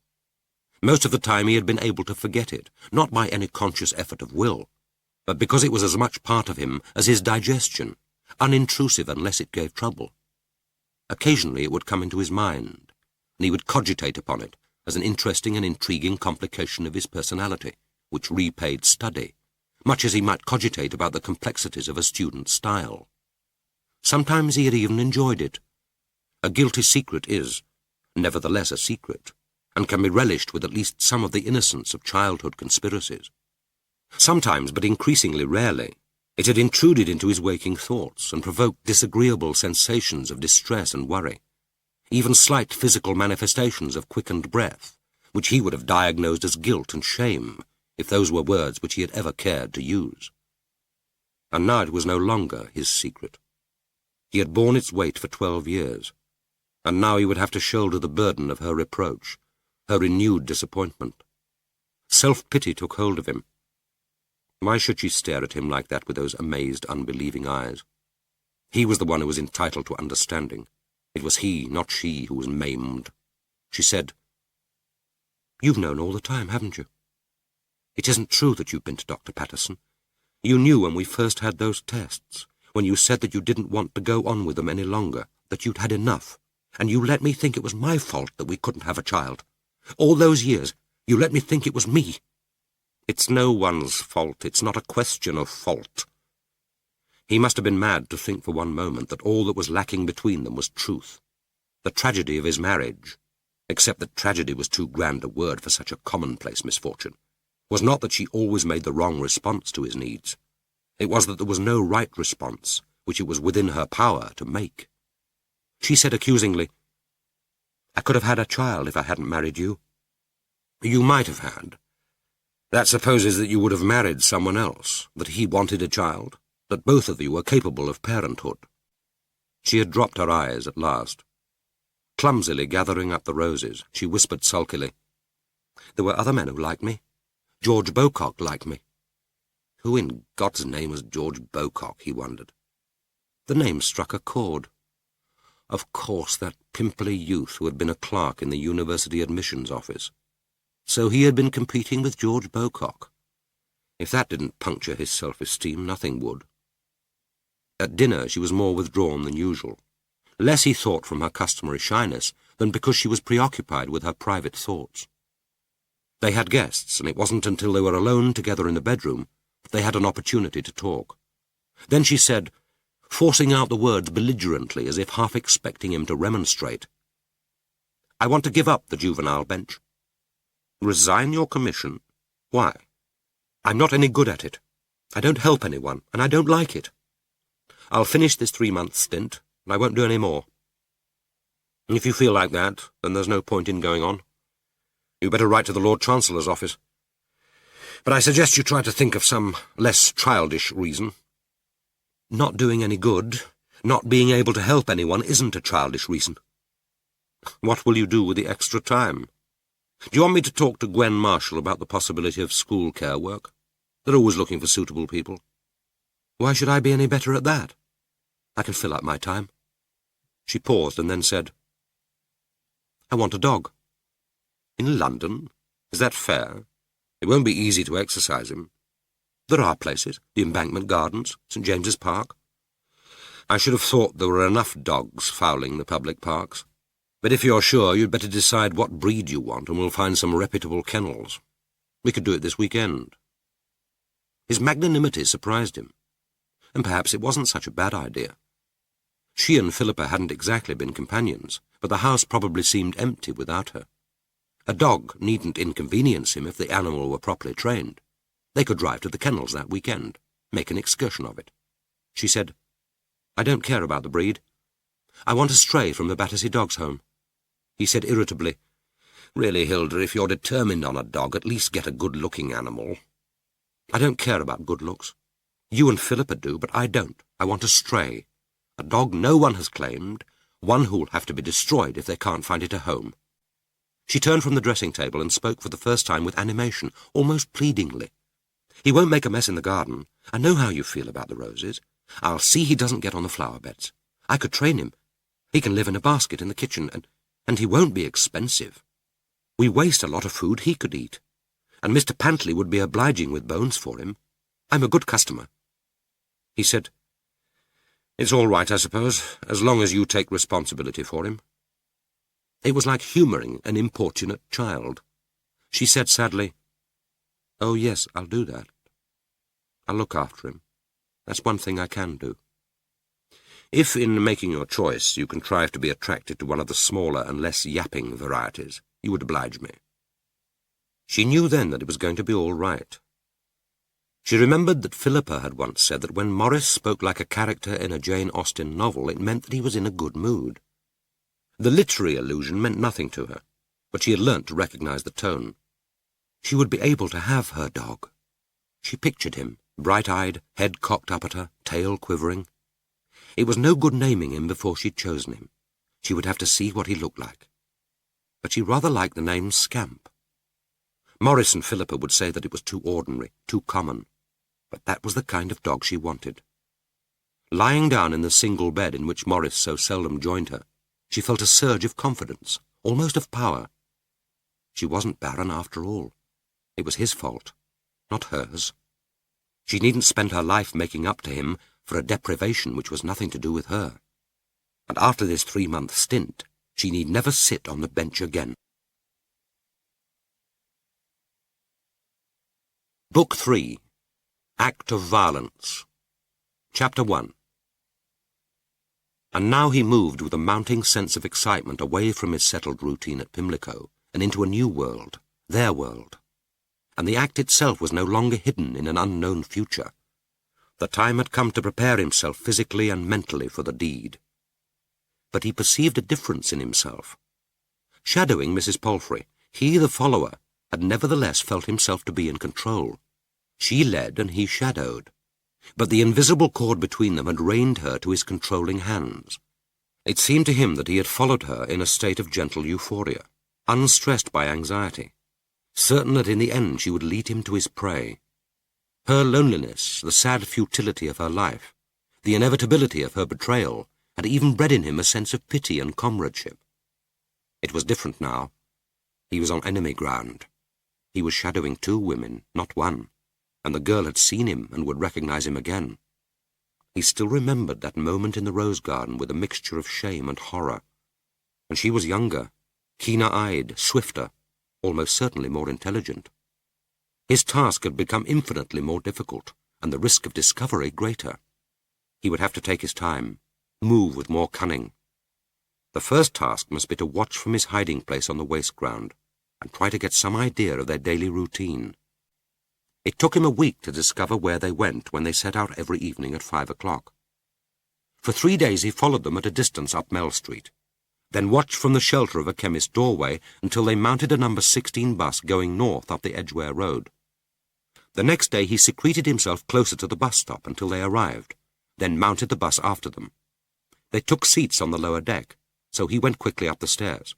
Most of the time he had been able to forget it, not by any conscious effort of will, but because it was as much part of him as his digestion, unintrusive unless it gave trouble. Occasionally it would come into his mind, and he would cogitate upon it as an interesting and intriguing complication of his personality, which repaid study, much as he might cogitate about the complexities of a student's style. Sometimes he had even enjoyed it. A guilty secret is, nevertheless, a secret, and can be relished with at least some of the innocence of childhood conspiracies. Sometimes, but increasingly rarely, it had intruded into his waking thoughts and provoked disagreeable sensations of distress and worry, even slight physical manifestations of quickened breath, which he would have diagnosed as guilt and shame, if those were words which he had ever cared to use. And now it was no longer his secret. He had borne its weight for 12 years, and now he would have to shoulder the burden of her reproach, her renewed disappointment. Self-pity took hold of him. Why should she stare at him like that with those amazed, unbelieving eyes? He was the one who was entitled to understanding. It was he, not she, who was maimed. She said, "You've known all the time, haven't you? It isn't true that you've been to Dr. Patterson. You knew when we first had those tests, when you said that you didn't want to go on with them any longer, that you'd had enough, and you let me think it was my fault that we couldn't have a child. All those years, you let me think it was me. It's no one's fault. It's not a question of fault." He must have been mad to think for one moment that all that was lacking between them was truth. The tragedy of his marriage, except that tragedy was too grand a word for such a commonplace misfortune, was not that she always made the wrong response to his needs. It was that there was no right response which it was within her power to make. She said accusingly, "I could have had a child if I hadn't married you." You might have had. That supposes that you would have married someone else, that he wanted a child, that both of you were capable of parenthood. She had dropped her eyes at last. Clumsily gathering up the roses, she whispered sulkily, "There were other men who liked me. George Bocock liked me." Who in God's name was George Bocock, he wondered. The name struck a chord. Of course, that pimply youth who had been a clerk in the university admissions office. So he had been competing with George Bocock. If that didn't puncture his self-esteem, nothing would. At dinner she was more withdrawn than usual. Less, he thought, from her customary shyness than because she was preoccupied with her private thoughts. They had guests, and it wasn't until they were alone together in the bedroom that they had an opportunity to talk. Then she said, forcing out the words belligerently as if half expecting him to remonstrate, "I want to give up the juvenile bench." "Resign your commission? Why?" "I'm not any good at it. I don't help anyone, and I don't like it. I'll finish this 3-month stint, and I won't do any more." "If you feel like that, then there's no point in going on. You'd better write to the Lord Chancellor's office. But I suggest you try to think of some less childish reason." "Not doing any good, not being able to help anyone isn't a childish reason." "What will you do with the extra time? Do you want me to talk to Gwen Marshall about the possibility of school care work? They're always looking for suitable people." "Why should I be any better at that? I can fill up my time." She paused and then said, "I want a dog." "In London? Is that fair? It won't be easy to exercise him." "There are places, the Embankment Gardens, St. James's Park." "I should have thought there were enough dogs fouling the public parks. But if you're sure, you'd better decide what breed you want, and we'll find some reputable kennels. We could do it this weekend." His magnanimity surprised him, and perhaps it wasn't such a bad idea. She and Philippa hadn't exactly been companions, but the house probably seemed empty without her. A dog needn't inconvenience him if the animal were properly trained. They could drive to the kennels that weekend, make an excursion of it. She said, "I don't care about the breed. I want a stray from the Battersea Dogs' Home." He said irritably, "Really, Hilda, if you're determined on a dog, at least get a good-looking animal." "I don't care about good looks. You and Philippa do, but I don't. I want a stray. A dog no one has claimed, one who'll have to be destroyed if they can't find it a home." She turned from the dressing table and spoke for the first time with animation, almost pleadingly. "He won't make a mess in the garden. I know how you feel about the roses. I'll see he doesn't get on the flower beds. I could train him. He can live in a basket in the kitchen, and he won't be expensive. We waste a lot of food he could eat, and Mr. Pantley would be obliging with bones for him. I'm a good customer." He said, "It's all right, I suppose, as long as you take responsibility for him." It was like humouring an importunate child. She said sadly, "Oh, yes, I'll do that. I'll look after him. That's one thing I can do. If, in making your choice, you contrive to be attracted to one of the smaller and less yapping varieties, you would oblige me." She knew then that it was going to be all right. She remembered that Philippa had once said that when Morris spoke like a character in a Jane Austen novel, it meant that he was in a good mood. The literary allusion meant nothing to her, but she had learnt to recognize the tone. She would be able to have her dog. She pictured him, bright-eyed, head cocked up at her, tail quivering. It was no good naming him before she'd chosen him. She would have to see what he looked like. But she rather liked the name Scamp. Morris and Philippa would say that it was too ordinary, too common, but that was the kind of dog she wanted. Lying down in the single bed in which Morris so seldom joined her, she felt a surge of confidence, almost of power. She wasn't barren after all. It was his fault, not hers. She needn't spend her life making up to him for a deprivation which was nothing to do with her. And after this 3-month stint, she need never sit on the bench again. Book 3. Act of Violence. Chapter 1. And now he moved with a mounting sense of excitement away from his settled routine at Pimlico and into a new world, their world. And the act itself was no longer hidden in an unknown future. The time had come to prepare himself physically and mentally for the deed. but he perceived a difference in himself. Shadowing Mrs. Palfrey, he, the follower, had nevertheless felt himself to be in control. She led and he shadowed, but the invisible cord between them had reined her to his controlling hands. It seemed to him that he had followed her in a state of gentle euphoria, unstressed by anxiety, certain that in the end she would lead him to his prey. Her loneliness, the sad futility of her life, the inevitability of her betrayal, had even bred in him a sense of pity and comradeship. It was different now. He was on enemy ground. He was shadowing two women, not one, and the girl had seen him and would recognize him again. He still remembered that moment in the rose garden with a mixture of shame and horror. And she was younger, keener-eyed, swifter, almost certainly more intelligent. His task had become infinitely more difficult, and the risk of discovery greater. He would have to take his time, move with more cunning. The first task must be to watch from his hiding place on the waste ground, and try to get some idea of their daily routine. It took him a week to discover where they went when they set out every evening at 5 o'clock. For 3 days he followed them at a distance up Mell Street, then watched from the shelter of a chemist's doorway until they mounted a number 16 bus going north up the Edgware Road. The next day he secreted himself closer to the bus stop until they arrived, then mounted the bus after them. They took seats on the lower deck, so he went quickly up the stairs.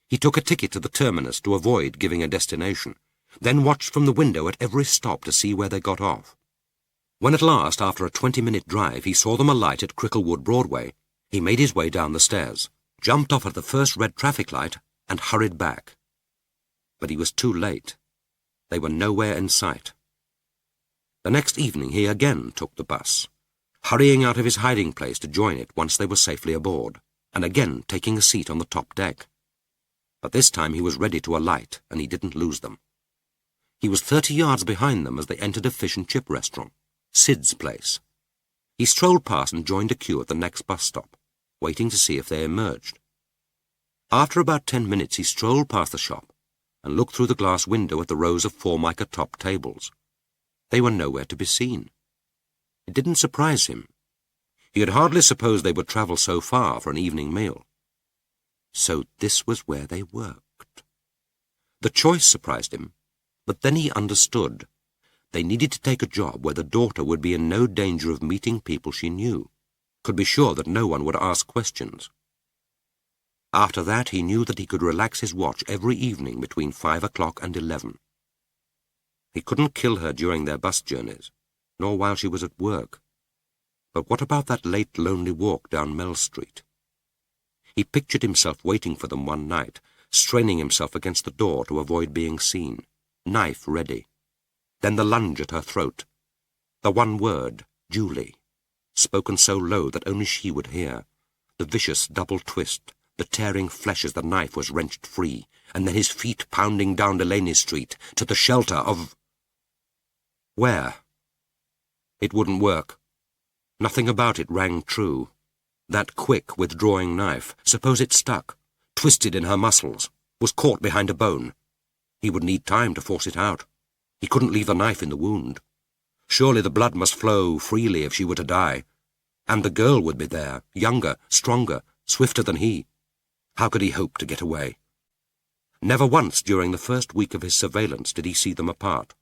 He took a ticket to the terminus to avoid giving a destination, then watched from the window at every stop to see where they got off. When at last, after a 20-minute drive, he saw them alight at Cricklewood Broadway, he made his way down the stairs, jumped off at the first red traffic light, and hurried back. But he was too late. They were nowhere in sight. The next evening he again took the bus, hurrying out of his hiding place to join it once they were safely aboard, and again taking a seat on the top deck. But this time he was ready to alight, and he didn't lose them. He was 30 yards behind them as they entered a fish and chip restaurant, Sid's place. He strolled past and joined a queue at the next bus stop, waiting to see if they emerged. After about 10 minutes he strolled past the shop and looked through the glass window at the rows of formica top tables. They were nowhere to be seen. It didn't surprise him. He had hardly supposed they would travel so far for an evening meal. So this was where they worked. The choice surprised him, but then he understood. They needed to take a job where the daughter would be in no danger of meeting people she knew, could be sure that no one would ask questions. After that he knew that he could relax his watch every evening between 5 o'clock and 11. He couldn't kill her during their bus journeys, nor while she was at work. But what about that late lonely walk down Mell Street? He pictured himself waiting for them one night, straining himself against the door to avoid being seen, knife ready. Then the lunge at her throat. The one word, Julie, spoken so low that only she would hear. The vicious double twist, the tearing flesh as the knife was wrenched free, and then his feet pounding down Delaney Street to the shelter of... Where? It wouldn't work. Nothing about it rang true. That quick, withdrawing knife, suppose it stuck, twisted in her muscles, was caught behind a bone. He would need time to force it out. He couldn't leave the knife in the wound. Surely the blood must flow freely if she were to die. And the girl would be there, younger, stronger, swifter than he. How could he hope to get away? Never once during the first week of his surveillance did he see them apart.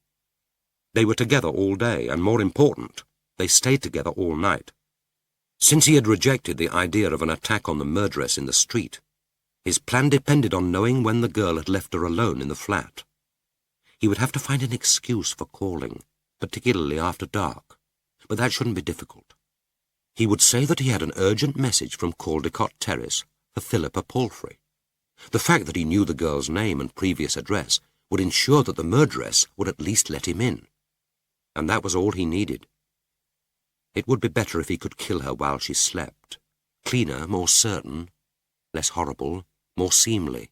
They were together all day, and more important, they stayed together all night. Since he had rejected the idea of an attack on the murderess in the street, his plan depended on knowing when the girl had left her alone in the flat. He would have to find an excuse for calling, particularly after dark, but that shouldn't be difficult. He would say that he had an urgent message from Caldecott Terrace for Philippa Palfrey. The fact that he knew the girl's name and previous address would ensure that the murderess would at least let him in. And that was all he needed. It would be better if he could kill her while she slept. Cleaner, more certain, less horrible, more seemly.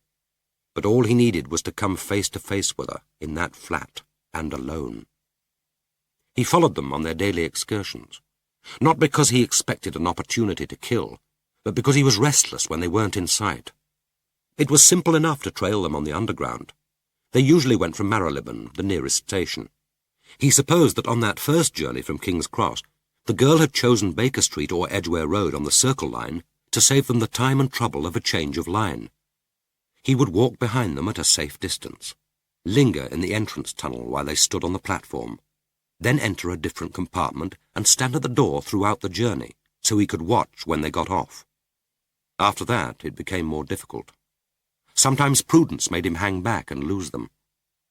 But all he needed was to come face to face with her in that flat, and alone. He followed them on their daily excursions, not because he expected an opportunity to kill, but because he was restless when they weren't in sight. It was simple enough to trail them on the underground. They usually went from Marylebone, the nearest station. He supposed that on that first journey from King's Cross, the girl had chosen Baker Street or Edgware Road on the Circle Line to save them the time and trouble of a change of line. He would walk behind them at a safe distance, linger in the entrance tunnel while they stood on the platform, then enter a different compartment and stand at the door throughout the journey so he could watch when they got off. After that, it became more difficult. Sometimes prudence made him hang back and lose them.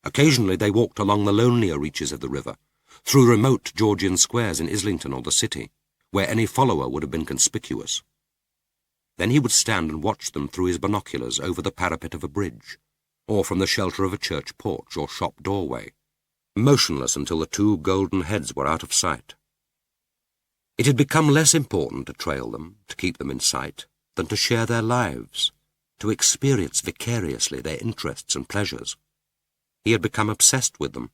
Occasionally they walked along the lonelier reaches of the river, through remote Georgian squares in Islington or the city, where any follower would have been conspicuous. Then he would stand and watch them through his binoculars over the parapet of a bridge, or from the shelter of a church porch or shop doorway, motionless until the two golden heads were out of sight. It had become less important to trail them, to keep them in sight, than to share their lives, to experience vicariously their interests and pleasures. He had become obsessed with them,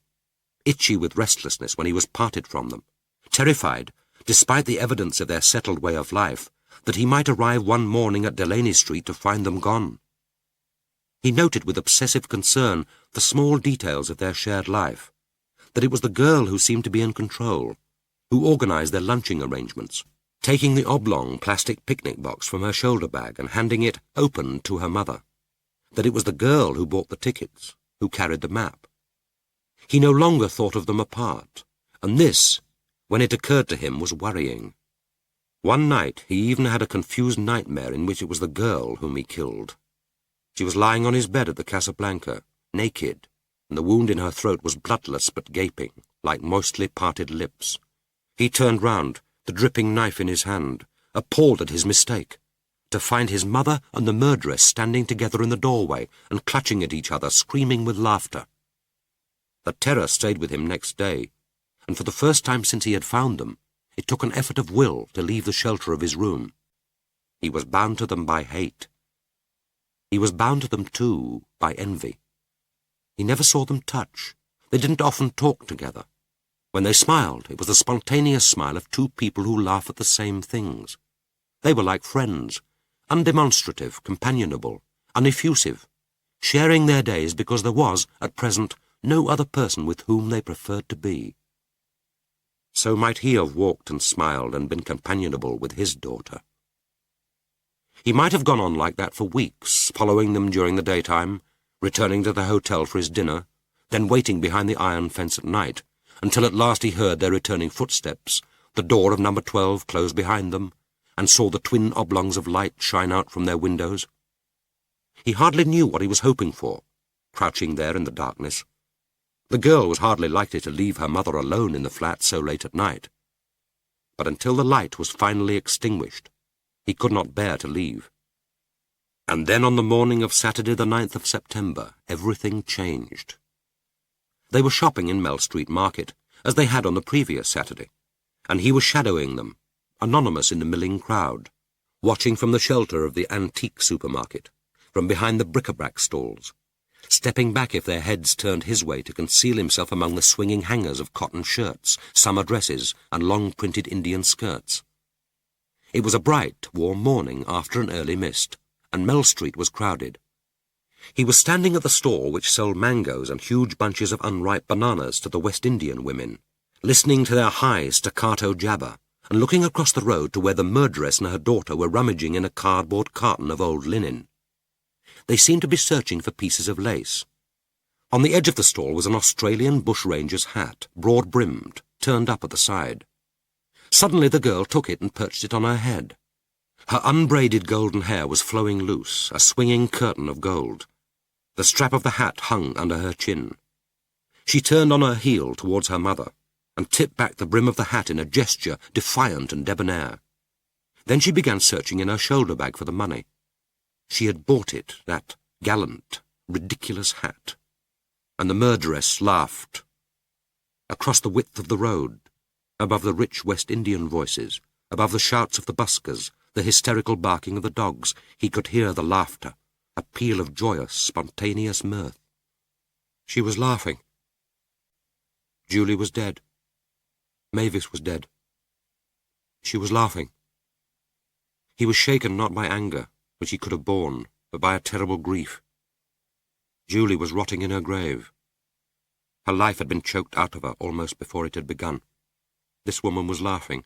itchy with restlessness when he was parted from them, terrified, despite the evidence of their settled way of life, that he might arrive one morning at Delaney Street to find them gone. He noted with obsessive concern the small details of their shared life, that it was the girl who seemed to be in control, who organized their lunching arrangements, taking the oblong plastic picnic box from her shoulder bag and handing it open to her mother, that it was the girl who bought the tickets, who carried the map. He no longer thought of them apart, and this, when it occurred to him, was worrying. One night he even had a confused nightmare in which it was the girl whom he killed. She was lying on his bed at the Casablanca, naked, and the wound in her throat was bloodless but gaping, like moistly parted lips. He turned round, the dripping knife in his hand, appalled at his mistake, to find his mother and the murderess standing together in the doorway and clutching at each other, screaming with laughter. The terror stayed with him next day, and for the first time since he had found them, it took an effort of will to leave the shelter of his room. He was bound to them by hate. He was bound to them, too, by envy. He never saw them touch. They didn't often talk together. When they smiled, it was the spontaneous smile of two people who laugh at the same things. They were like friends, undemonstrative, companionable, uneffusive, sharing their days because there was, at present, no other person with whom they preferred to be. So might he have walked and smiled and been companionable with his daughter. He might have gone on like that for weeks, following them during the daytime, returning to the hotel for his dinner, then waiting behind the iron fence at night, until at last he heard their returning footsteps, the door of number 12 close behind them, and saw the twin oblongs of light shine out from their windows. He hardly knew what he was hoping for, crouching there in the darkness. The girl was hardly likely to leave her mother alone in the flat so late at night. But until the light was finally extinguished, he could not bear to leave. And then on the morning of Saturday the 9th of September, everything changed. They were shopping in Mell Street Market, as they had on the previous Saturday, and he was shadowing them, anonymous in the milling crowd, watching from the shelter of the antique supermarket, from behind the bric-a-brac stalls, stepping back if their heads turned his way to conceal himself among the swinging hangers of cotton shirts, summer dresses, and long-printed Indian skirts. It was a bright, warm morning after an early mist, and Mell Street was crowded. He was standing at the store which sold mangoes and huge bunches of unripe bananas to the West Indian women, listening to their high staccato jabber, and looking across the road to where the murderess and her daughter were rummaging in a cardboard carton of old linen. They seemed to be searching for pieces of lace. On the edge of the stall was an Australian bushranger's hat, broad-brimmed, turned up at the side. Suddenly the girl took it and perched it on her head. Her unbraided golden hair was flowing loose, a swinging curtain of gold. The strap of the hat hung under her chin. She turned on her heel towards her mother, and tipped back the brim of the hat in a gesture defiant and debonair. Then she began searching in her shoulder bag for the money. She had bought it, that gallant, ridiculous hat. And the murderess laughed. Across the width of the road, above the rich West Indian voices, above the shouts of the buskers, the hysterical barking of the dogs, he could hear the laughter, a peal of joyous, spontaneous mirth. She was laughing. Julie was dead. Mavis was dead. She was laughing. He was shaken not by anger, which he could have borne, but by a terrible grief. Julie was rotting in her grave. Her life had been choked out of her almost before it had begun. This woman was laughing,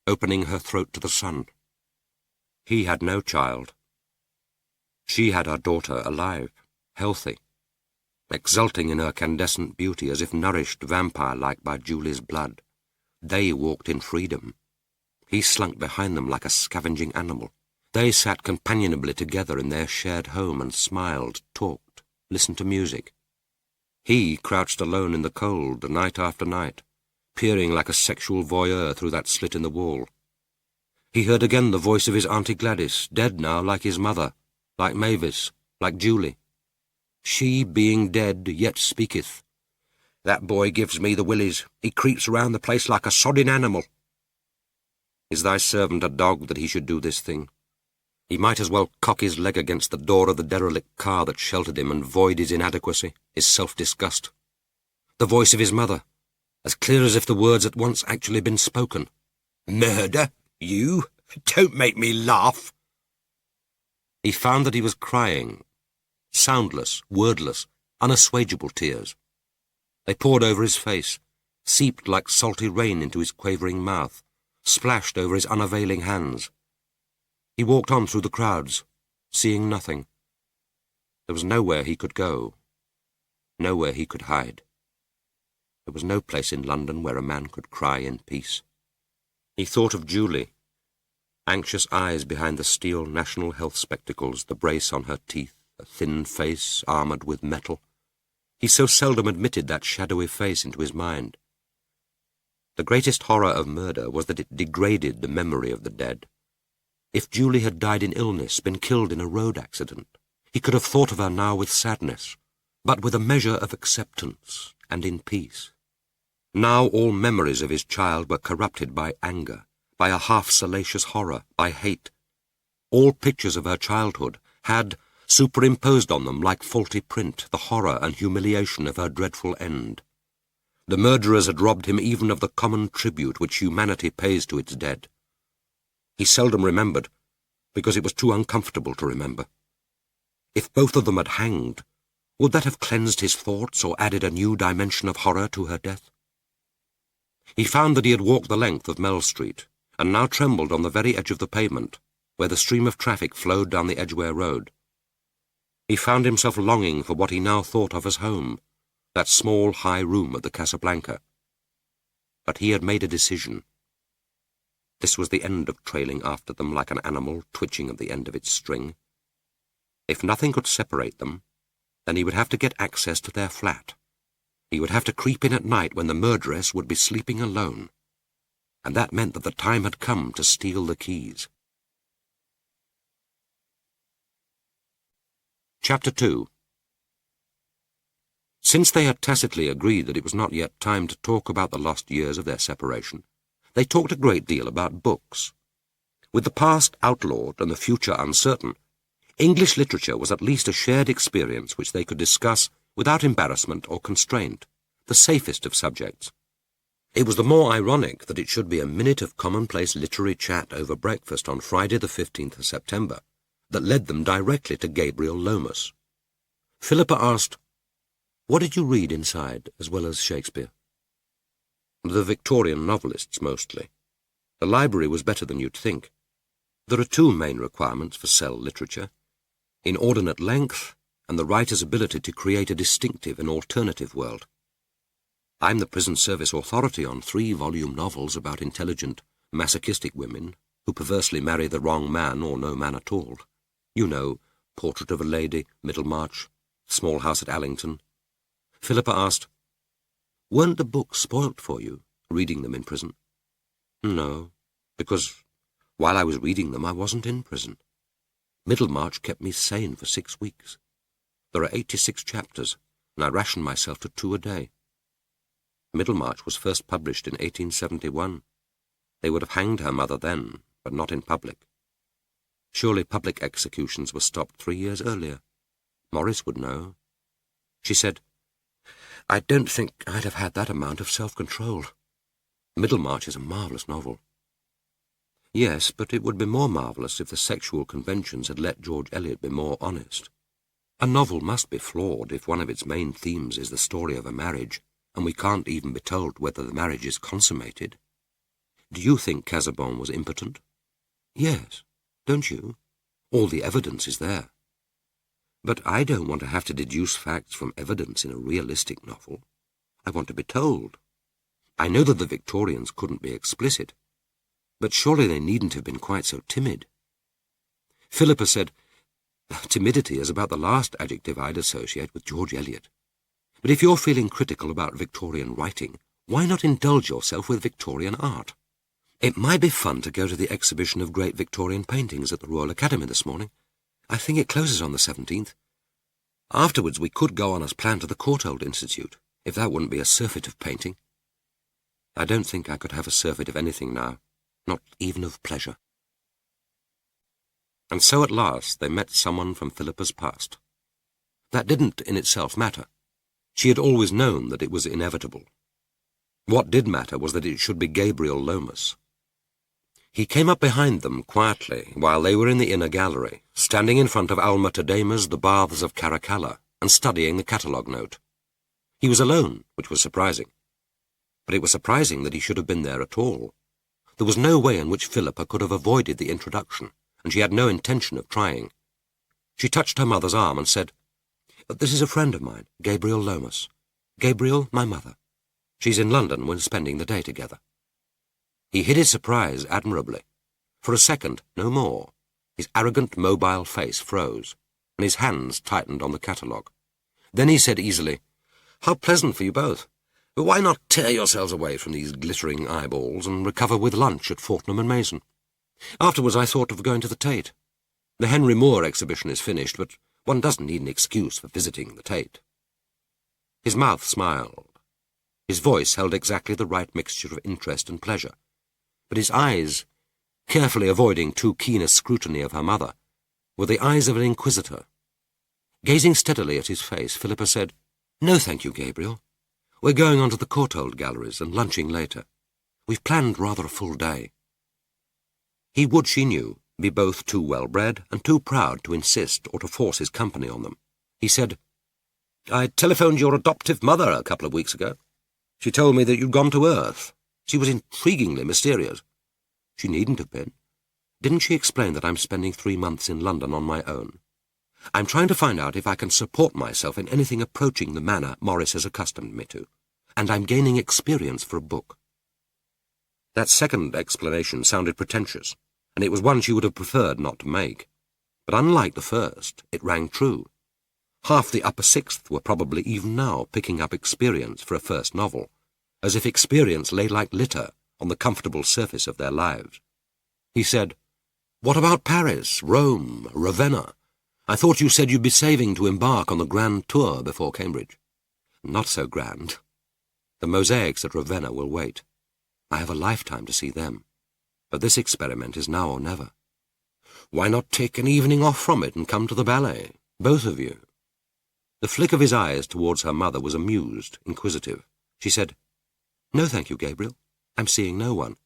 opening her throat to the sun. He had no child. She had her daughter alive, healthy, exulting in her candescent beauty as if nourished vampire-like by Julie's blood. They walked in freedom. He slunk behind them like a scavenging animal. They sat companionably together in their shared home and smiled, talked, listened to music. He crouched alone in the cold, night after night, peering like a sexual voyeur through that slit in the wall. He heard again the voice of his Auntie Gladys, dead now like his mother, like Mavis, like Julie. She, being dead, yet speaketh. That boy gives me the willies. He creeps round the place like a sodding animal. Is thy servant a dog that he should do this thing? He might as well cock his leg against the door of the derelict car that sheltered him and void his inadequacy, his self-disgust. The voice of his mother, as clear as if the words had once actually been spoken. Murder? You? Don't make me laugh. He found that he was crying, soundless, wordless, unassuageable tears. They poured over his face, seeped like salty rain into his quavering mouth, splashed over his unavailing hands. He walked on through the crowds, seeing nothing. There was nowhere he could go, nowhere he could hide. There was no place in London where a man could cry in peace. He thought of Julie, anxious eyes behind the steel National Health spectacles, the brace on her teeth, a thin face armoured with metal. He so seldom admitted that shadowy face into his mind. The greatest horror of murder was that it degraded the memory of the dead. If Julie had died in illness, been killed in a road accident, he could have thought of her now with sadness, but with a measure of acceptance and in peace. Now all memories of his child were corrupted by anger, by a half-salacious horror, by hate. All pictures of her childhood had, superimposed on them like faulty print, the horror and humiliation of her dreadful end. The murderers had robbed him even of the common tribute which humanity pays to its dead. He seldom remembered, because it was too uncomfortable to remember. If both of them had hanged, would that have cleansed his thoughts or added a new dimension of horror to her death? He found that he had walked the length of Mell Street, and now trembled on the very edge of the pavement, where the stream of traffic flowed down the Edgware Road. He found himself longing for what he now thought of as home, that small high room at the Casablanca. But he had made a decision. This was the end of trailing after them like an animal twitching at the end of its string. If nothing could separate them, then he would have to get access to their flat. He would have to creep in at night when the murderess would be sleeping alone, and that meant that the time had come to steal the keys. Chapter 2. Since they had tacitly agreed that it was not yet time to talk about the lost years of their separation, they talked a great deal about books. With the past outlawed and the future uncertain, English literature was at least a shared experience which they could discuss without embarrassment or constraint, the safest of subjects. It was the more ironic that it should be a minute of commonplace literary chat over breakfast on Friday the 15th of September that led them directly to Gabriel Lomas. Philippa asked, "What did you read inside, as well as Shakespeare?" "The Victorian novelists, mostly. The library was better than you'd think. There are two main requirements for cell literature: inordinate length and the writer's ability to create a distinctive and alternative world. I'm the prison service authority on 3-volume novels about intelligent, masochistic women who perversely marry the wrong man or no man at all. You know, Portrait of a Lady, Middlemarch, Small House at Allington." Philippa asked, "Weren't the books spoilt for you, reading them in prison?" "No, because while I was reading them I wasn't in prison. Middlemarch kept me sane for 6 weeks. There are 86 chapters, and I ration myself to 2 a day. Middlemarch was first published in 1871. They would have hanged her mother then, but not in public. Surely public executions were stopped 3 years earlier. Morris would know. She said, I don't think I'd have had that amount of self-control. Middlemarch is a marvellous novel." "Yes, but it would be more marvellous if the sexual conventions had let George Eliot be more honest. A novel must be flawed if one of its main themes is the story of a marriage, and we can't even be told whether the marriage is consummated. Do you think Casaubon was impotent?" "Yes. don't you? All the evidence is there. But I don't want to have to deduce facts from evidence in a realistic novel. I want to be told. I know that the Victorians couldn't be explicit, but surely they needn't have been quite so timid. Philippa said, timidity is about the last adjective I'd associate with George Eliot. But if you're feeling critical about Victorian writing, why not indulge yourself with Victorian art? It might be fun to go to the exhibition of great Victorian paintings at the Royal Academy this morning. I think it closes on the 17th. Afterwards we could go on as planned to the Courtauld Institute, if that wouldn't be a surfeit of painting. I don't think I could have a surfeit of anything now, not even of pleasure. And so at last they met someone from Philippa's past. That didn't in itself matter. She had always known that it was inevitable. What did matter was that it should be Gabriel Lomas. He came up behind them quietly while they were in the inner gallery, standing in front of Alma Tadema's The Baths of Caracalla and studying the catalogue note. He was alone, which was surprising. But it was surprising that he should have been there at all. There was no way in which Philippa could have avoided the introduction, and she had no intention of trying. She touched her mother's arm and said, "This is a friend of mine, Gabriel Lomas. Gabriel, my mother. She's in London. We're spending the day together." He hid his surprise admirably. For a second, no more. His arrogant, mobile face froze, and his hands tightened on the catalogue. Then he said easily, "How pleasant for you both. But why not tear yourselves away from these glittering eyeballs and recover with lunch at Fortnum and Mason? Afterwards I thought of going to the Tate. The Henry Moore exhibition is finished, but one doesn't need an excuse for visiting the Tate." His mouth smiled. His voice held exactly the right mixture of interest and pleasure. But his eyes, carefully avoiding too keen a scrutiny of her mother, were the eyes of an inquisitor. Gazing steadily at his face, Philippa said, "No, thank you, Gabriel. We're going on to the Courtauld galleries and lunching later. We've planned rather a full day." He would, she knew, be both too well-bred and too proud to insist or to force his company on them. He said, "I telephoned your adoptive mother a couple of weeks ago. She told me that you'd gone to Earth. She was intriguingly mysterious." "She needn't have been. Didn't she explain that I'm spending 3 months in London on my own? I'm trying to find out if I can support myself in anything approaching the manner Morris has accustomed me to, and I'm gaining experience for a book." That second explanation sounded pretentious, and it was one she would have preferred not to make. But unlike the first, it rang true. Half the upper sixth were probably even now picking up experience for a first novel, as if experience lay like litter on the comfortable surface of their lives. He said, "What about Paris, Rome, Ravenna? I thought you said you'd be saving to embark on the grand tour before Cambridge." "Not so grand. The mosaics at Ravenna will wait. I have a lifetime to see them. But this experiment is now or never." "Why not take an evening off from it and come to the ballet, both of you?" The flick of his eyes towards her mother was amused, inquisitive. She said, "No, thank you, Gabriel. I'm seeing no one.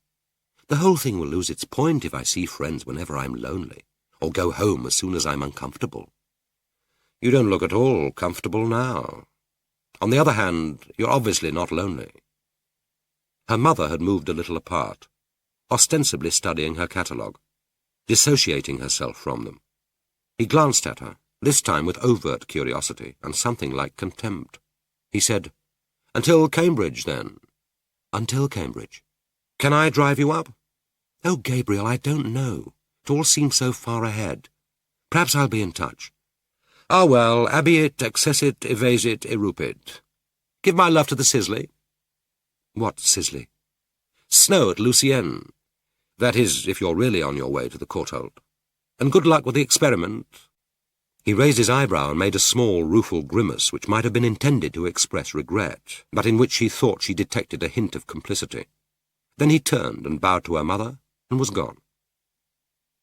The whole thing will lose its point if I see friends whenever I'm lonely, or go home as soon as I'm uncomfortable." "You don't look at all comfortable now. On the other hand, you're obviously not lonely." Her mother had moved a little apart, ostensibly studying her catalogue, dissociating herself from them. He glanced at her, this time with overt curiosity and something like contempt. He said, "Until Cambridge, then?" "Until Cambridge." "Can I drive you up?" "Oh, Gabriel, I don't know. It all seems so far ahead. Perhaps I'll be in touch." "Ah, well, abiit, accessit, evasit, erupit. Give my love to the Sisley." "What Sisley?" "Snow at Lucienne. That is, if you're really on your way to the Courtauld. And good luck with the experiment." He raised his eyebrow and made a small, rueful grimace which might have been intended to express regret, but in which he thought she detected a hint of complicity. Then he turned and bowed to her mother and was gone.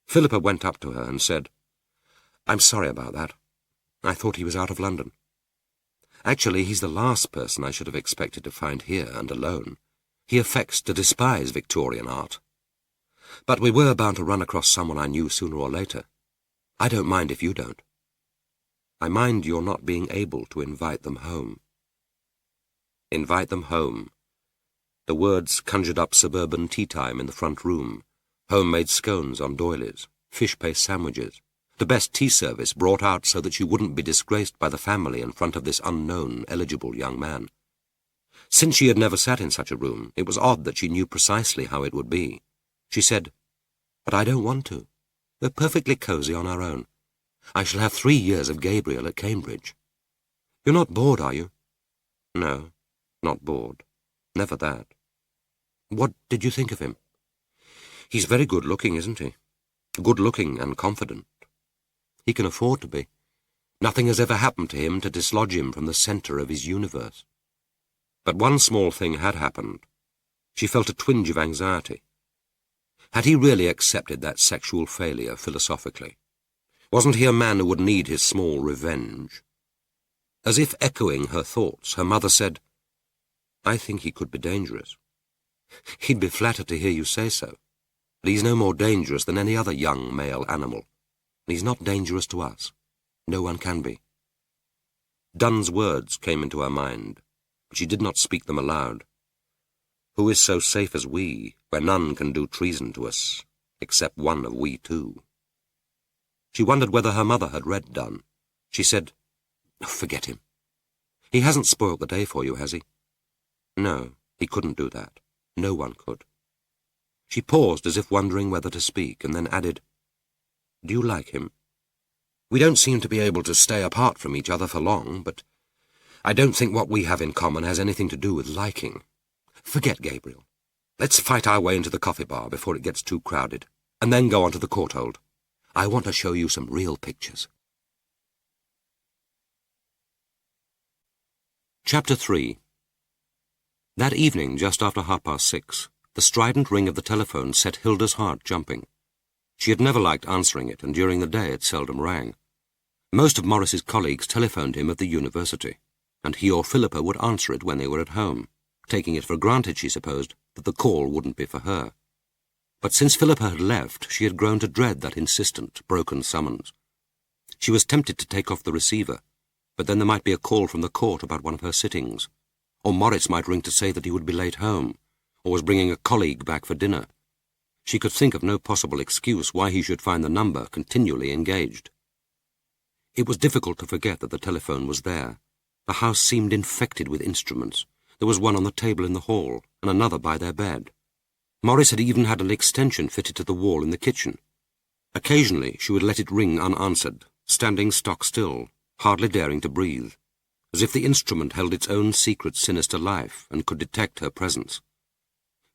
Philippa went up to her and said, "I'm sorry about that. I thought he was out of London. Actually, he's the last person I should have expected to find here and alone. He affects to despise Victorian art. But we were bound to run across someone I knew sooner or later. I don't mind if you don't. I mind your not being able to invite them home." Invite them home. The words conjured up suburban tea-time in the front room, homemade scones on doilies, fish paste sandwiches, the best tea service brought out so that she wouldn't be disgraced by the family in front of this unknown, eligible young man. Since she had never sat in such a room, it was odd that she knew precisely how it would be. She said, "But I don't want to. We're perfectly cosy on our own. I shall have 3 years of Gabriel at Cambridge." "You're not bored, are you?" "No, not bored. Never that." "What did you think of him?" "He's very good-looking, isn't he? Good-looking and confident. He can afford to be. Nothing has ever happened to him to dislodge him from the centre of his universe." But one small thing had happened. She felt a twinge of anxiety. Had he really accepted that sexual failure philosophically? Wasn't he a man who would need his small revenge? As if echoing her thoughts, her mother said, "I think he could be dangerous." "He'd be flattered to hear you say so. But he's no more dangerous than any other young male animal. And he's not dangerous to us. No one can be." Dunn's words came into her mind, but she did not speak them aloud. Who is so safe as we, where none can do treason to us, except one of we two? She wondered whether her mother had read Dunn. She said, "Oh, forget him. He hasn't spoilt the day for you, has he?" "No, he couldn't do that. No one could." She paused as if wondering whether to speak, and then added, "Do you like him? We don't seem to be able to stay apart from each other for long, but I don't think what we have in common has anything to do with liking. Forget Gabriel. Let's fight our way into the coffee bar before it gets too crowded, and then go on to the Courtauld. I want to show you some real pictures." Chapter 3. That evening, just after 6:30, the strident ring of the telephone set Hilda's heart jumping. She had never liked answering it, and during the day it seldom rang. Most of Morris's colleagues telephoned him at the university, and he or Philippa would answer it when they were at home, taking it for granted, she supposed, that the call wouldn't be for her. But since Philippa had left, she had grown to dread that insistent, broken summons. She was tempted to take off the receiver, but then there might be a call from the court about one of her sittings, or Morris might ring to say that he would be late home, or was bringing a colleague back for dinner. She could think of no possible excuse why he should find the number continually engaged. It was difficult to forget that the telephone was there. The house seemed infected with instruments. There was one on the table in the hall, and another by their bed. Morris had even had an extension fitted to the wall in the kitchen. Occasionally she would let it ring unanswered, standing stock still, hardly daring to breathe, as if the instrument held its own secret sinister life and could detect her presence.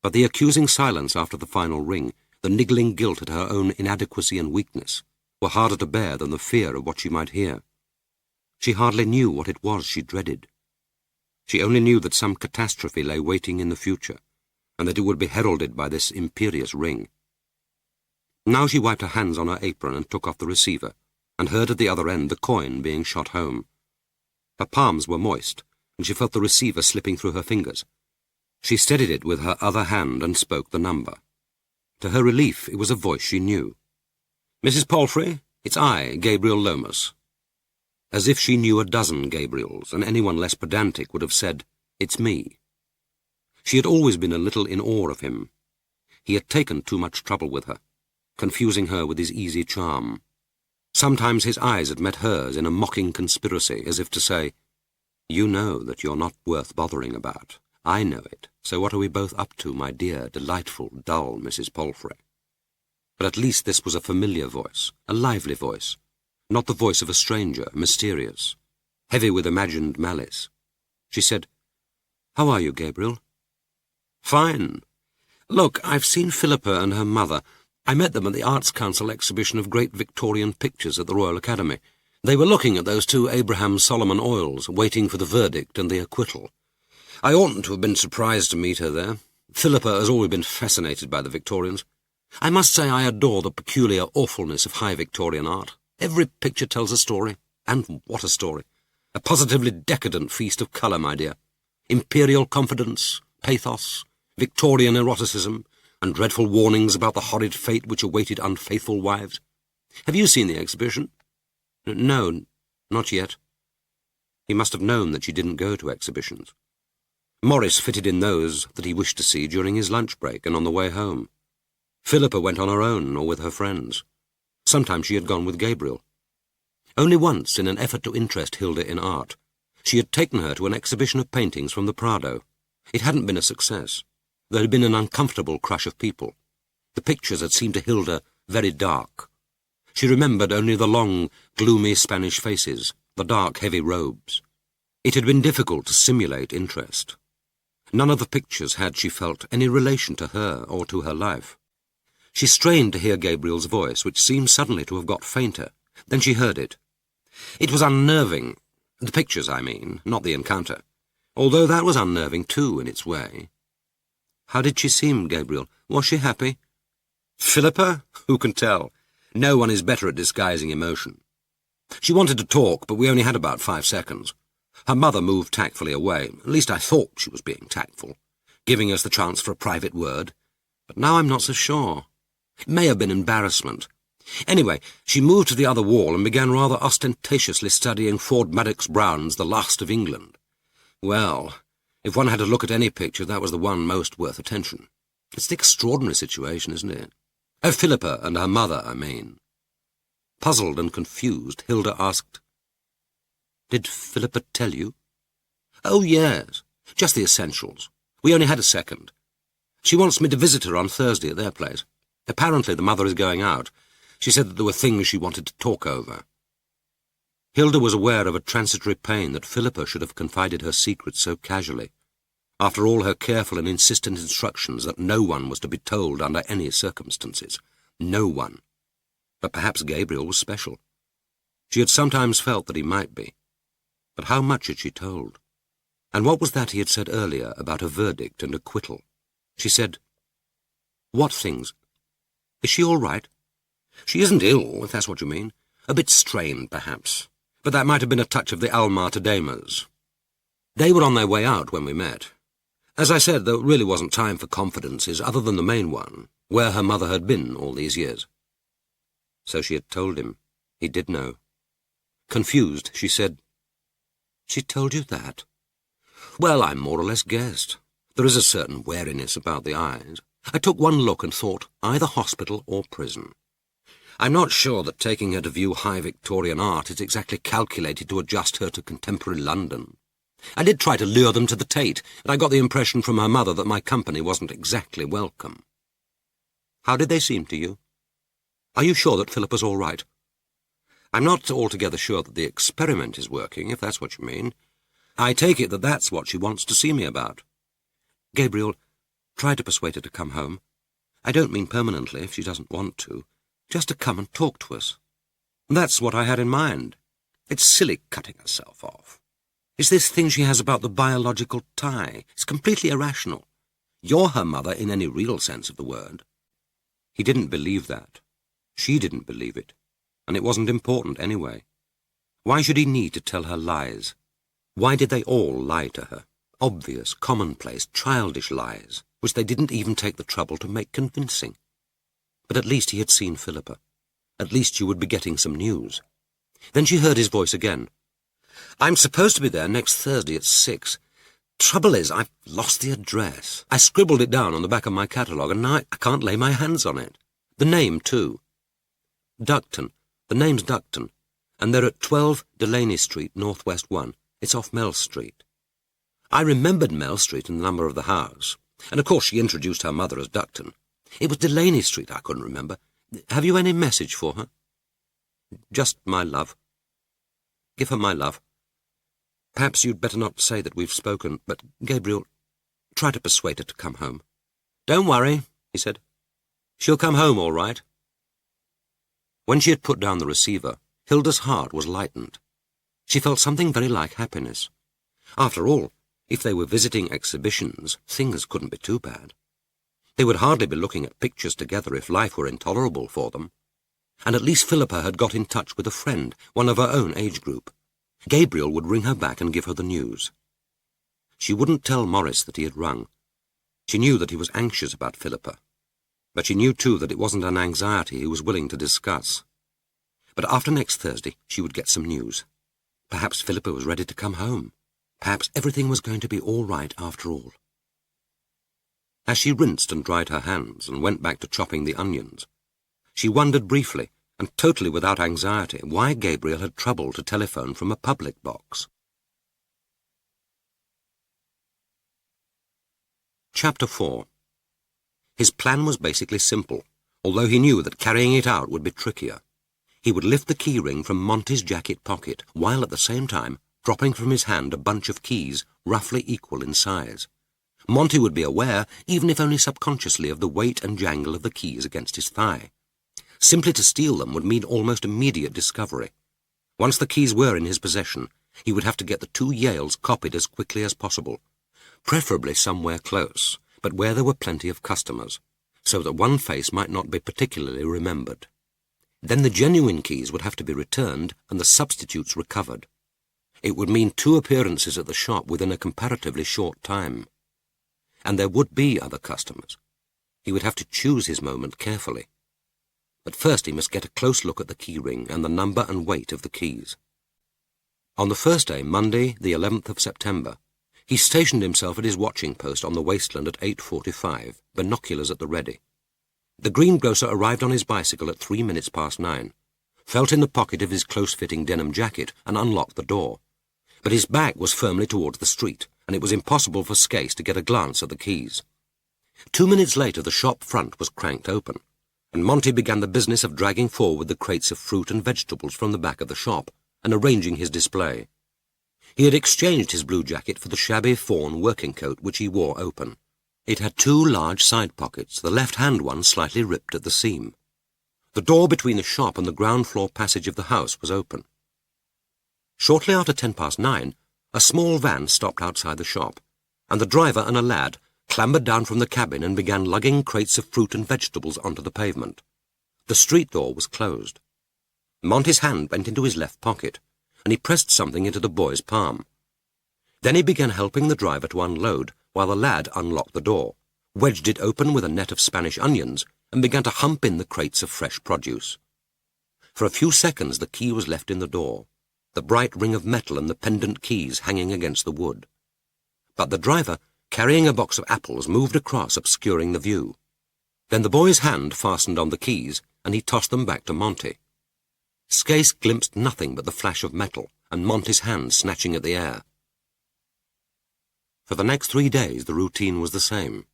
But the accusing silence after the final ring, the niggling guilt at her own inadequacy and weakness, were harder to bear than the fear of what she might hear. She hardly knew what it was she dreaded. She only knew that some catastrophe lay waiting in the future, and that it would be heralded by this imperious ring. Now she wiped her hands on her apron and took off the receiver, and heard at the other end the coin being shot home. Her palms were moist, and she felt the receiver slipping through her fingers. She steadied it with her other hand and spoke the number. To her relief, it was a voice she knew. "Mrs. Palfrey, it's I, Gabriel Lomas." As if she knew a dozen Gabriels, and anyone less pedantic would have said, "It's me." She had always been a little in awe of him. He had taken too much trouble with her, confusing her with his easy charm. Sometimes his eyes had met hers in a mocking conspiracy, as if to say, "You know that you're not worth bothering about. I know it, so what are we both up to, my dear, delightful, dull Mrs. Palfrey?" But at least this was a familiar voice, a lively voice, not the voice of a stranger, mysterious, heavy with imagined malice. She said, "How are you, Gabriel?" "Fine. Look, I've seen Philippa and her mother. I met them at the Arts Council exhibition of great Victorian pictures at the Royal Academy. They were looking at those two Abraham Solomon oils, waiting for the verdict and the acquittal. I oughtn't to have been surprised to meet her there. Philippa has always been fascinated by the Victorians. I must say I adore the peculiar awfulness of high Victorian art. Every picture tells a story, and what a story. A positively decadent feast of colour, my dear. Imperial confidence, pathos, Victorian eroticism, and dreadful warnings about the horrid fate which awaited unfaithful wives. Have you seen the exhibition?" "No, not yet." He must have known that she didn't go to exhibitions. Morris fitted in those that he wished to see during his lunch break and on the way home. Philippa went on her own or with her friends. Sometimes she had gone with Gabriel. Only once, in an effort to interest Hilda in art, she had taken her to an exhibition of paintings from the Prado. It hadn't been a success. There had been an uncomfortable crush of people. The pictures had seemed to Hilda very dark. She remembered only the long, gloomy Spanish faces, the dark, heavy robes. It had been difficult to simulate interest. None of the pictures had, she felt, any relation to her or to her life. She strained to hear Gabriel's voice, which seemed suddenly to have got fainter. Then she heard it. It was unnerving. The pictures, I mean, not the encounter. Although that was unnerving, too, in its way. How did she seem, Gabriel? Was she happy? Philippa? Who can tell? No one is better at disguising emotion. She wanted to talk, but we only had about 5 seconds. Her mother moved tactfully away. At least I thought she was being tactful, giving us the chance for a private word. But now I'm not so sure. It may have been embarrassment. Anyway, she moved to the other wall and began rather ostentatiously studying Ford Madox Brown's The Last of England. Well, if one had to look at any picture, that was the one most worth attention. It's an extraordinary situation, isn't it? Oh, Philippa and her mother, I mean. Puzzled and confused, Hilda asked, "Did Philippa tell you?" "Oh, yes. Just the essentials. We only had a second. She wants me to visit her on Thursday at their place. Apparently the mother is going out. She said that there were things she wanted to talk over." Hilda was aware of a transitory pain that Philippa should have confided her secret so casually, after all her careful and insistent instructions that no one was to be told under any circumstances. No one. But perhaps Gabriel was special. She had sometimes felt that he might be. But how much had she told? And what was that he had said earlier about a verdict and acquittal? She said, "What things? Is she all right?" "She isn't ill, if that's what you mean. A bit strained, perhaps. But that might have been a touch of the Alma Tadema's. They were on their way out when we met. As I said, there really wasn't time for confidences other than the main one, where her mother had been all these years." So she had told him. He did know. Confused, she said, "She told you that?" "Well, I more or less guessed. There is a certain wariness about the eyes. I took one look and thought, either hospital or prison. I'm not sure that taking her to view high Victorian art is exactly calculated to adjust her to contemporary London. I did try to lure them to the Tate, and I got the impression from her mother that my company wasn't exactly welcome." "How did they seem to you? Are you sure that Philippa's all right?" "I'm not altogether sure that the experiment is working, if that's what you mean. I take it that that's what she wants to see me about." "Gabriel, try to persuade her to come home. I don't mean permanently, if she doesn't want to. Just to come and talk to us." "That's what I had in mind. It's silly cutting herself off. It's this thing she has about the biological tie. It's completely irrational. You're her mother in any real sense of the word." He didn't believe that. She didn't believe it. And it wasn't important anyway. Why should he need to tell her lies? Why did they all lie to her? Obvious, commonplace, childish lies, which they didn't even take the trouble to make convincing. But at least he had seen Philippa. At least she would be getting some news. Then she heard his voice again. "I'm supposed to be there next Thursday at 6. Trouble is, I've lost the address. I scribbled it down on the back of my catalogue, and now I can't lay my hands on it. The name, too. Duckton. The name's Duckton. And they're at 12 Delaney Street, Northwest 1. It's off Mell Street." I remembered Mell Street and the number of the house. And of course she introduced her mother as Duckton. It was Delaney Street I couldn't remember. Have you any message for her?" "Just my love. Give her my love. Perhaps you'd better not say that we've spoken, but, Gabriel, try to persuade her to come home." "Don't worry," he said. "She'll come home all right." When she had put down the receiver, Hilda's heart was lightened. She felt something very like happiness. After all, if they were visiting exhibitions, things couldn't be too bad. They would hardly be looking at pictures together if life were intolerable for them. And at least Philippa had got in touch with a friend, one of her own age group. Gabriel would ring her back and give her the news. She wouldn't tell Morris that he had rung. She knew that he was anxious about Philippa, but she knew too that it wasn't an anxiety he was willing to discuss. But after next Thursday she would get some news. Perhaps Philippa was ready to come home. Perhaps everything was going to be all right after all. As she rinsed and dried her hands and went back to chopping the onions, she wondered briefly, and totally without anxiety why Gabriel had troubled to telephone from a public box. Chapter 4. His plan was basically simple, although he knew that carrying it out would be trickier. He would lift the key ring from Monty's jacket pocket, while at the same time dropping from his hand a bunch of keys roughly equal in size. Monty would be aware, even if only subconsciously, of the weight and jangle of the keys against his thigh. Simply to steal them would mean almost immediate discovery. Once the keys were in his possession, he would have to get the 2 Yales copied as quickly as possible, preferably somewhere close, but where there were plenty of customers, so that one face might not be particularly remembered. Then the genuine keys would have to be returned and the substitutes recovered. It would mean 2 appearances at the shop within a comparatively short time. And there would be other customers. He would have to choose his moment carefully. But first he must get a close look at the key ring and the number and weight of the keys. On the first day, Monday, the 11th of September, he stationed himself at his watching post on the wasteland at 8:45, binoculars at the ready. The greengrocer arrived on his bicycle at 3 minutes past 9, felt in the pocket of his close-fitting denim jacket and unlocked the door. But his back was firmly towards the street, and it was impossible for Skase to get a glance at the keys. 2 minutes later the shop front was cranked open, and Monty began the business of dragging forward the crates of fruit and vegetables from the back of the shop and arranging his display. He had exchanged his blue jacket for the shabby fawn working coat which he wore open. It had 2 large side pockets, the left-hand one slightly ripped at the seam. The door between the shop and the ground-floor passage of the house was open. Shortly after 9:10, a small van stopped outside the shop, and the driver and a lad clambered down from the cabin and began lugging crates of fruit and vegetables onto the pavement. The street door was closed. Monty's hand went into his left pocket, and he pressed something into the boy's palm. Then he began helping the driver to unload, while the lad unlocked the door, wedged it open with a net of Spanish onions, and began to hump in the crates of fresh produce. For a few seconds the key was left in the door, the bright ring of metal and the pendant keys hanging against the wood. But the driver, carrying a box of apples, moved across, obscuring the view. Then the boy's hand fastened on the keys, and he tossed them back to Monty. Skase glimpsed nothing but the flash of metal, and Monty's hand snatching at the air. For the next 3 days the routine was the same.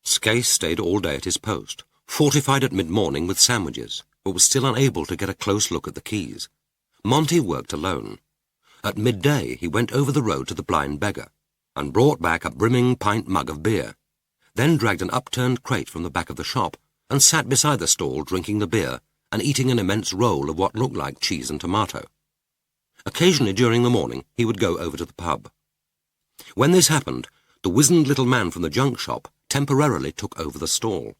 Skase stayed all day at his post, fortified at mid-morning with sandwiches, but was still unable to get a close look at the keys. Monty worked alone. At midday he went over the road to the Blind Beggar, and brought back a brimming pint mug of beer, then dragged an upturned crate from the back of the shop, and sat beside the stall drinking the beer and eating an immense roll of what looked like cheese and tomato. Occasionally during the morning he would go over to the pub. When this happened, the wizened little man from the junk shop temporarily took over the stall.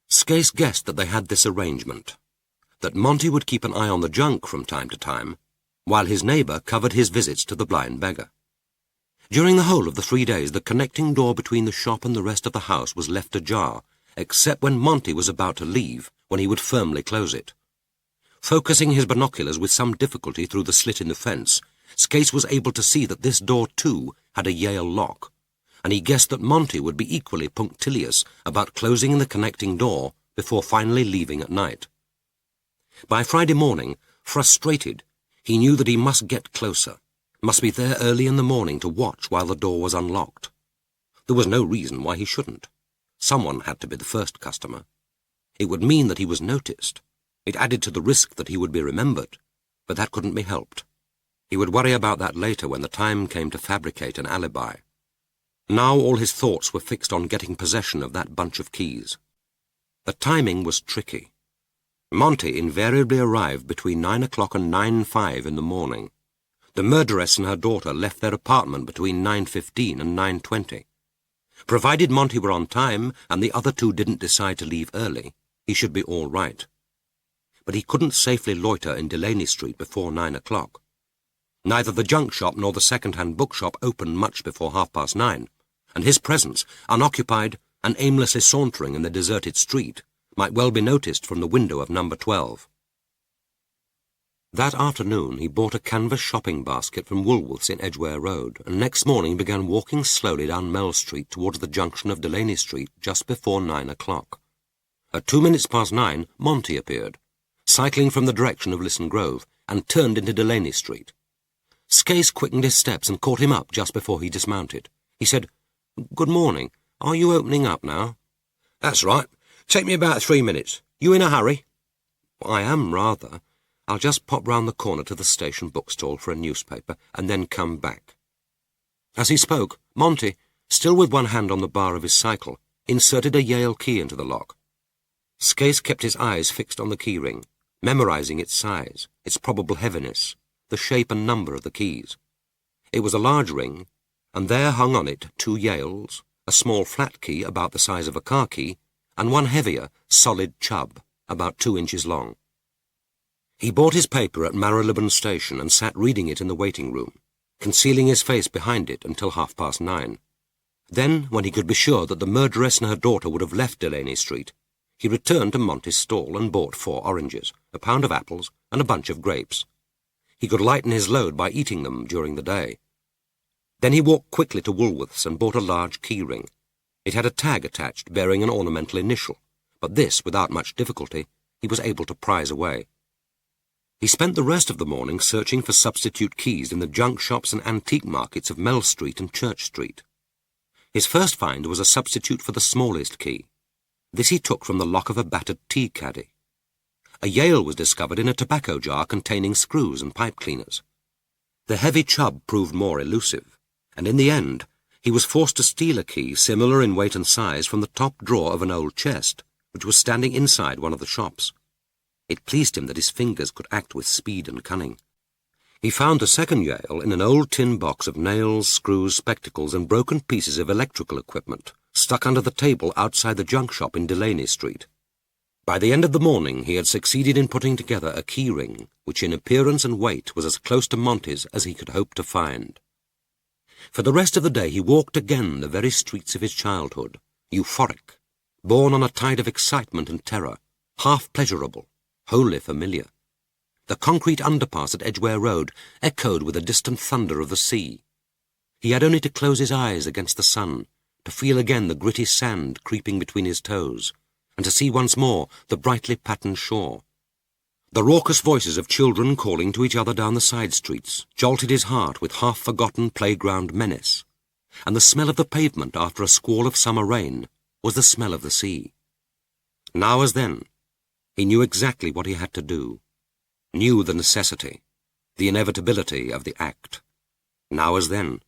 Skase guessed that they had this arrangement, that Monty would keep an eye on the junk from time to time, while his neighbour covered his visits to the Blind Beggar. During the whole of the 3 days the connecting door between the shop and the rest of the house was left ajar, except when Monty was about to leave, when he would firmly close it. Focusing his binoculars with some difficulty through the slit in the fence, Skase was able to see that this door, too, had a Yale lock, and he guessed that Monty would be equally punctilious about closing the connecting door before finally leaving at night. By Friday morning, frustrated, he knew that he must get closer, must be there early in the morning to watch while the door was unlocked. There was no reason why he shouldn't. Someone had to be the first customer. It would mean that he was noticed. It added to the risk that he would be remembered, but that couldn't be helped. He would worry about that later when the time came to fabricate an alibi. Now all his thoughts were fixed on getting possession of that bunch of keys. The timing was tricky. Monty invariably arrived between 9 o'clock and 9:05 in the morning. The murderess and her daughter left their apartment between 9:15 and 9:20. Provided Monty were on time and the other 2 didn't decide to leave early, he should be all right. But he couldn't safely loiter in Delaney Street before 9 o'clock. Neither the junk shop nor the second-hand bookshop opened much before 9:30, and his presence, unoccupied and aimlessly sauntering in the deserted street, might well be noticed from the window of number 12. That afternoon he bought a canvas shopping basket from Woolworths in Edgware Road, and next morning began walking slowly down Mell Street towards the junction of Delaney Street just before 9 o'clock. At 2 minutes past 9, Monty appeared, cycling from the direction of Lisson Grove, and turned into Delaney Street. Skase quickened his steps and caught him up just before he dismounted. He said, "Good morning. Are you opening up now?" "That's right. Take me about 3 minutes. You in a hurry?" "I am, rather. I'll just pop round the corner to the station bookstall for a newspaper, and then come back." As he spoke, Monty, still with one hand on the bar of his cycle, inserted a Yale key into the lock. Skase kept his eyes fixed on the keyring, memorizing its size, its probable heaviness, the shape and number of the keys. It was a large ring, and there hung on it 2 Yales, a small flat key about the size of a car key, and one heavier, solid chub, about 2 inches long. He bought his paper at Marylebone Station and sat reading it in the waiting room, concealing his face behind it until 9:30. Then, when he could be sure that the murderess and her daughter would have left Delaney Street, he returned to Monty's stall and bought 4 oranges, a pound of apples, and a bunch of grapes. He could lighten his load by eating them during the day. Then he walked quickly to Woolworth's and bought a large key ring. It had a tag attached bearing an ornamental initial, but this, without much difficulty, he was able to prize away. He spent the rest of the morning searching for substitute keys in the junk shops and antique markets of Mell Street and Church Street. His first find was a substitute for the smallest key. This he took from the lock of a battered tea caddy. A Yale was discovered in a tobacco jar containing screws and pipe cleaners. The heavy chub proved more elusive, and in the end he was forced to steal a key similar in weight and size from the top drawer of an old chest, which was standing inside one of the shops. It pleased him that his fingers could act with speed and cunning. He found the second Yale in an old tin box of nails, screws, spectacles, and broken pieces of electrical equipment, stuck under the table outside the junk shop in Delaney Street. By the end of the morning he had succeeded in putting together a key ring, which in appearance and weight was as close to Monty's as he could hope to find. For the rest of the day he walked again the very streets of his childhood, euphoric, borne on a tide of excitement and terror, half pleasurable, wholly familiar. The concrete underpass at Edgware Road echoed with the distant thunder of the sea. He had only to close his eyes against the sun, to feel again the gritty sand creeping between his toes, and to see once more the brightly patterned shore. The raucous voices of children calling to each other down the side streets jolted his heart with half-forgotten playground menace, and the smell of the pavement after a squall of summer rain was the smell of the sea. Now as then, he knew exactly what he had to do, knew the necessity, the inevitability of the act. Now as then,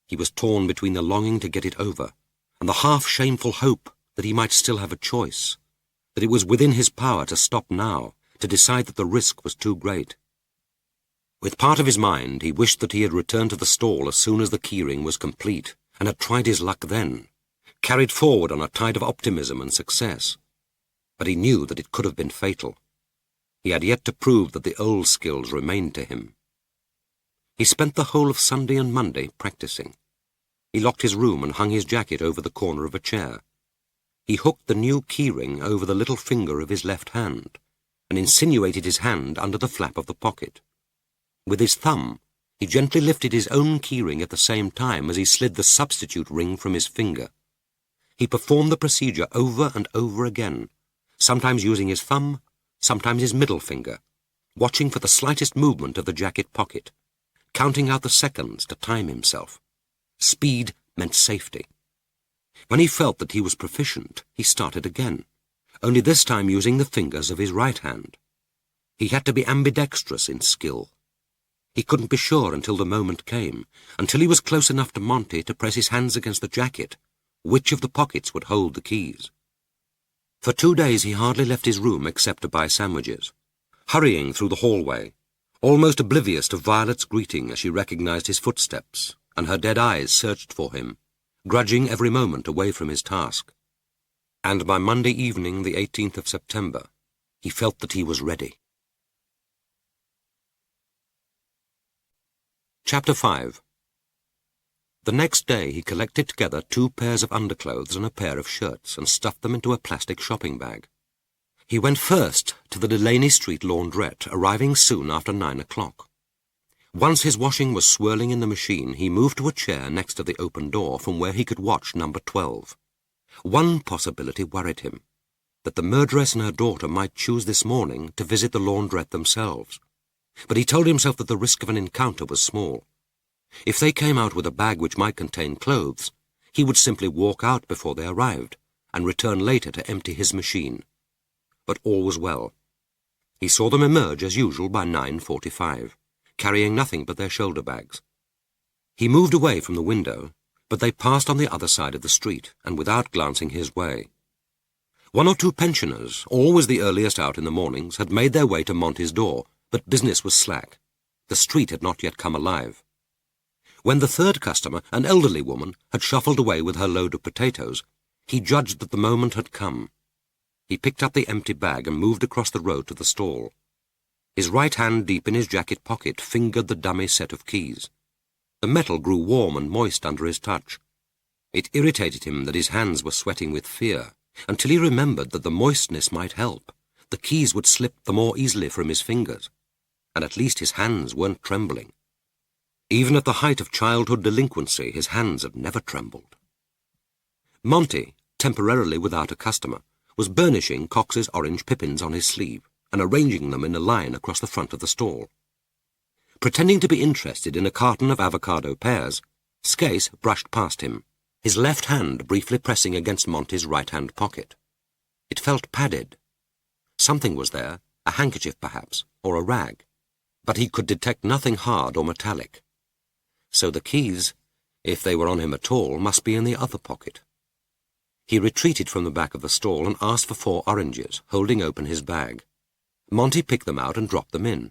he was torn between the longing to get it over and the half-shameful hope that he might still have a choice, that it was within his power to stop now, to decide that the risk was too great. With part of his mind, he wished that he had returned to the stall as soon as the keyring was complete, and had tried his luck then, carried forward on a tide of optimism and success. But he knew that it could have been fatal. He had yet to prove that the old skills remained to him. He spent the whole of Sunday and Monday practicing. He locked his room and hung his jacket over the corner of a chair. He hooked the new keyring over the little finger of his left hand, and insinuated his hand under the flap of the pocket. With his thumb, he gently lifted his own keyring at the same time as he slid the substitute ring from his finger. He performed the procedure over and over again, sometimes using his thumb, sometimes his middle finger, watching for the slightest movement of the jacket pocket, counting out the seconds to time himself. Speed meant safety. When he felt that he was proficient, he started again, only this time using the fingers of his right hand. He had to be ambidextrous in skill. He couldn't be sure until the moment came, until he was close enough to Monty to press his hands against the jacket, which of the pockets would hold the keys. For 2 days he hardly left his room except to buy sandwiches, hurrying through the hallway, almost oblivious to Violet's greeting as she recognized his footsteps, and her dead eyes searched for him, grudging every moment away from his task. And by Monday evening, the 18th of September, he felt that he was ready. Chapter 5. The next day he collected together 2 pairs of underclothes and a pair of shirts and stuffed them into a plastic shopping bag. He went first to the Delaney Street laundrette, arriving soon after 9 o'clock. Once his washing was swirling in the machine, he moved to a chair next to the open door from where he could watch number 12. One possibility worried him. that the murderess and her daughter might choose this morning to visit the laundrette themselves, but he told himself that the risk of an encounter was small. If they came out with a bag which might contain clothes, he would simply walk out before they arrived, and return later to empty his machine. But all was well. He saw them emerge as usual by 9:45, carrying nothing but their shoulder bags. He moved away from the window, but they passed on the other side of the street, and without glancing his way. One or two pensioners, always the earliest out in the mornings, had made their way to Monty's door, but business was slack. The street had not yet come alive. When the third customer, an elderly woman, had shuffled away with her load of potatoes, he judged that the moment had come. He picked up the empty bag and moved across the road to the stall. His right hand, deep in his jacket pocket, fingered the dummy set of keys. The metal grew warm and moist under his touch. It irritated him that his hands were sweating with fear, until he remembered that the moistness might help. The keys would slip the more easily from his fingers, and at least his hands weren't trembling. Even at the height of childhood delinquency, his hands had never trembled. Monty, temporarily without a customer, was burnishing Cox's orange pippins on his sleeve and arranging them in a line across the front of the stall. Pretending to be interested in a carton of avocado pears, Skase brushed past him, his left hand briefly pressing against Monty's right-hand pocket. It felt padded. Something was there, a handkerchief perhaps, or a rag, but he could detect nothing hard or metallic. So the keys, if they were on him at all, must be in the other pocket. He retreated from the back of the stall and asked for 4 oranges, holding open his bag. Monty picked them out and dropped them in.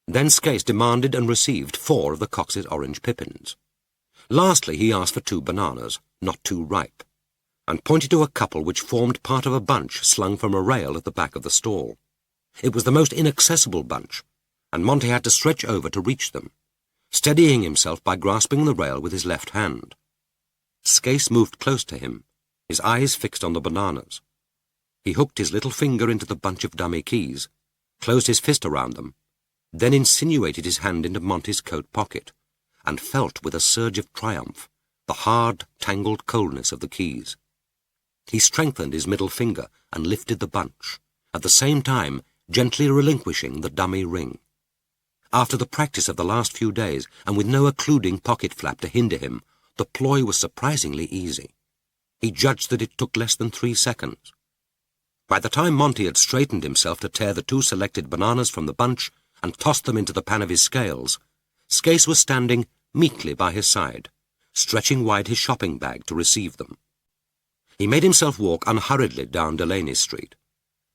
Then Skase demanded and received 4 of the Cox's orange pippins. Lastly, he asked for 2 bananas, not too ripe, and pointed to a couple which formed part of a bunch slung from a rail at the back of the stall. It was the most inaccessible bunch, and Monty had to stretch over to reach them, steadying himself by grasping the rail with his left hand. Skase moved close to him, his eyes fixed on the bananas. He hooked his little finger into the bunch of dummy keys, closed his fist around them, then insinuated his hand into Monty's coat pocket, and felt with a surge of triumph the hard, tangled coldness of the keys. He strengthened his middle finger and lifted the bunch, at the same time gently relinquishing the dummy ring. After the practice of the last few days, and with no occluding pocket flap to hinder him, the ploy was surprisingly easy. He judged that it took less than 3 seconds. By the time Monty had straightened himself to tear the 2 selected bananas from the bunch and tossed them into the pan of his scales, Skase was standing meekly by his side, stretching wide his shopping bag to receive them. He made himself walk unhurriedly down Delaney Street,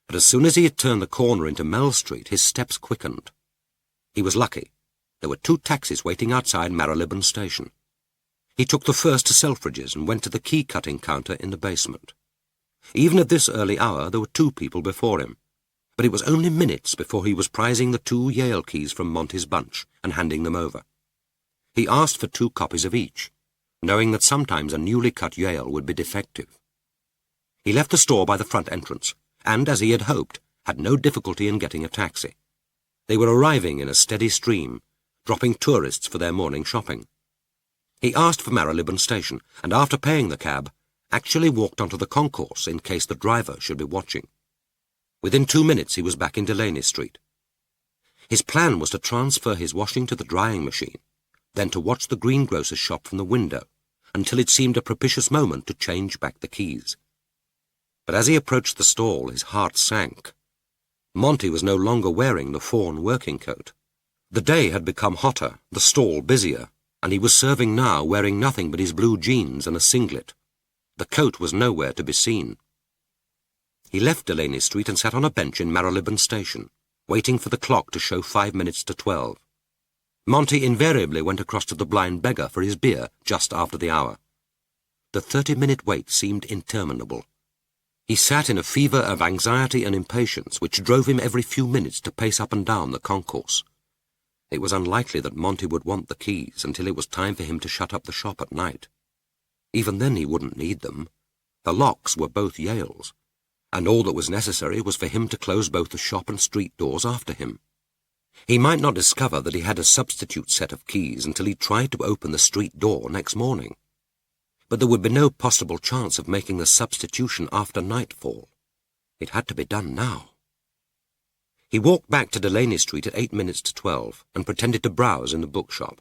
but as soon as he had turned the corner into Mell Street, his steps quickened. He was lucky. There were 2 taxis waiting outside Marylebone Station. He took the first to Selfridge's and went to the key-cutting counter in the basement. Even at this early hour there were 2 people before him, but it was only minutes before he was prizing the 2 Yale keys from Monty's bunch and handing them over. He asked for 2 copies of each, knowing that sometimes a newly cut Yale would be defective. He left the store by the front entrance, and, as he had hoped, had no difficulty in getting a taxi. They were arriving in a steady stream, dropping tourists for their morning shopping. He asked for Marylebone Station, and after paying the cab, actually walked onto the concourse in case the driver should be watching. Within 2 minutes he was back in Delaney Street. His plan was to transfer his washing to the drying machine, then to watch the greengrocer's shop from the window, until it seemed a propitious moment to change back the keys. But as he approached the stall, his heart sank. Monty was no longer wearing the fawn working coat. The day had become hotter, the stall busier, and he was serving now wearing nothing but his blue jeans and a singlet. The coat was nowhere to be seen. He left Delaney Street and sat on a bench in Marylebone Station, waiting for the clock to show 5 minutes to 12. Monty invariably went across to the Blind Beggar for his beer just after the hour. The 30-minute wait seemed interminable. He sat in a fever of anxiety and impatience which drove him every few minutes to pace up and down the concourse. It was unlikely that Monty would want the keys until it was time for him to shut up the shop at night. Even then he wouldn't need them. The locks were both Yale's, and all that was necessary was for him to close both the shop and street doors after him. He might not discover that he had a substitute set of keys until he tried to open the street door next morning. But there would be no possible chance of making the substitution after nightfall. It had to be done now. He walked back to Delaney Street at 8 minutes to 12 and pretended to browse in the bookshop.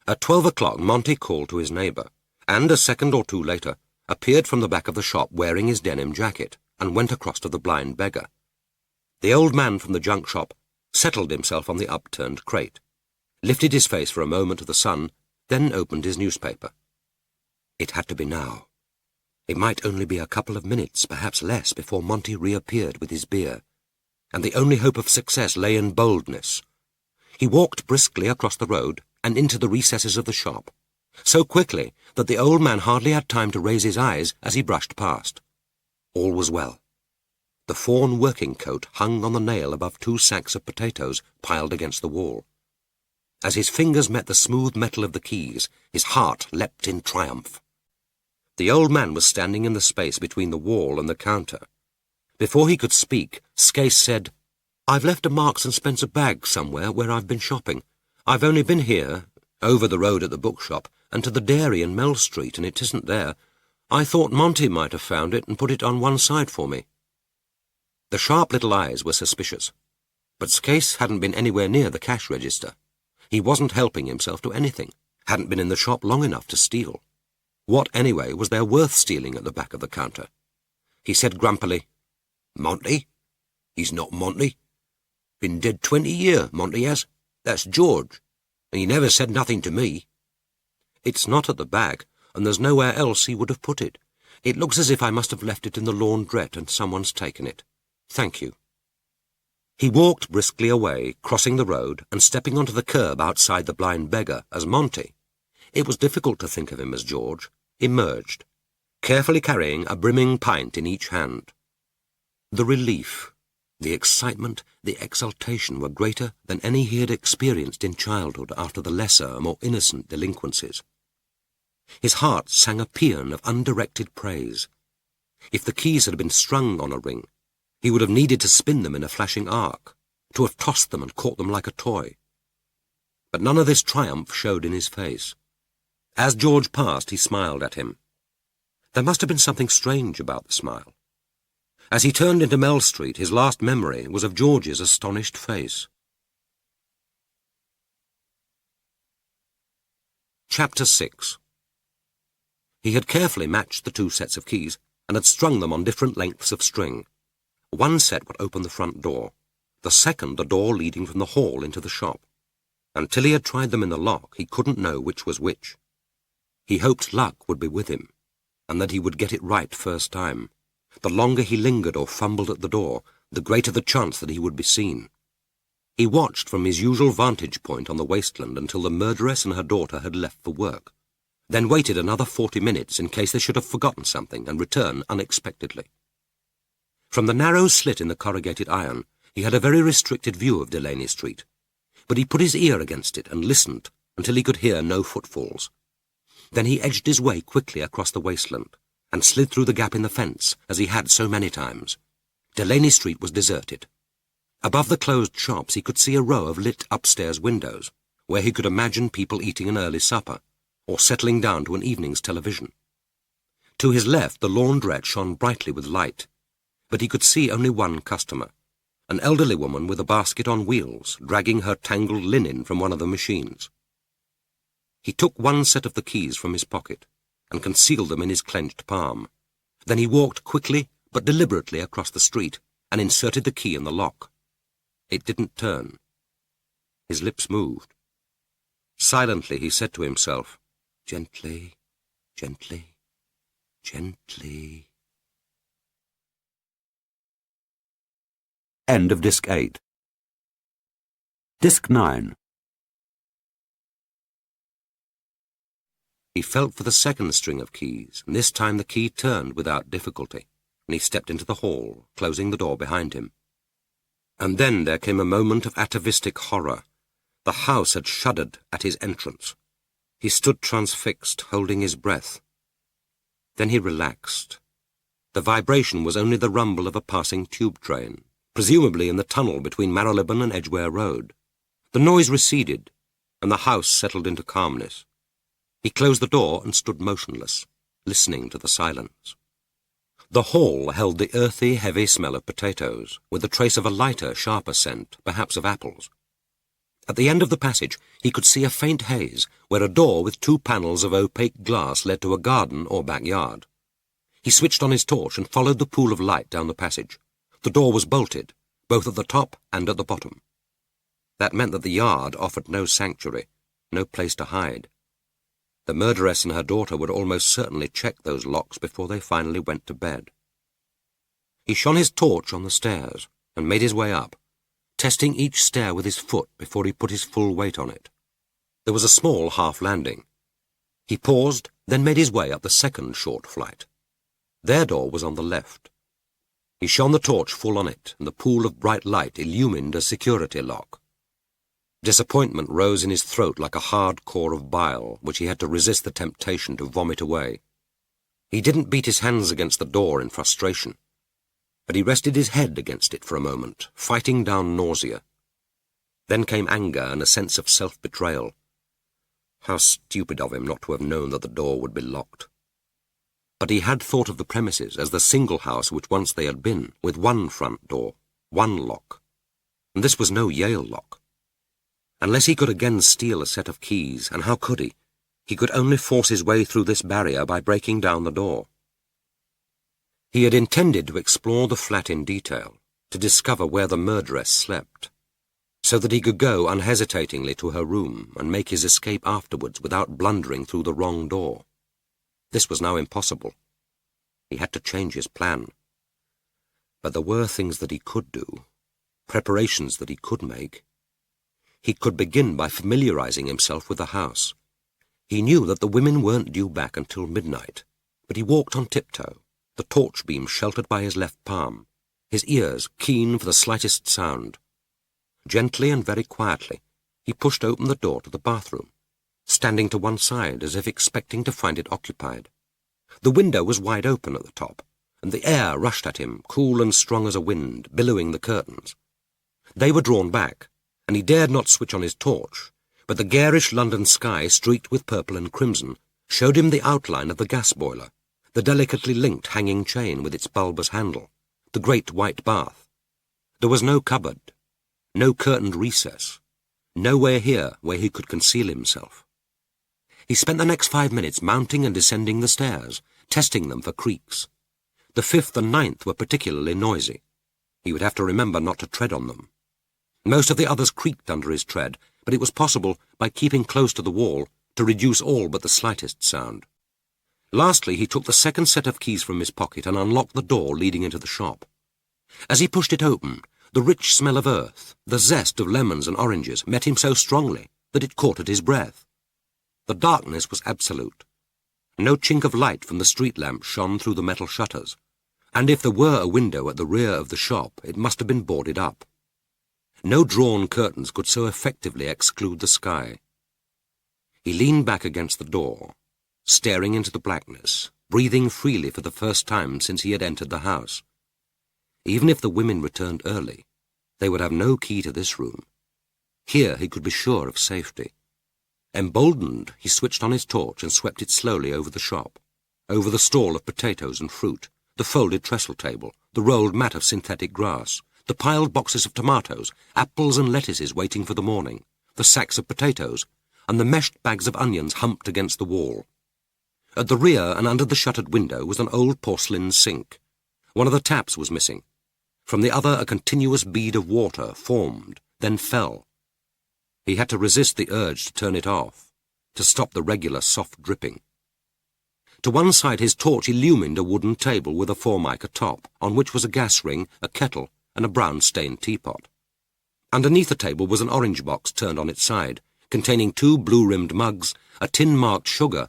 At 12 o'clock, Monty called to his neighbour, and a second or two later appeared from the back of the shop wearing his denim jacket and went across to the blind beggar. The old man from the junk shop settled himself on the upturned crate, lifted his face for a moment to the sun, then opened his newspaper. It had to be now. It might only be a couple of minutes, perhaps less, before Monty reappeared with his beer, and the only hope of success lay in boldness. He walked briskly across the road and into the recesses of the shop, so quickly that the old man hardly had time to raise his eyes as he brushed past. All was well. The fawn working coat hung on the nail above 2 sacks of potatoes piled against the wall. As his fingers met the smooth metal of the keys, his heart leapt in triumph. The old man was standing in the space between the wall and the counter. Before he could speak, Skase said, "I've left a Marks and Spencer bag somewhere where I've been shopping. I've only been here, over the road at the bookshop, and to the dairy in Mell Street, and it isn't there. I thought Monty might have found it and put it on one side for me." The sharp little eyes were suspicious, but Skase hadn't been anywhere near the cash register. He wasn't helping himself to anything, hadn't been in the shop long enough to steal. What, anyway, was there worth stealing at the back of the counter? He said grumpily, "Monty? He's not Monty. Been dead 20 year, Monty has. That's George, and he never said nothing to me." "It's not at the back, and there's nowhere else he would have put it. It looks as if I must have left it in the laundrette and someone's taken it. Thank you." He walked briskly away, crossing the road and stepping onto the curb outside the blind beggar as Monty, it was difficult to think of him as George, emerged, carefully carrying a brimming pint in each hand. The relief, the excitement, the exultation were greater than any he had experienced in childhood after the lesser, more innocent delinquencies. His heart sang a paean of undirected praise. If the keys had been strung on a ring, he would have needed to spin them in a flashing arc, to have tossed them and caught them like a toy. But none of this triumph showed in his face. As George passed, he smiled at him. There must have been something strange about the smile. As he turned into Mell Street, his last memory was of George's astonished face. Chapter 6. He had carefully matched the 2 sets of keys and had strung them on different lengths of string. One set would open the front door, the second the door leading from the hall into the shop. Until he had tried them in the lock, he couldn't know which was which. He hoped luck would be with him, and that he would get it right first time. The longer he lingered or fumbled at the door, the greater the chance that he would be seen. He watched from his usual vantage point on the wasteland until the murderess and her daughter had left for work, then waited another 40 minutes in case they should have forgotten something and return unexpectedly. From the narrow slit in the corrugated iron, he had a very restricted view of Delaney Street, but he put his ear against it and listened until he could hear no footfalls. Then he edged his way quickly across the wasteland and slid through the gap in the fence, as he had so many times. Delaney Street was deserted. Above the closed shops he could see a row of lit upstairs windows, where he could imagine people eating an early supper, or settling down to an evening's television. To his left the laundrette shone brightly with light, but he could see only one customer, an elderly woman with a basket on wheels, dragging her tangled linen from one of the machines. He took one set of the keys from his pocket and concealed them in his clenched palm. Then he walked quickly but deliberately across the street and inserted the key in the lock. It didn't turn. His lips moved. Silently he said to himself, "Gently, gently, gently." End of Disc 8. Disc 9. He felt for the second string of keys, and this time the key turned without difficulty, and he stepped into the hall, closing the door behind him. And then there came a moment of atavistic horror. The house had shuddered at his entrance. He stood transfixed, holding his breath. Then he relaxed. The vibration was only the rumble of a passing tube train, presumably in the tunnel between Marylebone and Edgware Road. The noise receded, and the house settled into calmness. He closed the door and stood motionless, listening to the silence. The hall held the earthy, heavy smell of potatoes, with a trace of a lighter, sharper scent, perhaps of apples. At the end of the passage, he could see a faint haze, where a door with 2 panels of opaque glass led to a garden or backyard. He switched on his torch and followed the pool of light down the passage. The door was bolted, both at the top and at the bottom. That meant that the yard offered no sanctuary, no place to hide. The murderess and her daughter would almost certainly check those locks before they finally went to bed. He shone his torch on the stairs and made his way up, testing each stair with his foot before he put his full weight on it. There was a small half landing. He paused, then made his way up the second short flight. Their door was on the left. He shone the torch full on it, and the pool of bright light illumined a security lock. Disappointment rose in his throat like a hard core of bile, which he had to resist the temptation to vomit away. He didn't beat his hands against the door in frustration, but he rested his head against it for a moment, fighting down nausea. Then came anger and a sense of self-betrayal. How stupid of him not to have known that the door would be locked. But he had thought of the premises as the single house which once they had been, with 1 front door, 1 lock. And this was no Yale lock. Unless he could again steal a set of keys, and how could he? He could only force his way through this barrier by breaking down the door. He had intended to explore the flat in detail, to discover where the murderess slept, so that he could go unhesitatingly to her room and make his escape afterwards without blundering through the wrong door. This was now impossible. He had to change his plan. But there were things that he could do, preparations that he could make. He could begin by familiarizing himself with the house. He knew that the women weren't due back until midnight, but he walked on tiptoe, the torch beam sheltered by his left palm, his ears keen for the slightest sound. Gently and very quietly, he pushed open the door to the bathroom, standing to one side as if expecting to find it occupied. The window was wide open at the top, and the air rushed at him, cool and strong as a wind, billowing the curtains. They were drawn back, and he dared not switch on his torch, but the garish London sky, streaked with purple and crimson, showed him the outline of the gas boiler, the delicately linked hanging chain with its bulbous handle, the great white bath. There was no cupboard, no curtained recess, nowhere here where he could conceal himself. He spent the next 5 minutes mounting and descending the stairs, testing them for creaks. The 5th and 9th were particularly noisy. He would have to remember not to tread on them. Most of the others creaked under his tread, but it was possible, by keeping close to the wall, to reduce all but the slightest sound. Lastly, he took the second set of keys from his pocket and unlocked the door leading into the shop. As he pushed it open, the rich smell of earth, the zest of lemons and oranges, met him so strongly that it caught at his breath. The darkness was absolute. No chink of light from the street lamp shone through the metal shutters, and if there were a window at the rear of the shop, it must have been boarded up. No drawn curtains could so effectively exclude the sky. He leaned back against the door, staring into the blackness, breathing freely for the first time since he had entered the house. Even if the women returned early, they would have no key to this room. Here he could be sure of safety. Emboldened, he switched on his torch and swept it slowly over the shop, over the stall of potatoes and fruit, the folded trestle table, the rolled mat of synthetic grass, the piled boxes of tomatoes, apples and lettuces waiting for the morning, the sacks of potatoes, and the meshed bags of onions humped against the wall. At the rear and under the shuttered window was an old porcelain sink. One of the taps was missing. From the other a continuous bead of water formed, then fell. He had to resist the urge to turn it off, to stop the regular soft dripping. To one side his torch illumined a wooden table with a formica top, on which was a gas ring, a kettle, and a brown-stained teapot. Underneath the table was an orange box turned on its side, containing 2 blue-rimmed mugs, a tin marked sugar,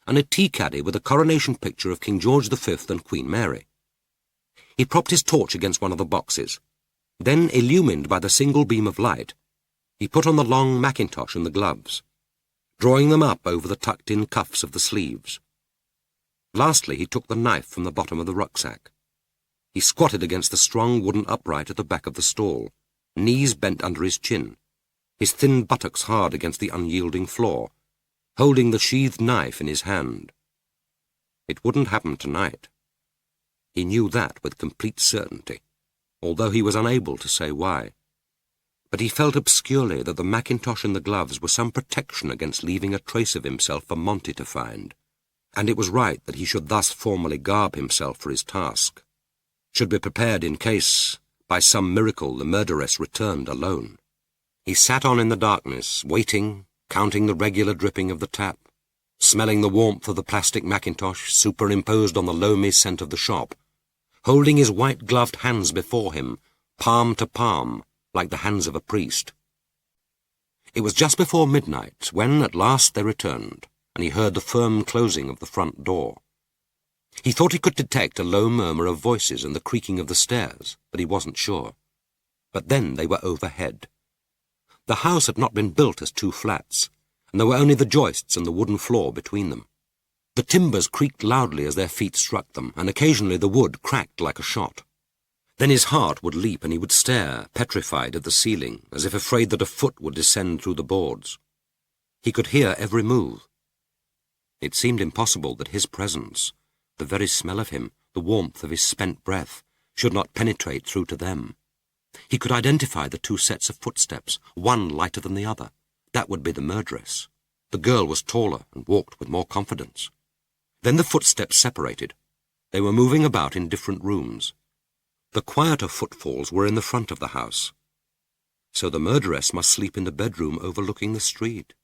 and a tea-caddy with a coronation picture of King George V and Queen Mary. He propped his torch against one of the boxes. Then, illumined by the single beam of light, he put on the long mackintosh and the gloves, drawing them up over the tucked-in cuffs of the sleeves. Lastly, he took the knife from the bottom of the rucksack. He squatted against the strong wooden upright at the back of the stall, knees bent under his chin, his thin buttocks hard against the unyielding floor, holding the sheathed knife in his hand. It wouldn't happen tonight. He knew that with complete certainty, although he was unable to say why. But he felt obscurely that the mackintosh and the gloves were some protection against leaving a trace of himself for Monty to find, and it was right that he should thus formally garb himself for his task, should be prepared in case, by some miracle, the murderess returned alone. He sat on in the darkness, waiting, counting the regular dripping of the tap, smelling the warmth of the plastic mackintosh superimposed on the loamy scent of the shop, holding his white-gloved hands before him, palm to palm, like the hands of a priest. It was just before midnight when, at last, they returned, and he heard the firm closing of the front door. He thought he could detect a low murmur of voices and the creaking of the stairs, but he wasn't sure. But then they were overhead. The house had not been built as two flats, and there were only the joists and the wooden floor between them. The timbers creaked loudly as their feet struck them, and occasionally the wood cracked like a shot. Then his heart would leap and he would stare, petrified, at the ceiling, as if afraid that a foot would descend through the boards. He could hear every move. It seemed impossible that his presence, the very smell of him, the warmth of his spent breath, should not penetrate through to them. He could identify the two sets of footsteps, one lighter than the other. That would be the murderess. The girl was taller and walked with more confidence. Then the footsteps separated. They were moving about in different rooms. The quieter footfalls were in the front of the house. So the murderess must sleep in the bedroom overlooking the street.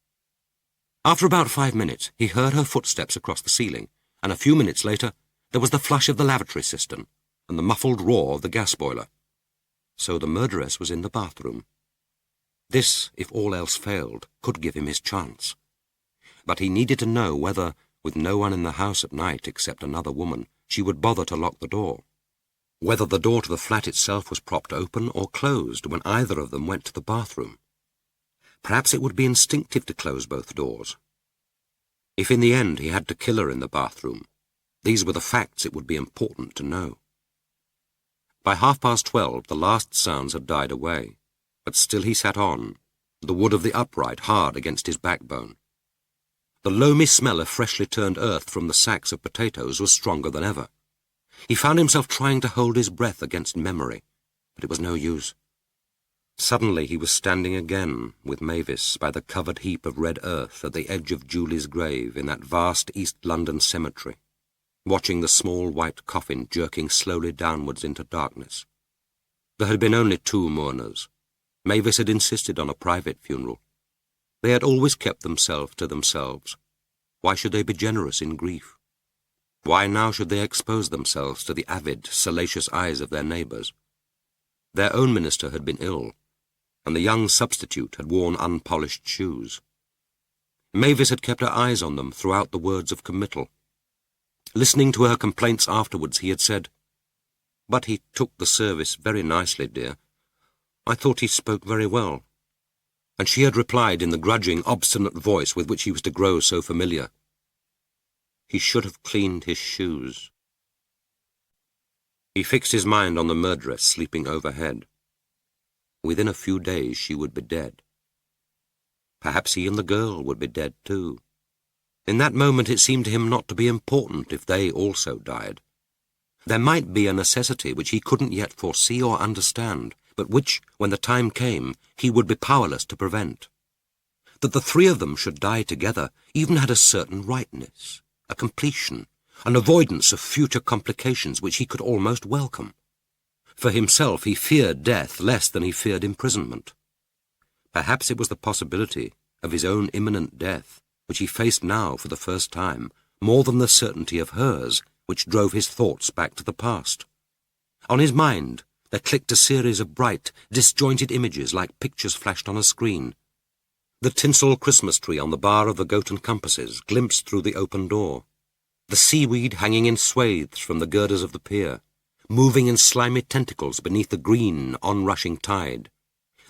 After about 5 minutes, he heard her footsteps across the ceiling, and a few minutes later there was the flush of the lavatory cistern and the muffled roar of the gas boiler. So the murderess was in the bathroom. This, if all else failed, could give him his chance. But he needed to know whether, with no one in the house at night except another woman, she would bother to lock the door. Whether the door to the flat itself was propped open or closed when either of them went to the bathroom. Perhaps it would be instinctive to close both doors. If in the end he had to kill her in the bathroom, these were the facts it would be important to know. By 12:30, the last sounds had died away, but still he sat on, the wood of the upright hard against his backbone. The loamy smell of freshly turned earth from the sacks of potatoes was stronger than ever. He found himself trying to hold his breath against memory, but it was no use. Suddenly he was standing again with Mavis by the covered heap of red earth at the edge of Julie's grave in that vast East London cemetery, watching the small white coffin jerking slowly downwards into darkness. There had been only 2 mourners. Mavis had insisted on a private funeral. They had always kept themselves to themselves. Why should they be generous in grief? Why now should they expose themselves to the avid, salacious eyes of their neighbours? Their own minister had been ill, and the young substitute had worn unpolished shoes. Mavis had kept her eyes on them throughout the words of committal. Listening to her complaints afterwards, he had said, "But he took the service very nicely, dear. I thought he spoke very well." And she had replied in the grudging, obstinate voice with which he was to grow so familiar, "He should have cleaned his shoes." He fixed his mind on the murderess sleeping overhead. Within a few days she would be dead. Perhaps he and the girl would be dead too. In that moment it seemed to him not to be important if they also died. There might be a necessity which he couldn't yet foresee or understand, but which, when the time came, he would be powerless to prevent. That the 3 of them should die together even had a certain rightness, a completion, an avoidance of future complications which he could almost welcome. For himself he feared death less than he feared imprisonment. Perhaps it was the possibility of his own imminent death, which he faced now for the first time, more than the certainty of hers, which drove his thoughts back to the past. On his mind there clicked a series of bright, disjointed images like pictures flashed on a screen. The tinsel Christmas tree on the bar of the Goat and Compasses glimpsed through the open door. The seaweed hanging in swathes from the girders of the pier, moving in slimy tentacles beneath the green, onrushing tide.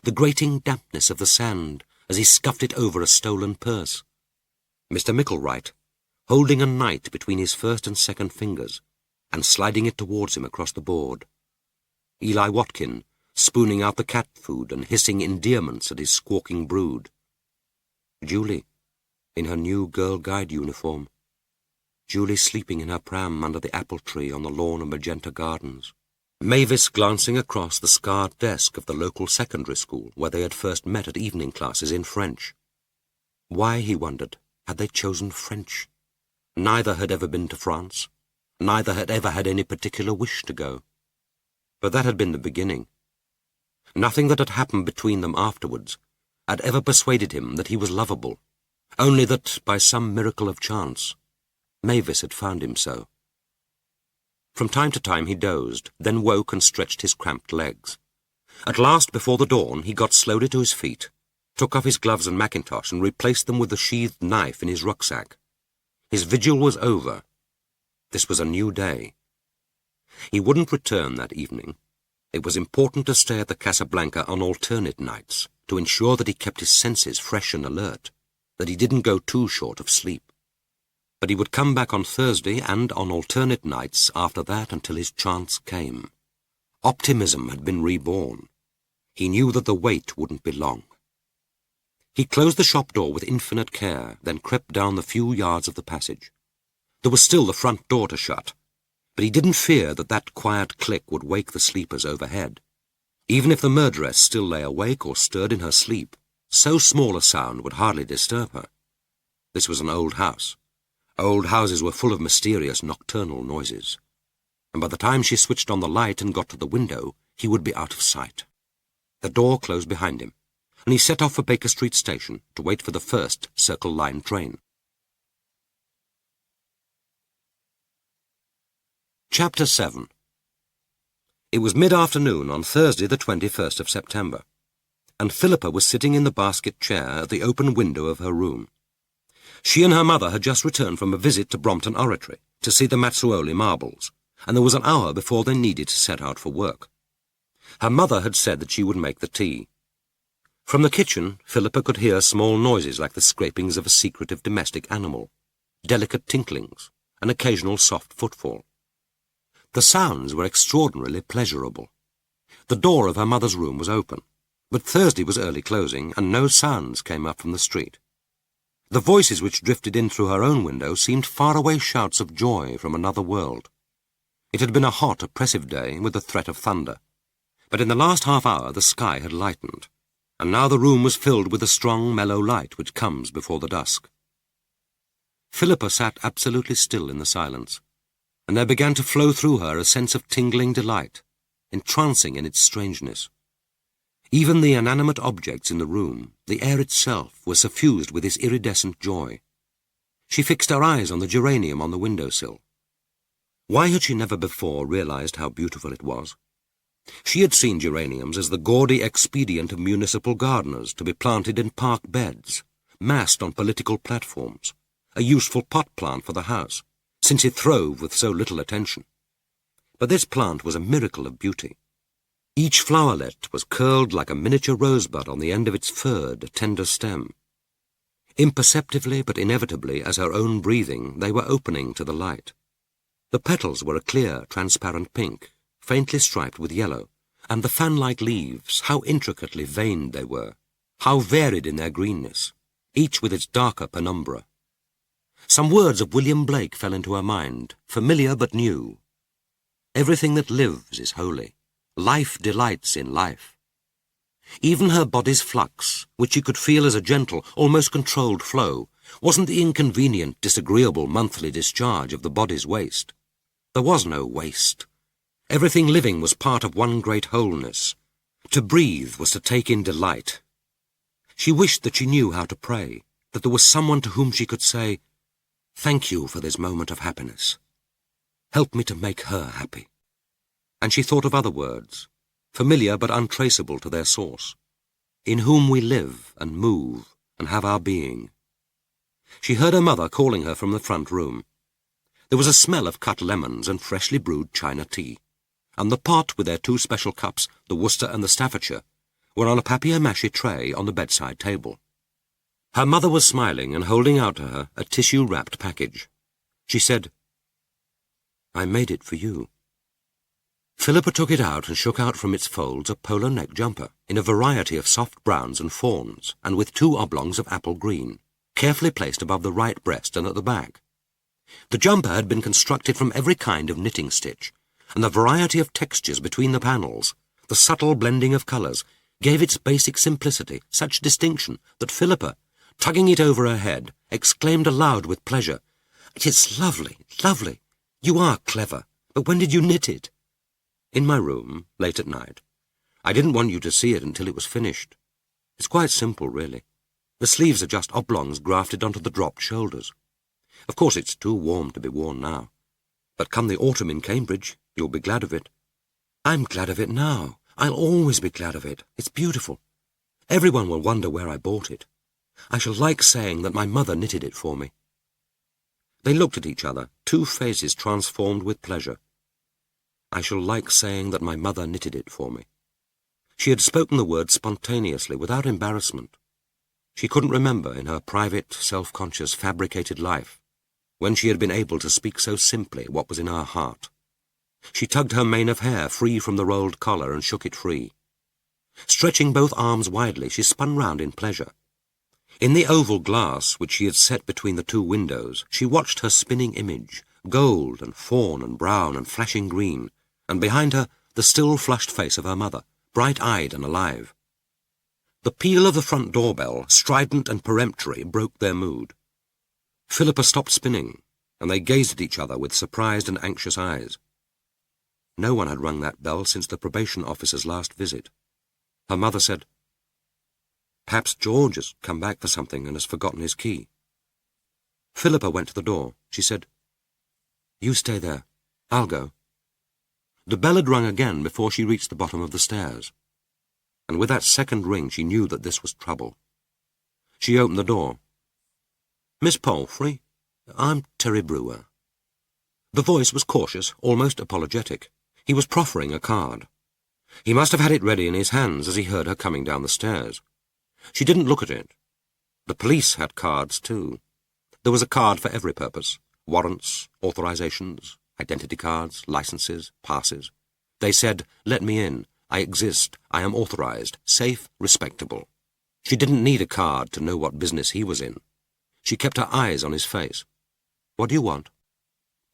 The grating dampness of the sand as he scuffed it over a stolen purse. Mr. Micklewright, holding a knight between his first and second fingers, and sliding it towards him across the board. Eli Watkin, spooning out the cat food and hissing endearments at his squawking brood. Julie, in her new Girl Guide uniform. Julie sleeping in her pram under the apple tree on the lawn of Magenta Gardens. Mavis glancing across the scarred desk of the local secondary school where they had first met at evening classes in French. Why, he wondered, had they chosen French? Neither had ever been to France. Neither had ever had any particular wish to go. But that had been the beginning. Nothing that had happened between them afterwards had ever persuaded him that he was lovable, only that, by some miracle of chance, Mavis had found him so. From time to time he dozed, then woke and stretched his cramped legs. At last, before the dawn, he got slowly to his feet, took off his gloves and mackintosh and replaced them with the sheathed knife in his rucksack. His vigil was over. This was a new day. He wouldn't return that evening. It was important to stay at the Casablanca on alternate nights, to ensure that he kept his senses fresh and alert, that he didn't go too short of sleep. But he would come back on Thursday and on alternate nights after that until his chance came. Optimism had been reborn. He knew that the wait wouldn't be long. He closed the shop door with infinite care, then crept down the few yards of the passage. There was still the front door to shut, but he didn't fear that that quiet click would wake the sleepers overhead. Even if the murderess still lay awake or stirred in her sleep, so small a sound would hardly disturb her. This was an old house. Old houses were full of mysterious nocturnal noises, and by the time she switched on the light and got to the window, he would be out of sight. The door closed behind him, and he set off for Baker Street Station to wait for the first Circle Line train. Chapter 7. It was mid-afternoon on Thursday the 21st of September, and Philippa was sitting in the basket chair at the open window of her room. She and her mother had just returned from a visit to Brompton Oratory to see the Mazzuoli marbles, and there was an hour before they needed to set out for work. Her mother had said that she would make the tea. From the kitchen, Philippa could hear small noises like the scrapings of a secretive domestic animal, delicate tinklings, an occasional soft footfall. The sounds were extraordinarily pleasurable. The door of her mother's room was open, but Thursday was early closing, and no sounds came up from the street. The voices which drifted in through her own window seemed faraway shouts of joy from another world. It had been a hot, oppressive day with the threat of thunder, but in the last half-hour the sky had lightened, and now the room was filled with the strong, mellow light which comes before the dusk. Philippa sat absolutely still in the silence, and there began to flow through her a sense of tingling delight, entrancing in its strangeness. Even the inanimate objects in the room, the air itself, were suffused with this iridescent joy. She fixed her eyes on the geranium on the window-sill. Why had she never before realized how beautiful it was? She had seen geraniums as the gaudy expedient of municipal gardeners to be planted in park beds, massed on political platforms, a useful pot plant for the house, since it throve with so little attention. But this plant was a miracle of beauty. Each flowerlet was curled like a miniature rosebud on the end of its furred, tender stem. Imperceptibly but inevitably, as her own breathing, they were opening to the light. The petals were a clear, transparent pink, faintly striped with yellow, and the fan-like leaves, how intricately veined they were, how varied in their greenness, each with its darker penumbra. Some words of William Blake fell into her mind, familiar but new. Everything that lives is holy. Life delights in life. Even her body's flux, which she could feel as a gentle, almost controlled flow, wasn't the inconvenient, disagreeable monthly discharge of the body's waste. There was no waste. Everything living was part of one great wholeness. To breathe was to take in delight. She wished that she knew how to pray, that there was someone to whom she could say, "Thank you for this moment of happiness. Help me to make her happy." And she thought of other words, familiar but untraceable to their source, in whom we live and move and have our being. She heard her mother calling her from the front room. There was a smell of cut lemons and freshly brewed China tea, and the pot with their two special cups, the Worcester and the Staffordshire, were on a papier-mâché tray on the bedside table. Her mother was smiling and holding out to her a tissue-wrapped package. She said, "I made it for you." Philippa took it out and shook out from its folds a polo neck jumper in a variety of soft browns and fawns, and with two oblongs of apple green, carefully placed above the right breast and at the back. The jumper had been constructed from every kind of knitting stitch, and the variety of textures between the panels, the subtle blending of colours, gave its basic simplicity such distinction that Philippa, tugging it over her head, exclaimed aloud with pleasure, "It's lovely, lovely! You are clever, but when did you knit it?" "In my room, late at night. I didn't want you to see it until it was finished. It's quite simple, really. The sleeves are just oblongs grafted onto the dropped shoulders. Of course, it's too warm to be worn now. But come the autumn in Cambridge, you'll be glad of it." "I'm glad of it now. I'll always be glad of it. It's beautiful. Everyone will wonder where I bought it. I shall like saying that my mother knitted it for me." They looked at each other, two faces transformed with pleasure. "I shall like saying that my mother knitted it for me." She had spoken the word spontaneously, without embarrassment. She couldn't remember in her private, self-conscious, fabricated life when she had been able to speak so simply what was in her heart. She tugged her mane of hair free from the rolled collar and shook it free. Stretching both arms widely, she spun round in pleasure. In the oval glass which she had set between the two windows, she watched her spinning image, gold and fawn and brown and flashing green, and behind her the still flushed face of her mother, bright-eyed and alive. The peal of the front doorbell, strident and peremptory, broke their mood. Philippa stopped spinning, and they gazed at each other with surprised and anxious eyes. No one had rung that bell since the probation officer's last visit. Her mother said, "Perhaps George has come back for something and has forgotten his key." Philippa went to the door. She said, "You stay there. I'll go." The bell had rung again before she reached the bottom of the stairs, and with that second ring she knew that this was trouble. She opened the door. "Miss Palfrey, I'm Terry Brewer." The voice was cautious, almost apologetic. He was proffering a card. He must have had it ready in his hands as he heard her coming down the stairs. She didn't look at it. The police had cards, too. There was a card for every purpose: warrants, authorizations, identity cards, licenses, passes. They said, "Let me in. I exist. I am authorized. Safe, respectable." She didn't need a card to know what business he was in. She kept her eyes on his face. "What do you want?"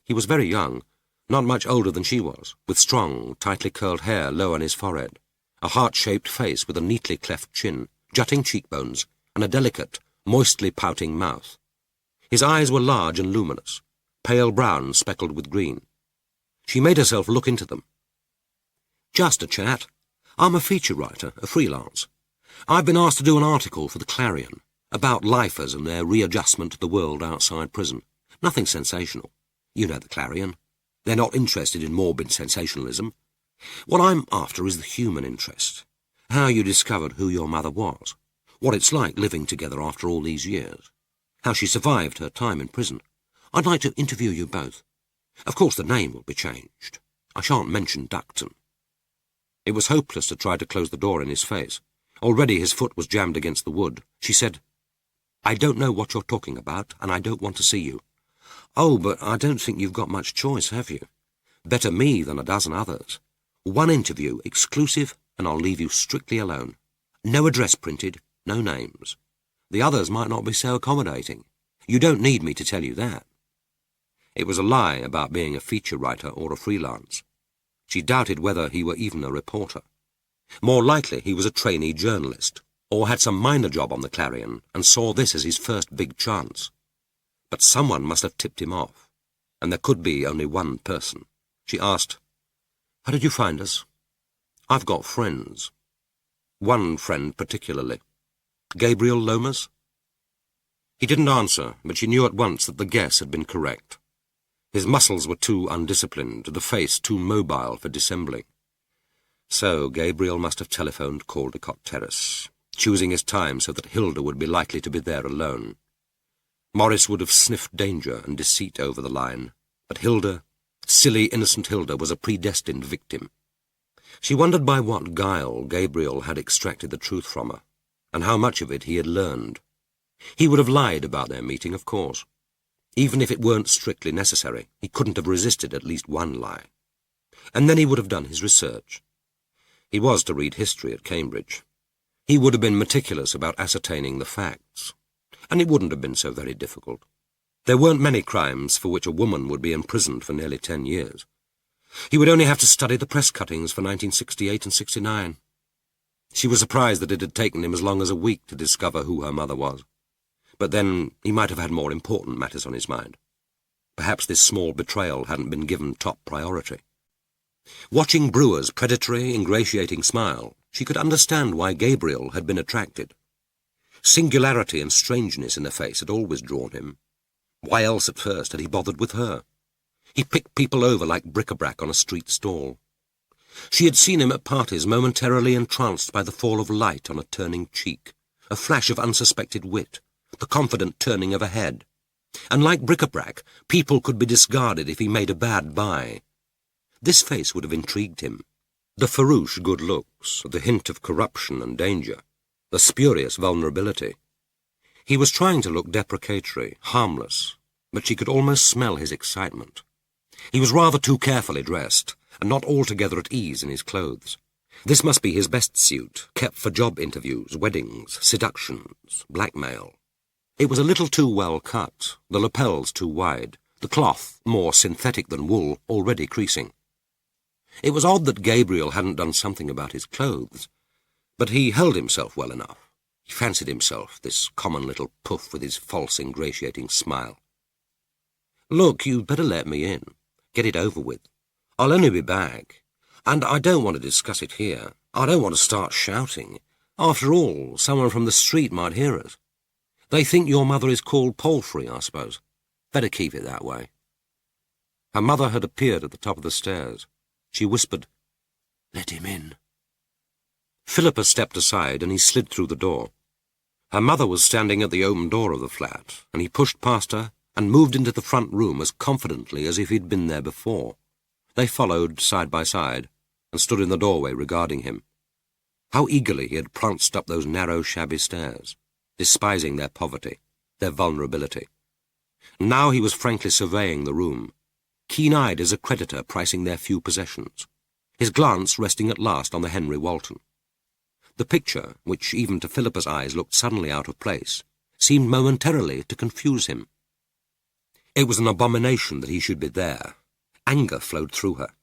He was very young, not much older than she was, with strong, tightly curled hair low on his forehead, a heart-shaped face with a neatly cleft chin, jutting cheekbones, and a delicate, moistly pouting mouth. His eyes were large and luminous, pale brown speckled with green. She made herself look into them. "Just a chat. I'm a feature writer, a freelance. I've been asked to do an article for the Clarion about lifers and their readjustment to the world outside prison. Nothing sensational. You know the Clarion. They're not interested in morbid sensationalism. What I'm after is the human interest. How you discovered who your mother was. What it's like living together after all these years. How she survived her time in prison. I'd like to interview you both. Of course the name will be changed. I shan't mention Ducton." It was hopeless to try to close the door in his face. Already his foot was jammed against the wood. She said, "I don't know what you're talking about, and I don't want to see you." "Oh, but I don't think you've got much choice, have you? Better me than a dozen others. One interview, exclusive, and I'll leave you strictly alone. No address printed, no names. The others might not be so accommodating. You don't need me to tell you that." It was a lie about being a feature writer or a freelance. She doubted whether he were even a reporter. More likely he was a trainee journalist, or had some minor job on the Clarion and saw this as his first big chance. But someone must have tipped him off, and there could be only one person. She asked, "How did you find us?" "I've got friends." "One friend particularly." "Gabriel Lomas?" He didn't answer, but she knew at once that the guess had been correct. His muscles were too undisciplined, the face too mobile for dissembling. So Gabriel must have telephoned Caldecott Terrace, choosing his time so that Hilda would be likely to be there alone. Morris would have sniffed danger and deceit over the line, but Hilda, silly, innocent Hilda, was a predestined victim. She wondered by what guile Gabriel had extracted the truth from her, and how much of it he had learned. He would have lied about their meeting, of course. Even if it weren't strictly necessary, he couldn't have resisted at least one lie. And then he would have done his research. He was to read history at Cambridge. He would have been meticulous about ascertaining the facts. And it wouldn't have been so very difficult. There weren't many crimes for which a woman would be imprisoned for nearly 10 years. He would only have to study the press cuttings for 1968 and 69. She was surprised that it had taken him as long as a week to discover who her mother was. But then he might have had more important matters on his mind. Perhaps this small betrayal hadn't been given top priority. Watching Brewer's predatory, ingratiating smile, she could understand why Gabriel had been attracted. Singularity and strangeness in the face had always drawn him. Why else at first had he bothered with her? He picked people over like bric-a-brac on a street stall. She had seen him at parties momentarily entranced by the fall of light on a turning cheek, a flash of unsuspected wit, the confident turning of a head. And like bric-a-brac, people could be discarded if he made a bad buy. This face would have intrigued him. The farouche good looks, the hint of corruption and danger, the spurious vulnerability. He was trying to look deprecatory, harmless, but she could almost smell his excitement. He was rather too carefully dressed, and not altogether at ease in his clothes. This must be his best suit, kept for job interviews, weddings, seductions, blackmail. It was a little too well cut, the lapels too wide, the cloth, more synthetic than wool, already creasing. It was odd that Gabriel hadn't done something about his clothes, but he held himself well enough. He fancied himself, this common little puff with his false, ingratiating smile. "Look, you'd better let me in. Get it over with. I'll only be back. And I don't want to discuss it here. I don't want to start shouting. After all, someone from the street might hear us. They think your mother is called Palfrey, I suppose. Better keep it that way." Her mother had appeared at the top of the stairs. She whispered, "Let him in." Philippa stepped aside and he slid through the door. Her mother was standing at the open door of the flat, and he pushed past her and moved into the front room as confidently as if he'd been there before. They followed side by side and stood in the doorway regarding him. How eagerly he had pranced up those narrow, shabby stairs, despising their poverty, their vulnerability. Now he was frankly surveying the room, keen-eyed as a creditor pricing their few possessions, his glance resting at last on the Henry Walton. The picture, which even to Philippa's eyes looked suddenly out of place, seemed momentarily to confuse him. It was an abomination that he should be there. Anger flowed through her.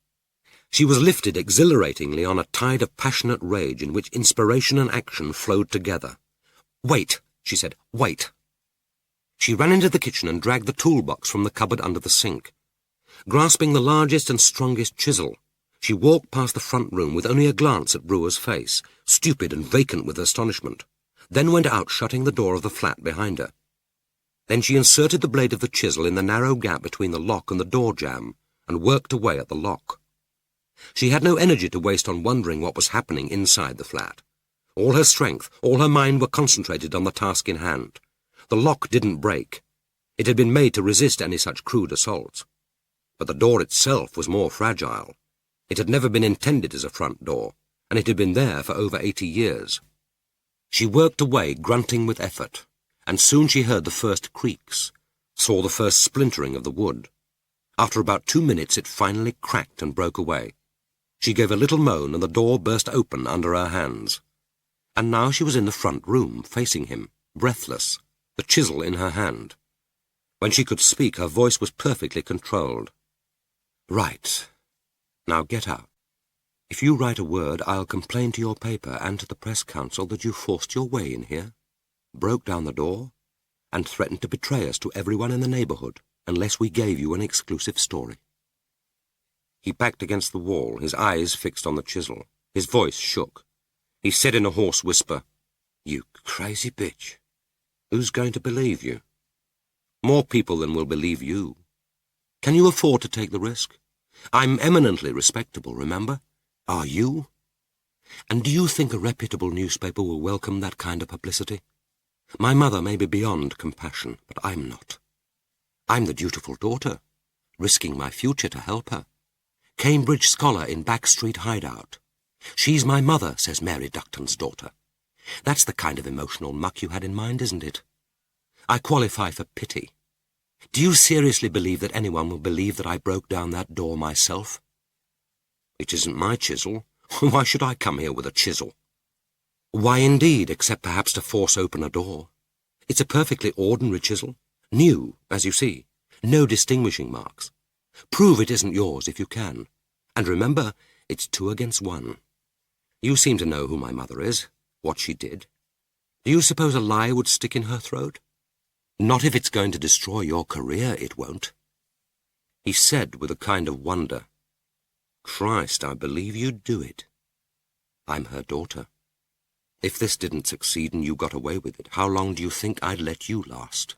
She was lifted exhilaratingly on a tide of passionate rage in which inspiration and action flowed together. "Wait," she said, "wait." She ran into the kitchen and dragged the toolbox from the cupboard under the sink. Grasping the largest and strongest chisel, she walked past the front room with only a glance at Brewer's face, stupid and vacant with astonishment, then went out shutting the door of the flat behind her. Then she inserted the blade of the chisel in the narrow gap between the lock and the door jamb and worked away at the lock. She had no energy to waste on wondering what was happening inside the flat. All her strength, all her mind were concentrated on the task in hand. The lock didn't break. It had been made to resist any such crude assaults. But the door itself was more fragile. It had never been intended as a front door, and it had been there for over 80 years. She worked away, grunting with effort, and soon she heard the first creaks, saw the first splintering of the wood. After about 2 minutes it finally cracked and broke away. She gave a little moan and the door burst open under her hands. And now she was in the front room, facing him, breathless, the chisel in her hand. When she could speak, her voice was perfectly controlled. "Right. Now get out. If you write a word, I'll complain to your paper and to the press council that you forced your way in here, broke down the door, and threatened to betray us to everyone in the neighborhood unless we gave you an exclusive story." He backed against the wall, his eyes fixed on the chisel. His voice shook. He said in a hoarse whisper, "You crazy bitch. Who's going to believe you? More people than will believe you. Can you afford to take the risk? I'm eminently respectable, remember? Are you? And do you think a reputable newspaper will welcome that kind of publicity? My mother may be beyond compassion, but I'm not. I'm the dutiful daughter, risking my future to help her. Cambridge scholar in backstreet hideout. She's my mother, says Mary Ducton's daughter. That's the kind of emotional muck you had in mind, isn't it? I qualify for pity. Do you seriously believe that anyone will believe that I broke down that door myself? It isn't my chisel. Why should I come here with a chisel? Why indeed, except perhaps to force open a door? It's a perfectly ordinary chisel, New, as you see. No distinguishing marks. Prove it isn't yours if you can. And remember, it's 2 against 1. You seem to know who my mother is, what she did. Do you suppose a lie would stick in her throat? Not if it's going to destroy your career, it won't. He said with a kind of wonder, Christ, I believe you'd do it. I'm her daughter. If this didn't succeed and you got away with it, how long do you think I'd let you last?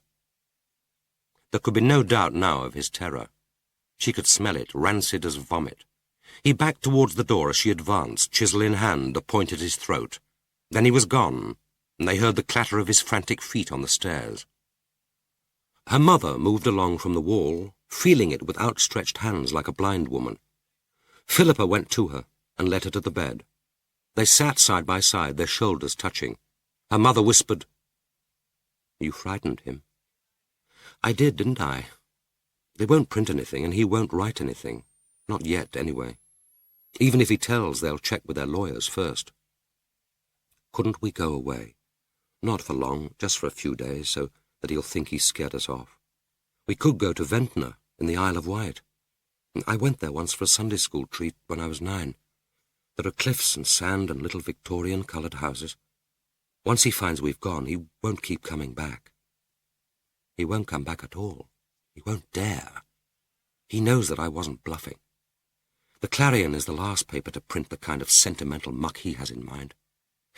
There could be no doubt now of his terror. She could smell it, rancid as vomit. He backed towards the door as she advanced, chisel in hand, a point at his throat. Then he was gone, and they heard the clatter of his frantic feet on the stairs. Her mother moved along from the wall, feeling it with outstretched hands like a blind woman. Philippa went to her and led her to the bed. They sat side by side, their shoulders touching. Her mother whispered, You frightened him. I did, didn't I? They won't print anything, and he won't write anything. Not yet, anyway. Even if he tells, they'll check with their lawyers first. Couldn't we go away? Not for long, just for a few days, so that he'll think he's scared us off. We could go to Ventnor, in the Isle of Wight. I went there once for a Sunday school treat when I was 9. There are cliffs and sand and little Victorian-coloured houses. Once he finds we've gone, he won't keep coming back. He won't come back at all. He won't dare. He knows that I wasn't bluffing. The Clarion is the last paper to print the kind of sentimental muck he has in mind.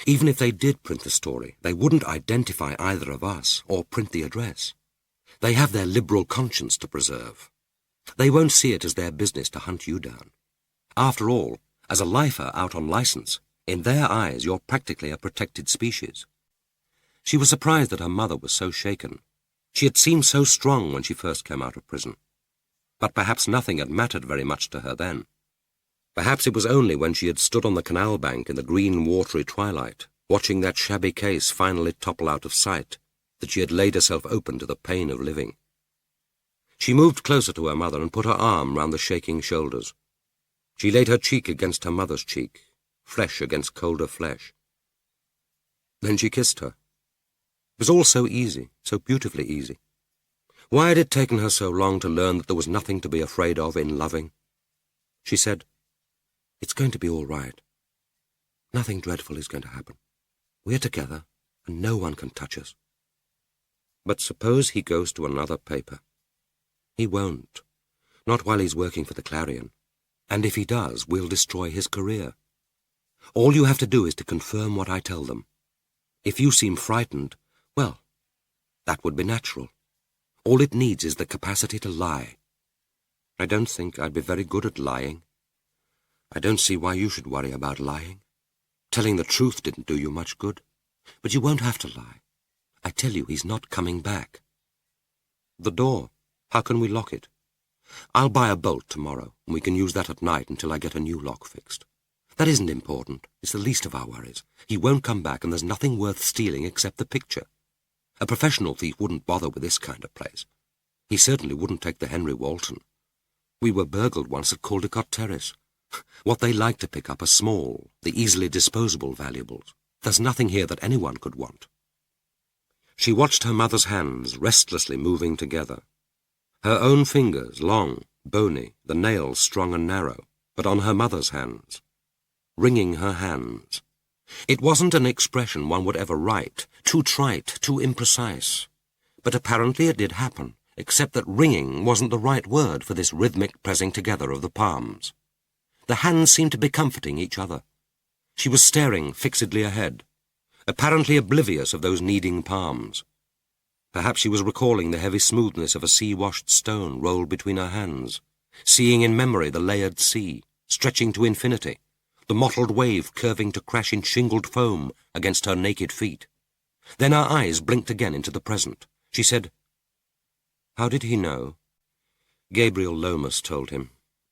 Even if they did print the story, they wouldn't identify either of us or print the address. They have their liberal conscience to preserve. They won't see it as their business to hunt you down. After all, as a lifer out on license, in their eyes you're practically a protected species. She was surprised that her mother was so shaken. She had seemed so strong when she first came out of prison. But perhaps nothing had mattered very much to her then. Perhaps it was only when she had stood on the canal bank in the green watery twilight, watching that shabby case finally topple out of sight, that she had laid herself open to the pain of living. She moved closer to her mother and put her arm round the shaking shoulders. She laid her cheek against her mother's cheek, flesh against colder flesh. Then she kissed her. It was all so easy, so beautifully easy. Why had it taken her so long to learn that there was nothing to be afraid of in loving? She said, It's going to be all right. Nothing dreadful is going to happen. We're together, and no one can touch us. But suppose he goes to another paper. He won't. Not while he's working for the Clarion. And if he does, we'll destroy his career. All you have to do is to confirm what I tell them. If you seem frightened, well, that would be natural. All it needs is the capacity to lie. I don't think I'd be very good at lying. I don't see why you should worry about lying. Telling the truth didn't do you much good. But you won't have to lie. I tell you, he's not coming back. The door. How can we lock it? I'll buy a bolt tomorrow, and we can use that at night until I get a new lock fixed. That isn't important. It's the least of our worries. He won't come back, and there's nothing worth stealing except the picture. A professional thief wouldn't bother with this kind of place. He certainly wouldn't take the Henry Walton. We were burgled once at Caldecott Terrace. What they like to pick up are small, the easily disposable valuables. There's nothing here that anyone could want. She watched her mother's hands restlessly moving together. Her own fingers, long, bony, the nails strong and narrow, but on her mother's hands. Wringing her hands. It wasn't an expression one would ever write, too trite, too imprecise. But apparently it did happen, except that wringing wasn't the right word for this rhythmic pressing together of the palms. The hands seemed to be comforting each other. She was staring fixedly ahead, apparently oblivious of those kneading palms. Perhaps she was recalling the heavy smoothness of a sea-washed stone rolled between her hands, seeing in memory the layered sea, stretching to infinity, the mottled wave curving to crash in shingled foam against her naked feet. Then her eyes blinked again into the present. She said, How did he know? Gabriel Lomas told him.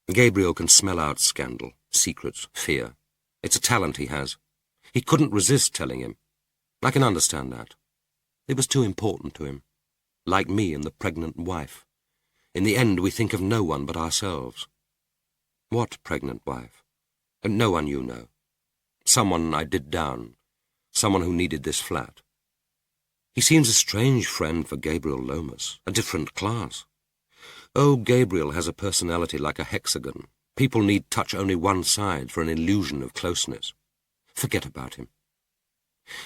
Gabriel can smell out scandal, secrets, fear. It's a talent he has. He couldn't resist telling him. I can understand that. It was too important to him. Like me and the pregnant wife. In the end, we think of no one but ourselves. What pregnant wife? No one you know. Someone I did down. Someone who needed this flat. He seems a strange friend for Gabriel Lomas, a different class. Oh, Gabriel has a personality like a hexagon. People need touch only one side for an illusion of closeness. Forget about him.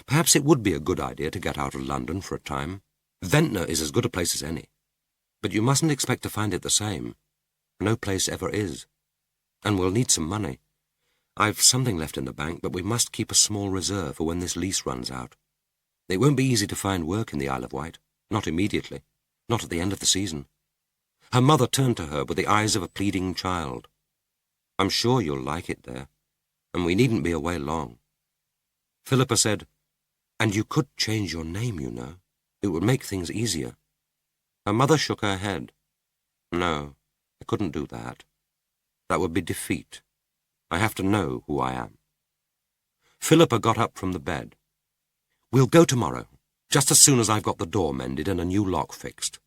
Perhaps it would be a good idea to get out of London for a time. Ventnor is as good a place as any. But you mustn't expect to find it the same. No place ever is. And we'll need some money. I've something left in the bank, but we must keep a small reserve for when this lease runs out. It won't be easy to find work in the Isle of Wight. Not immediately. Not at the end of the season. Her mother turned to her with the eyes of a pleading child. I'm sure you'll like it there, and we needn't be away long. Philippa said, And you could change your name, you know. It would make things easier. Her mother shook her head. No, I couldn't do that. That would be defeat. I have to know who I am. Philippa got up from the bed. We'll go tomorrow, just as soon as I've got the door mended and a new lock fixed.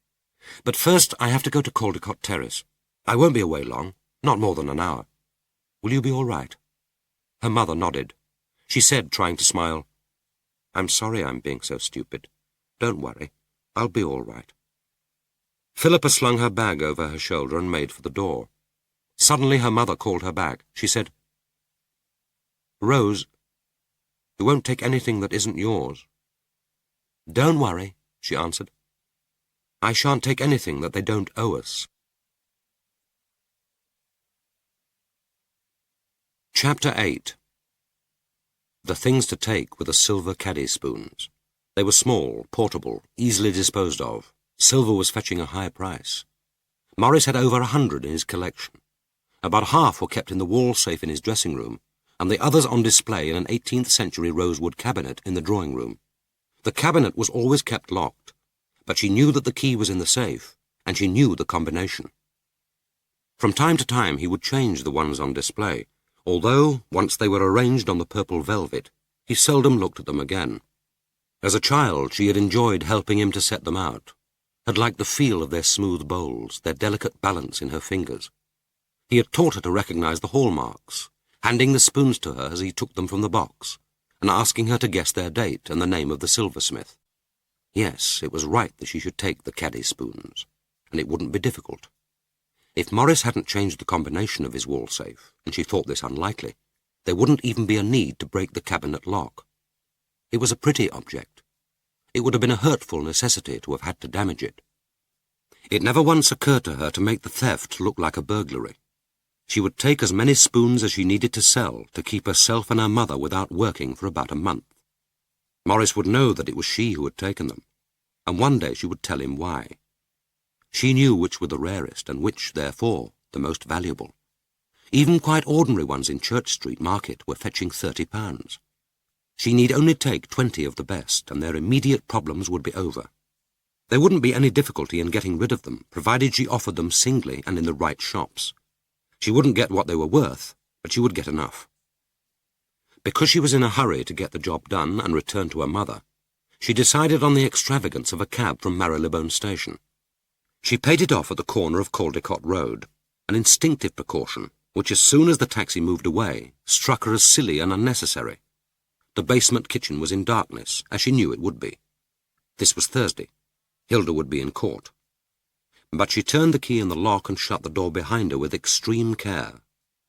But first I have to go to Caldecott Terrace. I won't be away long, not more than an hour. Will you be all right? Her mother nodded. She said, trying to smile, I'm sorry I'm being so stupid. Don't worry, I'll be all right. Philippa slung her bag over her shoulder and made for the door. Suddenly her mother called her back. She said, Rose, you won't take anything that isn't yours. Don't worry, she answered. I shan't take anything that they don't owe us. Chapter 8. The things to take were the silver caddy spoons. They were small, portable, easily disposed of. Silver was fetching a high price. Morris had over 100 in his collection. About half were kept in the wall safe in his dressing room, and the others on display in an 18th-century rosewood cabinet in the drawing-room. The cabinet was always kept locked, but she knew that the key was in the safe, and she knew the combination. From time to time he would change the ones on display, although, once they were arranged on the purple velvet, he seldom looked at them again. As a child she had enjoyed helping him to set them out, had liked the feel of their smooth bowls, their delicate balance in her fingers. He had taught her to recognize the hallmarks, handing the spoons to her as he took them from the box, and asking her to guess their date and the name of the silversmith. Yes, it was right that she should take the caddy spoons, and it wouldn't be difficult. If Morris hadn't changed the combination of his wall safe, and she thought this unlikely, there wouldn't even be a need to break the cabinet lock. It was a pretty object. It would have been a hurtful necessity to have had to damage it. It never once occurred to her to make the theft look like a burglary. She would take as many spoons as she needed to sell to keep herself and her mother without working for about a month. Morris would know that it was she who had taken them, and one day she would tell him why. She knew which were the rarest and which, therefore, the most valuable. Even quite ordinary ones in Church Street Market were fetching £30. She need only take 20 of the best, and their immediate problems would be over. There wouldn't be any difficulty in getting rid of them, provided she offered them singly and in the right shops. She wouldn't get what they were worth, but she would get enough. Because she was in a hurry to get the job done and return to her mother, she decided on the extravagance of a cab from Marylebone Station. She paid it off at the corner of Caldecott Road, an instinctive precaution which, as soon as the taxi moved away, struck her as silly and unnecessary. The basement kitchen was in darkness, as she knew it would be. This was Thursday. Hilda would be in court. But she turned the key in the lock and shut the door behind her with extreme care,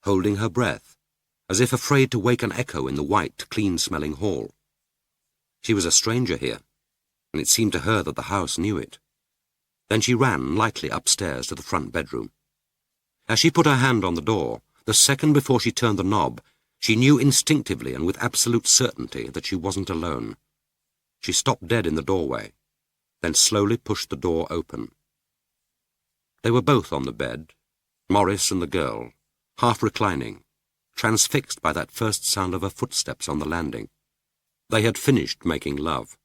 holding her breath, as if afraid to wake an echo in the white, clean-smelling hall. She was a stranger here, and it seemed to her that the house knew it. Then she ran lightly upstairs to the front bedroom. As she put her hand on the door, the second before she turned the knob, she knew instinctively and with absolute certainty that she wasn't alone. She stopped dead in the doorway, then slowly pushed the door open. They were both on the bed, Morris and the girl, half reclining, transfixed by that first sound of her footsteps on the landing. They had finished making love.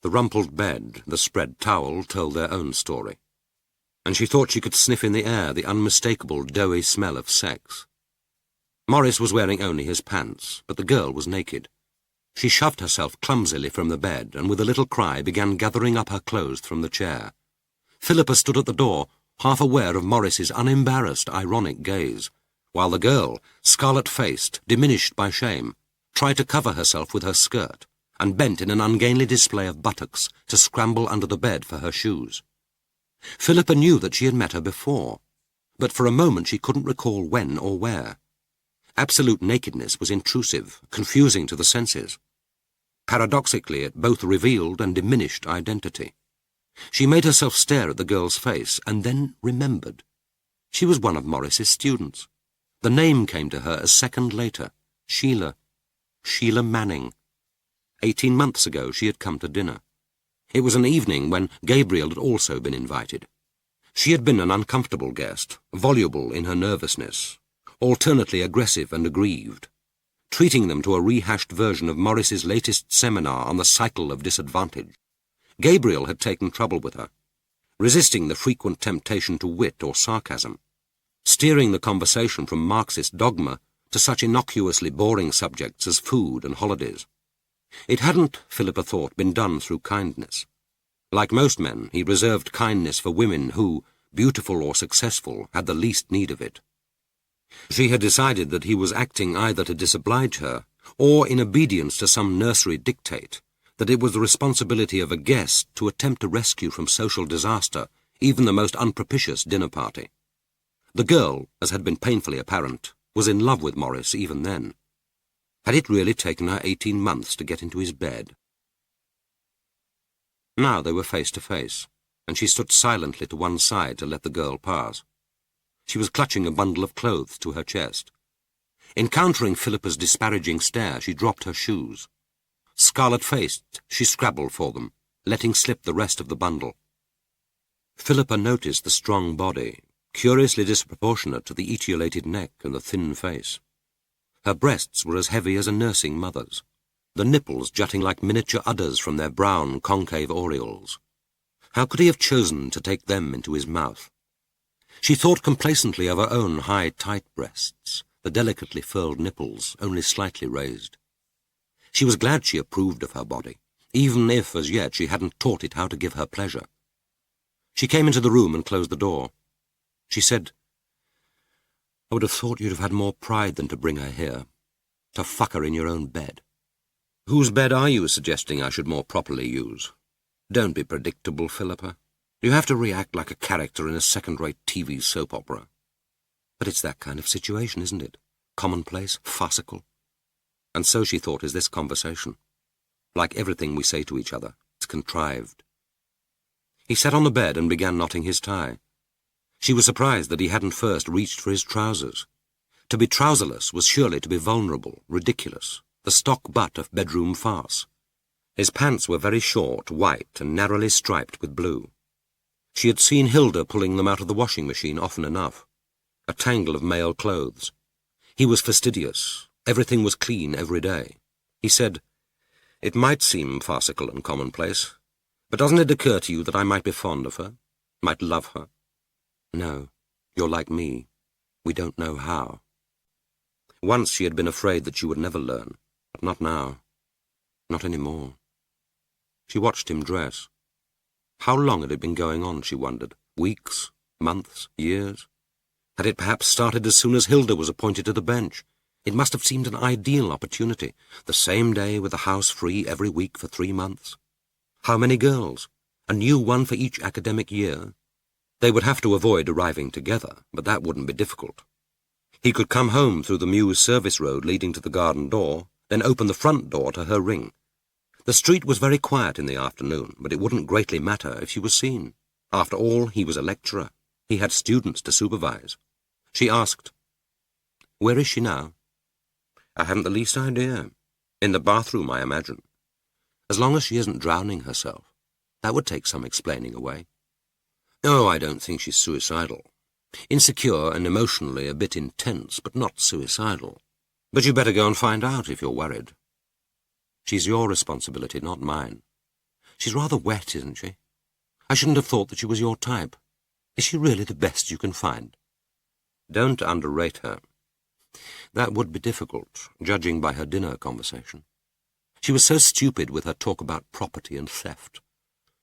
The rumpled bed, the spread towel told their own story, and she thought she could sniff in the air the unmistakable doughy smell of sex. Morris was wearing only his pants, but the girl was naked. She shoved herself clumsily from the bed and with a little cry began gathering up her clothes from the chair. Philippa stood at the door, half aware of Morris's unembarrassed, ironic gaze, while the girl, scarlet-faced, diminished by shame, tried to cover herself with her skirt, and bent in an ungainly display of buttocks to scramble under the bed for her shoes. Philippa knew that she had met her before, but for a moment she couldn't recall when or where. Absolute nakedness was intrusive, confusing to the senses. Paradoxically, it both revealed and diminished identity. She made herself stare at the girl's face, and then remembered. She was one of Morris's students. The name came to her a second later. Sheila Manning. 18 months ago she had come to dinner. It was an evening when Gabriel had also been invited. She had been an uncomfortable guest, voluble in her nervousness, alternately aggressive and aggrieved, treating them to a rehashed version of Morris's latest seminar on the cycle of disadvantage. Gabriel had taken trouble with her, resisting the frequent temptation to wit or sarcasm, steering the conversation from Marxist dogma to such innocuously boring subjects as food and holidays. It hadn't, Philippa thought, been done through kindness. Like most men, he reserved kindness for women who, beautiful or successful, had the least need of it. She had decided that he was acting either to disoblige her, or in obedience to some nursery dictate, that it was the responsibility of a guest to attempt to rescue from social disaster even the most unpropitious dinner party. The girl, as had been painfully apparent, was in love with Morris even then. Had it really taken her 18 months to get into his bed? Now they were face to face, and she stood silently to one side to let the girl pass. She was clutching a bundle of clothes to her chest. Encountering Philippa's disparaging stare, she dropped her shoes. Scarlet-faced, she scrabbled for them, letting slip the rest of the bundle. Philippa noticed the strong body, curiously disproportionate to the etiolated neck and the thin face. Her breasts were as heavy as a nursing mother's, the nipples jutting like miniature udders from their brown, concave aureoles. How could he have chosen to take them into his mouth? She thought complacently of her own high, tight breasts, the delicately furled nipples only slightly raised. She was glad she approved of her body, even if, as yet, she hadn't taught it how to give her pleasure. She came into the room and closed the door. She said, "I would have thought you'd have had more pride than to bring her here, to fuck her in your own bed." "Whose bed are you suggesting I should more properly use? Don't be predictable, Philippa. You have to react like a character in a second-rate TV soap opera." "But it's that kind of situation, isn't it? Commonplace, farcical. And so, she thought, is this conversation. Like everything we say to each other, it's contrived." He sat on the bed and began knotting his tie. She was surprised that he hadn't first reached for his trousers. To be trouserless was surely to be vulnerable, ridiculous, the stock butt of bedroom farce. His pants were very short, white, and narrowly striped with blue. She had seen Hilda pulling them out of the washing machine often enough. A tangle of male clothes. He was fastidious. Everything was clean every day. He said, "It might seem farcical and commonplace, but doesn't it occur to you that I might be fond of her, might love her?" "No, you're like me. We don't know how." Once she had been afraid that she would never learn, but not now. Not any more. She watched him dress. How long had it been going on, she wondered? Weeks? Months? Years? Had it perhaps started as soon as Hilda was appointed to the bench? It must have seemed an ideal opportunity, the same day with the house free every week for 3 months. How many girls? A new one for each academic year? They would have to avoid arriving together, but that wouldn't be difficult. He could come home through the Mews service road leading to the garden door, then open the front door to her ring. The street was very quiet in the afternoon, but it wouldn't greatly matter if she was seen. After all, he was a lecturer. He had students to supervise. She asked, "Where is she now?" "I haven't the least idea. In the bathroom, I imagine." "As long as she isn't drowning herself. That would take some explaining away." "Oh, I don't think she's suicidal. Insecure and emotionally a bit intense, but not suicidal. But you'd better go and find out if you're worried." "She's your responsibility, not mine. She's rather wet, isn't she? I shouldn't have thought that she was your type. Is she really the best you can find?" "Don't underrate her." That would be difficult, judging by her dinner conversation. She was so stupid with her talk about property and theft,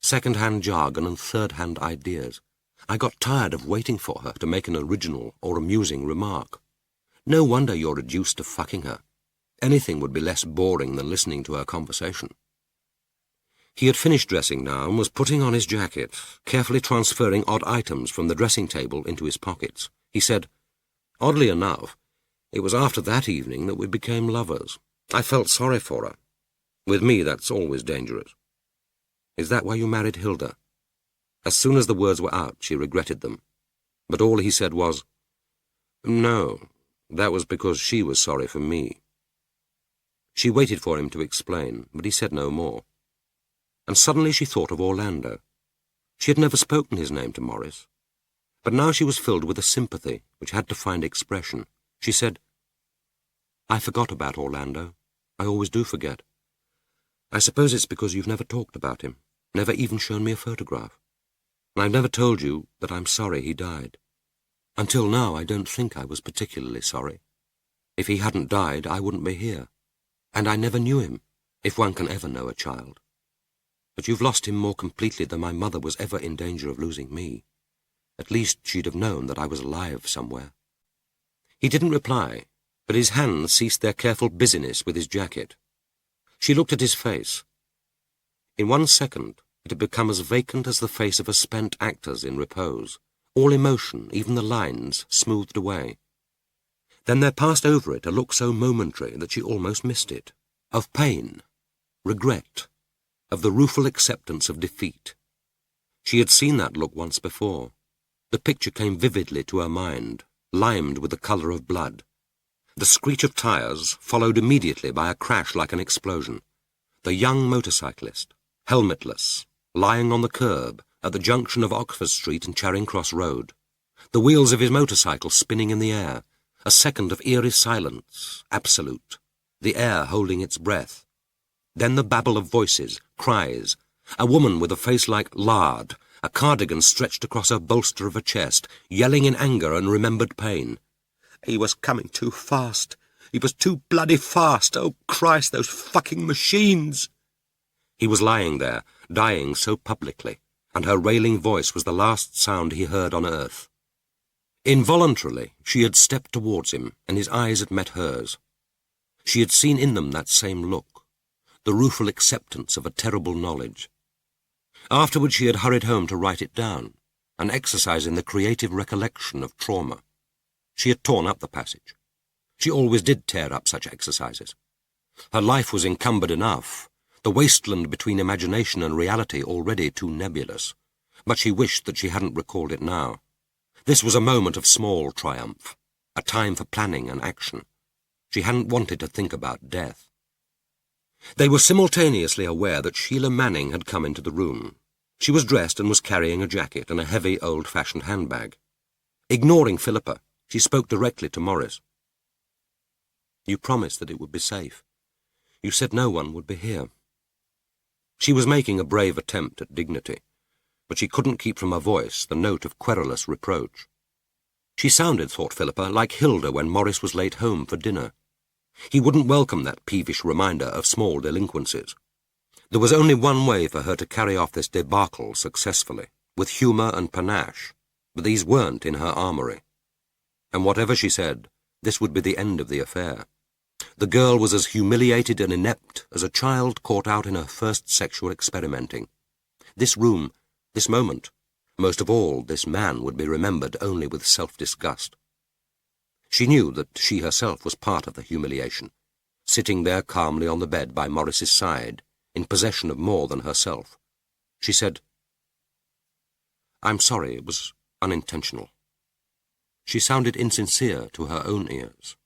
second-hand jargon and third-hand ideas. I got tired of waiting for her to make an original or amusing remark. No wonder you're reduced to fucking her. Anything would be less boring than listening to her conversation. He had finished dressing now and was putting on his jacket, carefully transferring odd items from the dressing table into his pockets. He said, "Oddly enough, it was after that evening that we became lovers. I felt sorry for her. With me, that's always dangerous." "Is that why you married Hilda?" As soon as the words were out, she regretted them. But all he said was, "No, that was because she was sorry for me." She waited for him to explain, but he said no more. And suddenly she thought of Orlando. She had never spoken his name to Morris. But now she was filled with a sympathy which had to find expression. She said, "I forgot about Orlando. I always do forget. I suppose it's because you've never talked about him, never even shown me a photograph. And I've never told you that I'm sorry he died. Until now, I don't think I was particularly sorry. If he hadn't died, I wouldn't be here. And I never knew him, if one can ever know a child. But you've lost him more completely than my mother was ever in danger of losing me. At least she'd have known that I was alive somewhere." He didn't reply, but his hands ceased their careful busyness with his jacket. She looked at his face. In 1 second, it had become as vacant as the face of a spent actor's in repose, all emotion, even the lines, smoothed away. Then there passed over it a look so momentary that she almost missed it, of pain, regret, of the rueful acceptance of defeat. She had seen that look once before. The picture came vividly to her mind, limed with the colour of blood. The screech of tyres followed immediately by a crash like an explosion. The young motorcyclist, helmetless, lying on the curb at the junction of Oxford Street and Charing Cross Road. The wheels of his motorcycle spinning in the air. A second of eerie silence, absolute. The air holding its breath. Then the babble of voices, cries. A woman with a face like lard, a cardigan stretched across her bolster of a chest, yelling in anger and remembered pain. "He was coming too fast. He was too bloody fast. Oh, Christ, those fucking machines!" He was lying there, dying so publicly, and her railing voice was the last sound he heard on earth. Involuntarily, she had stepped towards him, and his eyes had met hers. She had seen in them that same look, the rueful acceptance of a terrible knowledge. Afterwards she had hurried home to write it down, an exercise in the creative recollection of trauma. She had torn up the passage. She always did tear up such exercises. Her life was encumbered enough, the wasteland between imagination and reality already too nebulous, but she wished that she hadn't recalled it now. This was a moment of small triumph, a time for planning and action. She hadn't wanted to think about death. They were simultaneously aware that Sheila Manning had come into the room. She was dressed and was carrying a jacket and a heavy, old-fashioned handbag. Ignoring Philippa, she spoke directly to Morris. "You promised that it would be safe. You said no one would be here." She was making a brave attempt at dignity, but she couldn't keep from her voice the note of querulous reproach. She sounded, thought Philippa, like Hilda when Morris was late home for dinner. He wouldn't welcome that peevish reminder of small delinquencies. There was only one way for her to carry off this debacle successfully, with humour and panache, but these weren't in her armoury. And whatever she said, this would be the end of the affair. The girl was as humiliated and inept as a child caught out in her first sexual experimenting. This room, this moment, most of all, this man would be remembered only with self-disgust. She knew that she herself was part of the humiliation, sitting there calmly on the bed by Morris's side, in possession of more than herself. She said, "I'm sorry, it was unintentional." She sounded insincere to her own ears.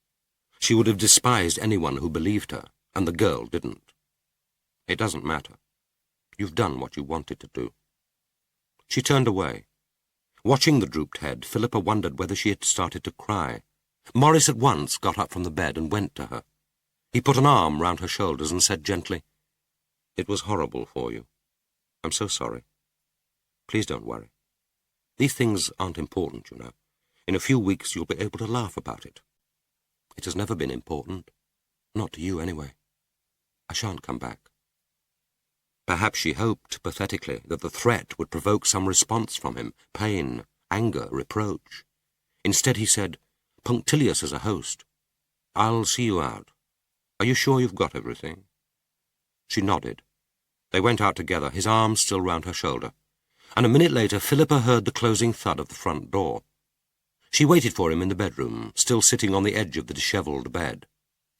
She would have despised anyone who believed her, and the girl didn't. "It doesn't matter. You've done what you wanted to do." She turned away. Watching the drooped head, Philippa wondered whether she had started to cry. Morris at once got up from the bed and went to her. He put an arm round her shoulders and said gently, "It was horrible for you. I'm so sorry. Please don't worry. These things aren't important, you know. In a few weeks you'll be able to laugh about it. It has never been important. Not to you, anyway. I shan't come back." Perhaps she hoped, pathetically, that the threat would provoke some response from him, pain, anger, reproach. Instead he said, punctilious as a host, "I'll see you out. Are you sure you've got everything?" She nodded. They went out together, his arm still round her shoulder, and a minute later Philippa heard the closing thud of the front door. She waited for him in the bedroom, still sitting on the edge of the dishevelled bed.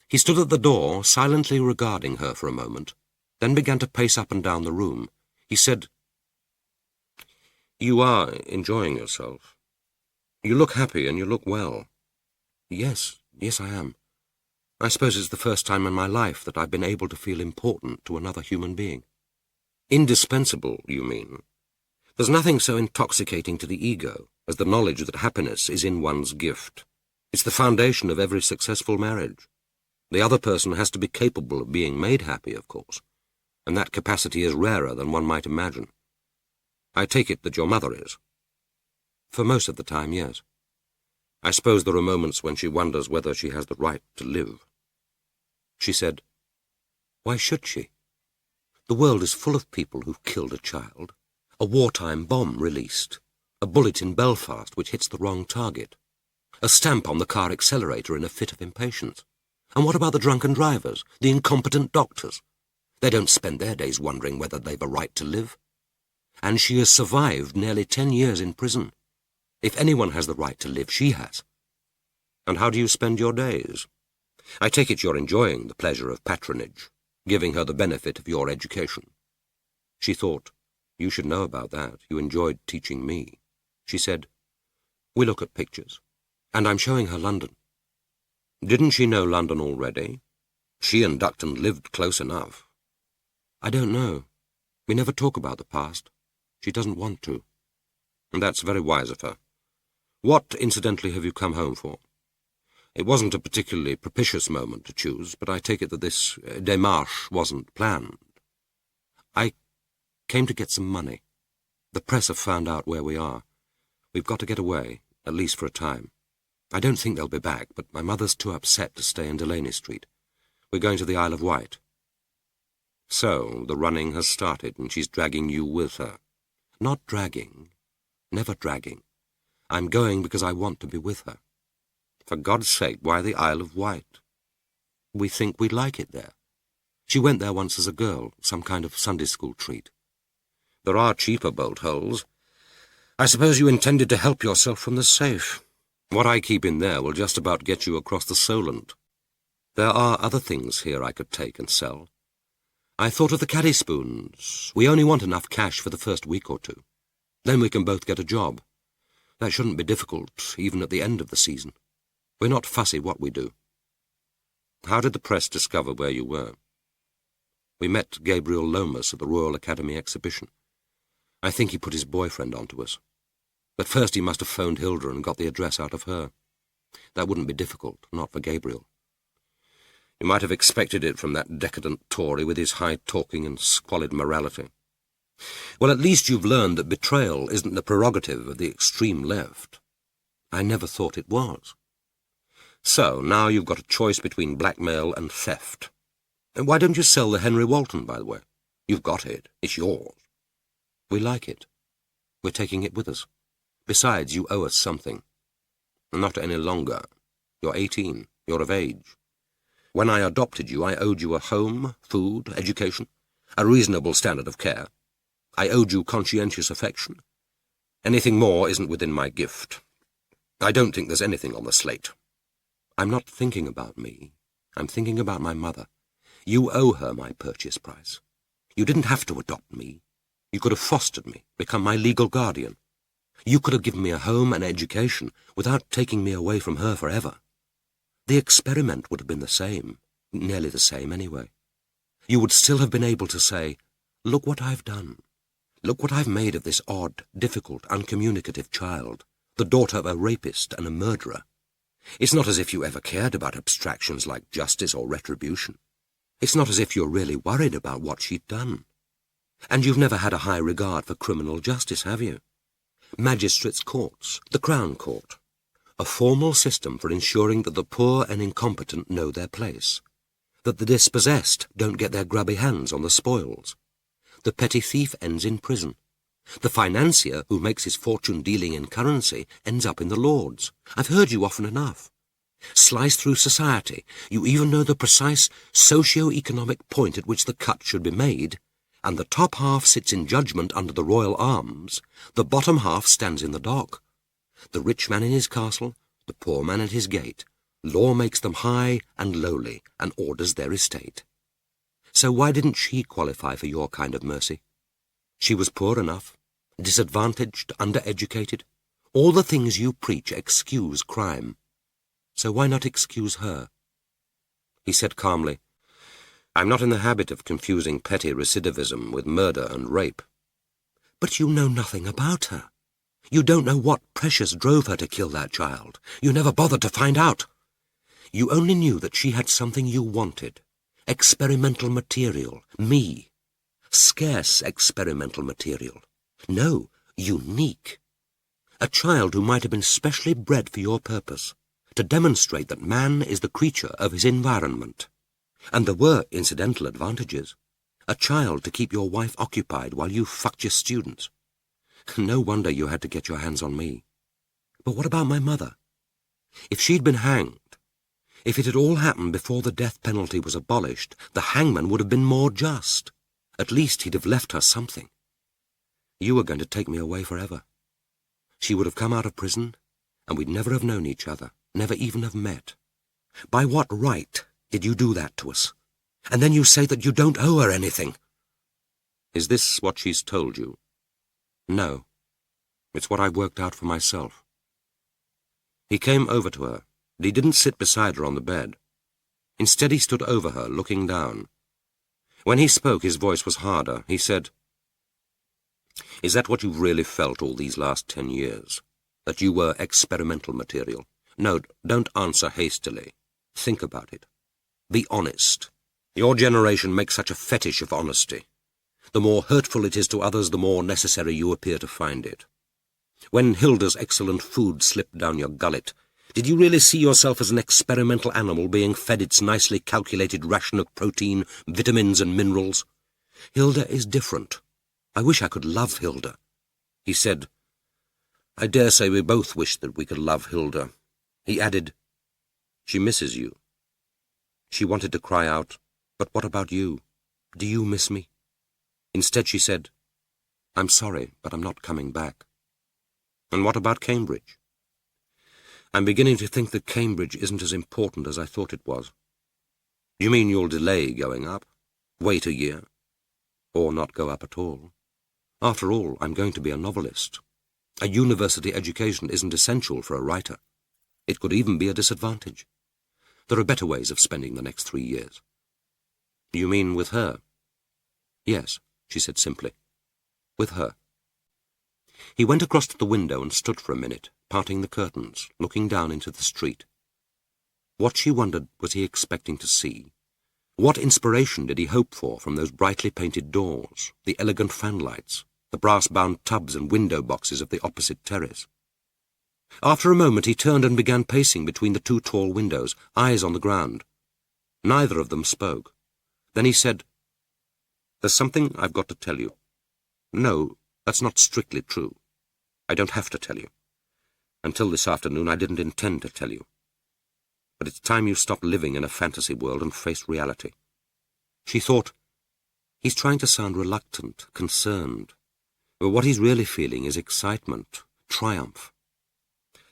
He stood at the door, silently regarding her for a moment, then began to pace up and down the room. He said, "You are enjoying yourself. You look happy and you look well." Yes, I am. I suppose it's the first time in my life that I've been able to feel important to another human being." "Indispensable, you mean? There's nothing so intoxicating to the ego as the knowledge that happiness is in one's gift. It's the foundation of every successful marriage. The other person has to be capable of being made happy, of course, and that capacity is rarer than one might imagine. I take it that your mother is." "For most of the time, yes. I suppose there are moments when she wonders whether she has the right to live." She said, "Why should she? The world is full of people who've killed a child, a wartime bomb released, a bullet in Belfast which hits the wrong target, a stamp on the car accelerator in a fit of impatience. And what about the drunken drivers, the incompetent doctors? They don't spend their days wondering whether they've a right to live. And she has survived nearly 10 years in prison. If anyone has the right to live, she has." "And how do you spend your days? I take it you're enjoying the pleasure of patronage, giving her the benefit of your education." She thought, "You should know about that. You enjoyed teaching me." She said, "We look at pictures, and I'm showing her London." "Didn't she know London already? She and Duckton lived close enough." "I don't know. We never talk about the past. She doesn't want to." "And that's very wise of her. What, incidentally, have you come home for? It wasn't a particularly propitious moment to choose, but I take it that this démarche wasn't planned." "I came to get some money. The press have found out where we are. We've got to get away, at least for a time. I don't think they'll be back, but my mother's too upset to stay in Delaney Street. We're going to the Isle of Wight." "So the running has started, and she's dragging you with her." "Not dragging. Never dragging. I'm going because I want to be with her." "For God's sake, why the Isle of Wight?" "We think we'd like it there. She went there once as a girl, some kind of Sunday school treat." "There are cheaper bolt holes. I suppose you intended to help yourself from the safe. What I keep in there will just about get you across the Solent. There are other things here I could take and sell. I thought of the caddy spoons. We only want enough cash for the first week or two. Then we can both get a job. That shouldn't be difficult, even at the end of the season. We're not fussy what we do." "How did the press discover where you were?" "We met Gabriel Lomas at the Royal Academy exhibition. I think he put his boyfriend onto us. But first he must have phoned Hilda and got the address out of her. That wouldn't be difficult, not for Gabriel." "You might have expected it from that decadent Tory with his high-talking and squalid morality. Well, at least you've learned that betrayal isn't the prerogative of the extreme left." "I never thought it was." "So, now you've got a choice between blackmail and theft. And why don't you sell the Henry Walton, by the way? You've got it. It's yours." "We like it. We're taking it with us. Besides, you owe us something." "Not any longer. You're 18. You're of age. When I adopted you, I owed you a home, food, education, a reasonable standard of care. I owed you conscientious affection. Anything more isn't within my gift. I don't think there's anything on the slate." "I'm not thinking about me. I'm thinking about my mother. You owe her my purchase price. You didn't have to adopt me. You could have fostered me, become my legal guardian. You could have given me a home and education without taking me away from her forever. The experiment would have been the same, nearly the same anyway. You would still have been able to say, 'Look what I've done. Look what I've made of this odd, difficult, uncommunicative child, the daughter of a rapist and a murderer.' It's not as if you ever cared about abstractions like justice or retribution. It's not as if you're really worried about what she'd done. And you've never had a high regard for criminal justice, have you? Magistrates' courts, the Crown Court, a formal system for ensuring that the poor and incompetent know their place, that the dispossessed don't get their grubby hands on the spoils. The petty thief ends in prison. The financier who makes his fortune dealing in currency ends up in the Lords. I've heard you often enough. Slice through society, you even know the precise socio-economic point at which the cut should be made, and the top half sits in judgment under the royal arms, the bottom half stands in the dock. The rich man in his castle, the poor man at his gate. Law makes them high and lowly, and orders their estate. So why didn't she qualify for your kind of mercy? She was poor enough, disadvantaged, undereducated. All the things you preach excuse crime. So why not excuse her? He said calmly, I'm not in the habit of confusing petty recidivism with murder and rape. But you know nothing about her. You don't know what pressures drove her to kill that child. You never bothered to find out. You only knew that she had something you wanted. Experimental material. Me. Scarce experimental material. No, unique. A child who might have been specially bred for your purpose, to demonstrate that man is the creature of his environment. And there were incidental advantages. A child to keep your wife occupied while you fucked your students. No wonder you had to get your hands on me. But what about my mother? If she'd been hanged, if it had all happened before the death penalty was abolished, the hangman would have been more just. At least he'd have left her something. You were going to take me away forever. She would have come out of prison, and we'd never have known each other, never even have met. By what right did you do that to us? And then you say that you don't owe her anything. Is this what she's told you? No. It's what I worked out for myself. He came over to her, but he didn't sit beside her on the bed. Instead, he stood over her, looking down. When he spoke, his voice was harder. He said, Is that what you've really felt all these last 10 years? That you were experimental material? No, don't answer hastily. Think about it. Be honest. Your generation makes such a fetish of honesty. The more hurtful it is to others, the more necessary you appear to find it. When Hilda's excellent food slipped down your gullet, did you really see yourself as an experimental animal being fed its nicely calculated ration of protein, vitamins and minerals? Hilda is different. I wish I could love Hilda. He said, I dare say we both wish that we could love Hilda. He added, She misses you. She wanted to cry out, But what about you? Do you miss me? Instead she said, I'm sorry, but I'm not coming back. And what about Cambridge? I'm beginning to think that Cambridge isn't as important as I thought it was. You mean you'll delay going up? Wait a year? Or not go up at all? After all, I'm going to be a novelist. A university education isn't essential for a writer. It could even be a disadvantage. There are better ways of spending the next 3 years. You mean with her? Yes, she said simply. With her. He went across to the window and stood for a minute, parting the curtains, looking down into the street. What, she wondered, was he expecting to see? What inspiration did he hope for from those brightly painted doors, the elegant fanlights, the brass-bound tubs and window boxes of the opposite terrace? After a moment he turned and began pacing between the 2 tall windows, eyes on the ground. Neither of them spoke. Then he said, There's something I've got to tell you. No, that's not strictly true. I don't have to tell you. Until this afternoon I didn't intend to tell you. But it's time you stopped living in a fantasy world and faced reality. She thought, he's trying to sound reluctant, concerned. But what he's really feeling is excitement, triumph.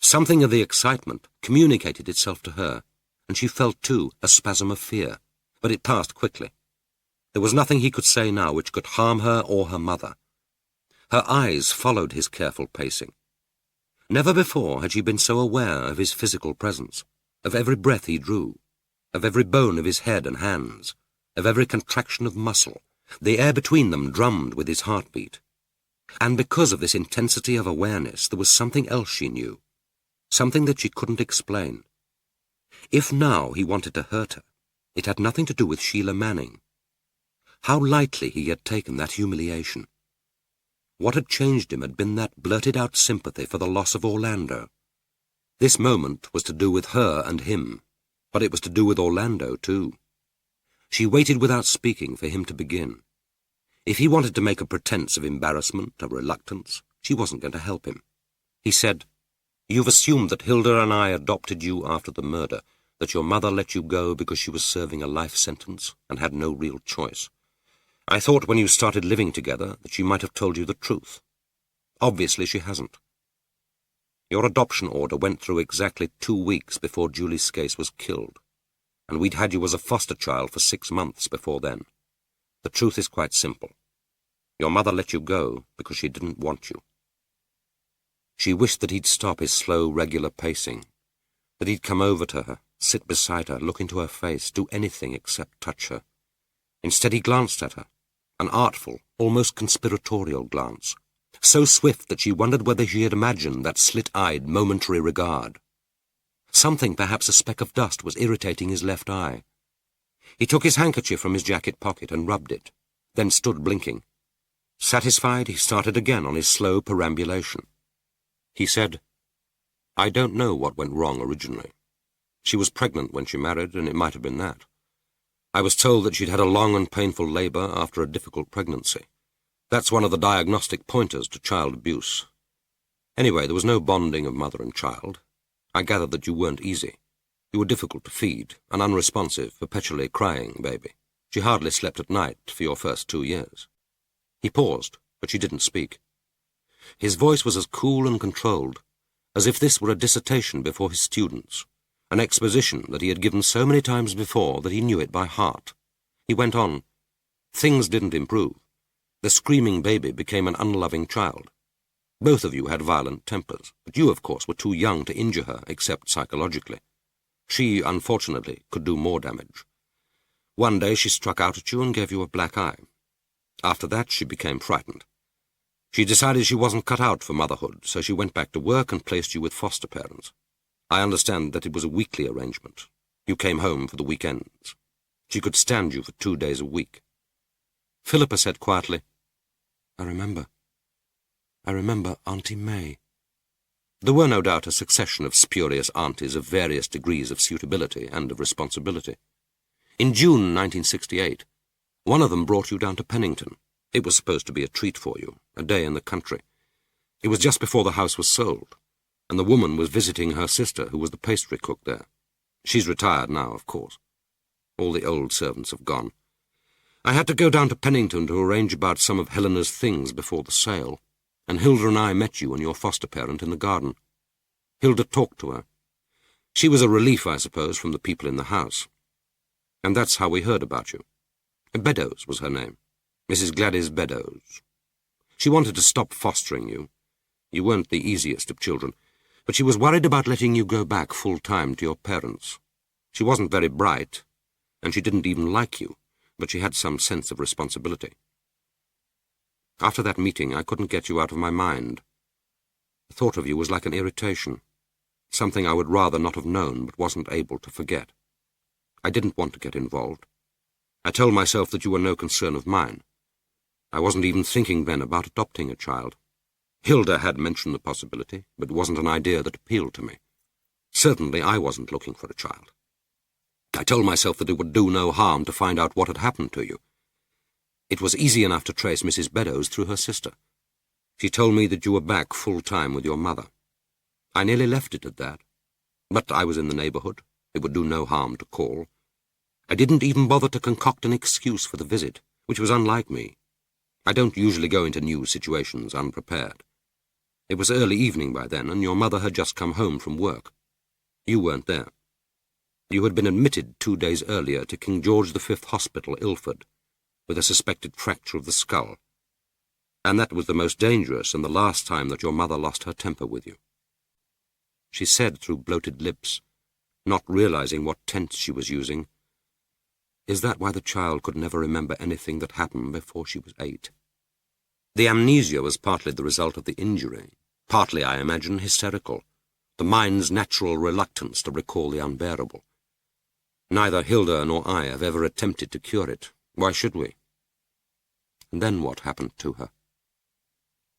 Something of the excitement communicated itself to her, and she felt, too, a spasm of fear, but it passed quickly. There was nothing he could say now which could harm her or her mother. Her eyes followed his careful pacing. Never before had she been so aware of his physical presence, of every breath he drew, of every bone of his head and hands, of every contraction of muscle. The air between them drummed with his heartbeat. And because of this intensity of awareness, there was something else she knew, something that she couldn't explain. If now he wanted to hurt her, it had nothing to do with Sheila Manning. How lightly he had taken that humiliation. What had changed him had been that blurted-out sympathy for the loss of Orlando. This moment was to do with her and him, but it was to do with Orlando, too. She waited without speaking for him to begin. If he wanted to make a pretense of embarrassment or reluctance, she wasn't going to help him. He said, You've assumed that Hilda and I adopted you after the murder, that your mother let you go because she was serving a life sentence and had no real choice. I thought when you started living together that she might have told you the truth. Obviously she hasn't. Your adoption order went through exactly 2 weeks before Julie Skase was killed, and we'd had you as a foster child for 6 months before then. The truth is quite simple. Your mother let you go because she didn't want you. She wished that he'd stop his slow, regular pacing, that he'd come over to her, sit beside her, look into her face, do anything except touch her. Instead he glanced at her, an artful, almost conspiratorial glance, so swift that she wondered whether she had imagined that slit-eyed, momentary regard. Something, perhaps a speck of dust, was irritating his left eye. He took his handkerchief from his jacket pocket and rubbed it, then stood blinking. Satisfied, he started again on his slow perambulation. He said, "I don't know what went wrong originally. She was pregnant when she married, and it might have been that. I was told that she'd had a long and painful labour after a difficult pregnancy. That's one of the diagnostic pointers to child abuse. Anyway, there was no bonding of mother and child. I gathered that you weren't easy. You were difficult to feed, an unresponsive, perpetually crying baby. She hardly slept at night for your first 2 years." He paused, but she didn't speak. His voice was as cool and controlled, as if this were a dissertation before his students, an exposition that he had given so many times before that he knew it by heart. He went on, "Things didn't improve. The screaming baby became an unloving child. Both of you had violent tempers, but you, of course, were too young to injure her except psychologically. She, unfortunately, could do more damage. One day she struck out at you and gave you a black eye. After that she became frightened. She decided she wasn't cut out for motherhood, so she went back to work and placed you with foster parents. I understand that it was a weekly arrangement. You came home for the weekends. She could stand you for 2 days a week." Philippa said quietly, I remember Auntie May." There were no doubt a succession of spurious aunties of various degrees of suitability and of responsibility. In June 1968, one of them brought you down to Pennington. It was supposed to be a treat for you, a day in the country. It was just before the house was sold, and the woman was visiting her sister, who was the pastry cook there. She's retired now, of course. All the old servants have gone. I had to go down to Pennington to arrange about some of Helena's things before the sale, and Hilda and I met you and your foster parent in the garden. Hilda talked to her. She was a relief, I suppose, from the people in the house. And that's how we heard about you. Beddoes was her name, Mrs. Gladys Beddoes. She wanted to stop fostering you. You weren't the easiest of children, but she was worried about letting you go back full-time to your parents. She wasn't very bright, and she didn't even like you, but she had some sense of responsibility. After that meeting, I couldn't get you out of my mind. The thought of you was like an irritation, something I would rather not have known but wasn't able to forget. I didn't want to get involved. I told myself that you were no concern of mine. I wasn't even thinking then about adopting a child. Hilda had mentioned the possibility, but it wasn't an idea that appealed to me. Certainly I wasn't looking for a child. I told myself that it would do no harm to find out what had happened to you. It was easy enough to trace Mrs. Beddoes through her sister. She told me that you were back full-time with your mother. I nearly left it at that. But I was in the neighbourhood. It would do no harm to call. I didn't even bother to concoct an excuse for the visit, which was unlike me. I don't usually go into new situations unprepared. It was early evening by then, and your mother had just come home from work. You weren't there. You had been admitted 2 days earlier to King George V Hospital, Ilford, with a suspected fracture of the skull. And that was the most dangerous and the last time that your mother lost her temper with you. She said through bloated lips, not realizing what tense she was using, "Is that why the child could never remember anything that happened before she was 8? The amnesia was partly the result of the injury, partly, I imagine, hysterical, the mind's natural reluctance to recall the unbearable. Neither Hilda nor I have ever attempted to cure it. Why should we? And then what happened to her?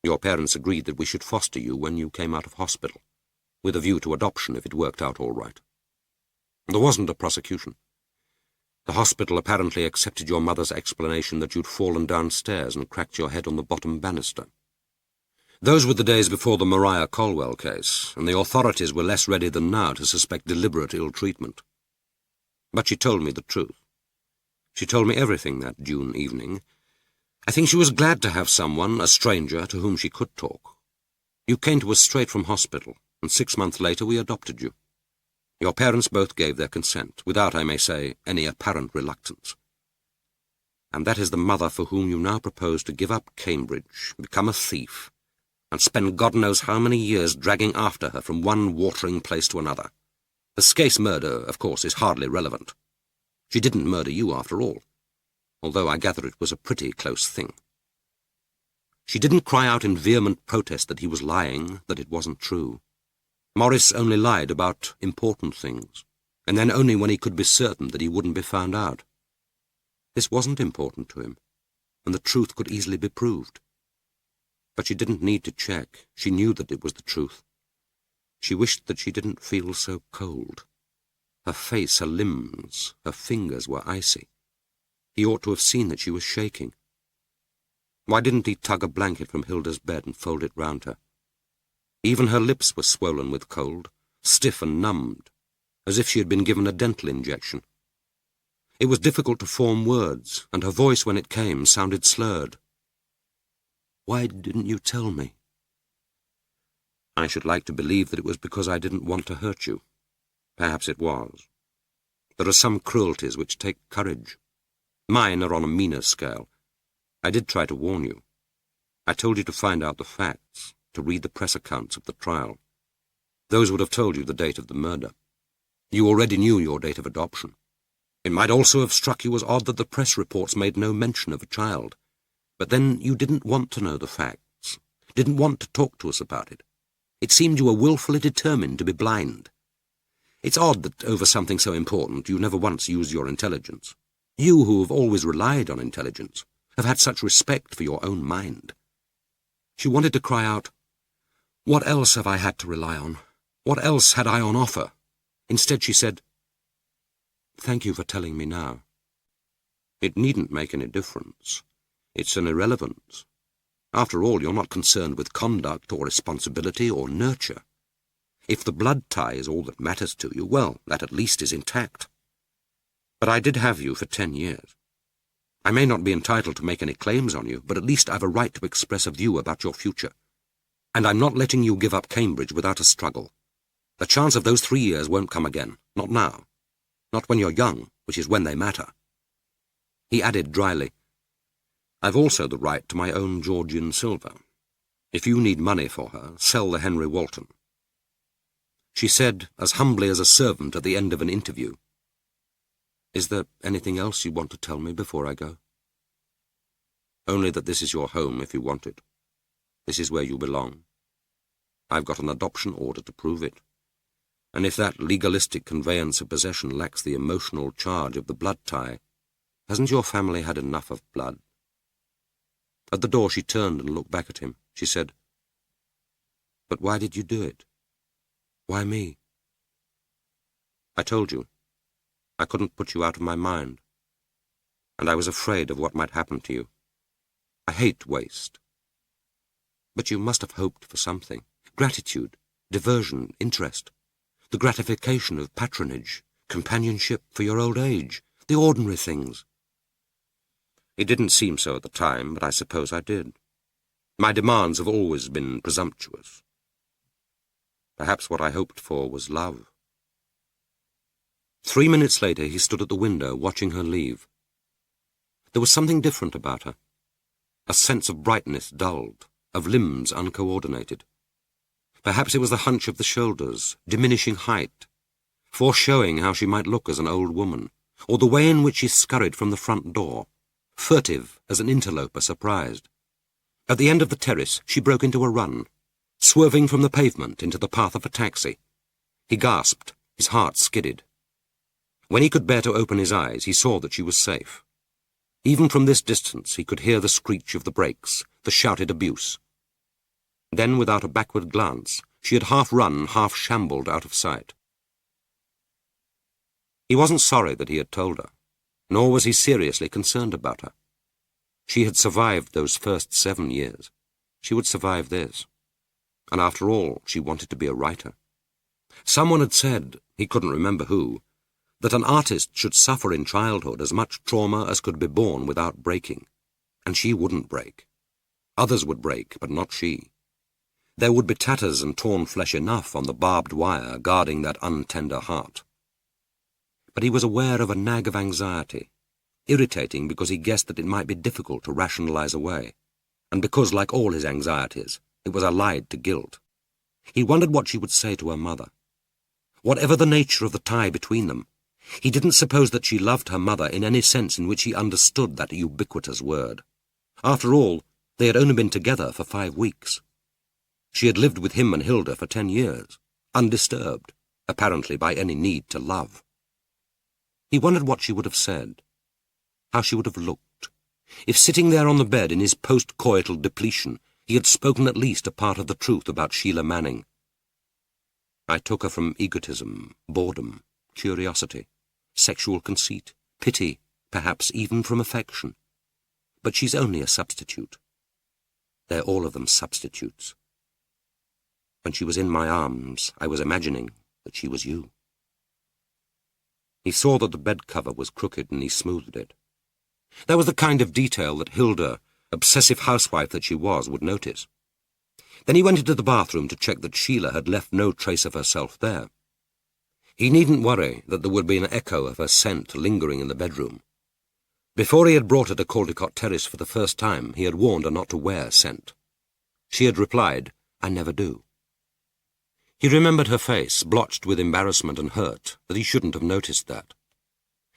Your parents agreed that we should foster you when you came out of hospital, with a view to adoption if it worked out all right. There wasn't a prosecution. The hospital apparently accepted your mother's explanation that you'd fallen downstairs and cracked your head on the bottom banister. Those were the days before the Maria Colwell case, and the authorities were less ready than now to suspect deliberate ill-treatment. But she told me the truth. She told me everything that June evening, I think she was glad to have someone, a stranger, to whom she could talk. You came to us straight from hospital, and 6 months later we adopted you. Your parents both gave their consent, without, I may say, any apparent reluctance. And that is the mother for whom you now propose to give up Cambridge, become a thief, and spend God knows how many years dragging after her from one watering place to another. The Skase murder, of course, is hardly relevant. She didn't murder you after all, although I gather it was a pretty close thing. She didn't cry out in vehement protest that he was lying, that it wasn't true. Morris only lied about important things, and then only when he could be certain that he wouldn't be found out. This wasn't important to him, and the truth could easily be proved. But she didn't need to check. She knew that it was the truth. She wished that she didn't feel so cold. Her face, her limbs, her fingers were icy. He ought to have seen that she was shaking. Why didn't he tug a blanket from Hilda's bed and fold it round her? Even her lips were swollen with cold, stiff and numbed, as if she had been given a dental injection. It was difficult to form words, and her voice, when it came, sounded slurred. "Why didn't you tell me?" I should like to believe that it was because I didn't want to hurt you. Perhaps it was. There are some cruelties which take courage. Mine are on a meaner scale. I did try to warn you. I told you to find out the facts, to read the press accounts of the trial. Those would have told you the date of the murder. You already knew your date of adoption. It might also have struck you as odd that the press reports made no mention of a child. But then you didn't want to know the facts, didn't want to talk to us about it. It seemed you were willfully determined to be blind. It's odd that over something so important you never once used your intelligence. You who have always relied on intelligence, have had such respect for your own mind. She wanted to cry out, "What else have I had to rely on? What else had I on offer?" Instead she said, "Thank you for telling me now. It needn't make any difference. It's an irrelevance. After all, you're not concerned with conduct or responsibility or nurture. If the blood tie is all that matters to you, well, that at least is intact. But I did have you for 10 years. I may not be entitled to make any claims on you, but at least I've a right to express a view about your future. And I'm not letting you give up Cambridge without a struggle. The chance of those 3 years won't come again, not now. Not when you're young, which is when they matter." He added dryly, "I've also the right to my own Georgian silver. If you need money for her, sell the Henry Walton." She said, as humbly as a servant at the end of an interview, "Is there anything else you want to tell me before I go?" "Only that this is your home if you want it. This is where you belong. I've got an adoption order to prove it. And if that legalistic conveyance of possession lacks the emotional charge of the blood tie, hasn't your family had enough of blood?" At the door she turned and looked back at him. She said, "But why did you do it? Why me?" "I told you. I couldn't put you out of my mind. And I was afraid of what might happen to you. I hate waste. But you must have hoped for something. Gratitude, diversion, interest. The gratification of patronage, companionship for your old age, the ordinary things." "It didn't seem so at the time, but I suppose I did. My demands have always been presumptuous. Perhaps what I hoped for was love." 3 minutes later he stood at the window, watching her leave. There was something different about her. A sense of brightness dulled, of limbs uncoordinated. Perhaps it was the hunch of the shoulders, diminishing height, foreshowing how she might look as an old woman, or the way in which she scurried from the front door, furtive as an interloper surprised. At the end of the terrace she broke into a run, swerving from the pavement into the path of a taxi. He gasped, his heart skidded. When he could bear to open his eyes, he saw that she was safe. Even from this distance he could hear the screech of the brakes, the shouted abuse. Then, without a backward glance, she had half run, half shambled out of sight. He wasn't sorry that he had told her, nor was he seriously concerned about her. She had survived those first 7 years. She would survive this. And after all, she wanted to be a writer. Someone had said, he couldn't remember who, that an artist should suffer in childhood as much trauma as could be borne without breaking. And she wouldn't break. Others would break, but not she. There would be tatters and torn flesh enough on the barbed wire guarding that untender heart. But he was aware of a nag of anxiety, irritating because he guessed that it might be difficult to rationalize away, and because, like all his anxieties, it was allied to guilt. He wondered what she would say to her mother. Whatever the nature of the tie between them, he didn't suppose that she loved her mother in any sense in which he understood that ubiquitous word. After all, they had only been together for 5 weeks. She had lived with him and Hilda for 10 years, undisturbed, apparently by any need to love. He wondered what she would have said, how she would have looked, if sitting there on the bed in his post-coital depletion he had spoken at least a part of the truth about Sheila Manning. I took her from egotism, boredom, curiosity, sexual conceit, pity, perhaps even from affection. But she's only a substitute. They're all of them substitutes. When she was in my arms, I was imagining that she was you. He saw that the bed cover was crooked and he smoothed it. That was the kind of detail that Hilda, obsessive housewife that she was, would notice. Then he went into the bathroom to check that Sheila had left no trace of herself there. He needn't worry that there would be an echo of her scent lingering in the bedroom. Before he had brought her to Caldecott Terrace for the first time, he had warned her not to wear scent. She had replied, "I never do." He remembered her face, blotched with embarrassment and hurt, that he shouldn't have noticed that.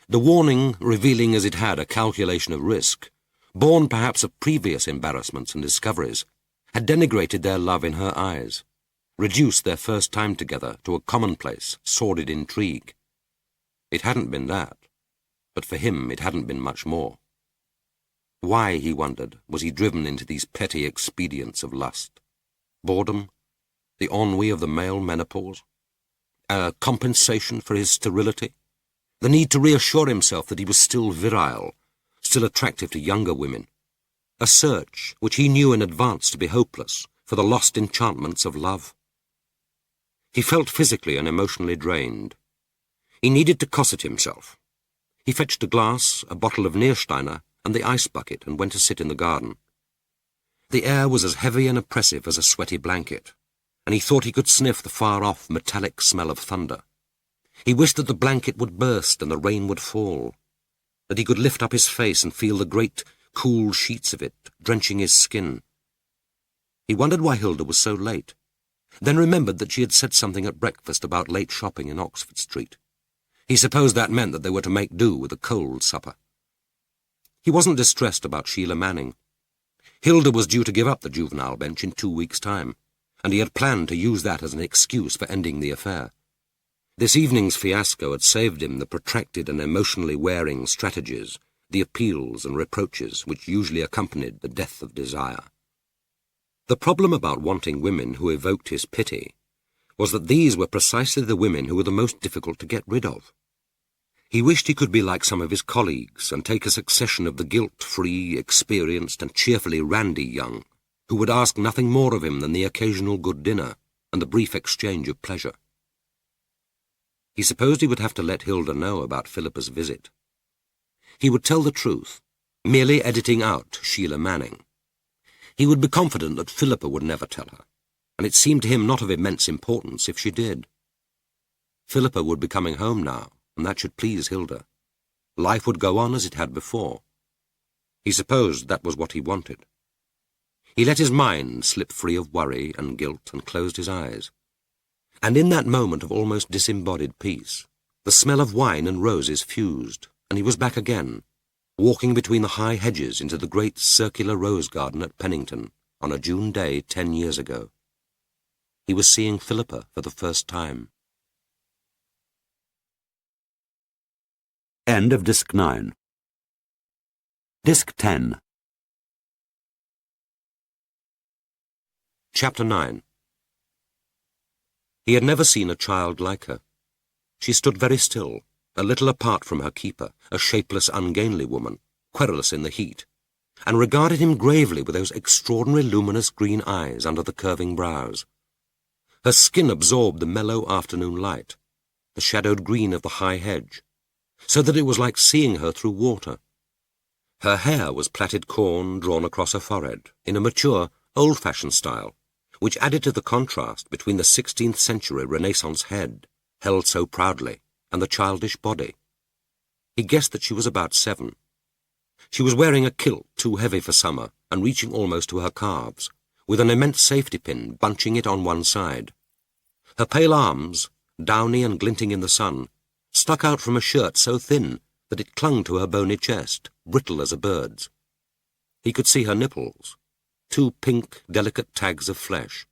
The warning, revealing as it had a calculation of risk, born perhaps of previous embarrassments and discoveries, had denigrated their love in her eyes, reduced their first time together to a commonplace, sordid intrigue. It hadn't been that, but for him it hadn't been much more. Why, he wondered, was he driven into these petty expedients of lust? Boredom? The ennui of the male menopause? A compensation for his sterility? The need to reassure himself that he was still virile, still attractive to younger women? A search, which he knew in advance to be hopeless, for the lost enchantments of love? He felt physically and emotionally drained. He needed to cosset himself. He fetched a glass, a bottle of Niersteiner, and the ice bucket, and went to sit in the garden. The air was as heavy and oppressive as a sweaty blanket, and he thought he could sniff the far-off metallic smell of thunder. He wished that the blanket would burst and the rain would fall, that he could lift up his face and feel the great, cool sheets of it drenching his skin. He wondered why Hilda was so late, then remembered that she had said something at breakfast about late shopping in Oxford Street. He supposed that meant that they were to make do with a cold supper. He wasn't distressed about Sheila Manning. Hilda was due to give up the juvenile bench in 2 weeks' time, and he had planned to use that as an excuse for ending the affair. This evening's fiasco had saved him the protracted and emotionally wearing strategies, the appeals and reproaches which usually accompanied the death of desire. The problem about wanting women who evoked his pity was that these were precisely the women who were the most difficult to get rid of. He wished he could be like some of his colleagues and take a succession of the guilt-free, experienced and cheerfully randy young, who would ask nothing more of him than the occasional good dinner and the brief exchange of pleasure. He supposed he would have to let Hilda know about Philippa's visit. He would tell the truth, merely editing out Sheila Manning. He would be confident that Philippa would never tell her, and it seemed to him not of immense importance if she did. Philippa would be coming home now, and that should please Hilda. Life would go on as it had before. He supposed that was what he wanted. He let his mind slip free of worry and guilt and closed his eyes. And in that moment of almost disembodied peace, the smell of wine and roses fused, and he was back again, walking between the high hedges into the great circular rose garden at Pennington on a June day 10 years ago. He was seeing Philippa for the first time. End of Disc 9. Disc 10. Chapter 9. He had never seen a child like her. She stood very still, a little apart from her keeper, a shapeless, ungainly woman, querulous in the heat, and regarded him gravely with those extraordinary luminous green eyes under the curving brows. Her skin absorbed the mellow afternoon light, the shadowed green of the high hedge, so that it was like seeing her through water. Her hair was plaited corn drawn across her forehead in a mature, old-fashioned style, which added to the contrast between the 16th century Renaissance head, held so proudly, and the childish body. He guessed that she was about 7. She was wearing a kilt too heavy for summer and reaching almost to her calves, with an immense safety pin bunching it on one side. Her pale arms, downy and glinting in the sun, stuck out from a shirt so thin that it clung to her bony chest, brittle as a bird's. He could see her nipples, 2 pink, delicate tags of flesh.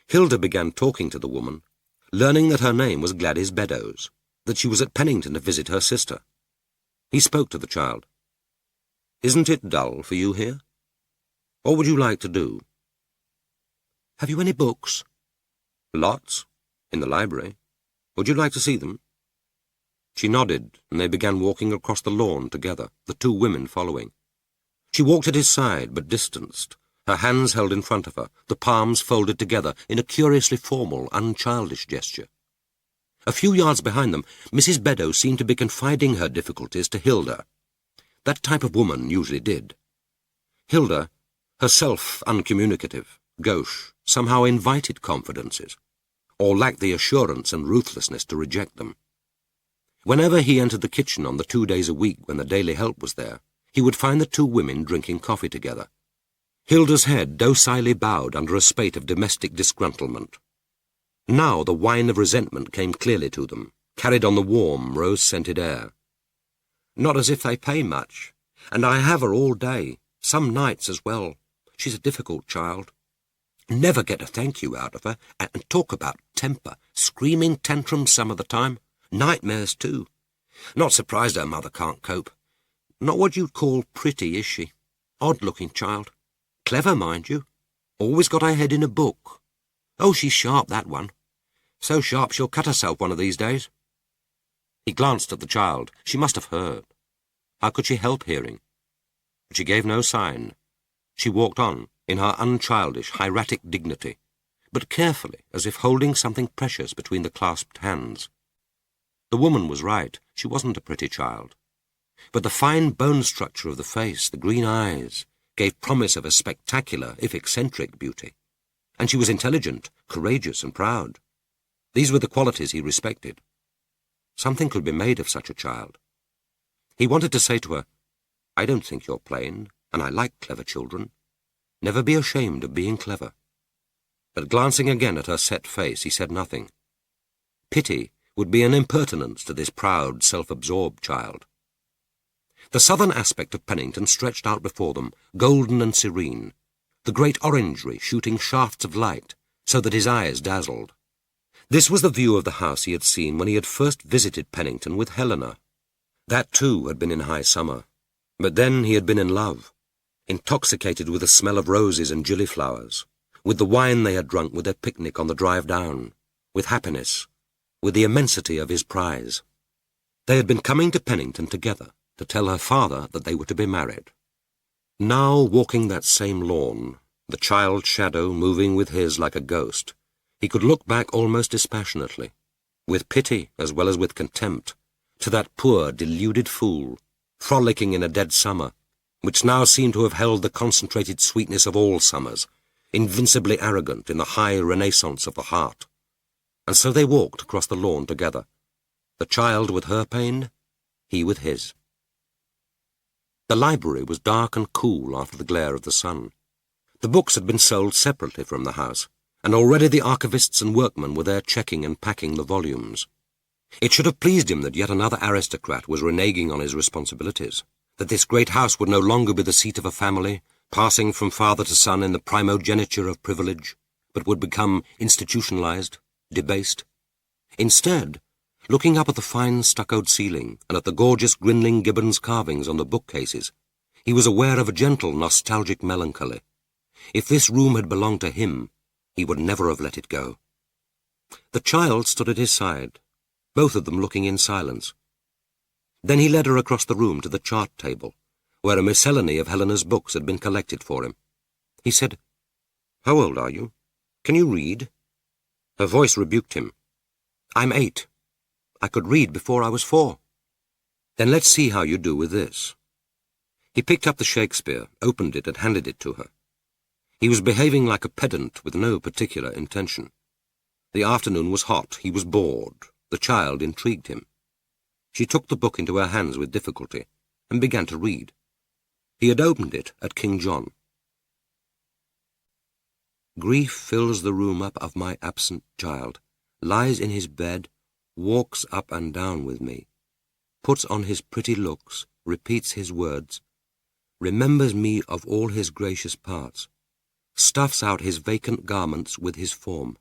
Hilda began talking to the woman, learning that her name was Gladys Beddoes, that she was at Pennington to visit her sister. He spoke to the child. "Isn't it dull for you here? What would you like to do?" Have you any books? "Lots. In the library. Would you like to see them?" She nodded, and they began walking across the lawn together, the 2 women following. She walked at his side, but distanced, her hands held in front of her, the palms folded together in a curiously formal, unchildish gesture. A few yards behind them, Mrs. Beddoes seemed to be confiding her difficulties to Hilda. That type of woman usually did. Hilda, herself uncommunicative, gauche, somehow invited confidences, or lacked the assurance and ruthlessness to reject them. Whenever he entered the kitchen on the 2 days a week when the daily help was there, he would find the 2 women drinking coffee together. Hilda's head docilely bowed under a spate of domestic disgruntlement. Now the wine of resentment came clearly to them, carried on the warm, rose-scented air. "Not as if they pay much, and I have her all day, some nights as well. She's a difficult child. Never get a thank you out of her, and talk about temper, screaming tantrums some of the time, nightmares too. Not surprised her mother can't cope. Not what you'd call pretty, is she? Odd-looking child. Clever, mind you. Always got her head in a book. Oh, she's sharp, that one. So sharp she'll cut herself one of these days." He glanced at the child. She must have heard. How could she help hearing? But she gave no sign. She walked on, in her unchildish, hieratic dignity, but carefully, as if holding something precious between the clasped hands. The woman was right. She wasn't a pretty child. But the fine bone structure of the face, the green eyes, gave promise of a spectacular, if eccentric, beauty. And she was intelligent, courageous, and proud. These were the qualities he respected. Something could be made of such a child. He wanted to say to her, "I don't think you're plain, and I like clever children. Never be ashamed of being clever." But glancing again at her set face, he said nothing. Pity would be an impertinence to this proud, self-absorbed child. The southern aspect of Pennington stretched out before them, golden and serene, the great orangery shooting shafts of light, so that his eyes dazzled. This was the view of the house he had seen when he had first visited Pennington with Helena. That, too, had been in high summer. But then he had been in love, intoxicated with the smell of roses and gillyflowers, with the wine they had drunk with their picnic on the drive down, with happiness, with the immensity of his prize. They had been coming to Pennington together to tell her father that they were to be married. Now, walking that same lawn, the child's shadow moving with his like a ghost, he could look back almost dispassionately, with pity as well as with contempt, to that poor, deluded fool, frolicking in a dead summer, which now seemed to have held the concentrated sweetness of all summers, invincibly arrogant in the high renaissance of the heart. And so they walked across the lawn together, the child with her pain, he with his. The library was dark and cool after the glare of the sun. The books had been sold separately from the house, and already the archivists and workmen were there checking and packing the volumes. It should have pleased him that yet another aristocrat was reneging on his responsibilities, that this great house would no longer be the seat of a family, passing from father to son in the primogeniture of privilege, but would become institutionalized, debased. Instead, looking up at the fine stuccoed ceiling and at the gorgeous Grinling Gibbons carvings on the bookcases, he was aware of a gentle, nostalgic melancholy. If this room had belonged to him, he would never have let it go. The child stood at his side, both of them looking in silence. Then he led her across the room to the chart table, where a miscellany of Helena's books had been collected for him. He said, "How old are you? Can you read?" Her voice rebuked him. "I'm 8. I could read before I was 4. "Then let's see how you do with this." He picked up the Shakespeare, opened it, and handed it to her. He was behaving like a pedant with no particular intention. The afternoon was hot, he was bored, the child intrigued him. She took the book into her hands with difficulty, and began to read. He had opened it at King John. Grief fills the room up of my absent child, lies in his bed, walks up and down with me, puts on his pretty looks, repeats his words, remembers me of all his gracious parts, stuffs out his vacant garments with his form.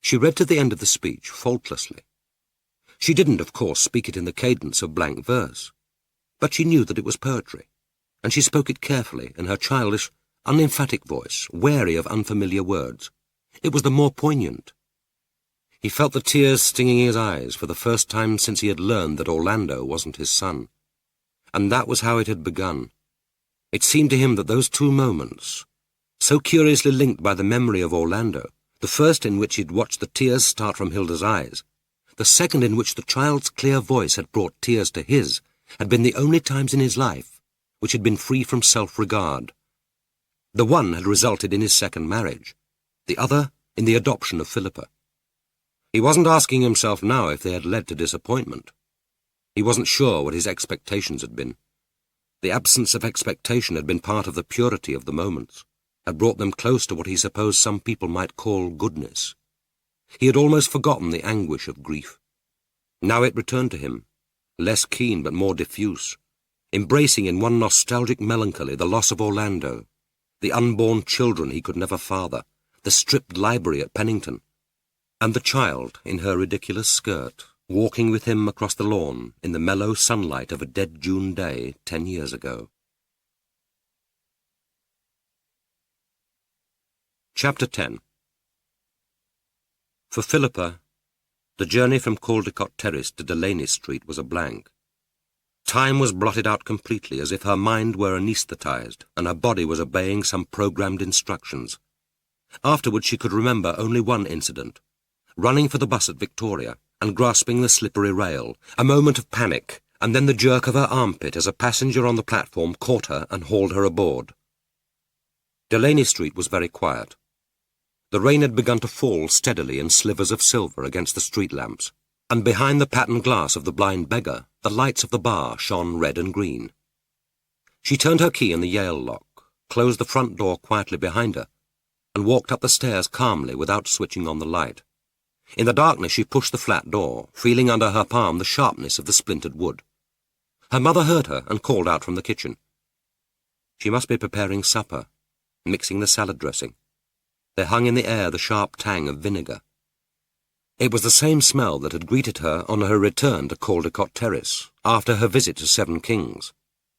She read to the end of the speech faultlessly. She didn't, of course, speak it in the cadence of blank verse, but she knew that it was poetry, and she spoke it carefully in her childish, unemphatic voice, wary of unfamiliar words. It was the more poignant. He felt the tears stinging his eyes for the first time since he had learned that Orlando wasn't his son. And that was how it had begun. It seemed to him that those two moments, so curiously linked by the memory of Orlando, the first in which he'd watched the tears start from Hilda's eyes, the second in which the child's clear voice had brought tears to his, had been the only times in his life which had been free from self-regard. The one had resulted in his second marriage, the other in the adoption of Philippa. He wasn't asking himself now if they had led to disappointment. He wasn't sure what his expectations had been. The absence of expectation had been part of the purity of the moments, had brought them close to what he supposed some people might call goodness. He had almost forgotten the anguish of grief. Now it returned to him, less keen but more diffuse, embracing in one nostalgic melancholy the loss of Orlando, the unborn children he could never father, the stripped library at Pennington, and the child in her ridiculous skirt, walking with him across the lawn in the mellow sunlight of a dead June day 10 years ago. Chapter 10. For Philippa, the journey from Caldecott Terrace to Delaney Street was a blank. Time was blotted out completely, as if her mind were anaesthetized and her body was obeying some programmed instructions. Afterwards she could remember only one incident, running for the bus at Victoria and grasping the slippery rail, a moment of panic, and then the jerk of her armpit as a passenger on the platform caught her and hauled her aboard. Delaney Street was very quiet. The rain had begun to fall steadily in slivers of silver against the street lamps, and behind the patterned glass of the blind beggar, the lights of the bar shone red and green. She turned her key in the Yale lock, closed the front door quietly behind her, and walked up the stairs calmly without switching on the light. In the darkness she pushed the flat door, feeling under her palm the sharpness of the splintered wood. Her mother heard her and called out from the kitchen. She must be preparing supper, mixing the salad dressing. There hung in the air the sharp tang of vinegar. It was the same smell that had greeted her on her return to Caldecott Terrace, after her visit to Seven Kings,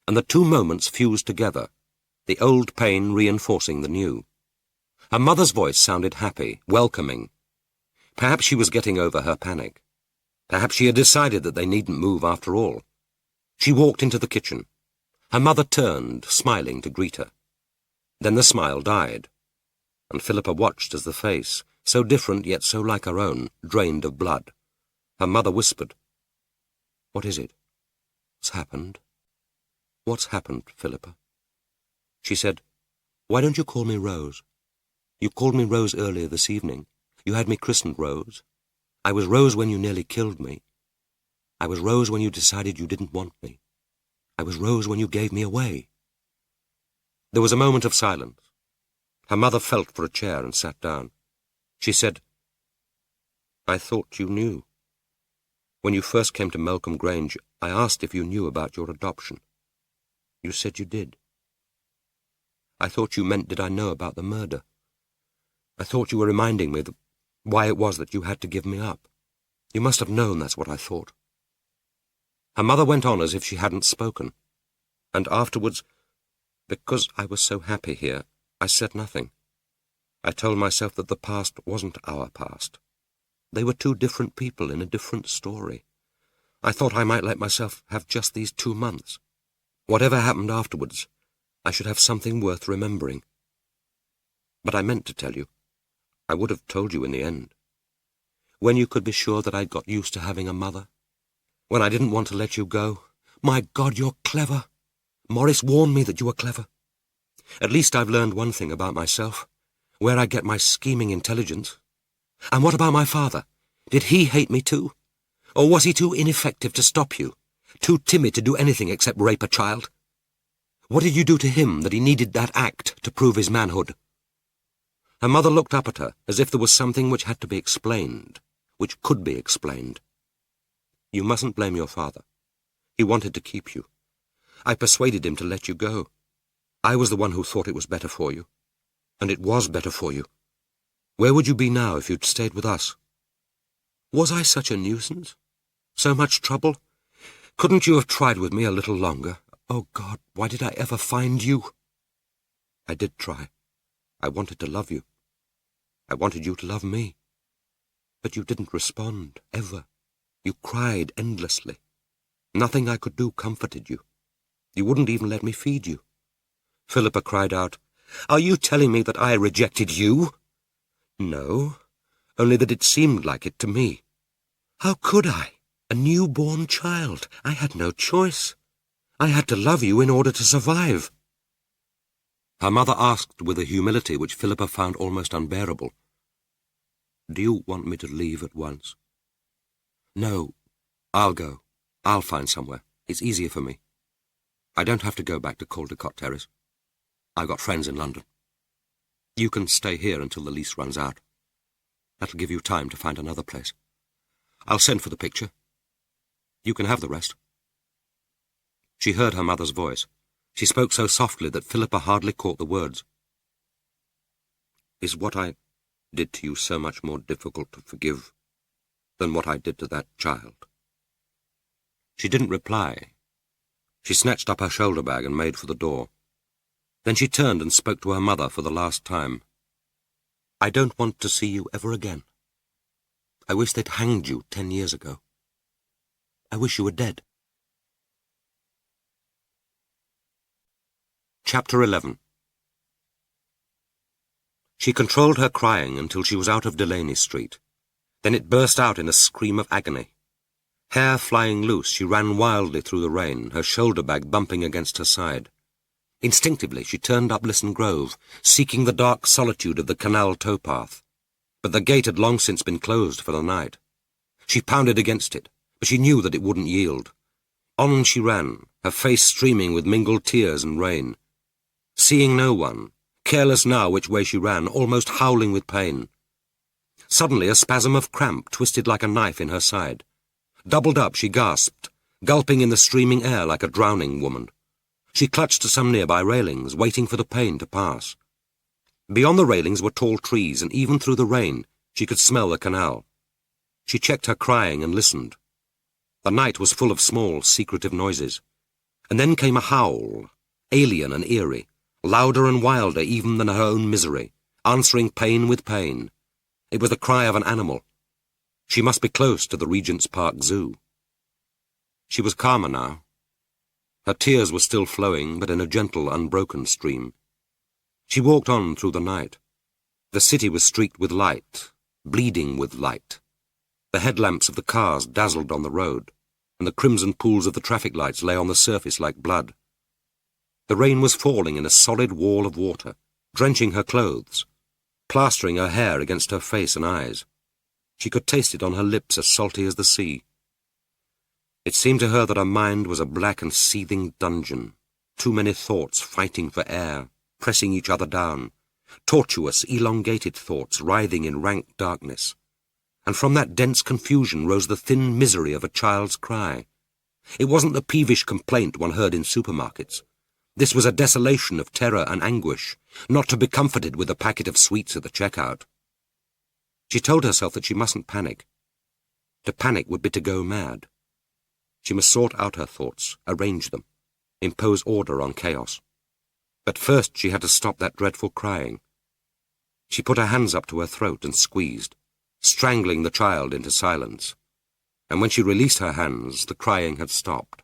and the two moments fused together, the old pain reinforcing the new. Her mother's voice sounded happy, welcoming. Perhaps she was getting over her panic. Perhaps she had decided that they needn't move after all. She walked into the kitchen. Her mother turned, smiling, to greet her. Then the smile died, and Philippa watched as the face, so different yet so like her own, drained of blood. Her mother whispered, "What is it? What's happened?" "What's happened, Philippa?" She said, "Why don't you call me Rose? You called me Rose earlier this evening. You had me christened Rose. I was Rose when you nearly killed me. I was Rose when you decided you didn't want me. I was Rose when you gave me away." There was a moment of silence. Her mother felt for a chair and sat down. She said, "I thought you knew. When you first came to Melcombe Grange, I asked if you knew about your adoption. You said you did. I thought you meant did I know about the murder. I thought you were reminding me why it was that you had to give me up. You must have known that's what I thought." Her mother went on as if she hadn't spoken, and afterwards, because I was so happy here, I said nothing. I told myself that the past wasn't our past. They were two different people in a different story. I thought I might let myself have just these 2 months. Whatever happened afterwards, I should have something worth remembering. But I meant to tell you. I would have told you in the end. When you could be sure that I'd got used to having a mother. When I didn't want to let you go. My God, you're clever. Morris warned me that you were clever. At least I've learned one thing about myself, where I get my scheming intelligence. And what about my father? Did he hate me too? Or was he too ineffective to stop you? Too timid to do anything except rape a child? What did you do to him that he needed that act to prove his manhood? Her mother looked up at her as if there was something which had to be explained, which could be explained. You mustn't blame your father. He wanted to keep you. I persuaded him to let you go. I was the one who thought it was better for you. And it was better for you. Where would you be now if you'd stayed with us? Was I such a nuisance? So much trouble? Couldn't you have tried with me a little longer? Oh, God, why did I ever find you? I did try. I wanted to love you. I wanted you to love me. But you didn't respond, ever. You cried endlessly. Nothing I could do comforted you. You wouldn't even let me feed you. Philippa cried out, "Are you telling me that I rejected you?" No, only that it seemed like it to me. How could I? A newborn child. I had no choice. I had to love you in order to survive. Her mother asked with a humility which Philippa found almost unbearable, "Do you want me to leave at once?" "No, I'll go. I'll find somewhere. It's easier for me. I don't have to go back to Caldecott Terrace. I've got friends in London. You can stay here until the lease runs out. That'll give you time to find another place. I'll send for the picture. You can have the rest." She heard her mother's voice. She spoke so softly that Philippa hardly caught the words. "Is what I did to you so much more difficult to forgive than what I did to that child?" She didn't reply. She snatched up her shoulder bag and made for the door. Then she turned and spoke to her mother for the last time. "I don't want to see you ever again. I wish they'd hanged you 10 years ago. I wish you were dead." Chapter 11. She controlled her crying until she was out of Delaney Street. Then it burst out in a scream of agony. Hair flying loose, she ran wildly through the rain, her shoulder bag bumping against her side. Instinctively she turned up Lisson Grove, seeking the dark solitude of the canal towpath. But the gate had long since been closed for the night. She pounded against it, but she knew that it wouldn't yield. On she ran, her face streaming with mingled tears and rain. Seeing no one, careless now which way she ran, almost howling with pain. Suddenly a spasm of cramp twisted like a knife in her side. Doubled up, she gasped, gulping in the streaming air like a drowning woman. She clutched to some nearby railings, waiting for the pain to pass. Beyond the railings were tall trees, and even through the rain she could smell the canal. She checked her crying and listened. The night was full of small, secretive noises. And then came a howl, alien and eerie, louder and wilder even than her own misery, answering pain with pain. It was the cry of an animal. She must be close to the Regent's Park Zoo. She was calmer now. Her tears were still flowing, but in a gentle, unbroken stream. She walked on through the night. The city was streaked with light, bleeding with light. The headlamps of the cars dazzled on the road, and the crimson pools of the traffic lights lay on the surface like blood. The rain was falling in a solid wall of water, drenching her clothes, plastering her hair against her face and eyes. She could taste it on her lips as salty as the sea. It seemed to her that her mind was a black and seething dungeon, too many thoughts fighting for air, pressing each other down, tortuous, elongated thoughts writhing in rank darkness. And from that dense confusion rose the thin misery of a child's cry. It wasn't the peevish complaint one heard in supermarkets. This was a desolation of terror and anguish, not to be comforted with a packet of sweets at the checkout. She told herself that she mustn't panic. To panic would be to go mad. She must sort out her thoughts, arrange them, impose order on chaos. But first she had to stop that dreadful crying. She put her hands up to her throat and squeezed, strangling the child into silence. And when she released her hands, the crying had stopped.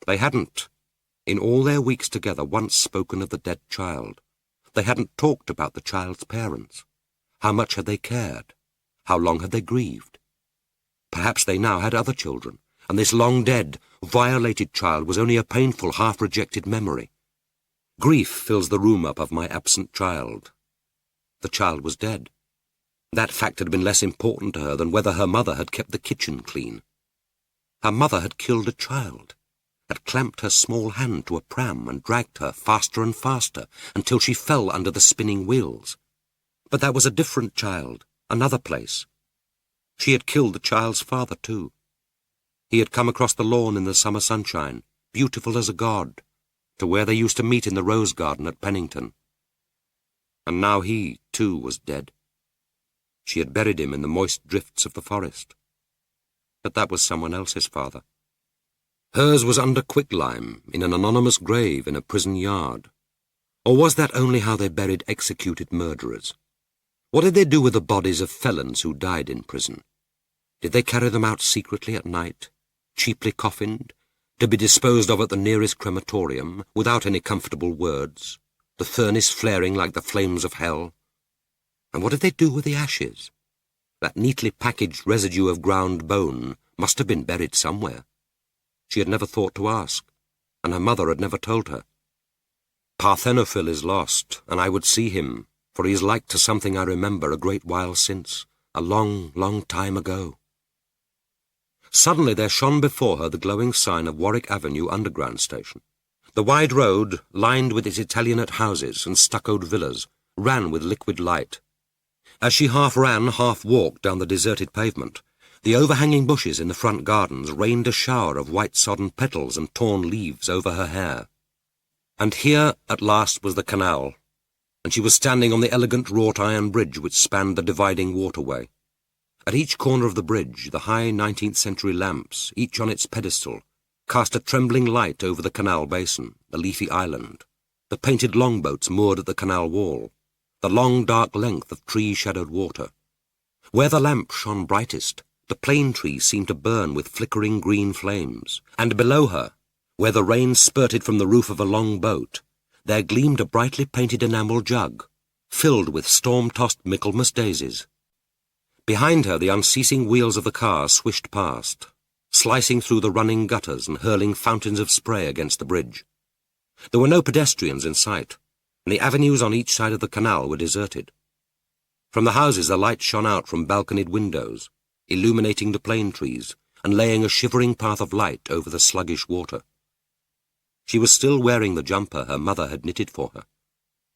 They hadn't, in all their weeks together, once spoken of the dead child. They hadn't talked about the child's parents. How much had they cared? How long had they grieved? Perhaps they now had other children, and this long-dead, violated child was only a painful, half-rejected memory. Grief fills the room up of my absent child. The child was dead. That fact had been less important to her than whether her mother had kept the kitchen clean. Her mother had killed a child, had clamped her small hand to a pram and dragged her faster and faster until she fell under the spinning wheels. But that was a different child, another place. She had killed the child's father, too. He had come across the lawn in the summer sunshine, beautiful as a god, to where they used to meet in the rose garden at Pennington. And now he, too, was dead. She had buried him in the moist drifts of the forest. But that was someone else's father. Hers was under quicklime, in an anonymous grave in a prison yard. Or was that only how they buried executed murderers? What did they do with the bodies of felons who died in prison? Did they carry them out secretly at night, cheaply coffined, to be disposed of at the nearest crematorium, without any comfortable words, the furnace flaring like the flames of hell? And what did they do with the ashes? That neatly packaged residue of ground bone must have been buried somewhere. She had never thought to ask, and her mother had never told her. Parthenophil is lost, and I would see him, for he is like to something I remember a great while since, a long, long time ago. Suddenly there shone before her the glowing sign of Warwick Avenue Underground Station. The wide road, lined with its Italianate houses and stuccoed villas, ran with liquid light. As she half ran, half walked down the deserted pavement, the overhanging bushes in the front gardens rained a shower of white-sodden petals and torn leaves over her hair. And here, at last, was the canal, and she was standing on the elegant wrought-iron bridge which spanned the dividing waterway. At each corner of the bridge, the high 19th-century lamps, each on its pedestal, cast a trembling light over the canal basin, the leafy island, the painted longboats moored at the canal wall, the long dark length of tree-shadowed water. Where the lamp shone brightest, the plane trees seemed to burn with flickering green flames, and below her, where the rain spurted from the roof of a long boat, there gleamed a brightly painted enamel jug, filled with storm-tossed Michaelmas daisies. Behind her the unceasing wheels of the car swished past, slicing through the running gutters and hurling fountains of spray against the bridge. There were no pedestrians in sight, and the avenues on each side of the canal were deserted. From the houses the light shone out from balconied windows, illuminating the plane trees and laying a shivering path of light over the sluggish water. She was still wearing the jumper her mother had knitted for her.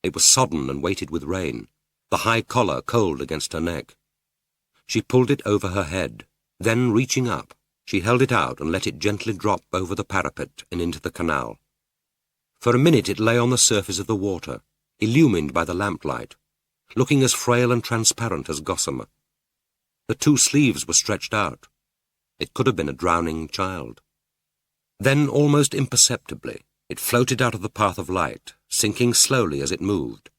It was sodden and weighted with rain, the high collar cold against her neck. She pulled it over her head, then, reaching up, she held it out and let it gently drop over the parapet and into the canal. For a minute it lay on the surface of the water, illumined by the lamplight, looking as frail and transparent as gossamer. The two sleeves were stretched out. It could have been a drowning child. Then, almost imperceptibly, it floated out of the path of light, sinking slowly as it moved,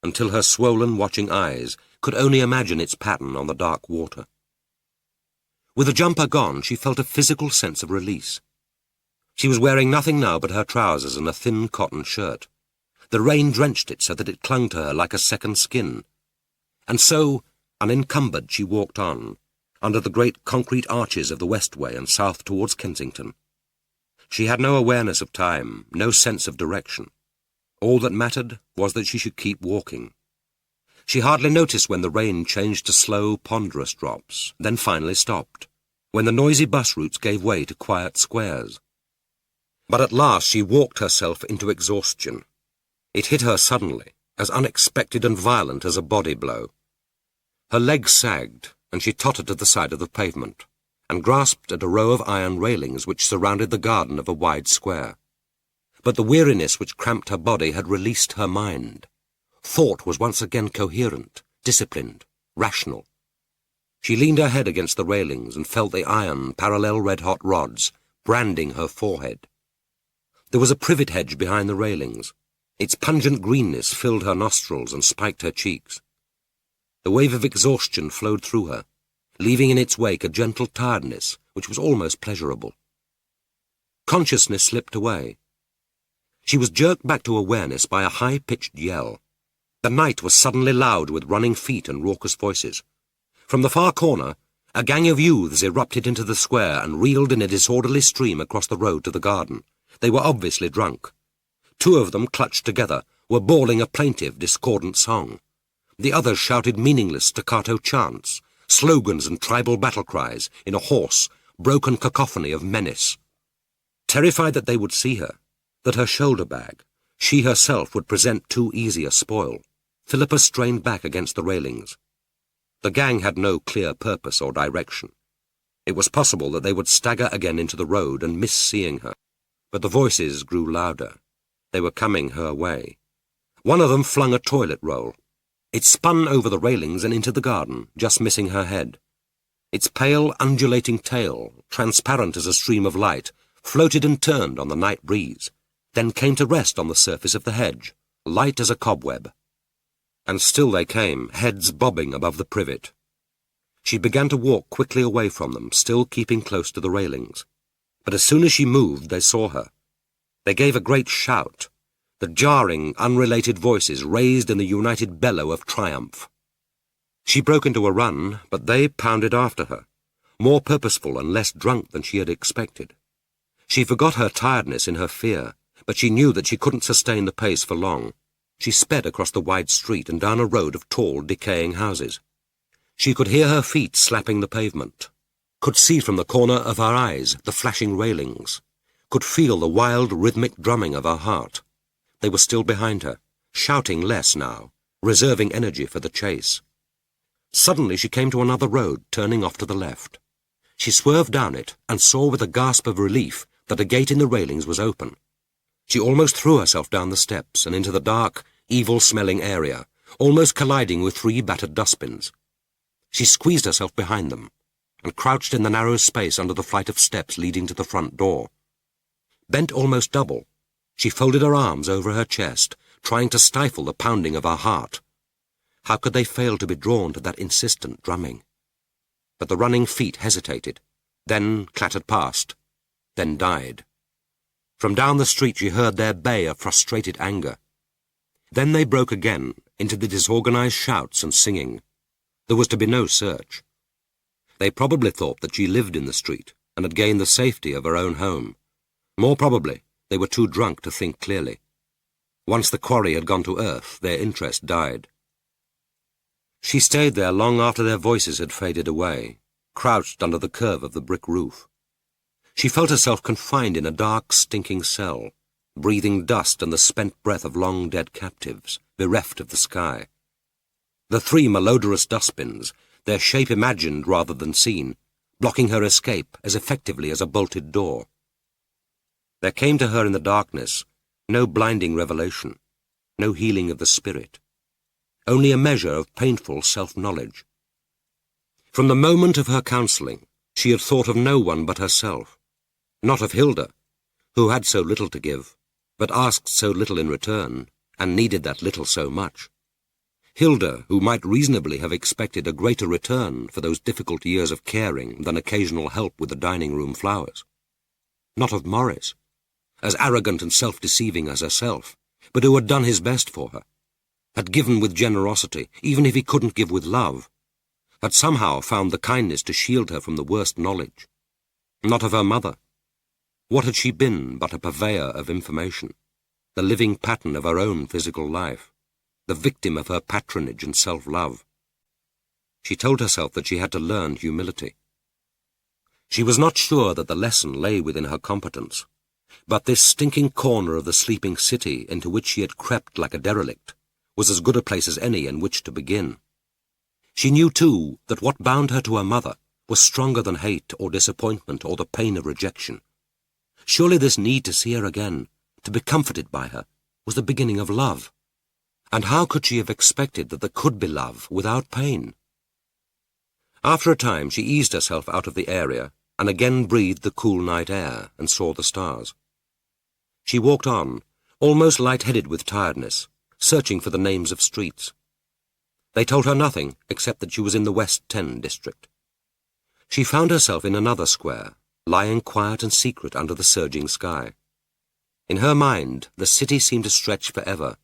until her swollen, watching eyes could only imagine its pattern on the dark water. With the jumper gone, she felt a physical sense of release. She was wearing nothing now but her trousers and a thin cotton shirt. The rain drenched it so that it clung to her like a second skin. And so, unencumbered, she walked on, under the great concrete arches of the Westway and south towards Kensington. She had no awareness of time, no sense of direction. All that mattered was that she should keep walking. She hardly noticed when the rain changed to slow, ponderous drops, then finally stopped, when the noisy bus routes gave way to quiet squares. But at last she walked herself into exhaustion. It hit her suddenly, as unexpected and violent as a body blow. Her legs sagged, and she tottered to the side of the pavement, and grasped at a row of iron railings which surrounded the garden of a wide square. But the weariness which cramped her body had released her mind. Thought was once again coherent, disciplined, rational. She leaned her head against the railings and felt the iron, parallel red-hot rods branding her forehead. There was a privet hedge behind the railings. Its pungent greenness filled her nostrils and spiked her cheeks. The wave of exhaustion flowed through her, leaving in its wake a gentle tiredness which was almost pleasurable. Consciousness slipped away. She was jerked back to awareness by a high-pitched yell. The night was suddenly loud with running feet and raucous voices. From the far corner, A gang of youths erupted into the square and reeled in a disorderly stream across the road to the garden. They were obviously drunk. 2 of them, clutched together, were bawling a plaintive, discordant song. The others shouted meaningless staccato chants, slogans and tribal battle cries in a hoarse, broken cacophony of menace. Terrified that they would see her, that her shoulder bag, she herself would present too easy a spoil, Philippa strained back against the railings. The gang had no clear purpose or direction. It was possible that they would stagger again into the road and miss seeing her. But the voices grew louder. They were coming her way. One of them flung a toilet roll. It spun over the railings and into the garden, just missing her head. Its pale, undulating tail, transparent as a stream of light, floated and turned on the night breeze, then came to rest on the surface of the hedge, light as a cobweb. And still they came, heads bobbing above the privet. She began to walk quickly away from them, still keeping close to the railings. But as soon as she moved, they saw her. They gave a great shout. The jarring, unrelated voices raised in the united bellow of triumph. She broke into a run, but they pounded after her, more purposeful and less drunk than she had expected. She forgot her tiredness in her fear, but she knew that she couldn't sustain the pace for long. She sped across the wide street and down a road of tall, decaying houses. She could hear her feet slapping the pavement, could see from the corner of her eyes the flashing railings, could feel the wild, rhythmic drumming of her heart. They were still behind her, shouting less now, reserving energy for the chase. Suddenly she came to another road, turning off to the left. She swerved down it and saw with a gasp of relief that a gate in the railings was open. She almost threw herself down the steps and into the dark, evil-smelling area, almost colliding with 3 battered dustbins. She squeezed herself behind them and crouched in the narrow space under the flight of steps leading to the front door. Bent almost double, she folded her arms over her chest, trying to stifle the pounding of her heart. How could they fail to be drawn to that insistent drumming? But the running feet hesitated, then clattered past, then died. From down the street she heard their bay of frustrated anger. Then they broke again into the disorganized shouts and singing. There was to be no search. They probably thought that she lived in the street and had gained the safety of her own home. More probably, they were too drunk to think clearly. Once the quarry had gone to earth, their interest died. She stayed there long after their voices had faded away, crouched under the curve of the brick roof. She felt herself confined in a dark, stinking cell, breathing dust and the spent breath of long-dead captives, bereft of the sky. The 3 malodorous dustbins, their shape imagined rather than seen, blocking her escape as effectively as a bolted door. There came to her in the darkness no blinding revelation, no healing of the spirit, only a measure of painful self-knowledge. From the moment of her counselling, she had thought of no one but herself, not of Hilda, who had so little to give, but asked so little in return, and needed that little so much. Hilda, who might reasonably have expected a greater return for those difficult years of caring than occasional help with the dining-room flowers. Not of Morris, as arrogant and self-deceiving as herself, but who had done his best for her, had given with generosity, even if he couldn't give with love, had somehow found the kindness to shield her from the worst knowledge. Not of her mother. What had she been but a purveyor of information, the living pattern of her own physical life, the victim of her patronage and self-love? She told herself that she had to learn humility. She was not sure that the lesson lay within her competence, but this stinking corner of the sleeping city into which she had crept like a derelict was as good a place as any in which to begin. She knew, too, that what bound her to her mother was stronger than hate or disappointment or the pain of rejection. Surely this need to see her again, to be comforted by her, was the beginning of love. And how could she have expected that there could be love without pain? After a time she eased herself out of the area and again breathed the cool night air and saw the stars. She walked on, almost light-headed with tiredness, searching for the names of streets. They told her nothing except that she was in the West 10 district. She found herself in another square, lying quiet and secret under the surging sky. In her mind, the city seemed to stretch forever,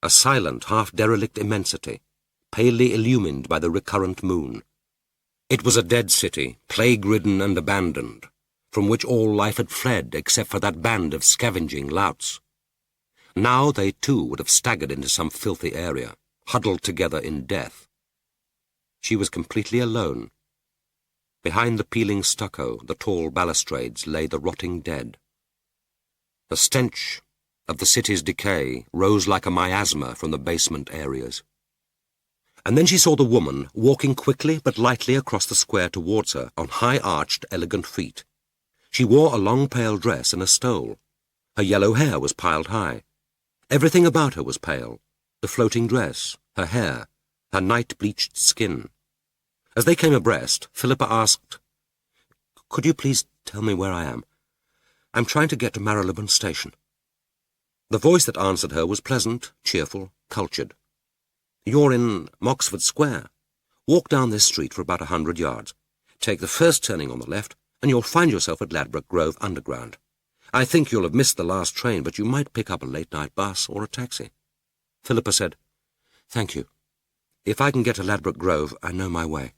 a silent, half-derelict immensity, palely illumined by the recurrent moon. It was a dead city, plague-ridden and abandoned, from which all life had fled except for that band of scavenging louts. Now they too would have staggered into some filthy area, huddled together in death. She was completely alone. Behind the peeling stucco, the tall balustrades, lay the rotting dead. The stench of the city's decay rose like a miasma from the basement areas. And then she saw the woman walking quickly but lightly across the square towards her on high-arched, elegant feet. She wore a long pale dress and a stole. Her yellow hair was piled high. Everything about her was pale: the floating dress, her hair, her night-bleached skin. As they came abreast, Philippa asked, "Could you please tell me where I am? I'm trying to get to Marylebone Station." The voice that answered her was pleasant, cheerful, cultured. "You're in Moxford Square. Walk down this street for about 100 yards. Take the first turning on the left, and you'll find yourself at Ladbroke Grove Underground. I think you'll have missed the last train, but you might pick up a late-night bus or a taxi." Philippa said, "Thank you. If I can get to Ladbroke Grove, I know my way."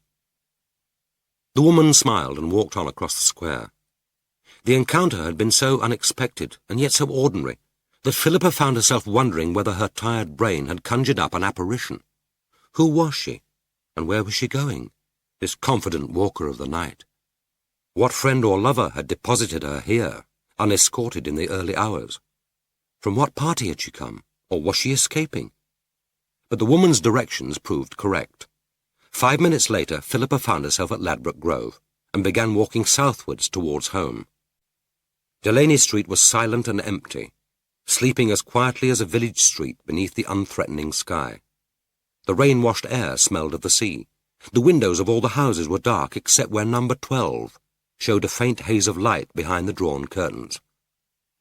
The woman smiled and walked on across the square. The encounter had been so unexpected, and yet so ordinary, that Philippa found herself wondering whether her tired brain had conjured up an apparition. Who was she, and where was she going, this confident walker of the night? What friend or lover had deposited her here, unescorted in the early hours? From what party had she come, or was she escaping? But the woman's directions proved correct. 5 minutes later, Philippa found herself at Ladbroke Grove, and began walking southwards towards home. Delaney Street was silent and empty, sleeping as quietly as a village street beneath the unthreatening sky. The rain-washed air smelled of the sea. The windows of all the houses were dark except where number 12 showed a faint haze of light behind the drawn curtains.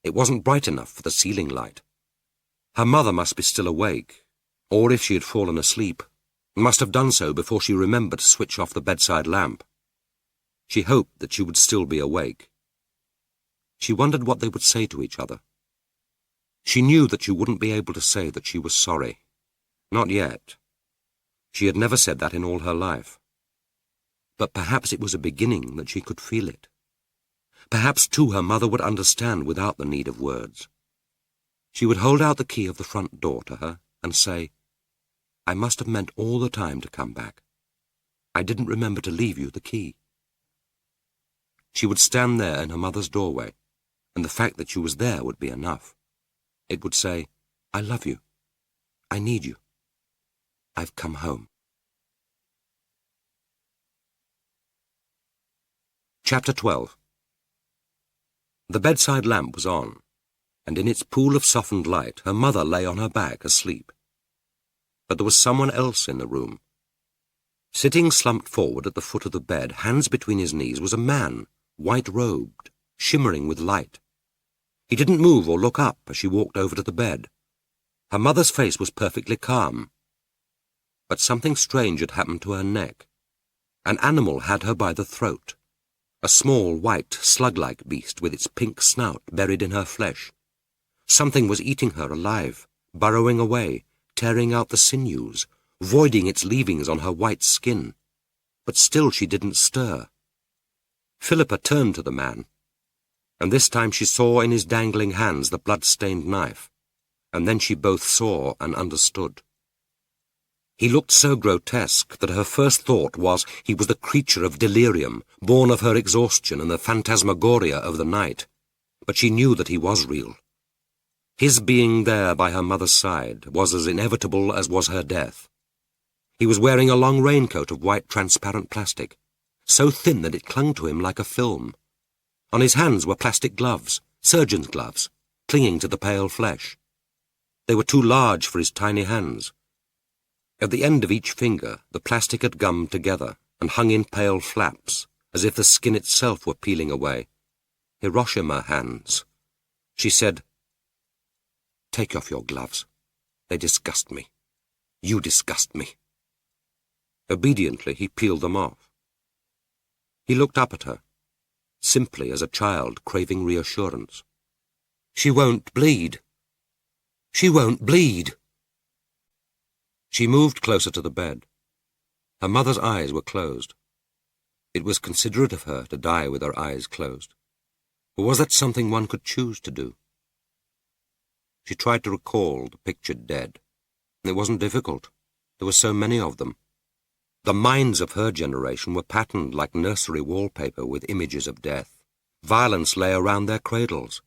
It wasn't bright enough for the ceiling light. Her mother must be still awake, or if she had fallen asleep, must have done so before she remembered to switch off the bedside lamp. She hoped that she would still be awake. She wondered what they would say to each other. She knew that she wouldn't be able to say that she was sorry. Not yet. She had never said that in all her life. But perhaps it was a beginning that she could feel it. Perhaps, too, her mother would understand without the need of words. She would hold out the key of the front door to her and say, "I must have meant all the time to come back. I didn't remember to leave you the key." She would stand there in her mother's doorway, and the fact that she was there would be enough. It would say, "I love you. I need you. I've come home." Chapter 12. The bedside lamp was on, and in its pool of softened light her mother lay on her back asleep. But there was someone else in the room. Sitting slumped forward at the foot of the bed, hands between his knees, was a man, white-robed, shimmering with light. He didn't move or look up as she walked over to the bed. Her mother's face was perfectly calm. But something strange had happened to her neck. An animal had her by the throat. A small, white, slug-like beast with its pink snout buried in her flesh. Something was eating her alive, burrowing away, tearing out the sinews, voiding its leavings on her white skin. But still she didn't stir. Philippa turned to the man, and this time she saw in his dangling hands the blood-stained knife, and then she both saw and understood. He looked so grotesque that her first thought was he was the creature of delirium, born of her exhaustion and the phantasmagoria of the night, but she knew that he was real. His being there by her mother's side was as inevitable as was her death. He was wearing a long raincoat of white transparent plastic, so thin that it clung to him like a film. On his hands were plastic gloves, surgeon's gloves, clinging to the pale flesh. They were too large for his tiny hands. At the end of each finger, the plastic had gummed together and hung in pale flaps, as if the skin itself were peeling away. "Hiroshima hands," she said. "Take off your gloves. They disgust me. You disgust me." Obediently, he peeled them off. He looked up at her, simply as a child craving reassurance. "She won't bleed. She won't bleed." She moved closer to the bed. Her mother's eyes were closed. It was considerate of her to die with her eyes closed. Or was that something one could choose to do? She tried to recall the pictured dead. It wasn't difficult. There were so many of them. The minds of her generation were patterned like nursery wallpaper with images of death. Violence lay around their cradles.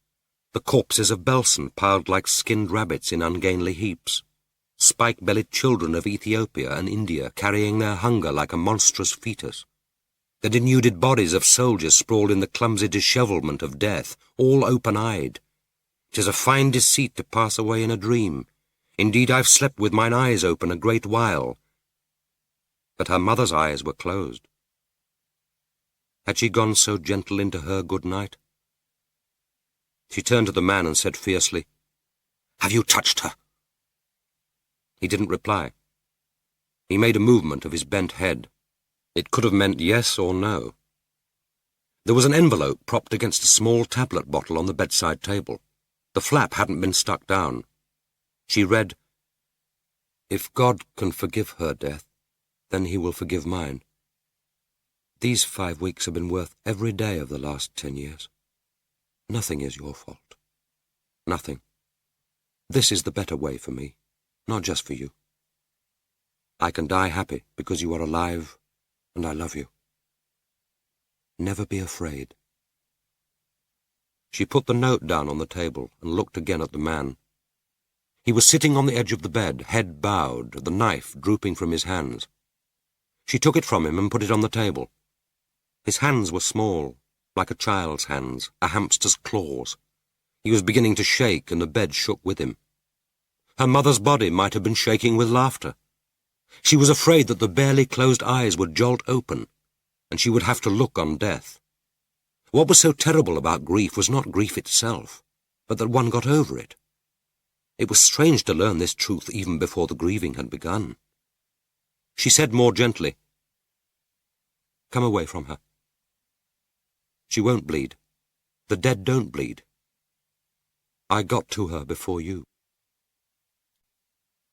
The corpses of Belsen piled like skinned rabbits in ungainly heaps. Spike-bellied children of Ethiopia and India carrying their hunger like a monstrous fetus. The denuded bodies of soldiers sprawled in the clumsy dishevelment of death, all open-eyed. 'Tis a fine deceit to pass away in a dream. Indeed, I've slept with mine eyes open a great while. But her mother's eyes were closed. Had she gone so gentle into her good night? She turned to the man and said fiercely, "Have you touched her?" He didn't reply. He made a movement of his bent head. It could have meant yes or no. There was an envelope propped against a small tablet bottle on the bedside table. The flap hadn't been stuck down. She read, "If God can forgive her death, then he will forgive mine. These 5 weeks have been worth every day of the last 10 years. Nothing is your fault. Nothing. This is the better way for me, not just for you. I can die happy because you are alive, and I love you. Never be afraid." She put the note down on the table and looked again at the man. He was sitting on the edge of the bed, head bowed, the knife drooping from his hands. She took it from him and put it on the table. His hands were small, like a child's hands, a hamster's claws. He was beginning to shake, and the bed shook with him. Her mother's body might have been shaking with laughter. She was afraid that the barely closed eyes would jolt open, and she would have to look on death. What was so terrible about grief was not grief itself, but that one got over it. It was strange to learn this truth even before the grieving had begun. She said more gently, "Come away from her. She won't bleed. The dead don't bleed. I got to her before you."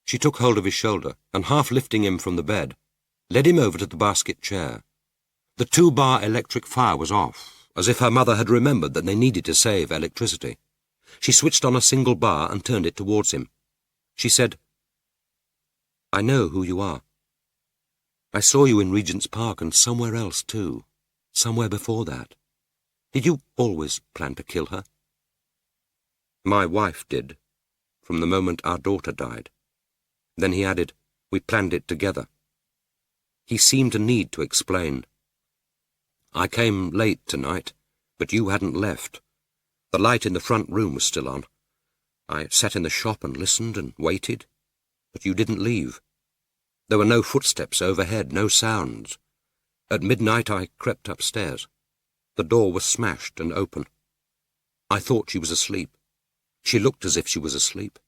She took hold of his shoulder, and half lifting him from the bed, led him over to the basket chair. The 2-bar electric fire was off, as if her mother had remembered that they needed to save electricity. She switched on a single bar and turned it towards him. She said, "I know who you are. I saw you in Regent's Park and somewhere else too, somewhere before that. Did you always plan to kill her?" "My wife did, from the moment our daughter died." Then he added, "We planned it together." He seemed to need to explain. "I came late tonight, but you hadn't left. The light in the front room was still on. I sat in the shop and listened and waited, but you didn't leave. There were no footsteps overhead, no sounds. At midnight I crept upstairs. The door was smashed and open. I thought she was asleep. She looked as if she was asleep.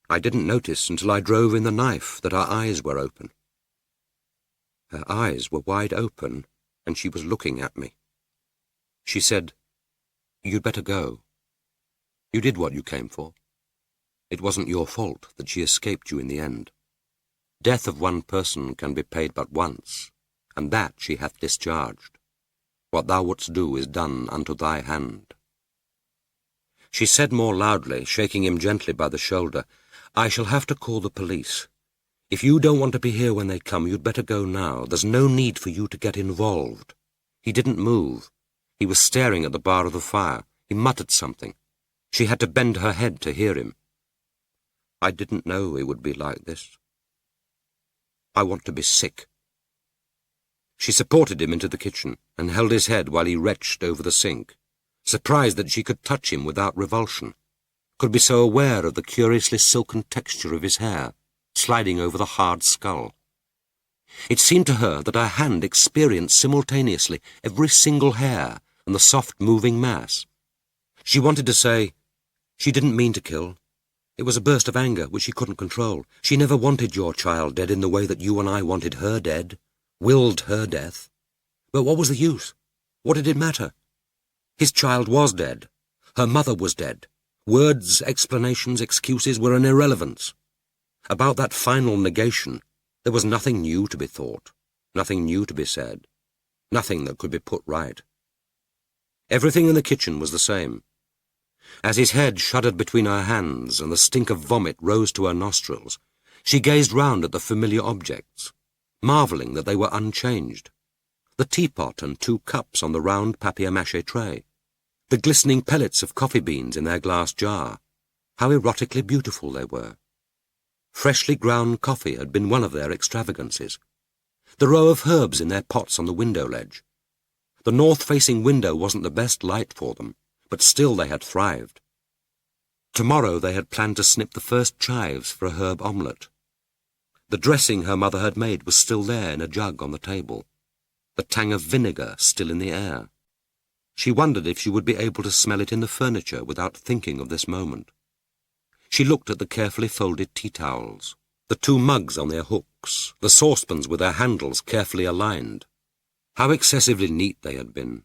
I didn't notice until I drove in the knife that her eyes were open. Her eyes were wide open, and she was looking at me. She said, 'You'd better go. You did what you came for. It wasn't your fault that she escaped you in the end. Death of one person can be paid but once, and that she hath discharged. What thou wouldst do is done unto thy hand.' She said more loudly, shaking him gently by the shoulder, 'I shall have to call the police. If you don't want to be here when they come, you'd better go now. There's no need for you to get involved.' He didn't move. He was staring at the bar of the fire. He muttered something. She had to bend her head to hear him. 'I didn't know it would be like this. I want to be sick.' She supported him into the kitchen and held his head while he retched over the sink, surprised that she could touch him without revulsion, could be so aware of the curiously silken texture of his hair, sliding over the hard skull. It seemed to her that her hand experienced simultaneously every single hair and the soft moving mass. She wanted to say, 'She didn't mean to kill. It was a burst of anger which she couldn't control. She never wanted your child dead in the way that you and I wanted her dead, willed her death. But what was the use? What did it matter? His child was dead. Her mother was dead. Words, explanations, excuses were an irrelevance. About that final negation, there was nothing new to be thought, nothing new to be said. Nothing that could be put right. Everything in the kitchen was the same. As his head shuddered between her hands and the stink of vomit rose to her nostrils, she gazed round at the familiar objects, marvelling that they were unchanged. The teapot and 2 cups on the round papier-mâché tray, the glistening pellets of coffee beans in their glass jar. How erotically beautiful they were. Freshly ground coffee had been one of their extravagances. The row of herbs in their pots on the window ledge. The north-facing window wasn't the best light for them, but still they had thrived. Tomorrow they had planned to snip the first chives for a herb omelette. The dressing her mother had made was still there in a jug on the table, the tang of vinegar still in the air. She wondered if she would be able to smell it in the furniture without thinking of this moment. She looked at the carefully folded tea towels, the 2 mugs on their hooks, the saucepans with their handles carefully aligned. How excessively neat they had been,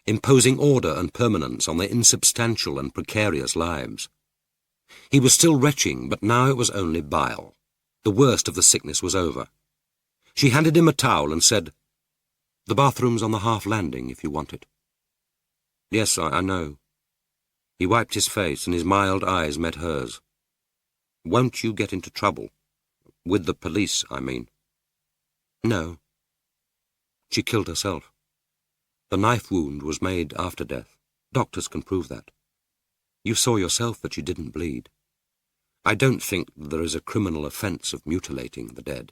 imposing order and permanence on their insubstantial and precarious lives. He was still retching, but now it was only bile. The worst of the sickness was over. She handed him a towel and said, "The bathroom's on the half landing, if you want it." "Yes, I know." He wiped his face, and his mild eyes met hers. "Won't you get into trouble? With the police, I mean." "No." She killed herself. The knife wound was made after death. Doctors can prove that. You saw yourself that she didn't bleed. I don't think there is a criminal offence of mutilating the dead.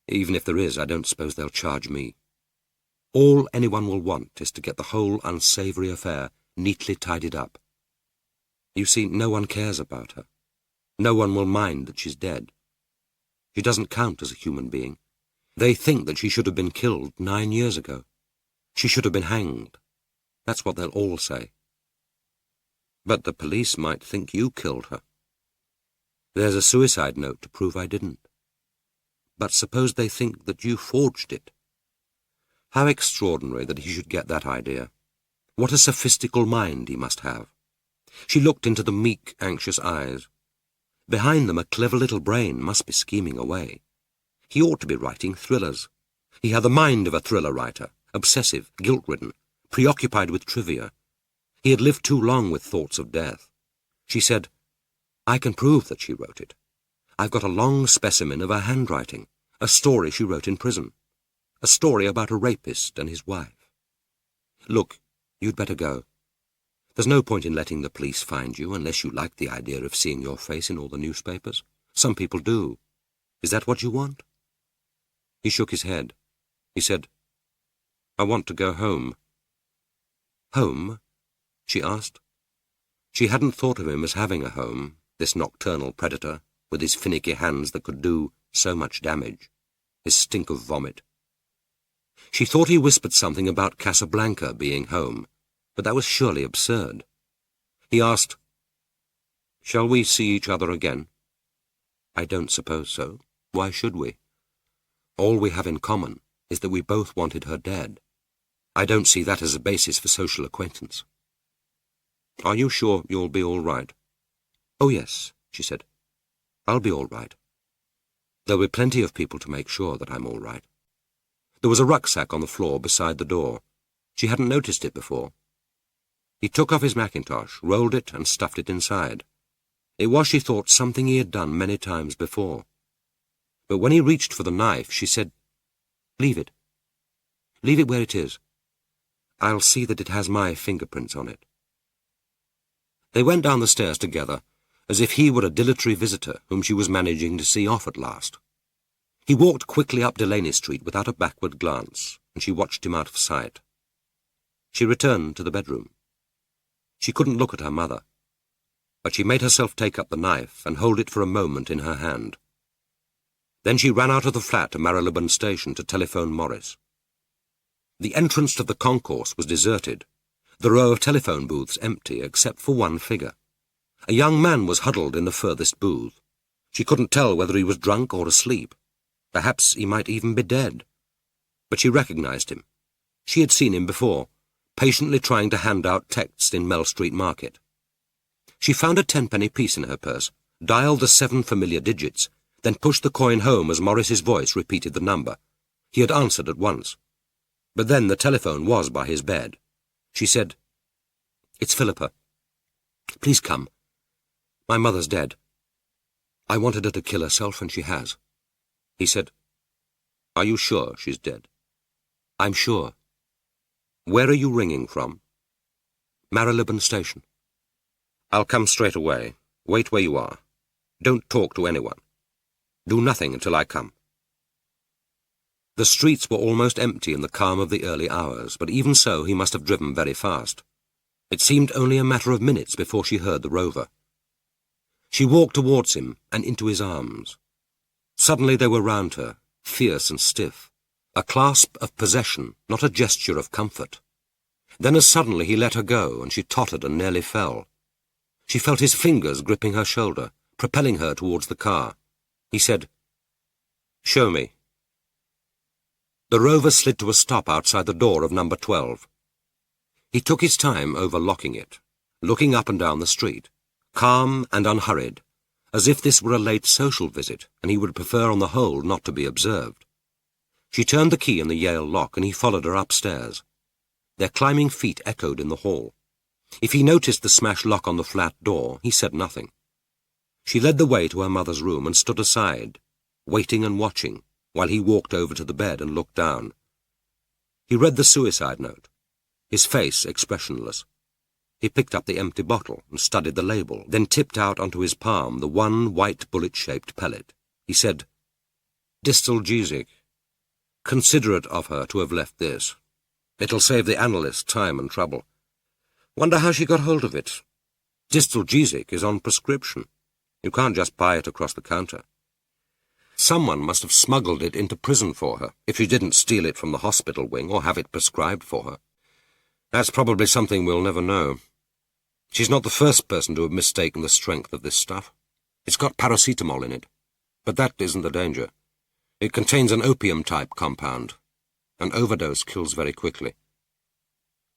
Even if there is, I don't suppose they'll charge me. All anyone will want is to get the whole unsavoury affair neatly tidied up. You see, no one cares about her. No one will mind that she's dead. She doesn't count as a human being. They think that she should have been killed 9 years ago. She should have been hanged. That's what they'll all say. But the police might think you killed her. There's a suicide note to prove I didn't. But suppose they think that you forged it. How extraordinary that he should get that idea. What a sophistical mind he must have. She looked into the meek, anxious eyes. Behind them a clever little brain must be scheming away. He ought to be writing thrillers. He had the mind of a thriller writer, obsessive, guilt-ridden, preoccupied with trivia. He had lived too long with thoughts of death. She said, "I can prove that she wrote it. I've got a long specimen of her handwriting, a story she wrote in prison, a story about a rapist and his wife. Look, you'd better go. There's no point in letting the police find you unless you like the idea of seeing your face in all the newspapers. Some people do. Is that what you want?" He shook his head. He said, "I want to go home." "Home?" she asked. She hadn't thought of him as having a home, this nocturnal predator, with his finicky hands that could do so much damage, his stink of vomit. She thought he whispered something about Casablanca being home, but that was surely absurd. He asked, "Shall we see each other again?" "I don't suppose so. Why should we? All we have in common is that we both wanted her dead. I don't see that as a basis for social acquaintance." "Are you sure you'll be all right?" "Oh, yes," she said. "I'll be all right. There'll be plenty of people to make sure that I'm all right." There was a rucksack on the floor beside the door. She hadn't noticed it before. He took off his mackintosh, rolled it, and stuffed it inside. It was, she thought, something he had done many times before. But when he reached for the knife, she said, "Leave it. Leave it where it is. I'll see that it has my fingerprints on it." They went down the stairs together, as if he were a dilatory visitor whom she was managing to see off at last. He walked quickly up Delaney Street without a backward glance, and she watched him out of sight. She returned to the bedroom. She couldn't look at her mother, but she made herself take up the knife and hold it for a moment in her hand. Then she ran out of the flat to Marylebone Station to telephone Morris. The entrance to the concourse was deserted, the row of telephone booths empty except for one figure. A young man was huddled in the furthest booth. She couldn't tell whether he was drunk or asleep. Perhaps he might even be dead. But she recognized him. She had seen him before, patiently trying to hand out texts in Mell Street Market. She found a 10-penny piece in her purse, dialed the 7 familiar digits, then pushed the coin home as Morris's voice repeated the number. He had answered at once. But then the telephone was by his bed. She said, "It's Philippa. Please come. My mother's dead. I wanted her to kill herself, and she has." He said, "Are you sure she's dead?" "I'm sure." "Where are you ringing from?" "Marylebone Station." "I'll come straight away. Wait where you are. Don't talk to anyone. Do nothing until I come." The streets were almost empty in the calm of the early hours, but even so he must have driven very fast. It seemed only a matter of minutes before she heard the rover. She walked towards him and into his arms. Suddenly they were round her, fierce and stiff, a clasp of possession, not a gesture of comfort. Then as suddenly he let her go, and she tottered and nearly fell. She felt his fingers gripping her shoulder, propelling her towards the car. He said, "Show me." The rover slid to a stop outside the door of number 12. He took his time over locking it, looking up and down the street, calm and unhurried, as if this were a late social visit, and he would prefer on the whole not to be observed. She turned the key in the Yale lock, and he followed her upstairs. Their climbing feet echoed in the hall. If he noticed the smashed lock on the flat door, he said nothing. She led the way to her mother's room and stood aside, waiting and watching, while he walked over to the bed and looked down. He read the suicide note, his face expressionless. He picked up the empty bottle and studied the label, then tipped out onto his palm the one white bullet-shaped pellet. He said, "Distalgesic. Considerate of her to have left this. It'll save the analyst time and trouble. Wonder how she got hold of it. Distalgesic is on prescription. You can't just buy it across the counter. Someone must have smuggled it into prison for her, if she didn't steal it from the hospital wing or have it prescribed for her. That's probably something we'll never know. She's not the first person to have mistaken the strength of this stuff. It's got paracetamol in it, but that isn't the danger. It contains an opium-type compound. An overdose kills very quickly."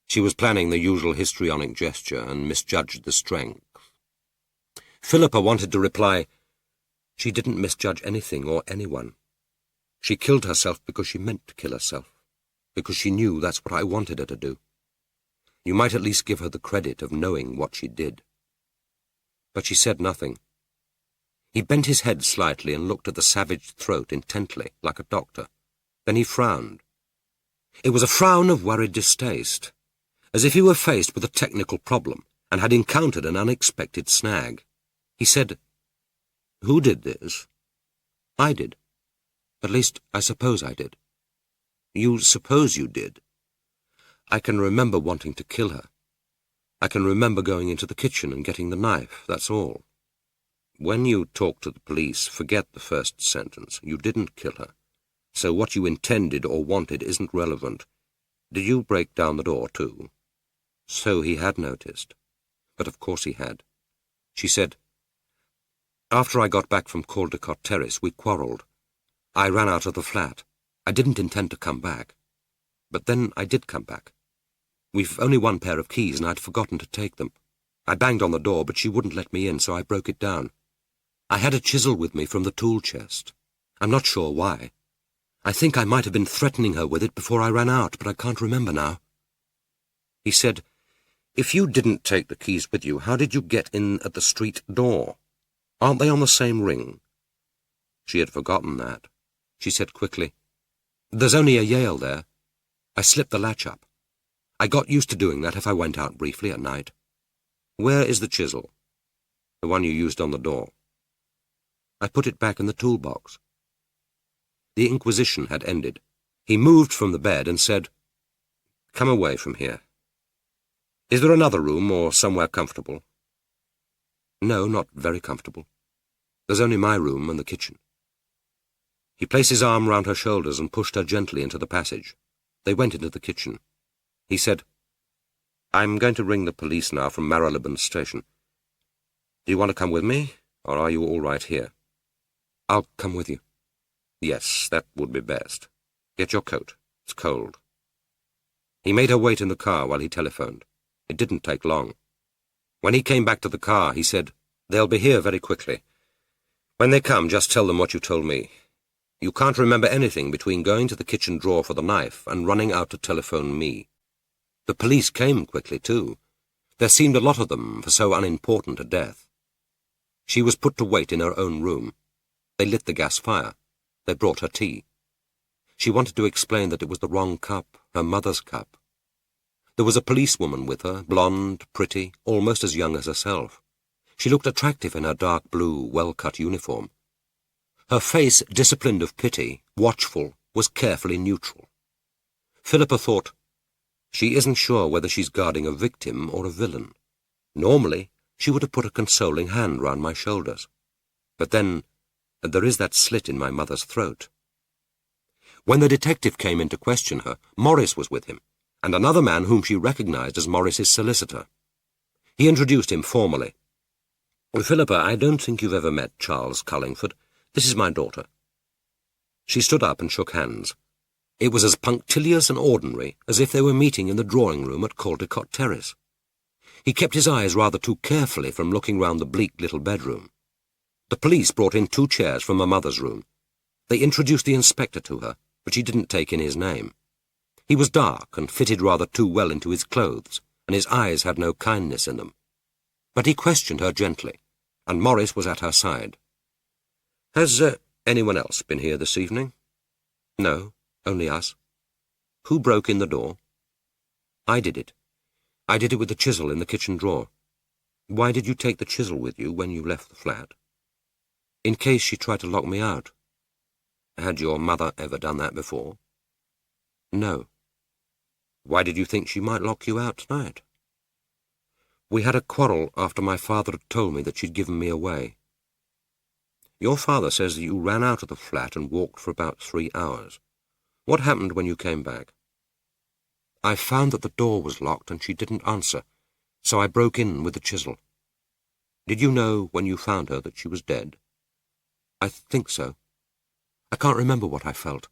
She was planning the usual histrionic gesture and misjudged the strength. Philippa wanted to reply, "She didn't misjudge anything or anyone. She killed herself because she meant to kill herself, because she knew that's what I wanted her to do. You might at least give her the credit of knowing what she did." But she said nothing. He bent his head slightly and looked at the savage throat intently, like a doctor. Then he frowned. It was a frown of worried distaste, as if he were faced with a technical problem and had encountered an unexpected snag. He said, "Who did this?" "I did. At least, I suppose I did." "You suppose you did?" "I can remember wanting to kill her. I can remember going into the kitchen and getting the knife, that's all. When you talk to the police, forget the first sentence. You didn't kill her. So what you intended or wanted isn't relevant. Did you break down the door, too?" So he had noticed. But of course he had. She said, "After I got back from Caldecott Terrace, we quarrelled. I ran out of the flat. I didn't intend to come back. But then I did come back. We've only one pair of keys, and I'd forgotten to take them. I banged on the door, but she wouldn't let me in, so I broke it down. I had a chisel with me from the tool chest. I'm not sure why. I think I might have been threatening her with it before I ran out, but I can't remember now." He said, "If you didn't take the keys with you, how did you get in at the street door? Aren't they on the same ring?" She had forgotten that. She said quickly, "There's only a Yale there. I slipped the latch up. I got used to doing that if I went out briefly at night. Where is the chisel? The one you used on the door?" "I put it back in the toolbox." The inquisition had ended. He moved from the bed and said, "Come away from here. Is there another room or somewhere comfortable?" "No, not very comfortable. There's only my room and the kitchen." He placed his arm round her shoulders and pushed her gently into the passage. They went into the kitchen. He said, "I'm going to ring the police now from Marylebone Station. Do you want to come with me, or are you all right here?" "I'll come with you." "Yes, that would be best. Get your coat. It's cold." He made her wait in the car while he telephoned. It didn't take long. When he came back to the car, he said, "They'll be here very quickly. When they come, just tell them what you told me. You can't remember anything between going to the kitchen drawer for the knife and running out to telephone me. The police came quickly, too. There seemed a lot of them for so unimportant a death. She was put to wait in her own room. They lit the gas fire. They brought her tea. She wanted to explain that it was the wrong cup, her mother's cup. There was a policewoman with her, blonde, pretty, almost as young as herself. She looked attractive in her dark blue, well-cut uniform. Her face, disciplined of pity, watchful, was carefully neutral. Philippa thought, she isn't sure whether she's guarding a victim or a villain. Normally, she would have put a consoling hand round my shoulders. But then, there is that slit in my mother's throat. When the detective came in to question her, Morris was with him, and another man whom she recognized as Morris's solicitor. He introduced him formally. "Philippa, I don't think you've ever met Charles Cullingford. This is my daughter." She stood up and shook hands. It was as punctilious and ordinary as if they were meeting in the drawing-room at Caldecott Terrace. He kept his eyes rather too carefully from looking round the bleak little bedroom. The police brought in 2 chairs from her mother's room. They introduced the inspector to her, but she didn't take in his name. He was dark and fitted rather too well into his clothes, and his eyes had no kindness in them. But he questioned her gently, and Morris was at her side. "Has anyone else been here this evening?" "No, only us." "Who broke in the door?" "I did it. I did it with the chisel in the kitchen drawer." "Why did you take the chisel with you when you left the flat?" "In case she tried to lock me out." "Had your mother ever done that before?" "No." "Why did you think she might lock you out tonight?" "We had a quarrel after my father had told me that she'd given me away." "Your father says that you ran out of the flat and walked for about 3 hours. What happened when you came back?" "I found that the door was locked and she didn't answer, so I broke in with the chisel." "Did you know when you found her that she was dead?" "I think so. I can't remember what I felt.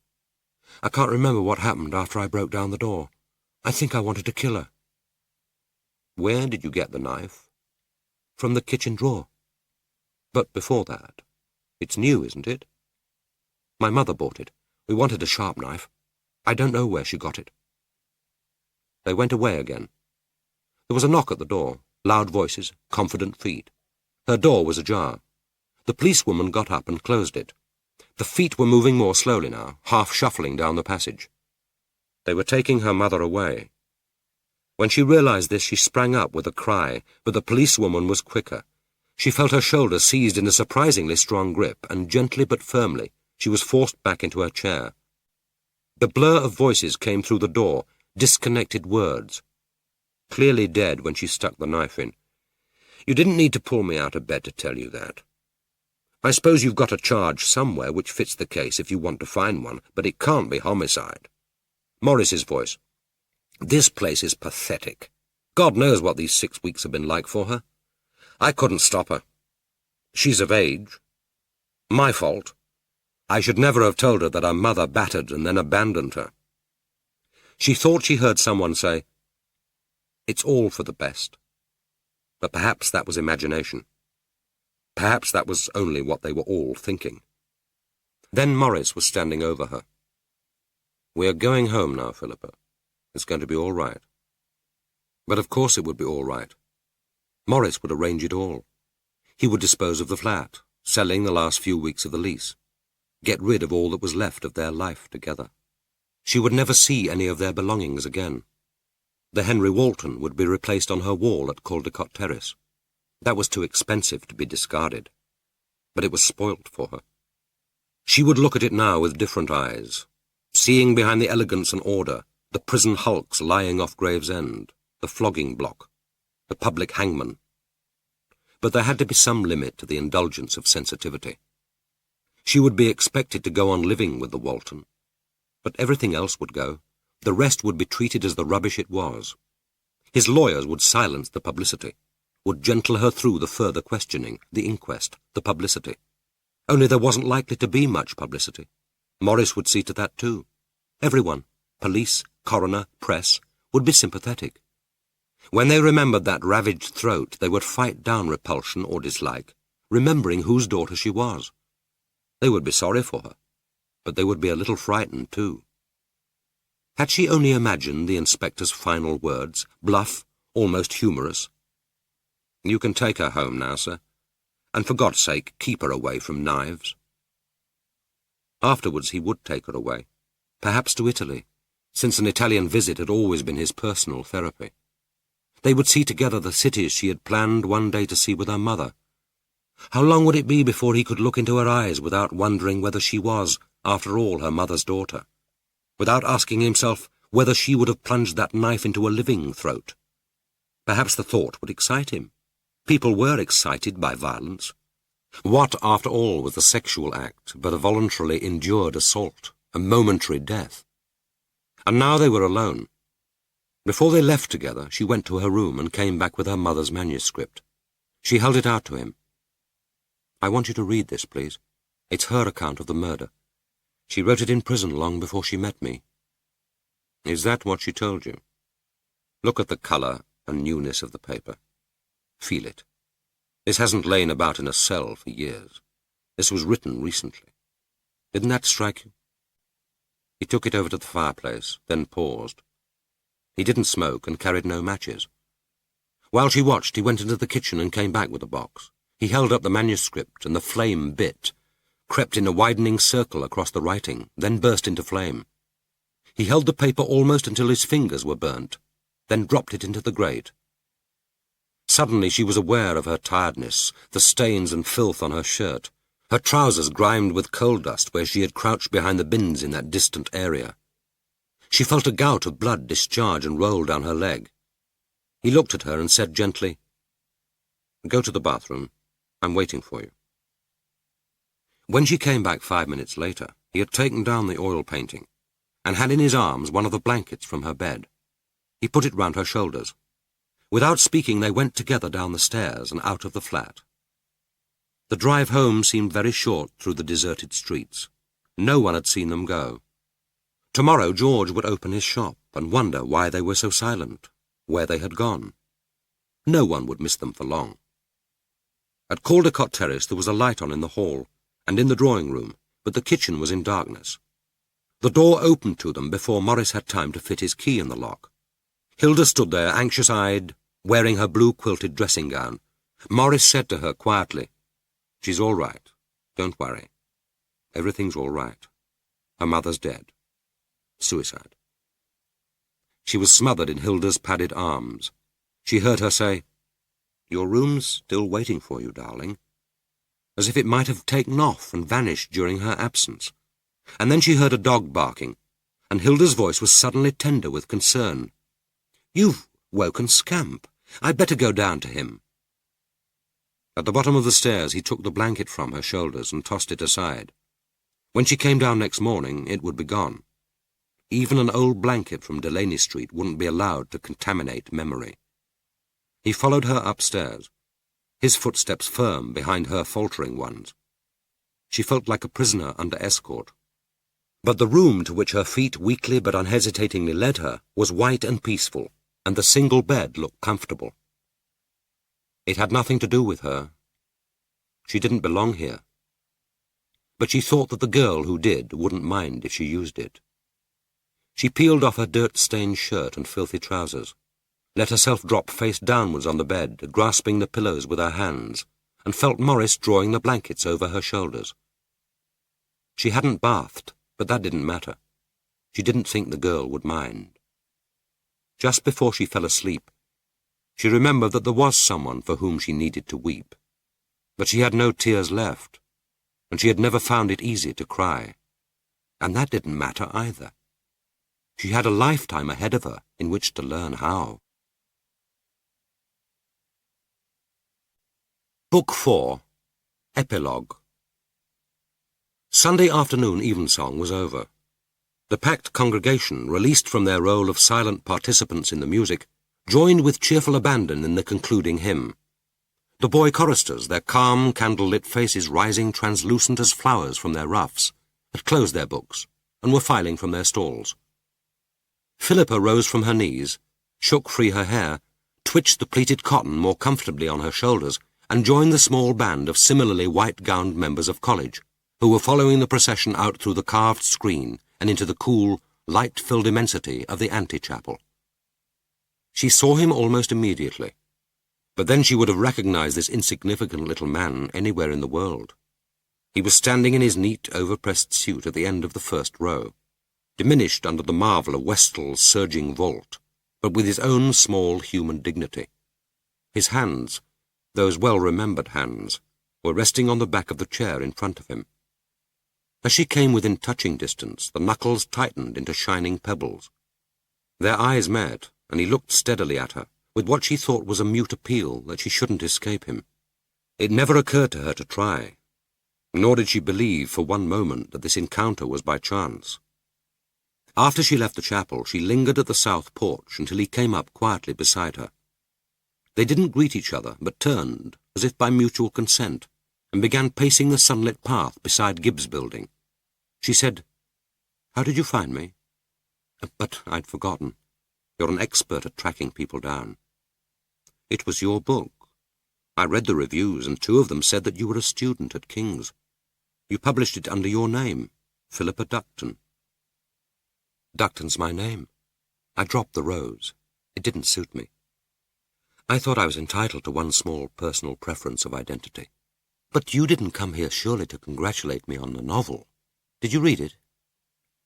I can't remember what happened after I broke down the door. I think I wanted to kill her." "Where did you get the knife?" "From the kitchen drawer." "But before that, it's new, isn't it?" "My mother bought it. We wanted a sharp knife. I don't know where she got it." They went away again. There was a knock at the door, loud voices, confident feet. Her door was ajar. The policewoman got up and closed it. The feet were moving more slowly now, half shuffling down the passage. They were taking her mother away. When she realized this, she sprang up with a cry, but the policewoman was quicker. She felt her shoulder seized in a surprisingly strong grip, and gently but firmly she was forced back into her chair. The blur of voices came through the door, disconnected words. Clearly dead when she stuck the knife in. "You didn't need to pull me out of bed to tell you that. I suppose you've got a charge somewhere which fits the case if you want to find one, but it can't be homicide." Morris's voice. "This place is pathetic. God knows what these 6 weeks have been like for her. I couldn't stop her. She's of age. My fault. I should never have told her that her mother battered and then abandoned her." She thought she heard someone say, "It's all for the best." But perhaps that was imagination. Perhaps that was only what they were all thinking. Then Morris was standing over her. "We are going home now, Philippa. It's going to be all right." But of course it would be all right. Morris would arrange it all. He would dispose of the flat, selling the last few weeks of the lease, get rid of all that was left of their life together. She would never see any of their belongings again. The Henry Walton would be replaced on her wall at Caldecott Terrace. That was too expensive to be discarded, but it was spoilt for her. She would look at it now with different eyes, seeing behind the elegance and order the prison hulks lying off Gravesend, the flogging block, the public hangman. But there had to be some limit to the indulgence of sensitivity. She would be expected to go on living with the Walton, but everything else would go. The rest would be treated as the rubbish it was. His lawyers would silence the publicity, would gentle her through the further questioning, the inquest, the publicity. Only there wasn't likely to be much publicity. Morris would see to that too. Everyone, police, coroner, press, would be sympathetic. When they remembered that ravaged throat, they would fight down repulsion or dislike, remembering whose daughter she was. They would be sorry for her, but they would be a little frightened too. Had she only imagined the inspector's final words, bluff, almost humorous? "You can take her home now, sir. And for God's sake, keep her away from knives." Afterwards he would take her away, perhaps to Italy, since an Italian visit had always been his personal therapy. They would see together the cities she had planned one day to see with her mother. How long would it be before he could look into her eyes without wondering whether she was, after all, her mother's daughter, without asking himself whether she would have plunged that knife into a living throat? Perhaps the thought would excite him. People were excited by violence. What, after all, was the sexual act but a voluntarily endured assault, a momentary death? And now they were alone. Before they left together, she went to her room and came back with her mother's manuscript. She held it out to him. "I want you to read this, please. It's her account of the murder. She wrote it in prison long before she met me." "Is that what she told you? Look at the colour and newness of the paper. Feel it. This hasn't lain about in a cell for years. This was written recently. Didn't that strike you?" He took it over to the fireplace, then paused. He didn't smoke and carried no matches. While she watched, he went into the kitchen and came back with a box. He held up the manuscript, and the flame bit, crept in a widening circle across the writing, then burst into flame. He held the paper almost until his fingers were burnt, then dropped it into the grate. Suddenly she was aware of her tiredness, the stains and filth on her shirt, her trousers grimed with coal dust where she had crouched behind the bins in that distant area. She felt a gout of blood discharge and roll down her leg. He looked at her and said gently, "Go to the bathroom. I'm waiting for you." When she came back 5 minutes later, he had taken down the oil painting and had in his arms one of the blankets from her bed. He put it round her shoulders. Without speaking, they went together down the stairs and out of the flat. The drive home seemed very short through the deserted streets. No one had seen them go. Tomorrow George would open his shop and wonder why they were so silent, where they had gone. No one would miss them for long. At Caldecott Terrace there was a light on in the hall and in the drawing room, but the kitchen was in darkness. The door opened to them before Morris had time to fit his key in the lock. Hilda stood there, anxious-eyed, wearing her blue-quilted dressing gown. Morris said to her quietly, "She's all right. Don't worry. Everything's all right. Her mother's dead. Suicide." She was smothered in Hilda's padded arms. She heard her say, "Your room's still waiting for you, darling," as if it might have taken off and vanished during her absence. And then she heard a dog barking, and Hilda's voice was suddenly tender with concern. "You've woken Scamp. I'd better go down to him." At the bottom of the stairs he took the blanket from her shoulders and tossed it aside. When she came down next morning, it would be gone. Even an old blanket from Delaney Street wouldn't be allowed to contaminate memory. He followed her upstairs, his footsteps firm behind her faltering ones. She felt like a prisoner under escort. But the room to which her feet weakly but unhesitatingly led her was white and peaceful, and the single bed looked comfortable. It had nothing to do with her. She didn't belong here. But she thought that the girl who did wouldn't mind if she used it. She peeled off her dirt-stained shirt and filthy trousers, let herself drop face downwards on the bed, grasping the pillows with her hands, and felt Morris drawing the blankets over her shoulders. She hadn't bathed, but that didn't matter. She didn't think the girl would mind. Just before she fell asleep, she remembered that there was someone for whom she needed to weep, but she had no tears left, and she had never found it easy to cry. And that didn't matter either. She had a lifetime ahead of her in which to learn how. Book 4, Epilogue. Sunday afternoon evensong was over. The packed congregation, released from their role of silent participants in the music, joined with cheerful abandon in the concluding hymn. The boy choristers, their calm, candle-lit faces rising translucent as flowers from their ruffs, had closed their books and were filing from their stalls. Philippa rose from her knees, shook free her hair, twitched the pleated cotton more comfortably on her shoulders, and joined the small band of similarly white-gowned members of college, who were following the procession out through the carved screen and into the cool, light-filled immensity of the antechapel. She saw him almost immediately, but then she would have recognized this insignificant little man anywhere in the world. He was standing in his neat, overpressed suit at the end of the first row, diminished under the marvel of Westall's surging vault, but with his own small human dignity. His hands, those well-remembered hands, were resting on the back of the chair in front of him. As she came within touching distance, the knuckles tightened into shining pebbles. Their eyes met, and he looked steadily at her, with what she thought was a mute appeal that she shouldn't escape him. It never occurred to her to try, nor did she believe for one moment that this encounter was by chance. After she left the chapel, she lingered at the south porch until he came up quietly beside her. They didn't greet each other, but turned, as if by mutual consent, and began pacing the sunlit path beside Gibbs Building. She said, "How did you find me?" "But I'd forgotten. You're an expert at tracking people down." "It was your book. I read the reviews, and 2 of them said that you were a student at King's. You published it under your name, Philippa Ducton." "Ducton's my name. I dropped the rose. It didn't suit me. I thought I was entitled to one small personal preference of identity. But you didn't come here surely to congratulate me on the novel. Did you read it?"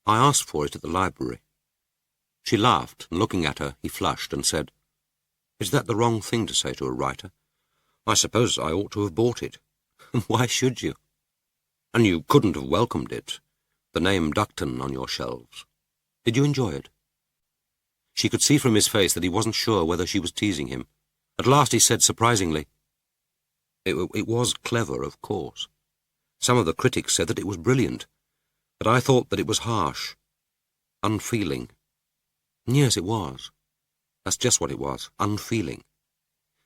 "I asked for it at the library." She laughed, and looking at her, he flushed and said, "Is that the wrong thing to say to a writer? I suppose I ought to have bought it." "Why should you?" "And you couldn't have welcomed it, the name Ducton on your shelves. Did you enjoy it?" She could see from his face that he wasn't sure whether she was teasing him. At last he said surprisingly, It was clever, of course. Some of the critics said that it was brilliant, but I thought that it was harsh, unfeeling." "Yes, it was. That's just what it was, unfeeling.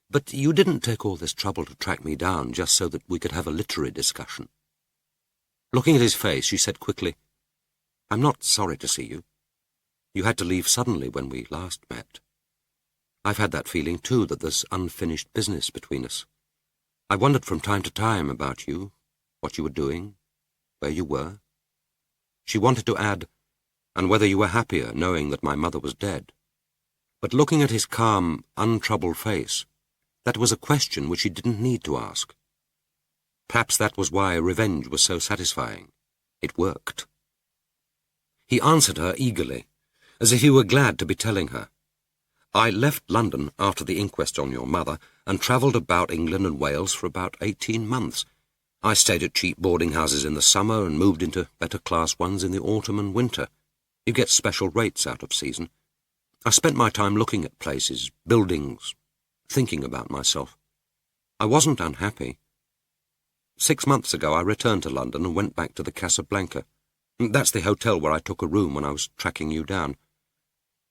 But you didn't take all this trouble to track me down just so that we could have a literary discussion." Looking at his face, she said quickly, "I'm not sorry to see you. You had to leave suddenly when we last met. I've had that feeling, too, that there's unfinished business between us. I wondered from time to time about you, what you were doing, where you were." She wanted to add, "and whether you were happier knowing that my mother was dead." But looking at his calm, untroubled face, that was a question which she didn't need to ask. Perhaps that was why revenge was so satisfying. It worked. He answered her eagerly, as if he were glad to be telling her. "I left London after the inquest on your mother and travelled about England and Wales for about 18 months. I stayed at cheap boarding houses in the summer and moved into better-class ones in the autumn and winter. You get special rates out of season. I spent my time looking at places, buildings, thinking about myself. I wasn't unhappy. 6 months ago I returned to London and went back to the Casablanca. That's the hotel where I took a room when I was tracking you down.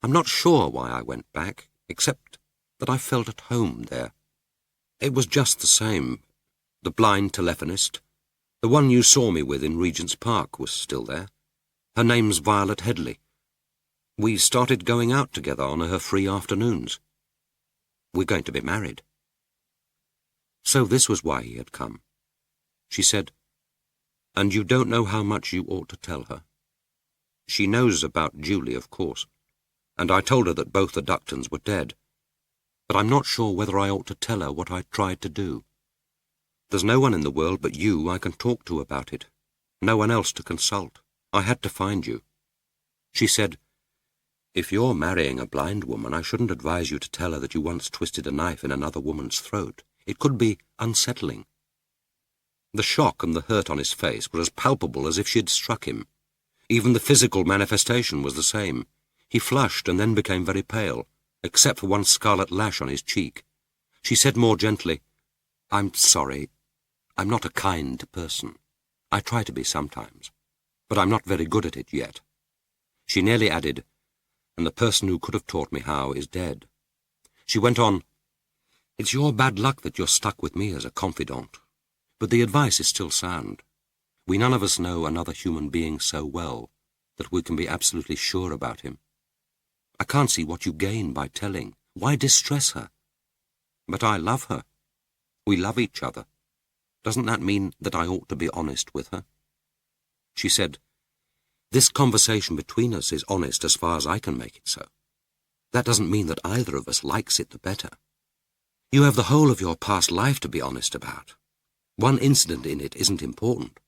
I'm not sure why I went back, except that I felt at home there. It was just the same. The blind telephonist, the one you saw me with in Regent's Park, was still there. Her name's Violet Headley. We started going out together on her free afternoons. We're going to be married." So this was why he had come. She said, "And you don't know how much you ought to tell her?" "She knows about Julie, of course, and I told her that both the Ductons were dead. But I'm not sure whether I ought to tell her what I tried to do. There's no one in the world but you I can talk to about it, no one else to consult. I had to find you." She said, "If you're marrying a blind woman, I shouldn't advise you to tell her that you once twisted a knife in another woman's throat. It could be unsettling." The shock and the hurt on his face were as palpable as if she had struck him. Even the physical manifestation was the same. He flushed and then became very pale, except for one scarlet lash on his cheek. She said more gently, "I'm sorry. I'm not a kind person. I try to be sometimes, but I'm not very good at it yet." She nearly added, "And the person who could have taught me how is dead." She went on, "It's your bad luck that you're stuck with me as a confidant, but the advice is still sound. We none of us know another human being so well that we can be absolutely sure about him. I can't see what you gain by telling. Why distress her? But I love her. We love each other. Doesn't that mean that I ought to be honest with her? She said, "This conversation between us is honest as far as I can make it so. That doesn't mean that either of us likes it the better. You have the whole of your past life to be honest about. One incident in it isn't important.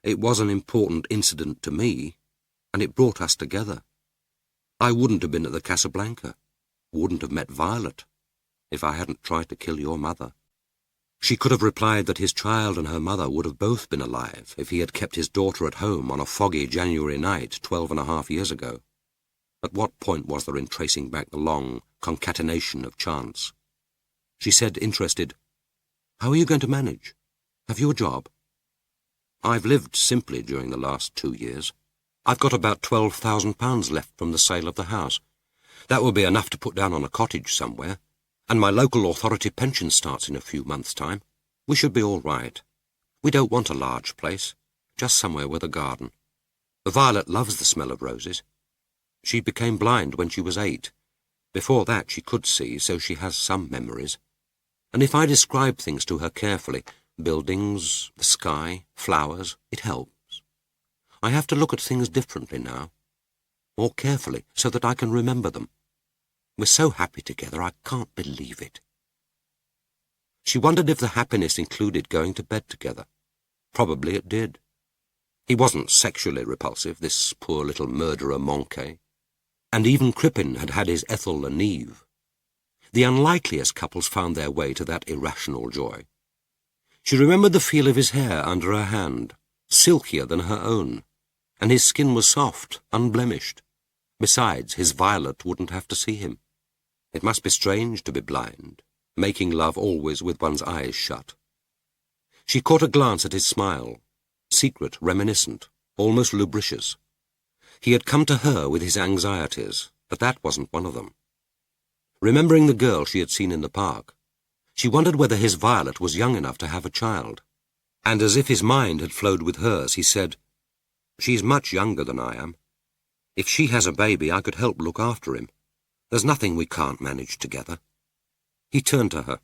It was an important incident to me, and it brought us together. I wouldn't have been at the Casablanca, wouldn't have met Violet, if I hadn't tried to kill your mother." She could have replied that his child and her mother would have both been alive if he had kept his daughter at home on a foggy January night 12.5 years ago. At what point was there in tracing back the long concatenation of chance? She said, interested, "How are you going to manage? Have you a job?" "I've lived simply during the last 2 years. I've got about £12,000 left from the sale of the house. That will be enough to put down on a cottage somewhere, and my local authority pension starts in a few months' time. We should be all right. We don't want a large place, just somewhere with a garden. Violet loves the smell of roses. She became blind when she was 8. Before that she could see, so she has some memories. And if I describe things to her carefully, buildings, the sky, flowers, it helps. I have to look at things differently now, more carefully, so that I can remember them. We're so happy together, I can't believe it." She wondered if the happiness included going to bed together. Probably it did. He wasn't sexually repulsive, this poor little murderer Moncay. And even Crippen had had his Ethel and Eve. The unlikeliest couples found their way to that irrational joy. She remembered the feel of his hair under her hand, silkier than her own, and his skin was soft, unblemished. Besides, his Violet wouldn't have to see him. It must be strange to be blind, making love always with one's eyes shut. She caught a glance at his smile, secret, reminiscent, almost lubricious. He had come to her with his anxieties, but that wasn't one of them. Remembering the girl she had seen in the park, she wondered whether his Violet was young enough to have a child. And as if his mind had flowed with hers, he said, "She's much younger than I am. If she has a baby, I could help look after him. There's nothing we can't manage together." He turned to her.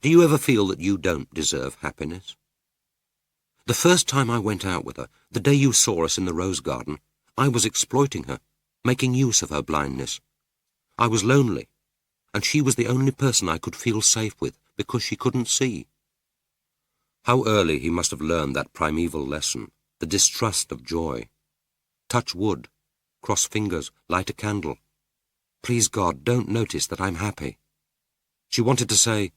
"Do you ever feel that you don't deserve happiness?" "The first time I went out with her, the day you saw us in the rose garden, I was exploiting her, making use of her blindness. I was lonely, and she was the only person I could feel safe with because she couldn't see." How early he must have learned that primeval lesson, the distrust of joy. Touch wood, cross fingers, light a candle. Please God, don't notice that I'm happy. She wanted to say,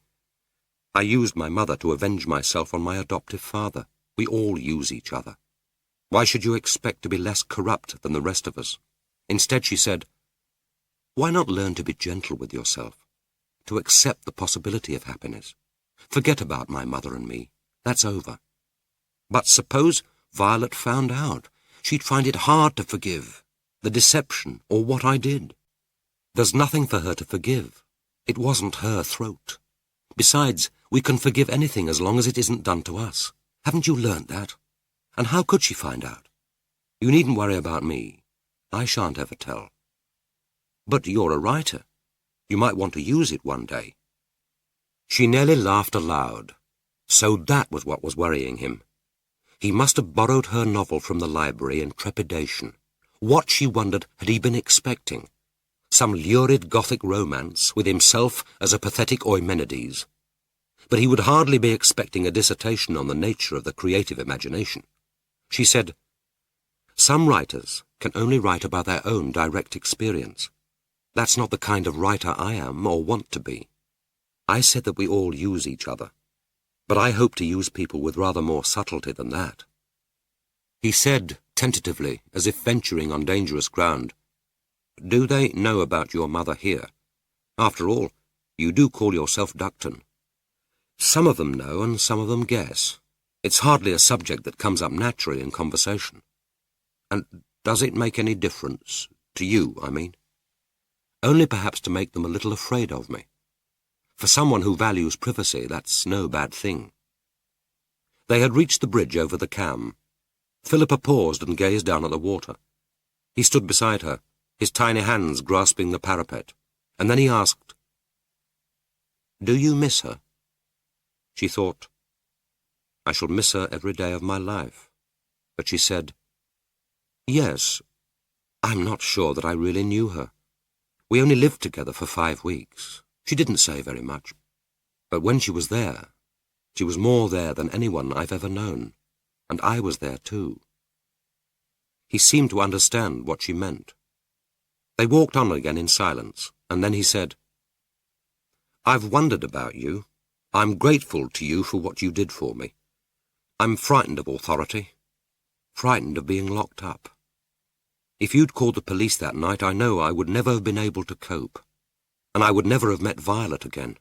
"I used my mother to avenge myself on my adoptive father. We all use each other. Why should you expect to be less corrupt than the rest of us?" Instead she said, "Why not learn to be gentle with yourself, to accept the possibility of happiness? Forget about my mother and me. That's over. But suppose Violet found out. She'd find it hard to forgive, the deception or what I did. There's nothing for her to forgive. It wasn't her throat. Besides, we can forgive anything as long as it isn't done to us. Haven't you learnt that? And how could she find out? You needn't worry about me. I shan't ever tell. But you're a writer. You might want to use it one day." She nearly laughed aloud. So that was what was worrying him. He must have borrowed her novel from the library in trepidation. What, she wondered, had he been expecting? Some lurid Gothic romance, with himself as a pathetic Eumenides? But he would hardly be expecting a dissertation on the nature of the creative imagination. She said, "Some writers can only write about their own direct experience. That's not the kind of writer I am or want to be. I said that we all use each other. But I hope to use people with rather more subtlety than that." He said, tentatively, as if venturing on dangerous ground, "Do they know about your mother here? After all, you do call yourself Ducton." "Some of them know and some of them guess. It's hardly a subject that comes up naturally in conversation." "And does it make any difference? To you, I mean?" "Only perhaps to make them a little afraid of me. For someone who values privacy, that's no bad thing." They had reached the bridge over the Cam. Philippa paused and gazed down at the water. He stood beside her, his tiny hands grasping the parapet, and then he asked, "Do you miss her?" She thought, "I shall miss her every day of my life." but she said, "Yes, I'm not sure that I really knew her. We only lived together for 5 weeks. She didn't say very much. But when she was there, she was more there than anyone I've ever known, and I was there too." He seemed to understand what she meant. They walked on again in silence, and then he said, "I've wondered about you. I'm grateful to you for what you did for me. I'm frightened of authority, frightened of being locked up. If you'd called the police that night, I know I would never have been able to cope, and I would never have met Violet again.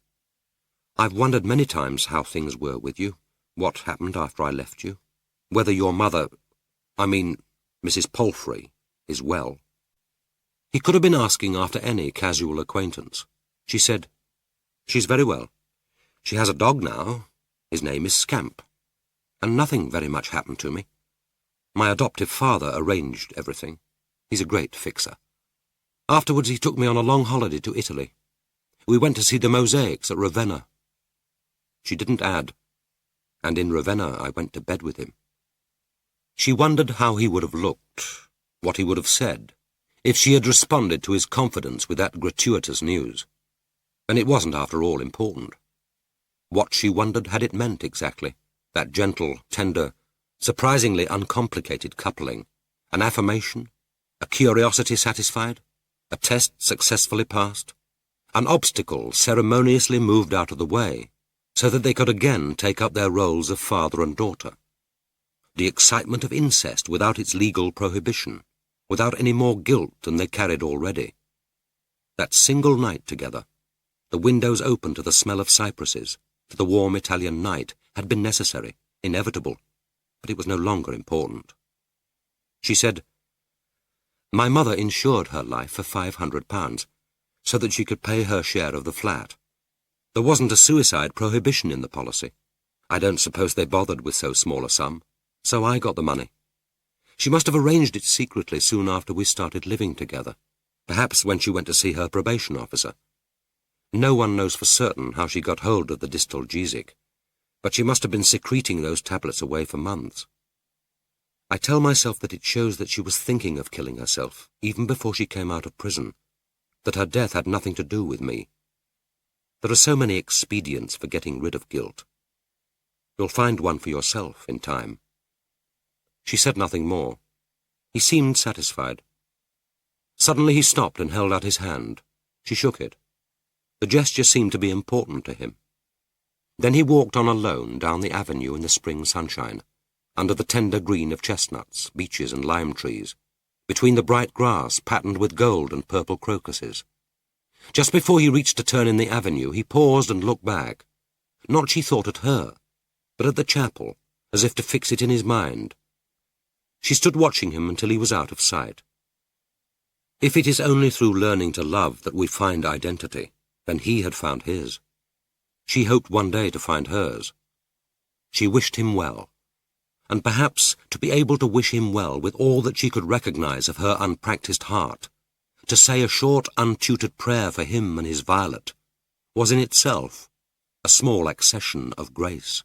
I've wondered many times how things were with you, what happened after I left you, whether your mother, I mean, Mrs. Palfrey, is well." He could have been asking after any casual acquaintance. She said, "She's very well. She has a dog now. His name is Scamp. And nothing very much happened to me. My adoptive father arranged everything. He's a great fixer. Afterwards he took me on a long holiday to Italy. We went to see the mosaics at Ravenna." She didn't add, "And in Ravenna I went to bed with him." She wondered how he would have looked, what he would have said, if she had responded to his confidence with that gratuitous news. And it wasn't, after all, important. What, she wondered, had it meant exactly, that gentle, tender, surprisingly uncomplicated coupling? An affirmation? A curiosity satisfied? A test successfully passed? An obstacle ceremoniously moved out of the way, so that they could again take up their roles of father and daughter? The excitement of incest without its legal prohibition, without any more guilt than they carried already. That single night together, the windows open to the smell of cypresses, to the warm Italian night, had been necessary, inevitable, but it was no longer important. She said, "My mother insured her life for £500, so that she could pay her share of the flat. There wasn't a suicide prohibition in the policy. I don't suppose they bothered with so small a sum, so I got the money. She must have arranged it secretly soon after we started living together, perhaps when she went to see her probation officer. No one knows for certain how she got hold of the distalgesic, but she must have been secreting those tablets away for months. I tell myself that it shows that she was thinking of killing herself, even before she came out of prison, that her death had nothing to do with me. There are so many expedients for getting rid of guilt. You'll find one for yourself in time." She said nothing more. He seemed satisfied. Suddenly he stopped and held out his hand. She shook it. The gesture seemed to be important to him. Then he walked on alone down the avenue in the spring sunshine, under the tender green of chestnuts, beeches and lime trees, between the bright grass patterned with gold and purple crocuses. Just before he reached a turn in the avenue, he paused and looked back. Not, she thought, at her, but at the chapel, as if to fix it in his mind. She stood watching him until he was out of sight. If it is only through learning to love that we find identity, then he had found his. She hoped one day to find hers. She wished him well, and perhaps to be able to wish him well with all that she could recognize of her unpracticed heart, to say a short, untutored prayer for him and his Violet, was in itself a small accession of grace.